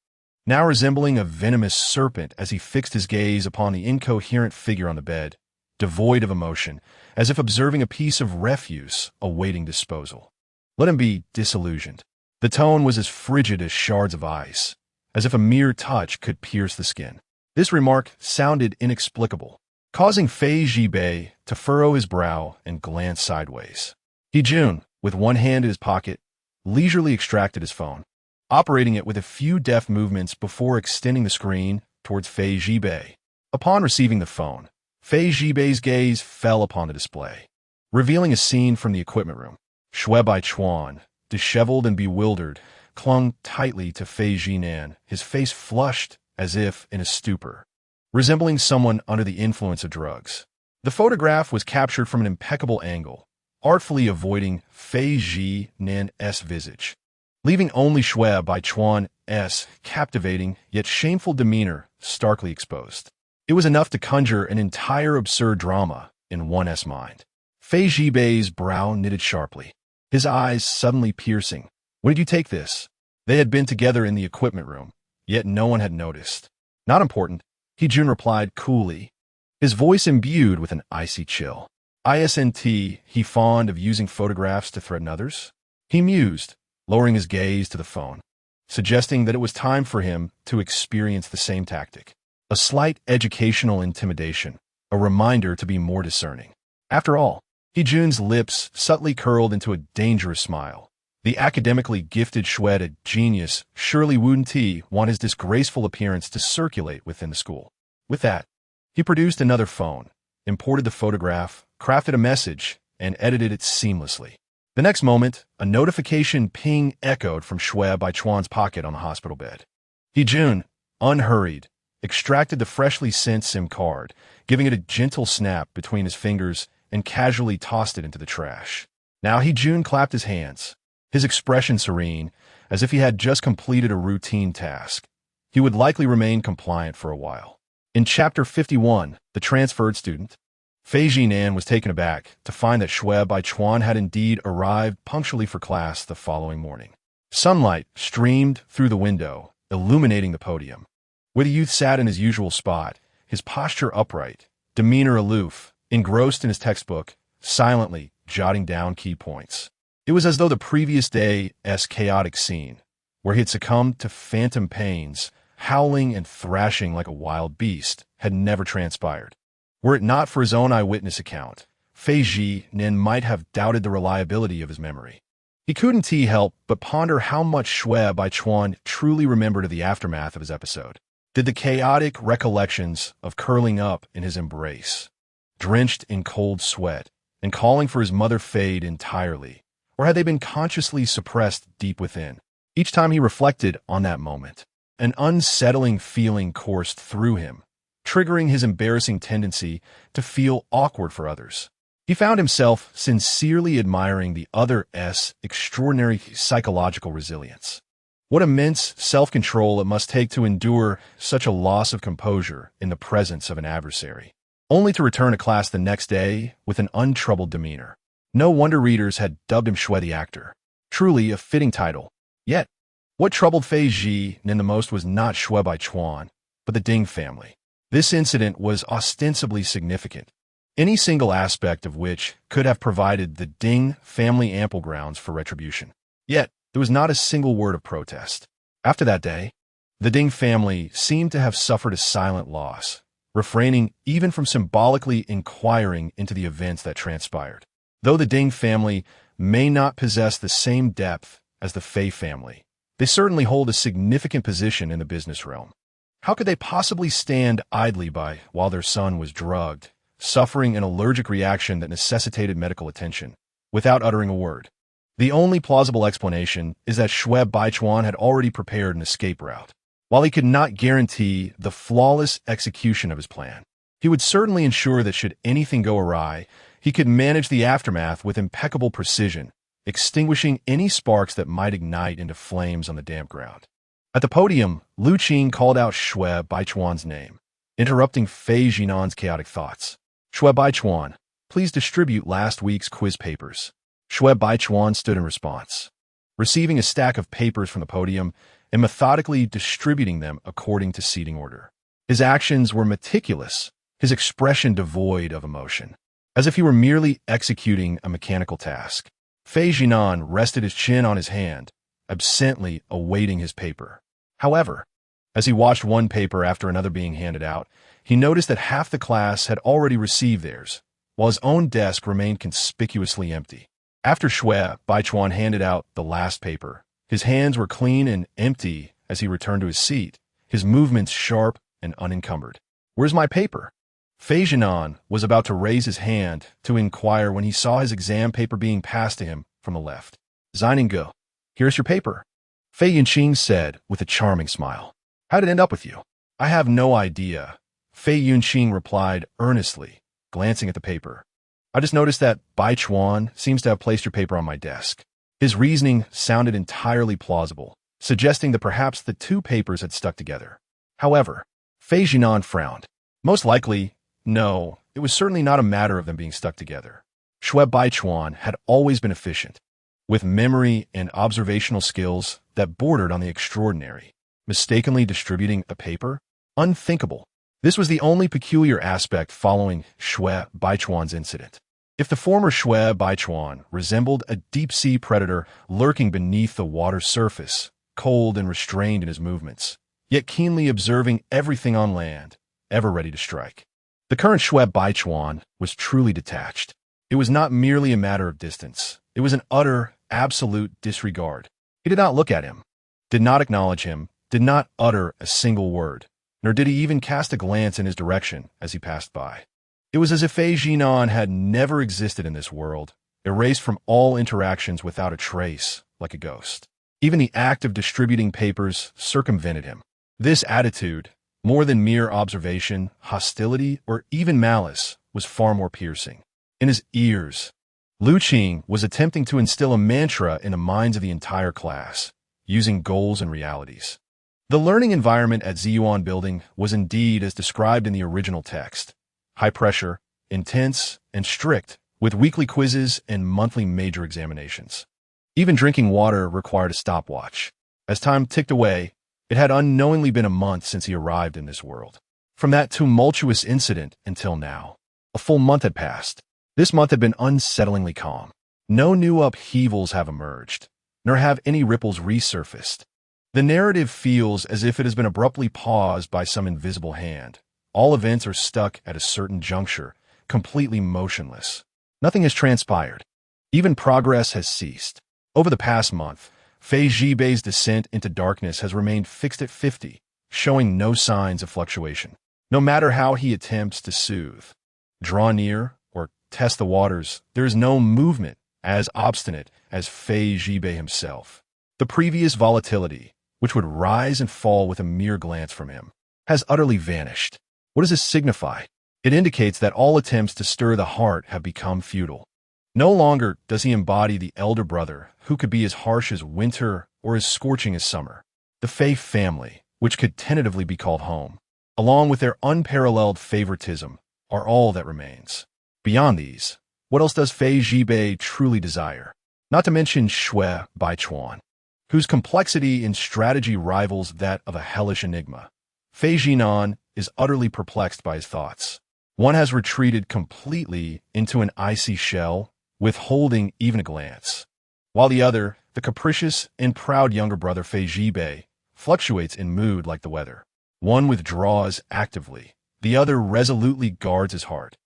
now resembling a venomous serpent as he fixed his gaze upon the incoherent figure on the bed, devoid of emotion, as if observing a piece of refuse awaiting disposal. Let him be disillusioned. The tone was as frigid as shards of ice, as if a mere touch could pierce the skin. This remark sounded inexplicable, causing Fei Zhibei to furrow his brow and glance sideways. Jun, with one hand in his pocket, leisurely extracted his phone, operating it with a few deft movements before extending the screen towards Fei Zhibei. Upon receiving the phone, Fei Zhibei's gaze fell upon the display, revealing a scene from the equipment room. Shui Baichuan, disheveled and bewildered, clung tightly to Fei Zhinan, his face flushed as if in a stupor, resembling someone under the influence of drugs. The photograph was captured from an impeccable angle, artfully avoiding Fei Zhinan's visage, leaving only Shui Baichuan's captivating yet shameful demeanor starkly exposed. It was enough to conjure an entire absurd drama in one's mind. Fei Zhibei's brow knitted sharply, his eyes suddenly piercing. When did you take this? They had been together in the equipment room, yet no one had noticed. Not important, Jun replied coolly, his voice imbued with an icy chill. Isn't he fond of using photographs to threaten others? He mused, lowering his gaze to the phone, suggesting that it was time for him to experience the same tactic. A slight educational intimidation, a reminder to be more discerning. After all, Jun's lips subtly curled into a dangerous smile. The academically gifted shredded genius surely wouldn't want his disgraceful appearance to circulate within the school. With that, he produced another phone, imported the photograph, crafted a message, and edited it seamlessly. The next moment, a notification ping echoed from Shui Baichuan's pocket on the hospital bed. Jun, unhurried, extracted the freshly sent SIM card, giving it a gentle snap between his fingers and casually tossed it into the trash. Now Jun clapped his hands, his expression serene, as if he had just completed a routine task. He would likely remain compliant for a while. In Chapter 51, The Transferred Student, Fei Zhinan was taken aback to find that Shui Baichuan had indeed arrived punctually for class the following morning. Sunlight streamed through the window, illuminating the podium, where the youth sat in his usual spot, his posture upright, demeanor aloof, engrossed in his textbook, silently jotting down key points. It was as though the previous day's chaotic scene, where he had succumbed to phantom pains, howling and thrashing like a wild beast, had never transpired. Were it not for his own eyewitness account, Fei Zhinan might have doubted the reliability of his memory. He couldn't help but ponder how much Shui Baichuan truly remembered of the aftermath of his episode. Did the chaotic recollections of curling up in his embrace, drenched in cold sweat, and calling for his mother fade entirely, or had they been consciously suppressed deep within? Each time he reflected on that moment, an unsettling feeling coursed through him, triggering his embarrassing tendency to feel awkward for others. He found himself sincerely admiring the other's extraordinary psychological resilience. What immense self-control it must take to endure such a loss of composure in the presence of an adversary, only to return to class the next day with an untroubled demeanor. No wonder readers had dubbed him Shui the Actor. Truly a fitting title. Yet, what troubled Fei Zhinan the most was not Shui Baichuan, but the Ding family. This incident was ostensibly significant, any single aspect of which could have provided the Ding family ample grounds for retribution. Yet, there was not a single word of protest. After that day, the Ding family seemed to have suffered a silent loss, refraining even from symbolically inquiring into the events that transpired. Though the Ding family may not possess the same depth as the Fei family, they certainly hold a significant position in the business realm. How could they possibly stand idly by while their son was drugged, suffering an allergic reaction that necessitated medical attention, without uttering a word? The only plausible explanation is that Shui Baichuan had already prepared an escape route. While he could not guarantee the flawless execution of his plan, he would certainly ensure that should anything go awry, he could manage the aftermath with impeccable precision, extinguishing any sparks that might ignite into flames on the damp ground. At the podium, Lu Qing called out Shui Baichuan's name, interrupting Fei Zhinan's chaotic thoughts. Shui Baichuan, please distribute last week's quiz papers. Shui Baichuan stood in response, receiving a stack of papers from the podium and methodically distributing them according to seating order. His actions were meticulous, his expression devoid of emotion, as if he were merely executing a mechanical task. Fei Zhinan rested his chin on his hand, absently awaiting his paper. However, as he watched one paper after another being handed out, he noticed that half the class had already received theirs, while his own desk remained conspicuously empty. After Shui Baichuan handed out the last paper, his hands were clean and empty as he returned to his seat, his movements sharp and unencumbered. "Where's my paper?" Fei Zhinan was about to raise his hand to inquire when he saw his exam paper being passed to him from the left. "Zaining, here's your paper," Fei Yunqing said with a charming smile. "How did it end up with you?" "I have no idea," Fei Yunqing replied earnestly, glancing at the paper. "I just noticed that Baichuan seems to have placed your paper on my desk." His reasoning sounded entirely plausible, suggesting that perhaps the two papers had stuck together. However, Fei Zhinan frowned. Most likely, no, it was certainly not a matter of them being stuck together. Shui Baichuan had always been efficient, with memory and observational skills that bordered on the extraordinary. Mistakenly distributing a paper? Unthinkable. This was the only peculiar aspect following Shui Baichuan's incident. If the former Shui Baichuan resembled a deep-sea predator lurking beneath the water's surface, cold and restrained in his movements, yet keenly observing everything on land, ever ready to strike, the current Shui Baichuan was truly detached. It was not merely a matter of distance. It was an utter, absolute disregard. He did not look at him, did not acknowledge him, did not utter a single word, nor did he even cast a glance in his direction as he passed by. It was as if Fei Zhinan had never existed in this world, erased from all interactions without a trace, like a ghost. Even the act of distributing papers circumvented him. This attitude, more than mere observation, hostility, or even malice, was far more piercing. In his ears, Lu Qing was attempting to instill a mantra in the minds of the entire class, using goals and realities. The learning environment at Ziyuan Building was indeed as described in the original text. High pressure, intense, and strict, with weekly quizzes and monthly major examinations. Even drinking water required a stopwatch. As time ticked away, it had unknowingly been a month since he arrived in this world. From that tumultuous incident until now, a full month had passed. This month had been unsettlingly calm. No new upheavals have emerged, nor have any ripples resurfaced. The narrative feels as if it has been abruptly paused by some invisible hand. All events are stuck at a certain juncture, completely motionless. Nothing has transpired. Even progress has ceased. Over the past month, Fei Zhibei's descent into darkness has remained fixed at 50, showing no signs of fluctuation. No matter how he attempts to soothe, draw near, or test the waters, there is no movement as obstinate as Fei Zhibei himself. The previous volatility, which would rise and fall with a mere glance from him, has utterly vanished. What does this signify? It indicates that all attempts to stir the heart have become futile. No longer does he embody the elder brother who could be as harsh as winter or as scorching as summer. The Fei family, which could tentatively be called home, along with their unparalleled favoritism, are all that remains. Beyond these, what else does Fei Zhibei truly desire? Not to mention Shui Baichuan, whose complexity in strategy rivals that of a hellish enigma. Fei Zhinan is utterly perplexed by his thoughts. One has retreated completely into an icy shell, withholding even a glance, while the other, the capricious and proud younger brother Fei Zhibei, fluctuates in mood like the weather. One withdraws actively, the other resolutely guards his heart.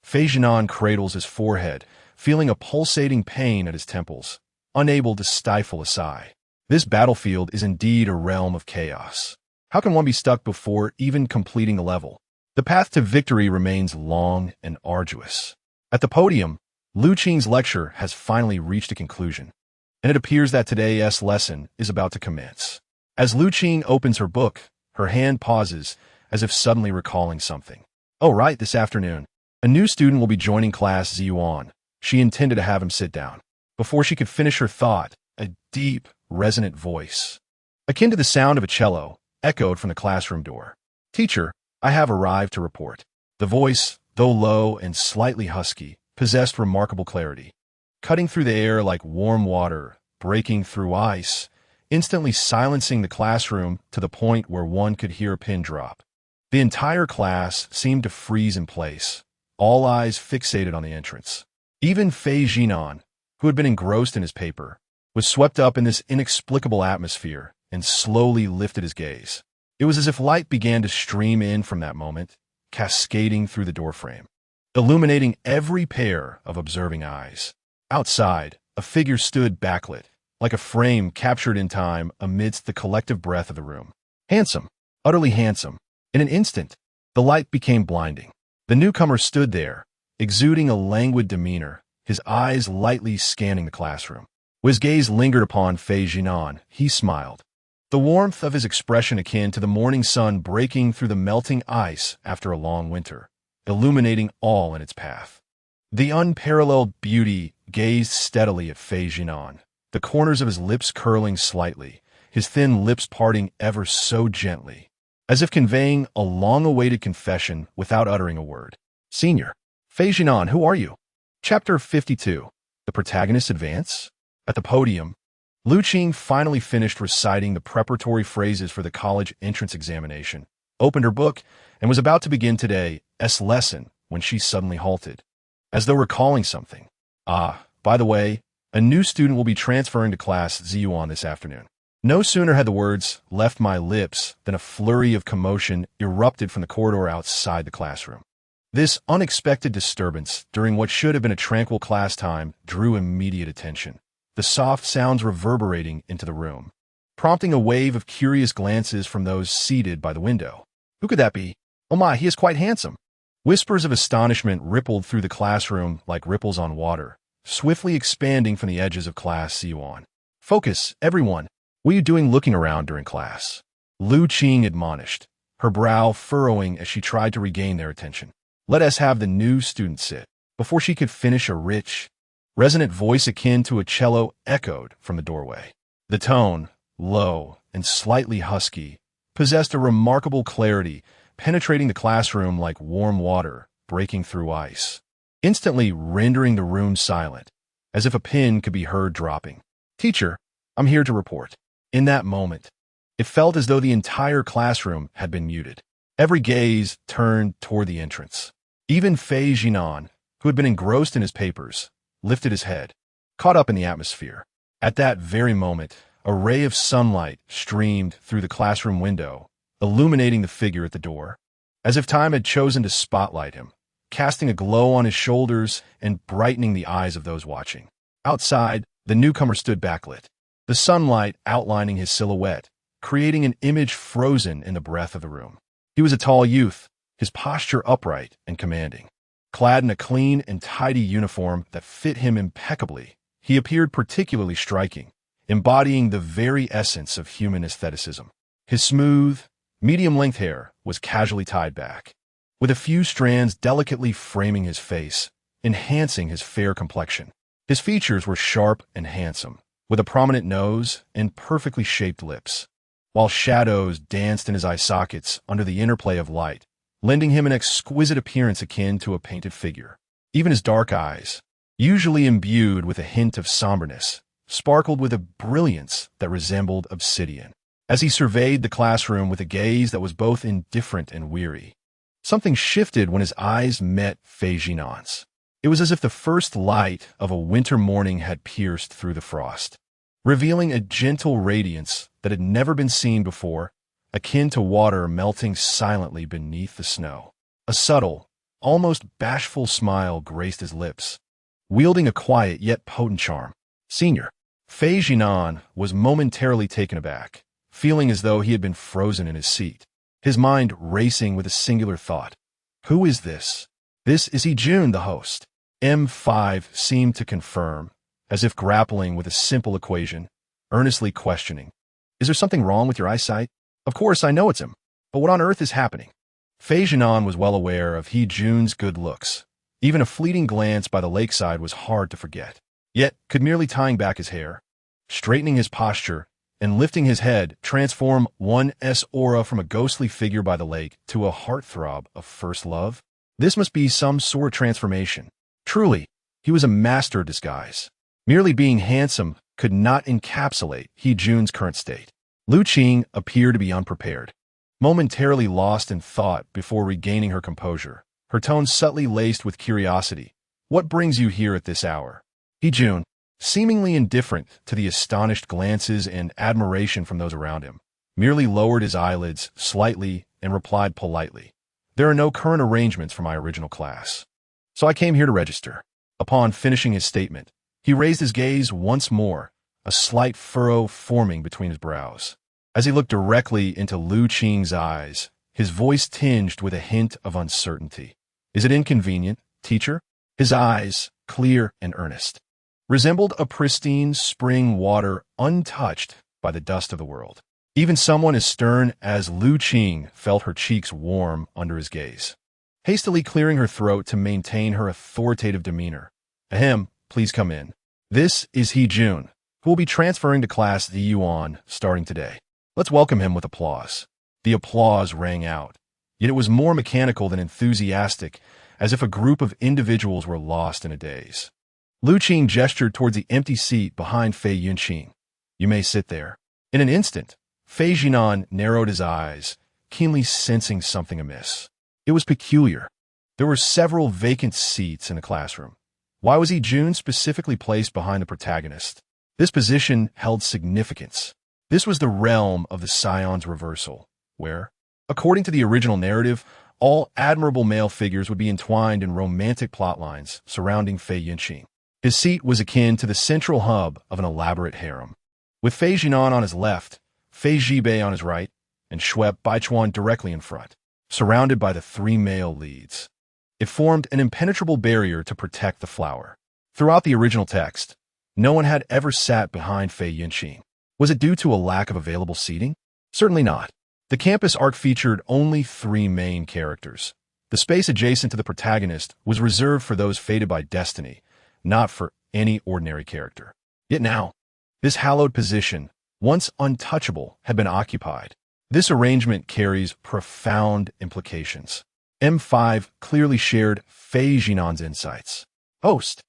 Fei Zhinan cradles his forehead, feeling a pulsating pain at his temples, unable to stifle a sigh. This battlefield is indeed a realm of chaos. How can one be stuck before even completing a level? The path to victory remains long and arduous. At the podium, Lu Qing's lecture has finally reached a conclusion, and it appears that today's lesson is about to commence. As Lu Qing opens her book, her hand pauses, as if suddenly recalling something. "Oh, right, this afternoon. A new student will be joining class Ziyuan." She intended to have him sit down. Before she could finish her thought, a deep, resonant voice, akin to the sound of a cello, echoed from the classroom door. "Teacher, I have arrived to report." The voice, though low and slightly husky, possessed remarkable clarity, cutting through the air like warm water, breaking through ice, instantly silencing the classroom to the point where one could hear a pin drop. The entire class seemed to freeze in place, all eyes fixated on the entrance. Even Xiao Zhinan, who had been engrossed in his paper, was swept up in this inexplicable atmosphere and slowly lifted his gaze. It was as if light began to stream in from that moment, cascading through the doorframe, illuminating every pair of observing eyes. Outside, a figure stood backlit, like a frame captured in time amidst the collective breath of the room. Handsome, utterly handsome. In an instant, the light became blinding. The newcomer stood there, exuding a languid demeanor, his eyes lightly scanning the classroom. When his gaze lingered upon Xiao Zhinan, he smiled, the warmth of his expression akin to the morning sun breaking through the melting ice after a long winter, illuminating all in its path. The unparalleled beauty gazed steadily at Xiao Zhinan, the corners of his lips curling slightly, his thin lips parting ever so gently, as if conveying a long-awaited confession without uttering a word. "Senior, Xiao Zhinan, who are you?" Chapter 52. The Protagonist Advance? At the podium, Lu Qing finally finished reciting the preparatory phrases for the college entrance examination, opened her book, and was about to begin today's lesson when she suddenly halted, as though recalling something. By the way, a new student will be transferring to class Ziyuan this afternoon. No sooner had the words left my lips than a flurry of commotion erupted from the corridor outside the classroom. This unexpected disturbance during what should have been a tranquil class time drew immediate attention, the soft sounds reverberating into the room, prompting a wave of curious glances from those seated by the window. "Who could that be? Oh my, he is quite handsome." Whispers of astonishment rippled through the classroom like ripples on water, swiftly expanding from the edges of class Ziyuan. "Focus, everyone. What are you doing looking around during class?" Lu Qing admonished, her brow furrowing as she tried to regain their attention. "Let us have the new student sit." Before she could finish, a rich, resonant voice akin to a cello echoed from the doorway. The tone, low and slightly husky, possessed a remarkable clarity, penetrating the classroom like warm water breaking through ice, instantly rendering the room silent, as if a pin could be heard dropping. "Teacher, I'm here to report." In that moment, it felt as though the entire classroom had been muted. Every gaze turned toward the entrance. Even Xiao Zhinan, who had been engrossed in his papers, lifted his head, caught up in the atmosphere. At that very moment, a ray of sunlight streamed through the classroom window, illuminating the figure at the door, as if time had chosen to spotlight him, casting a glow on his shoulders and brightening the eyes of those watching. Outside, the newcomer stood backlit, the sunlight outlining his silhouette, creating an image frozen in the breath of the room. He was a tall youth, his posture upright and commanding. Clad in a clean and tidy uniform that fit him impeccably, he appeared particularly striking, embodying the very essence of human aestheticism. His smooth, medium-length hair was casually tied back, with a few strands delicately framing his face, enhancing his fair complexion. His features were sharp and handsome, with a prominent nose and perfectly shaped lips, while shadows danced in his eye sockets under the interplay of light, lending him an exquisite appearance akin to a painted figure. Even his dark eyes, usually imbued with a hint of somberness, sparkled with a brilliance that resembled obsidian. As he surveyed the classroom with a gaze that was both indifferent and weary, something shifted when his eyes met Xiao Zhinan's. It was as if the first light of a winter morning had pierced through the frost, revealing a gentle radiance that had never been seen before, akin to water melting silently beneath the snow. A subtle, almost bashful smile graced his lips, wielding a quiet yet potent charm. "Senior." Xiao Zhinan was momentarily taken aback, feeling as though he had been frozen in his seat, his mind racing with a singular thought. Who is this? This is June, the host. M5 seemed to confirm, as if grappling with a simple equation, earnestly questioning. "Is there something wrong with your eyesight?" "Of course, I know it's him. But what on earth is happening?" Xiao Zhinan was well aware of June's good looks. Even a fleeting glance by the lakeside was hard to forget. yet could merely tying back his hair, straightening his posture, and lifting his head transform one's aura from a ghostly figure by the lake to a heartthrob of first love? This must be some sort of transformation. Truly, he was a master of disguise. Merely being handsome could not encapsulate He Jun's current state. Lu Qing appeared to be unprepared. Momentarily lost in thought before regaining her composure, her tone subtly laced with curiosity. What brings you here at this hour? He Jun, seemingly indifferent to the astonished glances and admiration from those around him, merely lowered his eyelids slightly and replied politely, "There are no current arrangements for my original class, so I came here to register." Upon finishing his statement, he raised his gaze once more, a slight furrow forming between his brows. As he looked directly into Lu Qing's eyes, his voice tinged with a hint of uncertainty. "Is it inconvenient, teacher?" His eyes, clear and earnest, resembled a pristine spring water untouched by the dust of the world. Even someone as stern as Lu Qing felt her cheeks warm under his gaze. Hastily clearing her throat to maintain her authoritative demeanor, "Ahem, please come in. This is He Jun, who will be transferring to class the Yuan starting today. Let's welcome him with applause." The applause rang out, yet it was more mechanical than enthusiastic, as if a group of individuals were lost in a daze. Lu Qing gestured towards the empty seat behind Fei Yunqing. "You may sit there." In an instant, Fei Zhinan narrowed his eyes, keenly sensing something amiss. It was peculiar. There were several vacant seats in the classroom. Why was He Jun specifically placed behind the protagonist? This position held significance. This was the realm of the Scion's reversal, where, according to the original narrative, all admirable male figures would be entwined in romantic plotlines surrounding Fei Yunqing. His seat was akin to the central hub of an elaborate harem. With Fei Zhinan on his left, Fei Zhibei on his right, and Shuep Baichuan directly in front, surrounded by the three male leads. It formed an impenetrable barrier to protect the flower. Throughout the original text, no one had ever sat behind Fei Yunqing. Was it due to a lack of available seating? Certainly not. The campus arc featured only three main characters. The space adjacent to the protagonist was reserved for those fated by destiny, not for any ordinary character. Yet now, this hallowed position, once untouchable, had been occupied. This arrangement carries profound implications. M5 clearly shared Fei Zhinan's insights. "Host,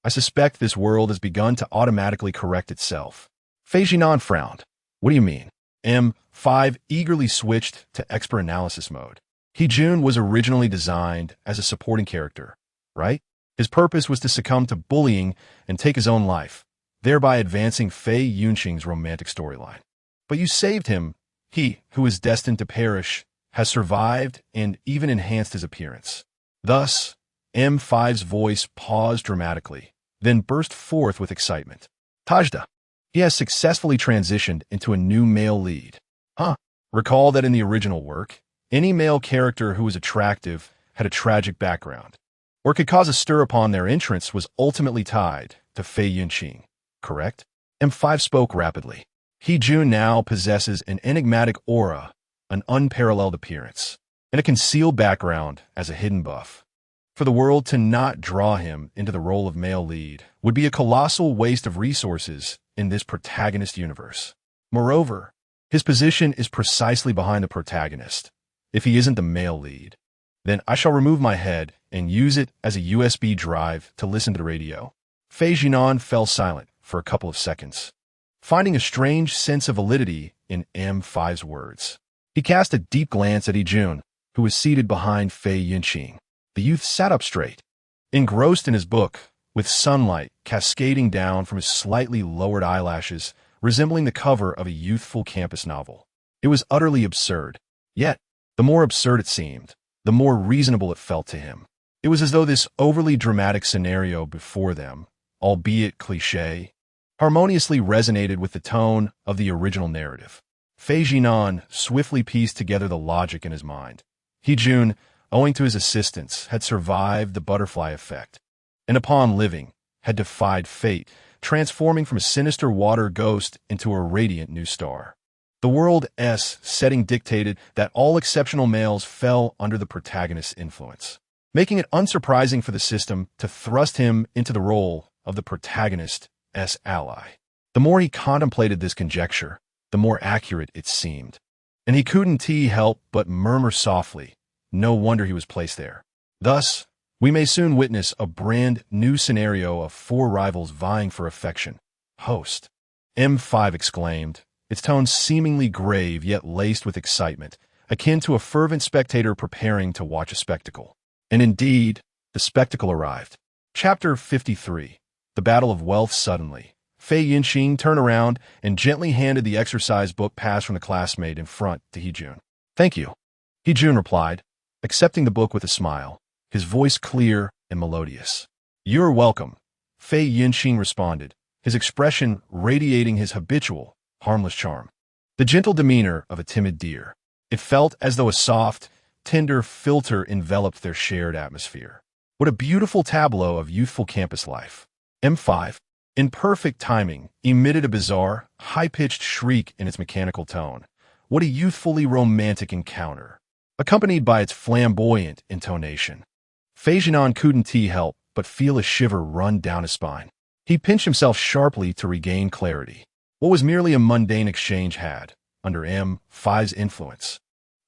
I suspect this world has begun to automatically correct itself." Fei Zhinan frowned. "What do you mean?" M5 eagerly switched to expert analysis mode. He Jun was originally designed as a supporting character, right? His purpose was to succumb to bullying and take his own life, thereby advancing Fei Yunqing's romantic storyline. But you saved him. He, who is destined to perish, has survived and even enhanced his appearance. Thus, M5's voice paused dramatically, then burst forth with excitement. "Tajda, he has successfully transitioned into a new male lead." Huh. Recall that in the original work, any male character who was attractive had a tragic background, or could cause a stir upon their entrance was ultimately tied to Fei Yunqing, correct? M5 spoke rapidly. He Jun now possesses an enigmatic aura, an unparalleled appearance, and a concealed background as a hidden buff. For the world to not draw him into the role of male lead would be a colossal waste of resources in this protagonist universe. Moreover, his position is precisely behind the protagonist. If he isn't the male lead, then I shall remove my head and use it as a USB drive to listen to the radio. Fei Zhinan fell silent for a couple of seconds, finding a strange sense of validity in M5's words. He cast a deep glance at He Jun, who was seated behind Fei Yunqing. The youth sat up straight, engrossed in his book, with sunlight cascading down from his slightly lowered eyelashes, resembling the cover of a youthful campus novel. It was utterly absurd. Yet, the more absurd it seemed, the more reasonable it felt to him. It was as though this overly dramatic scenario before them, albeit cliché, harmoniously resonated with the tone of the original narrative. Fei Zhinan swiftly pieced together the logic in his mind. He Jun, owing to his assistance, had survived the butterfly effect, and upon living, had defied fate, transforming from a sinister water ghost into a radiant new star. The world's setting dictated that all exceptional males fell under the protagonist's influence, making it unsurprising for the system to thrust him into the role of the protagonist's ally. The more he contemplated this conjecture, the more accurate it seemed. And he couldn't help but murmur softly, no wonder he was placed there. Thus, we may soon witness a brand new scenario of four rivals vying for affection. Host. M5 exclaimed, its tone seemingly grave yet laced with excitement, akin to a fervent spectator preparing to watch a spectacle. And indeed, the spectacle arrived. Chapter 53. The Battle of Wealth. Suddenly, Fei Yinxing turned around and gently handed the exercise book passed from the classmate in front to Hejun. Thank you, Hejun replied, accepting the book with a smile, his voice clear and melodious. You're welcome, Fei Yinxing responded, his expression radiating his habitual, harmless charm. The gentle demeanor of a timid deer. It felt as though a soft, tender filter enveloped their shared atmosphere. What a beautiful tableau of youthful campus life. M5, in perfect timing, emitted a bizarre, high-pitched shriek in its mechanical tone. What a youthfully romantic encounter, accompanied by its flamboyant intonation. Fei Zhinan couldn't help but feel a shiver run down his spine. He pinched himself sharply to regain clarity. What was merely a mundane exchange had, under M5's influence,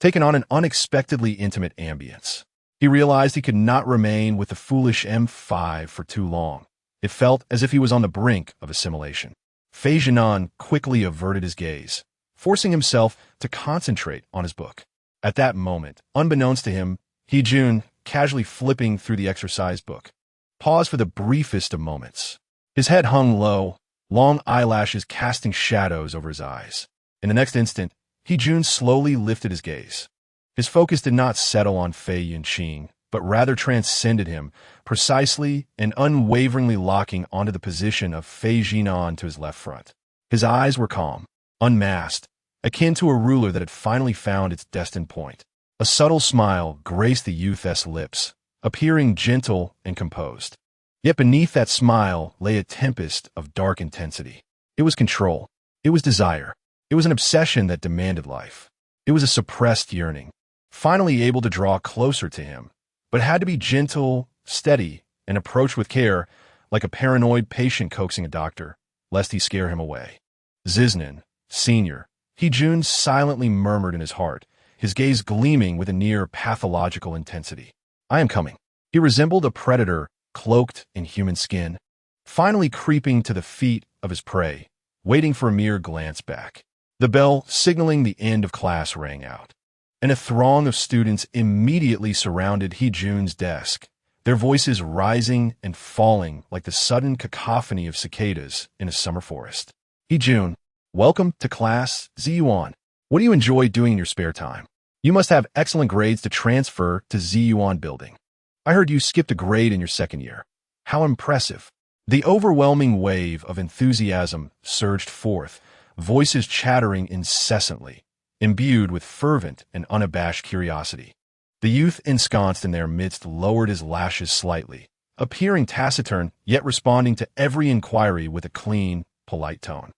taken on an unexpectedly intimate ambience. He realized he could not remain with the foolish M5 for too long. It felt as if he was on the brink of assimilation. Fei Zhinan quickly averted his gaze, forcing himself to concentrate on his book. At that moment, unbeknownst to him, Hejun, casually flipping through the exercise book, paused for the briefest of moments. His head hung low, long eyelashes casting shadows over his eyes. In the next instant, Hejun slowly lifted his gaze. His focus did not settle on Fei Yinxing, but rather transcended him, precisely and unwaveringly locking onto the position of Fei Zhinan to his left front. His eyes were calm, unmasked, akin to a ruler that had finally found its destined point. A subtle smile graced the youth's lips, appearing gentle and composed. Yet beneath that smile lay a tempest of dark intensity. It was control. It was desire. It was an obsession that demanded life. It was a suppressed yearning, finally able to draw closer to him, but had to be gentle, steady, and approached with care, like a paranoid patient coaxing a doctor, lest he scare him away. Ziznan, Senior, Hejun silently murmured in his heart, his gaze gleaming with a near pathological intensity. I am coming. He resembled a predator cloaked in human skin, finally creeping to the feet of his prey, waiting for a mere glance back. The bell signaling the end of class rang out, and a throng of students immediately surrounded Hejun's desk, their voices rising and falling like the sudden cacophony of cicadas in a summer forest. Hejun, welcome to class Ziyuan. What do you enjoy doing in your spare time? You must have excellent grades to transfer to Ziyuan building. I heard you skipped a grade in your second year. How impressive. The overwhelming wave of enthusiasm surged forth, voices chattering incessantly, imbued with fervent and unabashed curiosity. The youth ensconced in their midst lowered his lashes slightly, appearing taciturn yet responding to every inquiry with a clean, polite tone.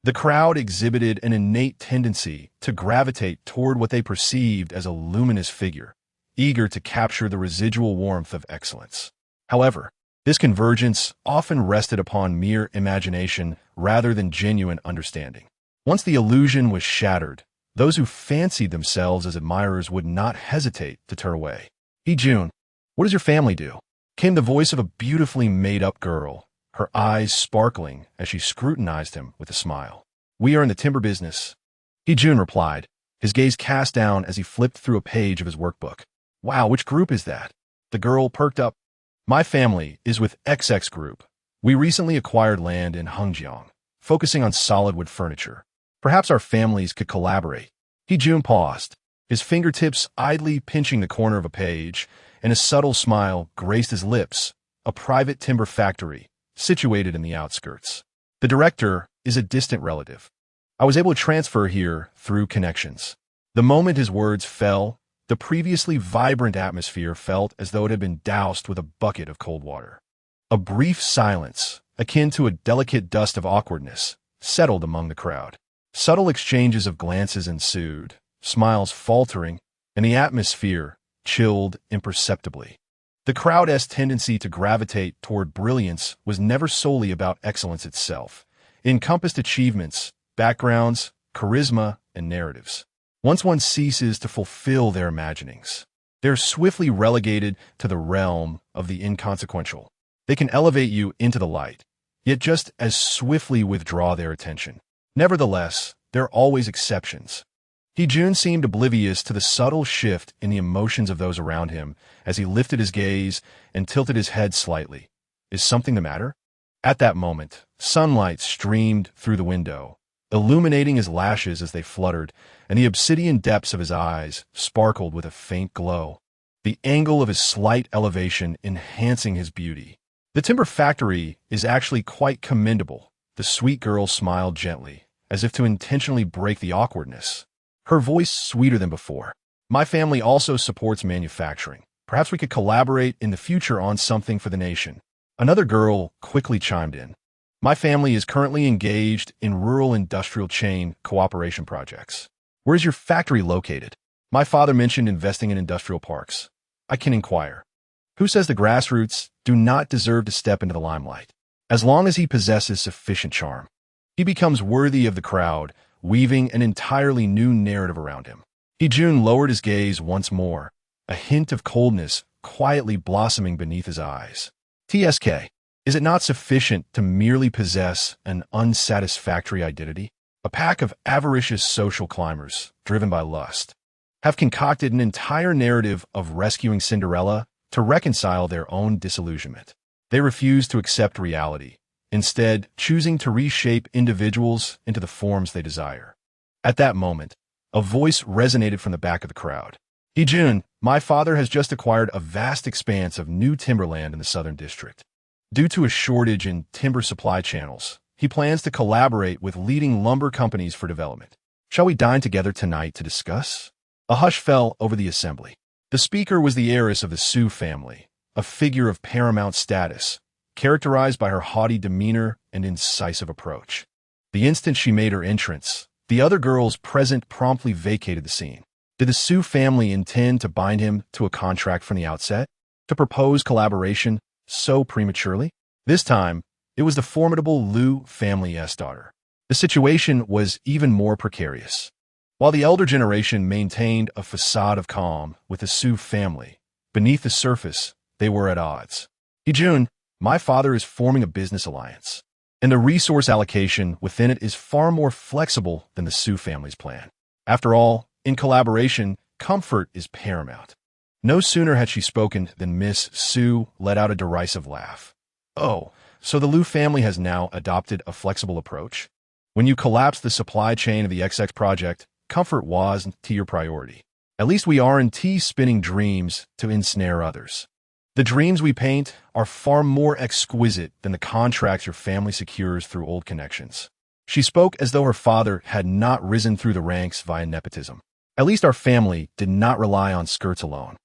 The crowd exhibited an innate tendency to gravitate toward what they perceived as a luminous figure, eager to capture the residual warmth of excellence. However, this convergence often rested upon mere imagination rather than genuine understanding. Once the illusion was shattered, those who fancied themselves as admirers would not hesitate to turn away. Hejun, what does your family do? Came the voice of a beautifully made-up girl, her eyes sparkling as she scrutinized him with a smile. We are in the timber business, Hejun replied, his gaze cast down as he flipped through a page of his workbook. Wow, which group is that? The girl perked up. My family is with XX Group. We recently acquired land in Hengjiang, focusing on solid wood furniture. Perhaps our families could collaborate. Hejun paused, his fingertips idly pinching the corner of a page, and a subtle smile graced his lips. A private timber factory, situated in the outskirts. The director is a distant relative. I was able to transfer here through connections. The moment his words fell, the previously vibrant atmosphere felt as though it had been doused with a bucket of cold water. A brief silence, akin to a delicate dust of awkwardness, settled among the crowd. Subtle exchanges of glances ensued, smiles faltering, and the atmosphere chilled imperceptibly. The crowd's tendency to gravitate toward brilliance was never solely about excellence itself. It encompassed achievements, backgrounds, charisma, and narratives. Once one ceases to fulfill their imaginings, they're swiftly relegated to the realm of the inconsequential. They can elevate you into the light, yet just as swiftly withdraw their attention. Nevertheless, there are always exceptions. Jun seemed oblivious to the subtle shift in the emotions of those around him as he lifted his gaze and tilted his head slightly. Is something the matter? At that moment, sunlight streamed through the window, illuminating his lashes as they fluttered, and the obsidian depths of his eyes sparkled with a faint glow, the angle of his slight elevation enhancing his beauty. The timber factory is actually quite commendable. The sweet girl smiled gently, as if to intentionally break the awkwardness. Her voice sweeter than before. My family also supports manufacturing. Perhaps we could collaborate in the future on something for the nation. Another girl quickly chimed in. My family is currently engaged in rural industrial chain cooperation projects. Where is your factory located? My father mentioned investing in industrial parks. I can inquire. Who says the grassroots do not deserve to step into the limelight? As long as he possesses sufficient charm, he becomes worthy of the crowd, weaving an entirely new narrative around him. Jun lowered his gaze once more, a hint of coldness quietly blossoming beneath his eyes. TSK, is it not sufficient to merely possess an unsatisfactory identity? A pack of avaricious social climbers, driven by lust, have concocted an entire narrative of rescuing Cinderella to reconcile their own disillusionment. They refuse to accept reality, instead choosing to reshape individuals into the forms they desire. At that moment, a voice resonated from the back of the crowd. Jun, my father has just acquired a vast expanse of new timberland in the Southern District. Due to a shortage in timber supply channels, he plans to collaborate with leading lumber companies for development. Shall we dine together tonight to discuss? A hush fell over the assembly. The speaker was the heiress of the Sioux family, a figure of paramount status, characterized by her haughty demeanor and incisive approach. The instant she made her entrance, the other girls present promptly vacated the scene. Did the Sioux family intend to bind him to a contract from the outset? To propose collaboration so prematurely? This time, it was the formidable Liu family's daughter. The situation was even more precarious. While the elder generation maintained a facade of calm with the Sioux family, beneath the surface, they were at odds. Jun, my father is forming a business alliance, and the resource allocation within it is far more flexible than the Sioux family's plan. After all, in collaboration, comfort is paramount. No sooner had she spoken than Miss Sioux let out a derisive laugh. Oh, so the Liu family has now adopted a flexible approach? When you collapsed the supply chain of the XX project, comfort wasn't your priority. At least we aren't spinning dreams to ensnare others. The dreams we paint are far more exquisite than the contracts your family secures through old connections. She spoke as though her father had not risen through the ranks via nepotism. At least our family did not rely on skirts alone.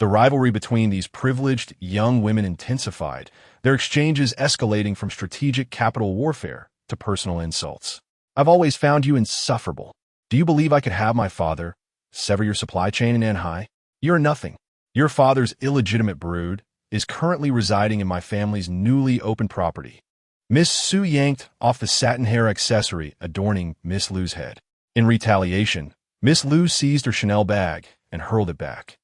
The rivalry between these privileged young women intensified, their exchanges escalating from strategic capital warfare to personal insults. I've always found you insufferable. Do you believe I could have my father sever your supply chain in Anhai? You're nothing. Your father's illegitimate brood is currently residing in my family's newly opened property. Miss Sue yanked off the satin hair accessory adorning Miss Liu's head. In retaliation, Miss Liu seized her Chanel bag and hurled it back.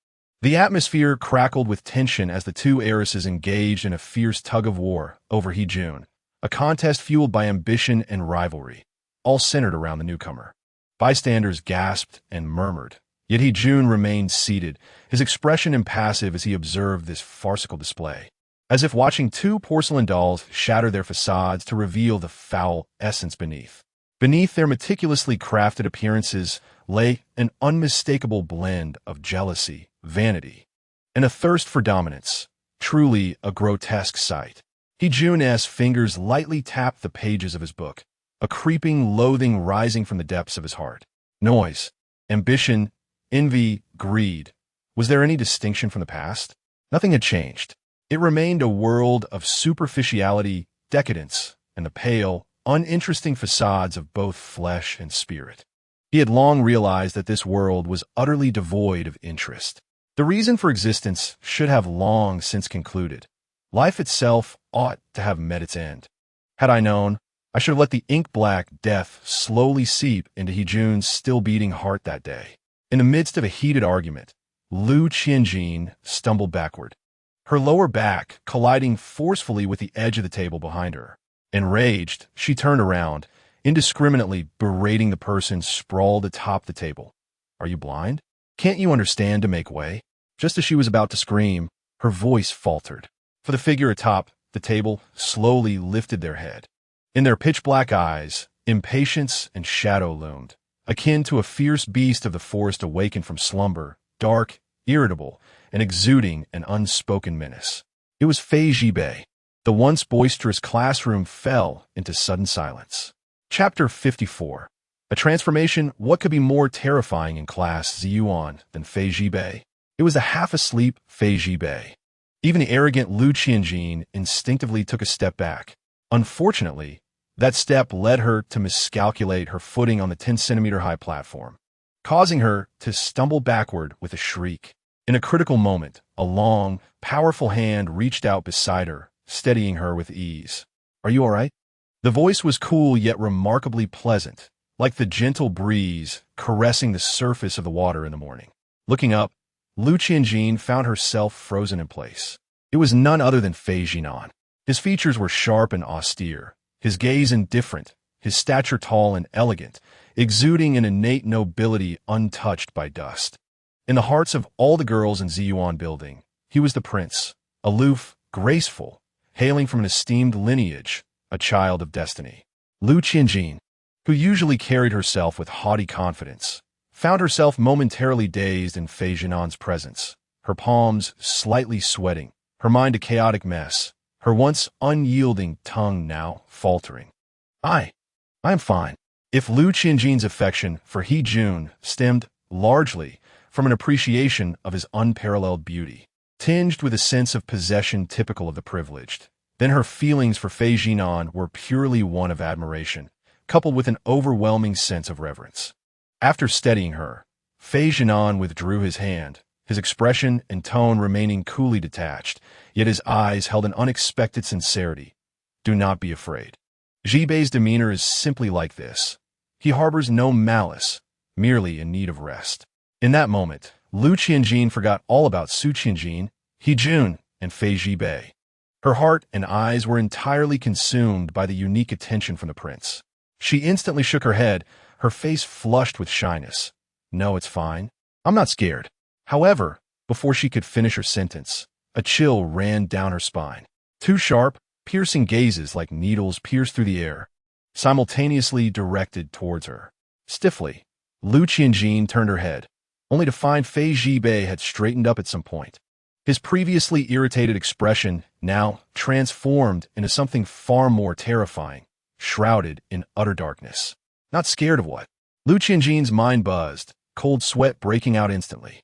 The atmosphere crackled with tension as the two heiresses engaged in a fierce tug-of-war over Jun, a contest fueled by ambition and rivalry, all centered around the newcomer. Bystanders gasped and murmured, yet Jun remained seated, his expression impassive as he observed this farcical display, as if watching two porcelain dolls shatter their facades to reveal the foul essence beneath. Beneath their meticulously crafted appearances lay an unmistakable blend of jealousy, vanity, and a thirst for dominance, truly a grotesque sight. Jun's fingers lightly tapped the pages of his book, a creeping loathing rising from the depths of his heart. Noise, ambition, envy, greed. Was there any distinction from the past? Nothing had changed. It remained a world of superficiality, decadence, and the pale, uninteresting facades of both flesh and spirit. He had long realized that this world was utterly devoid of interest. The reason for existence should have long since concluded. Life itself ought to have met its end. Had I known, I should have let the ink-black death slowly seep into Hejun's still-beating heart that day. In the midst of a heated argument, Lu Qianjin stumbled backward, her lower back colliding forcefully with the edge of the table behind her. Enraged, she turned around, indiscriminately berating the person sprawled atop the table. "Are you blind? Can't you understand to make way?" Just as she was about to scream, her voice faltered. For the figure atop the table slowly lifted their head. In their pitch-black eyes, impatience and shadow loomed, akin to a fierce beast of the forest awakened from slumber, dark, irritable, and exuding an unspoken menace. It was Fei Zhibei. The once boisterous classroom fell into sudden silence. Chapter 54. A transformation. What could be more terrifying in class Ziyuan than Fei Zhibei? It was the half-asleep Fei Zhibei. Even the arrogant Lu Qianjin instinctively took a step back. Unfortunately, that step led her to miscalculate her footing on the 10-centimeter-high platform, causing her to stumble backward with a shriek. In a critical moment, a long, powerful hand reached out beside her, steadying her with ease. "Are you all right?" The voice was cool yet remarkably pleasant, like the gentle breeze caressing the surface of the water in the morning. Looking up, Lu Qianjin found herself frozen in place. It was none other than Fei Zhinan. His features were sharp and austere, his gaze indifferent, his stature tall and elegant, exuding an innate nobility untouched by dust. In the hearts of all the girls in Ziyuan building, he was the prince, aloof, graceful, hailing from an esteemed lineage, a child of destiny. Lu Qianjin, who usually carried herself with haughty confidence, found herself momentarily dazed in Fei Zhinan's presence, her palms slightly sweating, her mind a chaotic mess, her once unyielding tongue now faltering. I am fine." If Lu Qianjin's affection for Hejun stemmed largely from an appreciation of his unparalleled beauty, tinged with a sense of possession typical of the privileged, then her feelings for Fei Zhinan were purely one of admiration, coupled with an overwhelming sense of reverence. After steadying her, Fei Zhinan withdrew his hand, his expression and tone remaining coolly detached, yet his eyes held an unexpected sincerity. "Do not be afraid. Zhibei's demeanor is simply like this. He harbors no malice, merely in need of rest." In that moment, Lu Qianjin forgot all about Su Qianjin, Hejun, and Fei Zhibei. Her heart and eyes were entirely consumed by the unique attention from the prince. She instantly shook her head, her face flushed with shyness. "No, it's fine. I'm not scared." However, before she could finish her sentence, a chill ran down her spine. Two sharp, piercing gazes like needles pierced through the air, simultaneously directed towards her. Stiffly, Lu Qianjin turned her head, only to find Fei Zhibei had straightened up at some point. His previously irritated expression now transformed into something far more terrifying, shrouded in utter darkness. Not scared of what? Lu Qianjin's mind buzzed, cold sweat breaking out instantly.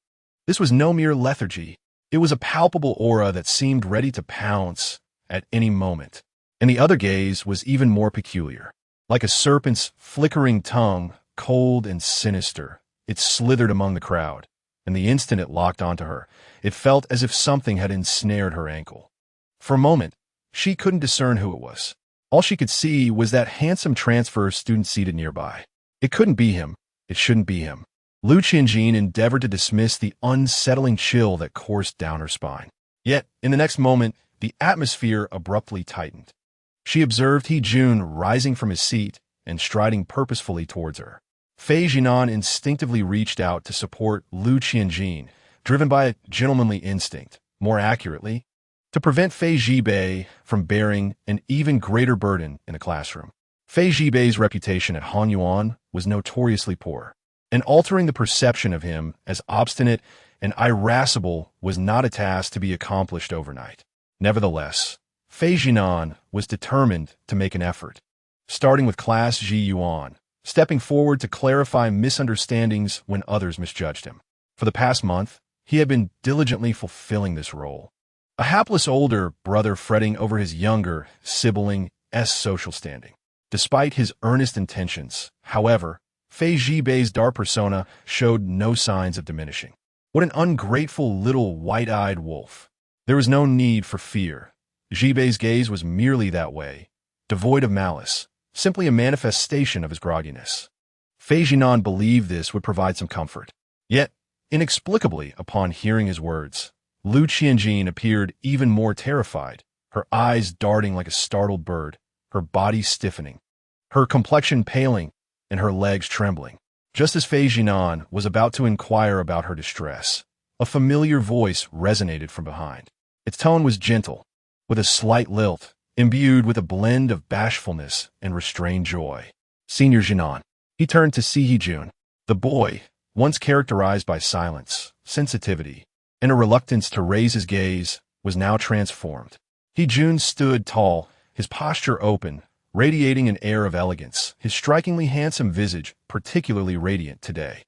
This was no mere lethargy. It was a palpable aura that seemed ready to pounce at any moment. And the other gaze was even more peculiar. Like a serpent's flickering tongue, cold and sinister, it slithered among the crowd, and the instant it locked onto her, it felt as if something had ensnared her ankle. For a moment, she couldn't discern who it was. All she could see was that handsome transfer student seated nearby. It couldn't be him. It shouldn't be him. Lu Qianjin endeavored to dismiss the unsettling chill that coursed down her spine. Yet, in the next moment, the atmosphere abruptly tightened. She observed Hejun rising from his seat and striding purposefully towards her. Fei Zhinan instinctively reached out to support Lu Qianjin, driven by a gentlemanly instinct, more accurately, to prevent Fei Zhibei from bearing an even greater burden in the classroom. Fei Zhibei's reputation at Hanyuan was notoriously poor, and altering the perception of him as obstinate and irascible was not a task to be accomplished overnight. Nevertheless, Fei Zhinan was determined to make an effort, starting with class Ji Yuan, stepping forward to clarify misunderstandings when others misjudged him. For the past month, he had been diligently fulfilling this role. A hapless older brother fretting over his younger sibling's social standing. Despite his earnest intentions, however, Fei Zhibei's dark persona showed no signs of diminishing. What an ungrateful little white-eyed wolf. There was no need for fear. Jibei's gaze was merely that way, devoid of malice, simply a manifestation of his grogginess. Fei Jinan believed this would provide some comfort. Yet, inexplicably, upon hearing his words, Lu Qianjin appeared even more terrified, her eyes darting like a startled bird, her body stiffening, her complexion paling, and her legs trembling. Just as Fei Jinan was about to inquire about her distress, a familiar voice resonated from behind. Its tone was gentle, with a slight lilt, imbued with a blend of bashfulness and restrained joy. Senior Jinan. He turned to Si Hejun. The boy, once characterized by silence, sensitivity, and a reluctance to raise his gaze, was now transformed. Hejun stood tall, his posture open, radiating an air of elegance, his strikingly handsome visage particularly radiant today.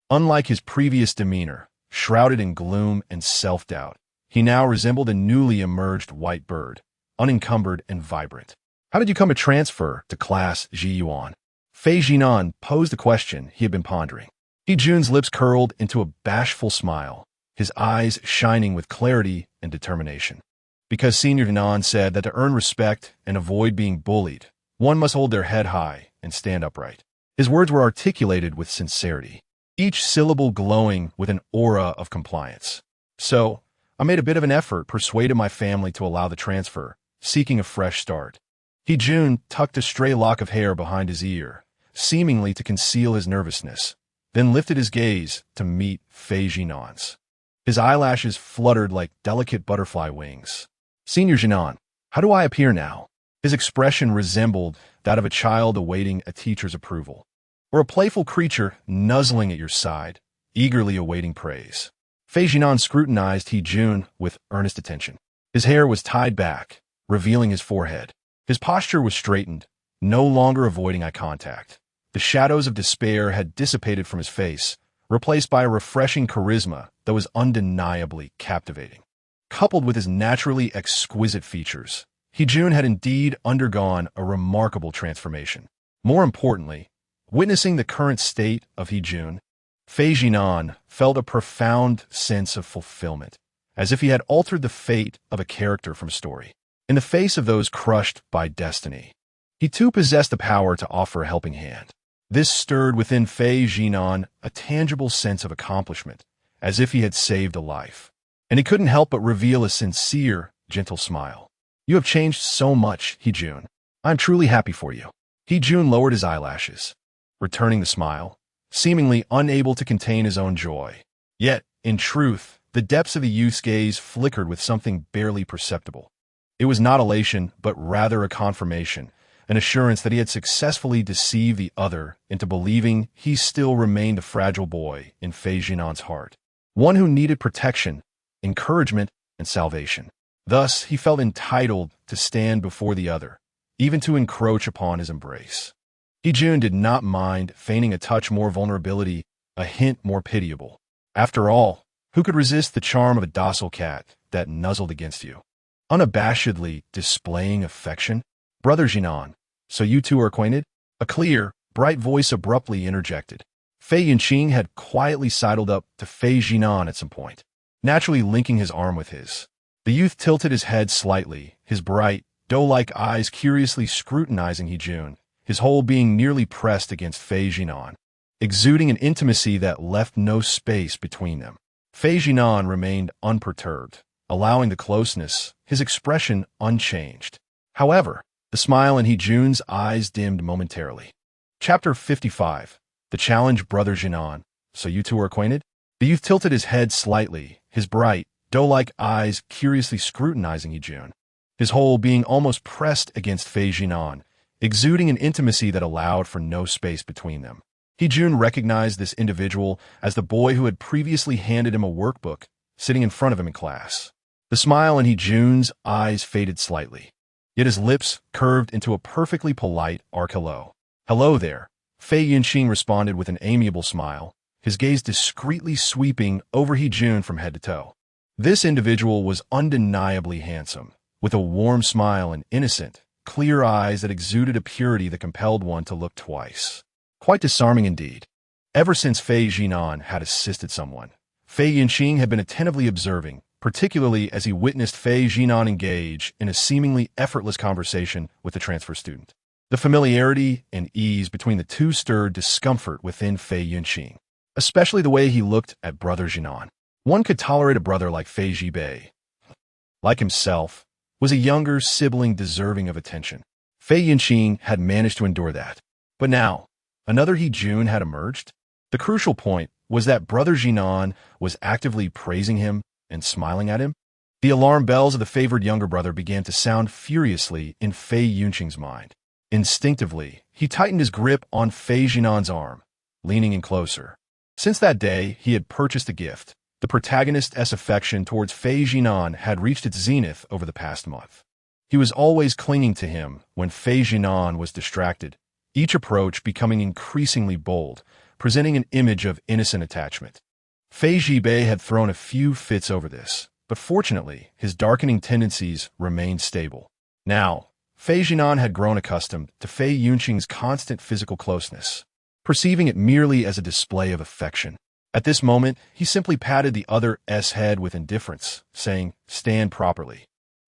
Unlike his previous demeanor, shrouded in gloom and self-doubt, he now resembled a newly emerged white bird, unencumbered and vibrant. How did you come to transfer to class Ji Yuan? Fei Jinan posed the question he had been pondering. Hejun's lips curled into a bashful smile, his eyes shining with clarity and determination. Because Senior Jinan said that to earn respect and avoid being bullied, one must hold their head high and stand upright. His words were articulated with sincerity, each syllable glowing with an aura of compliance. So, I made a bit of an effort, persuaded my family to allow the transfer, seeking a fresh start. Hejun tucked a stray lock of hair behind his ear, seemingly to conceal his nervousness, then lifted his gaze to meet Fei Jinan's. His eyelashes fluttered like delicate butterfly wings. Senior Jinan, how do I appear now? His expression resembled that of a child awaiting a teacher's approval, or a playful creature nuzzling at your side, eagerly awaiting praise. Fei Jinan scrutinized Hejun with earnest attention. His hair was tied back, revealing his forehead. His posture was straightened, no longer avoiding eye contact. The shadows of despair had dissipated from his face, replaced by a refreshing charisma that was undeniably captivating. Coupled with his naturally exquisite features, Hejun had indeed undergone a remarkable transformation. More importantly, witnessing the current state of Hejun, Fei Jinan felt a profound sense of fulfillment, as if he had altered the fate of a character from a story. In the face of those crushed by destiny, he too possessed the power to offer a helping hand. This stirred within Fei Jinan a tangible sense of accomplishment, as if he had saved a life. And he couldn't help but reveal a sincere, gentle smile. You have changed so much, Hejun. I'm truly happy for you. Hejun lowered his eyelashes, returning the smile, seemingly unable to contain his own joy. Yet, in truth, the depths of the youth's gaze flickered with something barely perceptible. It was not elation, but rather a confirmation, an assurance that he had successfully deceived the other into believing he still remained a fragile boy in Fei Jinan's heart, one who needed protection, encouragement, and salvation. Thus, he felt entitled to stand before the other, even to encroach upon his embrace. Hejun did not mind feigning a touch more vulnerability, a hint more pitiable. After all, who could resist the charm of a docile cat that nuzzled against you? Unabashedly displaying affection? Brother Jinan, so you two are acquainted? A clear, bright voice abruptly interjected. Fei Yinqing had quietly sidled up to Fei Jinan at some point, naturally linking his arm with his. The youth tilted his head slightly, his bright, doe-like eyes curiously scrutinizing Hejun, his whole being nearly pressed against Fei Jinan, exuding an intimacy that left no space between them. Fei Jinan remained unperturbed, allowing the closeness, his expression unchanged. However, the smile in Hejun's eyes dimmed momentarily. Chapter 55. The Challenge. Brother Jinan, so you two are acquainted? The youth tilted his head slightly, his bright, doe-like eyes curiously scrutinizing Hejun, his whole being almost pressed against Fei Jinan, exuding an intimacy that allowed for no space between them. Hejun recognized this individual as the boy who had previously handed him a workbook, sitting in front of him in class. The smile in Hejun's eyes faded slightly, yet his lips curved into a perfectly polite arch hello. Hello there, Fei Yinqing responded with an amiable smile, his gaze discreetly sweeping over Hejun from head to toe. This individual was undeniably handsome, with a warm smile and innocent, clear eyes that exuded a purity that compelled one to look twice. Quite disarming indeed. Ever since Fei Jinan had assisted someone, Fei Yinqing had been attentively observing, particularly as he witnessed Fei Zhinan engage in a seemingly effortless conversation with the transfer student. The familiarity and ease between the two stirred discomfort within Fei Yinqing, especially the way he looked at brother Zhinan. One could tolerate a brother like Fei Zhibei. Like himself, was a younger sibling deserving of attention. Fei Yinqing had managed to endure that. But now, another He Jun had emerged. The crucial point was that brother Zhinan was actively praising him and smiling at him. The alarm bells of the favored younger brother began to sound furiously in Fei Yunqing's mind. Instinctively, he tightened his grip on Fei Zhinan's arm, leaning in closer. Since that day, he had purchased a gift. The protagonist's affection towards Fei Zhinan had reached its zenith over the past month. He was always clinging to him when Fei Zhinan was distracted, each approach becoming increasingly bold, presenting an image of innocent attachment. Fei Zhibei had thrown a few fits over this, but fortunately, his darkening tendencies remained stable. Now, Fei Zhinan had grown accustomed to Fei Yunqing's constant physical closeness, perceiving it merely as a display of affection. At this moment, he simply patted the other's head with indifference, saying, "Stand properly,"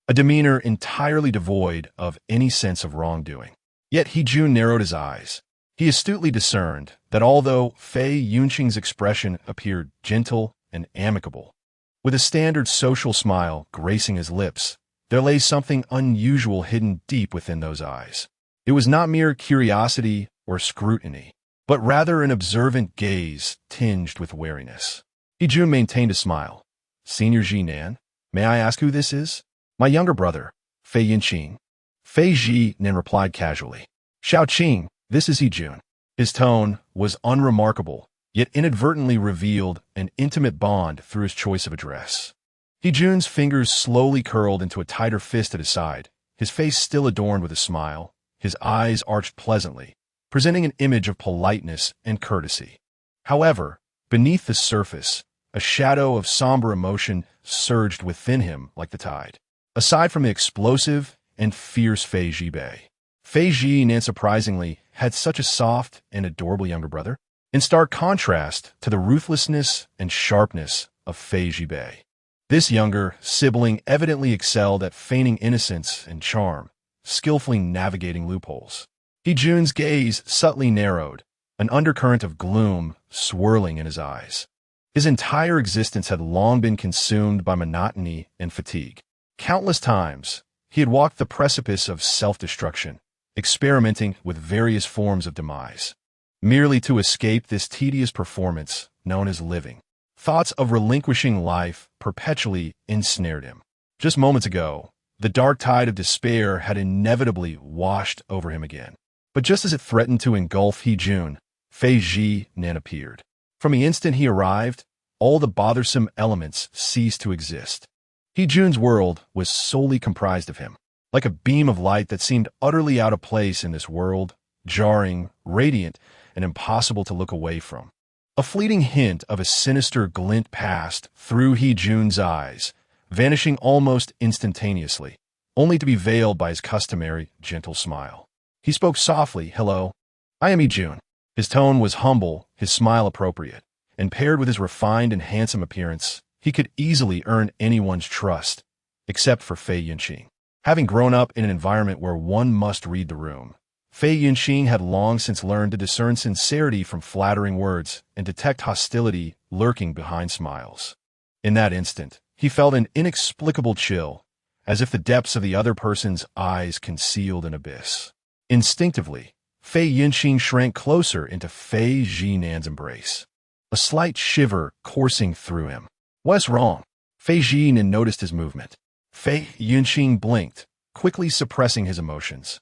a demeanor entirely devoid of any sense of wrongdoing. Yet He Jun narrowed his eyes. He astutely discerned that although Fei Yunqing's expression appeared gentle and amicable, with a standard social smile gracing his lips, there lay something unusual hidden deep within those eyes. It was not mere curiosity or scrutiny, but rather an observant gaze tinged with wariness. He Jun maintained a smile. "Senior Zhinan, may I ask who this is?" "My younger brother, Fei Yinqing." Fei Zhinan replied casually. "Xiao Qing, this is He Jun." His tone was unremarkable, yet inadvertently revealed an intimate bond through his choice of address. He Jun's fingers slowly curled into a tighter fist at his side, his face still adorned with a smile, his eyes arched pleasantly, presenting an image of politeness and courtesy. However, beneath the surface, a shadow of somber emotion surged within him like the tide. Aside from the explosive and fierce Fei Zhibei, Fei Zhinan surprisingly had such a soft and adorable younger brother, in stark contrast to the ruthlessness and sharpness of Fei Zhibei. This younger sibling evidently excelled at feigning innocence and charm, skillfully navigating loopholes. He Jun's gaze subtly narrowed, an undercurrent of gloom swirling in his eyes. His entire existence had long been consumed by monotony and fatigue. Countless times, he had walked the precipice of self-destruction, experimenting with various forms of demise, merely to escape this tedious performance known as living. Thoughts of relinquishing life perpetually ensnared him. Just moments ago, the dark tide of despair had inevitably washed over him again. But just as it threatened to engulf He Jun, Fei Zhinan appeared. From the instant he arrived, all the bothersome elements ceased to exist. He Jun's world was solely comprised of him, like a beam of light that seemed utterly out of place in this world, jarring, radiant, and impossible to look away from. A fleeting hint of a sinister glint passed through He Jun's eyes, vanishing almost instantaneously, only to be veiled by his customary gentle smile. He spoke softly, "Hello, I am He Jun." His tone was humble, his smile appropriate, and paired with his refined and handsome appearance, he could easily earn anyone's trust, except for Fei Yinqing. Having grown up in an environment where one must read the room, Fei Yinqing had long since learned to discern sincerity from flattering words and detect hostility lurking behind smiles. In that instant, he felt an inexplicable chill, as if the depths of the other person's eyes concealed an abyss. Instinctively, Fei Yinqing shrank closer into Fei Zhinan's embrace, a slight shiver coursing through him. "What's wrong?" Fei Zhinan noticed his movement. Fei Yinqing blinked, quickly suppressing his emotions.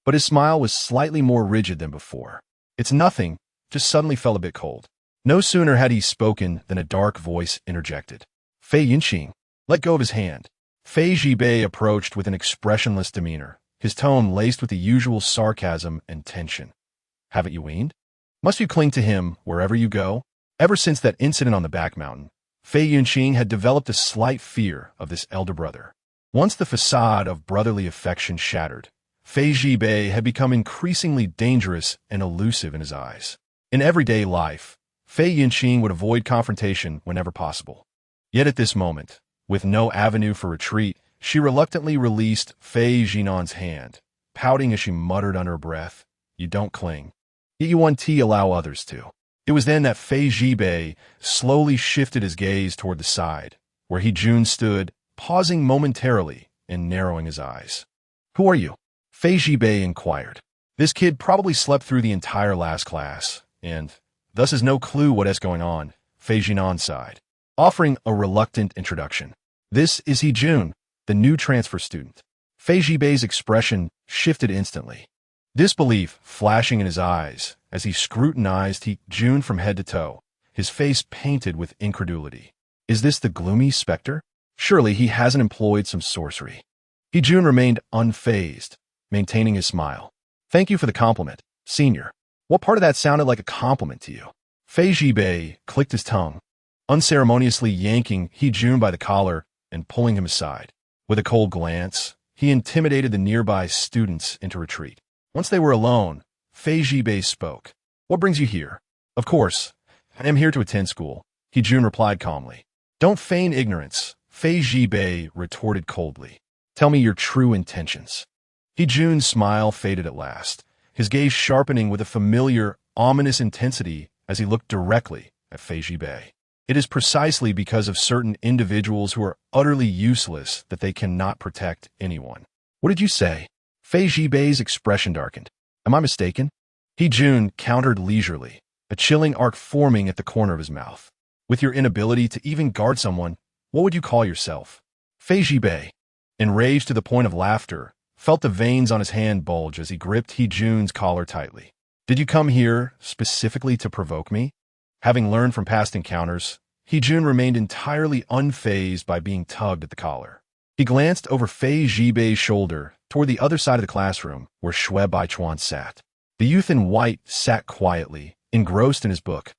But his smile was slightly more rigid than before. "It's nothing," just suddenly felt a bit cold. No sooner had he spoken than a dark voice interjected. "Fei Yinqing, let go of his hand." Fei Zhibei approached with an expressionless demeanor, his tone laced with the usual sarcasm and tension. "Haven't you weaned? Must you cling to him wherever you go?" Ever since that incident on the back mountain, Fei Yinqing had developed a slight fear of this elder brother. Once the facade of brotherly affection shattered, Fei Zhibei had become increasingly dangerous and elusive in his eyes. In everyday life, Fei Yinqing would avoid confrontation whenever possible. Yet at this moment, with no avenue for retreat, she reluctantly released Fei Zhinan's hand, pouting as she muttered under her breath, "You don't cling. Yet you want to allow others to." It was then that Fei Zhibei slowly shifted his gaze toward the side, where He Jun stood, pausing momentarily and narrowing his eyes. "Who are you?" Fei Zhibei inquired. This kid probably slept through the entire last class, and thus has no clue what is going on, Fei Zhinan sighed, offering a reluctant introduction. "This is He Jun, the new transfer student." Fei Zhibei's expression shifted instantly, disbelief flashing in his eyes as he scrutinized He Jun from head to toe, his face painted with incredulity. Is this the gloomy specter? Surely he hasn't employed some sorcery. He Jun remained unfazed, maintaining his smile. "Thank you for the compliment, senior. What part of that sounded like a compliment to you?" Fei Zhibei clicked his tongue, unceremoniously yanking He Jun by the collar and pulling him aside. With a cold glance, he intimidated the nearby students into retreat. Once they were alone, Fei Zhibei spoke. "What brings you here?" "Of course, I am here to attend school," He Jun replied calmly. "Don't feign ignorance," Fei Zhibei retorted coldly. "Tell me your true intentions." He Jun's smile faded at last, his gaze sharpening with a familiar, ominous intensity as he looked directly at Fei Zhibei. "It is precisely because of certain individuals who are utterly useless that they cannot protect anyone." "What did you say?" Fei Zhibei's expression darkened. "Am I mistaken?" He Jun countered leisurely, a chilling arc forming at the corner of his mouth. "With your inability to even guard someone, what would you call yourself?" Fei Zhibei, enraged to the point of laughter, felt the veins on his hand bulge as he gripped He Jun's collar tightly. "Did you come here specifically to provoke me?" Having learned from past encounters, He Jun remained entirely unfazed by being tugged at the collar. He glanced over Fei Zhibei's shoulder toward the other side of the classroom where Shui Baichuan sat. The youth in white sat quietly, engrossed in his book,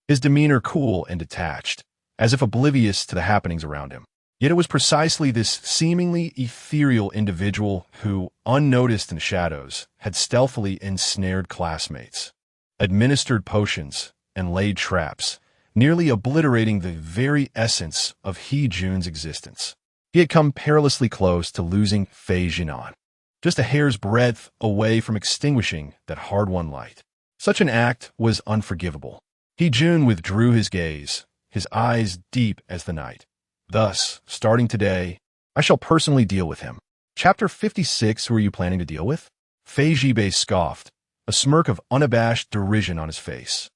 his demeanor cool and detached, as if oblivious to the happenings around him. Yet it was precisely this seemingly ethereal individual who, unnoticed in the shadows, had stealthily ensnared classmates, administered potions, and laid traps, nearly obliterating the very essence of He Jun's existence. He had come perilously close to losing Fei Zhinan, just a hair's breadth away from extinguishing that hard-won light. Such an act was unforgivable. He Jun withdrew his gaze, his eyes deep as the night. "Thus, starting today, I shall personally deal with him." Chapter 56, who are you planning to deal with? Fei Zhibei scoffed, a smirk of unabashed derision on his face.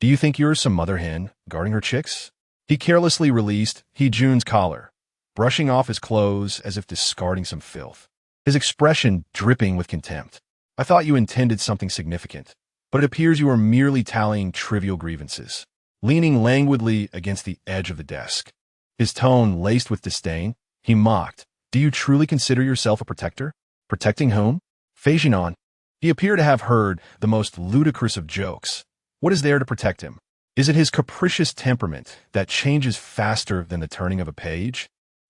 "Do you think you're some mother hen guarding her chicks?" He carelessly released He Jun's collar, brushing off his clothes as if discarding some filth, his expression dripping with contempt. "I thought you intended something significant, but it appears you are merely tallying trivial grievances." Leaning languidly against the edge of the desk, his tone laced with disdain, he mocked, "Do you truly consider yourself a protector? Protecting whom?" Fei Zhinan. He appeared to have heard the most ludicrous of jokes. What is there to protect him? Is it his capricious temperament that changes faster than the turning of a page?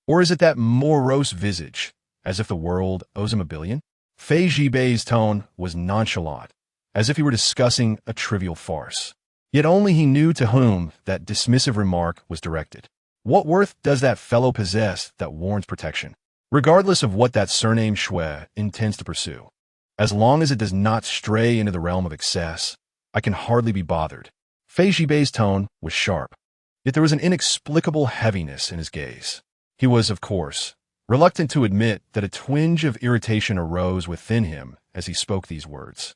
Or is it that morose visage, as if the world owes him a billion? Fei Zhibei's tone was nonchalant, as if he were discussing a trivial farce. Yet only he knew to whom that dismissive remark was directed. What worth does that fellow possess that warrants protection? Regardless of what that surname Shui intends to pursue, as long as it does not stray into the realm of excess, I can hardly be bothered. Fei Zhibei's tone was sharp, yet there was an inexplicable heaviness in his gaze. He was, of course, reluctant to admit that a twinge of irritation arose within him as he spoke these words.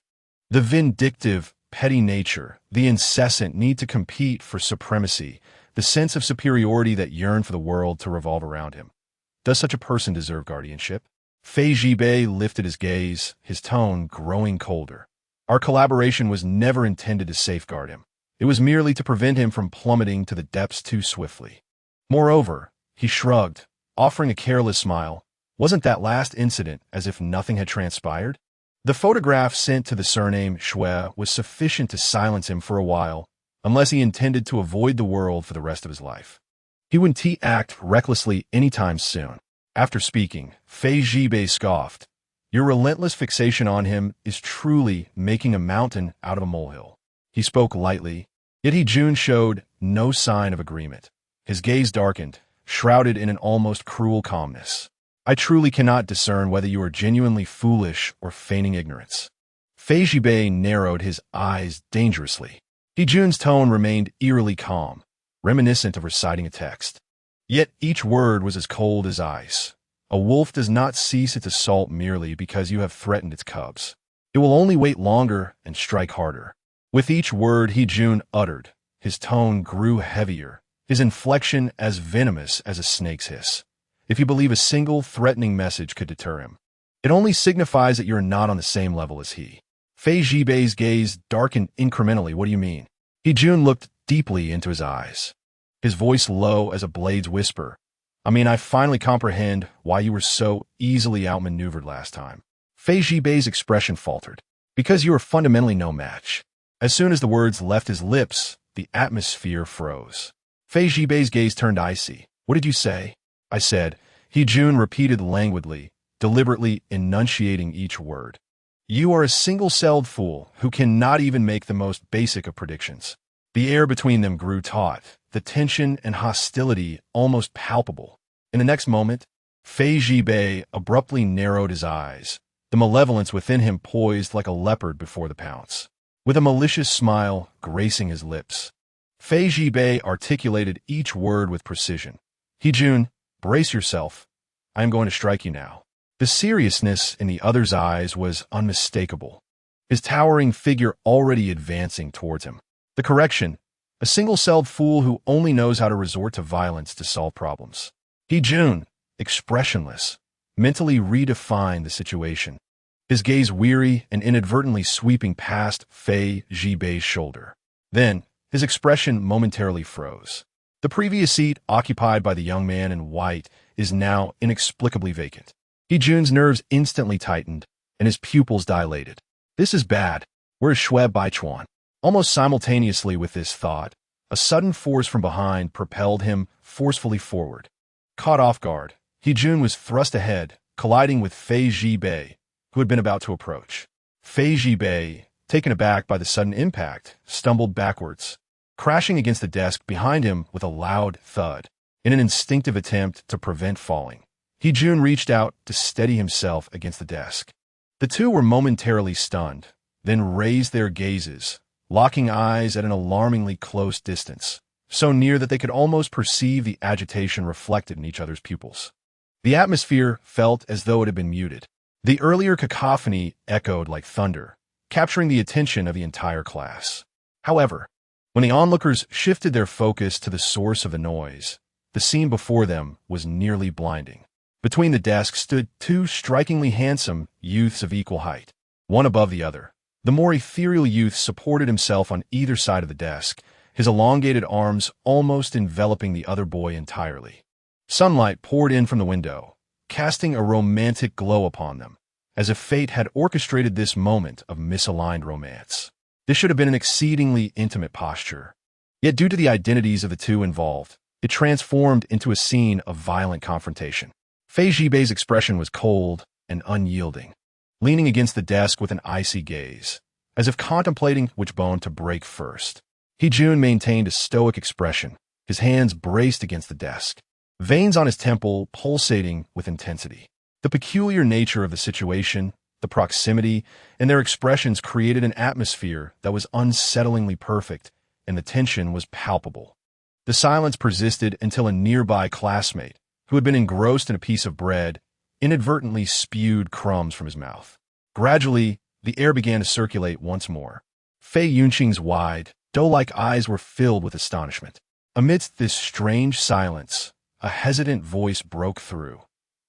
The vindictive, petty nature, the incessant need to compete for supremacy, the sense of superiority that yearned for the world to revolve around him. Does such a person deserve guardianship? Fei Zhibei lifted his gaze, his tone growing colder. Our collaboration was never intended to safeguard him. It was merely to prevent him from plummeting to the depths too swiftly. Moreover, he shrugged, offering a careless smile. Wasn't that last incident as if nothing had transpired? The photograph sent to the surname Shui was sufficient to silence him for a while, unless he intended to avoid the world for the rest of his life. He wouldn't act recklessly anytime soon. After speaking, Fei Zhibei scoffed. Your relentless fixation on him is truly making a mountain out of a molehill. He spoke lightly, Yet Jun showed no sign of agreement. His gaze darkened, shrouded in an almost cruel calmness. I truly cannot discern whether you are genuinely foolish or feigning ignorance. Fei Jibei narrowed his eyes dangerously. Jun's tone remained eerily calm, reminiscent of reciting a text. Yet each word was as cold as ice. A wolf does not cease its assault merely because you have threatened its cubs. It will only wait longer and strike harder. With each word Jun uttered, his tone grew heavier, his inflection as venomous as a snake's hiss. If you believe a single threatening message could deter him, it only signifies that you're not on the same level as he. Fei Jibei's gaze darkened incrementally. What do you mean? Jun looked deeply into his eyes, his voice low as a blade's whisper. I finally comprehend why you were so easily outmaneuvered last time. Fei Jibei's expression faltered. Because you are fundamentally no match. As soon as the words left his lips, the atmosphere froze. Fei Jibei's gaze turned icy. What did you say? I said. Jun repeated languidly, deliberately enunciating each word. You are a single-celled fool who cannot even make the most basic of predictions. The air between them grew taut, the tension and hostility almost palpable. In the next moment, Fei Jibei abruptly narrowed his eyes, the malevolence within him poised like a leopard before the pounce. With a malicious smile gracing his lips, Fei Jibei articulated each word with precision. Jun, brace yourself. I am going to strike you now. The seriousness in the other's eyes was unmistakable, his towering figure already advancing towards him. The correction, a single-celled fool who only knows how to resort to violence to solve problems. Jun, expressionless, mentally redefined the situation, his gaze weary and inadvertently sweeping past Fei Jibei's shoulder. Then, his expression momentarily froze. The previous seat occupied by the young man in white is now inexplicably vacant. Jun's nerves instantly tightened, and his pupils dilated. This is bad. Where is Shui Baichuan? Almost simultaneously with this thought, a sudden force from behind propelled him forcefully forward. Caught off guard, Jun was thrust ahead, colliding with Fei Jibei, who had been about to approach. Fei Jibei, taken aback by the sudden impact, stumbled backwards, crashing against the desk behind him with a loud thud. In an instinctive attempt to prevent falling, Jun reached out to steady himself against the desk. The two were momentarily stunned, then raised their gazes, locking eyes at an alarmingly close distance, so near that they could almost perceive the agitation reflected in each other's pupils. The atmosphere felt as though it had been muted. The earlier cacophony echoed like thunder, capturing the attention of the entire class. However, when the onlookers shifted their focus to the source of the noise, the scene before them was nearly blinding. Between the desks stood two strikingly handsome youths of equal height, one above the other. The more ethereal youth supported himself on either side of the desk, his elongated arms almost enveloping the other boy entirely. Sunlight poured in from the window, casting a romantic glow upon them, as if fate had orchestrated this moment of misaligned romance. This should have been an exceedingly intimate posture. Yet due to the identities of the two involved, it transformed into a scene of violent confrontation. Fei Jibei's expression was cold and unyielding, leaning against the desk with an icy gaze, as if contemplating which bone to break first. Jun maintained a stoic expression, his hands braced against the desk, veins on his temple pulsating with intensity. The peculiar nature of the situation, the proximity, and their expressions created an atmosphere that was unsettlingly perfect, and the tension was palpable. The silence persisted until a nearby classmate, who had been engrossed in a piece of bread, inadvertently spewed crumbs from his mouth. Gradually, the air began to circulate once more. Fei Yunqing's wide, doe-like eyes were filled with astonishment. Amidst this strange silence, a hesitant voice broke through.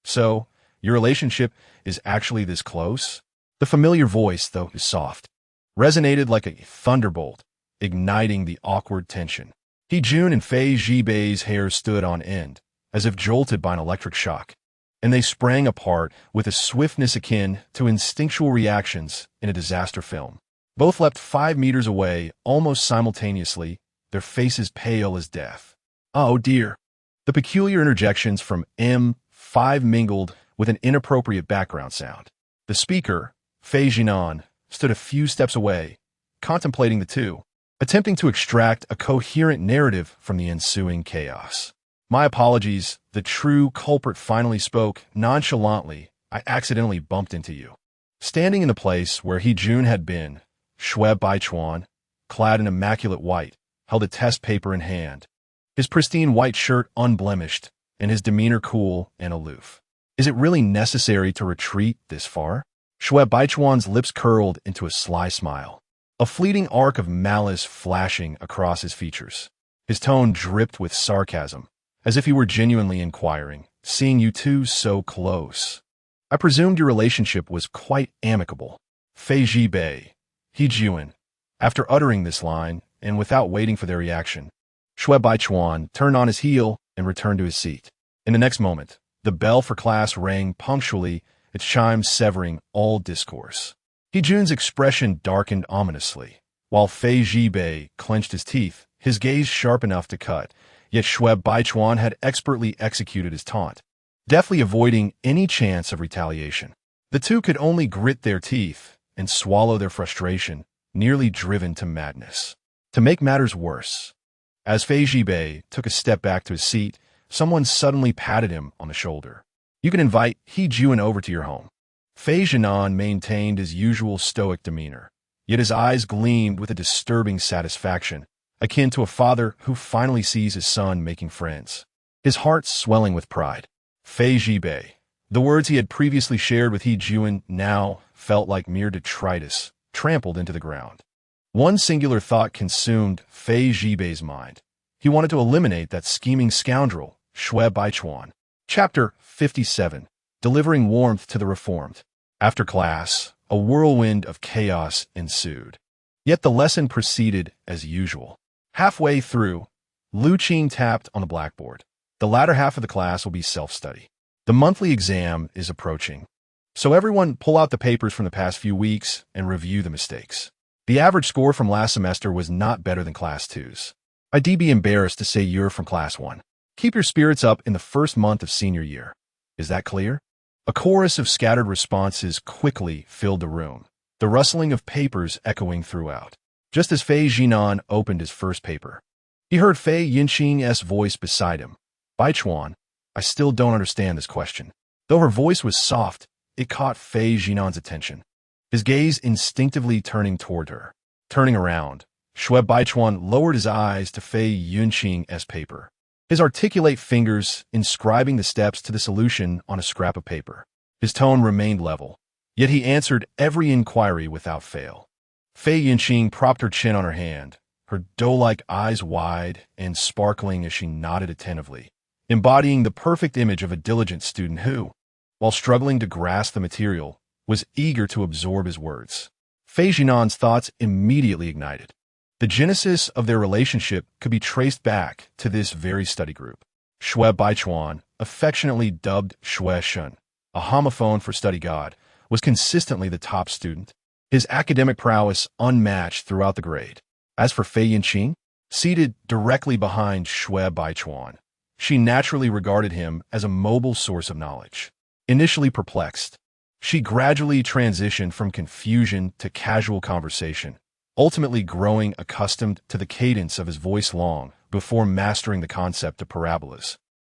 So, your relationship is actually this close? The familiar voice, though soft, resonated like a thunderbolt, igniting the awkward tension. Jun and Fei Jibei's hair stood on end, as if jolted by an electric shock, and they sprang apart with a swiftness akin to instinctual reactions in a disaster film. Both leapt 5 meters away almost simultaneously, their faces pale as death. Oh dear. The peculiar interjections from M5 mingled with an inappropriate background sound. The speaker, Xiao Zhinan, stood a few steps away, contemplating the two. attempting to extract a coherent narrative from the ensuing chaos. "My apologies," the true culprit finally spoke nonchalantly. "I accidentally bumped into you." Standing in the place where Jun had been, Shui Baichuan, clad in immaculate white, held a test paper in hand, his pristine white shirt unblemished, and his demeanor cool and aloof. "Is it really necessary to retreat this far?" Shui Baichuan's lips curled into a sly smile, a fleeting arc of malice flashing across his features. His tone dripped with sarcasm, as if he were genuinely inquiring, "Seeing you two so close, I presumed your relationship was quite amicable." Fei Zhibei, Jun. After uttering this line, and without waiting for their reaction, Shui Baichuan turned on his heel and returned to his seat. In the next moment, the bell for class rang punctually, its chimes severing all discourse. Jun's expression darkened ominously, while Fei Zhibei clenched his teeth, his gaze sharp enough to cut, yet Shui Baichuan had expertly executed his taunt, deftly avoiding any chance of retaliation. The two could only grit their teeth and swallow their frustration, nearly driven to madness. To make matters worse, as Fei Zhibei took a step back to his seat, someone suddenly patted him on the shoulder. "You can invite Jun over to your home." Fei Zhinan maintained his usual stoic demeanor, yet his eyes gleamed with a disturbing satisfaction, akin to a father who finally sees his son making friends. His heart swelling with pride. Fei Zhibei. The words he had previously shared with Jun now felt like mere detritus, trampled into the ground. One singular thought consumed Fei Zhibei's mind. He wanted to eliminate that scheming scoundrel, Shui Baichuan. Chapter 57. Delivering Warmth to the Reformed. After class, a whirlwind of chaos ensued. Yet the lesson proceeded as usual. Halfway through, Lu Qing tapped on the blackboard. "The latter half of the class will be self-study. The monthly exam is approaching, so everyone pull out the papers from the past few weeks and review the mistakes." The average score from last semester was not better than Class 2's. I'd be embarrassed to say you're from Class 1. Keep your spirits up in the first month of senior year. Is that clear? A chorus of scattered responses quickly filled the room, the rustling of papers echoing throughout. Just as Fei Zhinan opened his first paper, he heard Fei Yinqing's voice beside him. "Baichuan, I still don't understand this question." Though her voice was soft, it caught Fei Zhinan's attention, his gaze instinctively turning toward her. Turning around, Shui Baichuan lowered his eyes to Fei Yunqing's paper, his articulate fingers inscribing the steps to the solution on a scrap of paper. His tone remained level, yet he answered every inquiry without fail. Fei Yunqing propped her chin on her hand, her doe-like eyes wide and sparkling as she nodded attentively, embodying the perfect image of a diligent student who, while struggling to grasp the material, was eager to absorb his words. Fei Zhinan's thoughts immediately ignited. The genesis of their relationship could be traced back to this very study group. Shui Baichuan, affectionately dubbed Shui Shun, a homophone for study god, was consistently the top student, his academic prowess unmatched throughout the grade. As for Fei Yinqing, seated directly behind Shui Baichuan, she naturally regarded him as a mobile source of knowledge. Initially perplexed, she gradually transitioned from confusion to casual conversation, ultimately growing accustomed to the cadence of his voice long before mastering the concept of parabolas.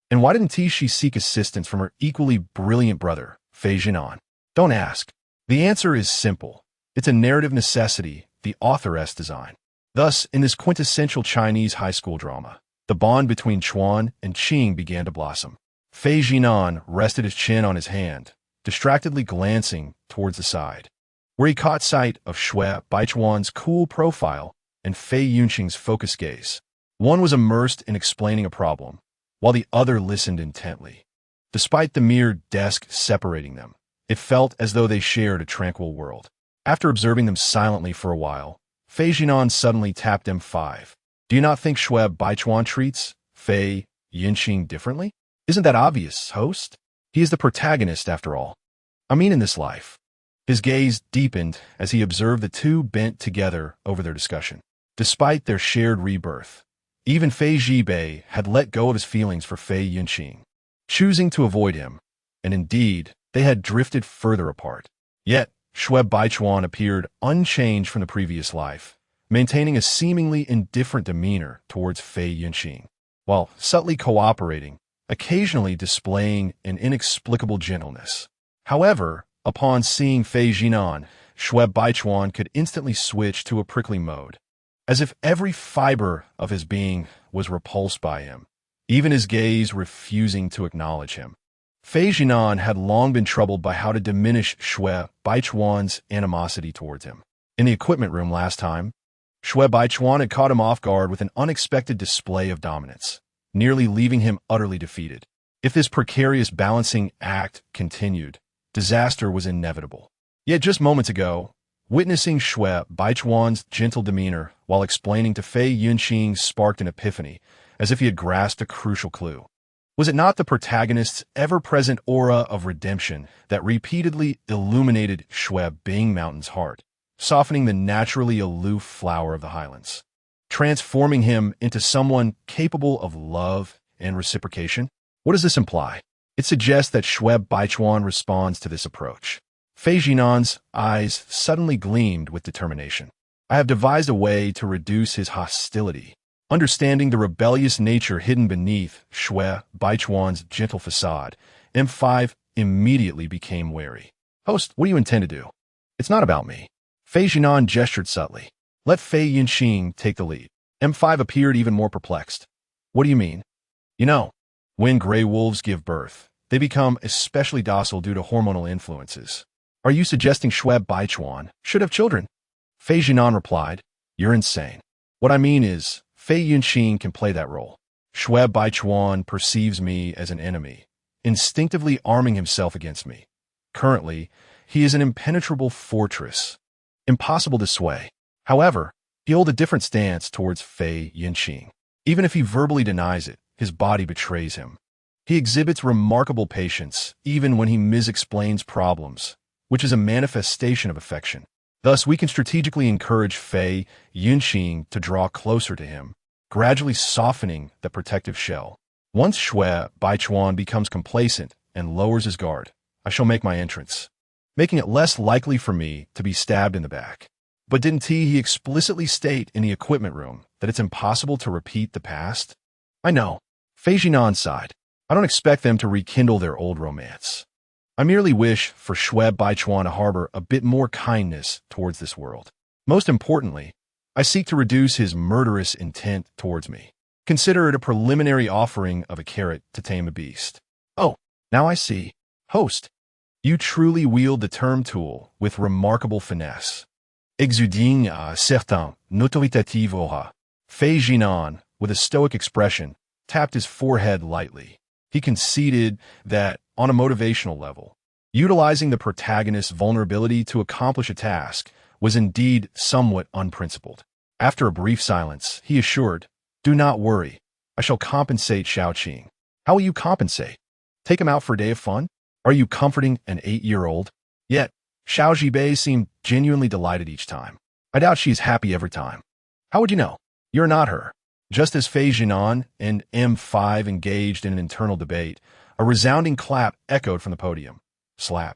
And why didn't she seek assistance from her equally brilliant brother, Fei Zhinan? Don't ask. The answer is simple. It's a narrative necessity the authoress designed. Thus, in this quintessential Chinese high school drama, the bond between Chuan and Qing began to blossom. Fei Zhinan rested his chin on his hand, distractedly glancing towards the side, where he caught sight of Shui Baichuan's cool profile and Fei Yunqing's focused gaze. One was immersed in explaining a problem, while the other listened intently. Despite the mere desk separating them, it felt as though they shared a tranquil world. After observing them silently for a while, Fei Zhinan suddenly tapped M5. "Do you not think Shui Baichuan treats Fei Yinqing differently? Isn't that obvious, host? He is the protagonist, after all. I mean, in this life." His gaze deepened as he observed the two bent together over their discussion. Despite their shared rebirth, even Fei Zhibei had let go of his feelings for Fei Yunqing, choosing to avoid him, and indeed, they had drifted further apart. Yet, Shui Baichuan appeared unchanged from the previous life, maintaining a seemingly indifferent demeanor towards Fei Yunqing, while subtly cooperating, occasionally displaying an inexplicable gentleness. However, upon seeing Fei Zhinan, Shui Baichuan could instantly switch to a prickly mode, as if every fiber of his being was repulsed by him, even his gaze refusing to acknowledge him. Fei Zhinan had long been troubled by how to diminish Shui Baichuan's animosity towards him. In the equipment room last time, Shui Baichuan had caught him off guard with an unexpected display of dominance, nearly leaving him utterly defeated. If this precarious balancing act continued, disaster was inevitable. Yet just moments ago, witnessing Shui Baichuan's gentle demeanor while explaining to Fei Yunqing sparked an epiphany, as if he had grasped a crucial clue. Was it not the protagonist's ever-present aura of redemption that repeatedly illuminated Shui Bing Mountain's heart, softening the naturally aloof flower of the highlands, transforming him into someone capable of love and reciprocation? What does this imply? It suggests that Shui Baichuan responds to this approach. Fei Zhinan's eyes suddenly gleamed with determination. I have devised a way to reduce his hostility. Understanding the rebellious nature hidden beneath Shui Baichuan's gentle facade, M5 immediately became wary. Host, what do you intend to do? It's not about me. Fei Zhinan gestured subtly. Let Fei Yunqing take the lead. M5 appeared even more perplexed. What do you mean? You know, when gray wolves give birth, they become especially docile due to hormonal influences. Are you suggesting Shui Baichuan should have children? Fei Zhinan replied, You're insane. What I mean is, Fei Yunqing can play that role. Shui Baichuan perceives me as an enemy, instinctively arming himself against me. Currently, he is an impenetrable fortress, impossible to sway. However, he holds a different stance towards Fei Yunqing. Even if he verbally denies it, his body betrays him. He exhibits remarkable patience, even when he misexplains problems, which is a manifestation of affection. Thus, we can strategically encourage Fei Yunqing to draw closer to him, gradually softening the protective shell. Once Shui Baichuan becomes complacent and lowers his guard, I shall make my entrance, making it less likely for me to be stabbed in the back. But didn't he explicitly state in the equipment room that it's impossible to repeat the past? I know. Fei Zhinan sighed. I don't expect them to rekindle their old romance. I merely wish for Shui Baichuan to harbor a bit more kindness towards this world. Most importantly, I seek to reduce his murderous intent towards me. Consider it a preliminary offering of a carrot to tame a beast. Oh, now I see. Host, you truly wield the term tool with remarkable finesse. Exuding a certain autoritative aura. Fei Zhinan, with a stoic expression, tapped his forehead lightly. He conceded that, on a motivational level, utilizing the protagonist's vulnerability to accomplish a task was indeed somewhat unprincipled. After a brief silence, he assured, Do not worry. I shall compensate Xiaoqing. How will you compensate? Take him out for a day of fun? Are you comforting an 8-year-old? Yet, Xiao Zhibei seemed genuinely delighted each time. I doubt she is happy every time. How would you know? You're not her. Just as Fei Zhinan and M5 engaged in an internal debate, a resounding clap echoed from the podium. Slap.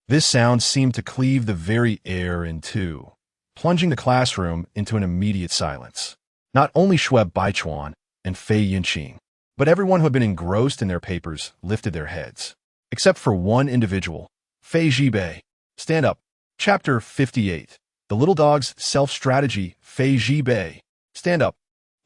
This sound seemed to cleave the very air in two, plunging the classroom into an immediate silence. Not only Shui Baichuan and Fei Yunqing, but everyone who had been engrossed in their papers lifted their heads. Except for one individual, Fei Zhibei. Stand up. Chapter 58. The Little Dog's Self-Strategy. Fei Zhibei. Stand up.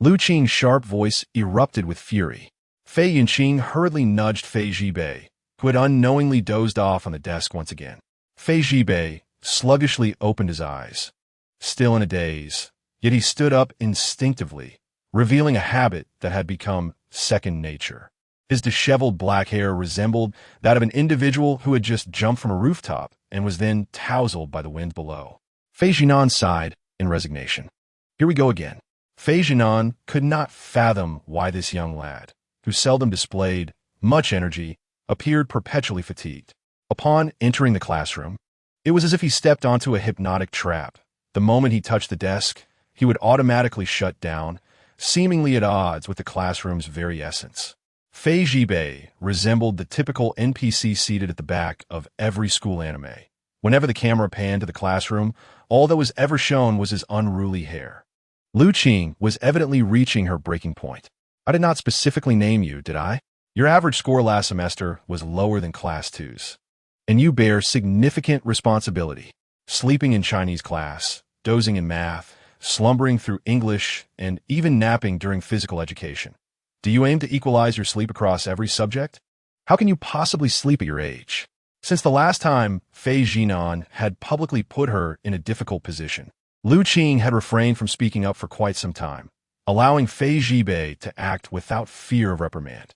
Lu Qing's sharp voice erupted with fury. Fei Yunqing hurriedly nudged Fei Zhibei, who had unknowingly dozed off on the desk once again. Fei Zhibei sluggishly opened his eyes, still in a daze, yet he stood up instinctively, revealing a habit that had become second nature. His disheveled black hair resembled that of an individual who had just jumped from a rooftop and was then tousled by the wind below. Fei Zhinan sighed in resignation. Here we go again. Fei Zhinan could not fathom why this young lad, who seldom displayed much energy, appeared perpetually fatigued. Upon entering the classroom, it was as if he stepped onto a hypnotic trap. The moment he touched the desk, he would automatically shut down, seemingly at odds with the classroom's very essence. Fei Zhibei resembled the typical NPC seated at the back of every school anime. Whenever the camera panned to the classroom, all that was ever shown was his unruly hair. Lu Qing was evidently reaching her breaking point. I did not specifically name you, did I? Your average score last semester was lower than Class 2's. And you bear significant responsibility. Sleeping in Chinese class, dozing in math, slumbering through English, and even napping during physical education. Do you aim to equalize your sleep across every subject? How can you possibly sleep at your age? Since the last time Xiao Zhinan had publicly put her in a difficult position, Lu Qing had refrained from speaking up for quite some time, allowing Fei Zhibei to act without fear of reprimand.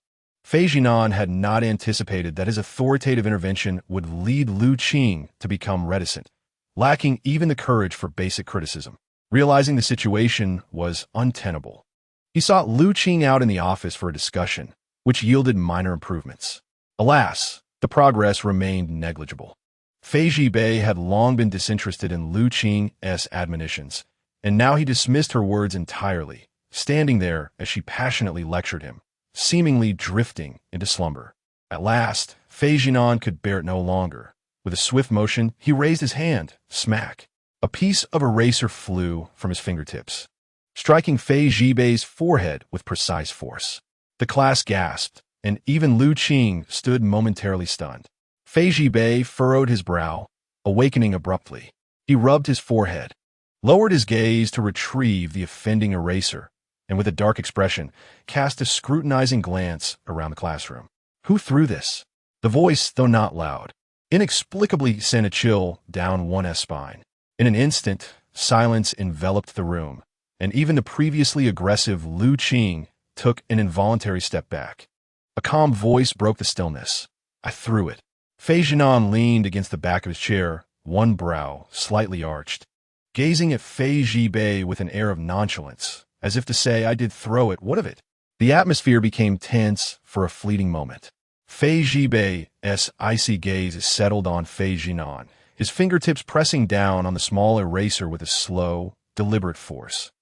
Xiao Zhinan had not anticipated that his authoritative intervention would lead Lu Qing to become reticent, lacking even the courage for basic criticism. Realizing the situation was untenable, he sought Lu Qing out in the office for a discussion, which yielded minor improvements. Alas, the progress remained negligible. Fei Zhibei had long been disinterested in Lu Qing's admonitions, and now he dismissed her words entirely, standing there as she passionately lectured him, seemingly drifting into slumber. At last, Xiao Zhinan could bear it no longer. With a swift motion, he raised his hand. Smack! A piece of eraser flew from his fingertips, striking Fei Zhibei's forehead with precise force. The class gasped, and even Lu Qing stood momentarily stunned. Fei Zhibei furrowed his brow, awakening abruptly. He rubbed his forehead, lowered his gaze to retrieve the offending eraser, and with a dark expression, cast a scrutinizing glance around the classroom. Who threw this? The voice, though not loud, inexplicably sent a chill down one's spine. In an instant, silence enveloped the room, and even the previously aggressive Lu Qing took an involuntary step back. A calm voice broke the stillness. I threw it. Xiao Zhinan leaned against the back of his chair, one brow slightly arched, gazing at Fei Zhibei with an air of nonchalance, as if to say, I did throw it, what of it? The atmosphere became tense for a fleeting moment. Fei Zhibei's icy gaze settled on Xiao Zhinan, his fingertips pressing down on the small eraser with a slow, deliberate force,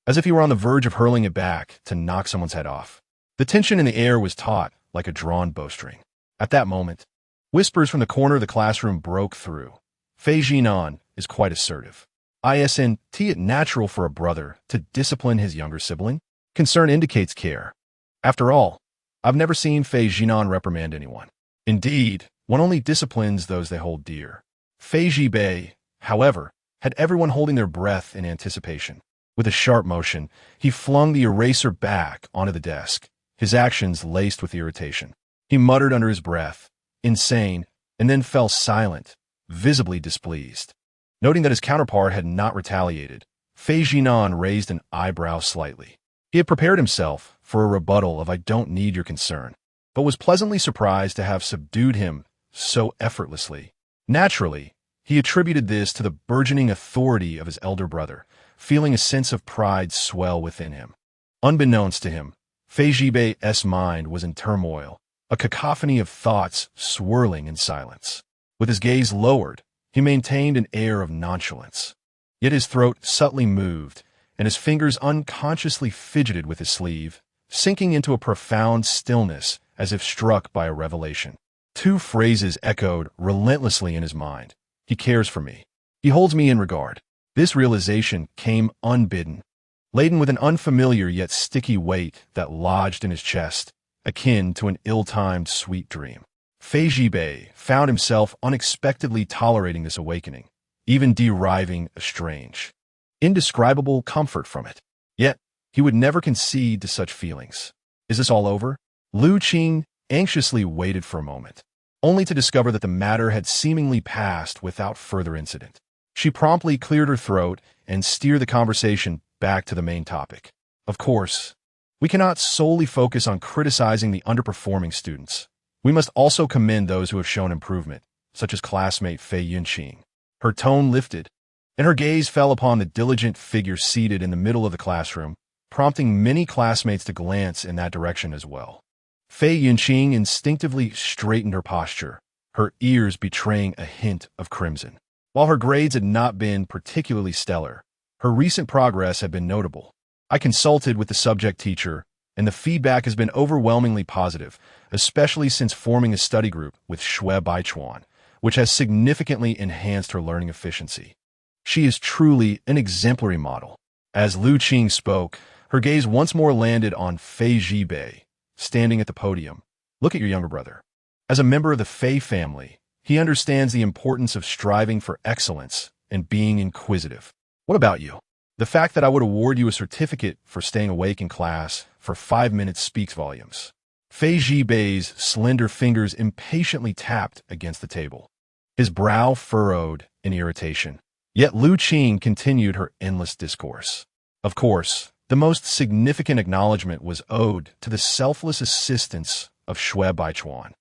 as if he were on the verge of hurling it back to knock someone's head off. The tension in the air was taut like a drawn bowstring. At that moment, whispers from the corner of the classroom broke through. Xiao Zhinan is quite assertive. Isn't it natural for a brother to discipline his younger sibling? Concern indicates care. After all, I've never seen Xiao Zhinan reprimand anyone. Indeed, one only disciplines those they hold dear. Fei Zhibei, however, had everyone holding their breath in anticipation. With a sharp motion, he flung the eraser back onto the desk, his actions laced with irritation. He muttered under his breath, insane, and then fell silent, visibly displeased. Noting that his counterpart had not retaliated, Xiao Zhinan raised an eyebrow slightly. He had prepared himself for a rebuttal of I don't need your concern, but was pleasantly surprised to have subdued him so effortlessly. Naturally, he attributed this to the burgeoning authority of his elder brother, feeling a sense of pride swell within him. Unbeknownst to him, Xiao Zhibei's mind was in turmoil, a cacophony of thoughts swirling in silence. With his gaze lowered, he maintained an air of nonchalance. Yet his throat subtly moved, and his fingers unconsciously fidgeted with his sleeve, sinking into a profound stillness as if struck by a revelation. Two phrases echoed relentlessly in his mind. He cares for me. He holds me in regard. This realization came unbidden, laden with an unfamiliar yet sticky weight that lodged in his chest, akin to an ill-timed sweet dream. Xiao Zhibei found himself unexpectedly tolerating this awakening, even deriving a strange, indescribable comfort from it. Yet, he would never concede to such feelings. Is this all over? Lu Qing anxiously waited for a moment, only to discover that the matter had seemingly passed without further incident. She promptly cleared her throat and steered the conversation back to the main topic. Of course, we cannot solely focus on criticizing the underperforming students. We must also commend those who have shown improvement, such as classmate Fei Yunqing. Her tone lifted, and her gaze fell upon the diligent figure seated in the middle of the classroom, prompting many classmates to glance in that direction as well. Fei Yunqing instinctively straightened her posture, her ears betraying a hint of crimson. While her grades had not been particularly stellar, her recent progress had been notable. I consulted with the subject teacher, and the feedback has been overwhelmingly positive, especially since forming a study group with Shui Baichuan, which has significantly enhanced her learning efficiency. She is truly an exemplary model. As Lu Qing spoke, her gaze once more landed on Fei Zhibei, standing at the podium. Look at your younger brother. As a member of the Fei family, he understands the importance of striving for excellence and being inquisitive. What about you? The fact that I would award you a certificate for staying awake in class for 5 minutes speaks volumes. Fei Zhibei's slender fingers impatiently tapped against the table. His brow furrowed in irritation. Yet Lu Qing continued her endless discourse. Of course, the most significant acknowledgement was owed to the selfless assistance of Xue Baichuan,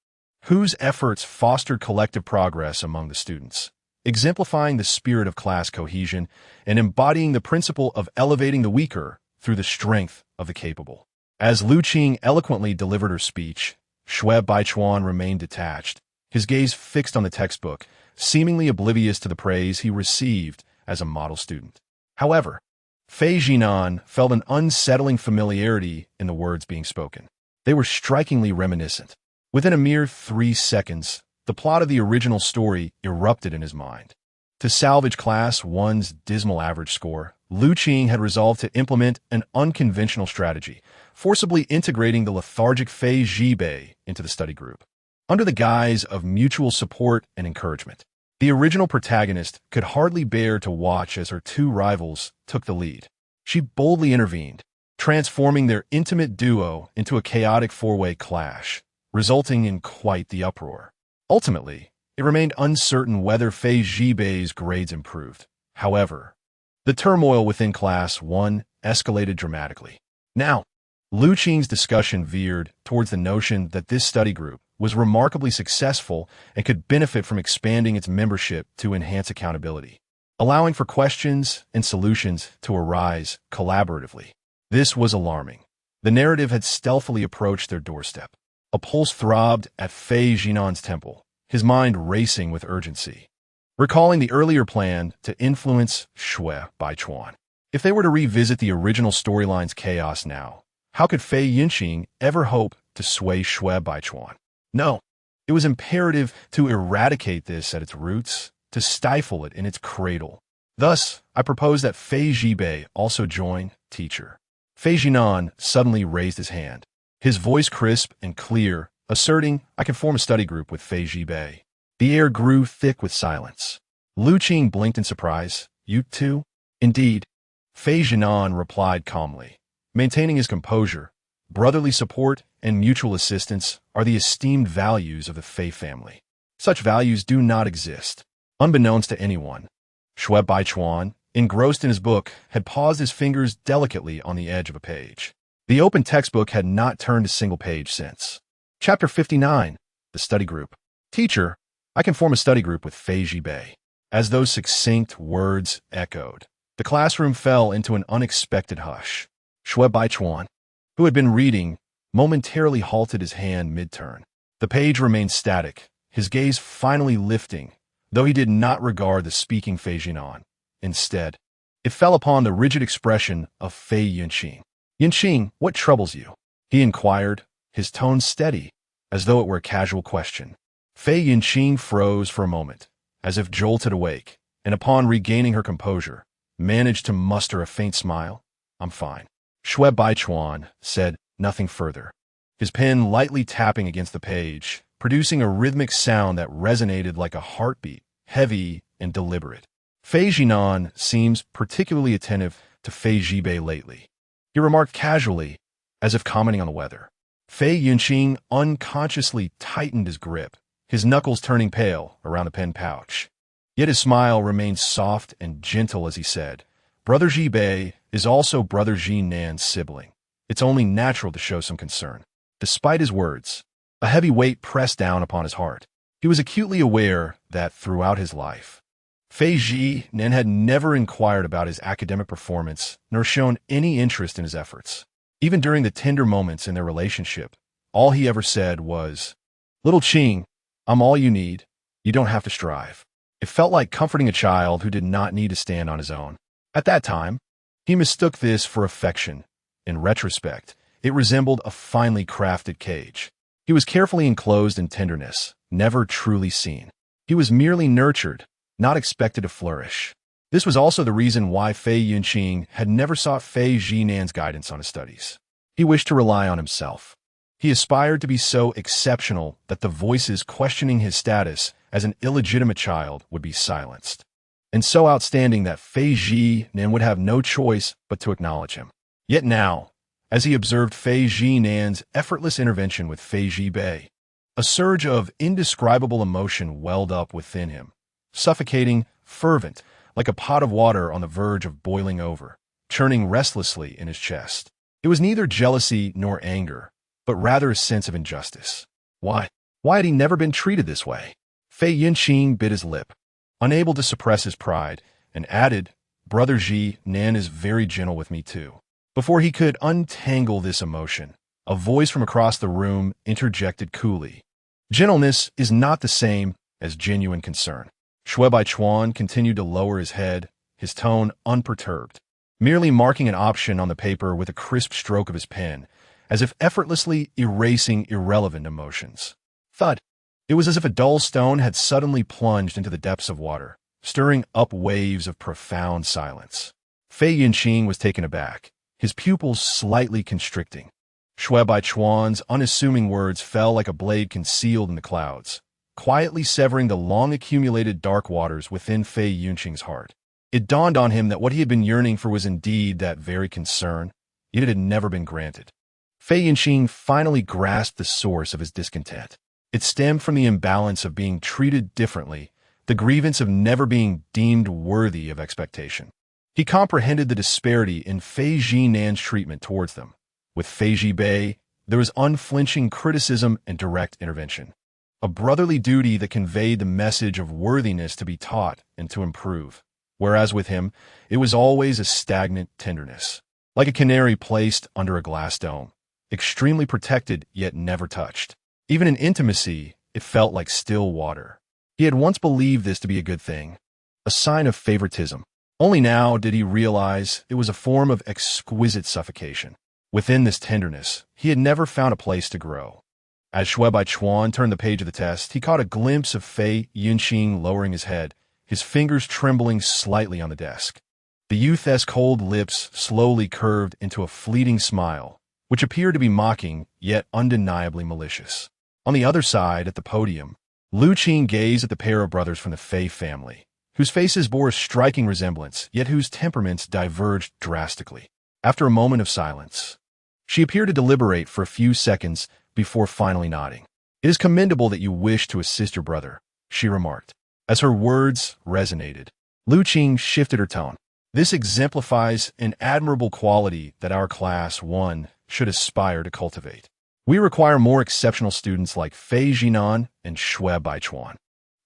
whose efforts fostered collective progress among the students, exemplifying the spirit of class cohesion and embodying the principle of elevating the weaker through the strength of the capable. As Lu Qing eloquently delivered her speech, Xue Baichuan remained detached, his gaze fixed on the textbook, seemingly oblivious to the praise he received as a model student. However, Fei Zhinan felt an unsettling familiarity in the words being spoken. They were strikingly reminiscent. Within a mere 3 seconds, the plot of the original story erupted in his mind. To salvage Class 1's dismal average score, Lu Qing had resolved to implement an unconventional strategy, forcibly integrating the lethargic Fei Zhibei into the study group. Under the guise of mutual support and encouragement, the original protagonist could hardly bear to watch as her 2 rivals took the lead. She boldly intervened, transforming their intimate duo into a chaotic 4-way clash, resulting in quite the uproar. Ultimately, it remained uncertain whether Fei Zhibei's grades improved. However, the turmoil within Class 1 escalated dramatically. Now, Lu Qing's discussion veered towards the notion that this study group was remarkably successful and could benefit from expanding its membership to enhance accountability, allowing for questions and solutions to arise collaboratively. This was alarming. The narrative had stealthily approached their doorstep. A pulse throbbed at Fei Zhinan's temple, his mind racing with urgency, recalling the earlier plan to influence Xue Baichuan. If they were to revisit the original storyline's chaos now, how could Fei Yinqing ever hope to sway Xue Baichuan? No, it was imperative to eradicate this at its roots, to stifle it in its cradle. Thus, I propose that Fei Zhibei also join teacher. Fei Zhinan suddenly raised his hand, his voice crisp and clear, asserting, I can form a study group with Fei Zhibei. The air grew thick with silence. Lu Qing blinked in surprise. You too? Indeed. Fei Zhinan replied calmly, maintaining his composure. Brotherly support and mutual assistance are the esteemed values of the Fei family. Such values do not exist. Unbeknownst to anyone, Xue Baichuan, engrossed in his book, had paused his fingers delicately on the edge of a page. The open textbook had not turned a single page since. Chapter 59, The Study Group. Teacher, I can form a study group with Fei Zhibei. As those succinct words echoed, the classroom fell into an unexpected hush. Xue Baichuan, who had been reading, momentarily halted his hand mid-turn. The page remained static, his gaze finally lifting, though he did not regard the speaking Fei Zhinan. Instead, it fell upon the rigid expression of Fei Yinqing. Yinqing, what troubles you? He inquired, his tone steady, as though it were a casual question. Fei Yinqing froze for a moment, as if jolted awake, and upon regaining her composure, managed to muster a faint smile. I'm fine. Xue Baichuan said nothing further, his pen lightly tapping against the page, producing a rhythmic sound that resonated like a heartbeat, heavy and deliberate. Fei Zhinan seems particularly attentive to Fei Zhibei lately. He remarked casually, as if commenting on the weather. Fei Yinqing unconsciously tightened his grip, his knuckles turning pale around the pen pouch. Yet his smile remained soft and gentle as he said, Brother Zhibei is also Brother Zhinan's sibling. It's only natural to show some concern. Despite his words, a heavy weight pressed down upon his heart. He was acutely aware that throughout his life, Fei Zhinan had never inquired about his academic performance nor shown any interest in his efforts. Even during the tender moments in their relationship, all he ever said was, Little Qing, I'm all you need. You don't have to strive. It felt like comforting a child who did not need to stand on his own. At that time, he mistook this for affection. In retrospect, it resembled a finely crafted cage. He was carefully enclosed in tenderness, never truly seen. He was merely nurtured, not expected to flourish. This was also the reason why Fei Yunqing had never sought Fei Zhinan's guidance on his studies. He wished to rely on himself. He aspired to be so exceptional that the voices questioning his status as an illegitimate child would be silenced, and so outstanding that Fei Zhinan would have no choice but to acknowledge him. Yet now, as he observed Fei Zhinan's effortless intervention with Fei Zhibei, a surge of indescribable emotion welled up within him, suffocating, fervent, like a pot of water on the verge of boiling over, churning restlessly in his chest. It was neither jealousy nor anger, but rather a sense of injustice. Why had he never been treated this way? Fei Yunqing bit his lip, unable to suppress his pride, and added, "Brother Zhinan is very gentle with me too." Before he could untangle this emotion, a voice from across the room interjected coolly. "Gentleness is not the same as genuine concern." Shui Baichuan continued to lower his head, his tone unperturbed, merely marking an option on the paper with a crisp stroke of his pen, as if effortlessly erasing irrelevant emotions. Thud! It was as if a dull stone had suddenly plunged into the depths of water, stirring up waves of profound silence. Fei Yunqing was taken aback, his pupils slightly constricting. Shui Baichuan's unassuming words fell like a blade concealed in the clouds, quietly severing the long-accumulated dark waters within Fei Yunqing's heart. It dawned on him that what he had been yearning for was indeed that very concern, yet it had never been granted. Fei Yunqing finally grasped the source of his discontent. It stemmed from the imbalance of being treated differently, the grievance of never being deemed worthy of expectation. He comprehended the disparity in Fei Zhinan's treatment towards them. With Fei Zhibei, there was unflinching criticism and direct intervention, a brotherly duty that conveyed the message of worthiness to be taught and to improve, whereas with him, it was always a stagnant tenderness, like a canary placed under a glass dome, extremely protected yet never touched. Even in intimacy, it felt like still water. He had once believed this to be a good thing, a sign of favoritism. Only now did he realize it was a form of exquisite suffocation. Within this tenderness, he had never found a place to grow. As Shui Baichuan turned the page of the test, he caught a glimpse of Fei Yunqing lowering his head, his fingers trembling slightly on the desk. The youth's cold lips slowly curved into a fleeting smile, which appeared to be mocking, yet undeniably malicious. On the other side, at the podium, Lu Qing gazed at the pair of brothers from the Fei family, whose faces bore a striking resemblance, yet whose temperaments diverged drastically. After a moment of silence, she appeared to deliberate for a few seconds before finally nodding. "It is commendable that you wish to assist your brother," she remarked. As her words resonated, Lu Qing shifted her tone. "This exemplifies an admirable quality that our class 1 should aspire to cultivate. We require more exceptional students like Fei Zhinan and Shui Baichuan,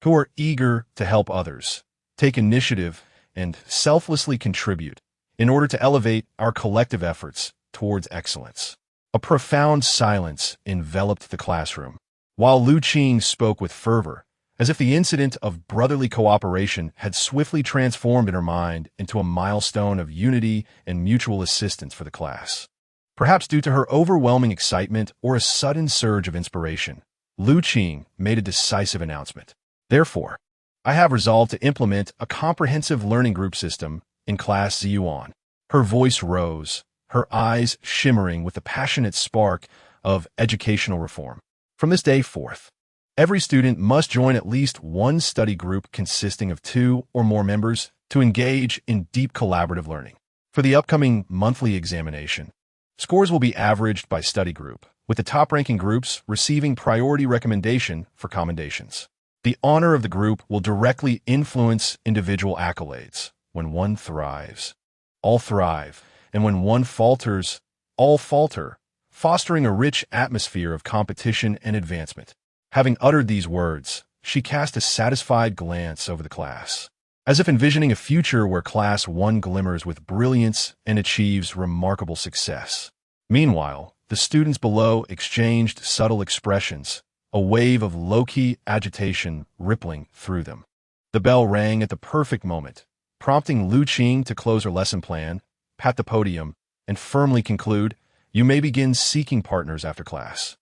who are eager to help others, take initiative, and selflessly contribute in order to elevate our collective efforts towards excellence." A profound silence enveloped the classroom, while Lu Qing spoke with fervor, as if the incident of brotherly cooperation had swiftly transformed in her mind into a milestone of unity and mutual assistance for the class. Perhaps due to her overwhelming excitement or a sudden surge of inspiration, Lu Qing made a decisive announcement. "Therefore, I have resolved to implement a comprehensive learning group system in Class Ziyuan." Her voice rose, her eyes shimmering with the passionate spark of educational reform. "From this day forth, every student must join at least one study group consisting of 2 or more members to engage in deep collaborative learning. For the upcoming monthly examination, scores will be averaged by study group, with the top-ranking groups receiving priority recommendation for commendations. The honor of the group will directly influence individual accolades. When one thrives, all thrive, and when one falters, all falter, fostering a rich atmosphere of competition and advancement." Having uttered these words, she cast a satisfied glance over the class, as if envisioning a future where Class 1 glimmers with brilliance and achieves remarkable success. Meanwhile, the students below exchanged subtle expressions, a wave of low-key agitation rippling through them. The bell rang at the perfect moment, prompting Lu Qing to close her lesson plan, pat the podium, and firmly conclude, "You may begin seeking partners after class.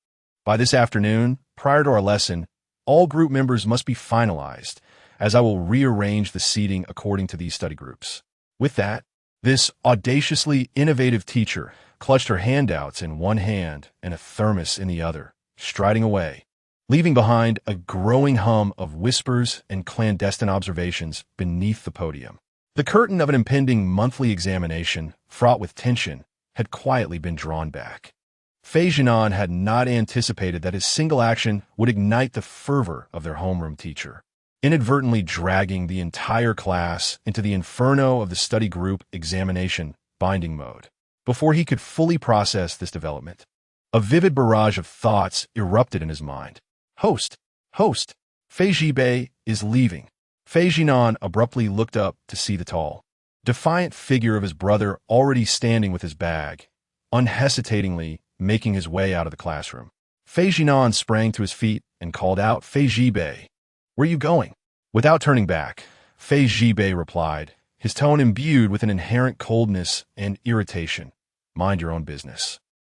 By this afternoon, prior to our lesson, all group members must be finalized, as I will rearrange the seating according to these study groups. With that, this audaciously innovative teacher clutched her handouts in one hand and a thermos in the other, striding away, leaving behind a growing hum of whispers and clandestine observations beneath the podium. The curtain of an impending monthly examination, fraught with tension, had quietly been drawn back. Xiao Zhinan had not anticipated that his single action would ignite the fervor of their homeroom teacher, inadvertently dragging the entire class into the inferno of the study group examination binding mode. Before he could fully process this development, a vivid barrage of thoughts erupted in his mind. Host! Xiao Zhibai is leaving. Xiao Zhinan abruptly looked up to see the tall, defiant figure of his brother already standing with his bag, unhesitatingly making his way out of the classroom. Xiao Zhinan sprang to his feet and called out, "Xiao Zhibai, where are you going?" Without turning back, Xiao Zhibai replied, his tone imbued with an inherent coldness and irritation. "Mind your own business."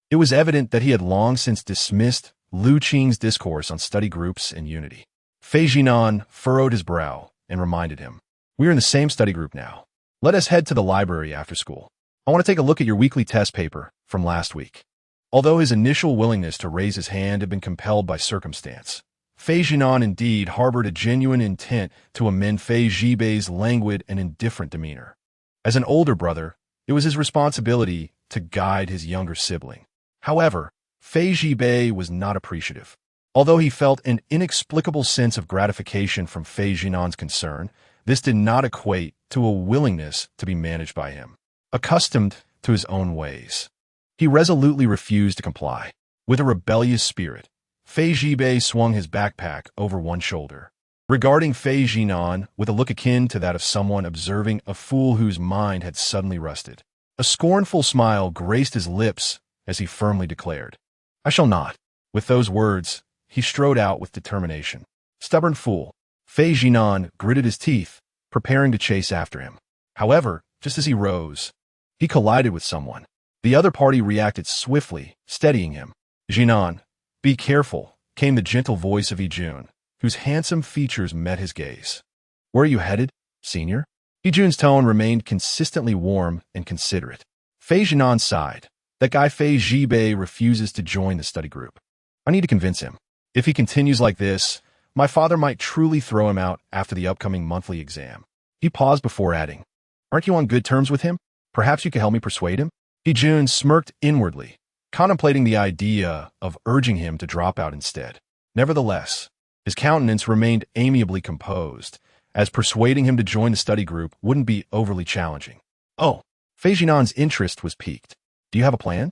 It was evident that he had long since dismissed Lu Qing's discourse on study groups and unity. Xiao Zhinan furrowed his brow and reminded him, "We are in the same study group now. Let us head to the library after school. I want to take a look at your weekly test paper from last week." Although his initial willingness to raise his hand had been compelled by circumstance, Xiao Zhinan indeed harbored a genuine intent to amend Xiao Zhibei's languid and indifferent demeanor. As an older brother, it was his responsibility to guide his younger sibling. However, Xiao Zhibai was not appreciative. Although he felt an inexplicable sense of gratification from Xiao Zhinan's concern, this did not equate to a willingness to be managed by him. Accustomed to his own ways, he resolutely refused to comply. With a rebellious spirit, Xiao Zhibai swung his backpack over one shoulder, regarding Xiao Zhinan with a look akin to that of someone observing a fool whose mind had suddenly rusted. A scornful smile graced his lips as he firmly declared, "I shall not." With those words, he strode out with determination. Stubborn fool. Xiao Zhinan gritted his teeth, preparing to chase after him. However, just as he rose, he collided with someone. The other party reacted swiftly, steadying him. "Zhinan, be careful," came the gentle voice of Yijun, whose handsome features met his gaze. "Where are you headed, senior?" Yijun's tone remained consistently warm and considerate. Xiao Zhinan sighed. "That guy Xiao Zhibai refuses to join the study group. I need to convince him. If he continues like this, my father might truly throw him out after the upcoming monthly exam." He paused before adding, "Aren't you on good terms with him? Perhaps you could help me persuade him?" Yijun smirked inwardly, contemplating the idea of urging him to drop out instead. Nevertheless, his countenance remained amiably composed, as persuading him to join the study group wouldn't be overly challenging. "Oh," Xiao Zhinan's interest was piqued. "Do you have a plan?"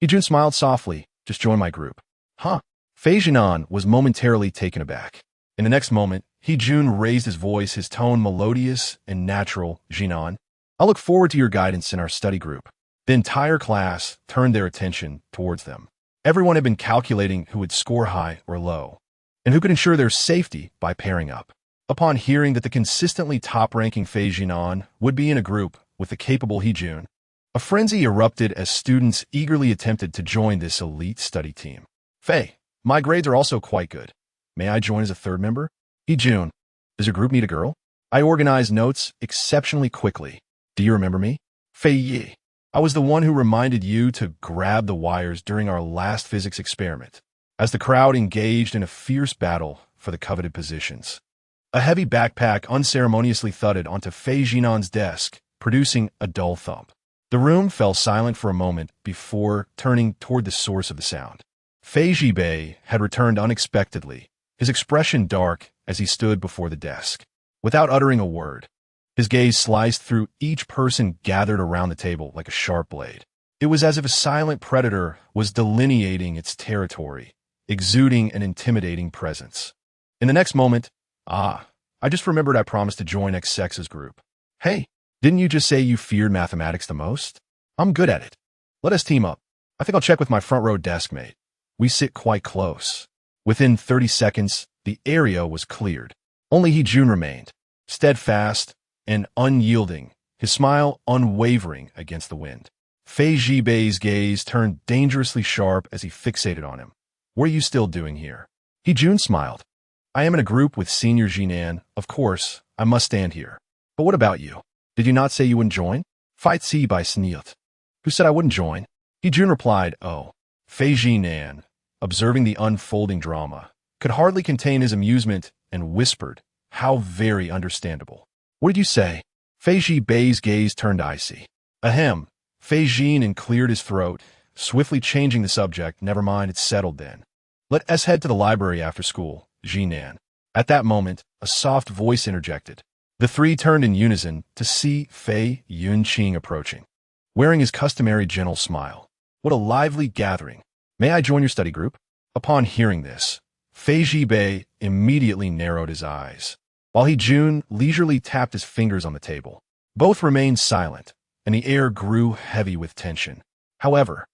Yijun smiled softly. "Just join my group." "Huh?" Xiao Zhinan was momentarily taken aback. In the next moment, Yijun raised his voice, his tone melodious and natural. "Zhinan, I'll look forward to your guidance in our study group." The entire class turned their attention towards them. Everyone had been calculating who would score high or low, and who could ensure their safety by pairing up. Upon hearing that the consistently top-ranking Xiao Zhinan would be in a group with the capable Yijun, a frenzy erupted as students eagerly attempted to join this elite study team. "Xiao, my grades are also quite good. May I join as a third member?" "Yijun, does your group need a girl? I organize notes exceptionally quickly. Do you remember me?" "Xiao, I was the one who reminded you to grab the wires during our last physics experiment." As the crowd engaged in a fierce battle for the coveted positions, a heavy backpack unceremoniously thudded onto Xiao Zhinan's desk, producing a dull thump. The room fell silent for a moment before turning toward the source of the sound. Xiao Zhibai had returned unexpectedly, his expression dark as he stood before the desk. Without uttering a word, his gaze sliced through each person gathered around the table like a sharp blade. It was as if a silent predator was delineating its territory, exuding an intimidating presence. In the next moment, I just remembered I promised to join XX's group. "Hey, didn't you just say you feared mathematics the most? I'm good at it. Let us team up. I think I'll check with my front row desk mate. We sit quite close." Within 30 seconds, the area was cleared. Only Yijun remained, steadfast and unyielding, his smile unwavering against the wind. Xiao Zhibei's gaze turned dangerously sharp as he fixated on him. "What are you still doing here?" Yijun smiled. I am in a group with Senior Zhinan. Of course, I must stand here. But what about you? Did you not say you wouldn't join? Fight C by Sneelt. Who said I wouldn't join? He Jun replied, oh. Fei Zhinan, observing the unfolding drama, could hardly contain his amusement and whispered, how very understandable. What did you say? Fei Zhibei's gaze turned icy. Ahem. Fei Zhinan cleared his throat, swiftly changing the subject. Never mind, it's settled then. Let us head to the library after school, Zhinan. At that moment, a soft voice interjected. The three turned in unison to see Fei Yunqing approaching, wearing his customary gentle smile. What a lively gathering. May I join your study group? Upon hearing this, Fei Zhibei immediately narrowed his eyes, while He Jun leisurely tapped his fingers on the table. Both remained silent, and the air grew heavy with tension. However,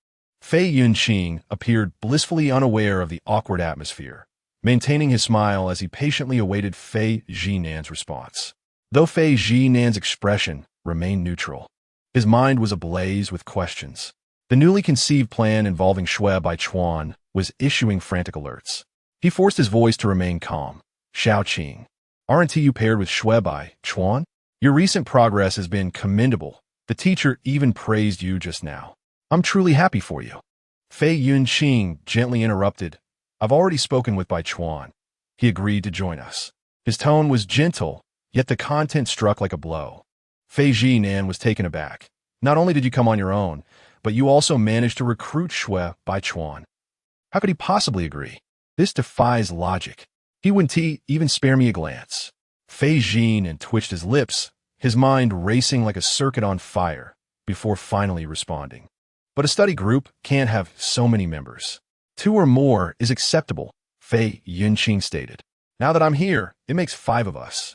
Fei Yunqing appeared blissfully unaware of the awkward atmosphere, maintaining his smile as he patiently awaited Fei Zhinan's response. Though Fei Zhinan's expression remained neutral, his mind was ablaze with questions. The newly conceived plan involving Shui by Chuan was issuing frantic alerts. He forced his voice to remain calm. Xiao Qing, aren't you paired with Shui by Chuan? Your recent progress has been commendable. The teacher even praised you just now. I'm truly happy for you. Fei Yunqing gently interrupted. I've already spoken with Bai Chuan. He agreed to join us. His tone was gentle, yet the content struck like a blow. Fei Zhinan was taken aback. Not only did you come on your own, but you also managed to recruit Shui by Chuan. How could he possibly agree? This defies logic. He wouldn't even spare me a glance. Fei Zhinan twitched his lips, his mind racing like a circuit on fire, before finally responding. But a study group can't have so many members. 2 or more is acceptable, Fei Yunqing stated. Now that I'm here, it makes 5 of us.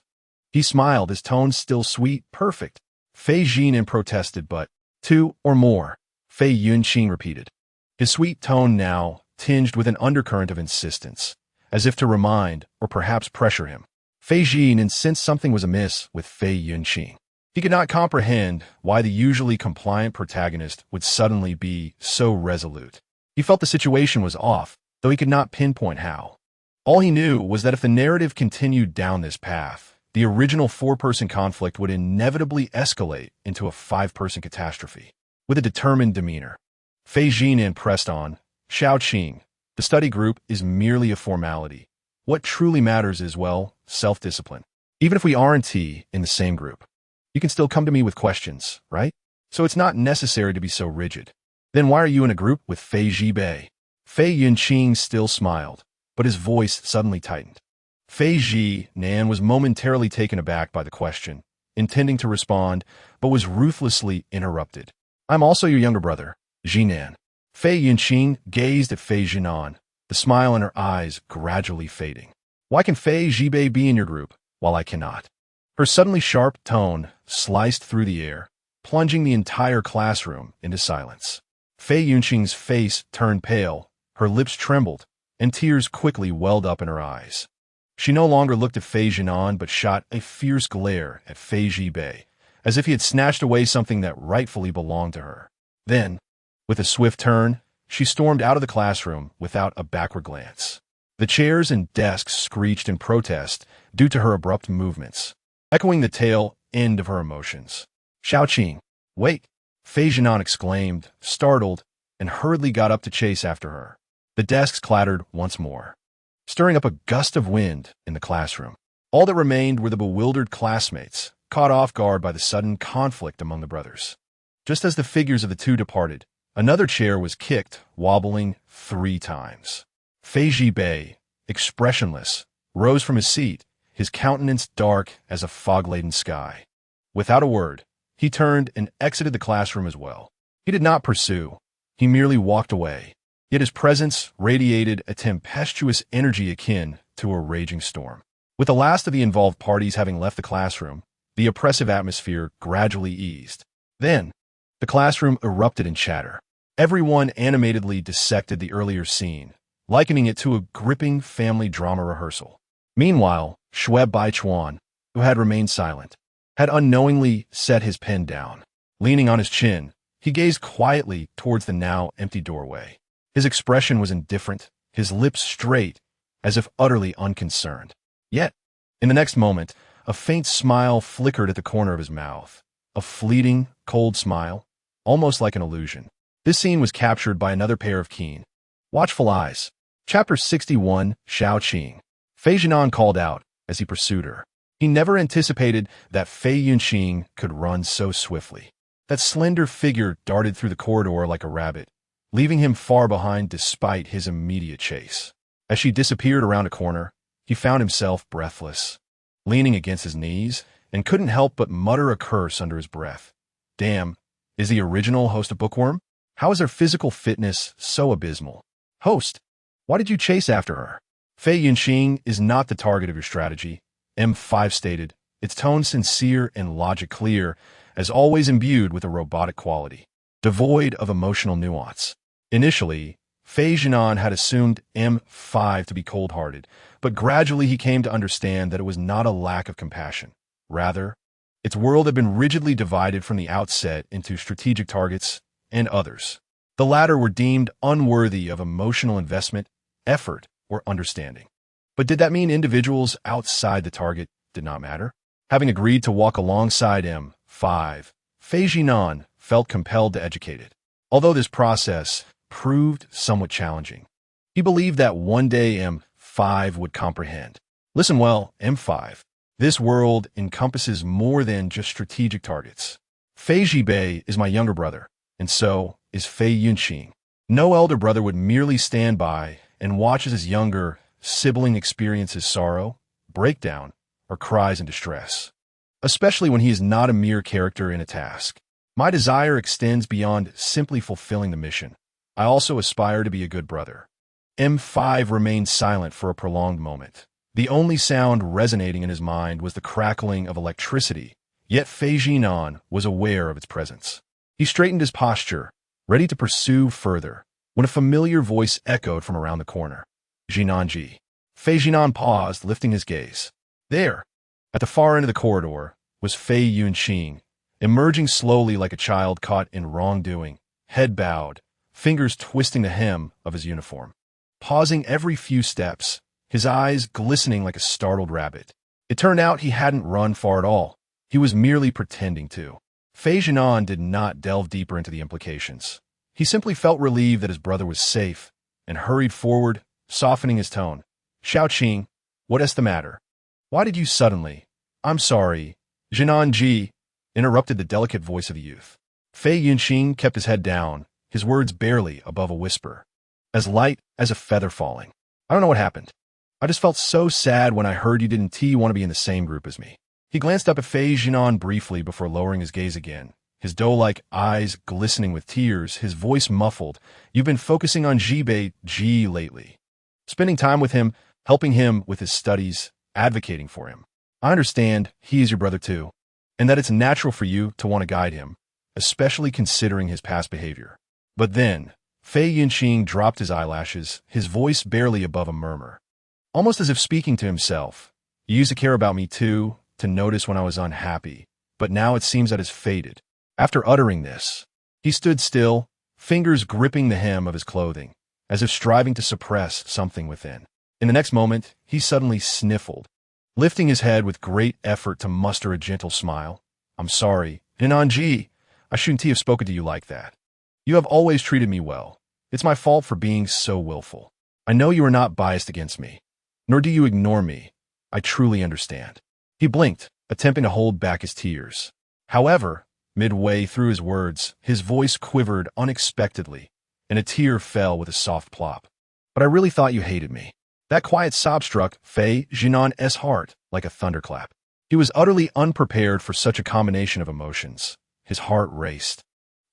He smiled, his tone still sweet, perfect. Fei Zhinan protested, but 2 or more, Fei Yunqing repeated. His sweet tone now tinged with an undercurrent of insistence, as if to remind or perhaps pressure him. Fei Zhinan sensed something was amiss with Fei Yunqing. He could not comprehend why the usually compliant protagonist would suddenly be so resolute. He felt the situation was off, though he could not pinpoint how. All he knew was that if the narrative continued down this path, the original 4-person conflict would inevitably escalate into a 5-person catastrophe. With a determined demeanor, Fei Zhinan pressed on. Xiao Qing, the study group is merely a formality. What truly matters is, well, self-discipline. Even if we aren't in the same group, you can still come to me with questions, right? So it's not necessary to be so rigid. Then why are you in a group with Fei Zhibei? Fei Yunqing still smiled, but his voice suddenly tightened. Fei Zhinan was momentarily taken aback by the question, intending to respond, but was ruthlessly interrupted. I'm also your younger brother, Zhinan. Fei Yunqing gazed at Fei Zhinan, the smile in her eyes gradually fading. Why can Fei Zhibei be in your group, while I cannot? Her suddenly sharp tone sliced through the air, plunging the entire classroom into silence. Fei Yunqing's face turned pale, her lips trembled, and tears quickly welled up in her eyes. She no longer looked at Fei Zhinan but shot a fierce glare at Fei Zhibei, as if he had snatched away something that rightfully belonged to her. Then, with a swift turn, she stormed out of the classroom without a backward glance. The chairs and desks screeched in protest due to her abrupt movements, echoing the tail end of her emotions. Xiao Qing, wait! Fei Zhinan exclaimed, startled, and hurriedly got up to chase after her. The desks clattered once more, stirring up a gust of wind in the classroom. All that remained were the bewildered classmates, caught off guard by the sudden conflict among the brothers. Just as the figures of the two departed, another chair was kicked, wobbling 3 times. Fei Zhibei, expressionless, rose from his seat, his countenance dark as a fog-laden sky. Without a word, he turned and exited the classroom as well. He did not pursue. He merely walked away. Yet his presence radiated a tempestuous energy akin to a raging storm. With the last of the involved parties having left the classroom, the oppressive atmosphere gradually eased. Then, the classroom erupted in chatter. Everyone animatedly dissected the earlier scene, likening it to a gripping family drama rehearsal. Meanwhile, Shui Baichuan, who had remained silent, had unknowingly set his pen down. Leaning on his chin, he gazed quietly towards the now empty doorway. His expression was indifferent, his lips straight, as if utterly unconcerned. Yet, in the next moment, a faint smile flickered at the corner of his mouth. A fleeting, cold smile, almost like an illusion. This scene was captured by another pair of keen, watchful eyes. Chapter 61, Xiao Qing. Fei Zhinan called out as he pursued her. He never anticipated that Fei Yunqing could run so swiftly. That slender figure darted through the corridor like a rabbit, leaving him far behind despite his immediate chase. As she disappeared around a corner, he found himself breathless, leaning against his knees, and couldn't help but mutter a curse under his breath. Damn, is the original host a bookworm? How is her physical fitness so abysmal? Host, why did you chase after her? Fei Yunqing is not the target of your strategy, M5 stated, its tone sincere and logic clear, as always imbued with a robotic quality, devoid of emotional nuance. Initially, Fei Zhinan had assumed M5 to be cold-hearted, but gradually he came to understand that it was not a lack of compassion. Rather, its world had been rigidly divided from the outset into strategic targets and others. The latter were deemed unworthy of emotional investment, effort, or understanding. But did that mean individuals outside the target did not matter? Having agreed to walk alongside M5, Fei Zhinan felt compelled to educate it. Although this process proved somewhat challenging, he believed that one day M5 would comprehend. Listen well, M5. This world encompasses more than just strategic targets. Fei Zhibei is my younger brother, and so is Fei Yunqing. No elder brother would merely stand by and watch as his younger sibling experiences sorrow, breakdown, or cries in distress, especially when he is not a mere character in a task. My desire extends beyond simply fulfilling the mission. I also aspire to be a good brother. M5 remained silent for a prolonged moment. The only sound resonating in his mind was the crackling of electricity, yet Fei Zhinan was aware of its presence. He straightened his posture, ready to pursue further, when a familiar voice echoed from around the corner. Zhinanji. Fei Zhinan paused, lifting his gaze. There, at the far end of the corridor, was Fei Yunqing, emerging slowly like a child caught in wrongdoing, head bowed, fingers twisting the hem of his uniform. Pausing every few steps, his eyes glistening like a startled rabbit. It turned out he hadn't run far at all. He was merely pretending to. Fei Zhinan did not delve deeper into the implications. He simply felt relieved that his brother was safe and hurried forward, softening his tone. Xiao Qing, what is the matter? Why did you suddenly? I'm sorry. Zhinanji, interrupted the delicate voice of the youth. Fei Yunqing kept his head down, his words barely above a whisper, as light as a feather falling. I don't know what happened. I just felt so sad when I heard you didn't want to be in the same group as me. He glanced up at Fei Zhinan briefly before lowering his gaze again, his doe-like eyes glistening with tears, his voice muffled. You've been focusing on Zhibei Ji lately. Spending time with him, helping him with his studies, advocating for him. I understand he is your brother too, and that it's natural for you to want to guide him, especially considering his past behavior. But then, Fei Yunqing dropped his eyelashes, his voice barely above a murmur. Almost as if speaking to himself. You used to care about me too, to notice when I was unhappy, but now it seems that it's faded. After uttering this, he stood still, fingers gripping the hem of his clothing, as if striving to suppress something within. In the next moment, he suddenly sniffled, lifting his head with great effort to muster a gentle smile. I'm sorry, Zhinanji, I shouldn't have spoken to you like that. You have always treated me well. It's my fault for being so willful. I know you are not biased against me, nor do you ignore me. I truly understand. He blinked, attempting to hold back his tears. However, midway through his words, his voice quivered unexpectedly, and a tear fell with a soft plop. But I really thought you hated me. That quiet sob struck Fei Zhinan's heart like a thunderclap. He was utterly unprepared for such a combination of emotions. His heart raced.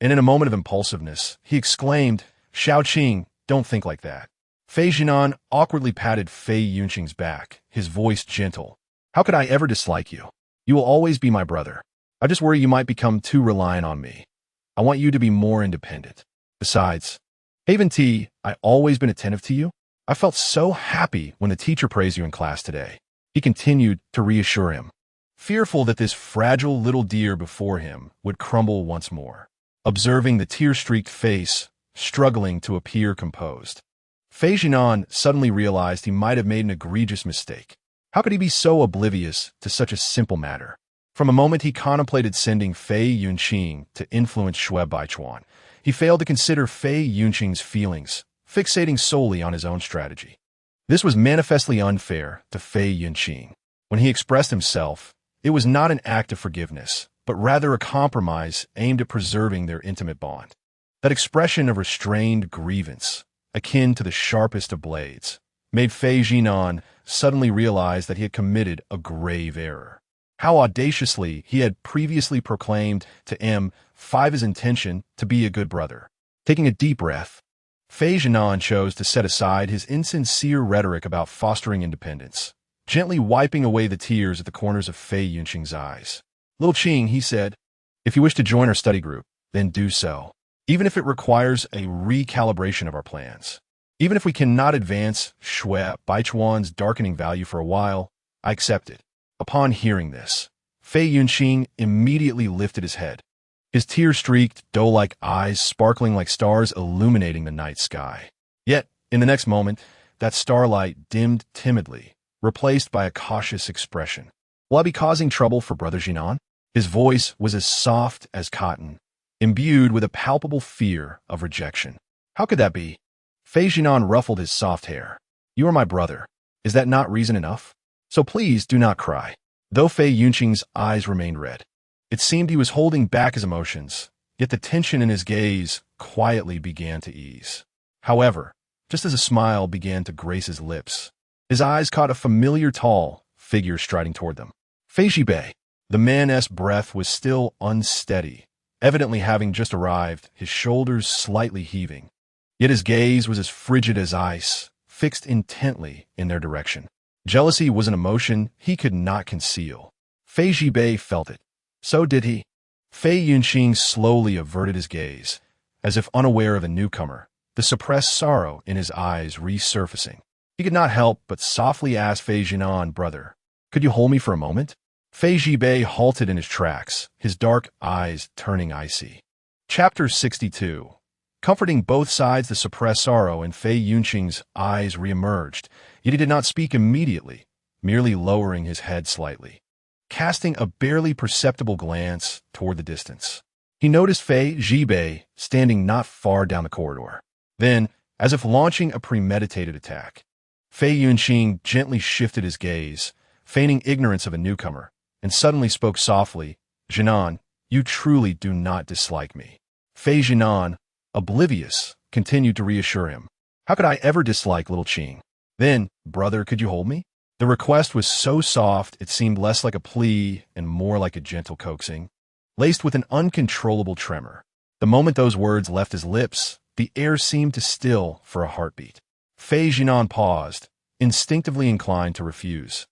And in a moment of impulsiveness, he exclaimed, Xiao Qing, don't think like that. Fei Zhinan awkwardly patted Fei Yunqing's back, his voice gentle. How could I ever dislike you? You will always be my brother. I just worry you might become too reliant on me. I want you to be more independent. Besides, Haven T, I've always been attentive to you. I felt so happy when the teacher praised you in class today. He continued to reassure him, fearful that this fragile little deer before him would crumble once more. Observing the tear-streaked face, struggling to appear composed, Fei Zhinan suddenly realized he might have made an egregious mistake. How could he be so oblivious to such a simple matter? From a moment he contemplated sending Fei Yunqing to influence Shui Baichuan, he failed to consider Fei Yunqing's feelings, fixating solely on his own strategy. This was manifestly unfair to Fei Yunqing. When he expressed himself, it was not an act of forgiveness, but rather a compromise aimed at preserving their intimate bond. That expression of restrained grievance, akin to the sharpest of blades, made Fei Zhinan suddenly realize that he had committed a grave error. How audaciously he had previously proclaimed to M5 his intention to be a good brother. Taking a deep breath, Fei Zhinan chose to set aside his insincere rhetoric about fostering independence, gently wiping away the tears at the corners of Fei Yunqing's eyes. "Little Qing," he said, "if you wish to join our study group, then do so. Even if it requires a recalibration of our plans. Even if we cannot advance Shui Baichuan's darkening value for a while, I accept it." Upon hearing this, Fei Yunqing immediately lifted his head, his tear-streaked, doe-like eyes sparkling like stars illuminating the night sky. Yet, in the next moment, that starlight dimmed timidly, replaced by a cautious expression. "Will I be causing trouble for Brother Zhinan?" His voice was as soft as cotton, imbued with a palpable fear of rejection. "How could that be?" Fei Zhinan ruffled his soft hair. "You are my brother. Is that not reason enough? So please do not cry." Though Fei Yunqing's eyes remained red, it seemed he was holding back his emotions, yet the tension in his gaze quietly began to ease. However, just as a smile began to grace his lips, his eyes caught a familiar tall figure striding toward them. Fei Zhibei. The man's breath was still unsteady, evidently having just arrived, his shoulders slightly heaving. Yet his gaze was as frigid as ice, fixed intently in their direction. Jealousy was an emotion he could not conceal. Fei Zhibei felt it. So did he. Fei Yunqing slowly averted his gaze, as if unaware of the newcomer, the suppressed sorrow in his eyes resurfacing. He could not help but softly ask Fei Zhinan, "Brother, could you hold me for a moment?" Fei Zhibei halted in his tracks, his dark eyes turning icy. Chapter 62. Comforting both sides, the suppressed sorrow in Fei Yunqing's eyes reemerged, yet he did not speak immediately, merely lowering his head slightly, casting a barely perceptible glance toward the distance. He noticed Fei Zhibei standing not far down the corridor. Then, as if launching a premeditated attack, Fei Yunqing gently shifted his gaze, feigning ignorance of a newcomer, and suddenly spoke softly, "Zhinan, you truly do not dislike me." Fei Zhinan, oblivious, continued to reassure him. "How could I ever dislike little Qing?" Then, "Brother, could you hold me?" The request was so soft it seemed less like a plea and more like a gentle coaxing, laced with an uncontrollable tremor. The moment those words left his lips, the air seemed to still for a heartbeat. Fei Zhinan paused, instinctively inclined to refuse.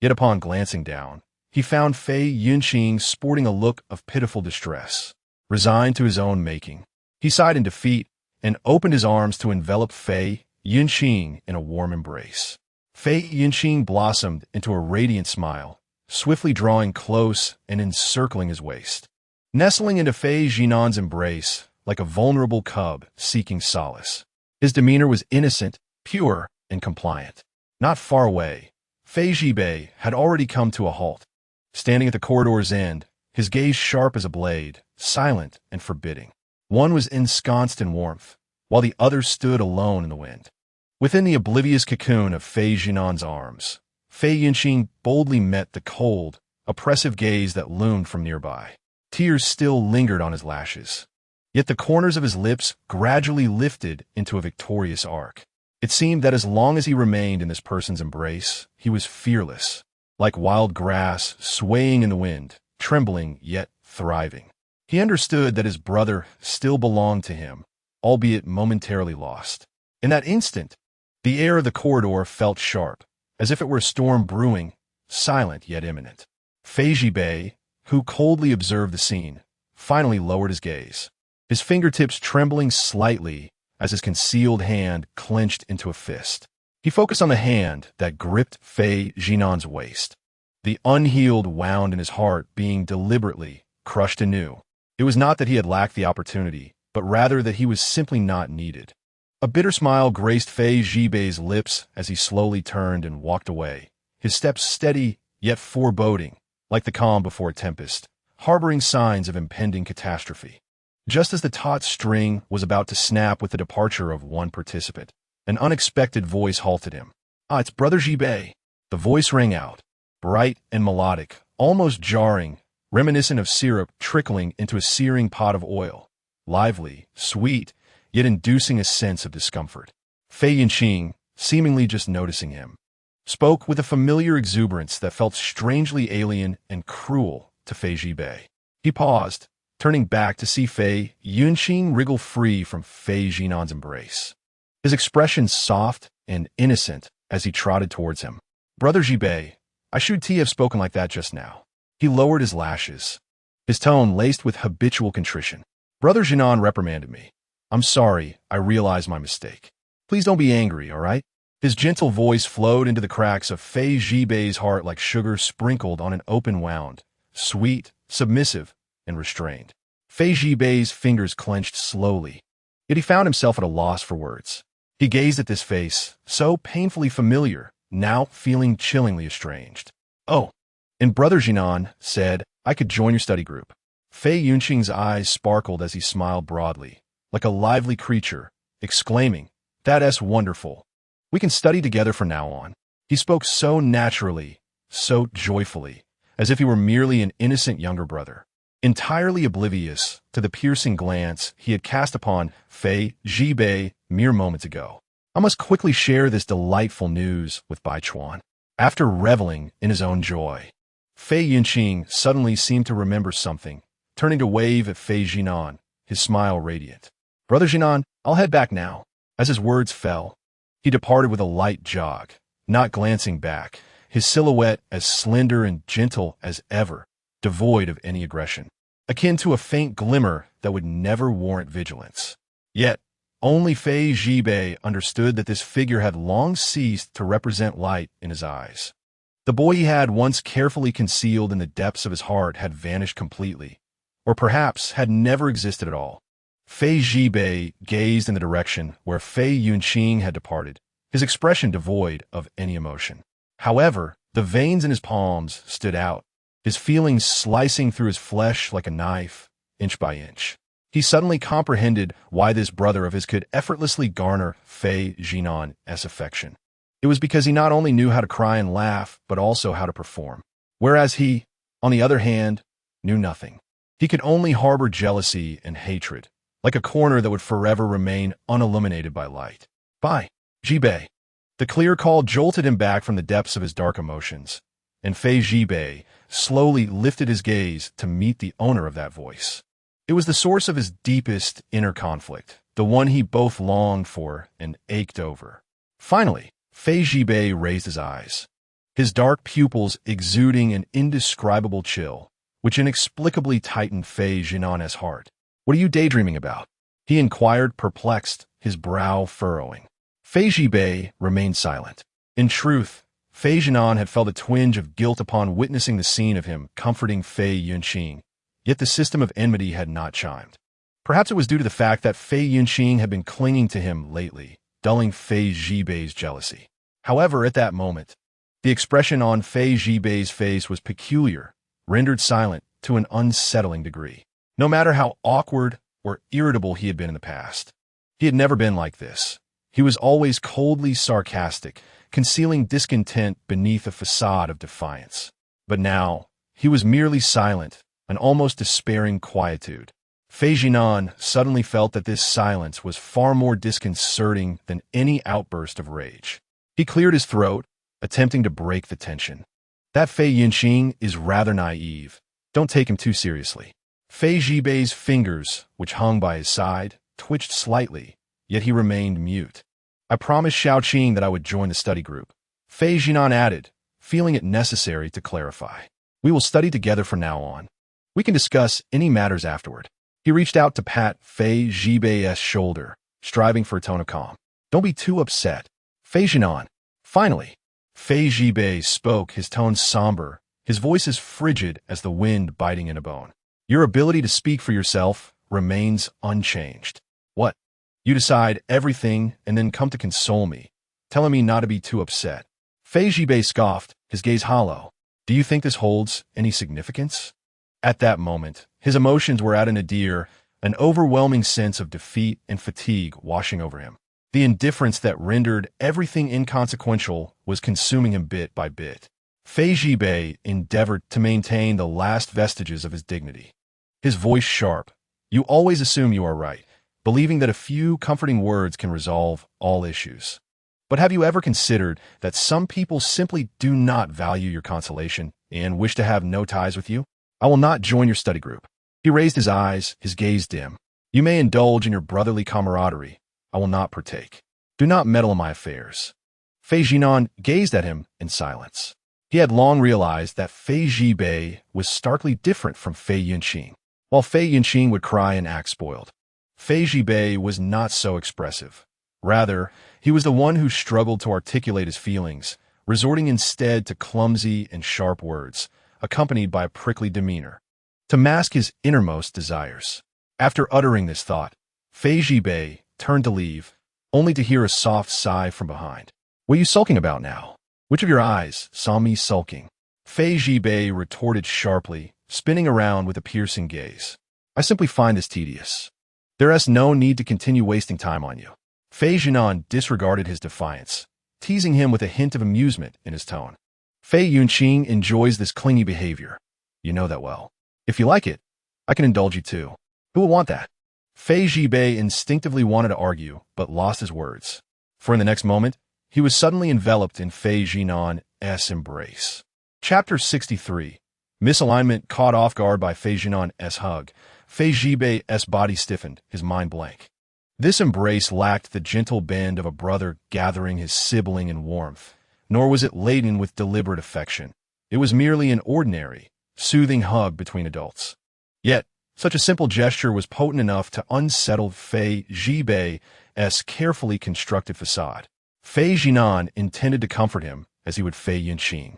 Yet upon glancing down, he found Fei Yunqing sporting a look of pitiful distress, resigned to his own making. He sighed in defeat and opened his arms to envelop Fei Yunqing in a warm embrace. Fei Yunqing blossomed into a radiant smile, swiftly drawing close and encircling his waist. Nestling into Fei Zhinan's embrace like a vulnerable cub seeking solace. His demeanor was innocent, pure, and compliant. Not far away, Fei Zhibei had already come to a halt, standing at the corridor's end, his gaze sharp as a blade, silent and forbidding. One was ensconced in warmth, while the other stood alone in the wind. Within the oblivious cocoon of Fei Zhinan's arms, Fei Yunqing boldly met the cold, oppressive gaze that loomed from nearby. Tears still lingered on his lashes, yet the corners of his lips gradually lifted into a victorious arc. It seemed that as long as he remained in this person's embrace, he was fearless, like wild grass swaying in the wind, trembling yet thriving. He understood that his brother still belonged to him, albeit momentarily lost. In that instant, the air of the corridor felt sharp, as if it were a storm brewing, silent yet imminent. Fei Zhibei, who coldly observed the scene, finally lowered his gaze, his fingertips trembling slightly as his concealed hand clenched into a fist. He focused on the hand that gripped Fei Zhinan's waist, the unhealed wound in his heart being deliberately crushed anew. It was not that he had lacked the opportunity, but rather that he was simply not needed. A bitter smile graced Fei Zhibei's lips as he slowly turned and walked away, his steps steady yet foreboding, like the calm before a tempest, harboring signs of impending catastrophe. Just as the taut string was about to snap with the departure of one participant, an unexpected voice halted him. "Ah, it's Brother Zhibei." The voice rang out, bright and melodic, almost jarring, reminiscent of syrup trickling into a searing pot of oil, lively, sweet, yet inducing a sense of discomfort. Fei Yunqing, seemingly just noticing him, spoke with a familiar exuberance that felt strangely alien and cruel to Fei Zhibei. He paused, turning back to see Fei Yunqing wriggle free from Fei Zhinan's embrace, his expression soft and innocent as he trotted towards him. "Brother Zhibei, I should have spoken like that just now." He lowered his lashes, his tone laced with habitual contrition. "Brother Zhinan reprimanded me. I'm sorry, I realized my mistake. Please don't be angry, all right?" His gentle voice flowed into the cracks of Fei Zhibei's heart like sugar sprinkled on an open wound, sweet, submissive, and restrained. Fei Zhibei's fingers clenched slowly, yet he found himself at a loss for words. He gazed at this face, so painfully familiar, now feeling chillingly estranged. "Oh," and Brother Zhinan said, "I could join your study group." Fei Yunqing's eyes sparkled as he smiled broadly, like a lively creature, exclaiming, "That's wonderful. We can study together from now on." He spoke so naturally, so joyfully, as if he were merely an innocent younger brother, entirely oblivious to the piercing glance he had cast upon Fei Zhibei mere moments ago. I must quickly share this delightful news with Bai Chuan. After reveling in his own joy, Fei Yunqing suddenly seemed to remember something, turning to wave at Fei Zhinan, his smile radiant. "Brother Zhinan, I'll head back now." As his words fell, he departed with a light jog, not glancing back, his silhouette as slender and gentle as ever, devoid of any aggression, akin to a faint glimmer that would never warrant vigilance. Yet, only Fei Zhibei understood that this figure had long ceased to represent light in his eyes. The boy he had once carefully concealed in the depths of his heart had vanished completely, or perhaps had never existed at all. Fei Zhibei gazed in the direction where Fei Yunqing had departed, his expression devoid of any emotion. However, the veins in his palms stood out, his feelings slicing through his flesh like a knife, inch by inch. He suddenly comprehended why this brother of his could effortlessly garner Fei Zhinan's affection. It was because he not only knew how to cry and laugh, but also how to perform. Whereas he, on the other hand, knew nothing. He could only harbor jealousy and hatred, like a corner that would forever remain unilluminated by light. "Bai Zhibei." The clear call jolted him back from the depths of his dark emotions, and Fei Zhibei slowly lifted his gaze to meet the owner of that voice. It was the source of his deepest inner conflict, the one he both longed for and ached over. Finally, Fei Zhibei raised his eyes, his dark pupils exuding an indescribable chill, which inexplicably tightened Fei Zhinan's heart. "What are you daydreaming about?" he inquired, perplexed, his brow furrowing. Fei Zhibei remained silent. In truth, Fei Zhinan had felt a twinge of guilt upon witnessing the scene of him comforting Fei Yunqing, yet the system of enmity had not chimed. Perhaps it was due to the fact that Fei Yunqing had been clinging to him lately, dulling Fei Zhibei's jealousy. However, at that moment, the expression on Fei Zhibei's face was peculiar, rendered silent to an unsettling degree. No matter how awkward or irritable he had been in the past, he had never been like this. He was always coldly sarcastic, concealing discontent beneath a facade of defiance. But now, he was merely silent, an almost despairing quietude. Fei Zhinan suddenly felt that this silence was far more disconcerting than any outburst of rage. He cleared his throat, attempting to break the tension. "That Fei Yunqing is rather naive. Don't take him too seriously." Fei Zhibei's fingers, which hung by his side, twitched slightly, yet he remained mute. "I promised Xiao Qing that I would join the study group," Fei Zhinan added, feeling it necessary to clarify. "We will study together from now on. We can discuss any matters afterward." He reached out to pat Fei Zhibei's shoulder, striving for a tone of calm. "Don't be too upset, Fei Zhinan." Finally, Fei Zhibei spoke, his tone somber, his voice as frigid as the wind biting in a bone. "Your ability to speak for yourself remains unchanged." "What? You decide everything and then come to console me, telling me not to be too upset. Fei Zhibei scoffed, his gaze hollow. Do you think this holds any significance? At that moment, his emotions were at a nadir, an overwhelming sense of defeat and fatigue washing over him. The indifference that rendered everything inconsequential was consuming him bit by bit. Fei Zhibei endeavored to maintain the last vestiges of his dignity. His voice sharp. You always assume you are right, believing that a few comforting words can resolve all issues. But have you ever considered that some people simply do not value your consolation and wish to have no ties with you? I will not join your study group. He raised his eyes, his gaze dim. You may indulge in your brotherly camaraderie. I will not partake. Do not meddle in my affairs. Fei Zhinan gazed at him in silence. He had long realized that Fei Zhibei was starkly different from Fei Yunqing. While Fei Yunqing would cry and act spoiled, Fei Zhibei was not so expressive. Rather, he was the one who struggled to articulate his feelings, resorting instead to clumsy and sharp words, accompanied by a prickly demeanor, to mask his innermost desires. After uttering this thought, Fei Zhibei turned to leave, only to hear a soft sigh from behind. What are you sulking about now? Which of your eyes saw me sulking? Fei Zhibei retorted sharply, spinning around with a piercing gaze. I simply find this tedious. There is no need to continue wasting time on you. Fei Zhinan disregarded his defiance, teasing him with a hint of amusement in his tone. Fei Yunqing enjoys this clingy behavior. You know that well. If you like it, I can indulge you too. Who will want that? Fei Zhibei instinctively wanted to argue, but lost his words. For in the next moment, he was suddenly enveloped in Fei Zhinan's embrace. Chapter 63. Misalignment. Caught off guard by Fei Zhinan's hug, Fei Zhibei's body stiffened, his mind blank. This embrace lacked the gentle bend of a brother gathering his sibling in warmth, nor was it laden with deliberate affection. It was merely an ordinary, soothing hug between adults. Yet, such a simple gesture was potent enough to unsettle Fei Zhibei's carefully constructed facade. Fei Zhinan intended to comfort him as he would Fei Yunqing.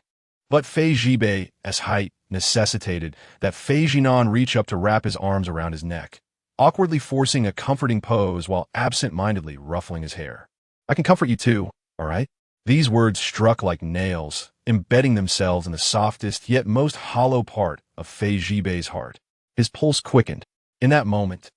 But Fei Zhibei's height necessitated that Fei Zhinan reach up to wrap his arms around his neck, awkwardly forcing a comforting pose while absent-mindedly ruffling his hair. I can comfort you too, all right? These words struck like nails, embedding themselves in the softest yet most hollow part of Fei Zhibei's heart. His pulse quickened. In that moment,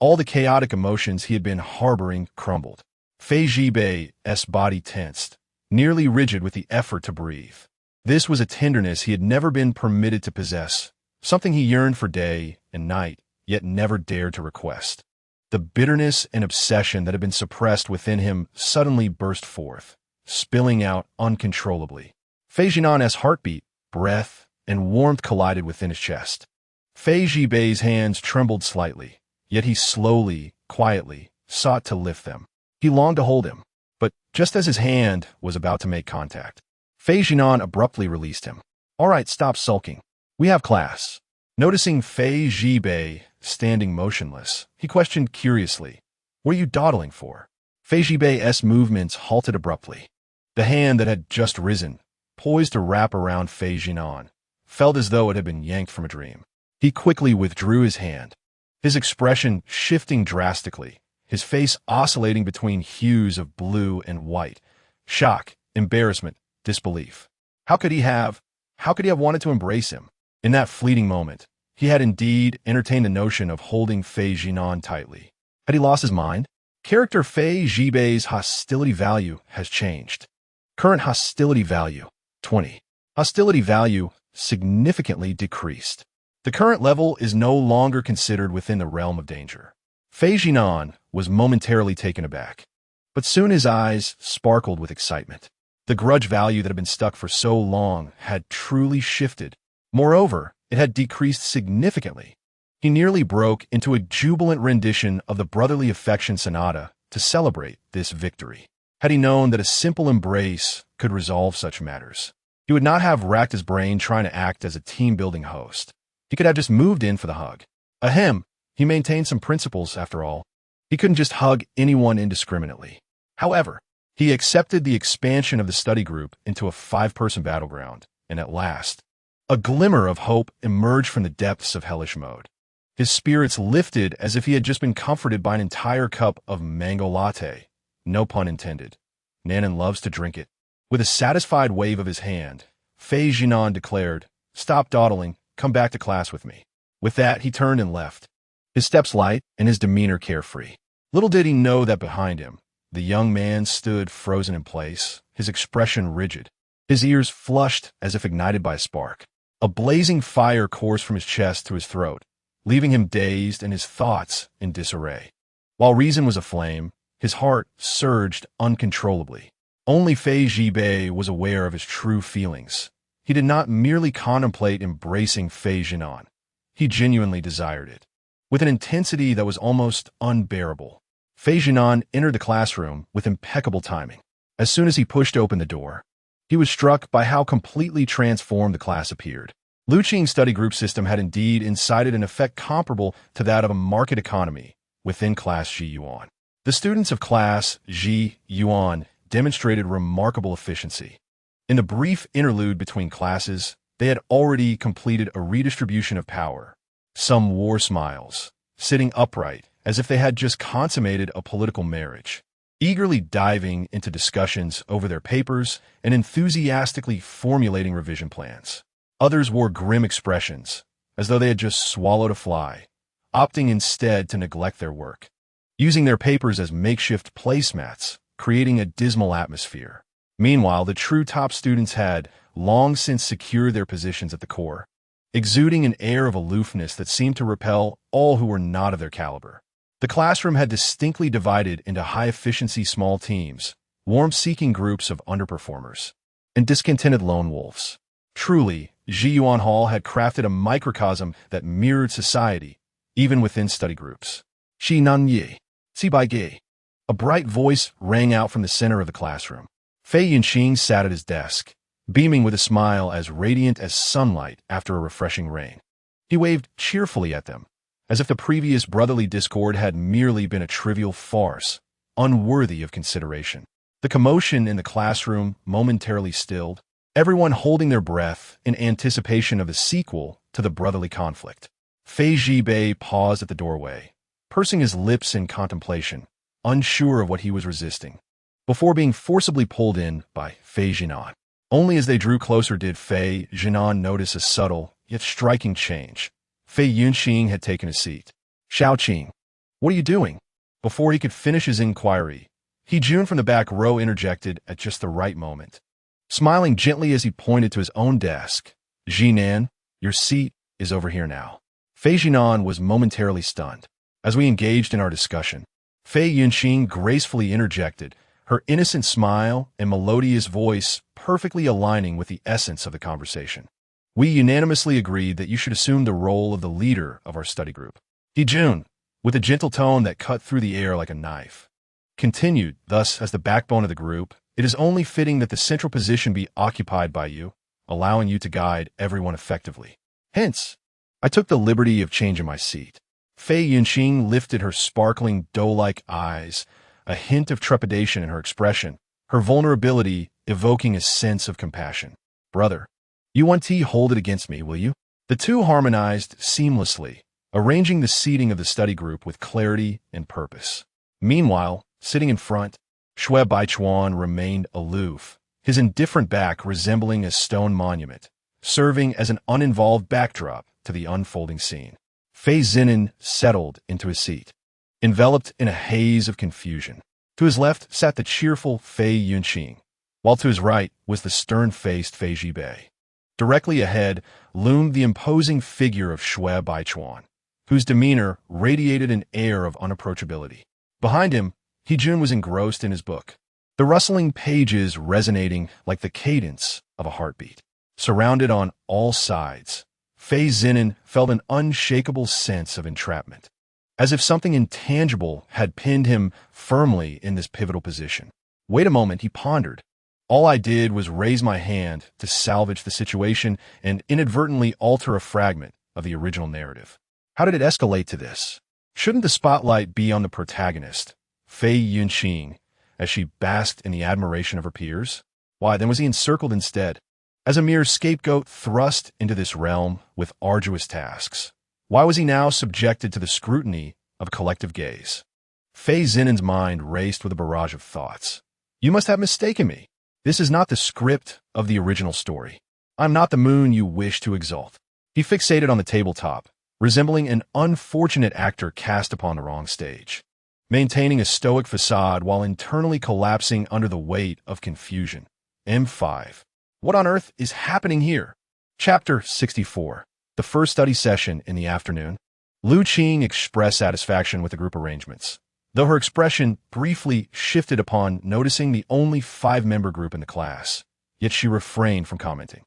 all the chaotic emotions he had been harboring crumbled. Fei Zhibei's body tensed, nearly rigid with the effort to breathe. This was a tenderness he had never been permitted to possess, something he yearned for day and night, yet never dared to request. The bitterness and obsession that had been suppressed within him suddenly burst forth, spilling out uncontrollably. Fei Zhinan's heartbeat, breath, and warmth collided within his chest. Fei Zhibei's hands trembled slightly, yet he slowly, quietly, sought to lift them. He longed to hold him, but just as his hand was about to make contact, Fei Zhinan abruptly released him. All right, stop sulking. We have class. Noticing Fei Zhibei standing motionless, he questioned curiously, what are you dawdling for? Fei Zhibei's movements halted abruptly. The hand that had just risen, poised to wrap around Fei Zhinan, felt as though it had been yanked from a dream. He quickly withdrew his hand, his expression shifting drastically, his face oscillating between hues of blue and white, shock, embarrassment, disbelief. How could he have wanted to embrace him? In that fleeting moment, he had indeed entertained the notion of holding Fei Zhinan tightly. Had he lost his mind? Character Fei Zhibei's hostility value has changed. Current hostility value, 20. Hostility value significantly decreased. The current level is no longer considered within the realm of danger. Fei Zhinan was momentarily taken aback, but soon his eyes sparkled with excitement. The grudge value that had been stuck for so long had truly shifted. Moreover, it had decreased significantly. He nearly broke into a jubilant rendition of the brotherly affection sonata to celebrate this victory. Had he known that a simple embrace could resolve such matters, he would not have racked his brain trying to act as a team-building host. He could have just moved in for the hug. Ahem, he maintained some principles after all. He couldn't just hug anyone indiscriminately. However, he accepted the expansion of the study group into a 5-person battleground, and at last, a glimmer of hope emerged from the depths of hellish mode. His spirits lifted as if he had just been comforted by an entire cup of mango latte. No pun intended. Nanan loves to drink it. With a satisfied wave of his hand, Xiao Zhinan declared, "Stop dawdling, come back to class with me." With that, he turned and left, his steps light and his demeanor carefree. Little did he know that behind him, the young man stood frozen in place, his expression rigid, his ears flushed as if ignited by a spark. A blazing fire coursed from his chest to his throat, leaving him dazed and his thoughts in disarray. While reason was aflame, his heart surged uncontrollably. Only Xiao Zhibai was aware of his true feelings. He did not merely contemplate embracing Xiao Zhinan. He genuinely desired it. With an intensity that was almost unbearable, Xiao Zhinan entered the classroom with impeccable timing. As soon as he pushed open the door, he was struck by how completely transformed the class appeared. Luqing's study group system had indeed incited an effect comparable to that of a market economy within Class Ji Yuan. The students of Class Ji Yuan demonstrated remarkable efficiency. In the brief interlude between classes, they had already completed a redistribution of power. Some wore smiles, sitting upright as if they had just consummated a political marriage, eagerly diving into discussions over their papers and enthusiastically formulating revision plans. Others wore grim expressions, as though they had just swallowed a fly, opting instead to neglect their work, using their papers as makeshift placemats, creating a dismal atmosphere. Meanwhile, the true top students had long since secured their positions at the core, exuding an air of aloofness that seemed to repel all who were not of their caliber. The classroom had distinctly divided into high-efficiency small teams, warmth-seeking groups of underperformers, and discontented lone wolves. Truly, Ji Yuan Hall had crafted a microcosm that mirrored society, even within study groups. Shi Nan Yi, Si Bai Ge. A bright voice rang out from the center of the classroom. Fei Yunqing sat at his desk, beaming with a smile as radiant as sunlight after a refreshing rain. He waved cheerfully at them, as if the previous brotherly discord had merely been a trivial farce, unworthy of consideration. The commotion in the classroom momentarily stilled, everyone holding their breath in anticipation of the sequel to the brotherly conflict. Xiao Zhibai paused at the doorway, pursing his lips in contemplation, unsure of what he was resisting, before being forcibly pulled in by Xiao Zhinan. Only as they drew closer did Xiao Zhinan notice a subtle, yet striking change. Fei Yunqing had taken a seat. "Xiao Qing, what are you doing?" Before he could finish his inquiry, He Jun from the back row interjected at just the right moment, smiling gently as he pointed to his own desk. "Zhinan, your seat is over here now." Fei Zhinan was momentarily stunned. As we engaged in our discussion, Fei Yunqing gracefully interjected, her innocent smile and melodious voice perfectly aligning with the essence of the conversation. "We unanimously agreed that you should assume the role of the leader of our study group." He Jun, with a gentle tone that cut through the air like a knife, continued, "Thus, as the backbone of the group, it is only fitting that the central position be occupied by you, allowing you to guide everyone effectively. Hence, I took the liberty of changing my seat." Fei Yunqing lifted her sparkling doe-like eyes, a hint of trepidation in her expression, her vulnerability evoking a sense of compassion. "Brother, you want to hold it against me, will you?" The two harmonized seamlessly, arranging the seating of the study group with clarity and purpose. Meanwhile, sitting in front, Shui Baichuan remained aloof, his indifferent back resembling a stone monument, serving as an uninvolved backdrop to the unfolding scene. Fei Zhinan settled into his seat, enveloped in a haze of confusion. To his left sat the cheerful Fei Yunqing, while to his right was the stern-faced Xiao Zhibai. Directly ahead loomed the imposing figure of Shui Baichuan, whose demeanor radiated an air of unapproachability. Behind him, He Jun was engrossed in his book, the rustling pages resonating like the cadence of a heartbeat. Surrounded on all sides, Fei Zhinan felt an unshakable sense of entrapment, as if something intangible had pinned him firmly in this pivotal position. "Wait a moment," he pondered. "All I did was raise my hand to salvage the situation and inadvertently alter a fragment of the original narrative. How did it escalate to this? Shouldn't the spotlight be on the protagonist, Fei Yunqing, as she basked in the admiration of her peers? Why, then was he encircled instead, as a mere scapegoat thrust into this realm with arduous tasks? Why was he now subjected to the scrutiny of a collective gaze? Xiao Zhinan's mind raced with a barrage of thoughts. You must have mistaken me. This is not the script of the original story. I'm not the moon you wish to exalt. He fixated on the tabletop, resembling an unfortunate actor cast upon the wrong stage, maintaining a stoic facade while internally collapsing under the weight of confusion. M5. What on earth is happening here? Chapter 64. The first study session in the afternoon. Lu Qing expressed satisfaction with the group arrangements, though her expression briefly shifted upon noticing the only 5-member group in the class, yet she refrained from commenting.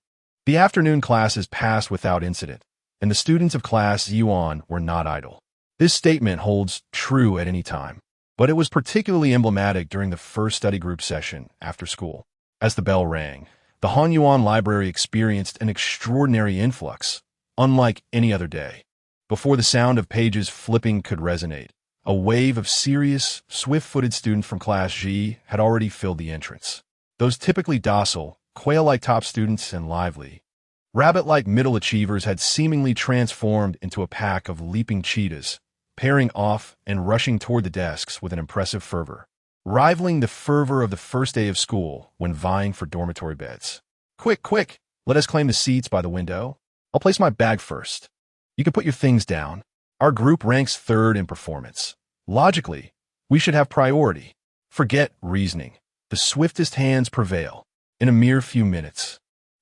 The afternoon classes passed without incident, and the students of class Yuan were not idle. This statement holds true at any time, but it was particularly emblematic during the first study group session after school. As the bell rang, the Hanyuan library experienced an extraordinary influx, unlike any other day. Before the sound of pages flipping could resonate, a wave of serious, swift-footed students from Class G had already filled the entrance. Those typically docile, quail-like top students and lively, rabbit-like middle achievers had seemingly transformed into a pack of leaping cheetahs, pairing off and rushing toward the desks with an impressive fervor, rivaling the fervor of the first day of school when vying for dormitory beds. Quick, quick, let us claim the seats by the window. I'll place my bag first. You can put your things down. Our group ranks third in performance. Logically, we should have priority. Forget reasoning. The swiftest hands prevail. In a mere few minutes,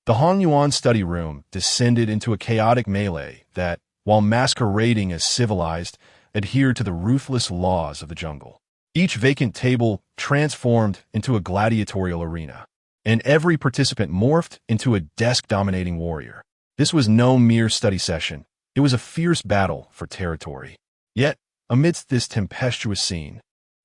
the Hanyuan study room descended into a chaotic melee that, while masquerading as civilized, adhered to the ruthless laws of the jungle. Each vacant table transformed into a gladiatorial arena, and every participant morphed into a desk-dominating warrior. This was no mere study session. It was a fierce battle for territory. Yet, amidst this tempestuous scene,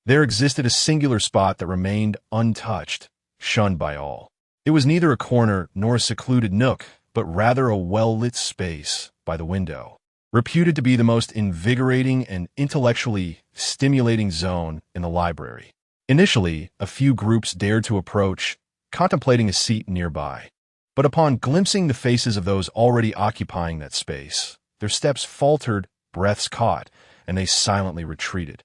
there existed a singular spot that remained untouched, shunned by all. It was neither a corner nor a secluded nook, but rather a well-lit space by the window, reputed to be the most invigorating and intellectually stimulating zone in the library. Initially, a few groups dared to approach, contemplating a seat nearby. But upon glimpsing the faces of those already occupying that space, their steps faltered, breaths caught, and they silently retreated,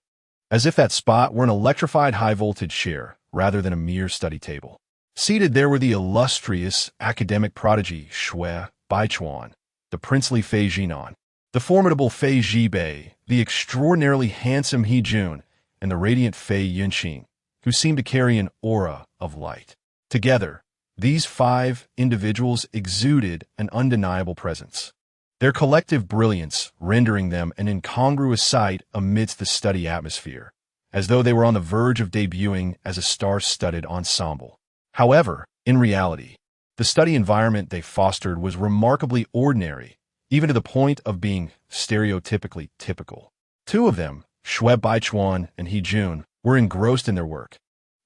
as if that spot were an electrified high-voltage chair rather than a mere study table. Seated there were the illustrious academic prodigy Shui Baichuan, the princely Xiao Zhinan, the formidable Fei Zhibei, the extraordinarily handsome He Jun, and the radiant Fei Yunqing, who seemed to carry an aura of light. Together, these 5 individuals exuded an undeniable presence, their collective brilliance rendering them an incongruous sight amidst the study atmosphere, as though they were on the verge of debuting as a star-studded ensemble. However, in reality, the study environment they fostered was remarkably ordinary, even to the point of being stereotypically typical. 2 of them, Shui Baichuan and He Jun, were engrossed in their work,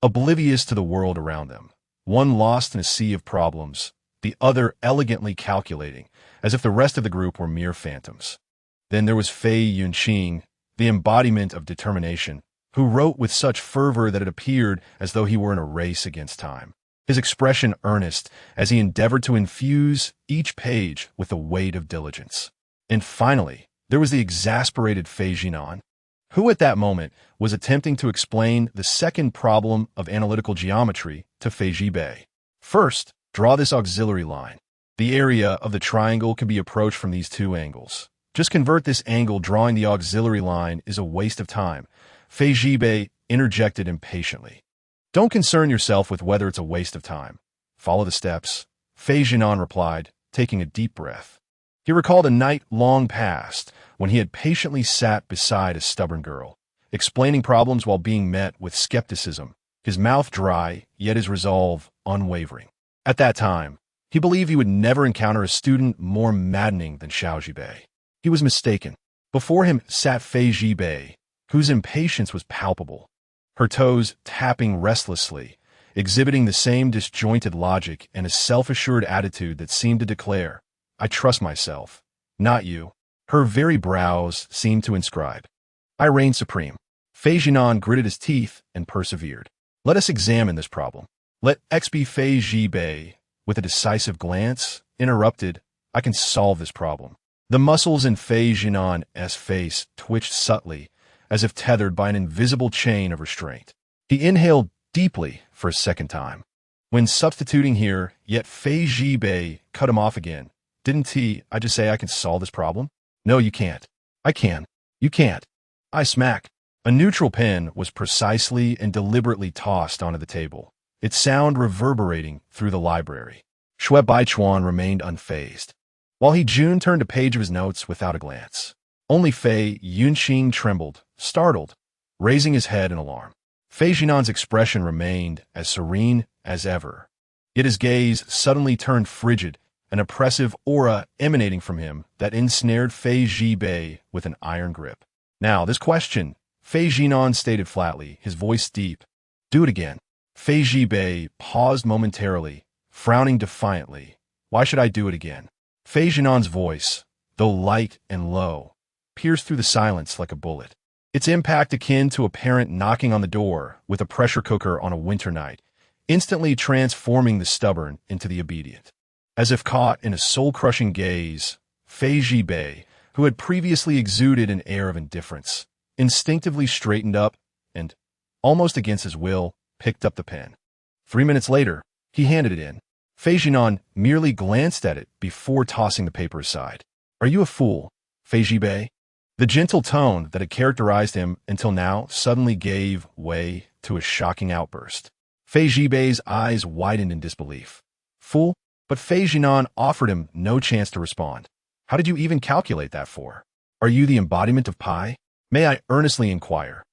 oblivious to the world around them, one lost in a sea of problems, the other elegantly calculating, as if the rest of the group were mere phantoms. Then there was Fei Yunqing, the embodiment of determination, who wrote with such fervor that it appeared as though he were in a race against time, his expression earnest as he endeavored to infuse each page with the weight of diligence. And finally, there was the exasperated Xiao Zhinan, who at that moment was attempting to explain the second problem of analytical geometry to Fei Zhibei. First, draw this auxiliary line. The area of the triangle can be approached from these 2 angles. Just convert this angle drawing the auxiliary line is a waste of time. Fei Zhibei interjected impatiently. Don't concern yourself with whether it's a waste of time. Follow the steps. Xiao Zhinan replied, taking a deep breath. He recalled a night long past when he had patiently sat beside a stubborn girl, explaining problems while being met with skepticism, his mouth dry, yet his resolve unwavering. At that time, he believed he would never encounter a student more maddening than Xiao Zhibei. He was mistaken. Before him sat Fei Zhibei, whose impatience was palpable, her toes tapping restlessly, exhibiting the same disjointed logic and a self-assured attitude that seemed to declare, I trust myself, not you. Her very brows seemed to inscribe, I reign supreme. Xiao Zhinan gritted his teeth and persevered. Let us examine this problem. Let X be Fei Zhibei, with a decisive glance, interrupted, I can solve this problem. The muscles in Fei Zhinan's face twitched subtly, as if tethered by an invisible chain of restraint. He inhaled deeply for a second time. When substituting here, yet Fei Zhibei cut him off again. Didn't I just say I can solve this problem? No, you can't. I can. You can't. I smack. A neutral pen was precisely and deliberately tossed onto the table, its sound reverberating through the library. Shui Baichuan remained unfazed, while He Jun turned a page of his notes without a glance. Only Fei Yunxing trembled, startled, raising his head in alarm. Fei Zhinan's expression remained as serene as ever, yet his gaze suddenly turned frigid, an oppressive aura emanating from him that ensnared Fei Zhibei with an iron grip. Now, this question, Fei Zhinan stated flatly, his voice deep. Do it again. Fei Zhibei paused momentarily, frowning defiantly. Why should I do it again? Fei Zhinan's voice, though light and low, pierced through the silence like a bullet. Its impact akin to a parent knocking on the door with a pressure cooker on a winter night, instantly transforming the stubborn into the obedient. As if caught in a soul-crushing gaze, Fei Zhibei, who had previously exuded an air of indifference, instinctively straightened up and, almost against his will, picked up the pen. 3 minutes later, he handed it in. Fei Zhinan merely glanced at it before tossing the paper aside. Are you a fool, Fei Zhibei? The gentle tone that had characterized him until now suddenly gave way to a shocking outburst. Fei Zhibei's eyes widened in disbelief. Fool? But Fei Zhinan offered him no chance to respond. How did you even calculate that for? Are you the embodiment of pie? May I earnestly inquire?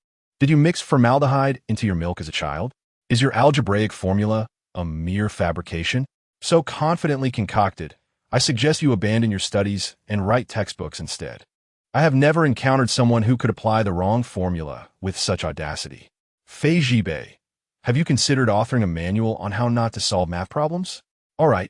Did you mix formaldehyde into your milk as a child? Is your algebraic formula a mere fabrication? So confidently concocted, I suggest you abandon your studies and write textbooks instead. I have never encountered someone who could apply the wrong formula with such audacity. Fei Zhibei, have you considered authoring a manual on how not to solve math problems? All right.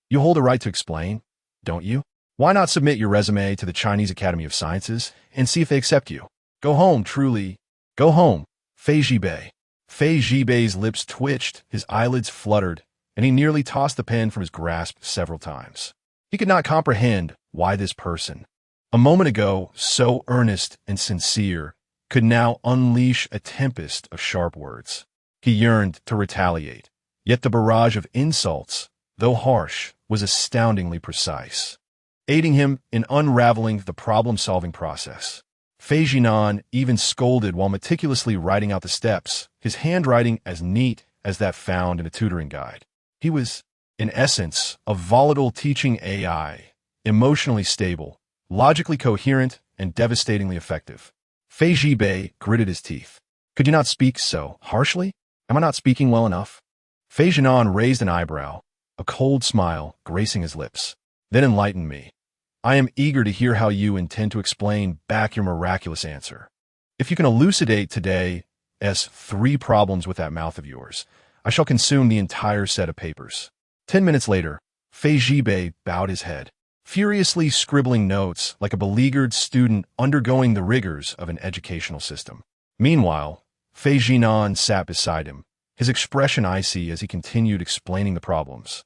You hold a right to explain, don't you? Why not submit your resume to the Chinese Academy of Sciences and see if they accept you? Go home, truly. Go home, Fei Zhibei. Fei Zhibei's lips twitched, his eyelids fluttered, and he nearly tossed the pen from his grasp several times. He could not comprehend why this person, a moment ago so earnest and sincere, could now unleash a tempest of sharp words. He yearned to retaliate, yet the barrage of insults, though harsh, was astoundingly precise, aiding him in unraveling the problem-solving process. Fei Zhinan even scolded while meticulously writing out the steps, his handwriting as neat as that found in a tutoring guide. He was, in essence, a volatile teaching AI, emotionally stable, logically coherent, and devastatingly effective. Fei Zhibei gritted his teeth. Could you not speak so harshly? Am I not speaking well enough? Fei Zhinan raised an eyebrow, a cold smile gracing his lips. Then enlighten me. I am eager to hear how you intend to explain back your miraculous answer. If you can elucidate today's 3 problems with that mouth of yours, I shall consume the entire set of papers. 10 minutes later, Fei Zhibei bowed his head, furiously scribbling notes like a beleaguered student undergoing the rigors of an educational system. Meanwhile, Fei Zhinan sat beside him, his expression icy as he continued explaining the problems,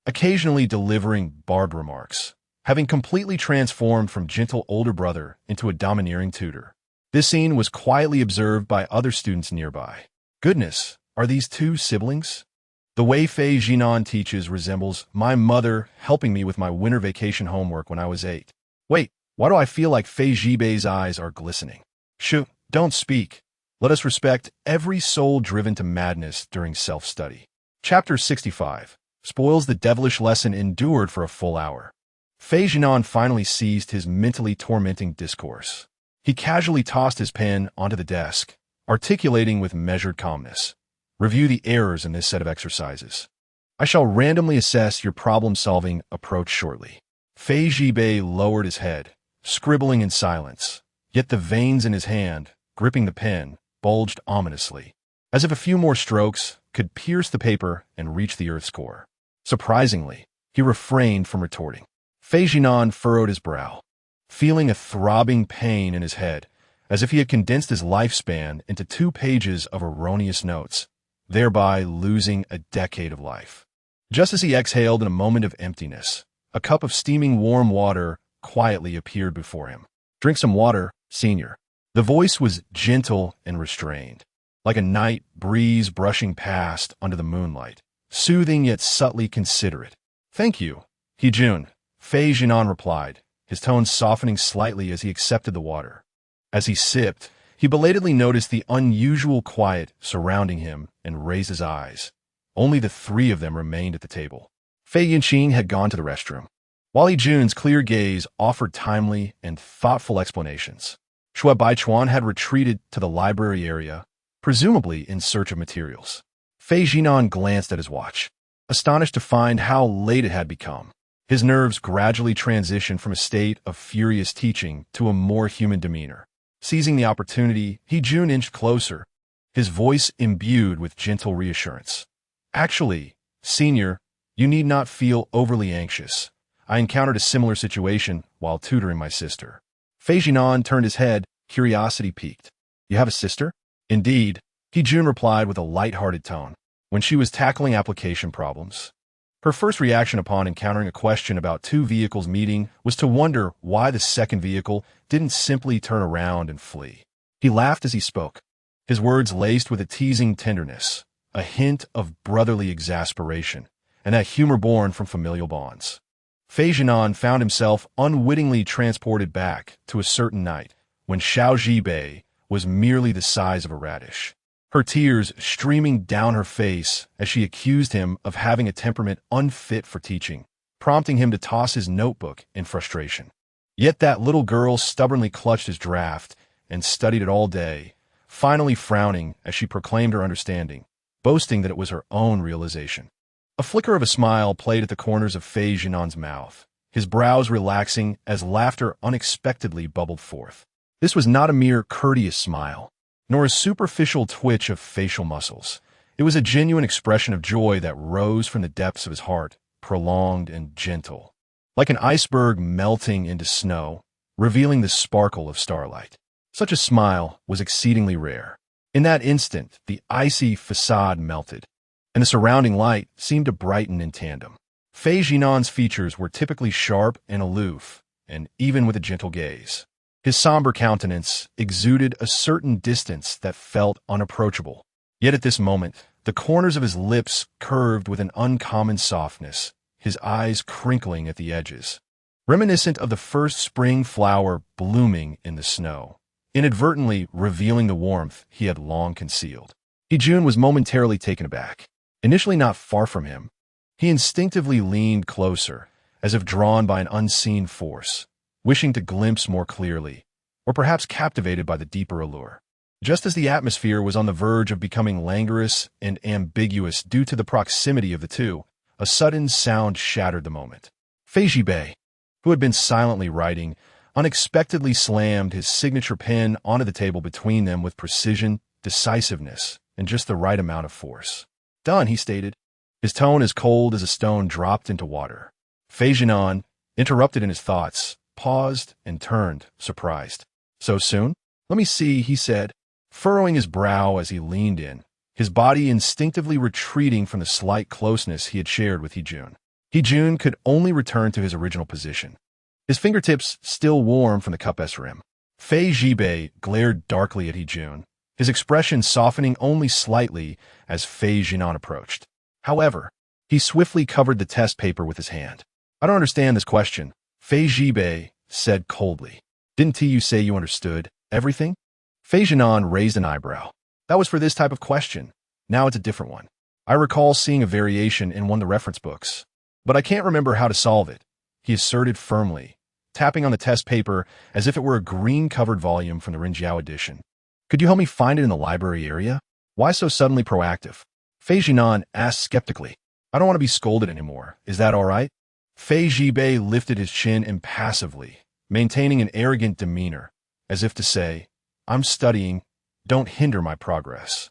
occasionally delivering barbed remarks, having completely transformed from gentle older brother into a domineering tutor. This scene was quietly observed by other students nearby. Goodness, are these 2 siblings? The way Fei Zhinan teaches resembles my mother helping me with my winter vacation homework when I was 8. Wait, why do I feel like Fei Zhibei's eyes are glistening? Shoo, don't speak. Let us respect every soul driven to madness during self-study. Chapter 65 spoils the devilish lesson endured for a full hour. Fei Zhinan finally ceased his mentally tormenting discourse. He casually tossed his pen onto the desk, articulating with measured calmness. Review the errors in this set of exercises. I shall randomly assess your problem-solving approach shortly. Fei Zhibei lowered his head, scribbling in silence, yet the veins in his hand, gripping the pen, bulged ominously, as if a few more strokes could pierce the paper and reach the earth's core. Surprisingly, he refrained from retorting. Fei Zhinan furrowed his brow, feeling a throbbing pain in his head, as if he had condensed his lifespan into 2 pages of erroneous notes, thereby losing a decade of life. Just as he exhaled in a moment of emptiness, a cup of steaming warm water quietly appeared before him. "Drink some water, senior." The voice was gentle and restrained, like a night breeze brushing past under the moonlight, soothing yet subtly considerate. "Thank you, Hee-jun," Fei Zhinan replied, his tone softening slightly as he accepted the water. As he sipped, he belatedly noticed the unusual quiet surrounding him and raised his eyes. Only the three of them remained at the table. Fei Yinqing had gone to the restroom, while Hee-jun's clear gaze offered timely and thoughtful explanations. Shui Baichuan had retreated to the library area, presumably in search of materials. Fei Zhinan glanced at his watch, astonished to find how late it had become. His nerves gradually transitioned from a state of furious teaching to a more human demeanor. Seizing the opportunity, Hee-jun inched closer, his voice imbued with gentle reassurance. "Actually, senior, you need not feel overly anxious. I encountered a similar situation while tutoring my sister." Fei Zhinan turned his head, curiosity piqued. "You have a sister?" "Indeed," Hee-jun replied with a light-hearted tone. "When she was tackling application problems, her first reaction upon encountering a question about two vehicles meeting was to wonder why the second vehicle didn't simply turn around and flee." He laughed as he spoke, his words laced with a teasing tenderness, a hint of brotherly exasperation, and that humor born from familial bonds. Fei Zhinan found himself unwittingly transported back to a certain night when Xiao Zhibai was merely the size of a radish, her tears streaming down her face as she accused him of having a temperament unfit for teaching, prompting him to toss his notebook in frustration. Yet that little girl stubbornly clutched his draft and studied it all day, finally frowning as she proclaimed her understanding, boasting that it was her own realization. A flicker of a smile played at the corners of Fei Zhinan's mouth, his brows relaxing as laughter unexpectedly bubbled forth. This was not a mere courteous smile, nor a superficial twitch of facial muscles. It was a genuine expression of joy that rose from the depths of his heart, prolonged and gentle, like an iceberg melting into snow, revealing the sparkle of starlight. Such a smile was exceedingly rare. In that instant, the icy facade melted, and the surrounding light seemed to brighten in tandem. Fei Zhinan's features were typically sharp and aloof, and even with a gentle gaze, his somber countenance exuded a certain distance that felt unapproachable. Yet at this moment, the corners of his lips curved with an uncommon softness, his eyes crinkling at the edges, reminiscent of the first spring flower blooming in the snow, inadvertently revealing the warmth he had long concealed. Hee-jun was momentarily taken aback. Initially not far from him, he instinctively leaned closer, as if drawn by an unseen force, wishing to glimpse more clearly, or perhaps captivated by the deeper allure. Just as the atmosphere was on the verge of becoming languorous and ambiguous due to the proximity of the two, a sudden sound shattered the moment. Fei Zhibai, who had been silently writing, unexpectedly slammed his signature pen onto the table between them with precision, decisiveness, and just the right amount of force. "Done," he stated, his tone as cold as a stone dropped into water. Fei Zhinan, interrupted in his thoughts, paused and turned, surprised. "So soon?" "Let me see," he said, furrowing his brow as he leaned in, his body instinctively retreating from the slight closeness he had shared with Hee-jun. Hee-jun could only return to his original position, his fingertips still warm from the cup rim. Fei Zhibai glared darkly at Hee-jun, his expression softening only slightly as Fei Zhinan approached. However, he swiftly covered the test paper with his hand. "I don't understand this question," Fei Zhibai said coldly. "Didn't you say you understood everything?" Fei Zhinan raised an eyebrow. "That was for this type of question. Now it's a different one. I recall seeing a variation in one of the reference books, but I can't remember how to solve it," he asserted firmly, tapping on the test paper as if it were a green-covered volume from the Rinjiao edition. "Could you help me find it in the library area?" "Why so suddenly proactive?" Fei Zhinan asked skeptically. "I don't want to be scolded anymore. Is that all right?" Fei Zhibai lifted his chin impassively, maintaining an arrogant demeanor, as if to say, "I'm studying, don't hinder my progress."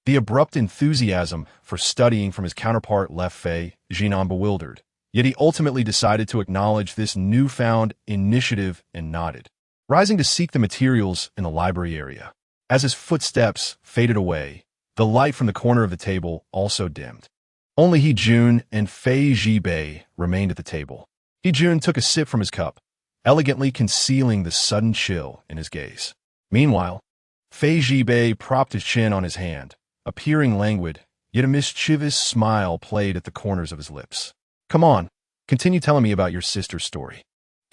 The abrupt enthusiasm for studying from his counterpart left Fei Zhinan bewildered, yet he ultimately decided to acknowledge this newfound initiative and nodded, rising to seek the materials in the library area. As his footsteps faded away, the light from the corner of the table also dimmed. Only Hee-jun and Fei Zhibai remained at the table. Hee-jun took a sip from his cup, elegantly concealing the sudden chill in his gaze. Meanwhile, Fei Zhibei propped his chin on his hand, appearing languid, yet a mischievous smile played at the corners of his lips. "Come on, continue telling me about your sister's story."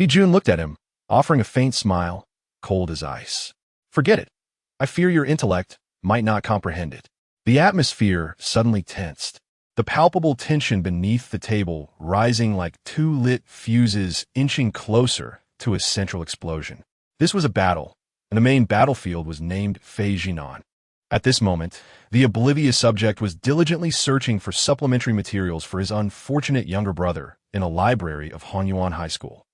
Jun looked at him, offering a faint smile, cold as ice. "Forget it. I fear your intellect might not comprehend it." The atmosphere suddenly tensed, the palpable tension beneath the table rising like two lit fuses inching closer to a central explosion. This was a battle, and the main battlefield was named Fei Zhinan. At this moment, the oblivious subject was diligently searching for supplementary materials for his unfortunate younger brother in a library of Hanyuan High School.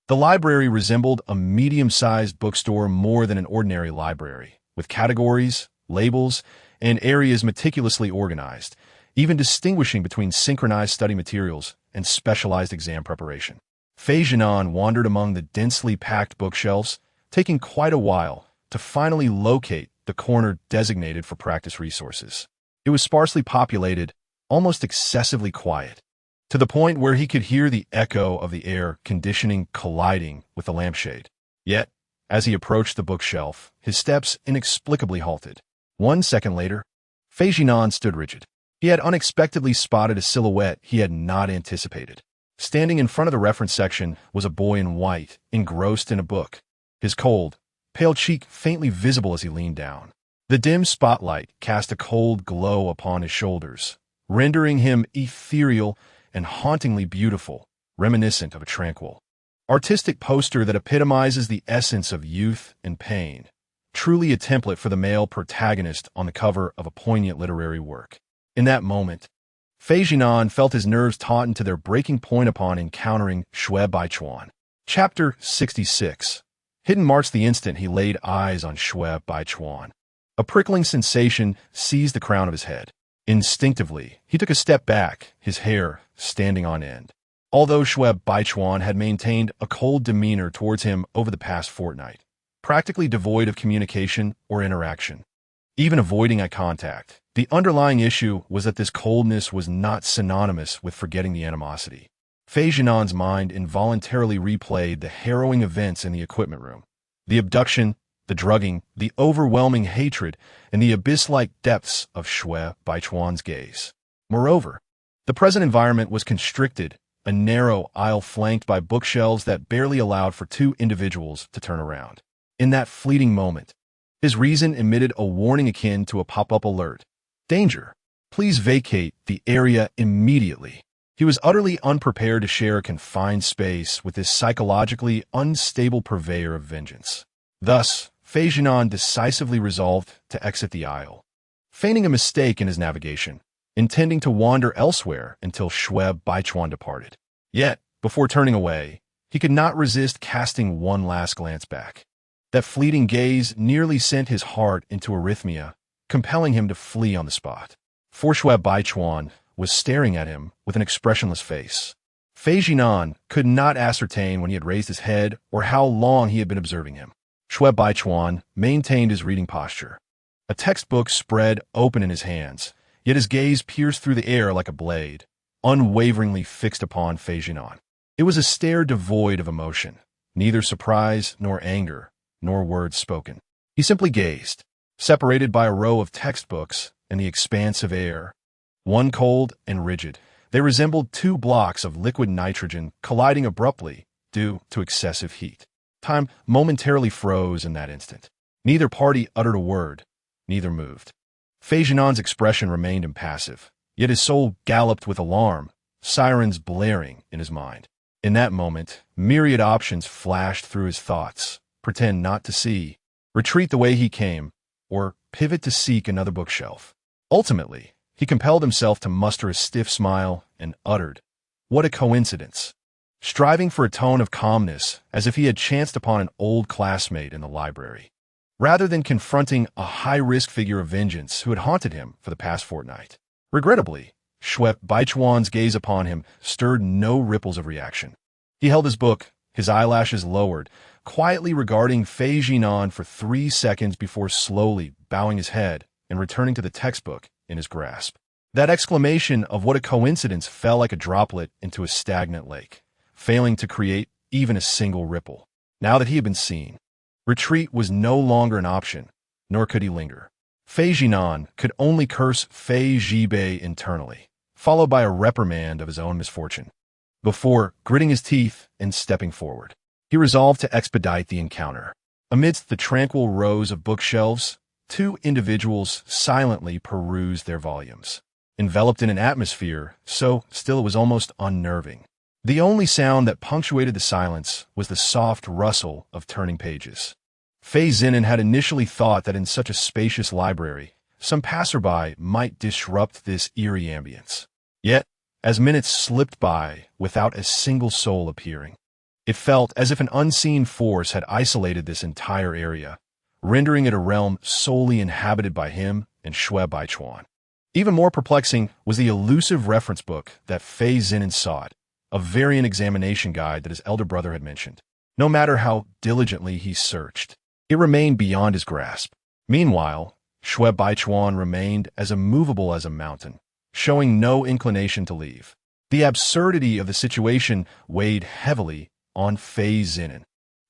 The library resembled a medium-sized bookstore more than an ordinary library, with categories, labels, and areas meticulously organized, even distinguishing between synchronized study materials and specialized exam preparation. Fei Zhinan wandered among the densely packed bookshelves, taking quite a while to finally locate the corner designated for practice resources. It was sparsely populated, almost excessively quiet, to the point where he could hear the echo of the air conditioning colliding with the lampshade. Yet, as he approached the bookshelf, his steps inexplicably halted. 1 second later, Fei Zhinan stood rigid. He had unexpectedly spotted a silhouette he had not anticipated. Standing in front of the reference section was a boy in white, engrossed in a book, his cold, pale cheek faintly visible as he leaned down. The dim spotlight cast a cold glow upon his shoulders, rendering him ethereal and hauntingly beautiful, reminiscent of a tranquil, artistic poster that epitomizes the essence of youth and pain, truly a template for the male protagonist on the cover of a poignant literary work. In that moment, Fei Zhinan felt his nerves tautened to their breaking point upon encountering Shui Baichuan. Chapter 66. Hidden marks the instant he laid eyes on Shui Baichuan. A prickling sensation seized the crown of his head. Instinctively, he took a step back, his hair standing on end. Although Shui Baichuan had maintained a cold demeanor towards him over the past fortnight, practically devoid of communication or interaction, even avoiding eye contact, the underlying issue was that this coldness was not synonymous with forgetting the animosity. Fei Zhinan's mind involuntarily replayed the harrowing events in the equipment room. The abduction, the drugging, the overwhelming hatred, and the abyss-like depths of Shui Baichuan's gaze. Moreover, the present environment was constricted, a narrow aisle flanked by bookshelves that barely allowed for two individuals to turn around. In that fleeting moment, his reason emitted a warning akin to a pop-up alert. "Danger. Please vacate the area immediately." He was utterly unprepared to share a confined space with this psychologically unstable purveyor of vengeance. Thus, Fei Zhinan decisively resolved to exit the aisle, feigning a mistake in his navigation, intending to wander elsewhere until Shui Baichuan departed. Yet, before turning away, he could not resist casting one last glance back. That fleeting gaze nearly sent his heart into arrhythmia, compelling him to flee on the spot. For Shui Baichuan was staring at him with an expressionless face. Fei Zhinan could not ascertain when he had raised his head or how long he had been observing him. Shui Baichuan maintained his reading posture, a textbook spread open in his hands, yet his gaze pierced through the air like a blade, unwaveringly fixed upon Fei Zhinan. It was a stare devoid of emotion, neither surprise nor anger, nor words spoken. He simply gazed, separated by a row of textbooks and the expanse of air. One cold and rigid, they resembled two blocks of liquid nitrogen colliding abruptly due to excessive heat. Time momentarily froze in that instant. Neither party uttered a word, neither moved. Fei Zhinan's expression remained impassive, yet his soul galloped with alarm, sirens blaring in his mind. In that moment, myriad options flashed through his thoughts. Pretend not to see, retreat the way he came, or pivot to seek another bookshelf. Ultimately, he compelled himself to muster a stiff smile and uttered, "What a coincidence," striving for a tone of calmness as if he had chanced upon an old classmate in the library, rather than confronting a high-risk figure of vengeance who had haunted him for the past fortnight. Regrettably, Shui Baichuan's gaze upon him stirred no ripples of reaction. He held his book, his eyelashes lowered, quietly regarding Fei Zhinan for 3 seconds before slowly bowing his head and returning to the textbook in his grasp. That exclamation of "what a coincidence" fell like a droplet into a stagnant lake, failing to create even a single ripple. Now that he had been seen, retreat was no longer an option, nor could he linger. Fei Zhinan could only curse Fei Zhibei internally, followed by a reprimand of his own misfortune. Before gritting his teeth and stepping forward, he resolved to expedite the encounter. Amidst the tranquil rows of bookshelves, two individuals silently perused their volumes, enveloped in an atmosphere so still it was almost unnerving. The only sound that punctuated the silence was the soft rustle of turning pages. Fei Zhinan had initially thought that in such a spacious library, some passerby might disrupt this eerie ambience. Yet, as minutes slipped by without a single soul appearing, it felt as if an unseen force had isolated this entire area, rendering it a realm solely inhabited by him and Shui Baichuan. Even more perplexing was the elusive reference book that Fei Zhinan sought, a variant examination guide that his elder brother had mentioned. No matter how diligently he searched, it remained beyond his grasp. Meanwhile, Shui Baichuan remained as immovable as a mountain, showing no inclination to leave. The absurdity of the situation weighed heavily on Fei Zhinan,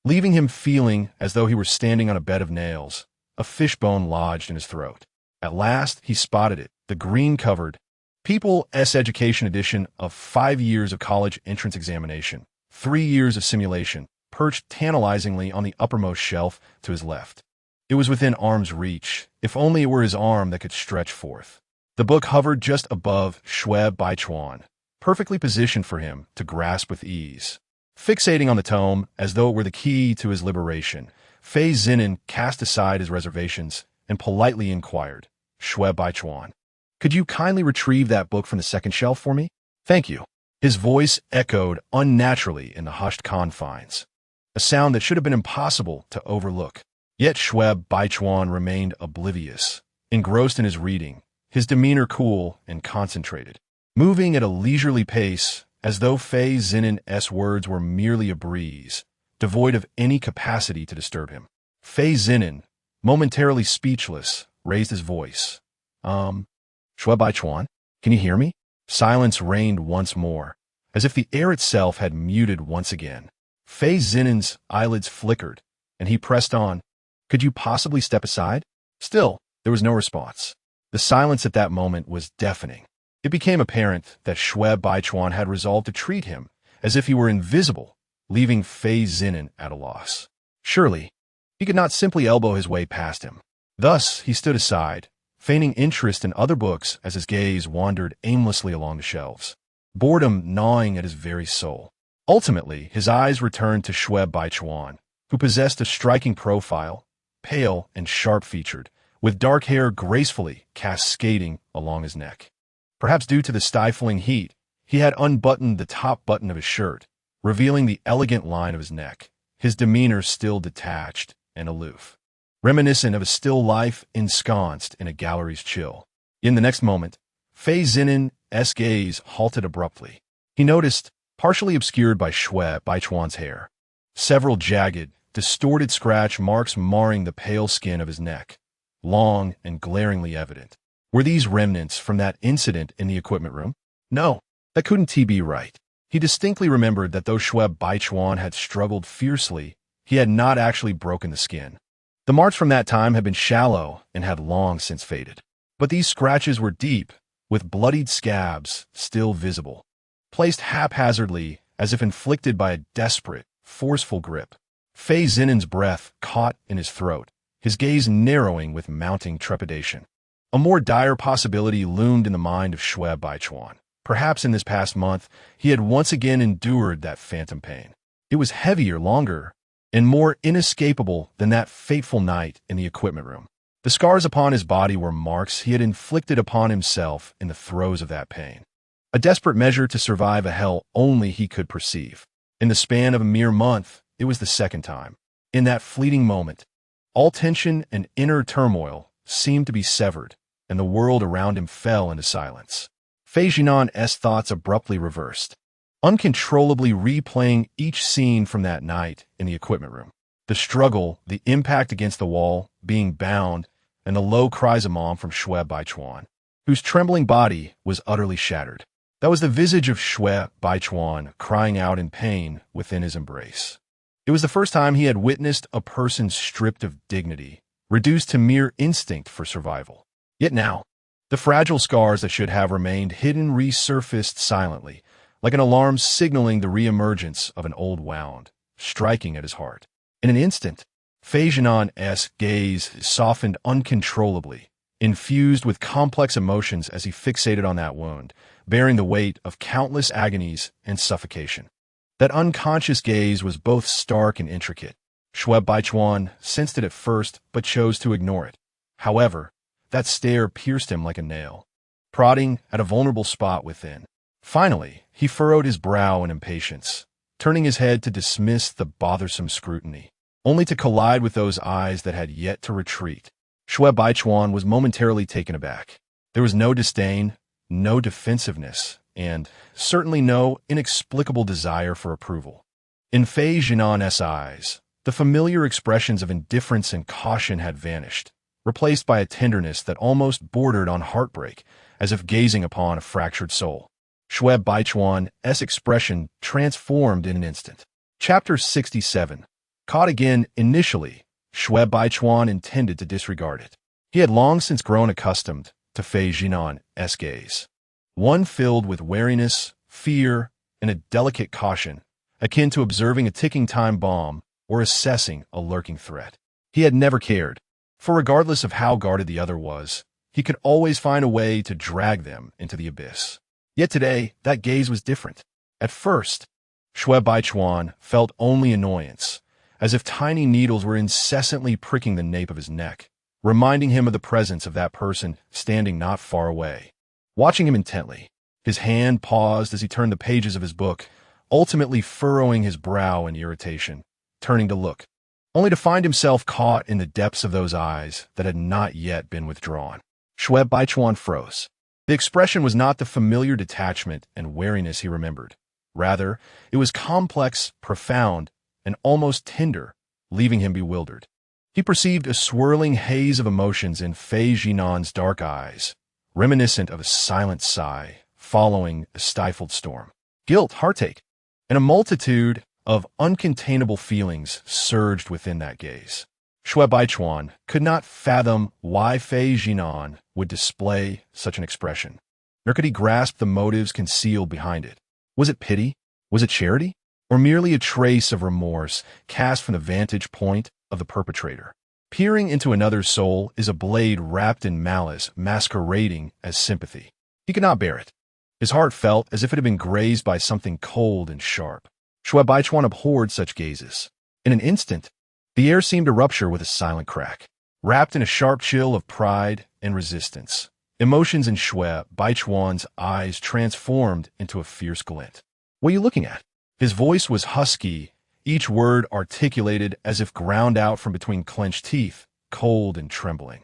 leaving him feeling as though he were standing on a bed of nails, a fishbone lodged in his throat. At last, he spotted it, the green-covered People's Education edition of 5 years of college entrance examination, 3 years of simulation, perched tantalizingly on the uppermost shelf to his left. It was within arm's reach, if only it were his arm that could stretch forth. The book hovered just above Shui Baichuan, perfectly positioned for him to grasp with ease. Fixating on the tome as though it were the key to his liberation, Fei Zhinan cast aside his reservations and politely inquired, "Shui Baichuan, could you kindly retrieve that book from the second shelf for me?" "Thank you." His voice echoed unnaturally in the hushed confines, a sound that should have been impossible to overlook. Yet Shui Baichuan remained oblivious, engrossed in his reading, his demeanor cool and concentrated, moving at a leisurely pace as though Fei Zhinan's words were merely a breeze, devoid of any capacity to disturb him. Fei Zhinan, momentarily speechless, raised his voice. Shui Baichuan, can you hear me?" Silence reigned once more, as if the air itself had muted once again. Fei Zhinan's eyelids flickered, and he pressed on, "Could you possibly step aside?" Still, there was no response. The silence at that moment was deafening. It became apparent that Shui Baichuan had resolved to treat him as if he were invisible, leaving Fei Zhinan at a loss. Surely, he could not simply elbow his way past him. Thus, he stood aside, feigning interest in other books as his gaze wandered aimlessly along the shelves, boredom gnawing at his very soul. Ultimately, his eyes returned to Shui Baichuan, who possessed a striking profile, pale and sharp-featured, with dark hair gracefully cascading along his neck. Perhaps due to the stifling heat, he had unbuttoned the top button of his shirt, revealing the elegant line of his neck, his demeanor still detached and aloof, reminiscent of a still life ensconced in a gallery's chill. In the next moment, Fei Zhinan's gaze halted abruptly. He noticed, partially obscured by Shui Baichuan's hair, several jagged, distorted scratch marks marring the pale skin of his neck, long and glaringly evident. Were these remnants from that incident in the equipment room? No, that couldn't be right. He distinctly remembered that though Shui Baichuan had struggled fiercely, he had not actually broken the skin. The marks from that time had been shallow and had long since faded. But these scratches were deep, with bloodied scabs still visible, placed haphazardly as if inflicted by a desperate, forceful grip. Fei Zhinan's breath caught in his throat, his gaze narrowing with mounting trepidation. A more dire possibility loomed in the mind of Shui Baichuan. Perhaps in this past month, he had once again endured that phantom pain. It was heavier, longer, and more inescapable than that fateful night in the equipment room. The scars upon his body were marks he had inflicted upon himself in the throes of that pain. A desperate measure to survive a hell only he could perceive. In the span of a mere month, it was the second time. In that fleeting moment, all tension and inner turmoil seemed to be severed, and the world around him fell into silence. Fei Zhinan's thoughts abruptly reversed, uncontrollably replaying each scene from that night in the equipment room. The struggle, the impact against the wall, being bound, and the low cries of mom from Shui Baichuan, whose trembling body was utterly shattered. That was the visage of Shui Baichuan crying out in pain within his embrace. It was the first time he had witnessed a person stripped of dignity, reduced to mere instinct for survival. Yet now, the fragile scars that should have remained hidden resurfaced silently, like an alarm signaling the reemergence of an old wound, striking at his heart. In an instant, Fei Zhinan's gaze softened uncontrollably, infused with complex emotions as he fixated on that wound, bearing the weight of countless agonies and suffocation. That unconscious gaze was both stark and intricate. Shui Baichuan sensed it at first, but chose to ignore it. However, that stare pierced him like a nail, prodding at a vulnerable spot within. Finally, he furrowed his brow in impatience, turning his head to dismiss the bothersome scrutiny, only to collide with those eyes that had yet to retreat. Shui Baichuan was momentarily taken aback. There was no disdain, no defensiveness, and certainly no inexplicable desire for approval. In Fei Zhinan's eyes, the familiar expressions of indifference and caution had vanished, replaced by a tenderness that almost bordered on heartbreak, as if gazing upon a fractured soul. Shui Baichuan's expression transformed in an instant. Chapter 67. Caught again. Initially, Shui Baichuan intended to disregard it. He had long since grown accustomed to Fei Zhinan's gaze, one filled with wariness, fear, and a delicate caution, akin to observing a ticking time bomb or assessing a lurking threat. He had never cared, for regardless of how guarded the other was, he could always find a way to drag them into the abyss. Yet today, that gaze was different. At first, Shui Baichuan felt only annoyance, as if tiny needles were incessantly pricking the nape of his neck, reminding him of the presence of that person standing not far away. Watching him intently, his hand paused as he turned the pages of his book, ultimately furrowing his brow in irritation, turning to look, only to find himself caught in the depths of those eyes that had not yet been withdrawn. Shui Baichuan froze. The expression was not the familiar detachment and wariness he remembered. Rather, it was complex, profound, and almost tender, leaving him bewildered. He perceived a swirling haze of emotions in Fei Zhinan's dark eyes, reminiscent of a silent sigh following a stifled storm. Guilt, heartache, and a multitude of uncontainable feelings surged within that gaze. Shui Baichuan could not fathom why Fei Zhinan would display such an expression, nor could he grasp the motives concealed behind it. Was it pity? Was it charity? Or merely a trace of remorse cast from the vantage point of the perpetrator? Peering into another's soul is a blade wrapped in malice masquerading as sympathy. He could not bear it. His heart felt as if it had been grazed by something cold and sharp. Shui Baichuan abhorred such gazes. In an instant, the air seemed to rupture with a silent crack, wrapped in a sharp chill of pride and resistance. Emotions in Shui Baichuan's eyes transformed into a fierce glint. "What are you looking at?" His voice was husky, each word articulated as if ground out from between clenched teeth, cold and trembling.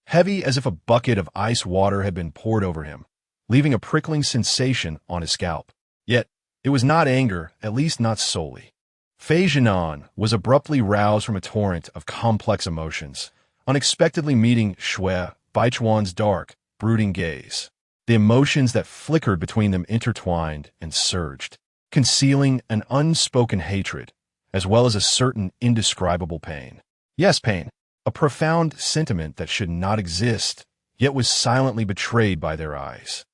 Heavy as if a bucket of ice water had been poured over him, leaving a prickling sensation on his scalp. Yet, it was not anger, at least not solely. Fei Zhinan was abruptly roused from a torrent of complex emotions, unexpectedly meeting Shui Baichuan's dark, brooding gaze. The emotions that flickered between them intertwined and surged, concealing an unspoken hatred, as well as a certain indescribable pain. Yes, pain, a profound sentiment that should not exist, yet was silently betrayed by their eyes.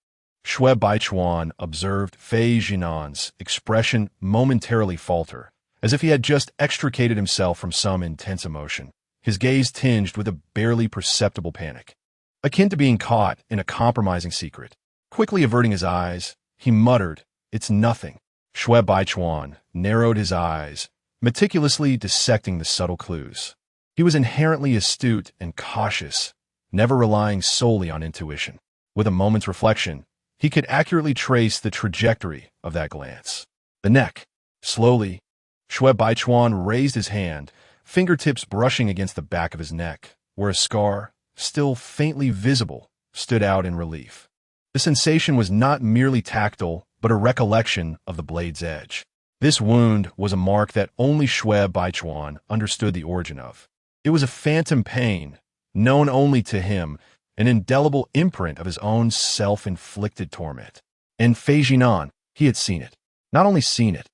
Shui Baichuan observed Fei Zhinan's expression momentarily falter, as if he had just extricated himself from some intense emotion, his gaze tinged with a barely perceptible panic, akin to being caught in a compromising secret. Quickly averting his eyes, he muttered, "It's nothing." Shui Baichuan narrowed his eyes, meticulously dissecting the subtle clues. He was inherently astute and cautious, never relying solely on intuition. With a moment's reflection, he could accurately trace the trajectory of that glance. The neck. Slowly, Shui Baichuan raised his hand, fingertips brushing against the back of his neck, where a scar, still faintly visible, stood out in relief. The sensation was not merely tactile, but a recollection of the blade's edge. This wound was a mark that only Shui Baichuan understood the origin of. It was a phantom pain, known only to him, an indelible imprint of his own self-inflicted torment. In Fei Zhinan, he had seen it. Not only seen it,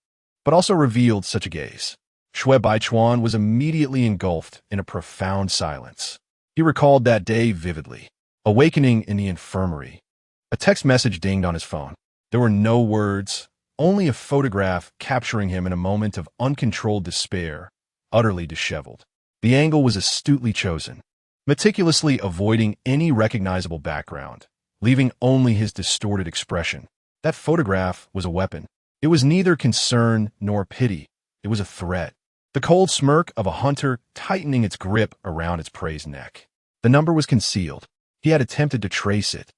but also revealed such a gaze. Shui Baichuan was immediately engulfed in a profound silence. He recalled that day vividly. Awakening in the infirmary. A text message dinged on his phone. There were no words, only a photograph capturing him in a moment of uncontrolled despair, utterly disheveled. The angle was astutely chosen, meticulously avoiding any recognizable background, leaving only his distorted expression. That photograph was a weapon. It was neither concern nor pity. It was a threat. The cold smirk of a hunter tightening its grip around its prey's neck. The number was concealed. He had attempted to trace it,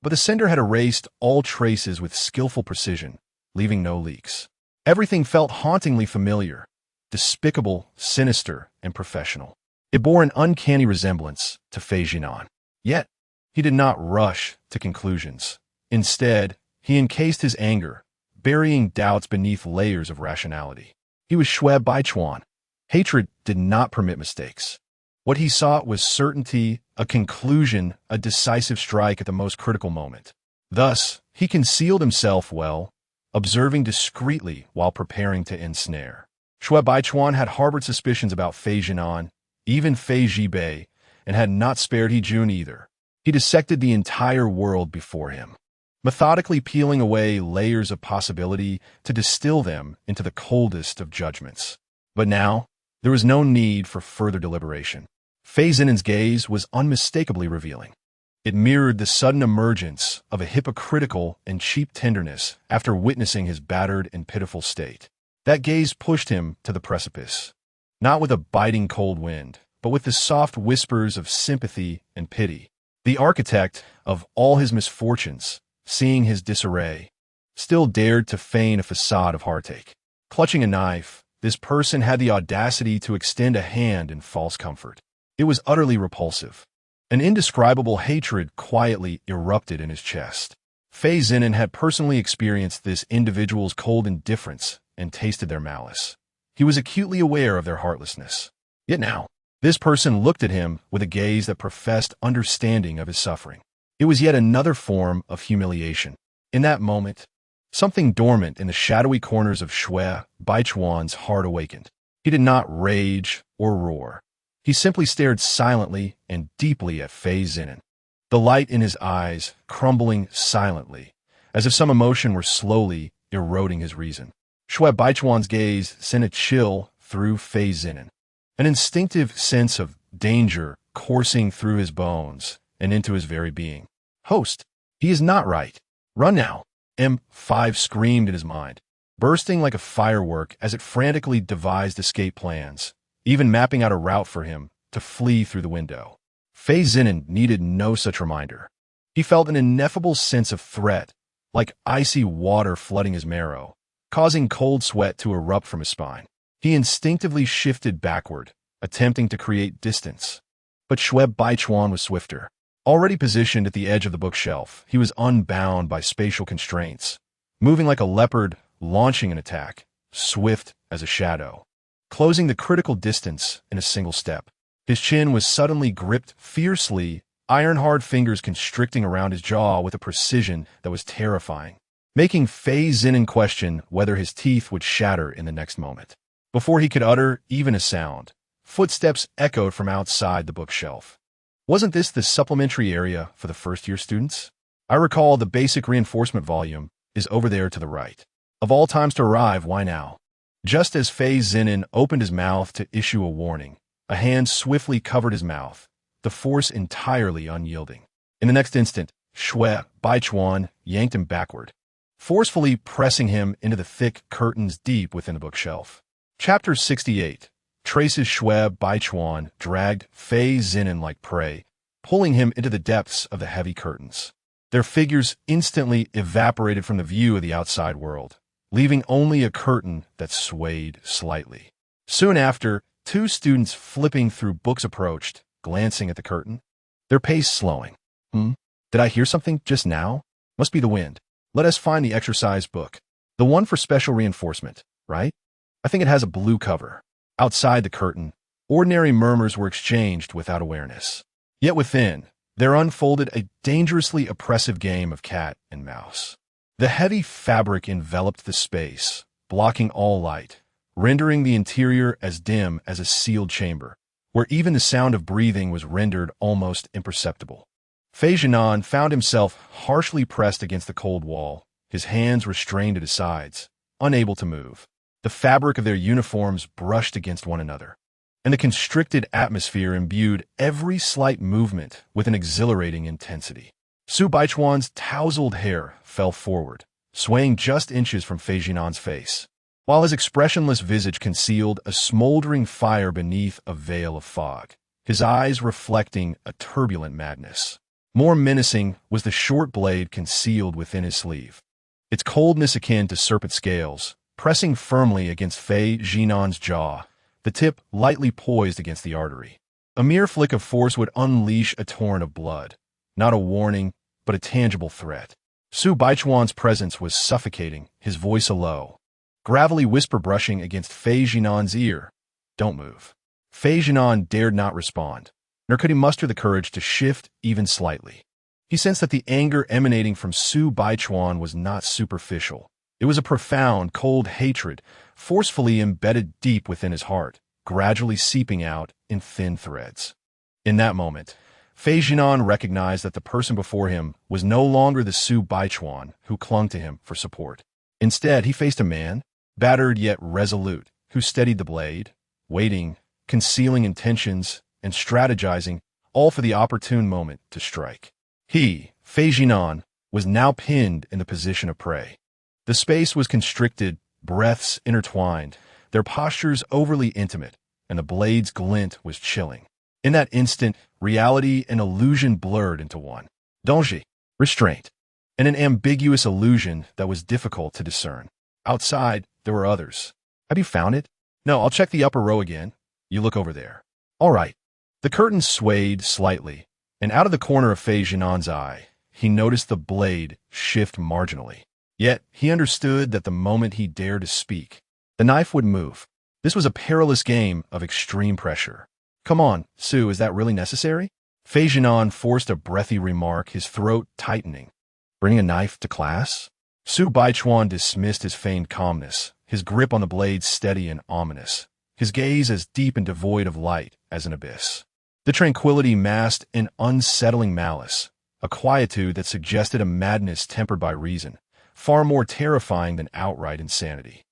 but the sender had erased all traces with skillful precision, leaving no leaks. Everything felt hauntingly familiar, despicable, sinister, and professional. It bore an uncanny resemblance to Xiao Zhinan. Yet, he did not rush to conclusions. Instead, he encased his anger, burying doubts beneath layers of rationality. He was Shui Baichuan. Hatred did not permit mistakes. What he sought was certainty, a conclusion, a decisive strike at the most critical moment. Thus, he concealed himself well, observing discreetly while preparing to ensnare. Shui Baichuan had harbored suspicions about Xiao Zhinan, even Fei Zhibei, and had not spared He Jun either. He dissected the entire world before him, methodically peeling away layers of possibility to distill them into the coldest of judgments. But now, there was no need for further deliberation. Xiao Zhinan's gaze was unmistakably revealing. It mirrored the sudden emergence of a hypocritical and cheap tenderness after witnessing his battered and pitiful state. That gaze pushed him to the precipice, not with a biting cold wind, but with the soft whispers of sympathy and pity. The architect of all his misfortunes, seeing his disarray, still dared to feign a facade of heartache. Clutching a knife, this person had the audacity to extend a hand in false comfort. It was utterly repulsive. An indescribable hatred quietly erupted in his chest. Xiao Zhinan had personally experienced this individual's cold indifference and tasted their malice. He was acutely aware of their heartlessness. Yet now, this person looked at him with a gaze that professed understanding of his suffering. It was yet another form of humiliation. In that moment, something dormant in the shadowy corners of Shui Baichuan's heart awakened. He did not rage or roar. He simply stared silently and deeply at Xiao Zhinan, the light in his eyes crumbling silently, as if some emotion were slowly eroding his reason. Shui Baichuan's gaze sent a chill through Xiao Zhinan, an instinctive sense of danger coursing through his bones and into his very being. Host, he is not right. Run now, M5 screamed in his mind, bursting like a firework as it frantically devised escape plans, even mapping out a route for him to flee through the window. Xiao Zhinan needed no such reminder. He felt an ineffable sense of threat, like icy water flooding his marrow, causing cold sweat to erupt from his spine. He instinctively shifted backward, attempting to create distance. But Shui Baichuan was swifter. Already positioned at the edge of the bookshelf, he was unbound by spatial constraints, moving like a leopard launching an attack, swift as a shadow, closing the critical distance in a single step. His chin was suddenly gripped fiercely, iron-hard fingers constricting around his jaw with a precision that was terrifying, making Xiao Zhinan question whether his teeth would shatter in the next moment. Before he could utter even a sound, footsteps echoed from outside the bookshelf. Wasn't this the supplementary area for the first-year students? I recall the basic reinforcement volume is over there to the right. Of all times to arrive, why now? Just as Xiao Zhinan opened his mouth to issue a warning, a hand swiftly covered his mouth, the force entirely unyielding. In the next instant, Shui Baichuan yanked him backward, forcefully pressing him into the thick curtains deep within the bookshelf. Chapter 68 traces Shui Baichuan dragged Xiao Zhinan like prey, pulling him into the depths of the heavy curtains. Their figures instantly evaporated from the view of the outside world, leaving only a curtain that swayed slightly. Soon after, two students flipping through books approached, glancing at the curtain, their pace slowing. Did I hear something just now? Must be the wind. Let us find the exercise book. The one for special reinforcement, right? I think it has a blue cover. Outside the curtain, ordinary murmurs were exchanged without awareness. Yet within, there unfolded a dangerously oppressive game of cat and mouse. The heavy fabric enveloped the space, blocking all light, rendering the interior as dim as a sealed chamber, where even the sound of breathing was rendered almost imperceptible. Fei Zhinan found himself harshly pressed against the cold wall, his hands restrained at his sides, unable to move. The fabric of their uniforms brushed against one another, and the constricted atmosphere imbued every slight movement with an exhilarating intensity. Su Baichuan's tousled hair fell forward, swaying just inches from Fei Zhinan's face, while his expressionless visage concealed a smoldering fire beneath a veil of fog, his eyes reflecting a turbulent madness. More menacing was the short blade concealed within his sleeve, its coldness akin to serpent scales, pressing firmly against Fei Zhinan's jaw, the tip lightly poised against the artery. A mere flick of force would unleash a torrent of blood, not a warning, but a tangible threat. Su Baichuan's presence was suffocating, his voice a low, gravelly whisper brushing against Fei Zhinan's ear. "Don't move." Fei Zhinan dared not respond, nor could he muster the courage to shift even slightly. He sensed that the anger emanating from Su Baichuan was not superficial. It was a profound, cold hatred, forcefully embedded deep within his heart, gradually seeping out in thin threads. In that moment, Fei Zhinan recognized that the person before him was no longer the Su Baichuan who clung to him for support. Instead, he faced a man, battered yet resolute, who steadied the blade, waiting, concealing intentions, and strategizing, all for the opportune moment to strike. He, Fei Zhinan, was now pinned in the position of prey. The space was constricted, breaths intertwined, their postures overly intimate, and the blade's glint was chilling. In that instant, reality and illusion blurred into one. Danger, restraint, and an ambiguous illusion that was difficult to discern. Outside, there were others. "Have you found it?" "No, I'll check the upper row again." "You look over there." "All right." The curtain swayed slightly, and out of the corner of Fei Zhinan's eye, he noticed the blade shift marginally. Yet, he understood that the moment he dared to speak, the knife would move. This was a perilous game of extreme pressure. "Come on, Su, is that really necessary?" Fei Zhinan forced a breathy remark, his throat tightening. "Bring a knife to class?" Su Baichuan dismissed his feigned calmness, his grip on the blade steady and ominous, his gaze as deep and devoid of light as an abyss. The tranquility masked an unsettling malice, a quietude that suggested a madness tempered by reason, far more terrifying than outright insanity.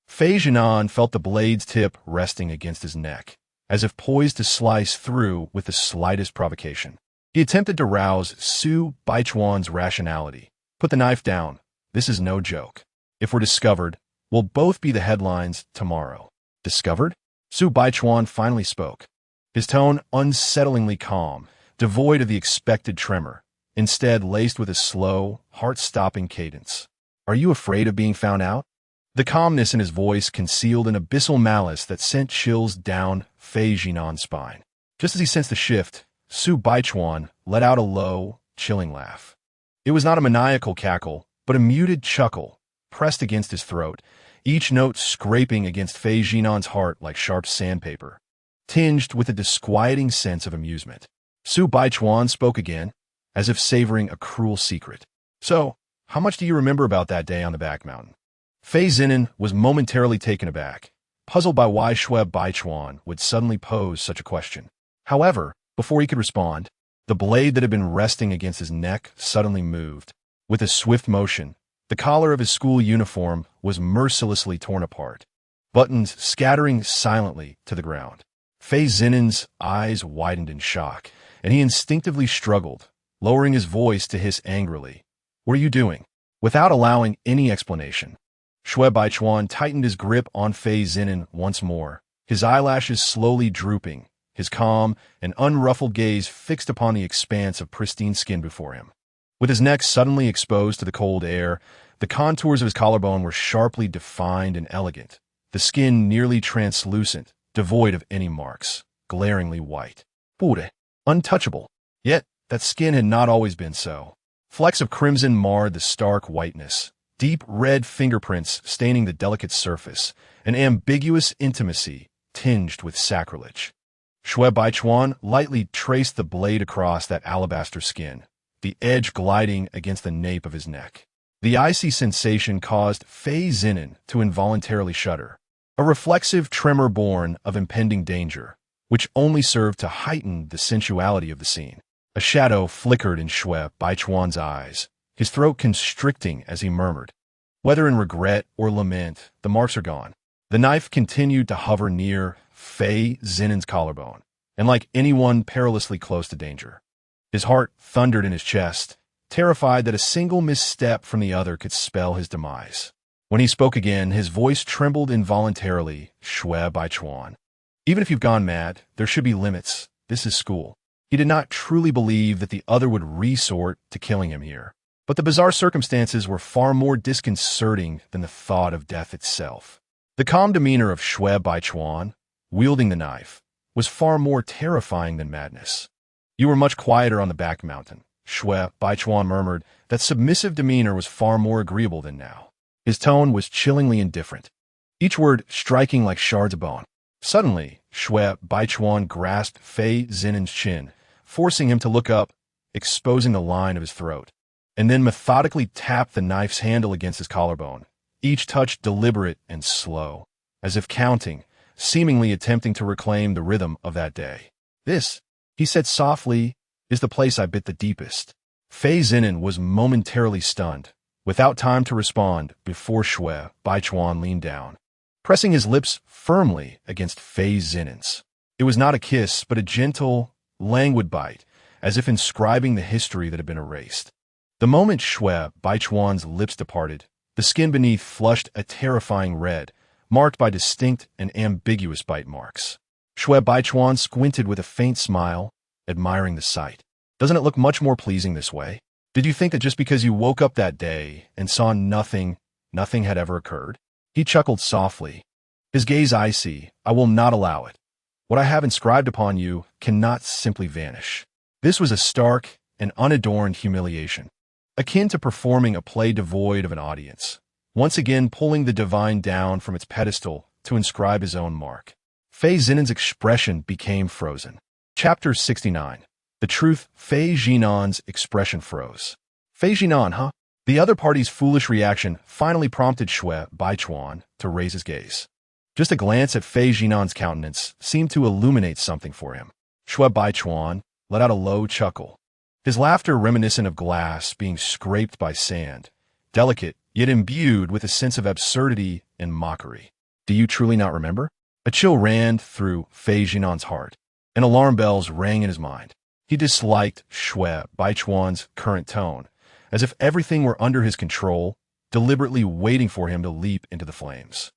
Fei Zhinan felt the blade's tip resting against his neck, as if poised to slice through with the slightest provocation. He attempted to rouse Su Baichuan's rationality. "Put the knife down. This is no joke. If we're discovered, we'll both be the headlines tomorrow." "Discovered?" Su Baichuan finally spoke, his tone unsettlingly calm, devoid of the expected tremor, instead laced with a slow, heart-stopping cadence. "Are you afraid of being found out?" The calmness in his voice concealed an abyssal malice that sent chills down Fei Zhinan's spine. Just as he sensed the shift, Su Baichuan let out a low, chilling laugh. It was not a maniacal cackle, but a muted chuckle, pressed against his throat, each note scraping against Fei Zhinan's heart like sharp sandpaper, tinged with a disquieting sense of amusement. Su Baichuan spoke again, as if savoring a cruel secret. "So, how much do you remember about that day on the back mountain?" Fei Zhinan was momentarily taken aback, puzzled by why Shui Baichuan would suddenly pose such a question. However, before he could respond, the blade that had been resting against his neck suddenly moved. With a swift motion, the collar of his school uniform was mercilessly torn apart, buttons scattering silently to the ground. Fei Zhinan's eyes widened in shock, and he instinctively struggled, lowering his voice to hiss angrily. "What are you doing?" Without allowing any explanation, Shui Baichuan tightened his grip on Fei Zhinan once more, his eyelashes slowly drooping, his calm and unruffled gaze fixed upon the expanse of pristine skin before him. With his neck suddenly exposed to the cold air, the contours of his collarbone were sharply defined and elegant, the skin nearly translucent, devoid of any marks, glaringly white. Pure, untouchable. Yet, that skin had not always been so. Flecks of crimson marred the stark whiteness, deep red fingerprints staining the delicate surface, an ambiguous intimacy tinged with sacrilege. Shui Baichuan lightly traced the blade across that alabaster skin, the edge gliding against the nape of his neck. The icy sensation caused Fei Zhinan to involuntarily shudder. a reflexive tremor born of impending danger, which only served to heighten the sensuality of the scene. A shadow flickered in Shui Baichuan's eyes, his throat constricting as he murmured. Whether in regret or lament, the marks are gone. The knife continued to hover near Fei Zinan's collarbone, and like anyone perilously close to danger. His heart thundered in his chest, terrified that a single misstep from the other could spell his demise. When he spoke again, his voice trembled involuntarily. Shui Baichuan. Even if you've gone mad, there should be limits. This is school. He did not truly believe that the other would resort to killing him here. But the bizarre circumstances were far more disconcerting than the thought of death itself. The calm demeanor of Shui Baichuan, wielding the knife, was far more terrifying than madness. You were much quieter on the back mountain. Shui Baichuan murmured. That submissive demeanor was far more agreeable than now. His tone was chillingly indifferent, each word striking like shards of bone. Suddenly, Shui Baichuan grasped Fei Zinan's chin, forcing him to look up, exposing the line of his throat, and then methodically tapped the knife's handle against his collarbone, each touch deliberate and slow, as if counting, seemingly attempting to reclaim the rhythm of that day. This, he said softly, is the place I bit the deepest. Fei Zinan was momentarily stunned, without time to respond before Shui Baichuan leaned down, pressing his lips firmly against Fei Zinan's. It was not a kiss, but a gentle, languid bite, as if inscribing the history that had been erased. The moment Shui Baichuan's lips departed, the skin beneath flushed a terrifying red, marked by distinct and ambiguous bite marks. Shui Baichuan squinted with a faint smile, admiring the sight. Doesn't it look much more pleasing this way? Did you think that just because you woke up that day and saw nothing had ever occurred? He chuckled softly, his gaze icy. I will not allow it. What I have inscribed upon you cannot simply vanish. This was a stark and unadorned humiliation, akin to performing a play devoid of an audience, once again pulling the divine down from its pedestal to inscribe his own mark. Fei Zinan's expression became frozen. Chapter 69. The truth. Fei Zhinan's expression froze. Fei Zhinan, huh? The other party's foolish reaction finally prompted Shui Baichuan to raise his gaze. Just a glance at Fei Zhinan's countenance seemed to illuminate something for him. Shui Baichuan let out a low chuckle, his laughter reminiscent of glass being scraped by sand, delicate yet imbued with a sense of absurdity and mockery. Do you truly not remember? A chill ran through Fei Zhinan's heart, and alarm bells rang in his mind. He disliked Shui Baichuan's current tone, as if everything were under his control, deliberately waiting for him to leap into the flames.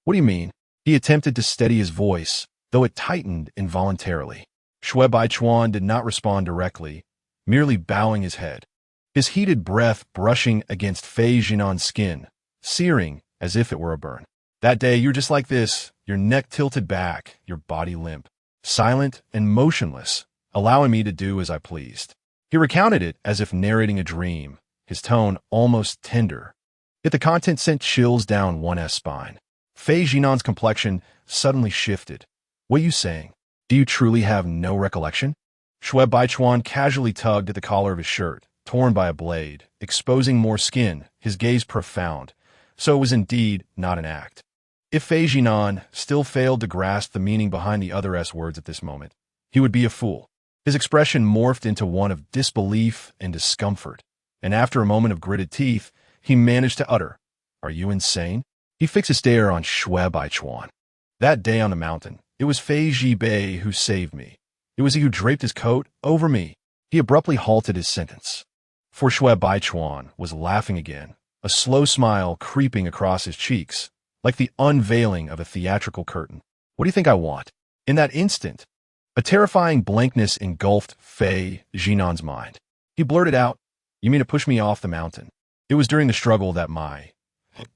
What do you mean? He attempted to steady his voice, though it tightened involuntarily. Shui Baichuan did not respond directly, merely bowing his head, his heated breath brushing against Fei Zhinan's skin, searing as if it were a burn. That day, you're just like this, your neck tilted back, your body limp, silent and motionless, allowing me to do as I pleased. He recounted it as if narrating a dream, his tone almost tender. Yet the content sent chills down one's spine. Fei Zhinan's complexion suddenly shifted. What are you saying? Do you truly have no recollection? Shui Baichuan casually tugged at the collar of his shirt, torn by a blade, exposing more skin, his gaze profound. So it was indeed not an act. If Fei Zhinan still failed to grasp the meaning behind the other's words at this moment, he would be a fool. His expression morphed into one of disbelief and discomfort, and after a moment of gritted teeth, he managed to utter, "Are you insane?" He fixed a stare on Shui Baichuan. That day on the mountain, it was Fei Zhibei who saved me. It was he who draped his coat over me. He abruptly halted his sentence. For Shui Baichuan was laughing again, a slow smile creeping across his cheeks, like the unveiling of a theatrical curtain. What do you think I want? In that instant, a terrifying blankness engulfed Fei Zhinan's mind. He blurted out, "You mean to push me off the mountain?" It was during the struggle that my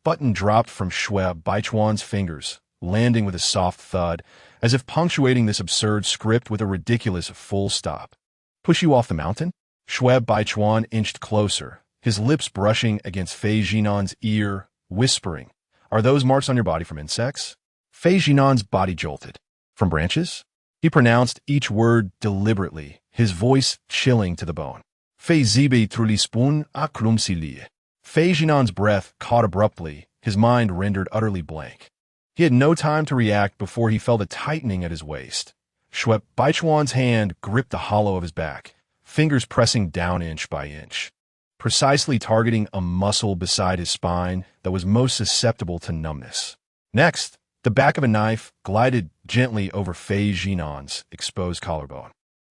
button dropped from Shui Baichuan's fingers, landing with a soft thud, as if punctuating this absurd script with a ridiculous full stop. "Push you off the mountain?" Shui Baichuan inched closer, his lips brushing against Fei Zhinan's ear, whispering, "Are those marks on your body from insects?" Fei Zhinan's body jolted. "From branches?" He pronounced each word deliberately, his voice chilling to the bone. Fei Zibi trulispun akrumsili. Fei Zhinan's breath caught abruptly, his mind rendered utterly blank. He had no time to react before he felt a tightening at his waist. Shui Baichuan's hand gripped the hollow of his back, fingers pressing down inch by inch, precisely targeting a muscle beside his spine that was most susceptible to numbness. Next, the back of a knife glided gently over Fei Zhinan's exposed collarbone.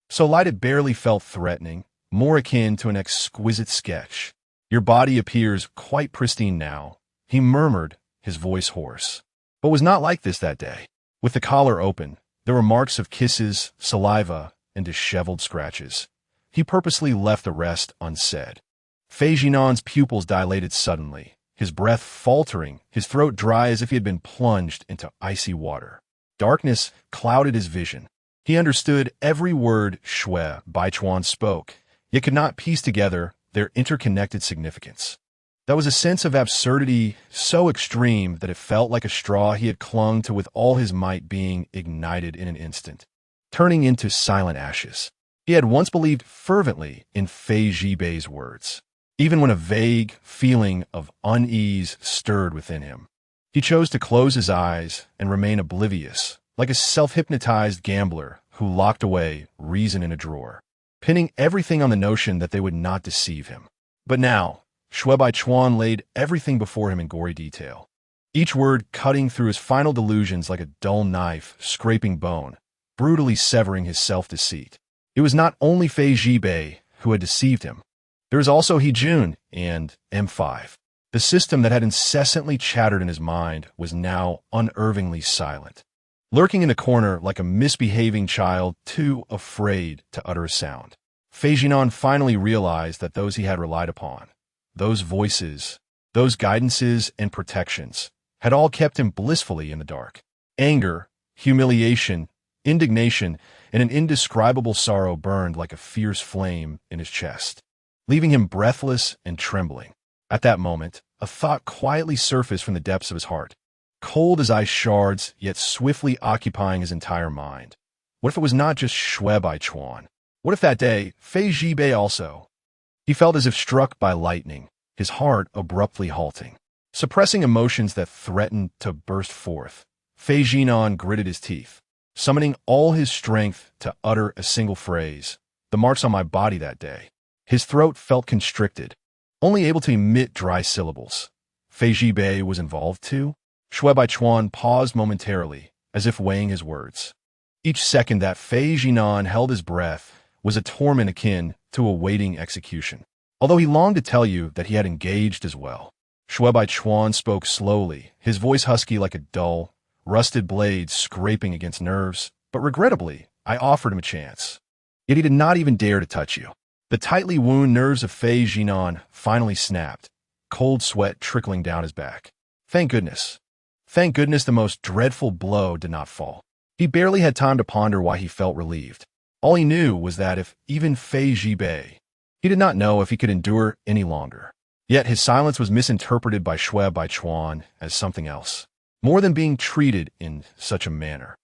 So light it barely felt threatening, more akin to an exquisite sketch. "Your body appears quite pristine now," he murmured, his voice hoarse. But was not like this that day. With the collar open, there were marks of kisses, saliva, and disheveled scratches. He purposely left the rest unsaid. Fei Zhinan's pupils dilated suddenly, his breath faltering, his throat dry as if he had been plunged into icy water. Darkness clouded his vision. He understood every word Shui Baichuan spoke, yet could not piece together their interconnected significance. That was a sense of absurdity so extreme that it felt like a straw he had clung to with all his might being ignited in an instant, turning into silent ashes. He had once believed fervently in Fei Zhibei's words, even when a vague feeling of unease stirred within him. He chose to close his eyes and remain oblivious, like a self-hypnotized gambler who locked away reason in a drawer, pinning everything on the notion that they would not deceive him. But now, Shui Baichuan laid everything before him in gory detail, each word cutting through his final delusions like a dull knife scraping bone, brutally severing his self-deceit. It was not only Fei Zhibei who had deceived him. There was also He Jun and M5. The system that had incessantly chattered in his mind was now unervingly silent, lurking in a corner like a misbehaving child too afraid to utter a sound. Fei Zhinan finally realized that those he had relied upon, those voices, those guidances and protections, had all kept him blissfully in the dark. Anger, humiliation, indignation, and an indescribable sorrow burned like a fierce flame in his chest, leaving him breathless and trembling. At that moment, a thought quietly surfaced from the depths of his heart, cold as ice shards, yet swiftly occupying his entire mind. What if it was not just Shui Baichuan? What if that day, Fei Zhibei also? He felt as if struck by lightning, his heart abruptly halting. Suppressing emotions that threatened to burst forth, Fei Zhinan gritted his teeth, summoning all his strength to utter a single phrase, "The marks on my body that day." His throat felt constricted, only able to emit dry syllables. Fei Zhibei was involved too? Shui Baichuan paused momentarily, as if weighing his words. Each second that Fei Zhinan held his breath was a torment akin to awaiting execution. Although he longed to tell you that he had engaged as well. Shui Baichuan spoke slowly, his voice husky like a dull, rusted blade scraping against nerves, but regrettably, I offered him a chance. Yet he did not even dare to touch you. The tightly wound nerves of Fei Zhinan finally snapped, cold sweat trickling down his back. Thank goodness. Thank goodness the most dreadful blow did not fall. He barely had time to ponder why he felt relieved. All he knew was that if even Fei Zhibei, he did not know if he could endure any longer. Yet his silence was misinterpreted by Shui Baichuan as something else. More than being treated in such a manner.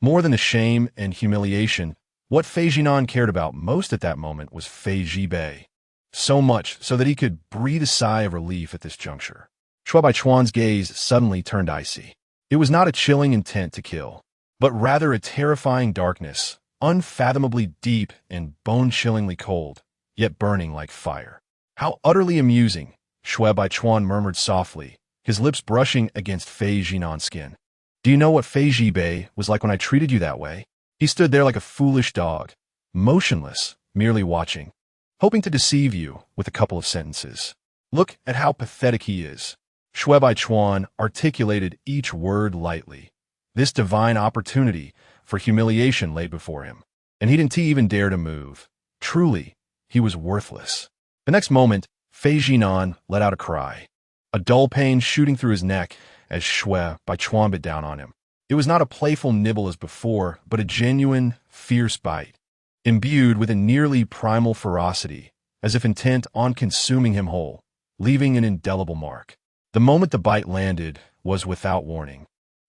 More than the shame and humiliation, what Fei Zhinan cared about most at that moment was Fei Zhibei. So much so that he could breathe a sigh of relief at this juncture. Shui Baichuan's gaze suddenly turned icy. It was not a chilling intent to kill, but rather a terrifying darkness, unfathomably deep and bone-chillingly cold, yet burning like fire. How utterly amusing, Shui Baichuan murmured softly, his lips brushing against Fei Zhinan's skin. Do you know what Fei Zhibei was like when I treated you that way? He stood there like a foolish dog, motionless, merely watching, hoping to deceive you with a couple of sentences. Look at how pathetic he is. Shui Baichuan articulated each word lightly. This divine opportunity for humiliation lay before him, and he didn't even dare to move. Truly, he was worthless. The next moment, Fei Zhinan let out a cry, a dull pain shooting through his neck as Shui Baichuan bit down on him. It was not a playful nibble as before, but a genuine, fierce bite, imbued with a nearly primal ferocity, as if intent on consuming him whole, leaving an indelible mark. The moment the bite landed was without warning,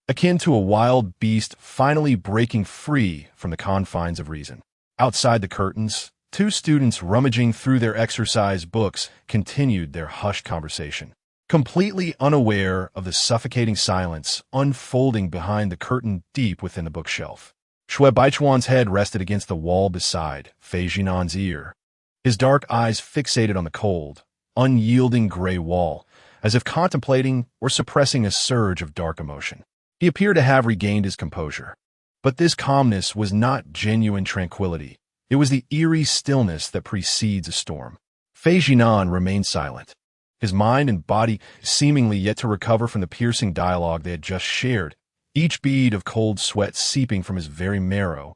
akin to a wild beast finally breaking free from the confines of reason. Outside the curtains, two students rummaging through their exercise books continued their hushed conversation. completely unaware of the suffocating silence unfolding behind the curtain deep within the bookshelf. Shui Baichuan's head rested against the wall beside Fei Jinan's ear, his dark eyes fixated on the cold, unyielding gray wall, as if contemplating or suppressing a surge of dark emotion. He appeared to have regained his composure. But this calmness was not genuine tranquility. It was the eerie stillness that precedes a storm. Fei Jinan remained silent, his mind and body seemingly yet to recover from the piercing dialogue they had just shared, each bead of cold sweat seeping from his very marrow,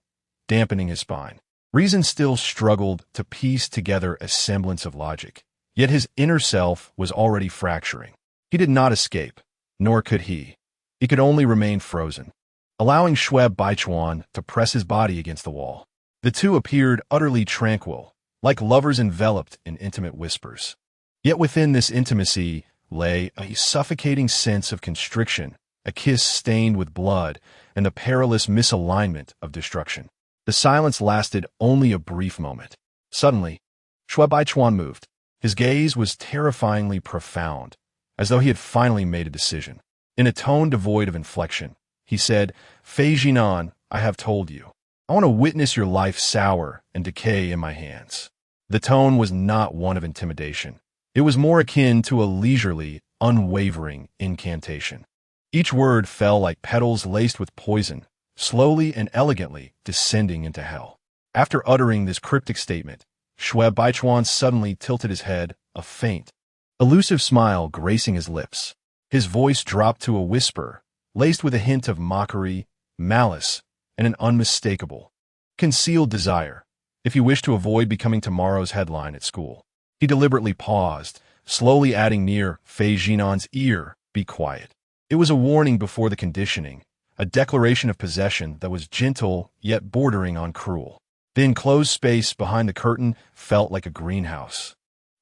dampening his spine. Reason still struggled to piece together a semblance of logic, yet his inner self was already fracturing. He did not escape, nor could he. He could only remain frozen, allowing Shui Baichuan to press his body against the wall. The two appeared utterly tranquil, like lovers enveloped in intimate whispers. Yet within this intimacy lay a suffocating sense of constriction, a kiss stained with blood, and the perilous misalignment of destruction. The silence lasted only a brief moment. Suddenly, Shui Baichuan moved. His gaze was terrifyingly profound, as though he had finally made a decision. In a tone devoid of inflection, he said, "Fei Jinan, I have told you. I want to witness your life sour and decay in my hands." The tone was not one of intimidation. It was more akin to a leisurely, unwavering incantation. Each word fell like petals laced with poison, slowly and elegantly descending into hell. After uttering this cryptic statement, Shui Baichuan suddenly tilted his head, a faint, elusive smile gracing his lips. His voice dropped to a whisper, laced with a hint of mockery, malice, and an unmistakable, concealed desire, if you wish to avoid becoming tomorrow's headline at school. He deliberately paused, slowly adding near Fei Jinan's ear, "Be quiet." It was a warning before the conditioning, a declaration of possession that was gentle yet bordering on cruel. The enclosed space behind the curtain felt like a greenhouse,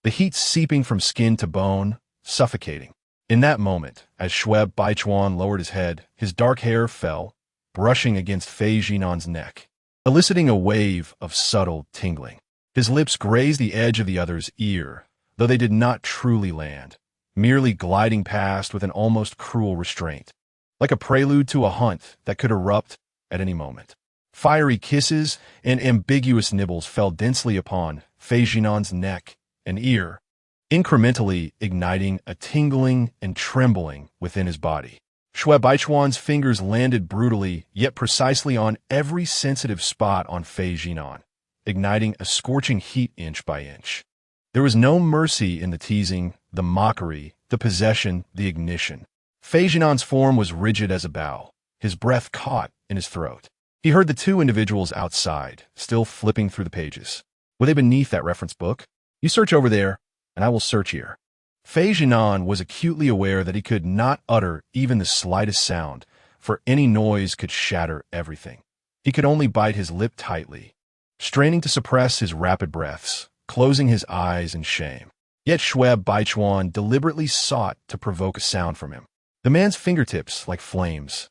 the heat seeping from skin to bone, suffocating. In that moment, as Shui Baichuan lowered his head, his dark hair fell, brushing against Fei Jinan's neck, eliciting a wave of subtle tingling. His lips grazed the edge of the other's ear, though they did not truly land, merely gliding past with an almost cruel restraint, like a prelude to a hunt that could erupt at any moment. Fiery kisses and ambiguous nibbles fell densely upon Fei Jinan's neck and ear, incrementally igniting a tingling and trembling within his body. Shui Baichuan's fingers landed brutally yet precisely on every sensitive spot on Fei Jinan, igniting a scorching heat inch by inch. There was no mercy in the teasing, the mockery, the possession, the ignition. Fei Jinan's form was rigid as a bow, his breath caught in his throat. He heard the two individuals outside, still flipping through the pages. Were they beneath that reference book? You search over there, and I will search here. Fei Jinan was acutely aware that he could not utter even the slightest sound, for any noise could shatter everything. He could only bite his lip tightly, straining to suppress his rapid breaths, closing his eyes in shame. Yet Shui Baichuan deliberately sought to provoke a sound from him. The man's fingertips, like flames,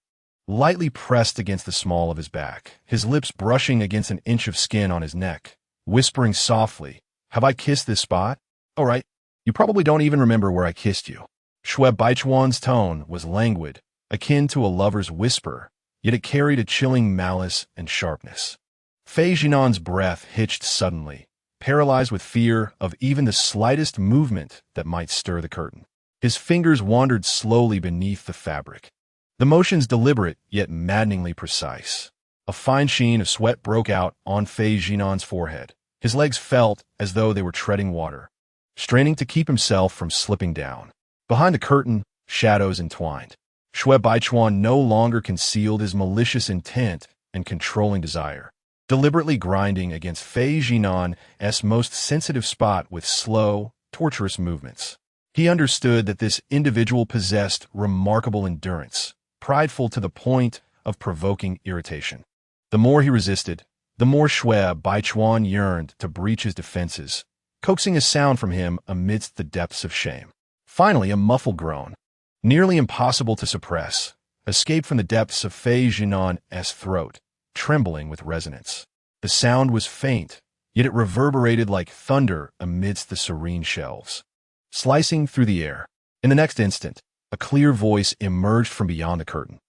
lightly pressed against the small of his back, his lips brushing against an inch of skin on his neck, whispering softly, "Have I kissed this spot? All right, you probably don't even remember where I kissed you." Shui Baichuan's tone was languid, akin to a lover's whisper, yet it carried a chilling malice and sharpness. Fei Jinan's breath hitched suddenly, paralyzed with fear of even the slightest movement that might stir the curtain. His fingers wandered slowly beneath the fabric, the motions deliberate yet maddeningly precise. A fine sheen of sweat broke out on Fei Jinan's forehead. His legs felt as though they were treading water, straining to keep himself from slipping down. Behind the curtain, shadows entwined. Shui Baichuan no longer concealed his malicious intent and controlling desire, deliberately grinding against Fei Jinan's most sensitive spot with slow, torturous movements. He understood that this individual possessed remarkable endurance, prideful to the point of provoking irritation. The more he resisted, the more Shui Baichuan yearned to breach his defenses, coaxing a sound from him amidst the depths of shame. Finally, a muffled groan, nearly impossible to suppress, escaped from the depths of Fei Jinan's throat, trembling with resonance. The sound was faint, yet it reverberated like thunder amidst the serene shelves, slicing through the air. In the next instant, a clear voice emerged from beyond the curtain.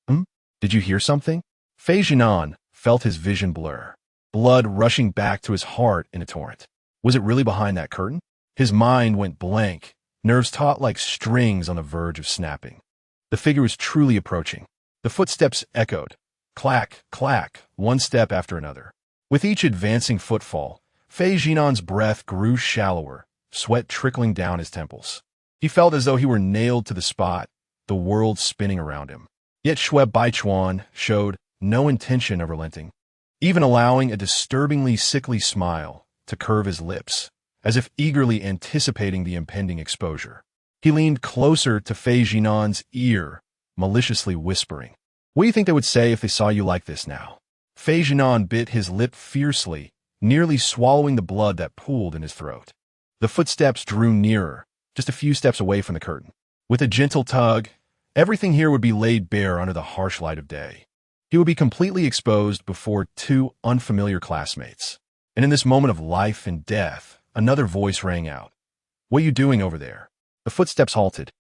"Hmm? Did you hear something?" Xiao Zhinan felt his vision blur, blood rushing back to his heart in a torrent. Was it really behind that curtain? His mind went blank, nerves taut like strings on the verge of snapping. The figure was truly approaching. The footsteps echoed, clack, clack, one step after another. With each advancing footfall, Xiao Zhinan's breath grew shallower, sweat trickling down his temples. He felt as though he were nailed to the spot, the world spinning around him. Yet Shui Baichuan showed no intention of relenting, even allowing a disturbingly sickly smile to curve his lips, as if eagerly anticipating the impending exposure. He leaned closer to Xiao Zhinan's ear, maliciously whispering, "What do you think they would say if they saw you like this now?" Xiao Zhinan bit his lip fiercely, nearly swallowing the blood that pooled in his throat. The footsteps drew nearer, just a few steps away from the curtain. With a gentle tug, everything here would be laid bare under the harsh light of day. He would be completely exposed before two unfamiliar classmates. And in this moment of life and death, another voice rang out. "What are you doing over there?" The footsteps halted.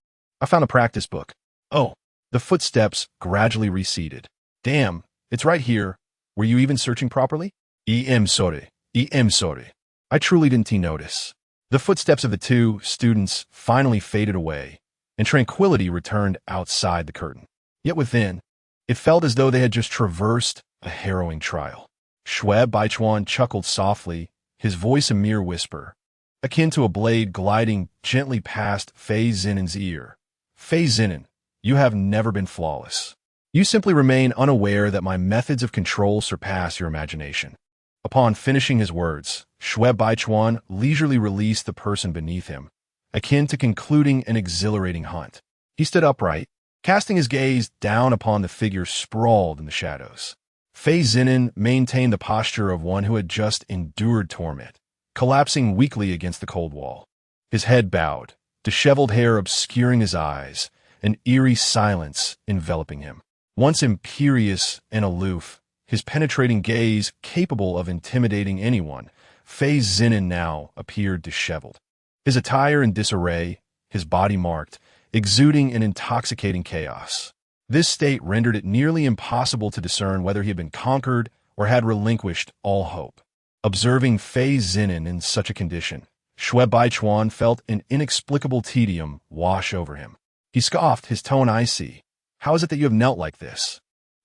"I found a practice book." "Oh." The footsteps gradually receded. "Damn, it's right here. Were you even searching properly?" Sorry. Sorry. I truly didn't notice." The footsteps of the two students finally faded away, and tranquility returned outside the curtain. Yet within, it felt as though they had just traversed a harrowing trial. Shui Baichuan chuckled softly, his voice a mere whisper, akin to a blade gliding gently past Xiao Zhinan's ear. "Xiao Zhinan, you have never been flawless. You simply remain unaware that my methods of control surpass your imagination." Upon finishing his words, Shui Baichuan leisurely released the person beneath him, akin to concluding an exhilarating hunt. He stood upright, casting his gaze down upon the figure sprawled in the shadows. Xiao Zhinan maintained the posture of one who had just endured torment, collapsing weakly against the cold wall. His head bowed, disheveled hair obscuring his eyes, an eerie silence enveloping him. Once imperious and aloof, his penetrating gaze capable of intimidating anyone, Xiao Zhinan now appeared disheveled. His attire in disarray, his body marked, exuding an intoxicating chaos. This state rendered it nearly impossible to discern whether he had been conquered or had relinquished all hope. Observing Xiao Zhinan in such a condition, Shui Baichuan felt an inexplicable tedium wash over him. He scoffed, his tone icy. "How is it that you have knelt like this?"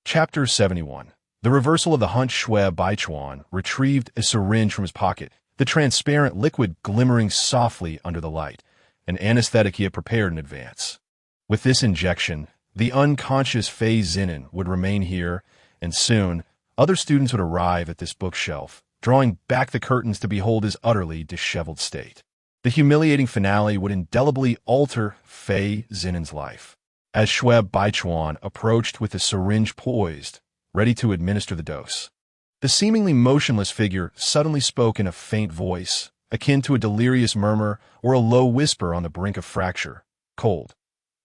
Chapter 71. The reversal of the hunt. Shui Baichuan retrieved a syringe from his pocket, the transparent liquid glimmering softly under the light, an anesthetic he had prepared in advance. With this injection, the unconscious Xiao Zhinan would remain here, and soon, other students would arrive at this bookshelf, drawing back the curtains to behold his utterly disheveled state. The humiliating finale would indelibly alter Xiao Zhinan's life. As Shui Baichuan approached with the syringe poised, ready to administer the dose, the seemingly motionless figure suddenly spoke in a faint voice, akin to a delirious murmur or a low whisper on the brink of fracture. "Cold.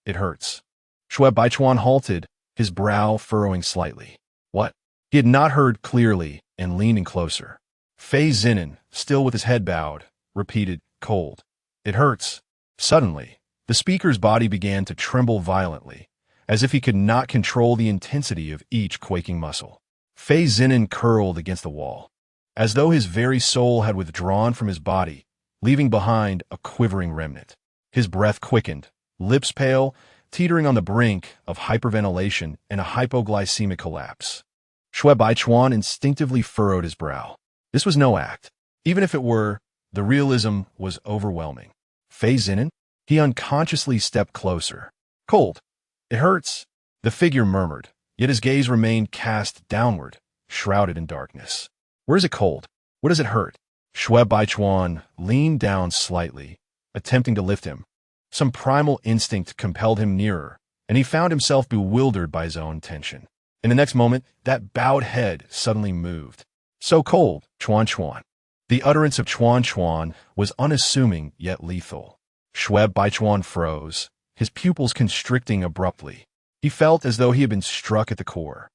It hurts." Shui Baichuan halted, his brow furrowing slightly. What? He had not heard clearly and leaned in closer. Xiao Zhinan, still with his head bowed, repeated, "Cold. It hurts." Suddenly, the speaker's body began to tremble violently, as if he could not control the intensity of each quaking muscle. Xiao Zhinan curled against the wall, as though his very soul had withdrawn from his body, leaving behind a quivering remnant. His breath quickened, lips pale, teetering on the brink of hyperventilation and a hypoglycemic collapse. Shui Baichuan instinctively furrowed his brow. This was no act. Even if it were, the realism was overwhelming. Xiao Zhinan? He unconsciously stepped closer. "Cold. It hurts," the figure murmured, yet his gaze remained cast downward, shrouded in darkness. "Where is it cold? What does it hurt?" Shui Baichuan leaned down slightly, attempting to lift him. Some primal instinct compelled him nearer, and he found himself bewildered by his own tension. In the next moment, that bowed head suddenly moved. "So cold, Chuan Chuan." The utterance of Chuan Chuan was unassuming yet lethal. Shui Baichuan froze, his pupils constricting abruptly. He felt as though he had been struck at the core,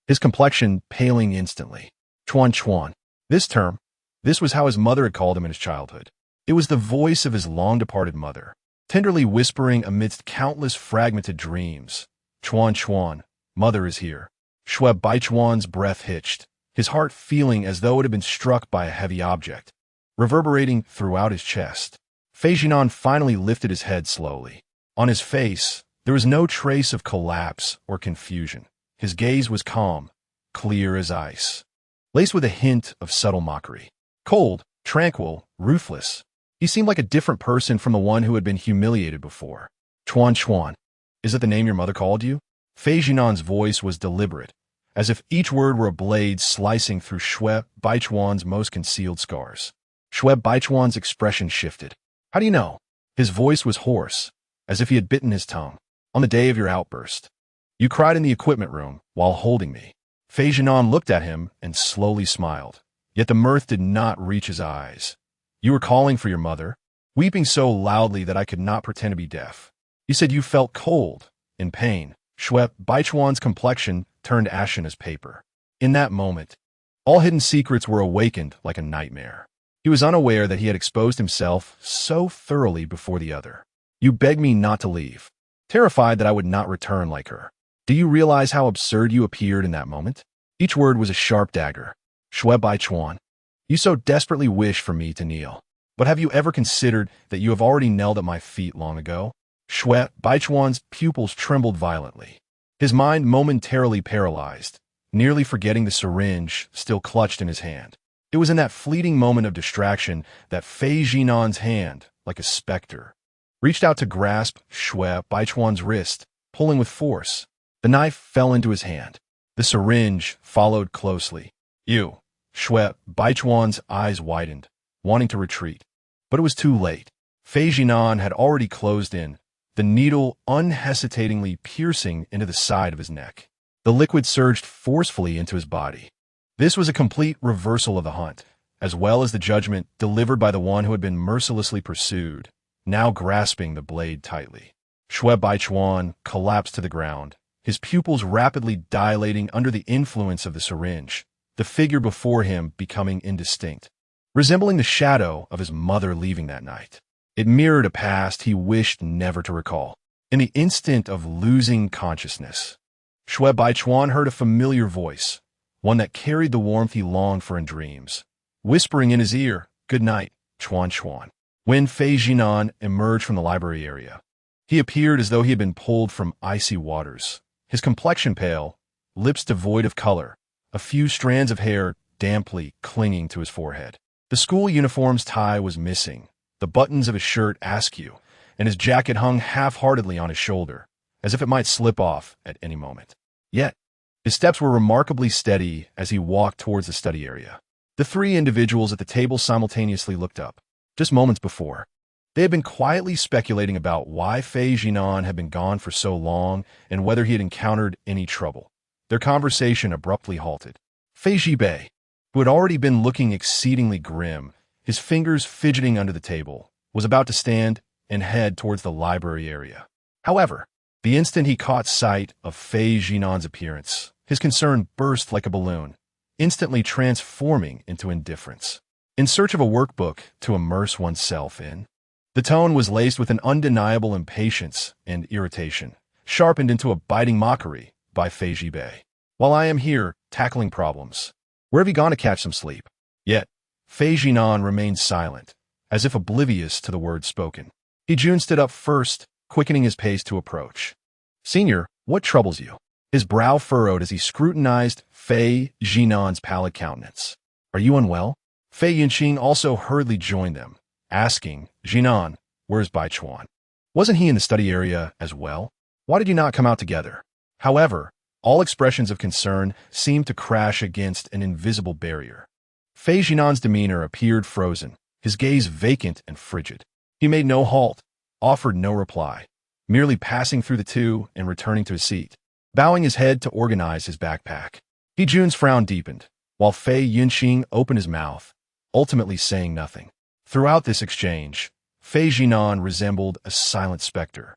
his complexion paling instantly. Chuan Chuan. This was how his mother had called him in his childhood. It was the voice of his long-departed mother. tenderly whispering amidst countless fragmented dreams. Chuan Chuan, mother is here. Shui Baichuan's breath hitched, his heart feeling as though it had been struck by a heavy object, reverberating throughout his chest. Fei Zhinan finally lifted his head slowly. On his face, there was no trace of collapse or confusion. His gaze was calm, clear as ice, laced with a hint of subtle mockery. Cold, tranquil, ruthless. He seemed like a different person from the one who had been humiliated before. Chuan Chuan, is it the name your mother called you? Fei Zhinan's voice was deliberate, as if each word were a blade slicing through Shui Baichuan's most concealed scars. Shui Baichuan's expression shifted. How do you know? His voice was hoarse, as if he had bitten his tongue. On the day of your outburst, you cried in the equipment room while holding me. Fei Zhinan looked at him and slowly smiled, yet the mirth did not reach his eyes. You were calling for your mother, weeping so loudly that I could not pretend to be deaf. You said you felt cold, in pain. Shui Baichuan's complexion turned ashen as paper. In that moment, all hidden secrets were awakened like a nightmare. He was unaware that he had exposed himself so thoroughly before the other. You begged me not to leave, terrified that I would not return like her. Do you realize how absurd you appeared in that moment? Each word was a sharp dagger. Shui Baichuan, you so desperately wish for me to kneel. But have you ever considered that you have already knelt at my feet long ago? Shui Baichuan's pupils trembled violently, his mind momentarily paralyzed, nearly forgetting the syringe still clutched in his hand. It was in that fleeting moment of distraction that Fei Zhinan's hand, like a specter, reached out to grasp Shui Baichuan's wrist, pulling with force. The knife fell into his hand. The syringe followed closely. You. Shui Baichuan's eyes widened, wanting to retreat. But it was too late. Fei Zhinan had already closed in, the needle unhesitatingly piercing into the side of his neck. The liquid surged forcefully into his body. This was a complete reversal of the hunt, as well as the judgment delivered by the one who had been mercilessly pursued, now grasping the blade tightly. Shui Baichuan collapsed to the ground, his pupils rapidly dilating under the influence of the syringe, the figure before him becoming indistinct, resembling the shadow of his mother leaving that night. It mirrored a past he wished never to recall. In the instant of losing consciousness, Shui Baichuan heard a familiar voice, one that carried the warmth he longed for in dreams, whispering in his ear, "Good night, Chuan Chuan." When Fei Zhinan emerged from the library area, he appeared as though he had been pulled from icy waters, his complexion pale, lips devoid of color, a few strands of hair damply clinging to his forehead. The school uniform's tie was missing, the buttons of his shirt askew, and his jacket hung half-heartedly on his shoulder, as if it might slip off at any moment. Yet, his steps were remarkably steady as he walked towards the study area. The three individuals at the table simultaneously looked up. Just moments before, they had been quietly speculating about why Fei Zhinan had been gone for so long and whether he had encountered any trouble. Their conversation abruptly halted. Fei Zhibei, who had already been looking exceedingly grim, his fingers fidgeting under the table, was about to stand and head towards the library area. However, the instant he caught sight of Fei Zhinan's appearance, his concern burst like a balloon, instantly transforming into indifference. In search of a workbook to immerse oneself in, the tone was laced with an undeniable impatience and irritation, sharpened into a biting mockery by Fei Zhibei. While I am here, tackling problems, where have you gone to catch some sleep? Yet, Fei Zhinan remained silent, as if oblivious to the words spoken. Jun stood up first, quickening his pace to approach. Senior, what troubles you? His brow furrowed as he scrutinized Fei Zhinan's pallid countenance. Are you unwell? Fei Yunqing also hurriedly joined them, asking, Zhinan, where's Baichuan? Wasn't he in the study area as well? Why did you not come out together? However, all expressions of concern seemed to crash against an invisible barrier. Fei Zhinan's demeanor appeared frozen, his gaze vacant and frigid. He made no halt, offered no reply, merely passing through the two and returning to his seat, bowing his head to organize his backpack. Jun's frown deepened, while Fei Yunqing opened his mouth, ultimately saying nothing. Throughout this exchange, Fei Zhinan resembled a silent specter,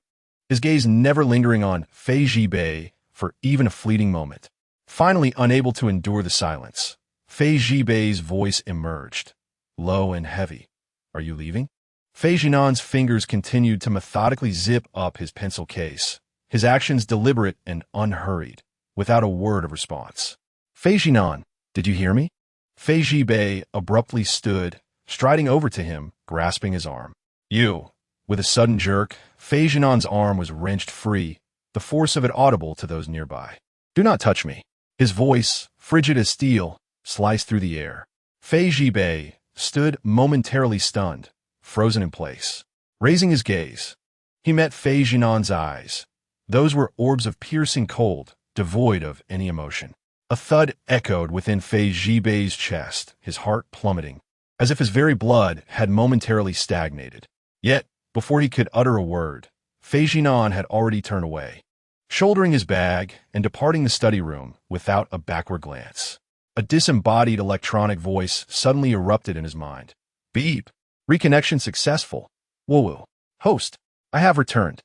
his gaze never lingering on Fei Zhibei for even a fleeting moment. Finally, unable to endure the silence, Fei Zhibei's voice emerged, low and heavy. Are you leaving? Fei Jinan's fingers continued to methodically zip up his pencil case, his actions deliberate and unhurried, without a word of response. Fei Jinan, did you hear me? Fei Jibei abruptly stood, striding over to him, grasping his arm. You. With a sudden jerk, Fei Jinan's arm was wrenched free, the force of it audible to those nearby. Do not touch me. His voice, frigid as steel, sliced through the air. Fei Jibei stood momentarily stunned, frozen in place. Raising his gaze, he met Fei Jinan's eyes. Those were orbs of piercing cold, devoid of any emotion. A thud echoed within Fei Jibei's chest, his heart plummeting, as if his very blood had momentarily stagnated. Yet, before he could utter a word, Fei Jinan had already turned away, shouldering his bag and departing the study room without a backward glance. A disembodied electronic voice suddenly erupted in his mind. Beep. Reconnection successful. Woo-woo. Host. I have returned.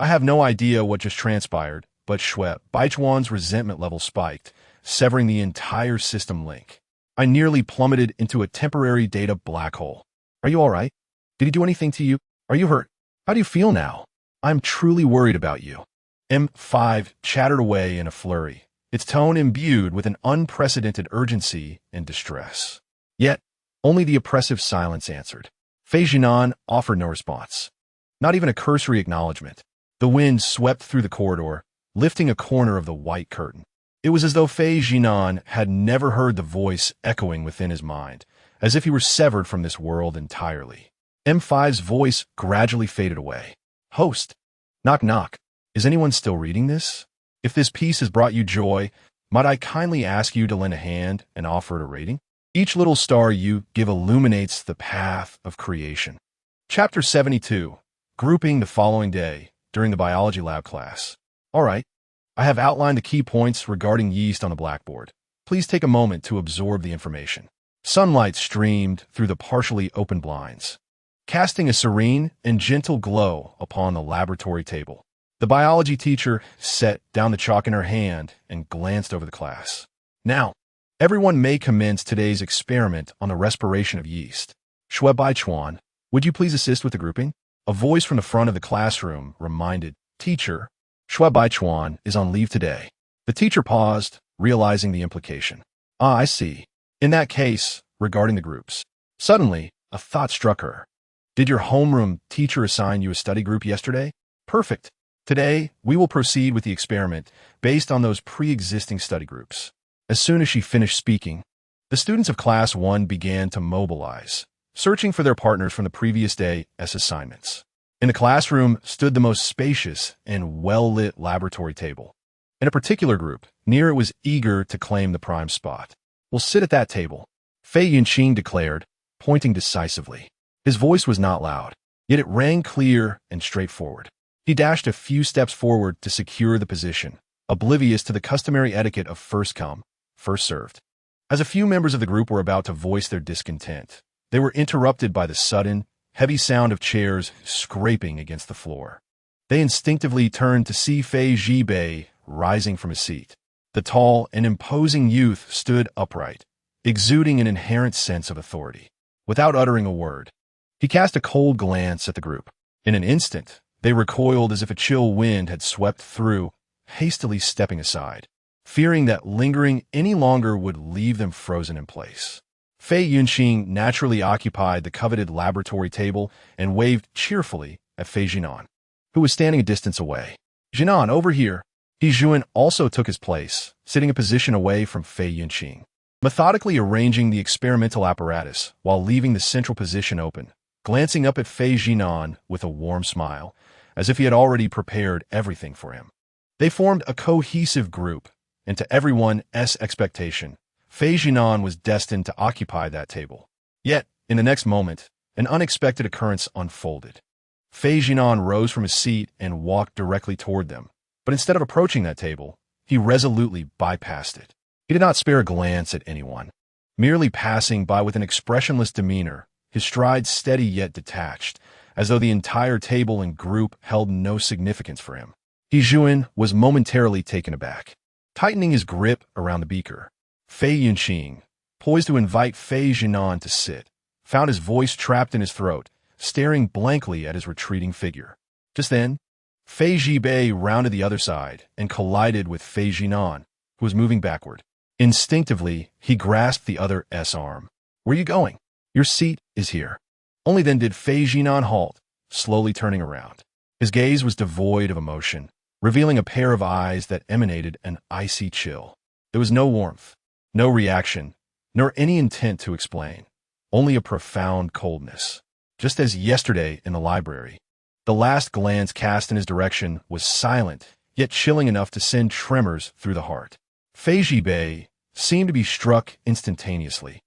I have no idea what just transpired, but Shui Baichuan's resentment level spiked, severing the entire system link. I nearly plummeted into a temporary data black hole. Are you all right? Did he do anything to you? Are you hurt? How do you feel now? I'm truly worried about you. M5 chattered away in a flurry, its tone imbued with an unprecedented urgency and distress. Yet, only the oppressive silence answered. Fei Jinan offered no response. Not even a cursory acknowledgement. The wind swept through the corridor, lifting a corner of the white curtain. It was as though Fei Jinan had never heard the voice echoing within his mind, as if he were severed from this world entirely. M5's voice gradually faded away. Host. Knock knock. Is anyone still reading this? If this piece has brought you joy, might I kindly ask you to lend a hand and offer it a rating? Each little star you give illuminates the path of creation. Chapter 72. Grouping the following day, during the biology lab class. All right. I have outlined the key points regarding yeast on the blackboard. Please take a moment to absorb the information. Sunlight streamed through the partially open blinds, casting a serene and gentle glow upon the laboratory table. The biology teacher set down the chalk in her hand and glanced over the class. Now, everyone may commence today's experiment on the respiration of yeast. Shui Baichuan, would you please assist with the grouping? A voice from the front of the classroom reminded, Teacher, Shui Baichuan is on leave today. The teacher paused, realizing the implication. Ah, I see. In that case, regarding the groups. Suddenly, a thought struck her. Did your homeroom teacher assign you a study group yesterday? Perfect. Today, we will proceed with the experiment based on those pre-existing study groups. As soon as she finished speaking, the students of Class 1 began to mobilize, searching for their partners from the previous day as assignments. In the classroom stood the most spacious and well-lit laboratory table. In a particular group, near it was eager to claim the prime spot. We'll sit at that table, Fei Yunqing declared, pointing decisively. His voice was not loud, yet it rang clear and straightforward. He dashed a few steps forward to secure the position, oblivious to the customary etiquette of first come, first served. As a few members of the group were about to voice their discontent, they were interrupted by the sudden, heavy sound of chairs scraping against the floor. They instinctively turned to see Fei Jibei rising from his seat. The tall and imposing youth stood upright, exuding an inherent sense of authority. Without uttering a word, he cast a cold glance at the group. In an instant, they recoiled as if a chill wind had swept through, hastily stepping aside, fearing that lingering any longer would leave them frozen in place. Fei Yunqing naturally occupied the coveted laboratory table and waved cheerfully at Fei Jinan, who was standing a distance away. Jinan, over here. He Zhuan also took his place, sitting a position away from Fei Yunqing, methodically arranging the experimental apparatus while leaving the central position open, glancing up at Fei Jinan with a warm smile, as if he had already prepared everything for him. They formed a cohesive group, and to everyone's expectation, Fei Jinan was destined to occupy that table. Yet, in the next moment, an unexpected occurrence unfolded. Fei Jinan rose from his seat and walked directly toward them, but instead of approaching that table, he resolutely bypassed it. He did not spare a glance at anyone, merely passing by with an expressionless demeanor, his stride steady yet detached, as though the entire table and group held no significance for him. He Zhuan was momentarily taken aback. Tightening his grip around the beaker, Fei Yunqing, poised to invite Fei Jinan to sit, found his voice trapped in his throat, staring blankly at his retreating figure. Just then, Fei Zhibei rounded the other side and collided with Fei Zhinan, who was moving backward. Instinctively, he grasped the other's arm. "Where are you going?" "Your seat is here." Only then did Fei Zhinan halt, slowly turning around. His gaze was devoid of emotion, revealing a pair of eyes that emanated an icy chill. There was no warmth, no reaction, nor any intent to explain, only a profound coldness. Just as yesterday in the library, the last glance cast in his direction was silent, yet chilling enough to send tremors through the heart. Fei Zhibei seemed to be struck instantaneously,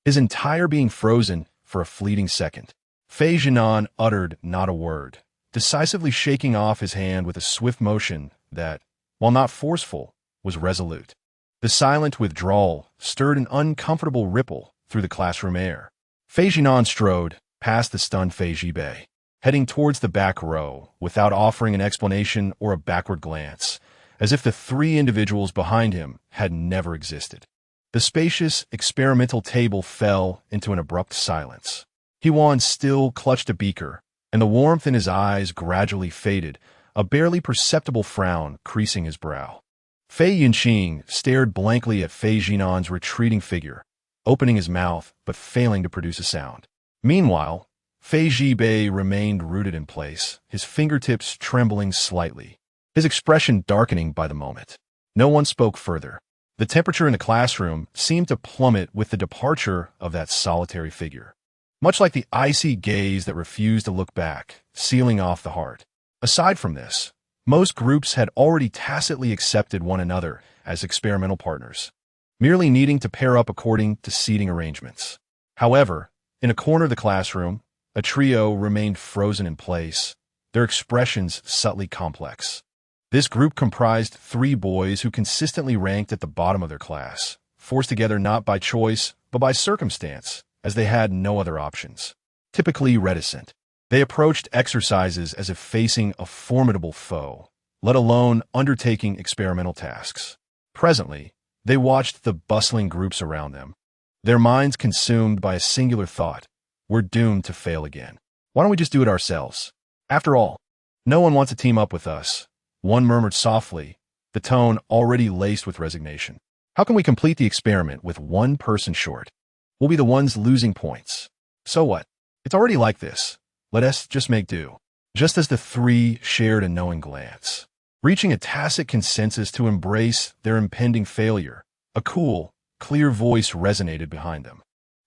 his entire being frozen for a fleeting second. Fei Zhinan uttered not a word, decisively shaking off his hand with a swift motion that, while not forceful, was resolute. The silent withdrawal stirred an uncomfortable ripple through the classroom air. Fei Zhinan strode past the stunned Fei Zhibei, heading towards the back row without offering an explanation or a backward glance, as if the three individuals behind him had never existed. The spacious, experimental table fell into an abrupt silence. Hewan still clutched a beaker, and the warmth in his eyes gradually faded, a barely perceptible frown creasing his brow. Fei Yunqing stared blankly at Fei Zhinan's retreating figure, opening his mouth but failing to produce a sound. Meanwhile, Fei Zhibei remained rooted in place, his fingertips trembling slightly, his expression darkening by the moment. No one spoke further. The temperature in the classroom seemed to plummet with the departure of that solitary figure, much like the icy gaze that refused to look back, sealing off the heart. Aside from this, most groups had already tacitly accepted one another as experimental partners, merely needing to pair up according to seating arrangements. However, in a corner of the classroom, a trio remained frozen in place, their expressions subtly complex. This group comprised three boys who consistently ranked at the bottom of their class, forced together not by choice, but by circumstance, as they had no other options. Typically reticent, they approached exercises as if facing a formidable foe, let alone undertaking experimental tasks. Presently, they watched the bustling groups around them, their minds consumed by a singular thought: we're doomed to fail again. Why don't we just do it ourselves? After all, no one wants to team up with us. One murmured softly, the tone already laced with resignation. How can we complete the experiment with one person short? We'll be the ones losing points. So what? It's already like this. Let us just make do. Just as the three shared a knowing glance, reaching a tacit consensus to embrace their impending failure, a cool, clear voice resonated behind them.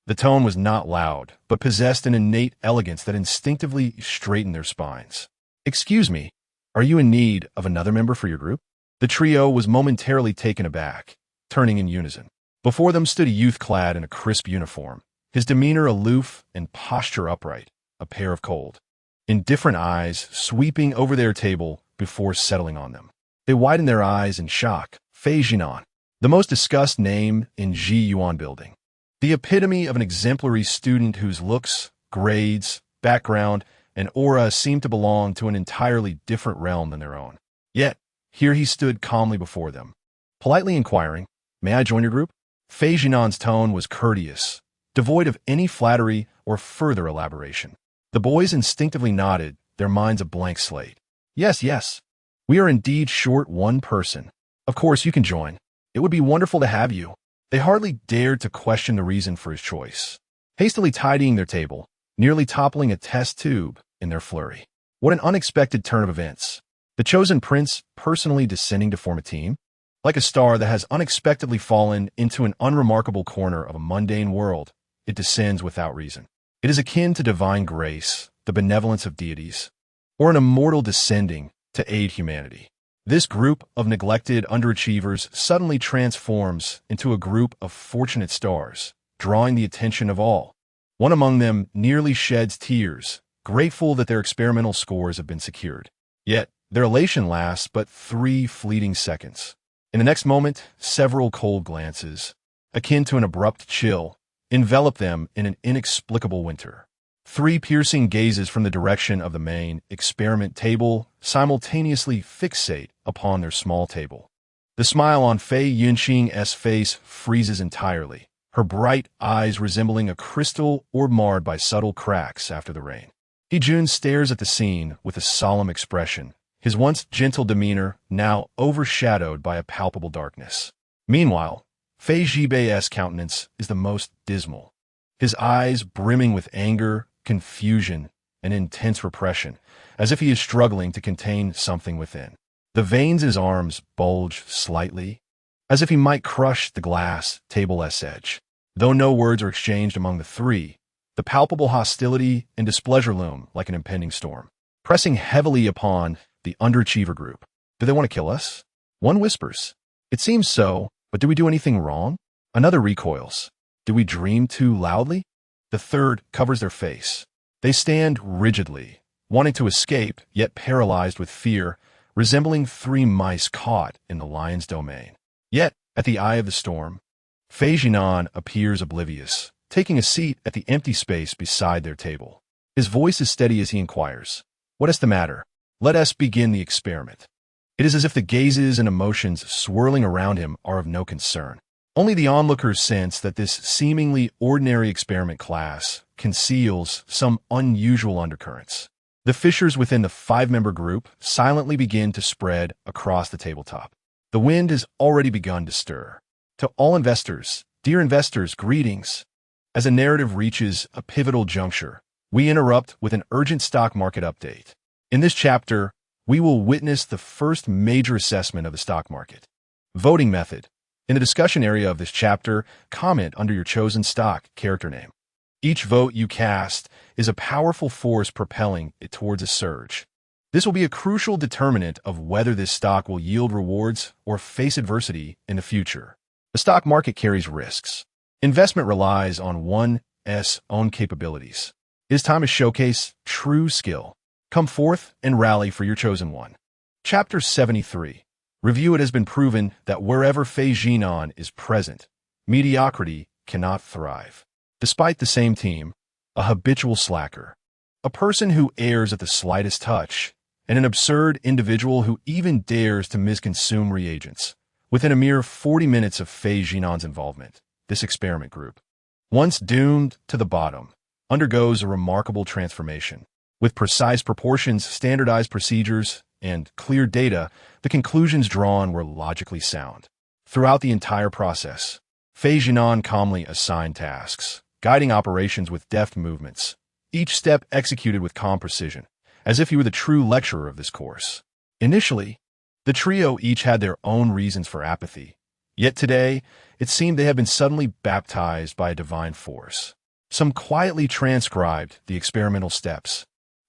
The tone was not loud, but possessed an innate elegance that instinctively straightened their spines. "Excuse me, are you in need of another member for your group?" The trio was momentarily taken aback, turning in unison. Before them stood a youth clad in a crisp uniform, his demeanor aloof and posture upright, a pair of cold, indifferent eyes sweeping over their table before settling on them. They widened their eyes in shock. Fei Zhinan, the most discussed name in Ji Yuan building. The epitome of an exemplary student whose looks, grades, background, and aura seemed to belong to an entirely different realm than their own. Yet, here he stood calmly before them, politely inquiring, "May I join your group?" Fei Zhinan's tone was courteous, devoid of any flattery or further elaboration. The boys instinctively nodded, their minds a blank slate. Yes, yes. We are indeed short one person. Of course you can join. It would be wonderful to have you. They hardly dared to question the reason for his choice, hastily tidying their table, nearly toppling a test tube in their flurry. What an unexpected turn of events. The chosen prince personally descending to form a team? Like a star that has unexpectedly fallen into an unremarkable corner of a mundane world, it descends without reason. It is akin to divine grace, the benevolence of deities, or an immortal descending to aid humanity. This group of neglected underachievers suddenly transforms into a group of fortunate stars, drawing the attention of all. One among them nearly sheds tears, grateful that their experimental scores have been secured. Yet, their elation lasts but 3 fleeting seconds. In the next moment, several cold glances, akin to an abrupt chill, envelop them in an inexplicable winter. 3 piercing gazes from the direction of the main experiment table simultaneously fixate upon their small table. The smile on Fei Yunqing's face freezes entirely, her bright eyes resembling a crystal or marred by subtle cracks after the rain. Jun stares at the scene with a solemn expression, his once gentle demeanor now overshadowed by a palpable darkness. Meanwhile, Fei Jibei's countenance is the most dismal, his eyes brimming with anger, confusion, and intense repression, as if he is struggling to contain something within. The veins in his arms bulge slightly, as if he might crush the glass table's edge. Though no words are exchanged among the three, the palpable hostility and displeasure loom like an impending storm, pressing heavily upon the underachiever group. Do they want to kill us? One whispers, "It seems so, but did we do anything wrong?" Another recoils, "Did we dream too loudly?" The third covers their face. They stand rigidly, wanting to escape, yet paralyzed with fear, resembling three mice caught in the lion's domain. Yet, at the eye of the storm, Fei Zhinan appears oblivious, taking a seat at the empty space beside their table. His voice is steady as he inquires, "What is the matter? Let us begin the experiment." It is as if the gazes and emotions swirling around him are of no concern. Only the onlookers sense that this seemingly ordinary experiment class conceals some unusual undercurrents. The fissures within the five-member group silently begin to spread across the tabletop. The wind has already begun to stir. To all investors, dear investors, greetings. As a narrative reaches a pivotal juncture, we interrupt with an urgent stock market update. In this chapter, we will witness the first major assessment of the stock market. Voting method. In the discussion area of this chapter, comment under your chosen stock character name. Each vote you cast is a powerful force propelling it towards a surge. This will be a crucial determinant of whether this stock will yield rewards or face adversity in the future. The stock market carries risks. Investment relies on one's own capabilities. It is time to showcase true skill. Come forth and rally for your chosen one. Chapter 73. Review. It has been proven that wherever Fei Zhinan is present, mediocrity cannot thrive. Despite the same team, a habitual slacker, a person who errs at the slightest touch, and an absurd individual who even dares to misconsume reagents. Within a mere 40 minutes of Fei Zhinan's involvement, this experiment group, once doomed to the bottom, undergoes a remarkable transformation. With precise proportions, standardized procedures, and clear data, the conclusions drawn were logically sound. Throughout the entire process, Fei Zhinan calmly assigned tasks, guiding operations with deft movements, each step executed with calm precision, as if he were the true lecturer of this course. Initially, the trio each had their own reasons for apathy, yet today, it seemed they had been suddenly baptized by a divine force. Some quietly transcribed the experimental steps.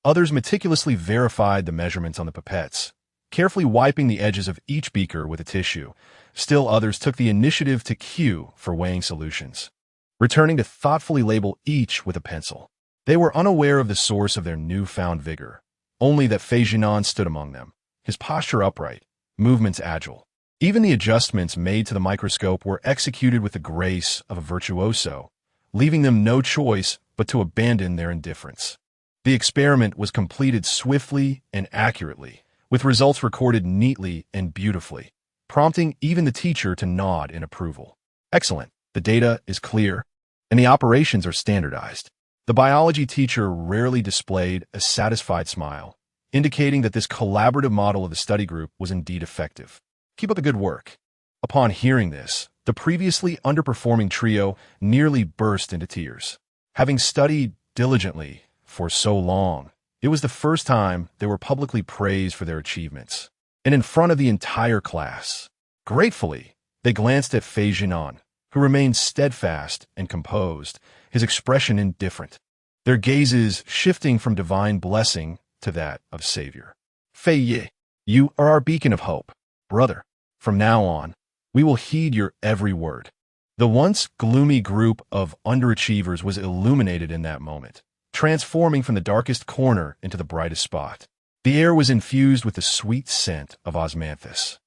Others meticulously verified the measurements on the pipettes, carefully wiping the edges of each beaker with a tissue. Still others took the initiative to queue for weighing solutions, returning to thoughtfully label each with a pencil. They were unaware of the source of their newfound vigor, only that Fei Zhinan stood among them, his posture upright, movements agile. Even the adjustments made to the microscope were executed with the grace of a virtuoso, leaving them no choice but to abandon their indifference. The experiment was completed swiftly and accurately, with results recorded neatly and beautifully, prompting even the teacher to nod in approval. Excellent. The data is clear, and the operations are standardized. The biology teacher rarely displayed a satisfied smile, indicating that this collaborative model of the study group was indeed effective. Keep up the good work. Upon hearing this, the previously underperforming trio nearly burst into tears. Having studied diligently for so long, it was the first time they were publicly praised for their achievements, and in front of the entire class. Gratefully, they glanced at Fei Zhinan, who remained steadfast and composed, his expression indifferent, their gazes shifting from divine blessing to that of Savior. Fei Yi, you are our beacon of hope, brother. From now on, we will heed your every word. The once gloomy group of underachievers was illuminated in that moment, transforming from the darkest corner into the brightest spot. The air was infused with the sweet scent of osmanthus.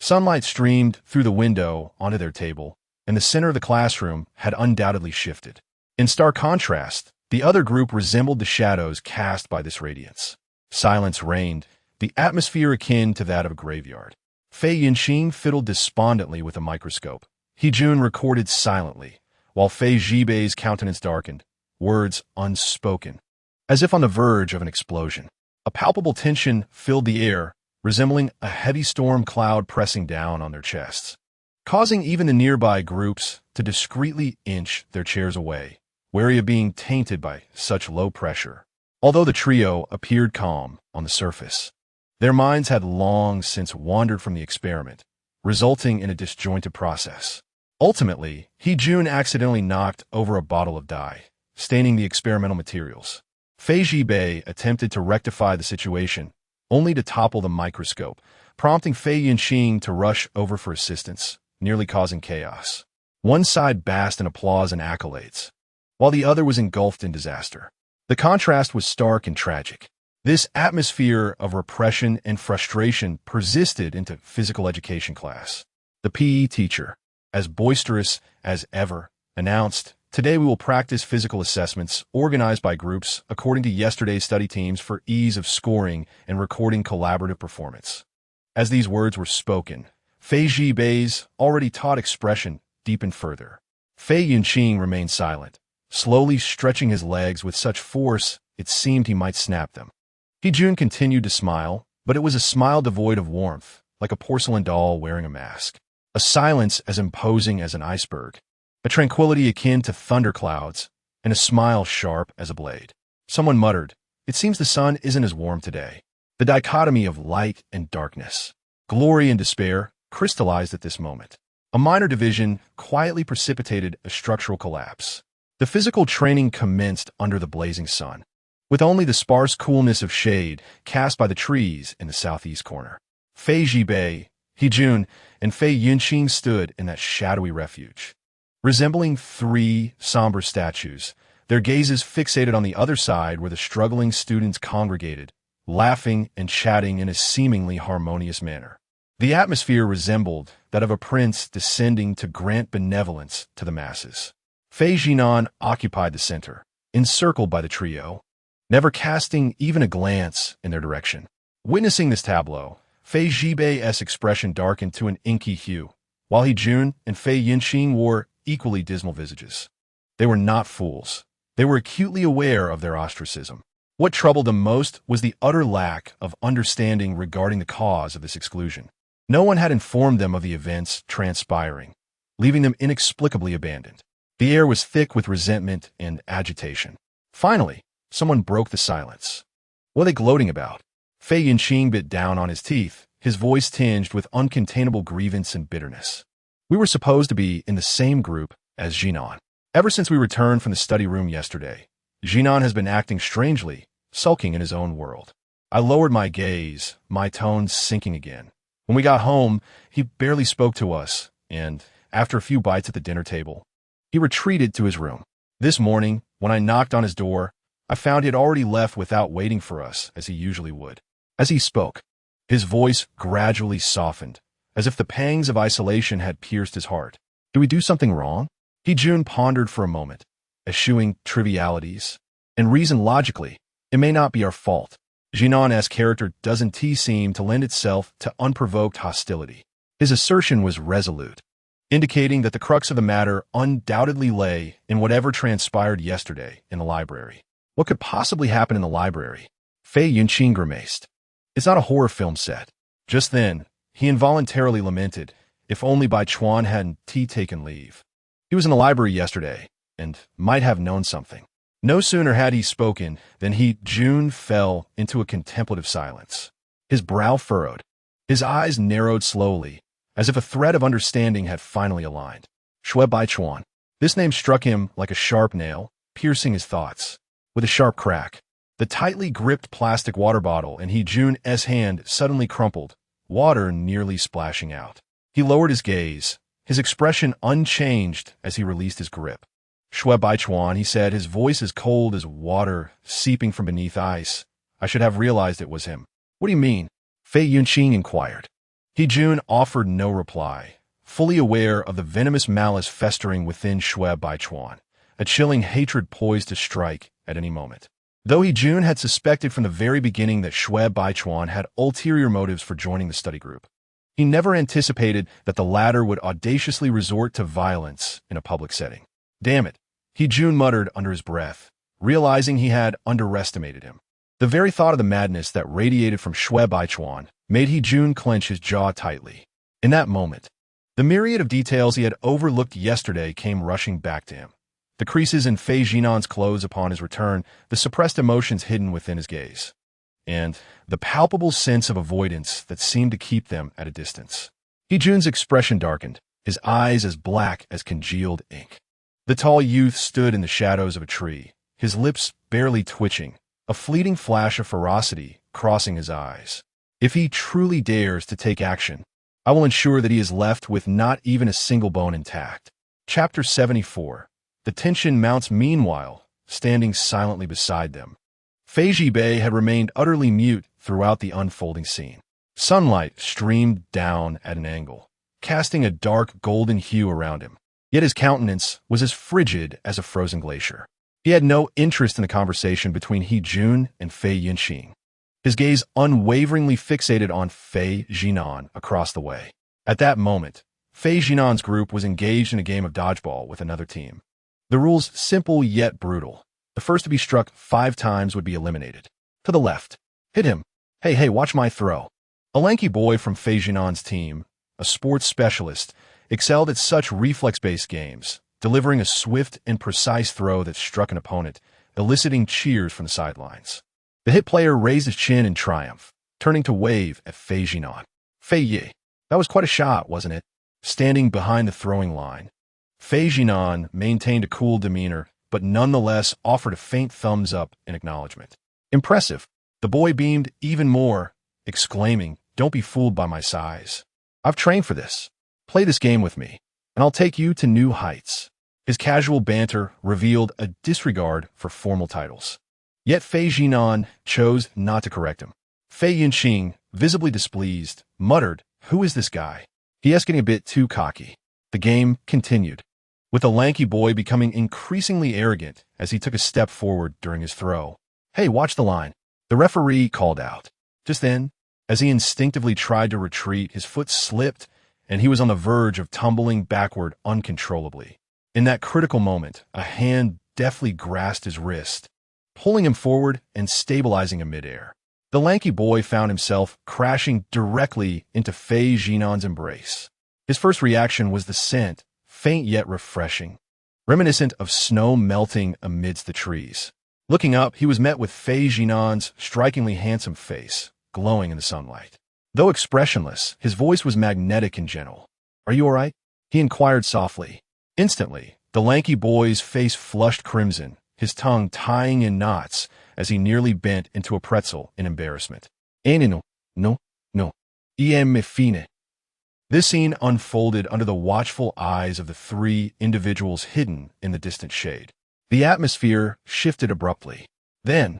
Sunlight streamed through the window onto their table, and the center of the classroom had undoubtedly shifted. In stark contrast, the other group resembled the shadows cast by this radiance. Silence reigned, the atmosphere akin to that of a graveyard. Fei Yinxing fiddled despondently with a microscope. Jun recorded silently, while Fei Jibei's countenance darkened, words unspoken. as if on the verge of an explosion. A palpable tension filled the air, resembling a heavy storm cloud pressing down on their chests, causing even the nearby groups to discreetly inch their chairs away, wary of being tainted by such low pressure. Although the trio appeared calm on the surface, their minds had long since wandered from the experiment, resulting in a disjointed process. Ultimately, Jun accidentally knocked over a bottle of dye, staining the experimental materials. Fei Jibei attempted to rectify the situation, only to topple the microscope, prompting Fei Yunqing to rush over for assistance, nearly causing chaos. One side basked in applause and accolades, while the other was engulfed in disaster. The contrast was stark and tragic. This atmosphere of repression and frustration persisted into physical education class. The PE teacher, as boisterous as ever, announced, "Today we will practice physical assessments organized by groups according to yesterday's study teams for ease of scoring and recording collaborative performance." As these words were spoken, Fei Jibei's already taught expression deepened further. Fei Yunqing remained silent, slowly stretching his legs with such force it seemed he might snap them. Jun continued to smile, but it was a smile devoid of warmth, like a porcelain doll wearing a mask. A silence as imposing as an iceberg, a tranquility akin to thunderclouds, and a smile sharp as a blade. Someone muttered, "It seems the sun isn't as warm today." The dichotomy of light and darkness, glory and despair, crystallized at this moment. A minor division quietly precipitated a structural collapse. The physical training commenced under the blazing sun, with only the sparse coolness of shade cast by the trees in the southeast corner. Fei Jibei, Jun, and Fei Yunqing stood in that shadowy refuge. Resembling three somber statues, their gazes fixated on the other side where the struggling students congregated, laughing and chatting in a seemingly harmonious manner. The atmosphere resembled that of a prince descending to grant benevolence to the masses. Fei Zhinan occupied the center, encircled by the trio, never casting even a glance in their direction. Witnessing this tableau, Fei Jibei's expression darkened to an inky hue, while Jun and Fei Yunqing wore equally dismal visages. They were not fools. They were acutely aware of their ostracism. What troubled them most was the utter lack of understanding regarding the cause of this exclusion. No one had informed them of the events transpiring, leaving them inexplicably abandoned. The air was thick with resentment and agitation. Finally, someone broke the silence. What are they gloating about? Fei Yunqing bit down on his teeth, his voice tinged with uncontainable grievance and bitterness. "We were supposed to be in the same group as Zhinan. Ever since we returned from the study room yesterday, Zhinan has been acting strangely, sulking in his own world." I lowered my gaze, my tone sinking again. When we got home, he barely spoke to us, and, after a few bites at the dinner table, he retreated to his room. This morning, when I knocked on his door, I found he had already left without waiting for us, as he usually would. As he spoke, his voice gradually softened, as if the pangs of isolation had pierced his heart. "Did we do something wrong?" Jun pondered for a moment, eschewing trivialities, and reasoned logically, "It may not be our fault." Zhinan's character doesn't seem to lend itself to unprovoked hostility. His assertion was resolute, indicating that the crux of the matter undoubtedly lay in whatever transpired yesterday in the library. What could possibly happen in the library? Fei Yunqing grimaced. "It's not a horror film set." Just then, he involuntarily lamented, if only Bai Chuan hadn't taken leave. He was in the library yesterday, and might have known something. No sooner had he spoken than Jun fell into a contemplative silence. His brow furrowed, his eyes narrowed slowly, as if a thread of understanding had finally aligned. Shui Bai Chuan. This name struck him like a sharp nail, piercing his thoughts. With a sharp crack, the tightly gripped plastic water bottle in Jun's hand suddenly crumpled, water nearly splashing out. He lowered his gaze, his expression unchanged as he released his grip. "Shui Bai Chuan," he said, his voice as cold as water seeping from beneath ice. "I should have realized it was him." "What do you mean?" Fei Yunqing inquired. Jun offered no reply, fully aware of the venomous malice festering within Shui Bai Chuan, a chilling hatred poised to strike at any moment. Though Jun had suspected from the very beginning that Shui Bai Chuan had ulterior motives for joining the study group, he never anticipated that the latter would audaciously resort to violence in a public setting. "Damn it," Jun muttered under his breath, realizing he had underestimated him. The very thought of the madness that radiated from Shui Baichuan made He Jun clench his jaw tightly. In that moment, the myriad of details he had overlooked yesterday came rushing back to him. The creases in Fei Jinan's clothes upon his return, the suppressed emotions hidden within his gaze, and the palpable sense of avoidance that seemed to keep them at a distance. He Jun's expression darkened, his eyes as black as congealed ink. The tall youth stood in the shadows of a tree, his lips barely twitching, a fleeting flash of ferocity crossing his eyes. If he truly dares to take action, I will ensure that he is left with not even a single bone intact. Chapter 74. The tension mounts meanwhile, standing silently beside them. Fei Jibei had remained utterly mute throughout the unfolding scene. Sunlight streamed down at an angle, casting a dark golden hue around him. Yet his countenance was as frigid as a frozen glacier. He had no interest in the conversation between He Jun and Fei Yunqing. His gaze unwaveringly fixated on Fei Jinan across the way. At that moment, Fei Jinan's group was engaged in a game of dodgeball with another team. The rules simple yet brutal. The first to be struck 5 times would be eliminated. To the left. Hit him. Hey, watch my throw. A lanky boy from Fei Jinan's team, a sports specialist, excelled at such reflex-based games, delivering a swift and precise throw that struck an opponent, eliciting cheers from the sidelines. The hit player raised his chin in triumph, turning to wave at Fei Jinan. Fei Yi. That was quite a shot, wasn't it? Standing behind the throwing line, Fei Jinan maintained a cool demeanor, but nonetheless offered a faint thumbs up in acknowledgement. Impressive. The boy beamed even more, exclaiming, "Don't be fooled by my size. I've trained for this. Play this game with me, and I'll take you to new heights." His casual banter revealed a disregard for formal titles. Yet Fei Jinan chose not to correct him. Fei Yunqing, visibly displeased, muttered, "Who is this guy? He is getting a bit too cocky." The game continued, with the lanky boy becoming increasingly arrogant as he took a step forward during his throw. "Hey, watch the line," the referee called out. Just then, as he instinctively tried to retreat, his foot slipped and he was on the verge of tumbling backward uncontrollably. In that critical moment, a hand deftly grasped his wrist, pulling him forward and stabilizing him midair. The lanky boy found himself crashing directly into Fei Jinan's embrace. His first reaction was the scent, faint yet refreshing, reminiscent of snow melting amidst the trees. Looking up, he was met with Fei Jinan's strikingly handsome face, glowing in the sunlight. Though expressionless, his voice was magnetic and gentle. "Are you all right?" he inquired softly. Instantly, the lanky boy's face flushed crimson, his tongue tying in knots as he nearly bent into a pretzel in embarrassment. No. Me fine. This scene unfolded under the watchful eyes of the 3 individuals hidden in the distant shade. The atmosphere shifted abruptly. Then,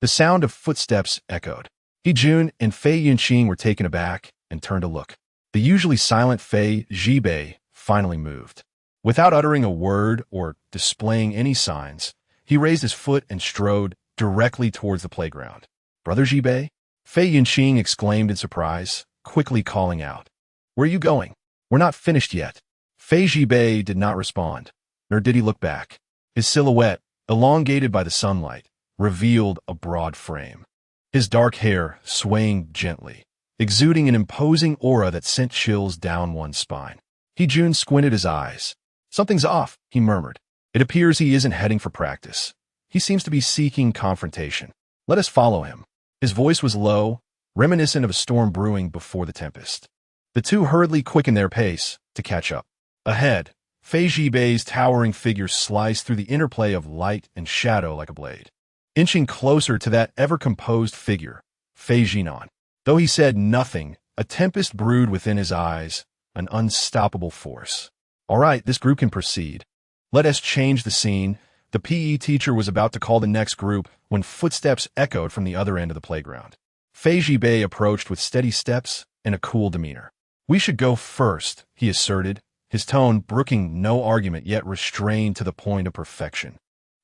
the sound of footsteps echoed. He Jun and Fei Yunqing were taken aback and turned to look. The usually silent Fei Jibei finally moved. Without uttering a word or displaying any signs, he raised his foot and strode directly towards the playground. "Brother Jibei?" Fei Yunqing exclaimed in surprise, quickly calling out. "Where are you going? We're not finished yet." Fei Jibei did not respond, nor did he look back. His silhouette, elongated by the sunlight, revealed a broad frame. His dark hair swaying gently, exuding an imposing aura that sent chills down one's spine. He Jun squinted his eyes. "Something's off," he murmured. "It appears he isn't heading for practice. He seems to be seeking confrontation. Let us follow him." His voice was low, reminiscent of a storm brewing before the tempest. The two hurriedly quickened their pace to catch up. Ahead, Fei Jibei's towering figure sliced through the interplay of light and shadow like a blade. Inching closer to that ever-composed figure, Fei Jinan. Though he said nothing, a tempest brewed within his eyes, an unstoppable force. "All right, this group can proceed. Let us change the scene." The PE teacher was about to call the next group when footsteps echoed from the other end of the playground. Fei Jibei approached with steady steps and a cool demeanor. "We should go first," he asserted, his tone brooking no argument yet restrained to the point of perfection.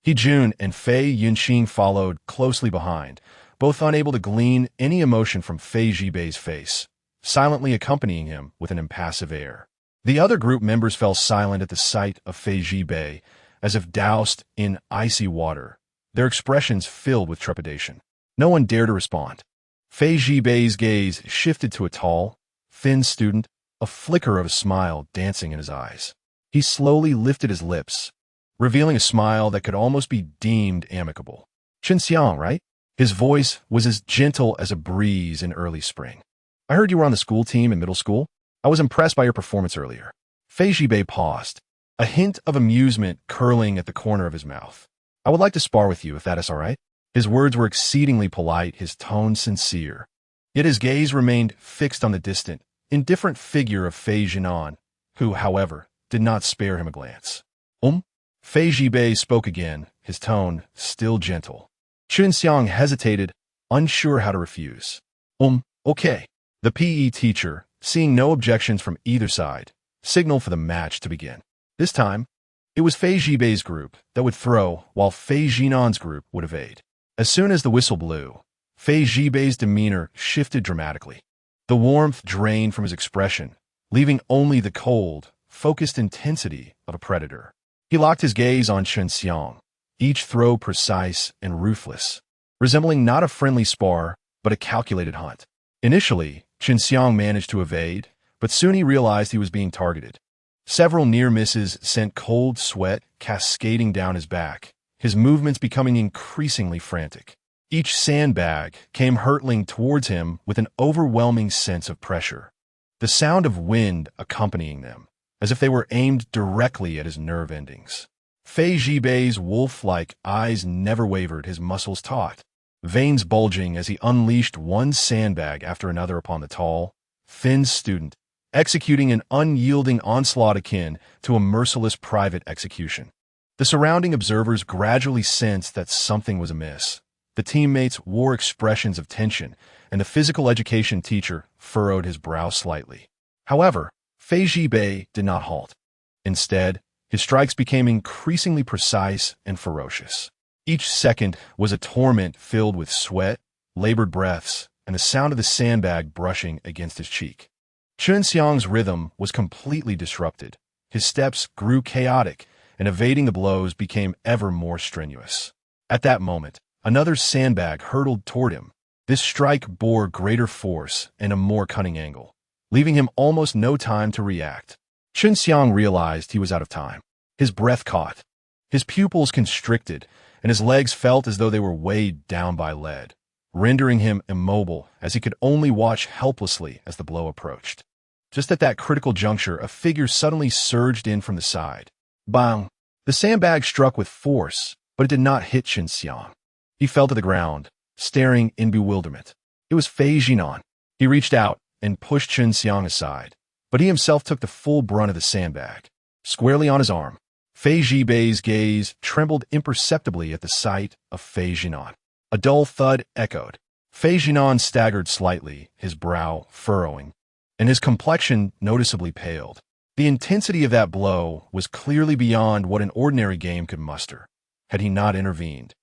He Jun and Fei Yunqing followed closely behind, both unable to glean any emotion from Fei Jibei's face, silently accompanying him with an impassive air. The other group members fell silent at the sight of Fei Jibei, as if doused in icy water, their expressions filled with trepidation. No one dared to respond. Fei Zhibei's gaze shifted to a tall, thin student, a flicker of a smile dancing in his eyes. He slowly lifted his lips, revealing a smile that could almost be deemed amicable. Xiao, right? His voice was as gentle as a breeze in early spring. I heard you were on the school team in middle school. I was impressed by your performance earlier. Fei Zhibei paused, a hint of amusement curling at the corner of his mouth. I would like to spar with you if that is all right. His words were exceedingly polite, his tone sincere. Yet his gaze remained fixed on the distant, indifferent figure of Fei Zhinan, who, however, did not spare him a glance. Fei Zhibei spoke again, his tone still gentle. Xiao hesitated, unsure how to refuse. Okay. The PE teacher, seeing no objections from either side, signaled for the match to begin. This time, it was Fei Zhibei's group that would throw, while Fei Zhinan's group would evade. As soon as the whistle blew, Fei Zhibei's demeanor shifted dramatically. The warmth drained from his expression, leaving only the cold, focused intensity of a predator. He locked his gaze on Xiao, each throw precise and ruthless, resembling not a friendly spar, but a calculated hunt. Initially, Xiao managed to evade, but soon he realized he was being targeted. Several near misses sent cold sweat cascading down his back, his movements becoming increasingly frantic. Each sandbag came hurtling towards him with an overwhelming sense of pressure, the sound of wind accompanying them, as if they were aimed directly at his nerve endings. Fei Zhibei's wolf-like eyes never wavered, his muscles taut, veins bulging as he unleashed one sandbag after another upon the tall, thin student, executing an unyielding onslaught akin to a merciless private execution. The surrounding observers gradually sensed that something was amiss. The teammates wore expressions of tension, and the physical education teacher furrowed his brow slightly. However, Fei Zhibei did not halt. Instead, his strikes became increasingly precise and ferocious. Each second was a torment filled with sweat, labored breaths, and the sound of the sandbag brushing against his cheek. Xiang's rhythm was completely disrupted. His steps grew chaotic, and evading the blows became ever more strenuous. At that moment, another sandbag hurtled toward him. This strike bore greater force and a more cunning angle, leaving him almost no time to react. Xiang realized he was out of time. His breath caught, his pupils constricted, and his legs felt as though they were weighed down by lead, rendering him immobile as he could only watch helplessly as the blow approached. Just at that critical juncture, a figure suddenly surged in from the side. Bang! The sandbag struck with force, but it did not hit Xiang. He fell to the ground, staring in bewilderment. It was Fei Zhinan. He reached out and pushed Xiang aside, but he himself took the full brunt of the sandbag. Squarely on his arm, Fei Zhibei's gaze trembled imperceptibly at the sight of Fei Zhinan. A dull thud echoed. Fei Zhinan staggered slightly, his brow furrowing, and his complexion noticeably paled. The intensity of that blow was clearly beyond what an ordinary game could muster. Had he not intervened,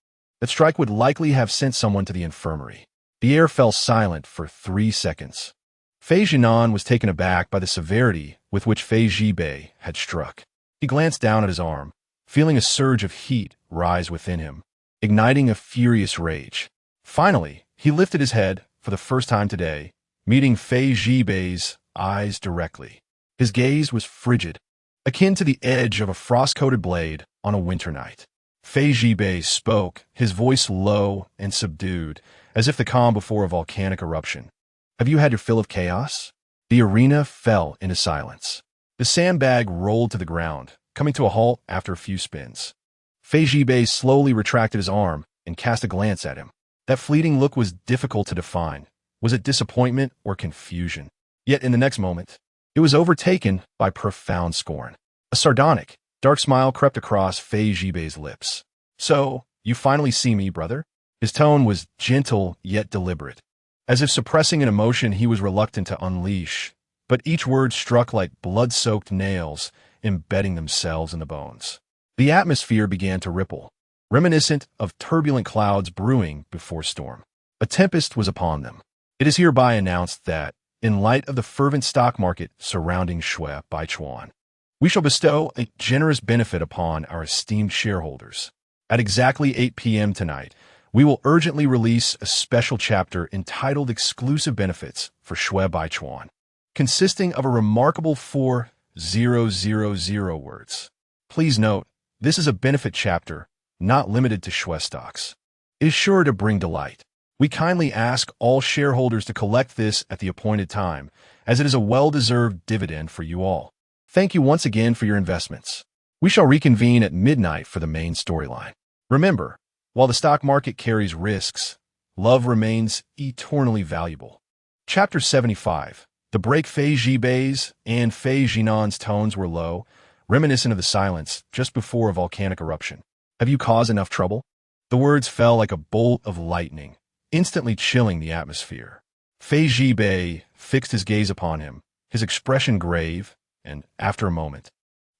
that strike would likely have sent someone to the infirmary. The air fell silent for 3 seconds. Fei Zhinan was taken aback by the severity with which Fei Zhibei had struck. He glanced down at his arm, feeling a surge of heat rise within him, igniting a furious rage. Finally, he lifted his head for the first time today, meeting Fei Zhibei's eyes directly. His gaze was frigid, akin to the edge of a frost-coated blade on a winter night. Fei Zhibei spoke, his voice low and subdued, as if the calm before a volcanic eruption. Have you had your fill of chaos? The arena fell into silence. The sandbag rolled to the ground, coming to a halt after a few spins. Fei Zhibei slowly retracted his arm and cast a glance at him. That fleeting look was difficult to define. Was it disappointment or confusion? Yet in the next moment, it was overtaken by profound scorn. A sardonic, dark smile crept across Fei Zhibei's lips. So, you finally see me, brother? His tone was gentle yet deliberate, as if suppressing an emotion he was reluctant to unleash, but each word struck like blood-soaked nails, embedding themselves in the bones. The atmosphere began to ripple, reminiscent of turbulent clouds brewing before storm. A tempest was upon them. It is hereby announced that, in light of the fervent stock market surrounding Shui Baichuan, we shall bestow a generous benefit upon our esteemed shareholders. At exactly 8 p.m. tonight, we will urgently release a special chapter entitled Exclusive Benefits for Shui Baichuan, consisting of a remarkable 4,000 words. Please note, this is a benefit chapter, not limited to Shui stocks. It is sure to bring delight. We kindly ask all shareholders to collect this at the appointed time, as it is a well-deserved dividend for you all. Thank you once again for your investments. We shall reconvene at midnight for the main storyline. Remember, while the stock market carries risks, love remains eternally valuable. Chapter 75. The break. Fei Zhibei's and Fei Zhinan's tones were low, reminiscent of the silence just before a volcanic eruption. Have you caused enough trouble? The words fell like a bolt of lightning, instantly chilling the atmosphere. Fei Zhibei fixed his gaze upon him, his expression grave, and, after a moment,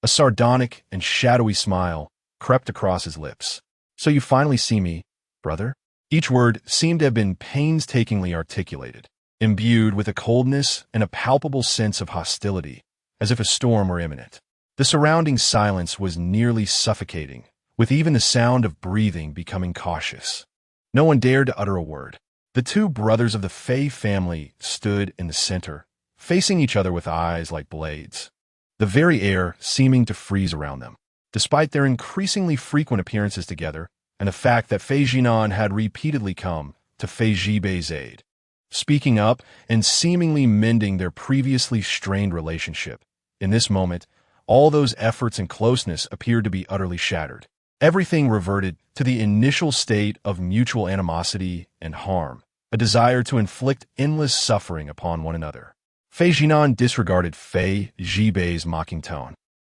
a sardonic and shadowy smile crept across his lips. So you finally see me, brother? Each word seemed to have been painstakingly articulated, imbued with a coldness and a palpable sense of hostility, as if a storm were imminent. The surrounding silence was nearly suffocating, with even the sound of breathing becoming cautious. No one dared to utter a word. The two brothers of the Fei family stood in the center, facing each other with eyes like blades, the very air seeming to freeze around them. Despite their increasingly frequent appearances together, and the fact that Fei Zhinan had repeatedly come to Fei Zhibei's aid, speaking up and seemingly mending their previously strained relationship, in this moment, all those efforts and closeness appeared to be utterly shattered. Everything reverted to the initial state of mutual animosity and harm, a desire to inflict endless suffering upon one another. Fei Zhinan disregarded Fei Zhibei's mocking tone,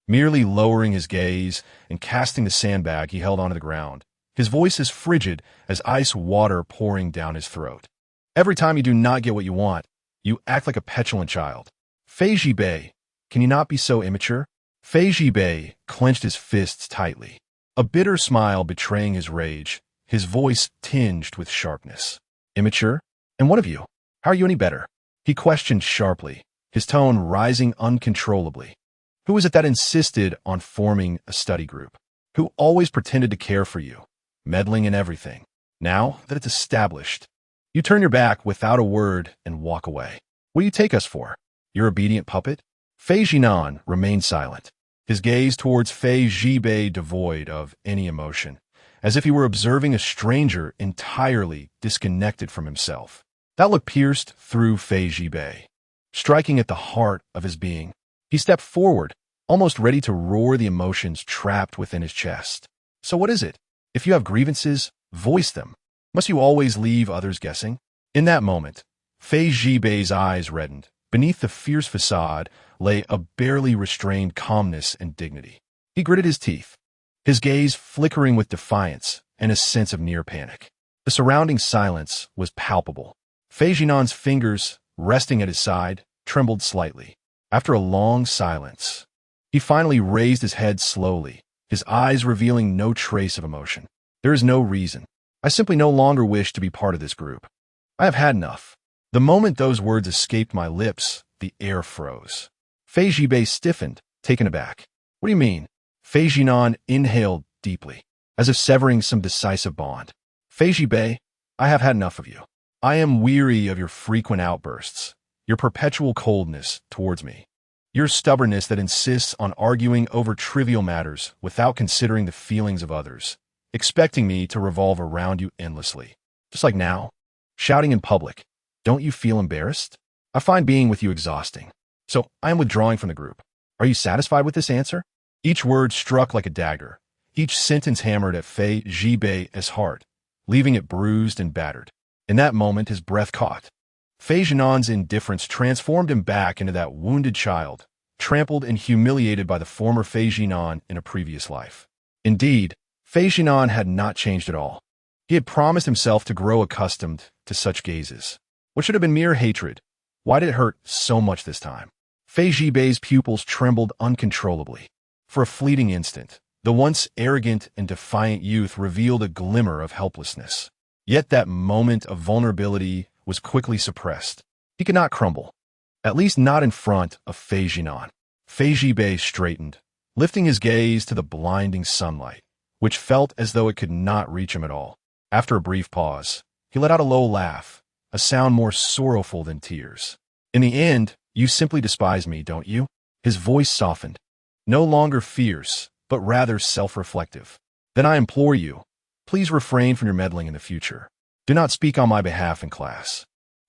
merely lowering his gaze and casting the sandbag he held onto the ground, his voice as frigid as ice water pouring down his throat. Every time you do not get what you want, you act like a petulant child. Fei Zhibei, can you not be so immature? Fei Zhibei clenched his fists tightly, a bitter smile betraying his rage, his voice tinged with sharpness. Immature? And what of you? How are you any better? He questioned sharply, his tone rising uncontrollably. Who is it that insisted on forming a study group? Who always pretended to care for you, meddling in everything? Now that it's established, you turn your back without a word and walk away. What do you take us for? Your obedient puppet? Fei Zhinan remained silent, his gaze towards Fei Zhibei devoid of any emotion, as if he were observing a stranger entirely disconnected from himself. That look pierced through Fei Zhibei, striking at the heart of his being. He stepped forward, almost ready to roar the emotions trapped within his chest. So what is it? If you have grievances, voice them. Must you always leave others guessing? In that moment, Fei Zhibei's eyes reddened. Beneath the fierce facade lay a barely restrained calmness and dignity. He gritted his teeth, his gaze flickering with defiance and a sense of near panic. The surrounding silence was palpable. Fei Zhinan's fingers, resting at his side, trembled slightly. After a long silence, he finally raised his head slowly, his eyes revealing no trace of emotion. There is no reason. I simply no longer wish to be part of this group. I have had enough. The moment those words escaped my lips, the air froze. Fei Zhibei stiffened, taken aback. What do you mean? Fei Zhinan inhaled deeply, as if severing some decisive bond. Fei Zhibei, I have had enough of you. I am weary of your frequent outbursts, your perpetual coldness towards me, your stubbornness that insists on arguing over trivial matters without considering the feelings of others, expecting me to revolve around you endlessly. Just like now, shouting in public. Don't you feel embarrassed? I find being with you exhausting. So I am withdrawing from the group. Are you satisfied with this answer? Each word struck like a dagger, each sentence hammered at Fei Zhibei's heart, leaving it bruised and battered. In that moment, his breath caught. Fei Zhinan's indifference transformed him back into that wounded child, trampled and humiliated by the former Fei Zhinan in a previous life. Indeed, Fei Zhinan had not changed at all. He had promised himself to grow accustomed to such gazes. What should have been mere hatred? Why did it hurt so much this time? Fei Zhibei's pupils trembled uncontrollably. For a fleeting instant, the once arrogant and defiant youth revealed a glimmer of helplessness. Yet that moment of vulnerability was quickly suppressed. He could not crumble, at least not in front of Fei Zhinan. Fei Zhibei straightened, lifting his gaze to the blinding sunlight, which felt as though it could not reach him at all. After a brief pause, he let out a low laugh, a sound more sorrowful than tears. In the end, you simply despise me, don't you? His voice softened, no longer fierce, but rather self-reflective. Then I implore you, please refrain from your meddling in the future. Do not speak on my behalf in class.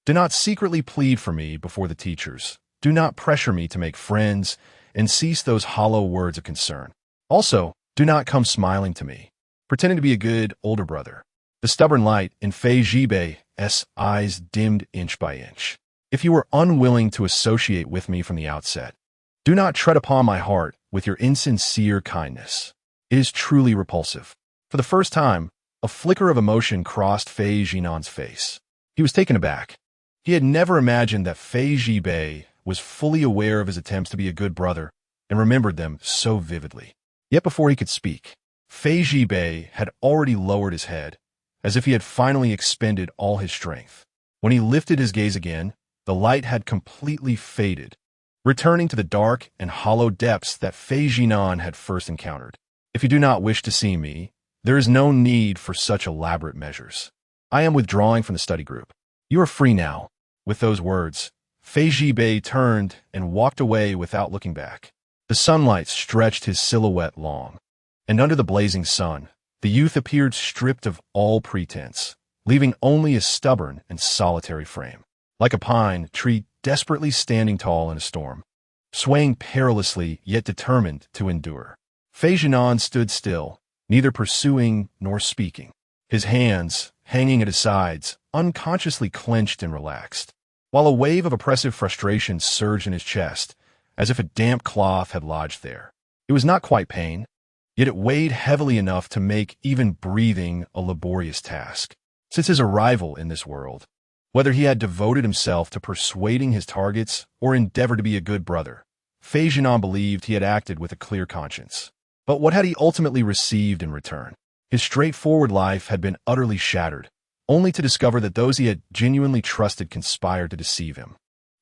Do not secretly plead for me before the teachers. Do not pressure me to make friends, and cease those hollow words of concern. Also, do not come smiling to me, pretending to be a good older brother. The stubborn light in Fei Zhibei's eyes dimmed inch by inch. If you were unwilling to associate with me from the outset, do not tread upon my heart with your insincere kindness. It is truly repulsive. For the first time, a flicker of emotion crossed Fei Zhinan's face. He was taken aback. He had never imagined that Fei Zhibei was fully aware of his attempts to be a good brother and remembered them so vividly. Yet before he could speak, Fei Zhibei had already lowered his head, as if he had finally expended all his strength. When he lifted his gaze again, the light had completely faded, returning to the dark and hollow depths that Fei Zhinan had first encountered. If you do not wish to see me, there is no need for such elaborate measures. I am withdrawing from the study group. You are free now. With those words, Fei Zhibei turned and walked away without looking back. The sunlight stretched his silhouette long, and under the blazing sun, the youth appeared stripped of all pretense, leaving only a stubborn and solitary frame. Like a pine tree desperately standing tall in a storm, swaying perilously yet determined to endure. Fei Zhinan stood still, neither pursuing nor speaking, his hands, hanging at his sides, unconsciously clenched and relaxed, while a wave of oppressive frustration surged in his chest, as if a damp cloth had lodged there. It was not quite pain, yet it weighed heavily enough to make even breathing a laborious task. Since his arrival in this world, whether he had devoted himself to persuading his targets or endeavored to be a good brother, Fei Zhinan believed he had acted with a clear conscience. But what had he ultimately received in return? His straightforward life had been utterly shattered, only to discover that those he had genuinely trusted conspired to deceive him,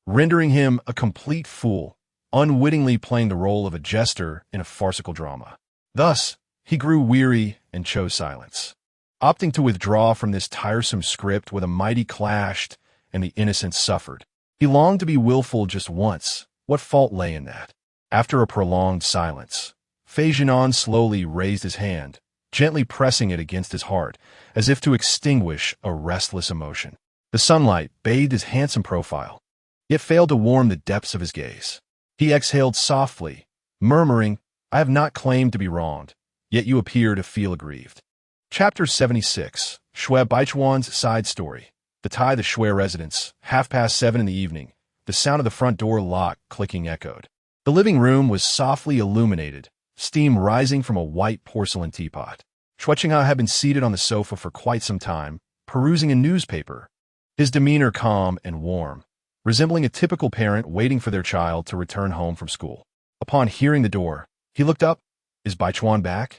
rendering him a complete fool, unwittingly playing the role of a jester in a farcical drama. Thus, he grew weary and chose silence, opting to withdraw from this tiresome script where the mighty clashed and the innocent suffered. He longed to be willful just once. What fault lay in that? After a prolonged silence, Fei Zhinan slowly raised his hand, gently pressing it against his heart, as if to extinguish a restless emotion. The sunlight bathed his handsome profile, yet failed to warm the depths of his gaze. He exhaled softly, murmuring, "I have not claimed to be wronged, yet you appear to feel aggrieved." Chapter 76, Shui Baichuan's Side Story. The Shui residence, 7:30 in the evening. The sound of the front door lock clicking echoed. The living room was softly illuminated, steam rising from a white porcelain teapot. Shui Qinghe had been seated on the sofa for quite some time, perusing a newspaper, his demeanor calm and warm, resembling a typical parent waiting for their child to return home from school. Upon hearing the door, he looked up. Is Baichuan back?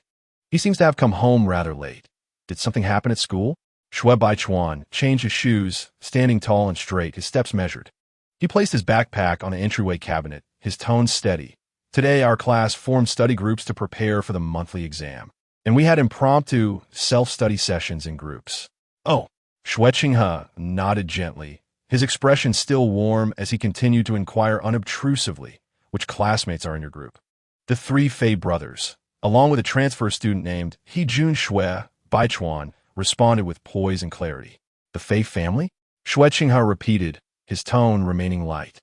He seems to have come home rather late. Did something happen at school? Shui Baichuan changed his shoes, standing tall and straight, his steps measured. He placed his backpack on an entryway cabinet, his tone steady. Today, our class formed study groups to prepare for the monthly exam, and we had impromptu self-study sessions in groups. Oh, Shui Qinghe nodded gently, his expression still warm as he continued to inquire unobtrusively, which classmates are in your group? The three Fei brothers, along with a transfer student named Hejun Shui Baichuan, responded with poise and clarity. The Fei family? Shui Qinghe repeated, his tone remaining light,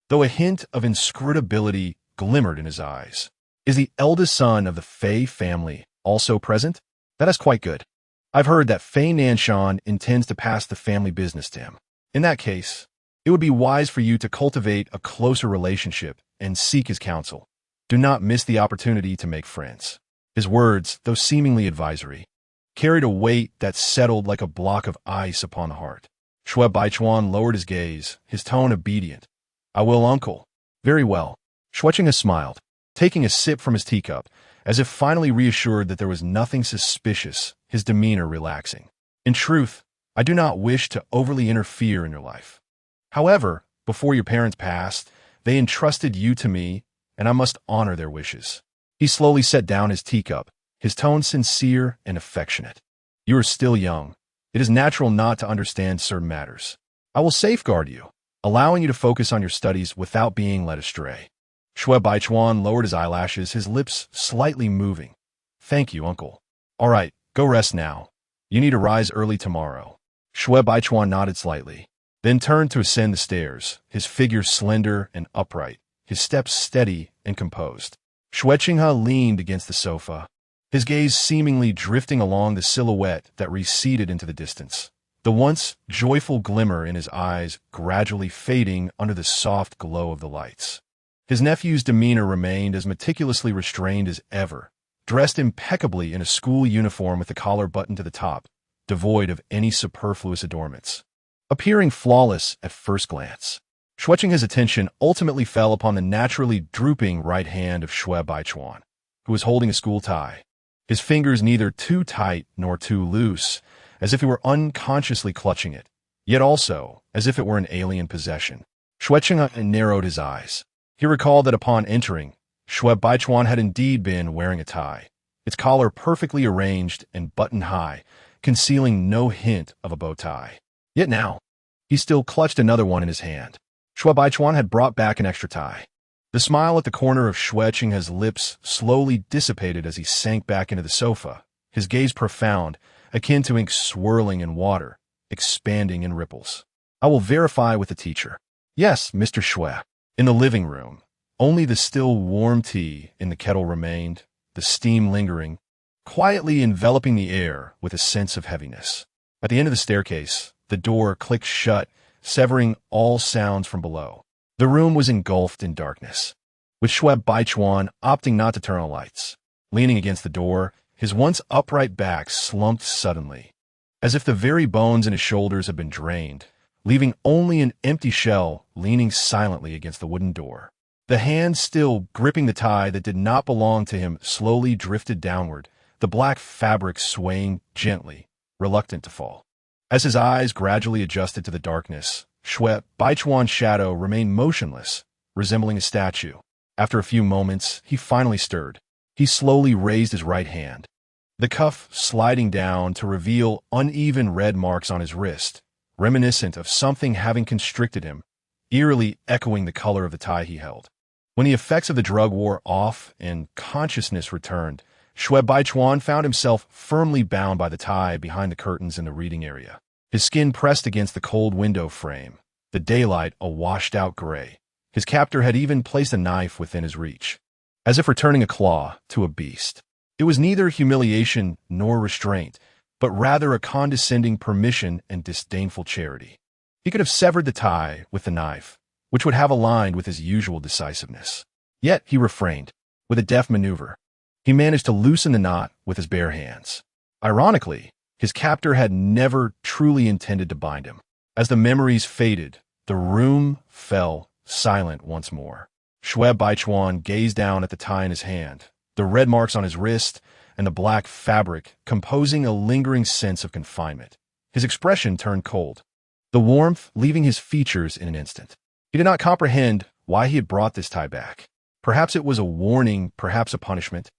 though a hint of inscrutability glimmered in his eyes. Is the eldest son of the Fei family also present? That is quite good. I've heard that Fei Nanshan intends to pass the family business to him. In that case, it would be wise for you to cultivate a closer relationship and seek his counsel. Do not miss the opportunity to make friends. His words, though seemingly advisory, carried a weight that settled like a block of ice upon the heart. Shui Baichuan lowered his gaze, his tone obedient. I will, uncle. Very well. Shui Qinghe smiled, taking a sip from his teacup, as if finally reassured that there was nothing suspicious, his demeanor relaxing. In truth, I do not wish to overly interfere in your life. However, before your parents passed, they entrusted you to me, and I must honor their wishes. He slowly set down his teacup, his tone sincere and affectionate. You are still young. It is natural not to understand certain matters. I will safeguard you, allowing you to focus on your studies without being led astray. Shui Baichuan lowered his eyelashes, his lips slightly moving. Thank you, uncle. All right, go rest now. You need to rise early tomorrow. Shui Baichuan nodded slightly, then turned to ascend the stairs, his figure slender and upright, his steps steady and composed. Shui Qinghe leaned against the sofa, his gaze seemingly drifting along the silhouette that receded into the distance, the once joyful glimmer in his eyes gradually fading under the soft glow of the lights. His nephew's demeanor remained as meticulously restrained as ever, dressed impeccably in a school uniform with the collar buttoned to the top, devoid of any superfluous adornments, appearing flawless at first glance. Shui Qinghe's attention ultimately fell upon the naturally drooping right hand of Shui Baichuan, who was holding a school tie, his fingers neither too tight nor too loose, as if he were unconsciously clutching it, yet also as if it were an alien possession. Shui Qinghe narrowed his eyes. He recalled that upon entering, Shui Baichuan had indeed been wearing a tie, its collar perfectly arranged and buttoned high, concealing no hint of a bow tie. Yet now, he still clutched another one in his hand. Shui Baichuan had brought back an extra tie. The smile at the corner of Shui Qinghe's lips slowly dissipated as he sank back into the sofa, his gaze profound, akin to ink swirling in water, expanding in ripples. I will verify with the teacher. Yes, Mr. Shui. In the living room, only the still warm tea in the kettle remained, the steam lingering, quietly enveloping the air with a sense of heaviness. At the end of the staircase, the door clicked shut, severing all sounds from below. The room was engulfed in darkness, with Shui Baichuan opting not to turn on lights. Leaning against the door, his once upright back slumped suddenly, as if the very bones in his shoulders had been drained, leaving only an empty shell leaning silently against the wooden door. The hand still gripping the tie that did not belong to him slowly drifted downward, the black fabric swaying gently, reluctant to fall. As his eyes gradually adjusted to the darkness, Shui Baichuan's shadow remained motionless, resembling a statue. After a few moments, he finally stirred. He slowly raised his right hand, the cuff sliding down to reveal uneven red marks on his wrist, reminiscent of something having constricted him, eerily echoing the color of the tie he held. When the effects of the drug wore off and consciousness returned, Shui Baichuan found himself firmly bound by the tie behind the curtains in the reading area. His skin pressed against the cold window frame, the daylight a washed-out gray. His captor had even placed a knife within his reach, as if returning a claw to a beast. It was neither humiliation nor restraint, but rather a condescending permission and disdainful charity. He could have severed the tie with the knife, which would have aligned with his usual decisiveness. Yet he refrained. With a deft maneuver, he managed to loosen the knot with his bare hands. Ironically, his captor had never truly intended to bind him. As the memories faded, the room fell silent once more. Shui Baichuan gazed down at the tie in his hand, the red marks on his wrist, and the black fabric composing a lingering sense of confinement. His expression turned cold, the warmth leaving his features in an instant. He did not comprehend why he had brought this tie back. Perhaps it was a warning, perhaps a punishment,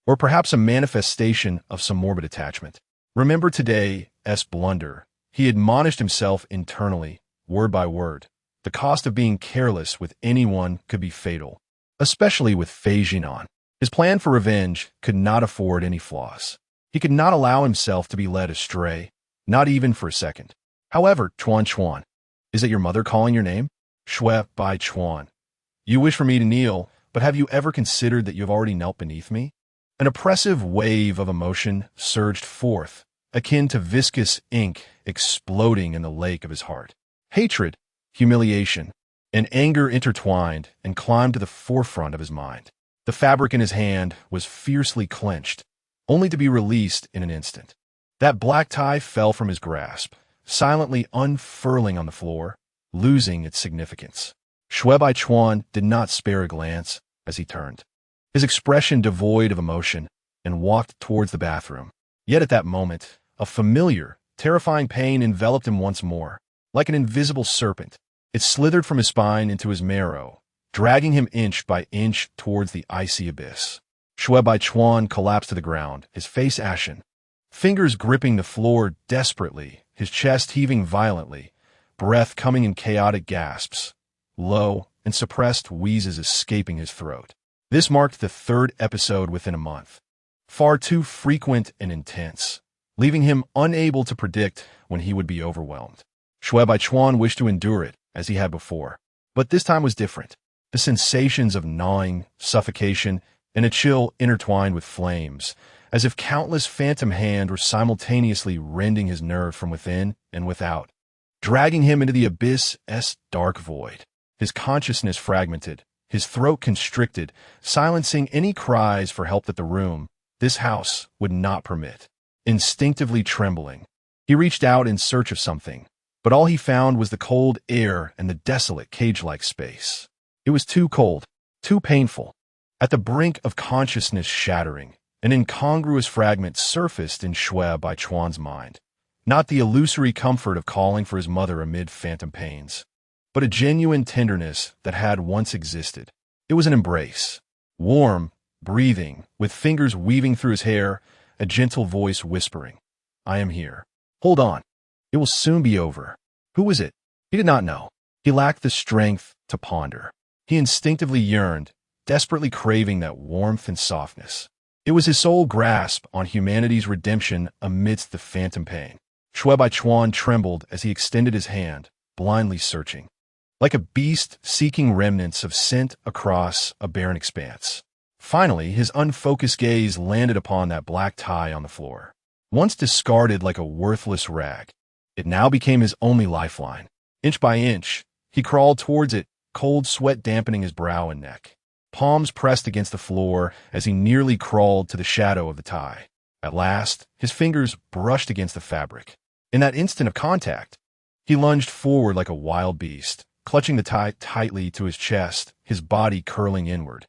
or perhaps a manifestation of some morbid attachment. Remember today's blunder. He admonished himself internally, word by word. The cost of being careless with anyone could be fatal, especially with Fei Zhinan. His plan for revenge could not afford any flaws. He could not allow himself to be led astray, not even for a second. However, Chuan, is it your mother calling your name? Shui Baichuan. You wish for me to kneel, but have you ever considered that you have already knelt beneath me? An oppressive wave of emotion surged forth, akin to viscous ink exploding in the lake of his heart. Hatred, humiliation, and anger intertwined and climbed to the forefront of his mind. The fabric in his hand was fiercely clenched, only to be released in an instant. That black tie fell from his grasp, silently unfurling on the floor, losing its significance. Shui Baichuan did not spare a glance as he turned, his expression devoid of emotion, and walked towards the bathroom. Yet at that moment, a familiar, terrifying pain enveloped him once more. Like an invisible serpent, it slithered from his spine into his marrow, dragging him inch by inch towards the icy abyss. Shui Baichuan collapsed to the ground, his face ashen. Fingers gripping the floor desperately, his chest heaving violently, breath coming in chaotic gasps, low and suppressed wheezes escaping his throat. This marked the third episode within a month. Far too frequent and intense, leaving him unable to predict when he would be overwhelmed. Shui Baichuan wished to endure it, as he had before. But this time was different. The sensations of gnawing, suffocation, and a chill intertwined with flames, as if countless phantom hands were simultaneously rending his nerve from within and without, dragging him into the abyss's dark void. His consciousness fragmented, his throat constricted, silencing any cries for help that the room, this house, would not permit. Instinctively trembling, he reached out in search of something, but all he found was the cold air and the desolate cage-like space. It was too cold, too painful. At the brink of consciousness shattering, an incongruous fragment surfaced in Shui Baichuan's mind. Not the illusory comfort of calling for his mother amid phantom pains, but a genuine tenderness that had once existed. It was an embrace, warm, breathing, with fingers weaving through his hair, a gentle voice whispering, "I am here. Hold on. It will soon be over." Who was it? He did not know. He lacked the strength to ponder. He instinctively yearned, desperately craving that warmth and softness. It was his sole grasp on humanity's redemption amidst the phantom pain. Shui Baichuan trembled as he extended his hand, blindly searching, like a beast seeking remnants of scent across a barren expanse. Finally, his unfocused gaze landed upon that black tie on the floor. Once discarded like a worthless rag, it now became his only lifeline. Inch by inch, he crawled towards it, cold sweat dampening his brow and neck. Palms pressed against the floor as he nearly crawled to the shadow of the tie. At last, his fingers brushed against the fabric. In that instant of contact, he lunged forward like a wild beast, clutching the tie tightly to his chest, his body curling inward,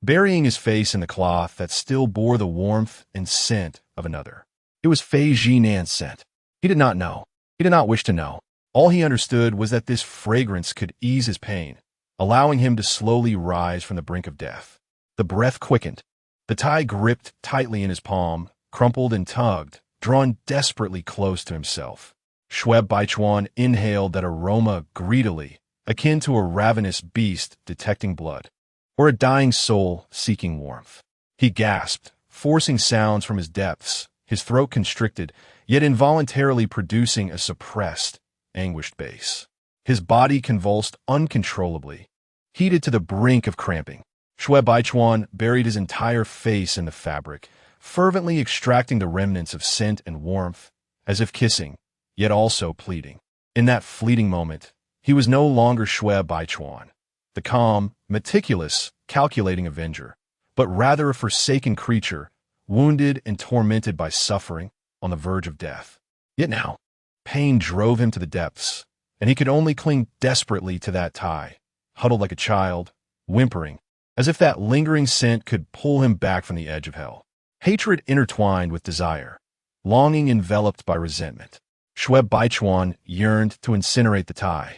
burying his face in the cloth that still bore the warmth and scent of another. It was Xiao Zhinan's scent. He did not know. He did not wish to know. All he understood was that this fragrance could ease his pain, allowing him to slowly rise from the brink of death. The breath quickened. The tie gripped tightly in his palm, crumpled and tugged, drawn desperately close to himself. Shui Baichuan inhaled that aroma greedily, akin to a ravenous beast detecting blood, or a dying soul seeking warmth. He gasped, forcing sounds from his depths, his throat constricted, yet involuntarily producing a suppressed, anguished bass. His body convulsed uncontrollably, heated to the brink of cramping. Shui Baichuan buried his entire face in the fabric, fervently extracting the remnants of scent and warmth, as if kissing, yet also pleading. In that fleeting moment, he was no longer Shui Baichuan, the calm, meticulous, calculating avenger, but rather a forsaken creature, wounded and tormented by suffering, on the verge of death. Yet now, pain drove him to the depths, and he could only cling desperately to that tie, huddled like a child, whimpering, as if that lingering scent could pull him back from the edge of hell. Hatred intertwined with desire, longing enveloped by resentment. Shui Baichuan yearned to incinerate the tie,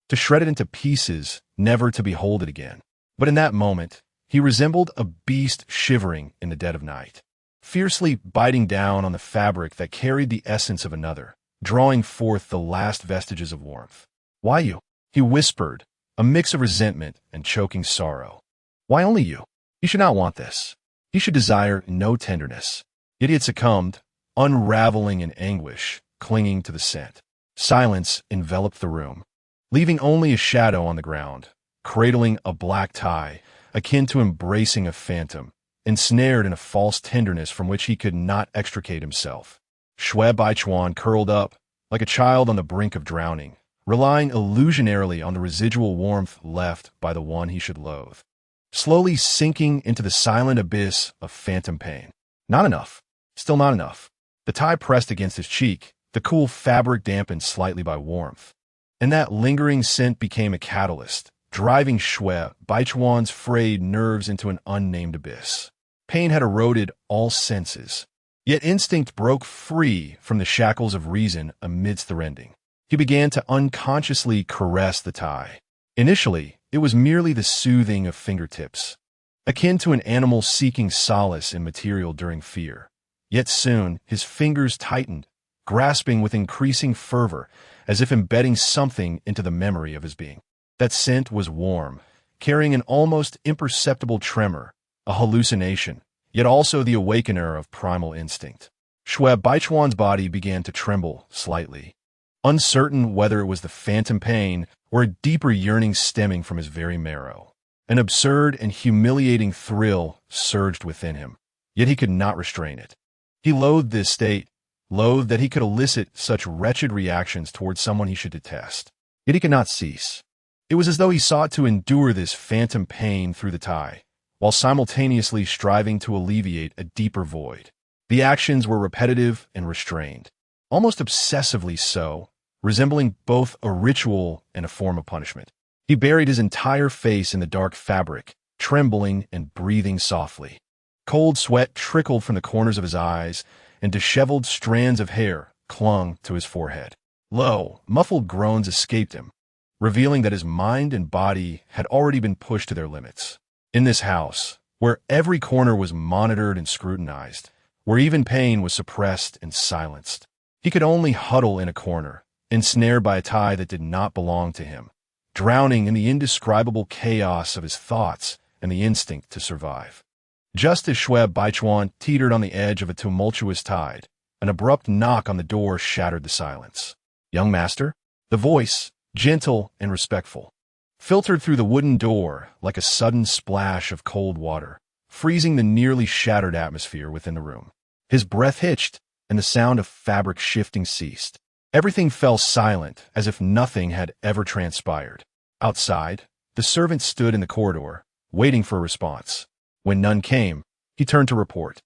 to shred it into pieces, never to behold it again. But in that moment, he resembled a beast shivering in the dead of night, fiercely biting down on the fabric that carried the essence of another, drawing forth the last vestiges of warmth. "Why you?" he whispered, a mix of resentment and choking sorrow. "Why only you? You should not want this. You should desire no tenderness." Yet he had succumbed, unraveling in anguish, clinging to the scent. Silence enveloped the room, leaving only a shadow on the ground, cradling a black tie, akin to embracing a phantom, ensnared in a false tenderness from which he could not extricate himself. Shui Baichuan curled up, like a child on the brink of drowning, relying illusionarily on the residual warmth left by the one he should loathe, slowly sinking into the silent abyss of phantom pain. Not enough. Still not enough. The tie pressed against his cheek, the cool fabric dampened slightly by warmth, and that lingering scent became a catalyst, driving Shui Baichuan's frayed nerves into an unnamed abyss. Pain had eroded all senses, yet instinct broke free from the shackles of reason amidst the rending. He began to unconsciously caress the tie. Initially, it was merely the soothing of fingertips, akin to an animal seeking solace in material during fear. Yet soon, his fingers tightened, grasping with increasing fervor, as if embedding something into the memory of his being. That scent was warm, carrying an almost imperceptible tremor, a hallucination, yet also the awakener of primal instinct. Shui Baichuan's body began to tremble slightly, uncertain whether it was the phantom pain or a deeper yearning stemming from his very marrow. An absurd and humiliating thrill surged within him, yet he could not restrain it. He loathed this state, loathed that he could elicit such wretched reactions towards someone he should detest. Yet he could not cease. It was as though he sought to endure this phantom pain through the tie, while simultaneously striving to alleviate a deeper void. The actions were repetitive and restrained, almost obsessively so, resembling both a ritual and a form of punishment. He buried his entire face in the dark fabric, trembling and breathing softly. Cold sweat trickled from the corners of his eyes, and disheveled strands of hair clung to his forehead. Low, muffled groans escaped him, revealing that his mind and body had already been pushed to their limits. In this house, where every corner was monitored and scrutinized, where even pain was suppressed and silenced, he could only huddle in a corner, ensnared by a tie that did not belong to him, drowning in the indescribable chaos of his thoughts and the instinct to survive. Just as Shui Baichuan teetered on the edge of a tumultuous tide, an abrupt knock on the door shattered the silence. "Young master?" The voice, gentle and respectful, filtered through the wooden door like a sudden splash of cold water, freezing the nearly shattered atmosphere within the room. His breath hitched, and the sound of fabric shifting ceased. Everything fell silent, as if nothing had ever transpired. Outside, the servant stood in the corridor, waiting for a response. When none came, he turned to report,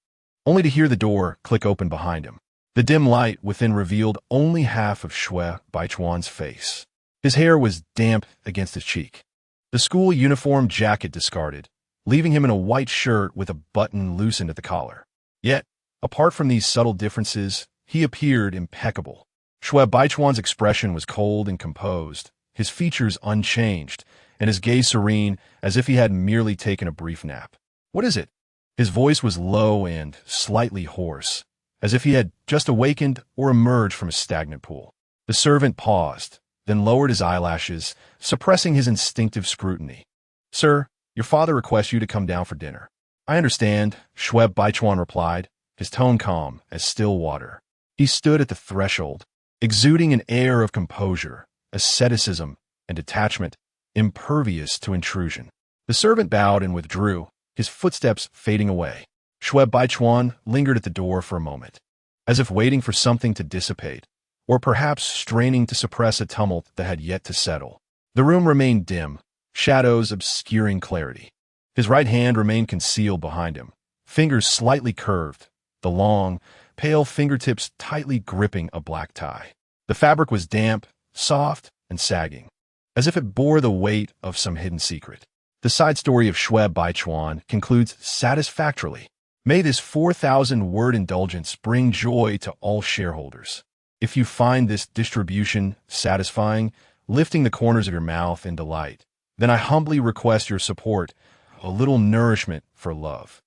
only to hear the door click open behind him. The dim light within revealed only half of Shui Baichuan's face. His hair was damp against his cheek, the school uniform jacket discarded, leaving him in a white shirt with a button loosened at the collar. Yet, apart from these subtle differences, he appeared impeccable. Shui Baichuan's expression was cold and composed, his features unchanged, and his gaze serene, as if he had merely taken a brief nap. "What is it?" His voice was low and slightly hoarse, as if he had just awakened or emerged from a stagnant pool. The servant paused, then lowered his eyelashes, suppressing his instinctive scrutiny. "Sir, your father requests you to come down for dinner." "I understand," Shui Baichuan replied, his tone calm as still water. He stood at the threshold, exuding an air of composure, asceticism, and detachment, impervious to intrusion. The servant bowed and withdrew, his footsteps fading away. Shui Baichuan lingered at the door for a moment, as if waiting for something to dissipate, or perhaps straining to suppress a tumult that had yet to settle. The room remained dim, shadows obscuring clarity. His right hand remained concealed behind him, fingers slightly curved, the long, pale fingertips tightly gripping a black tie. The fabric was damp, soft, and sagging, as if it bore the weight of some hidden secret. The side story of Shui Baichuan concludes satisfactorily. May this 4,000-word indulgence bring joy to all shareholders. If you find this distribution satisfying, lifting the corners of your mouth in delight, then I humbly request your support, a little nourishment for love.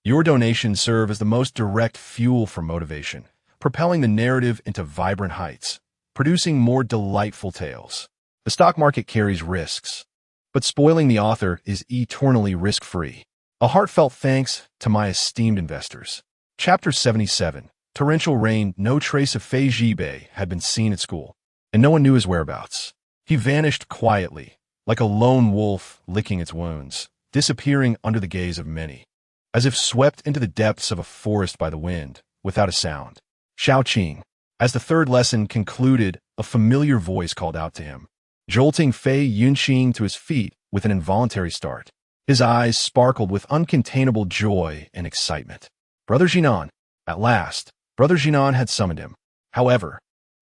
Your donations serve as the most direct fuel for motivation, propelling the narrative into vibrant heights, producing more delightful tales. The stock market carries risks, but spoiling the author is eternally risk-free. A heartfelt thanks to my esteemed investors. Chapter 77. Torrential rain. No trace of Fei Zhibei had been seen at school, and no one knew his whereabouts. He vanished quietly, like a lone wolf licking its wounds, disappearing under the gaze of many, as if swept into the depths of a forest by the wind, without a sound. Xiao Qing. As the third lesson concluded, a familiar voice called out to him, jolting Fei Yunqing to his feet with an involuntary start. His eyes sparkled with uncontainable joy and excitement. Brother Zhinan. At last, Brother Zhinan had summoned him. However,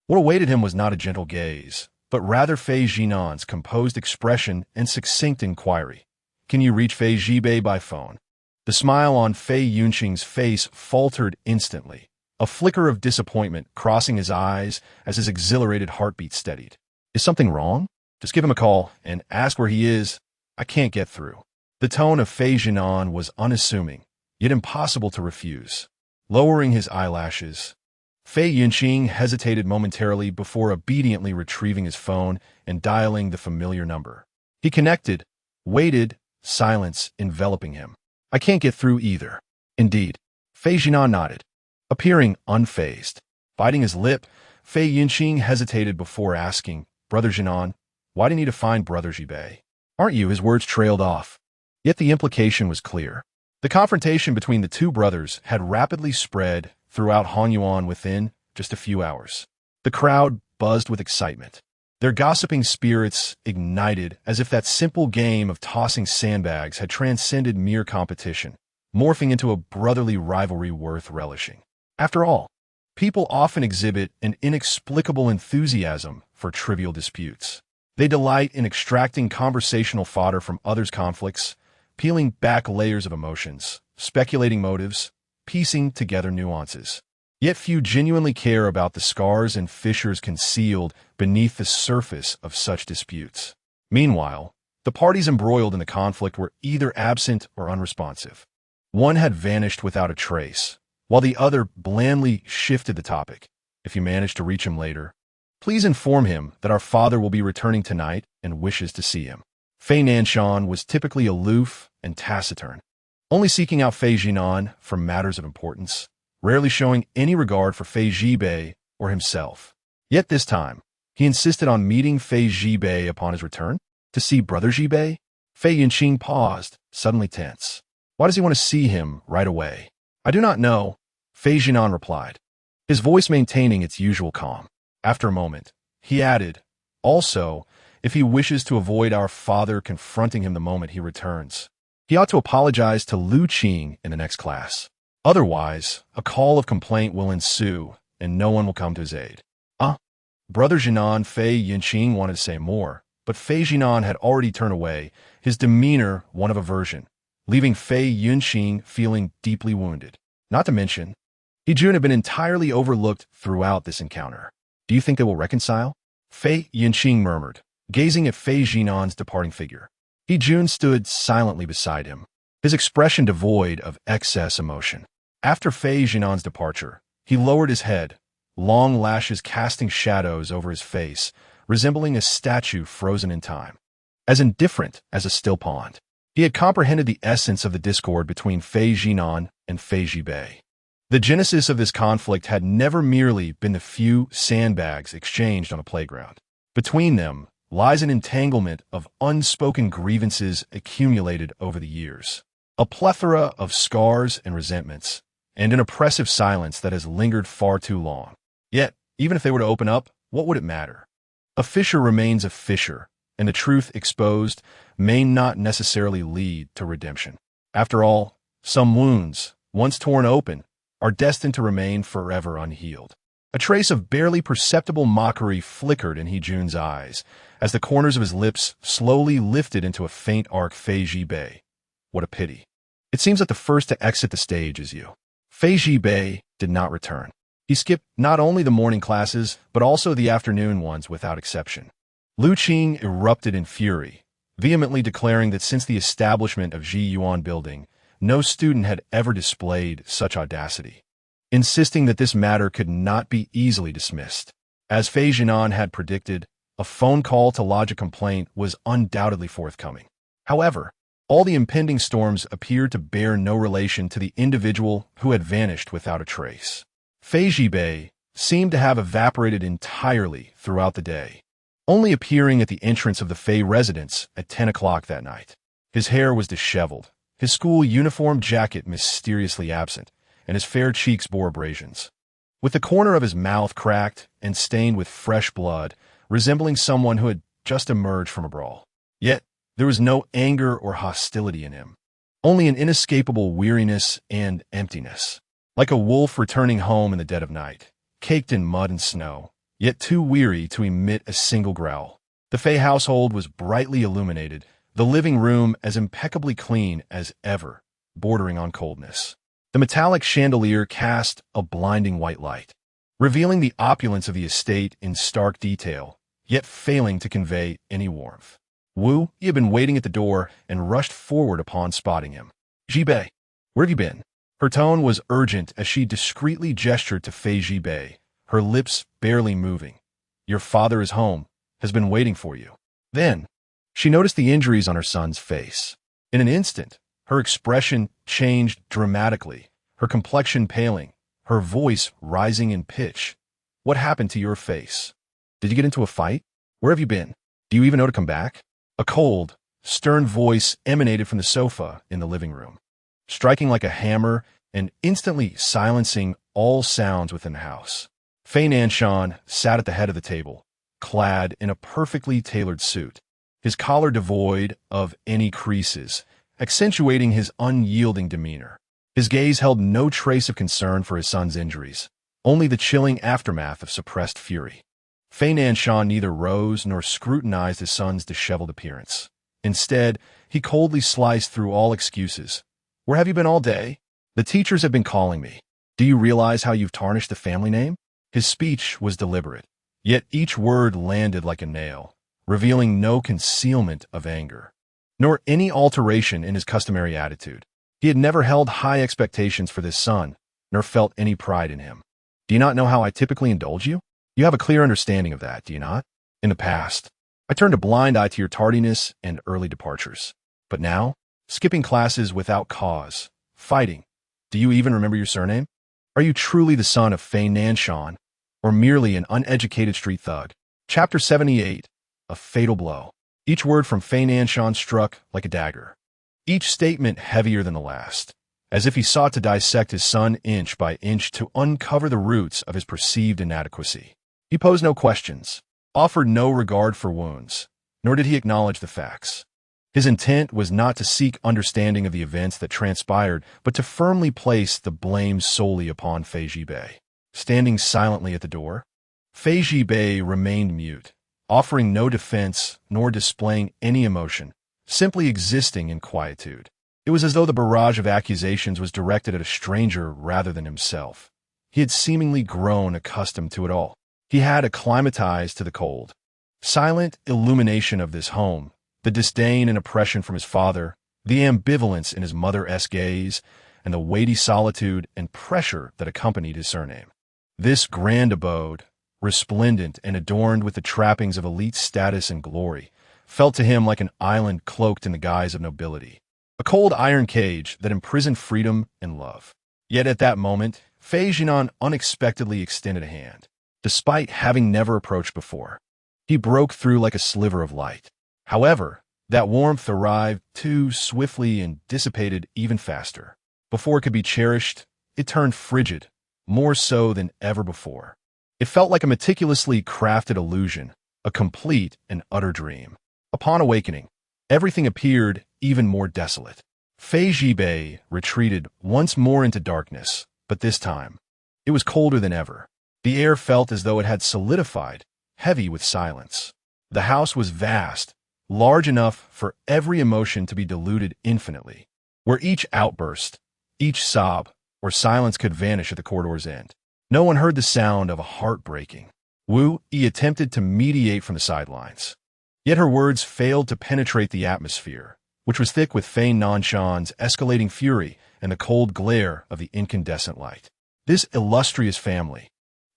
what awaited him was not a gentle gaze, but rather Fei Zhinan's composed expression and succinct inquiry. "Can you reach Fei Zhibei by phone?" The smile on Fei Yunqing's face faltered instantly, a flicker of disappointment crossing his eyes as his exhilarated heartbeat steadied. "Is something wrong? Just give him a call and ask where he is. I can't get through." The tone of Fei Zhinan was unassuming, yet impossible to refuse. Lowering his eyelashes, Fei Yunqing hesitated momentarily before obediently retrieving his phone and dialing the familiar number. He connected, waited, silence enveloping him. I can't get through either. Indeed. Fei Zhinan nodded, appearing unfazed. Biting his lip, Fei Yunqing hesitated before asking, Brother Zhinan, why do you need to find Brother Jibei? Aren't you? His words trailed off. Yet the implication was clear. The confrontation between the two brothers had rapidly spread throughout Hanyuan within just a few hours. The crowd buzzed with excitement. Their gossiping spirits ignited as if that simple game of tossing sandbags had transcended mere competition, morphing into a brotherly rivalry worth relishing. After all, people often exhibit an inexplicable enthusiasm for trivial disputes. They delight in extracting conversational fodder from others' conflicts, peeling back layers of emotions, speculating motives, piecing together nuances. Yet few genuinely care about the scars and fissures concealed beneath the surface of such disputes. Meanwhile, the parties embroiled in the conflict were either absent or unresponsive. One had vanished without a trace, while the other blandly shifted the topic. If you manage to reach him later, please inform him that our father will be returning tonight and wishes to see him. Fei Nanshan was typically aloof and taciturn, only seeking out Fei Zhinan for matters of importance, rarely showing any regard for Fei Jibei or himself. Yet this time, he insisted on meeting Fei Jibei upon his return. To see Brother Jibei? Fei Yunqing paused, suddenly tense. Why does he want to see him right away? I do not know, Fei Zhinan replied, his voice maintaining its usual calm. After a moment, he added, also, if he wishes to avoid our father confronting him the moment he returns, he ought to apologize to Lu Qing in the next class. Otherwise, a call of complaint will ensue, and no one will come to his aid. Brother Zhinan, Fei Yunqing wanted to say more, but Fei Zhinan had already turned away, his demeanor one of aversion, leaving Fei Yunqing feeling deeply wounded. Not to mention, Hejun had been entirely overlooked throughout this encounter. Do you think they will reconcile? Fei Yunqing murmured, gazing at Fei Zhinan's departing figure. Hejun stood silently beside him, his expression devoid of excess emotion. After Fei Zhinan's departure, he lowered his head, long lashes casting shadows over his face, resembling a statue frozen in time. As indifferent as a still pond, he had comprehended the essence of the discord between Fei Zhinan and Fei Jibei. The genesis of this conflict had never merely been the few sandbags exchanged on a playground. Between them lies an entanglement of unspoken grievances accumulated over the years, a plethora of scars and resentments, and an oppressive silence that has lingered far too long. Yet, even if they were to open up, what would it matter? A fissure remains a fissure, and the truth exposed may not necessarily lead to redemption. After all, some wounds, once torn open, are destined to remain forever unhealed. A trace of barely perceptible mockery flickered in Hejun's eyes, as the corners of his lips slowly lifted into a faint arc. Fei Jibei. What a pity. It seems that the first to exit the stage is you. Fei Jibei did not return. He skipped not only the morning classes, but also the afternoon ones without exception. Lu Qing erupted in fury, vehemently declaring that since the establishment of Ji Yuan Building, no student had ever displayed such audacity, insisting that this matter could not be easily dismissed. As Fei Zhinan had predicted, a phone call to lodge a complaint was undoubtedly forthcoming. However, all the impending storms appeared to bear no relation to the individual who had vanished without a trace. Fei Jibei seemed to have evaporated entirely throughout the day, only appearing at the entrance of the Fei residence at 10 o'clock that night. His hair was disheveled, his school uniform jacket mysteriously absent, and his fair cheeks bore abrasions, with the corner of his mouth cracked and stained with fresh blood, resembling someone who had just emerged from a brawl. Yet, there was no anger or hostility in him, only an inescapable weariness and emptiness, like a wolf returning home in the dead of night, caked in mud and snow, yet too weary to emit a single growl. The Fei household was brightly illuminated, the living room as impeccably clean as ever, bordering on coldness. The metallic chandelier cast a blinding white light, revealing the opulence of the estate in stark detail, yet failing to convey any warmth. Wu Yi had been waiting at the door and rushed forward upon spotting him. Jibei, where have you been? Her tone was urgent as she discreetly gestured to Fei Jibei, her lips barely moving. Your father is home, has been waiting for you. Then, she noticed the injuries on her son's face. In an instant, her expression changed dramatically, her complexion paling, her voice rising in pitch. What happened to your face? Did you get into a fight? Where have you been? Do you even know to come back? A cold, stern voice emanated from the sofa in the living room, striking like a hammer and instantly silencing all sounds within the house. Fei Nanshan sat at the head of the table, clad in a perfectly tailored suit, his collar devoid of any creases, accentuating his unyielding demeanor. His gaze held no trace of concern for his son's injuries, only the chilling aftermath of suppressed fury. Fei Nanshan neither rose nor scrutinized his son's disheveled appearance. Instead, he coldly sliced through all excuses. Where have you been all day? The teachers have been calling me. Do you realize how you've tarnished the family name? His speech was deliberate, yet each word landed like a nail, revealing no concealment of anger, nor any alteration in his customary attitude. He had never held high expectations for this son, nor felt any pride in him. Do you not know how I typically indulge you? You have a clear understanding of that, do you not? In the past, I turned a blind eye to your tardiness and early departures. But now, skipping classes without cause, fighting. Do you even remember your surname? Are you truly the son of Fei Nanshan, or merely an uneducated street thug? Chapter 78, A Fatal Blow. Each word from Fei Nanshan struck like a dagger, each statement heavier than the last, as if he sought to dissect his son inch by inch to uncover the roots of his perceived inadequacy. He posed no questions, offered no regard for wounds, nor did he acknowledge the facts. His intent was not to seek understanding of the events that transpired, but to firmly place the blame solely upon Fei Jibei. Standing silently at the door, Fei Jibei remained mute, offering no defense nor displaying any emotion, simply existing in quietude. It was as though the barrage of accusations was directed at a stranger rather than himself. He had seemingly grown accustomed to it all. He had acclimatized to the cold, silent illumination of this home, the disdain and oppression from his father, the ambivalence in his mother-esque gaze, and the weighty solitude and pressure that accompanied his surname. This grand abode, resplendent and adorned with the trappings of elite status and glory, felt to him like an island cloaked in the guise of nobility, a cold iron cage that imprisoned freedom and love. Yet at that moment, Fei Zhinan unexpectedly extended a hand. Despite having never approached before, he broke through like a sliver of light. However, that warmth arrived too swiftly and dissipated even faster. Before it could be cherished, it turned frigid, more so than ever before. It felt like a meticulously crafted illusion, a complete and utter dream. Upon awakening, everything appeared even more desolate. Fei Jibei retreated once more into darkness, but this time, it was colder than ever. The air felt as though it had solidified, heavy with silence. The house was vast, large enough for every emotion to be diluted infinitely, where each outburst, each sob, or silence could vanish at the corridor's end. No one heard the sound of a heart breaking. Wu Yi attempted to mediate from the sidelines, yet her words failed to penetrate the atmosphere, which was thick with Fei Nanshan's escalating fury and the cold glare of the incandescent light. This illustrious family,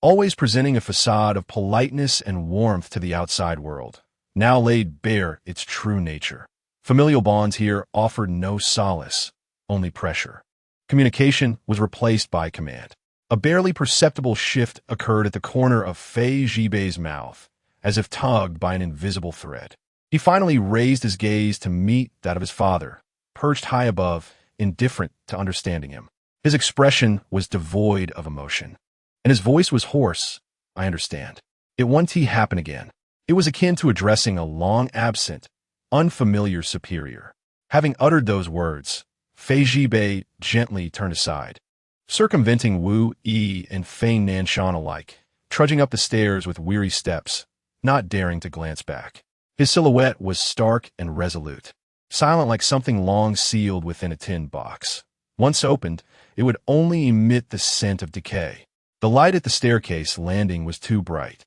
always presenting a facade of politeness and warmth to the outside world, now laid bare its true nature. Familial bonds here offered no solace, only pressure. Communication was replaced by command. A barely perceptible shift occurred at the corner of Fei Jibei's mouth, as if tugged by an invisible thread. He finally raised his gaze to meet that of his father, perched high above, indifferent to understanding him. His expression was devoid of emotion, and his voice was hoarse. I understand. It won't happen again. It was akin to addressing a long-absent, unfamiliar superior. Having uttered those words, Fei Jibei gently turned aside, circumventing Wu Yi and Fei Nanshan alike, trudging up the stairs with weary steps, not daring to glance back. His silhouette was stark and resolute, silent like something long sealed within a tin box. Once opened, it would only emit the scent of decay. The light at the staircase landing was too bright,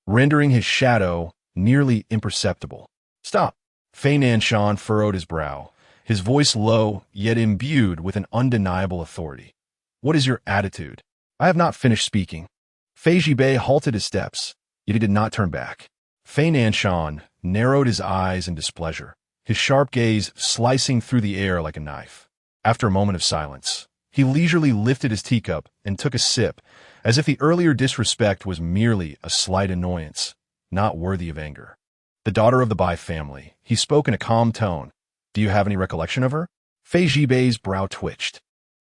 rendering his shadow nearly imperceptible. Stop! Fei Nanshan furrowed his brow, his voice low, yet imbued with an undeniable authority. What is your attitude? I have not finished speaking. Fei Jibei halted his steps, yet he did not turn back. Fei Nanshan narrowed his eyes in displeasure, his sharp gaze slicing through the air like a knife. After a moment of silence, he leisurely lifted his teacup and took a sip, as if the earlier disrespect was merely a slight annoyance, not worthy of anger. The daughter of the Bai family, he spoke in a calm tone. Do you have any recollection of her? Fei Jibei's brow twitched,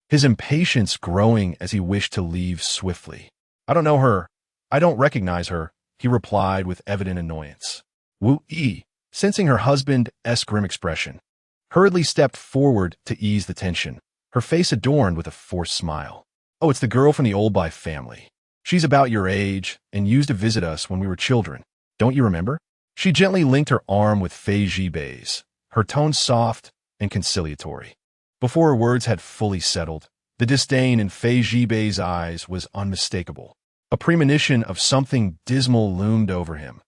his impatience growing as he wished to leave swiftly. I don't know her. I don't recognize her, he replied with evident annoyance. Wu Yi, sensing her husband's grim expression, hurriedly stepped forward to ease the tension, her face adorned with a forced smile. Oh, it's the girl from the old Bai family. She's about your age and used to visit us when we were children. Don't you remember? She gently linked her arm with Fei Jibei's, her tone soft and conciliatory. Before her words had fully settled, the disdain in Fei Jibei's eyes was unmistakable. A premonition of something dismal loomed over him,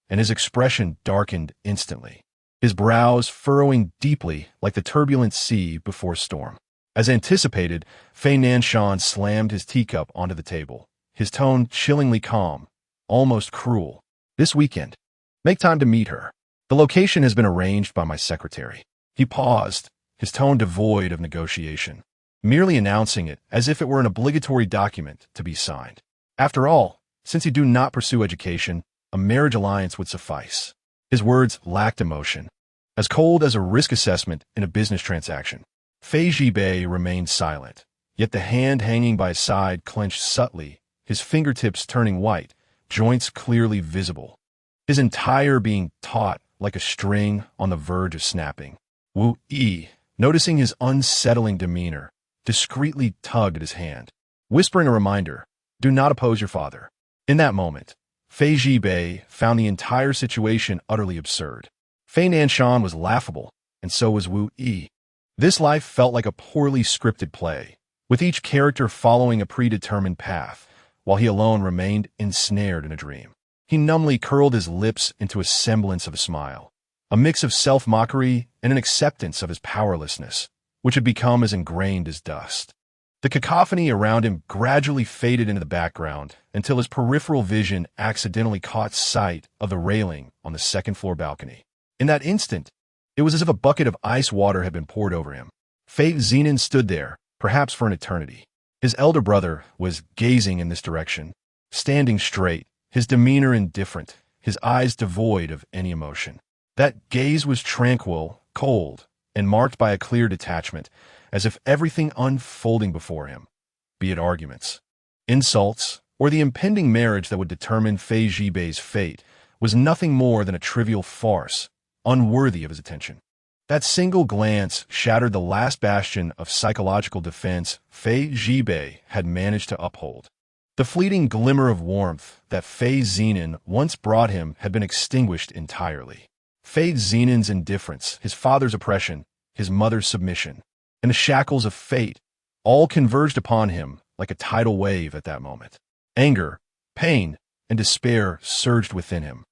and his expression darkened instantly, his brows furrowing deeply like the turbulent sea before storm. As anticipated, Fei Nanshan slammed his teacup onto the table, his tone chillingly calm, almost cruel. This weekend. Make time to meet her. The location has been arranged by my secretary. He paused, his tone devoid of negotiation, merely announcing it as if it were an obligatory document to be signed. After all, since you do not pursue education, a marriage alliance would suffice. His words lacked emotion, as cold as a risk assessment in a business transaction. Fei Jibei remained silent, yet the hand hanging by his side clenched subtly, his fingertips turning white, joints clearly visible, his entire being taut like a string on the verge of snapping. Wu Yi, noticing his unsettling demeanor, discreetly tugged at his hand, whispering a reminder, do not oppose your father. In that moment, Fei Jibei found the entire situation utterly absurd. Fei Nanshan was laughable, and so was Wu Yi. This life felt like a poorly scripted play, with each character following a predetermined path, while he alone remained ensnared in a dream. He numbly curled his lips into a semblance of a smile, a mix of self-mockery and an acceptance of his powerlessness, which had become as ingrained as dust. The cacophony around him gradually faded into the background until his peripheral vision accidentally caught sight of the railing on the second-floor balcony. In that instant, it was as if a bucket of ice water had been poured over him. Fei Zhinan stood there, perhaps for an eternity. His elder brother was gazing in this direction, standing straight, his demeanor indifferent, his eyes devoid of any emotion. That gaze was tranquil, cold, and marked by a clear detachment, as if everything unfolding before him, be it arguments, insults, or the impending marriage that would determine Fei Jibei's fate, was nothing more than a trivial farce, unworthy of his attention. That single glance shattered the last bastion of psychological defense Fei Jibei had managed to uphold. The fleeting glimmer of warmth that Fei Zhinan once brought him had been extinguished entirely. Fei Zhinan's indifference, his father's oppression, his mother's submission, and the shackles of fate all converged upon him like a tidal wave at that moment. Anger, pain, and despair surged within him,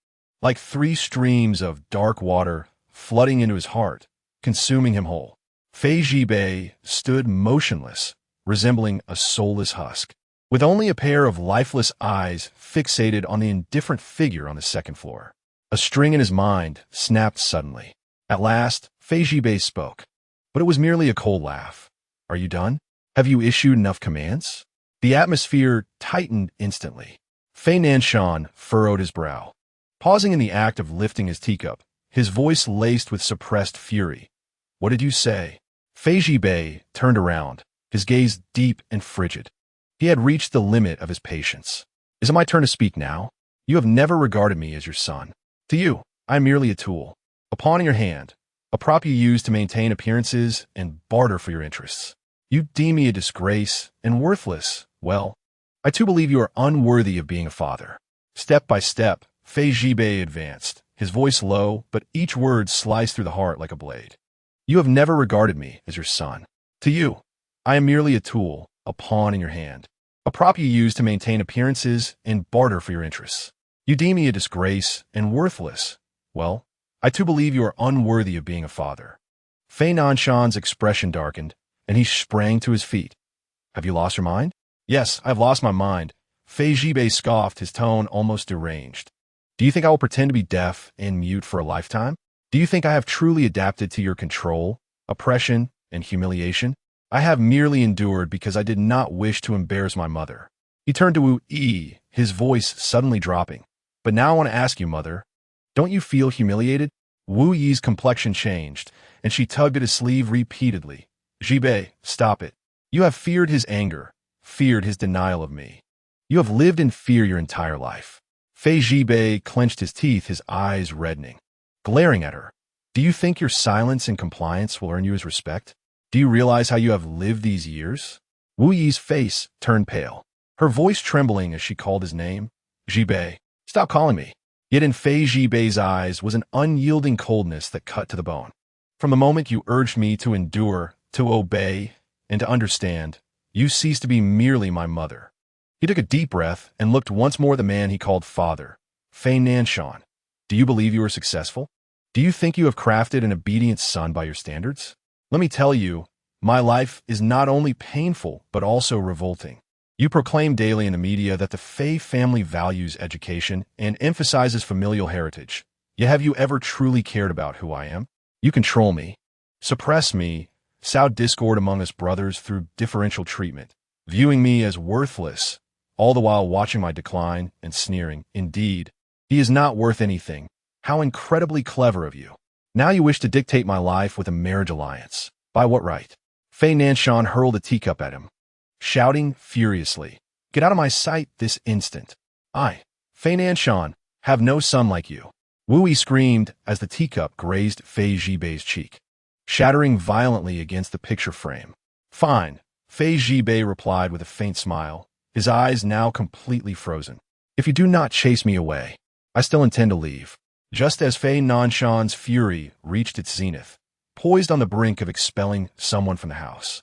like three streams of dark water flooding into his heart, consuming him whole. Fei Jibei stood motionless, resembling a soulless husk, with only a pair of lifeless eyes fixated on the indifferent figure on the second floor. A string in his mind snapped suddenly. At last, Fei Jibei spoke, but it was merely a cold laugh. Are you done? Have you issued enough commands? The atmosphere tightened instantly. Fei Nanshan furrowed his brow, pausing in the act of lifting his teacup, his voice laced with suppressed fury. What did you say? Fei Jibei turned around, his gaze deep and frigid. He had reached the limit of his patience. Is it my turn to speak now? You have never regarded me as your son. To you, I am merely a tool, a pawn in your hand, a prop you use to maintain appearances and barter for your interests. You deem me a disgrace and worthless. Well, I too believe you are unworthy of being a father. Step by step, Fei Jibei advanced, his voice low, but each word sliced through the heart like a blade. You have never regarded me as your son. To you, I am merely a tool, a pawn in your hand, a prop you use to maintain appearances and barter for your interests. You deem me a disgrace and worthless. Well, I too believe you are unworthy of being a father. Fei Nanshan's expression darkened, and he sprang to his feet. Have you lost your mind? Yes, I have lost my mind. Fei Zhibei scoffed, his tone almost deranged. Do you think I will pretend to be deaf and mute for a lifetime? Do you think I have truly adapted to your control, oppression, and humiliation? I have merely endured because I did not wish to embarrass my mother. He turned to Wu Yi, his voice suddenly dropping. But now I want to ask you, mother, don't you feel humiliated? Wu Yi's complexion changed, and she tugged at his sleeve repeatedly. Zhibei, stop it. You have feared his anger, feared his denial of me. You have lived in fear your entire life. Fei Zhibei clenched his teeth, his eyes reddening. Glaring at her, do you think your silence and compliance will earn you his respect? Do you realize how you have lived these years? Wu Yi's face turned pale, her voice trembling as she called his name. Zhibei, stop calling me. Yet in Fei Zhibei's eyes was an unyielding coldness that cut to the bone. From the moment you urged me to endure, to obey, and to understand, you ceased to be merely my mother. He took a deep breath and looked once more at the man he called father. Fei Nanshan, do you believe you are successful? Do you think you have crafted an obedient son by your standards? Let me tell you, my life is not only painful, but also revolting. You proclaim daily in the media that the Fei family values education and emphasizes familial heritage. Yet have you ever truly cared about who I am? You control me, suppress me, sow discord among us brothers through differential treatment, viewing me as worthless, all the while watching my decline and sneering. Indeed, he is not worth anything. How incredibly clever of you. Now you wish to dictate my life with a marriage alliance. By what right? Fei Nanshan hurled a teacup at him, shouting furiously, Get out of my sight this instant. I, Fei Nanshan, have no son like you. Wu Yi screamed as the teacup grazed Fei Zhibei's cheek, shattering violently against the picture frame. Fine, Fei Zhibei replied with a faint smile, his eyes now completely frozen. If you do not chase me away, I still intend to leave. Just as Fei Nanshan's fury reached its zenith, poised on the brink of expelling someone from the house,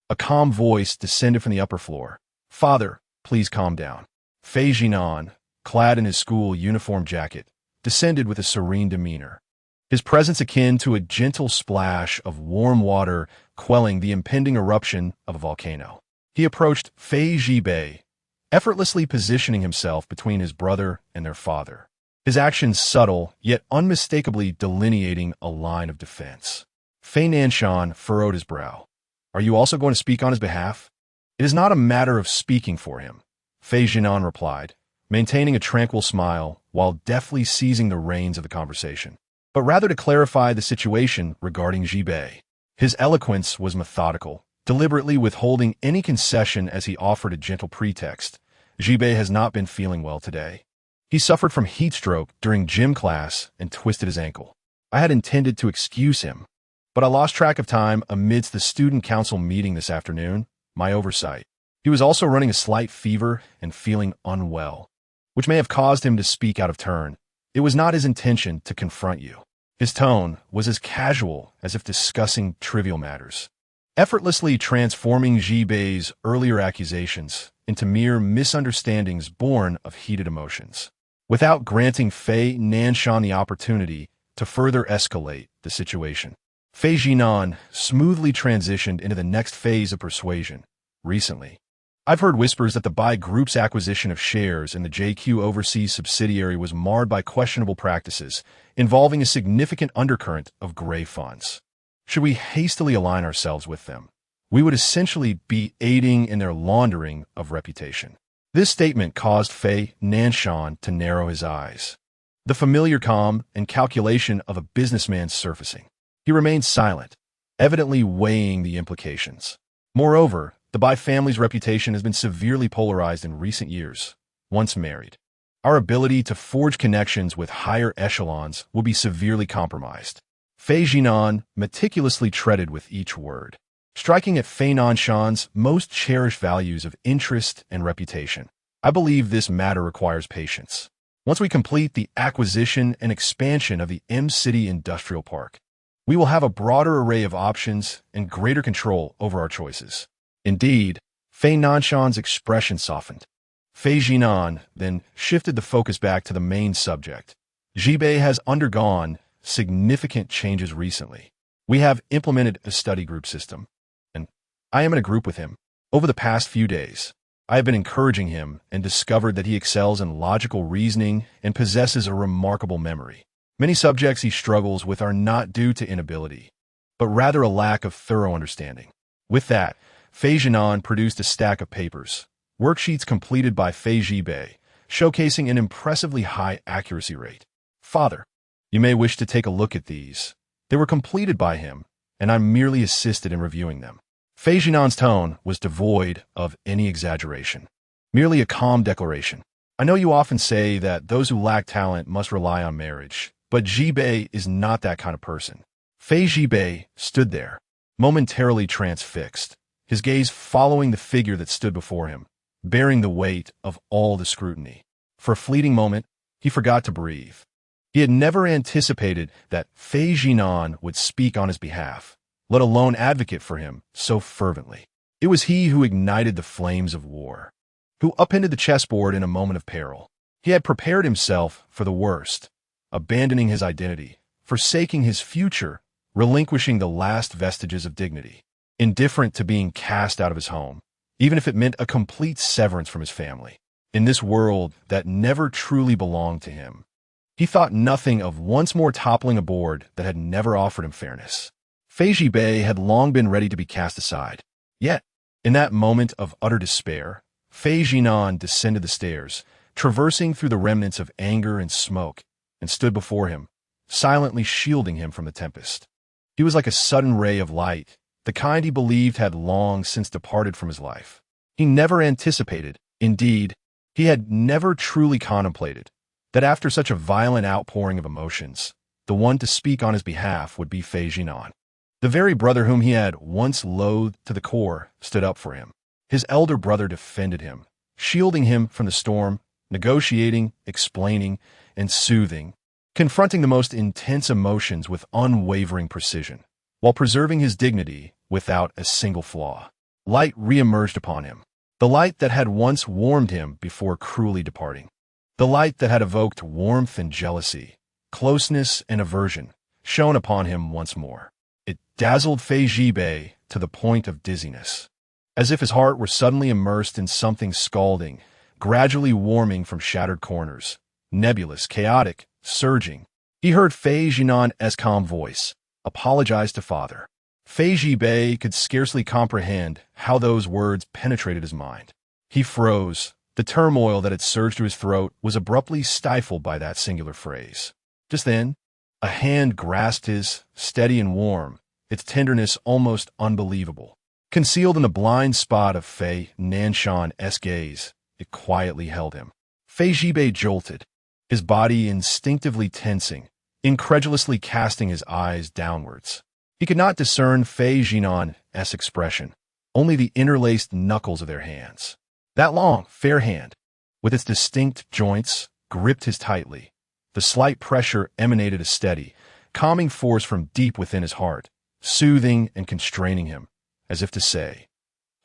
a calm voice descended from the upper floor. Father, please calm down. Fei Zhinan, clad in his school uniform jacket, descended with a serene demeanor, his presence akin to a gentle splash of warm water quelling the impending eruption of a volcano. He approached Fei Zhibei, effortlessly positioning himself between his brother and their father, his actions subtle yet unmistakably delineating a line of defense. Fei Nanshan furrowed his brow. Are you also going to speak on his behalf? It is not a matter of speaking for him, Fei Zhinan replied, maintaining a tranquil smile while deftly seizing the reins of the conversation, but rather to clarify the situation regarding Zhibei. His eloquence was methodical, deliberately withholding any concession as he offered a gentle pretext. Zhibei has not been feeling well today. He suffered from heat stroke during gym class and twisted his ankle. I had intended to excuse him, but I lost track of time amidst the student council meeting this afternoon, my oversight. He was also running a slight fever and feeling unwell, which may have caused him to speak out of turn. It was not his intention to confront you. His tone was as casual as if discussing trivial matters, effortlessly transforming Zhibei's earlier accusations into mere misunderstandings born of heated emotions, without granting Fei Nanshan the opportunity to further escalate the situation. Fei Zhinan smoothly transitioned into the next phase of persuasion. Recently, I've heard whispers that the Bai Group's acquisition of shares in the JQ overseas subsidiary was marred by questionable practices involving a significant undercurrent of gray funds. Should we hastily align ourselves with them, we would essentially be aiding in their laundering of reputation. This statement caused Fei Nanshan to narrow his eyes, the familiar calm and calculation of a businessman surfacing. He remained silent, evidently weighing the implications. Moreover, the Bai family's reputation has been severely polarized in recent years. Once married, our ability to forge connections with higher echelons will be severely compromised. Fei Zhinan meticulously treaded with each word, striking at Fei Nanshan's most cherished values of interest and reputation. I believe this matter requires patience. Once we complete the acquisition and expansion of the M-City Industrial Park, we will have a broader array of options and greater control over our choices. Indeed, Fei Nanshan's expression softened. Fei Zhinan then shifted the focus back to the main subject. Zhibei has undergone significant changes recently. We have implemented a study group system, and I am in a group with him. Over the past few days, I have been encouraging him and discovered that he excels in logical reasoning and possesses a remarkable memory. Many subjects he struggles with are not due to inability, but rather a lack of thorough understing. With that, Xiao Zhinan produced a stack of papers, worksheets completed by Bei, showcasing an impressively high accuracy rate. Father, you may wish to take a look at these. They were completed by him, and I merely assisted in reviewing them. Xiao Zhinan's tone was devoid of any exaggeration, merely a calm declaration. I know you often say that those who lack talent must rely on marriage, but Bei is not that kind of person. Bei stood there, momentarily transfixed, his gaze following the figure that stood before him, bearing the weight of all the scrutiny. For a fleeting moment, he forgot to breathe. He had never anticipated that Xiao Zhinan would speak on his behalf, let alone advocate for him so fervently. It was he who ignited the flames of war, who upended the chessboard in a moment of peril. He had prepared himself for the worst, abandoning his identity, forsaking his future, relinquishing the last vestiges of dignity, indifferent to being cast out of his home, even if it meant a complete severance from his family. In this world that never truly belonged to him, he thought nothing of once more toppling a board that had never offered him fairness. Bei had long been ready to be cast aside. Yet, in that moment of utter despair, Xiao Zhinan descended the stairs, traversing through the remnants of anger and smoke, and stood before him, silently shielding him from the tempest. He was like a sudden ray of light, the kind he believed had long since departed from his life. He never anticipated, indeed, he had never truly contemplated, that after such a violent outpouring of emotions, the one to speak on his behalf would be Xiao Zhinan. The very brother whom he had once loathed to the core stood up for him. His elder brother defended him, shielding him from the storm, negotiating, explaining, and soothing, confronting the most intense emotions with unwavering precision, while preserving his dignity without a single flaw. Light re-emerged upon him, the light that had once warmed him before cruelly departing, the light that had evoked warmth and jealousy, closeness and aversion, shone upon him once more. It dazzled Bei to the point of dizziness, as if his heart were suddenly immersed in something scalding, gradually warming from shattered corners, nebulous, chaotic, surging. He heard Xiao Zhinan's calm voice, apologize to father. Bei could scarcely comprehend how those words penetrated his mind. He froze. The turmoil that had surged to his throat was abruptly stifled by that singular phrase. Just then, a hand grasped his, steady and warm, its tenderness almost unbelievable. Concealed in the blind spot of Xiao Zhinan's gaze, it quietly held him. Bei jolted, his body instinctively tensing, incredulously casting his eyes downwards. He could not discern Xiao Zhinan's expression, only the interlaced knuckles of their hands. That long, fair hand, with its distinct joints, gripped his tightly. The slight pressure emanated a steady, calming force from deep within his heart, soothing and constraining him, as if to say,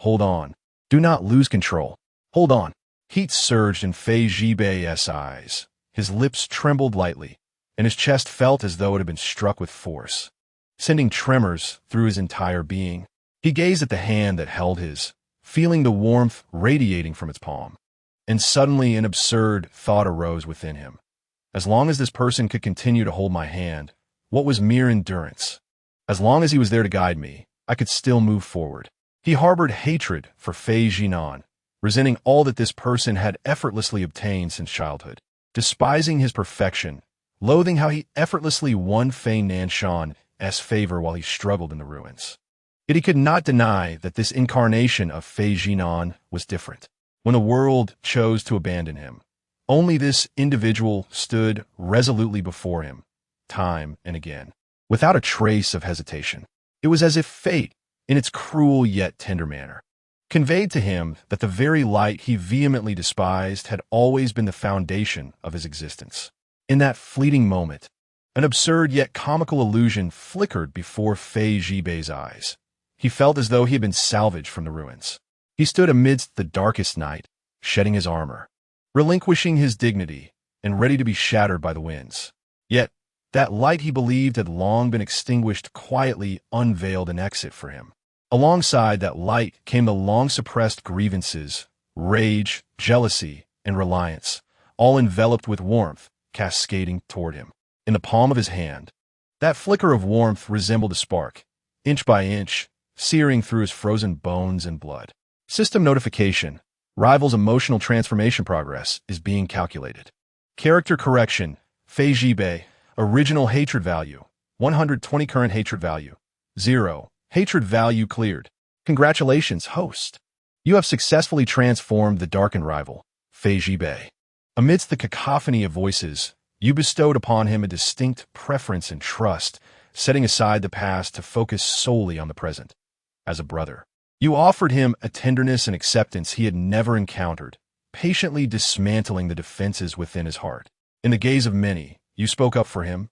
"Hold on. Do not lose control. Hold on." Heat surged in Xiao Bei's eyes. His lips trembled lightly, and his chest felt as though it had been struck with force, sending tremors through his entire being. He gazed at the hand that held his, feeling the warmth radiating from its palm. And suddenly an absurd thought arose within him. As long as this person could continue to hold my hand, what was mere endurance? As long as he was there to guide me, I could still move forward. He harbored hatred for Xiao Zhinan, resenting all that this person had effortlessly obtained since childhood, despising his perfection, loathing how he effortlessly won Xiao Zhinan's favor while he struggled in the ruins. Yet he could not deny that this incarnation of Xiao Zhinan was different. When the world chose to abandon him, only this individual stood resolutely before him, time and again, without a trace of hesitation. It was as if fate, in its cruel yet tender manner, conveyed to him that the very light he vehemently despised had always been the foundation of his existence. In that fleeting moment, an absurd yet comical illusion flickered before Xiao Bei's eyes. He felt as though he had been salvaged from the ruins. He stood amidst the darkest night, shedding his armor, relinquishing his dignity, and ready to be shattered by the winds. Yet, That light he believed had long been extinguished quietly unveiled an exit for him. Alongside that light came the long-suppressed grievances, rage, jealousy, and reliance, all enveloped with warmth, cascading toward him. In the palm of his hand, that flicker of warmth resembled a spark, inch by inch, searing through his frozen bones and blood. System notification. Rival's emotional transformation progress is being calculated. Character correction. Fei Jibei. Original hatred value. 120 current hatred value. 0. Hatred value cleared. Congratulations, host. You have successfully transformed the darkened rival, Fei Jibei. Amidst the cacophony of voices, you bestowed upon him a distinct preference and trust, setting aside the past to focus solely on the present. As a brother, you offered him a tenderness and acceptance he had never encountered, patiently dismantling the defenses within his heart. In the gaze of many, you spoke up for him,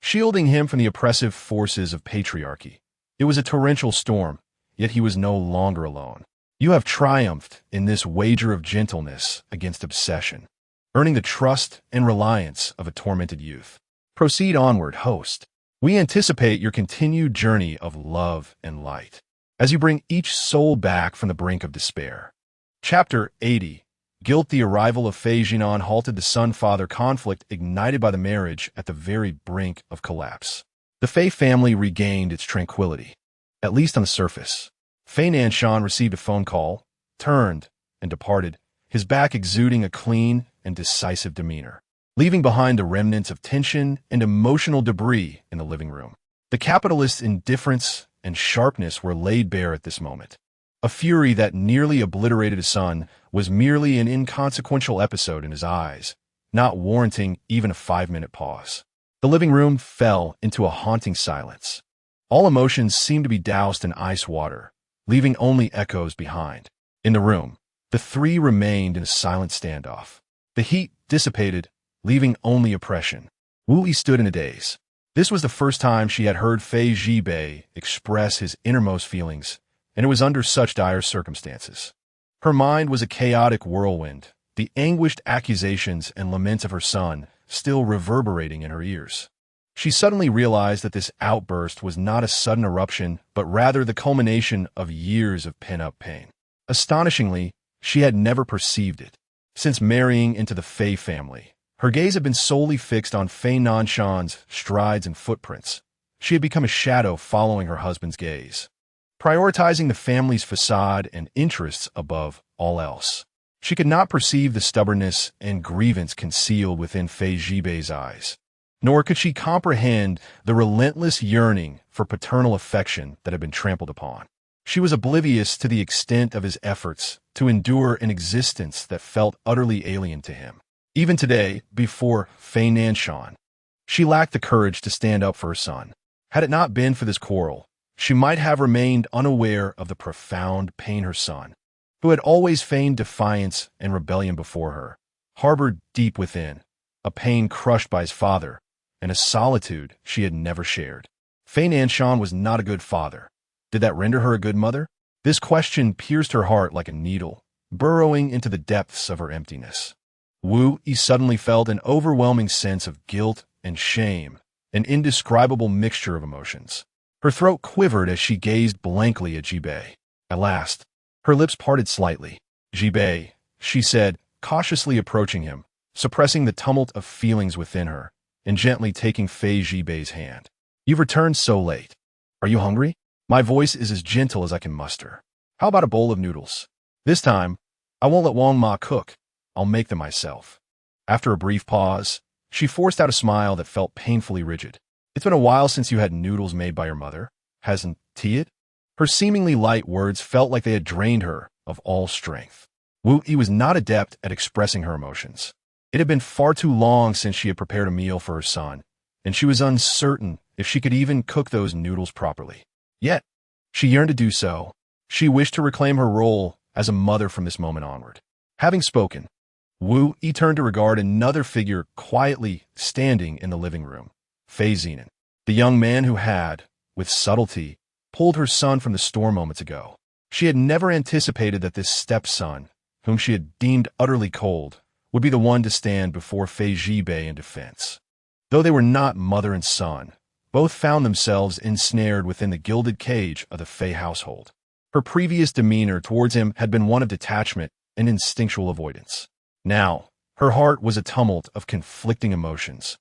shielding him from the oppressive forces of patriarchy. It was a torrential storm, yet he was no longer alone. You have triumphed in this wager of gentleness against obsession, earning the trust and reliance of a tormented youth. Proceed onward, host. We anticipate your continued journey of love and light, as you bring each soul back from the brink of despair. Chapter 80. Guilt. The arrival of Fei Zhinan halted the son-father conflict ignited by the marriage at the very brink of collapse. The Fei family regained its tranquility, at least on the surface. Fei Nanshan received a phone call, turned, and departed, his back exuding a clean and decisive demeanor, leaving behind the remnants of tension and emotional debris in the living room. The capitalist's indifference and sharpness were laid bare at this moment. A fury that nearly obliterated his son was merely an inconsequential episode in his eyes, not warranting even a 5-minute pause. The living room fell into a haunting silence. All emotions seemed to be doused in ice water, leaving only echoes behind. In the room, the three remained in a silent standoff. The heat dissipated, leaving only oppression. Wu Yi stood in a daze. This was the first time she had heard Fei Jibei express his innermost feelings, and it was under such dire circumstances. Her mind was a chaotic whirlwind, the anguished accusations and laments of her son still reverberating in her ears. She suddenly realized that this outburst was not a sudden eruption, but rather the culmination of years of pent-up pain. Astonishingly, she had never perceived it. Since marrying into the Fei family, her gaze had been solely fixed on Fei Nanshan's strides and footprints. She had become a shadow following her husband's gaze, prioritizing the family's facade and interests above all else. She could not perceive the stubbornness and grievance concealed within Fei Jibei's eyes, nor could she comprehend the relentless yearning for paternal affection that had been trampled upon. She was oblivious to the extent of his efforts to endure an existence that felt utterly alien to him. Even today, before Fei Nanshan, she lacked the courage to stand up for her son. Had it not been for this quarrel, she might have remained unaware of the profound pain her son, who had always feigned defiance and rebellion before her, harbored deep within, a pain crushed by his father, and a solitude she had never shared. Fei Nanshan was not a good father. Did that render her a good mother? This question pierced her heart like a needle, burrowing into the depths of her emptiness. Wu Yi suddenly felt an overwhelming sense of guilt and shame, an indescribable mixture of emotions. Her throat quivered as she gazed blankly at Jibei. At last, her lips parted slightly. "Jibei," she said, cautiously approaching him, suppressing the tumult of feelings within her, and gently taking Fei Jibei's hand. "You've returned so late. Are you hungry? My voice is as gentle as I can muster. How about a bowl of noodles? This time, I won't let Wang Ma cook. I'll make them myself." After a brief pause, she forced out a smile that felt painfully rigid. "It's been a while since you had noodles made by your mother, hasn't it?" Her seemingly light words felt like they had drained her of all strength. Wu Yi was not adept at expressing her emotions. It had been far too long since she had prepared a meal for her son, and she was uncertain if she could even cook those noodles properly. Yet, she yearned to do so. She wished to reclaim her role as a mother from this moment onward. Having spoken, Wu Yi turned to regard another figure quietly standing in the living room, Fei Zhinan, the young man who had, with subtlety, pulled her son from the storm moments ago. She had never anticipated that this stepson, whom she had deemed utterly cold, would be the one to stand before Fei Jibei in defense. Though they were not mother and son, both found themselves ensnared within the gilded cage of the Fey household. Her previous demeanor towards him had been one of detachment and instinctual avoidance. Now, her heart was a tumult of conflicting emotions.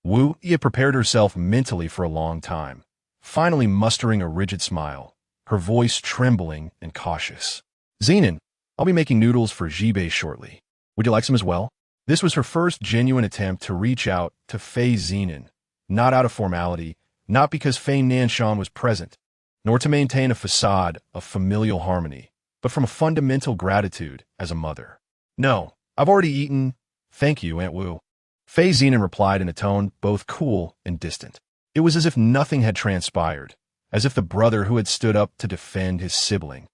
Wu Yi had prepared herself mentally for a long time, finally mustering a rigid smile, her voice trembling and cautious. Zhinan, I'll be making noodles for Jibei shortly. Would you like some as well? This was her first genuine attempt to reach out to Fei Zhinan, not out of formality, not because Fei Nanshan was present, nor to maintain a facade of familial harmony, but from a fundamental gratitude as a mother. No, I've already eaten. Thank you, Aunt Wu. Fei Zhinan replied in a tone both cool and distant. It was as if nothing had transpired, as if the brother who had stood up to defend his sibling,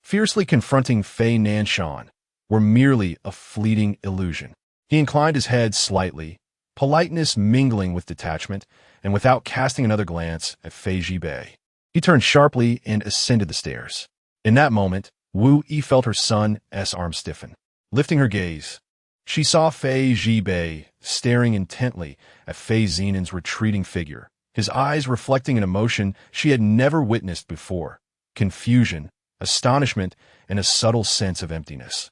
fiercely confronting Fei Nanshan, were merely a fleeting illusion. He inclined his head slightly, politeness mingling with detachment, and without casting another glance at Fei Jibei, he turned sharply and ascended the stairs. In that moment, Wu Yi felt her son's arm stiffen. Lifting her gaze, she saw Fei Jibei staring intently at Fei Zhinan's retreating figure, his eyes reflecting an emotion she had never witnessed before: confusion, astonishment, and a subtle sense of emptiness.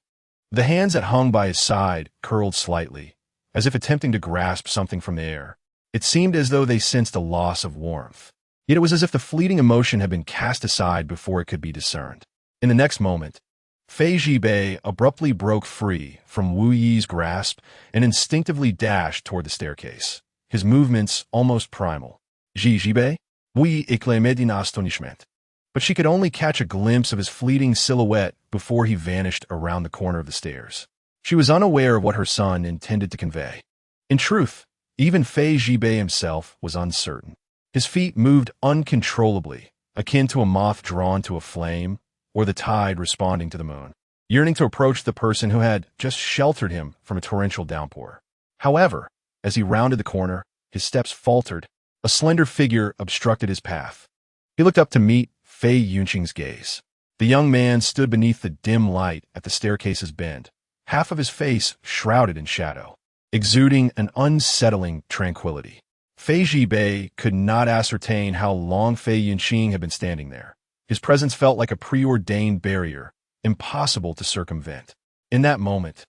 The hands that hung by his side curled slightly, as if attempting to grasp something from the air. It seemed as though they sensed a loss of warmth. Yet it was as if the fleeting emotion had been cast aside before it could be discerned. In the next moment, Fei Jibei abruptly broke free from Wu Yi's grasp and instinctively dashed toward the staircase, his movements almost primal. Jibei? Wu Yi exclaimed in astonishment. But she could only catch a glimpse of his fleeting silhouette before he vanished around the corner of the stairs. She was unaware of what her son intended to convey. In truth, even Fei Jibei himself was uncertain. His feet moved uncontrollably, akin to a moth drawn to a flame, or the tide responding to the moon, yearning to approach the person who had just sheltered him from a torrential downpour. However, as he rounded the corner, his steps faltered. A slender figure obstructed his path. He looked up to meet Fei Yunqing's gaze. The young man stood beneath the dim light at the staircase's bend, half of his face shrouded in shadow, exuding an unsettling tranquility. Fei Jibei could not ascertain how long Fei Yunqing had been standing there. His presence felt like a preordained barrier, impossible to circumvent. In that moment,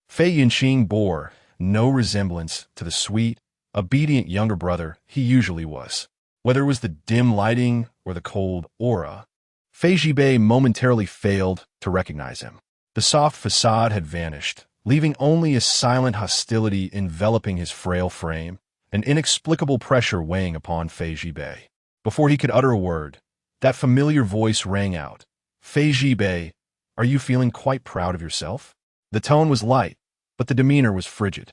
Fei Yunqing bore no resemblance to the sweet, obedient younger brother he usually was. Whether it was the dim lighting or the cold aura, Fei Jibei momentarily failed to recognize him. The soft facade had vanished, leaving only a silent hostility enveloping his frail frame, an inexplicable pressure weighing upon Fei Jibei. Before he could utter a word, that familiar voice rang out. Fei Jibei, are you feeling quite proud of yourself? The tone was light, but the demeanor was frigid.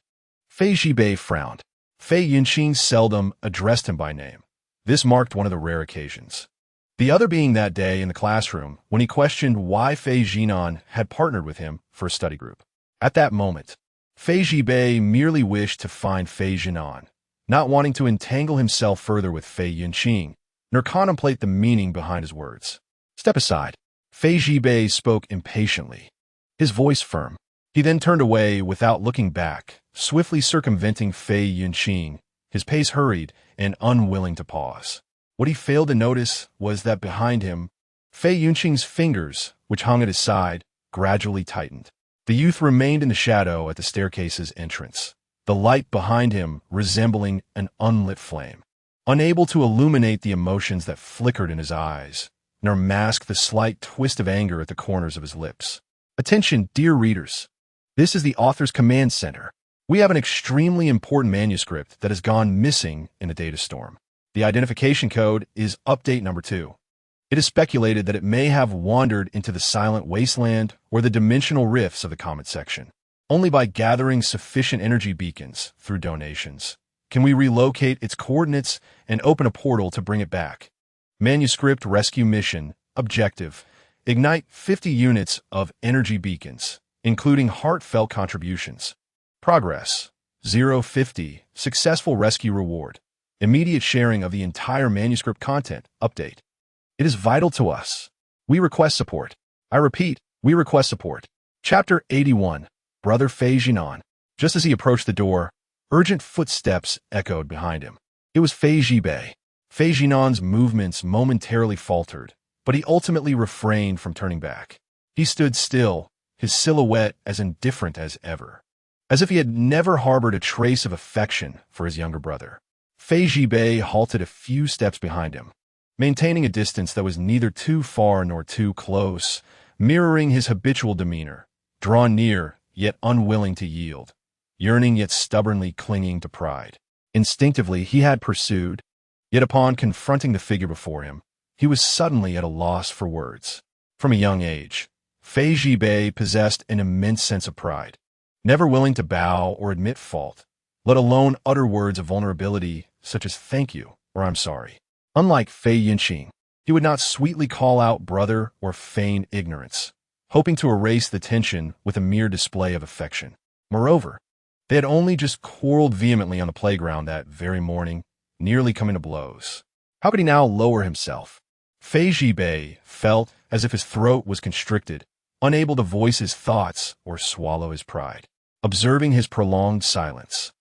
Fei Jibei frowned. Fei Yunqing seldom addressed him by name. This marked one of the rare occasions. The other being that day in the classroom when he questioned why Fei Zhinan had partnered with him for a study group. At that moment, Fei Jibei merely wished to find Fei Zhinan, not wanting to entangle himself further with Fei Yunqing, nor contemplate the meaning behind his words. Step aside. Fei Jibei spoke impatiently, his voice firm. He then turned away without looking back, swiftly circumventing Fei Yunqing, his pace hurried and unwilling to pause. What he failed to notice was that behind him, Fei Yunqing's fingers, which hung at his side, gradually tightened. The youth remained in the shadow at the staircase's entrance, the light behind him resembling an unlit flame, unable to illuminate the emotions that flickered in his eyes, nor mask the slight twist of anger at the corners of his lips. Attention, dear readers. This is the author's command center. We have an extremely important manuscript that has gone missing in a data storm. The identification code is update number 2. It is speculated that it may have wandered into the silent wasteland or the dimensional rifts of the comment section. Only by gathering sufficient energy beacons through donations can we relocate its coordinates and open a portal to bring it back. Manuscript Rescue Mission Objective: Ignite 50 units of energy beacons, including heartfelt contributions. Progress 050. Successful rescue reward. Immediate sharing of the entire manuscript content. Update. It is vital to us. We request support. I repeat, we request support. Chapter 81. Brother Fei Zhinan. Just as he approached the door, Urgent footsteps echoed behind him. It was Fei Zhibei. Fei Zhinan's movements momentarily faltered, but he ultimately refrained from turning back. He stood still, his silhouette as indifferent as ever, as if he had never harbored a trace of affection for his younger brother. Fei Zhibei halted a few steps behind him, maintaining a distance that was neither too far nor too close, mirroring his habitual demeanor, drawn near, yet unwilling to yield, yearning yet stubbornly clinging to pride. Instinctively, he had pursued, yet upon confronting the figure before him, he was suddenly at a loss for words. From a young age, Fei Zhibei possessed an immense sense of pride, never willing to bow or admit fault, let alone utter words of vulnerability such as thank you or I'm sorry. Unlike Fei Yinqing, he would not sweetly call out brother or feign ignorance, hoping to erase the tension with a mere display of affection. Moreover, they had only just quarreled vehemently on the playground that very morning, nearly coming to blows. How could he now lower himself? Fei Zhibei felt as if his throat was constricted, unable to voice his thoughts or swallow his pride. Observing his prolonged silence,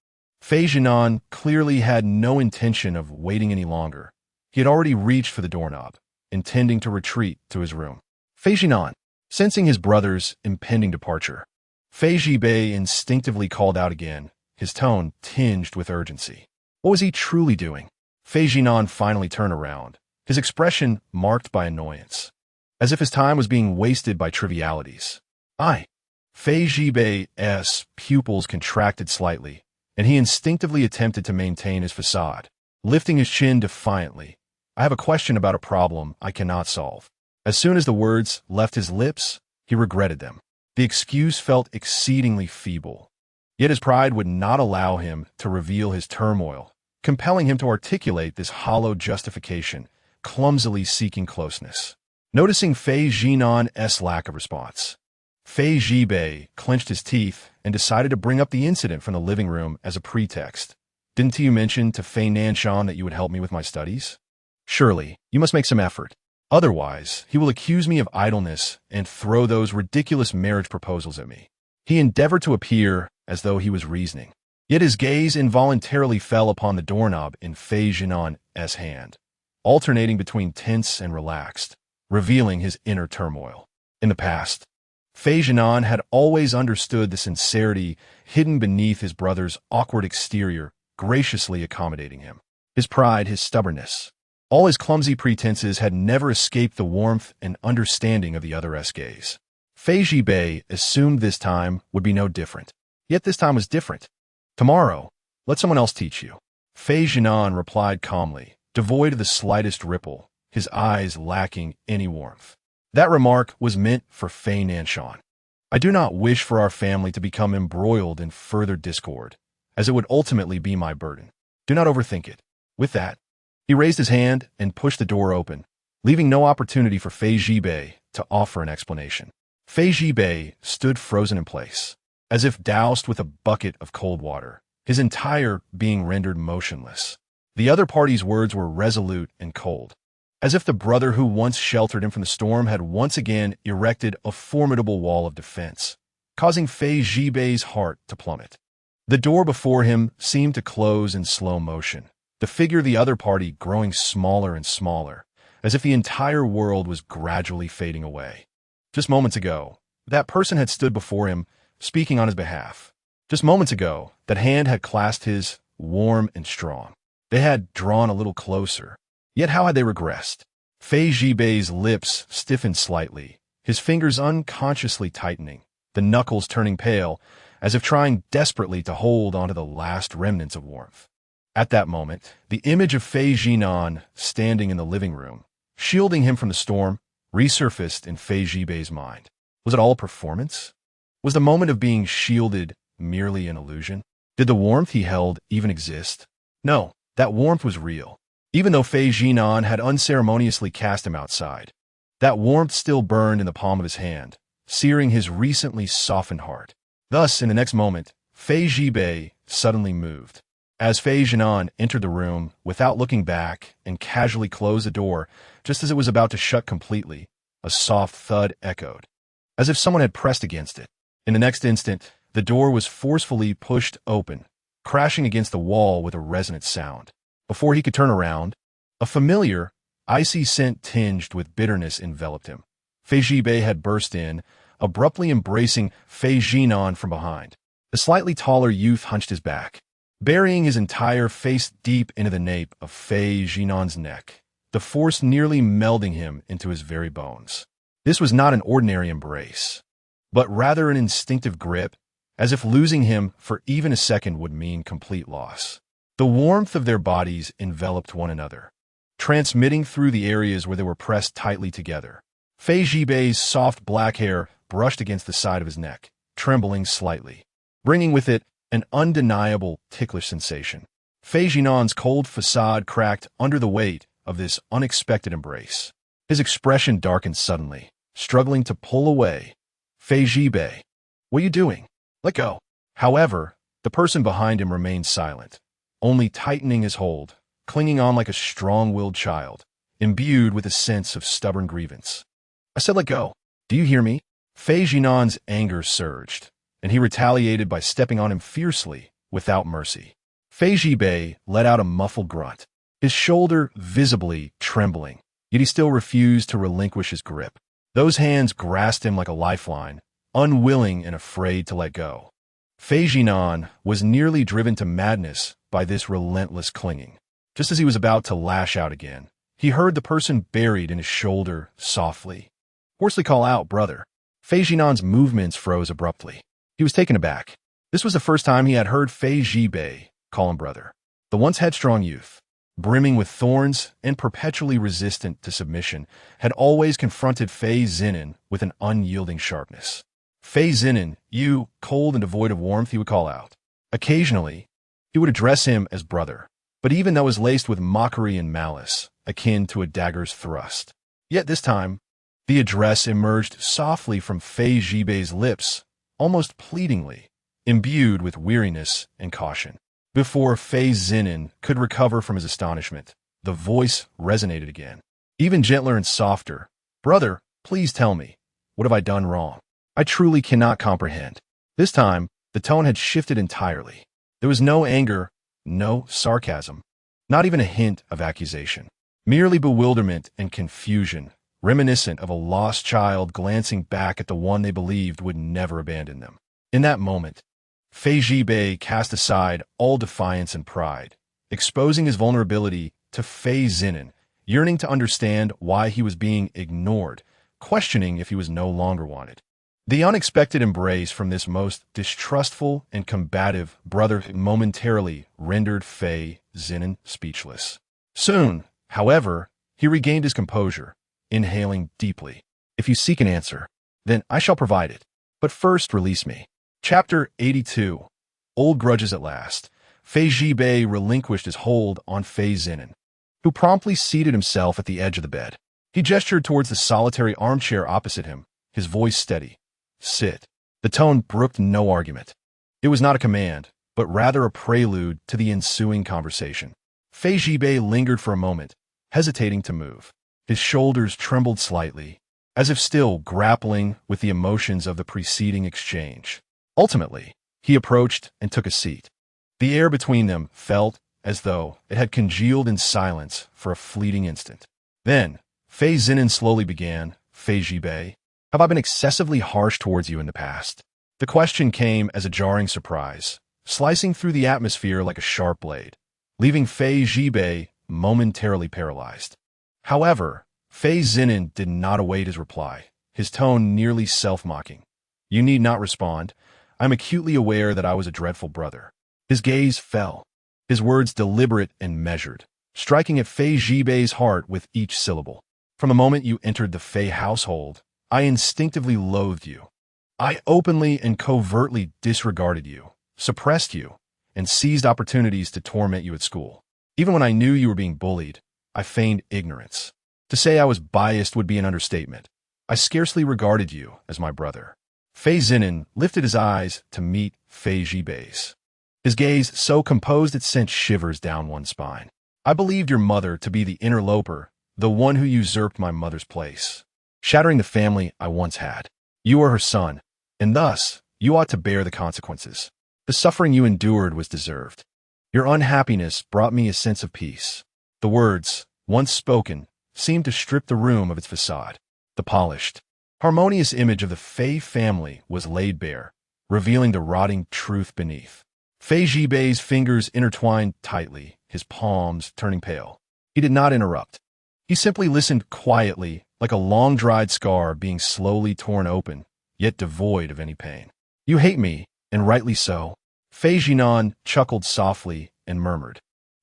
Fei Zhinan clearly had no intention of waiting any longer. He had already reached for the doorknob, intending to retreat to his room. Fei Zhinan, sensing his brother's impending departure, Fei Zhibei instinctively called out again, his tone tinged with urgency. What was he truly doing? Fei Zhinan finally turned around, his expression marked by annoyance, as if his time was being wasted by trivialities. Fei Zhibei's pupils contracted slightly, and he instinctively attempted to maintain his facade, lifting his chin defiantly. I have a question about a problem I cannot solve. As soon as the words left his lips, he regretted them. The excuse felt exceedingly feeble, yet his pride would not allow him to reveal his turmoil, compelling him to articulate this hollow justification, clumsily seeking closeness. Noticing Fei Zhinan's lack of response, Fei Zhibei clenched his teeth and decided to bring up the incident from the living room as a pretext. Didn't you mention to Fei Nanshan that you would help me with my studies? Surely, you must make some effort. Otherwise, he will accuse me of idleness and throw those ridiculous marriage proposals at me. He endeavored to appear as though he was reasoning, yet his gaze involuntarily fell upon the doorknob in Fei Zhinan's hand, alternating between tense and relaxed, revealing his inner turmoil. In the past, Fei Zhinan had always understood the sincerity hidden beneath his brother's awkward exterior, graciously accommodating him. His pride, his stubbornness, all his clumsy pretenses had never escaped the warmth and understanding of the other's gaze. Fei Zhibei assumed this time would be no different. Yet this time was different. Tomorrow, let someone else teach you. Fei Zhinan replied calmly, devoid of the slightest ripple, his eyes lacking any warmth. That remark was meant for Fei Nanshan. I do not wish for our family to become embroiled in further discord, as it would ultimately be my burden. Do not overthink it. With that, he raised his hand and pushed the door open, leaving no opportunity for Fei Zhibei to offer an explanation. Fei Zhibei stood frozen in place, as if doused with a bucket of cold water, his entire being rendered motionless. The other party's words were resolute and cold, as if the brother who once sheltered him from the storm had once again erected a formidable wall of defense, causing Fei Zhibei's heart to plummet. The door before him seemed to close in slow motion, the figure of the other party growing smaller and smaller, as if the entire world was gradually fading away. Just moments ago, that person had stood before him, speaking on his behalf. Just moments ago, that hand had clasped his, warm and strong. They had drawn a little closer. Yet how had they regressed? Fei Zhibei's lips stiffened slightly, his fingers unconsciously tightening, the knuckles turning pale, as if trying desperately to hold onto the last remnants of warmth. At that moment, the image of Fei Zhinan standing in the living room, shielding him from the storm, resurfaced in Fei Zhibei's mind. Was it all a performance? Was the moment of being shielded merely an illusion? Did the warmth he held even exist? No, that warmth was real. Even though Fei Zhinan had unceremoniously cast him outside, that warmth still burned in the palm of his hand, searing his recently softened heart. Thus, in the next moment, Fei Zhibei suddenly moved. As Fei Zhinan entered the room without looking back and casually closed the door, just as it was about to shut completely, a soft thud echoed, as if someone had pressed against it. In the next instant, the door was forcefully pushed open, crashing against the wall with a resonant sound. Before he could turn around, a familiar, icy scent tinged with bitterness enveloped him. Fei Zhibei had burst in, abruptly embracing Fei Zhinan from behind. The slightly taller youth hunched his back, burying his entire face deep into the nape of Fei Zhinan's neck, the force nearly melding him into his very bones. This was not an ordinary embrace, but rather an instinctive grip, as if losing him for even a second would mean complete loss. The warmth of their bodies enveloped one another, transmitting through the areas where they were pressed tightly together. Fei Zhibei's soft black hair brushed against the side of his neck, trembling slightly, bringing with it an undeniable ticklish sensation. Fei Zhinan's cold facade cracked under the weight of this unexpected embrace. His expression darkened suddenly, struggling to pull away. Fei Zhibei, what are you doing? Let go. However, the person behind him remained silent, only tightening his hold, clinging on like a strong-willed child, imbued with a sense of stubborn grievance. I said let go. Do you hear me? Fei Zhinan's anger surged, and he retaliated by stepping on him fiercely, without mercy. Fei Zhibei let out a muffled grunt, his shoulder visibly trembling, yet he still refused to relinquish his grip. Those hands grasped him like a lifeline, unwilling and afraid to let go. Fei Zhinan was nearly driven to madness by this relentless clinging. Just as he was about to lash out again, he heard the person buried in his shoulder softly, hoarsely call out, "Brother." Fei Zhinan's movements froze abruptly. He was taken aback. This was the first time he had heard Fei Zhibei call him brother. The once headstrong youth, brimming with thorns and perpetually resistant to submission, had always confronted Fei Zhinan with an unyielding sharpness. Fei Zhinan, you, cold and devoid of warmth, he would call out. Occasionally, he would address him as brother, but even that was laced with mockery and malice, akin to a dagger's thrust. Yet this time, the address emerged softly from Fei Zhibei's lips, almost pleadingly, imbued with weariness and caution. Before Fei Zhinan could recover from his astonishment, the voice resonated again, even gentler and softer. Brother, please tell me, what have I done wrong? I truly cannot comprehend. This time, the tone had shifted entirely. There was no anger, no sarcasm, not even a hint of accusation. Merely bewilderment and confusion, reminiscent of a lost child glancing back at the one they believed would never abandon them. In that moment, Fei Zhibei cast aside all defiance and pride, exposing his vulnerability to Fei Zhinan, yearning to understand why he was being ignored, questioning if he was no longer wanted. The unexpected embrace from this most distrustful and combative brother momentarily rendered Fei Zhinan speechless. Soon, however, he regained his composure, inhaling deeply. If you seek an answer, then I shall provide it. But first, release me. Chapter 82. Old Grudges at Last. Fei Zhibei relinquished his hold on Fei Zhinan, who promptly seated himself at the edge of the bed. He gestured towards the solitary armchair opposite him, his voice steady. Sit. The tone brooked no argument. It was not a command, but rather a prelude to the ensuing conversation. Fei Zhibei lingered for a moment, hesitating to move. His shoulders trembled slightly, as if still grappling with the emotions of the preceding exchange. Ultimately, he approached and took a seat. The air between them felt as though it had congealed in silence for a fleeting instant. Then, Fei Zhinan slowly began, Fei Zhibei, have I been excessively harsh towards you in the past? The question came as a jarring surprise, slicing through the atmosphere like a sharp blade, leaving Fei Zhibei momentarily paralyzed. However, Fei Zhinan did not await his reply, his tone nearly self-mocking. You need not respond. I am acutely aware that I was a dreadful brother. His gaze fell, his words deliberate and measured, striking at Fei Zhibei's heart with each syllable. From the moment you entered the Fei household, I instinctively loathed you. I openly and covertly disregarded you, suppressed you, and seized opportunities to torment you at school. Even when I knew you were being bullied, I feigned ignorance. To say I was biased would be an understatement. I scarcely regarded you as my brother. Fei Zhinan lifted his eyes to meet Fei Zhibei's. His gaze so composed it sent shivers down one's spine. I believed your mother to be the interloper, the one who usurped my mother's place, shattering the family I once had. You are her son, and thus, you ought to bear the consequences. The suffering you endured was deserved. Your unhappiness brought me a sense of peace. The words, once spoken, seemed to strip the room of its facade. The polished, harmonious image of the Fei family was laid bare, revealing the rotting truth beneath. Fei Jibei's fingers intertwined tightly, his palms turning pale. He did not interrupt. He simply listened quietly, like a long-dried scar being slowly torn open, yet devoid of any pain. You hate me, and rightly so. Fei Zhinan chuckled softly and murmured.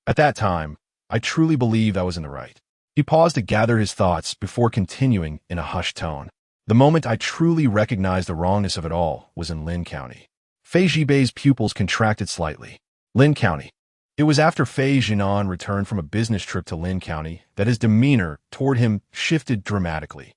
At that time, I truly believed I was in the right. He paused to gather his thoughts before continuing in a hushed tone. The moment I truly recognized the wrongness of it all was in Lin County. Fei Jibei's pupils contracted slightly. Lin County. It was after Fei Zhinan returned from a business trip to Lin County that his demeanor toward him shifted dramatically.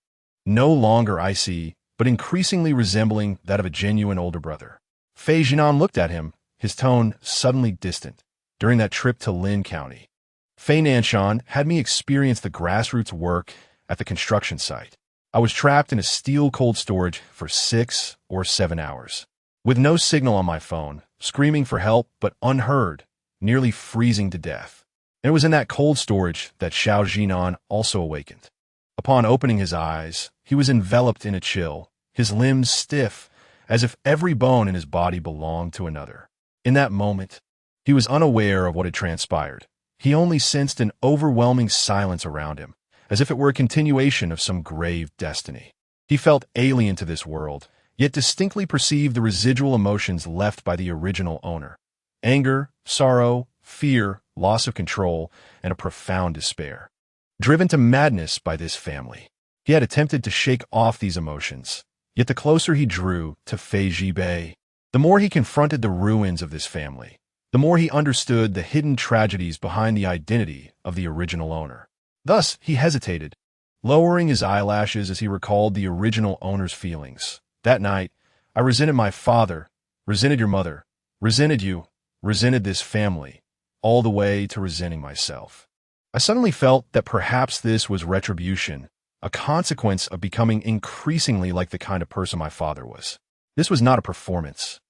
No longer icy, but increasingly resembling that of a genuine older brother. Fei Zhinan looked at him, his tone suddenly distant. During that trip to Lin County, Fei Nanshan had me experience the grassroots work at the construction site. I was trapped in a steel cold storage for 6 or 7 hours, with no signal on my phone, screaming for help but unheard, nearly freezing to death. And it was in that cold storage that Xiao Zhinan also awakened. Upon opening his eyes, he was enveloped in a chill, his limbs stiff, as if every bone in his body belonged to another. In that moment, he was unaware of what had transpired. He only sensed an overwhelming silence around him, as if it were a continuation of some grave destiny. He felt alien to this world, yet distinctly perceived the residual emotions left by the original owner. Anger, sorrow, fear, loss of control, and a profound despair. Driven to madness by this family, he had attempted to shake off these emotions, yet the closer he drew to Fei Jibei, the more he confronted the ruins of this family, the more he understood the hidden tragedies behind the identity of the original owner. Thus, he hesitated, lowering his eyelashes as he recalled the original owner's feelings. That night, I resented my father, resented your mother, resented you, resented this family, all the way to resenting myself. I suddenly felt that perhaps this was retribution, a consequence of becoming increasingly like the kind of person my father was. This was not a performance,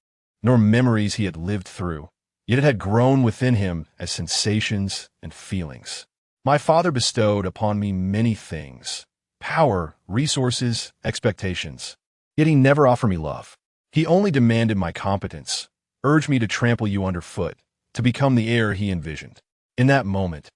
nor memories he had lived through, yet it had grown within him as sensations and feelings. My father bestowed upon me many things: power, resources, expectations. Yet he never offered me love. He only demanded my competence, urged me to trample you underfoot, to become the heir he envisioned. In that moment,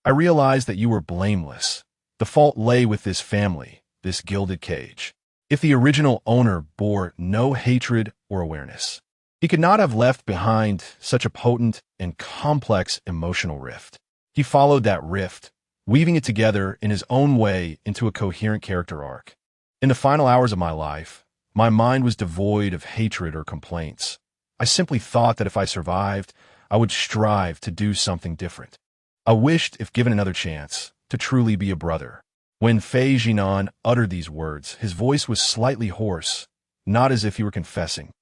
I realized that you were blameless. The fault lay with this family, this gilded cage. If the original owner bore no hatred or awareness, he could not have left behind such a potent and complex emotional rift. He followed that rift, weaving it together in his own way into a coherent character arc. In the final hours of my life, my mind was devoid of hatred or complaints. I simply thought that if I survived, I would strive to do something different. I wished, if given another chance, to truly be a brother. When Fei Zhinan uttered these words, his voice was slightly hoarse, not as if he were confessing,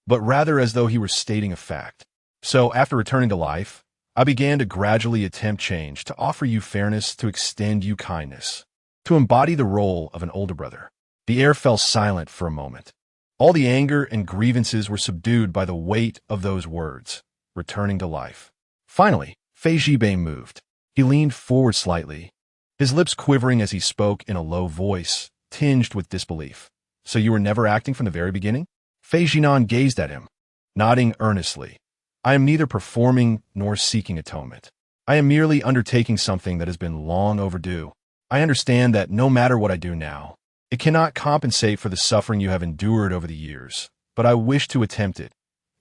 but rather as though he were stating a fact. So, after returning to life, I began to gradually attempt change, to offer you fairness, to extend you kindness, to embody the role of an older brother. The air fell silent for a moment. All the anger and grievances were subdued by the weight of those words, returning to life. Finally, Fei Jibei moved. He leaned forward slightly, his lips quivering as he spoke in a low voice, tinged with disbelief. So you were never acting from the very beginning? Fei Zhinan gazed at him, nodding earnestly. I am neither performing nor seeking atonement. I am merely undertaking something that has been long overdue. I understand that no matter what I do now, it cannot compensate for the suffering you have endured over the years, but I wish to attempt it.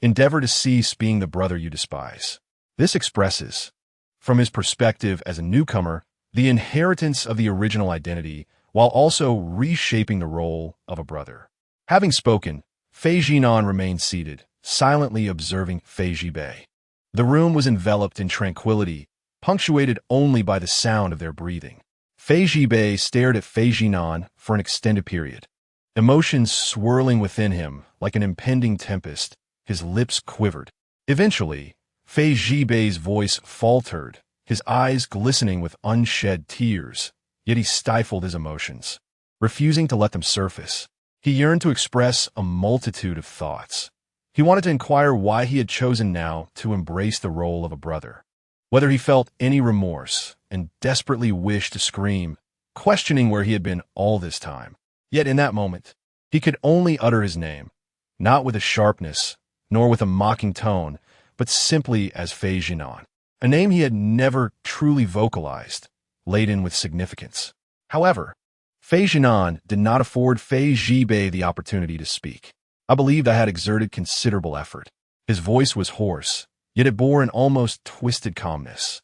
Endeavor to cease being the brother you despise. This expresses, from his perspective as a newcomer, the inheritance of the original identity, while also reshaping the role of a brother. Having spoken, Fei Zhinan remained seated, silently observing Fei Jibei. The room was enveloped in tranquility, punctuated only by the sound of their breathing. Fei Jibei stared at Fei Zhinan for an extended period, emotions swirling within him like an impending tempest. His lips quivered. Eventually, Fei Jibei's voice faltered, his eyes glistening with unshed tears, yet he stifled his emotions, refusing to let them surface. He yearned to express a multitude of thoughts. He wanted to inquire why he had chosen now to embrace the role of a brother, whether he felt any remorse and desperately wished to scream, questioning where he had been all this time. Yet in that moment, he could only utter his name, not with a sharpness, nor with a mocking tone, but simply as Fei Zhinan, a name he had never truly vocalized, laden with significance. However, Fei Zhinan did not afford Fei Zhibei the opportunity to speak. I believed I had exerted considerable effort. His voice was hoarse, yet it bore an almost twisted calmness.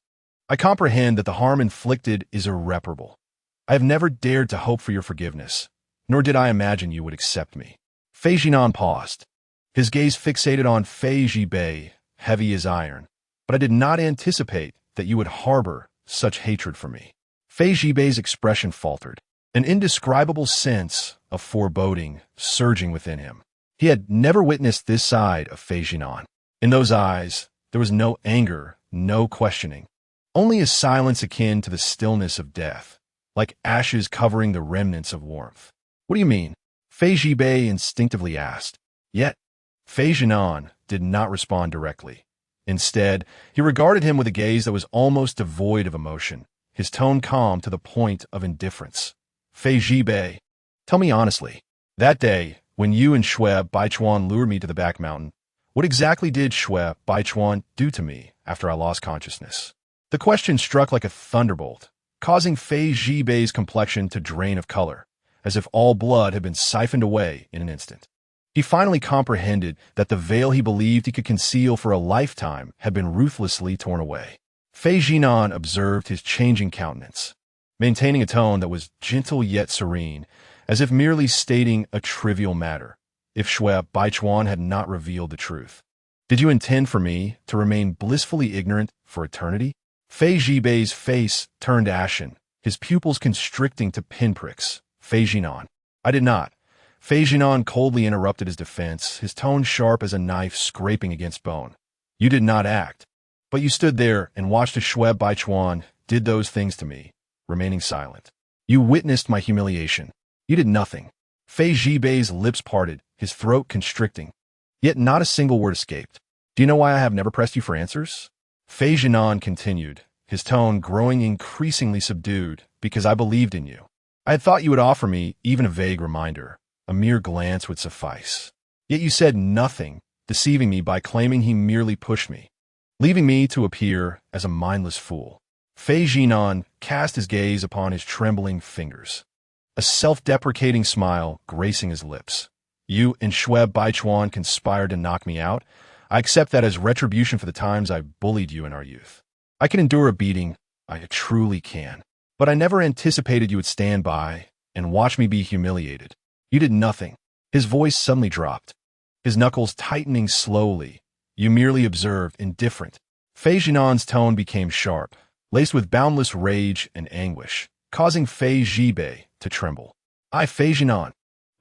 I comprehend that the harm inflicted is irreparable. I have never dared to hope for your forgiveness, nor did I imagine you would accept me. Fei Zhinan paused, his gaze fixated on Fei Zhibei, heavy as iron. But I did not anticipate that you would harbor such hatred for me. Fei Zhibei's expression faltered, an indescribable sense of foreboding surging within him. He had never witnessed this side of Fei Zhinan. In those eyes, there was no anger, no questioning, only a silence akin to the stillness of death, like ashes covering the remnants of warmth. What do you mean? Fei Zhibei instinctively asked. Yet, Fei Zhinan did not respond directly. Instead, he regarded him with a gaze that was almost devoid of emotion, his tone calm to the point of indifference. Fei Zhibei, tell me honestly, that day, when you and Shui Baichuan lured me to the back mountain, what exactly did Shui Baichuan do to me after I lost consciousness? The question struck like a thunderbolt, causing Fei Zhibei's complexion to drain of color, as if all blood had been siphoned away in an instant. He finally comprehended that the veil he believed he could conceal for a lifetime had been ruthlessly torn away. Fei Zhinan observed his changing countenance, maintaining a tone that was gentle yet serene, as if merely stating a trivial matter, if Shui Baichuan had not revealed the truth. Did you intend for me to remain blissfully ignorant for eternity? Fei Zhibei's face turned ashen, his pupils constricting to pinpricks. Fei Zhinan, I did not. Fei Zhinan coldly interrupted his defense, his tone sharp as a knife scraping against bone. You did not act, but you stood there and watched as Shui Baichuan did those things to me, remaining silent. You witnessed my humiliation. You did nothing. Fei Zhibei's lips parted, his throat constricting. Yet not a single word escaped. Do you know why I have never pressed you for answers? Fei Zhinan continued, his tone growing increasingly subdued, because I believed in you. I had thought you would offer me even a vague reminder. A mere glance would suffice. Yet you said nothing, deceiving me by claiming he merely pushed me, leaving me to appear as a mindless fool. Fei Zhinan cast his gaze upon his trembling fingers, a self-deprecating smile gracing his lips. You and Shui Baichuan conspired to knock me out. I accept that as retribution for the times I bullied you in our youth. I can endure a beating, I truly can. But I never anticipated you would stand by and watch me be humiliated. You did nothing. His voice suddenly dropped, his knuckles tightening slowly. You merely observed, indifferent. Fei Zhinan's tone became sharp, laced with boundless rage and anguish, causing Fei Zhibei to tremble. I, Fei Zhinan,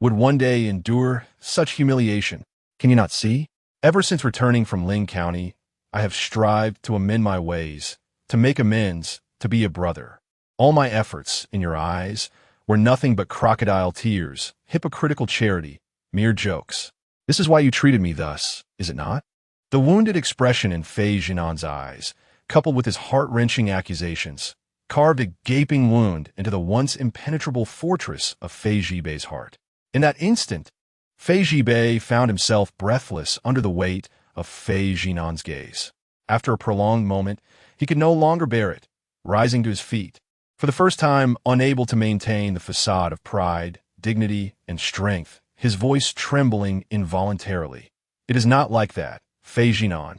would one day endure such humiliation. Can you not see? Ever since returning from Ling County, I have strived to amend my ways, to make amends, to be a brother. All my efforts, in your eyes, were nothing but crocodile tears, hypocritical charity, mere jokes. This is why you treated me thus, is it not? The wounded expression in Fei Zhinan's eyes, coupled with his heart-wrenching accusations, carved a gaping wound into the once impenetrable fortress of Fei Zhibei's heart. In that instant, Fei Zhibei found himself breathless under the weight of Fei Zhinan's gaze. After a prolonged moment, he could no longer bear it, rising to his feet, for the first time unable to maintain the facade of pride, dignity, and strength, his voice trembling involuntarily. It is not like that, Fei Zhinan.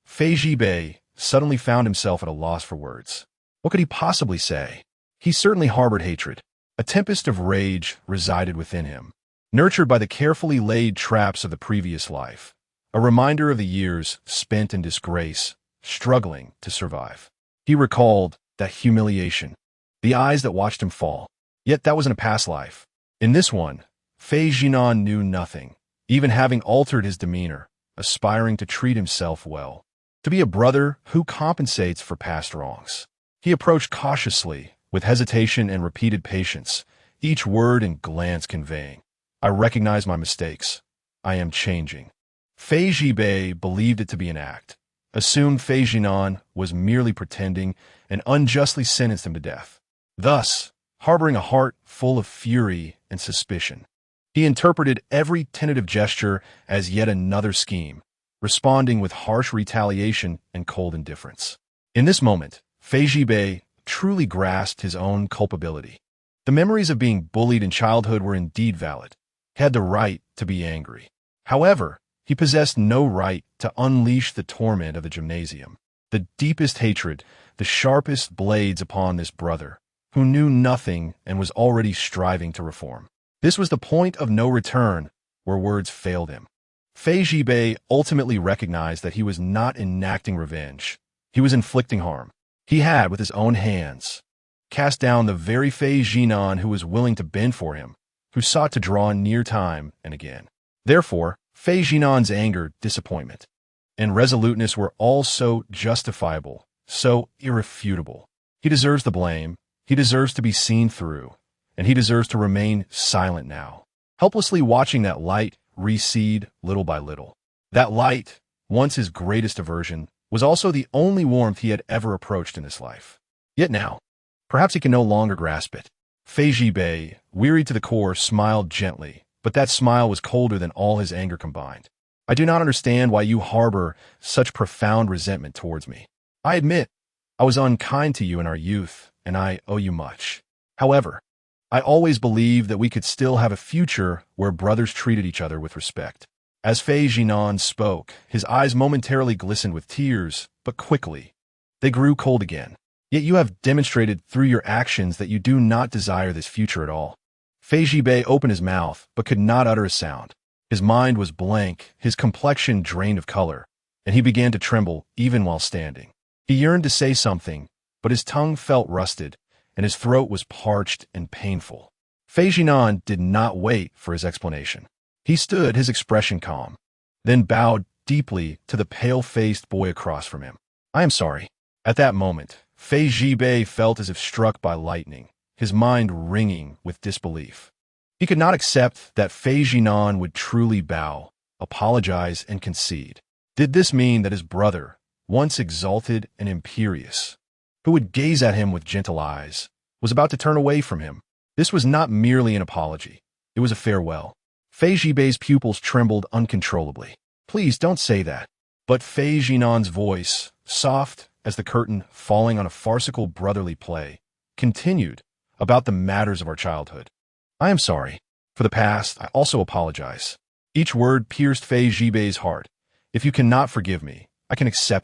Fei Zhibei suddenly found himself at a loss for words. What could he possibly say? He certainly harbored hatred. A tempest of rage resided within him, nurtured by the carefully laid traps of the previous life, a reminder of the years spent in disgrace, struggling to survive. He recalled that humiliation, the eyes that watched him fall. Yet that was in a past life. In this one, Fei Zhinan knew nothing, even having altered his demeanor, aspiring to treat himself well, to be a brother who compensates for past wrongs. He approached cautiously, with hesitation and repeated patience, each word and glance conveying, I recognize my mistakes. I am changing. Fei Zhibei believed it to be an act, assumed Fei Zhinan was merely pretending, and unjustly sentenced him to death, thus harboring a heart full of fury and suspicion. He interpreted every tentative gesture as yet another scheme, responding with harsh retaliation and cold indifference. In this moment, Fei Zhibei truly grasped his own culpability. The memories of being bullied in childhood were indeed valid. He had the right to be angry. However, he possessed no right to unleash the torment of the gymnasium, the deepest hatred, the sharpest blades upon this brother, who knew nothing and was already striving to reform. This was the point of no return, where words failed him. Fei Zhibei ultimately recognized that he was not enacting revenge. He was inflicting harm. He had, with his own hands, cast down the very Fei Zhinan who was willing to bend for him, who sought to draw near time and again. Therefore, Fei Zhinan's anger, disappointment, and resoluteness were all so justifiable, so irrefutable. He deserves the blame, he deserves to be seen through, and he deserves to remain silent now, helplessly watching that light recede little by little. That light, once his greatest aversion, was also the only warmth he had ever approached in his life. Yet now, perhaps he can no longer grasp it. Fei Zhibei, wearied to the core, smiled gently, but that smile was colder than all his anger combined. I do not understand why you harbor such profound resentment towards me. I admit, I was unkind to you in our youth, and I owe you much. However, I always believed that we could still have a future where brothers treated each other with respect. As Fei Zhinan spoke, his eyes momentarily glistened with tears, but quickly, they grew cold again. Yet you have demonstrated through your actions that you do not desire this future at all. Fei Zhibei opened his mouth, but could not utter a sound. His mind was blank, his complexion drained of color, and he began to tremble even while standing. He yearned to say something, but his tongue felt rusted, and his throat was parched and painful. Fei Zhinan did not wait for his explanation. He stood, his expression calm, then bowed deeply to the pale-faced boy across from him. I am sorry. At that moment, Fei Zhibei felt as if struck by lightning, his mind ringing with disbelief. He could not accept that Fei Zhinan would truly bow, apologize, and concede. Did this mean that his brother, once exalted and imperious, who would gaze at him with gentle eyes, was about to turn away from him? This was not merely an apology. It was a farewell. Fei Zhibei's pupils trembled uncontrollably. Please don't say that. But Fei Zhinan's voice, soft as the curtain falling on a farcical brotherly play, continued about the matters of our childhood. I am sorry. For the past, I also apologize. Each word pierced Fei Zhibei's heart. If you cannot forgive me, I can accept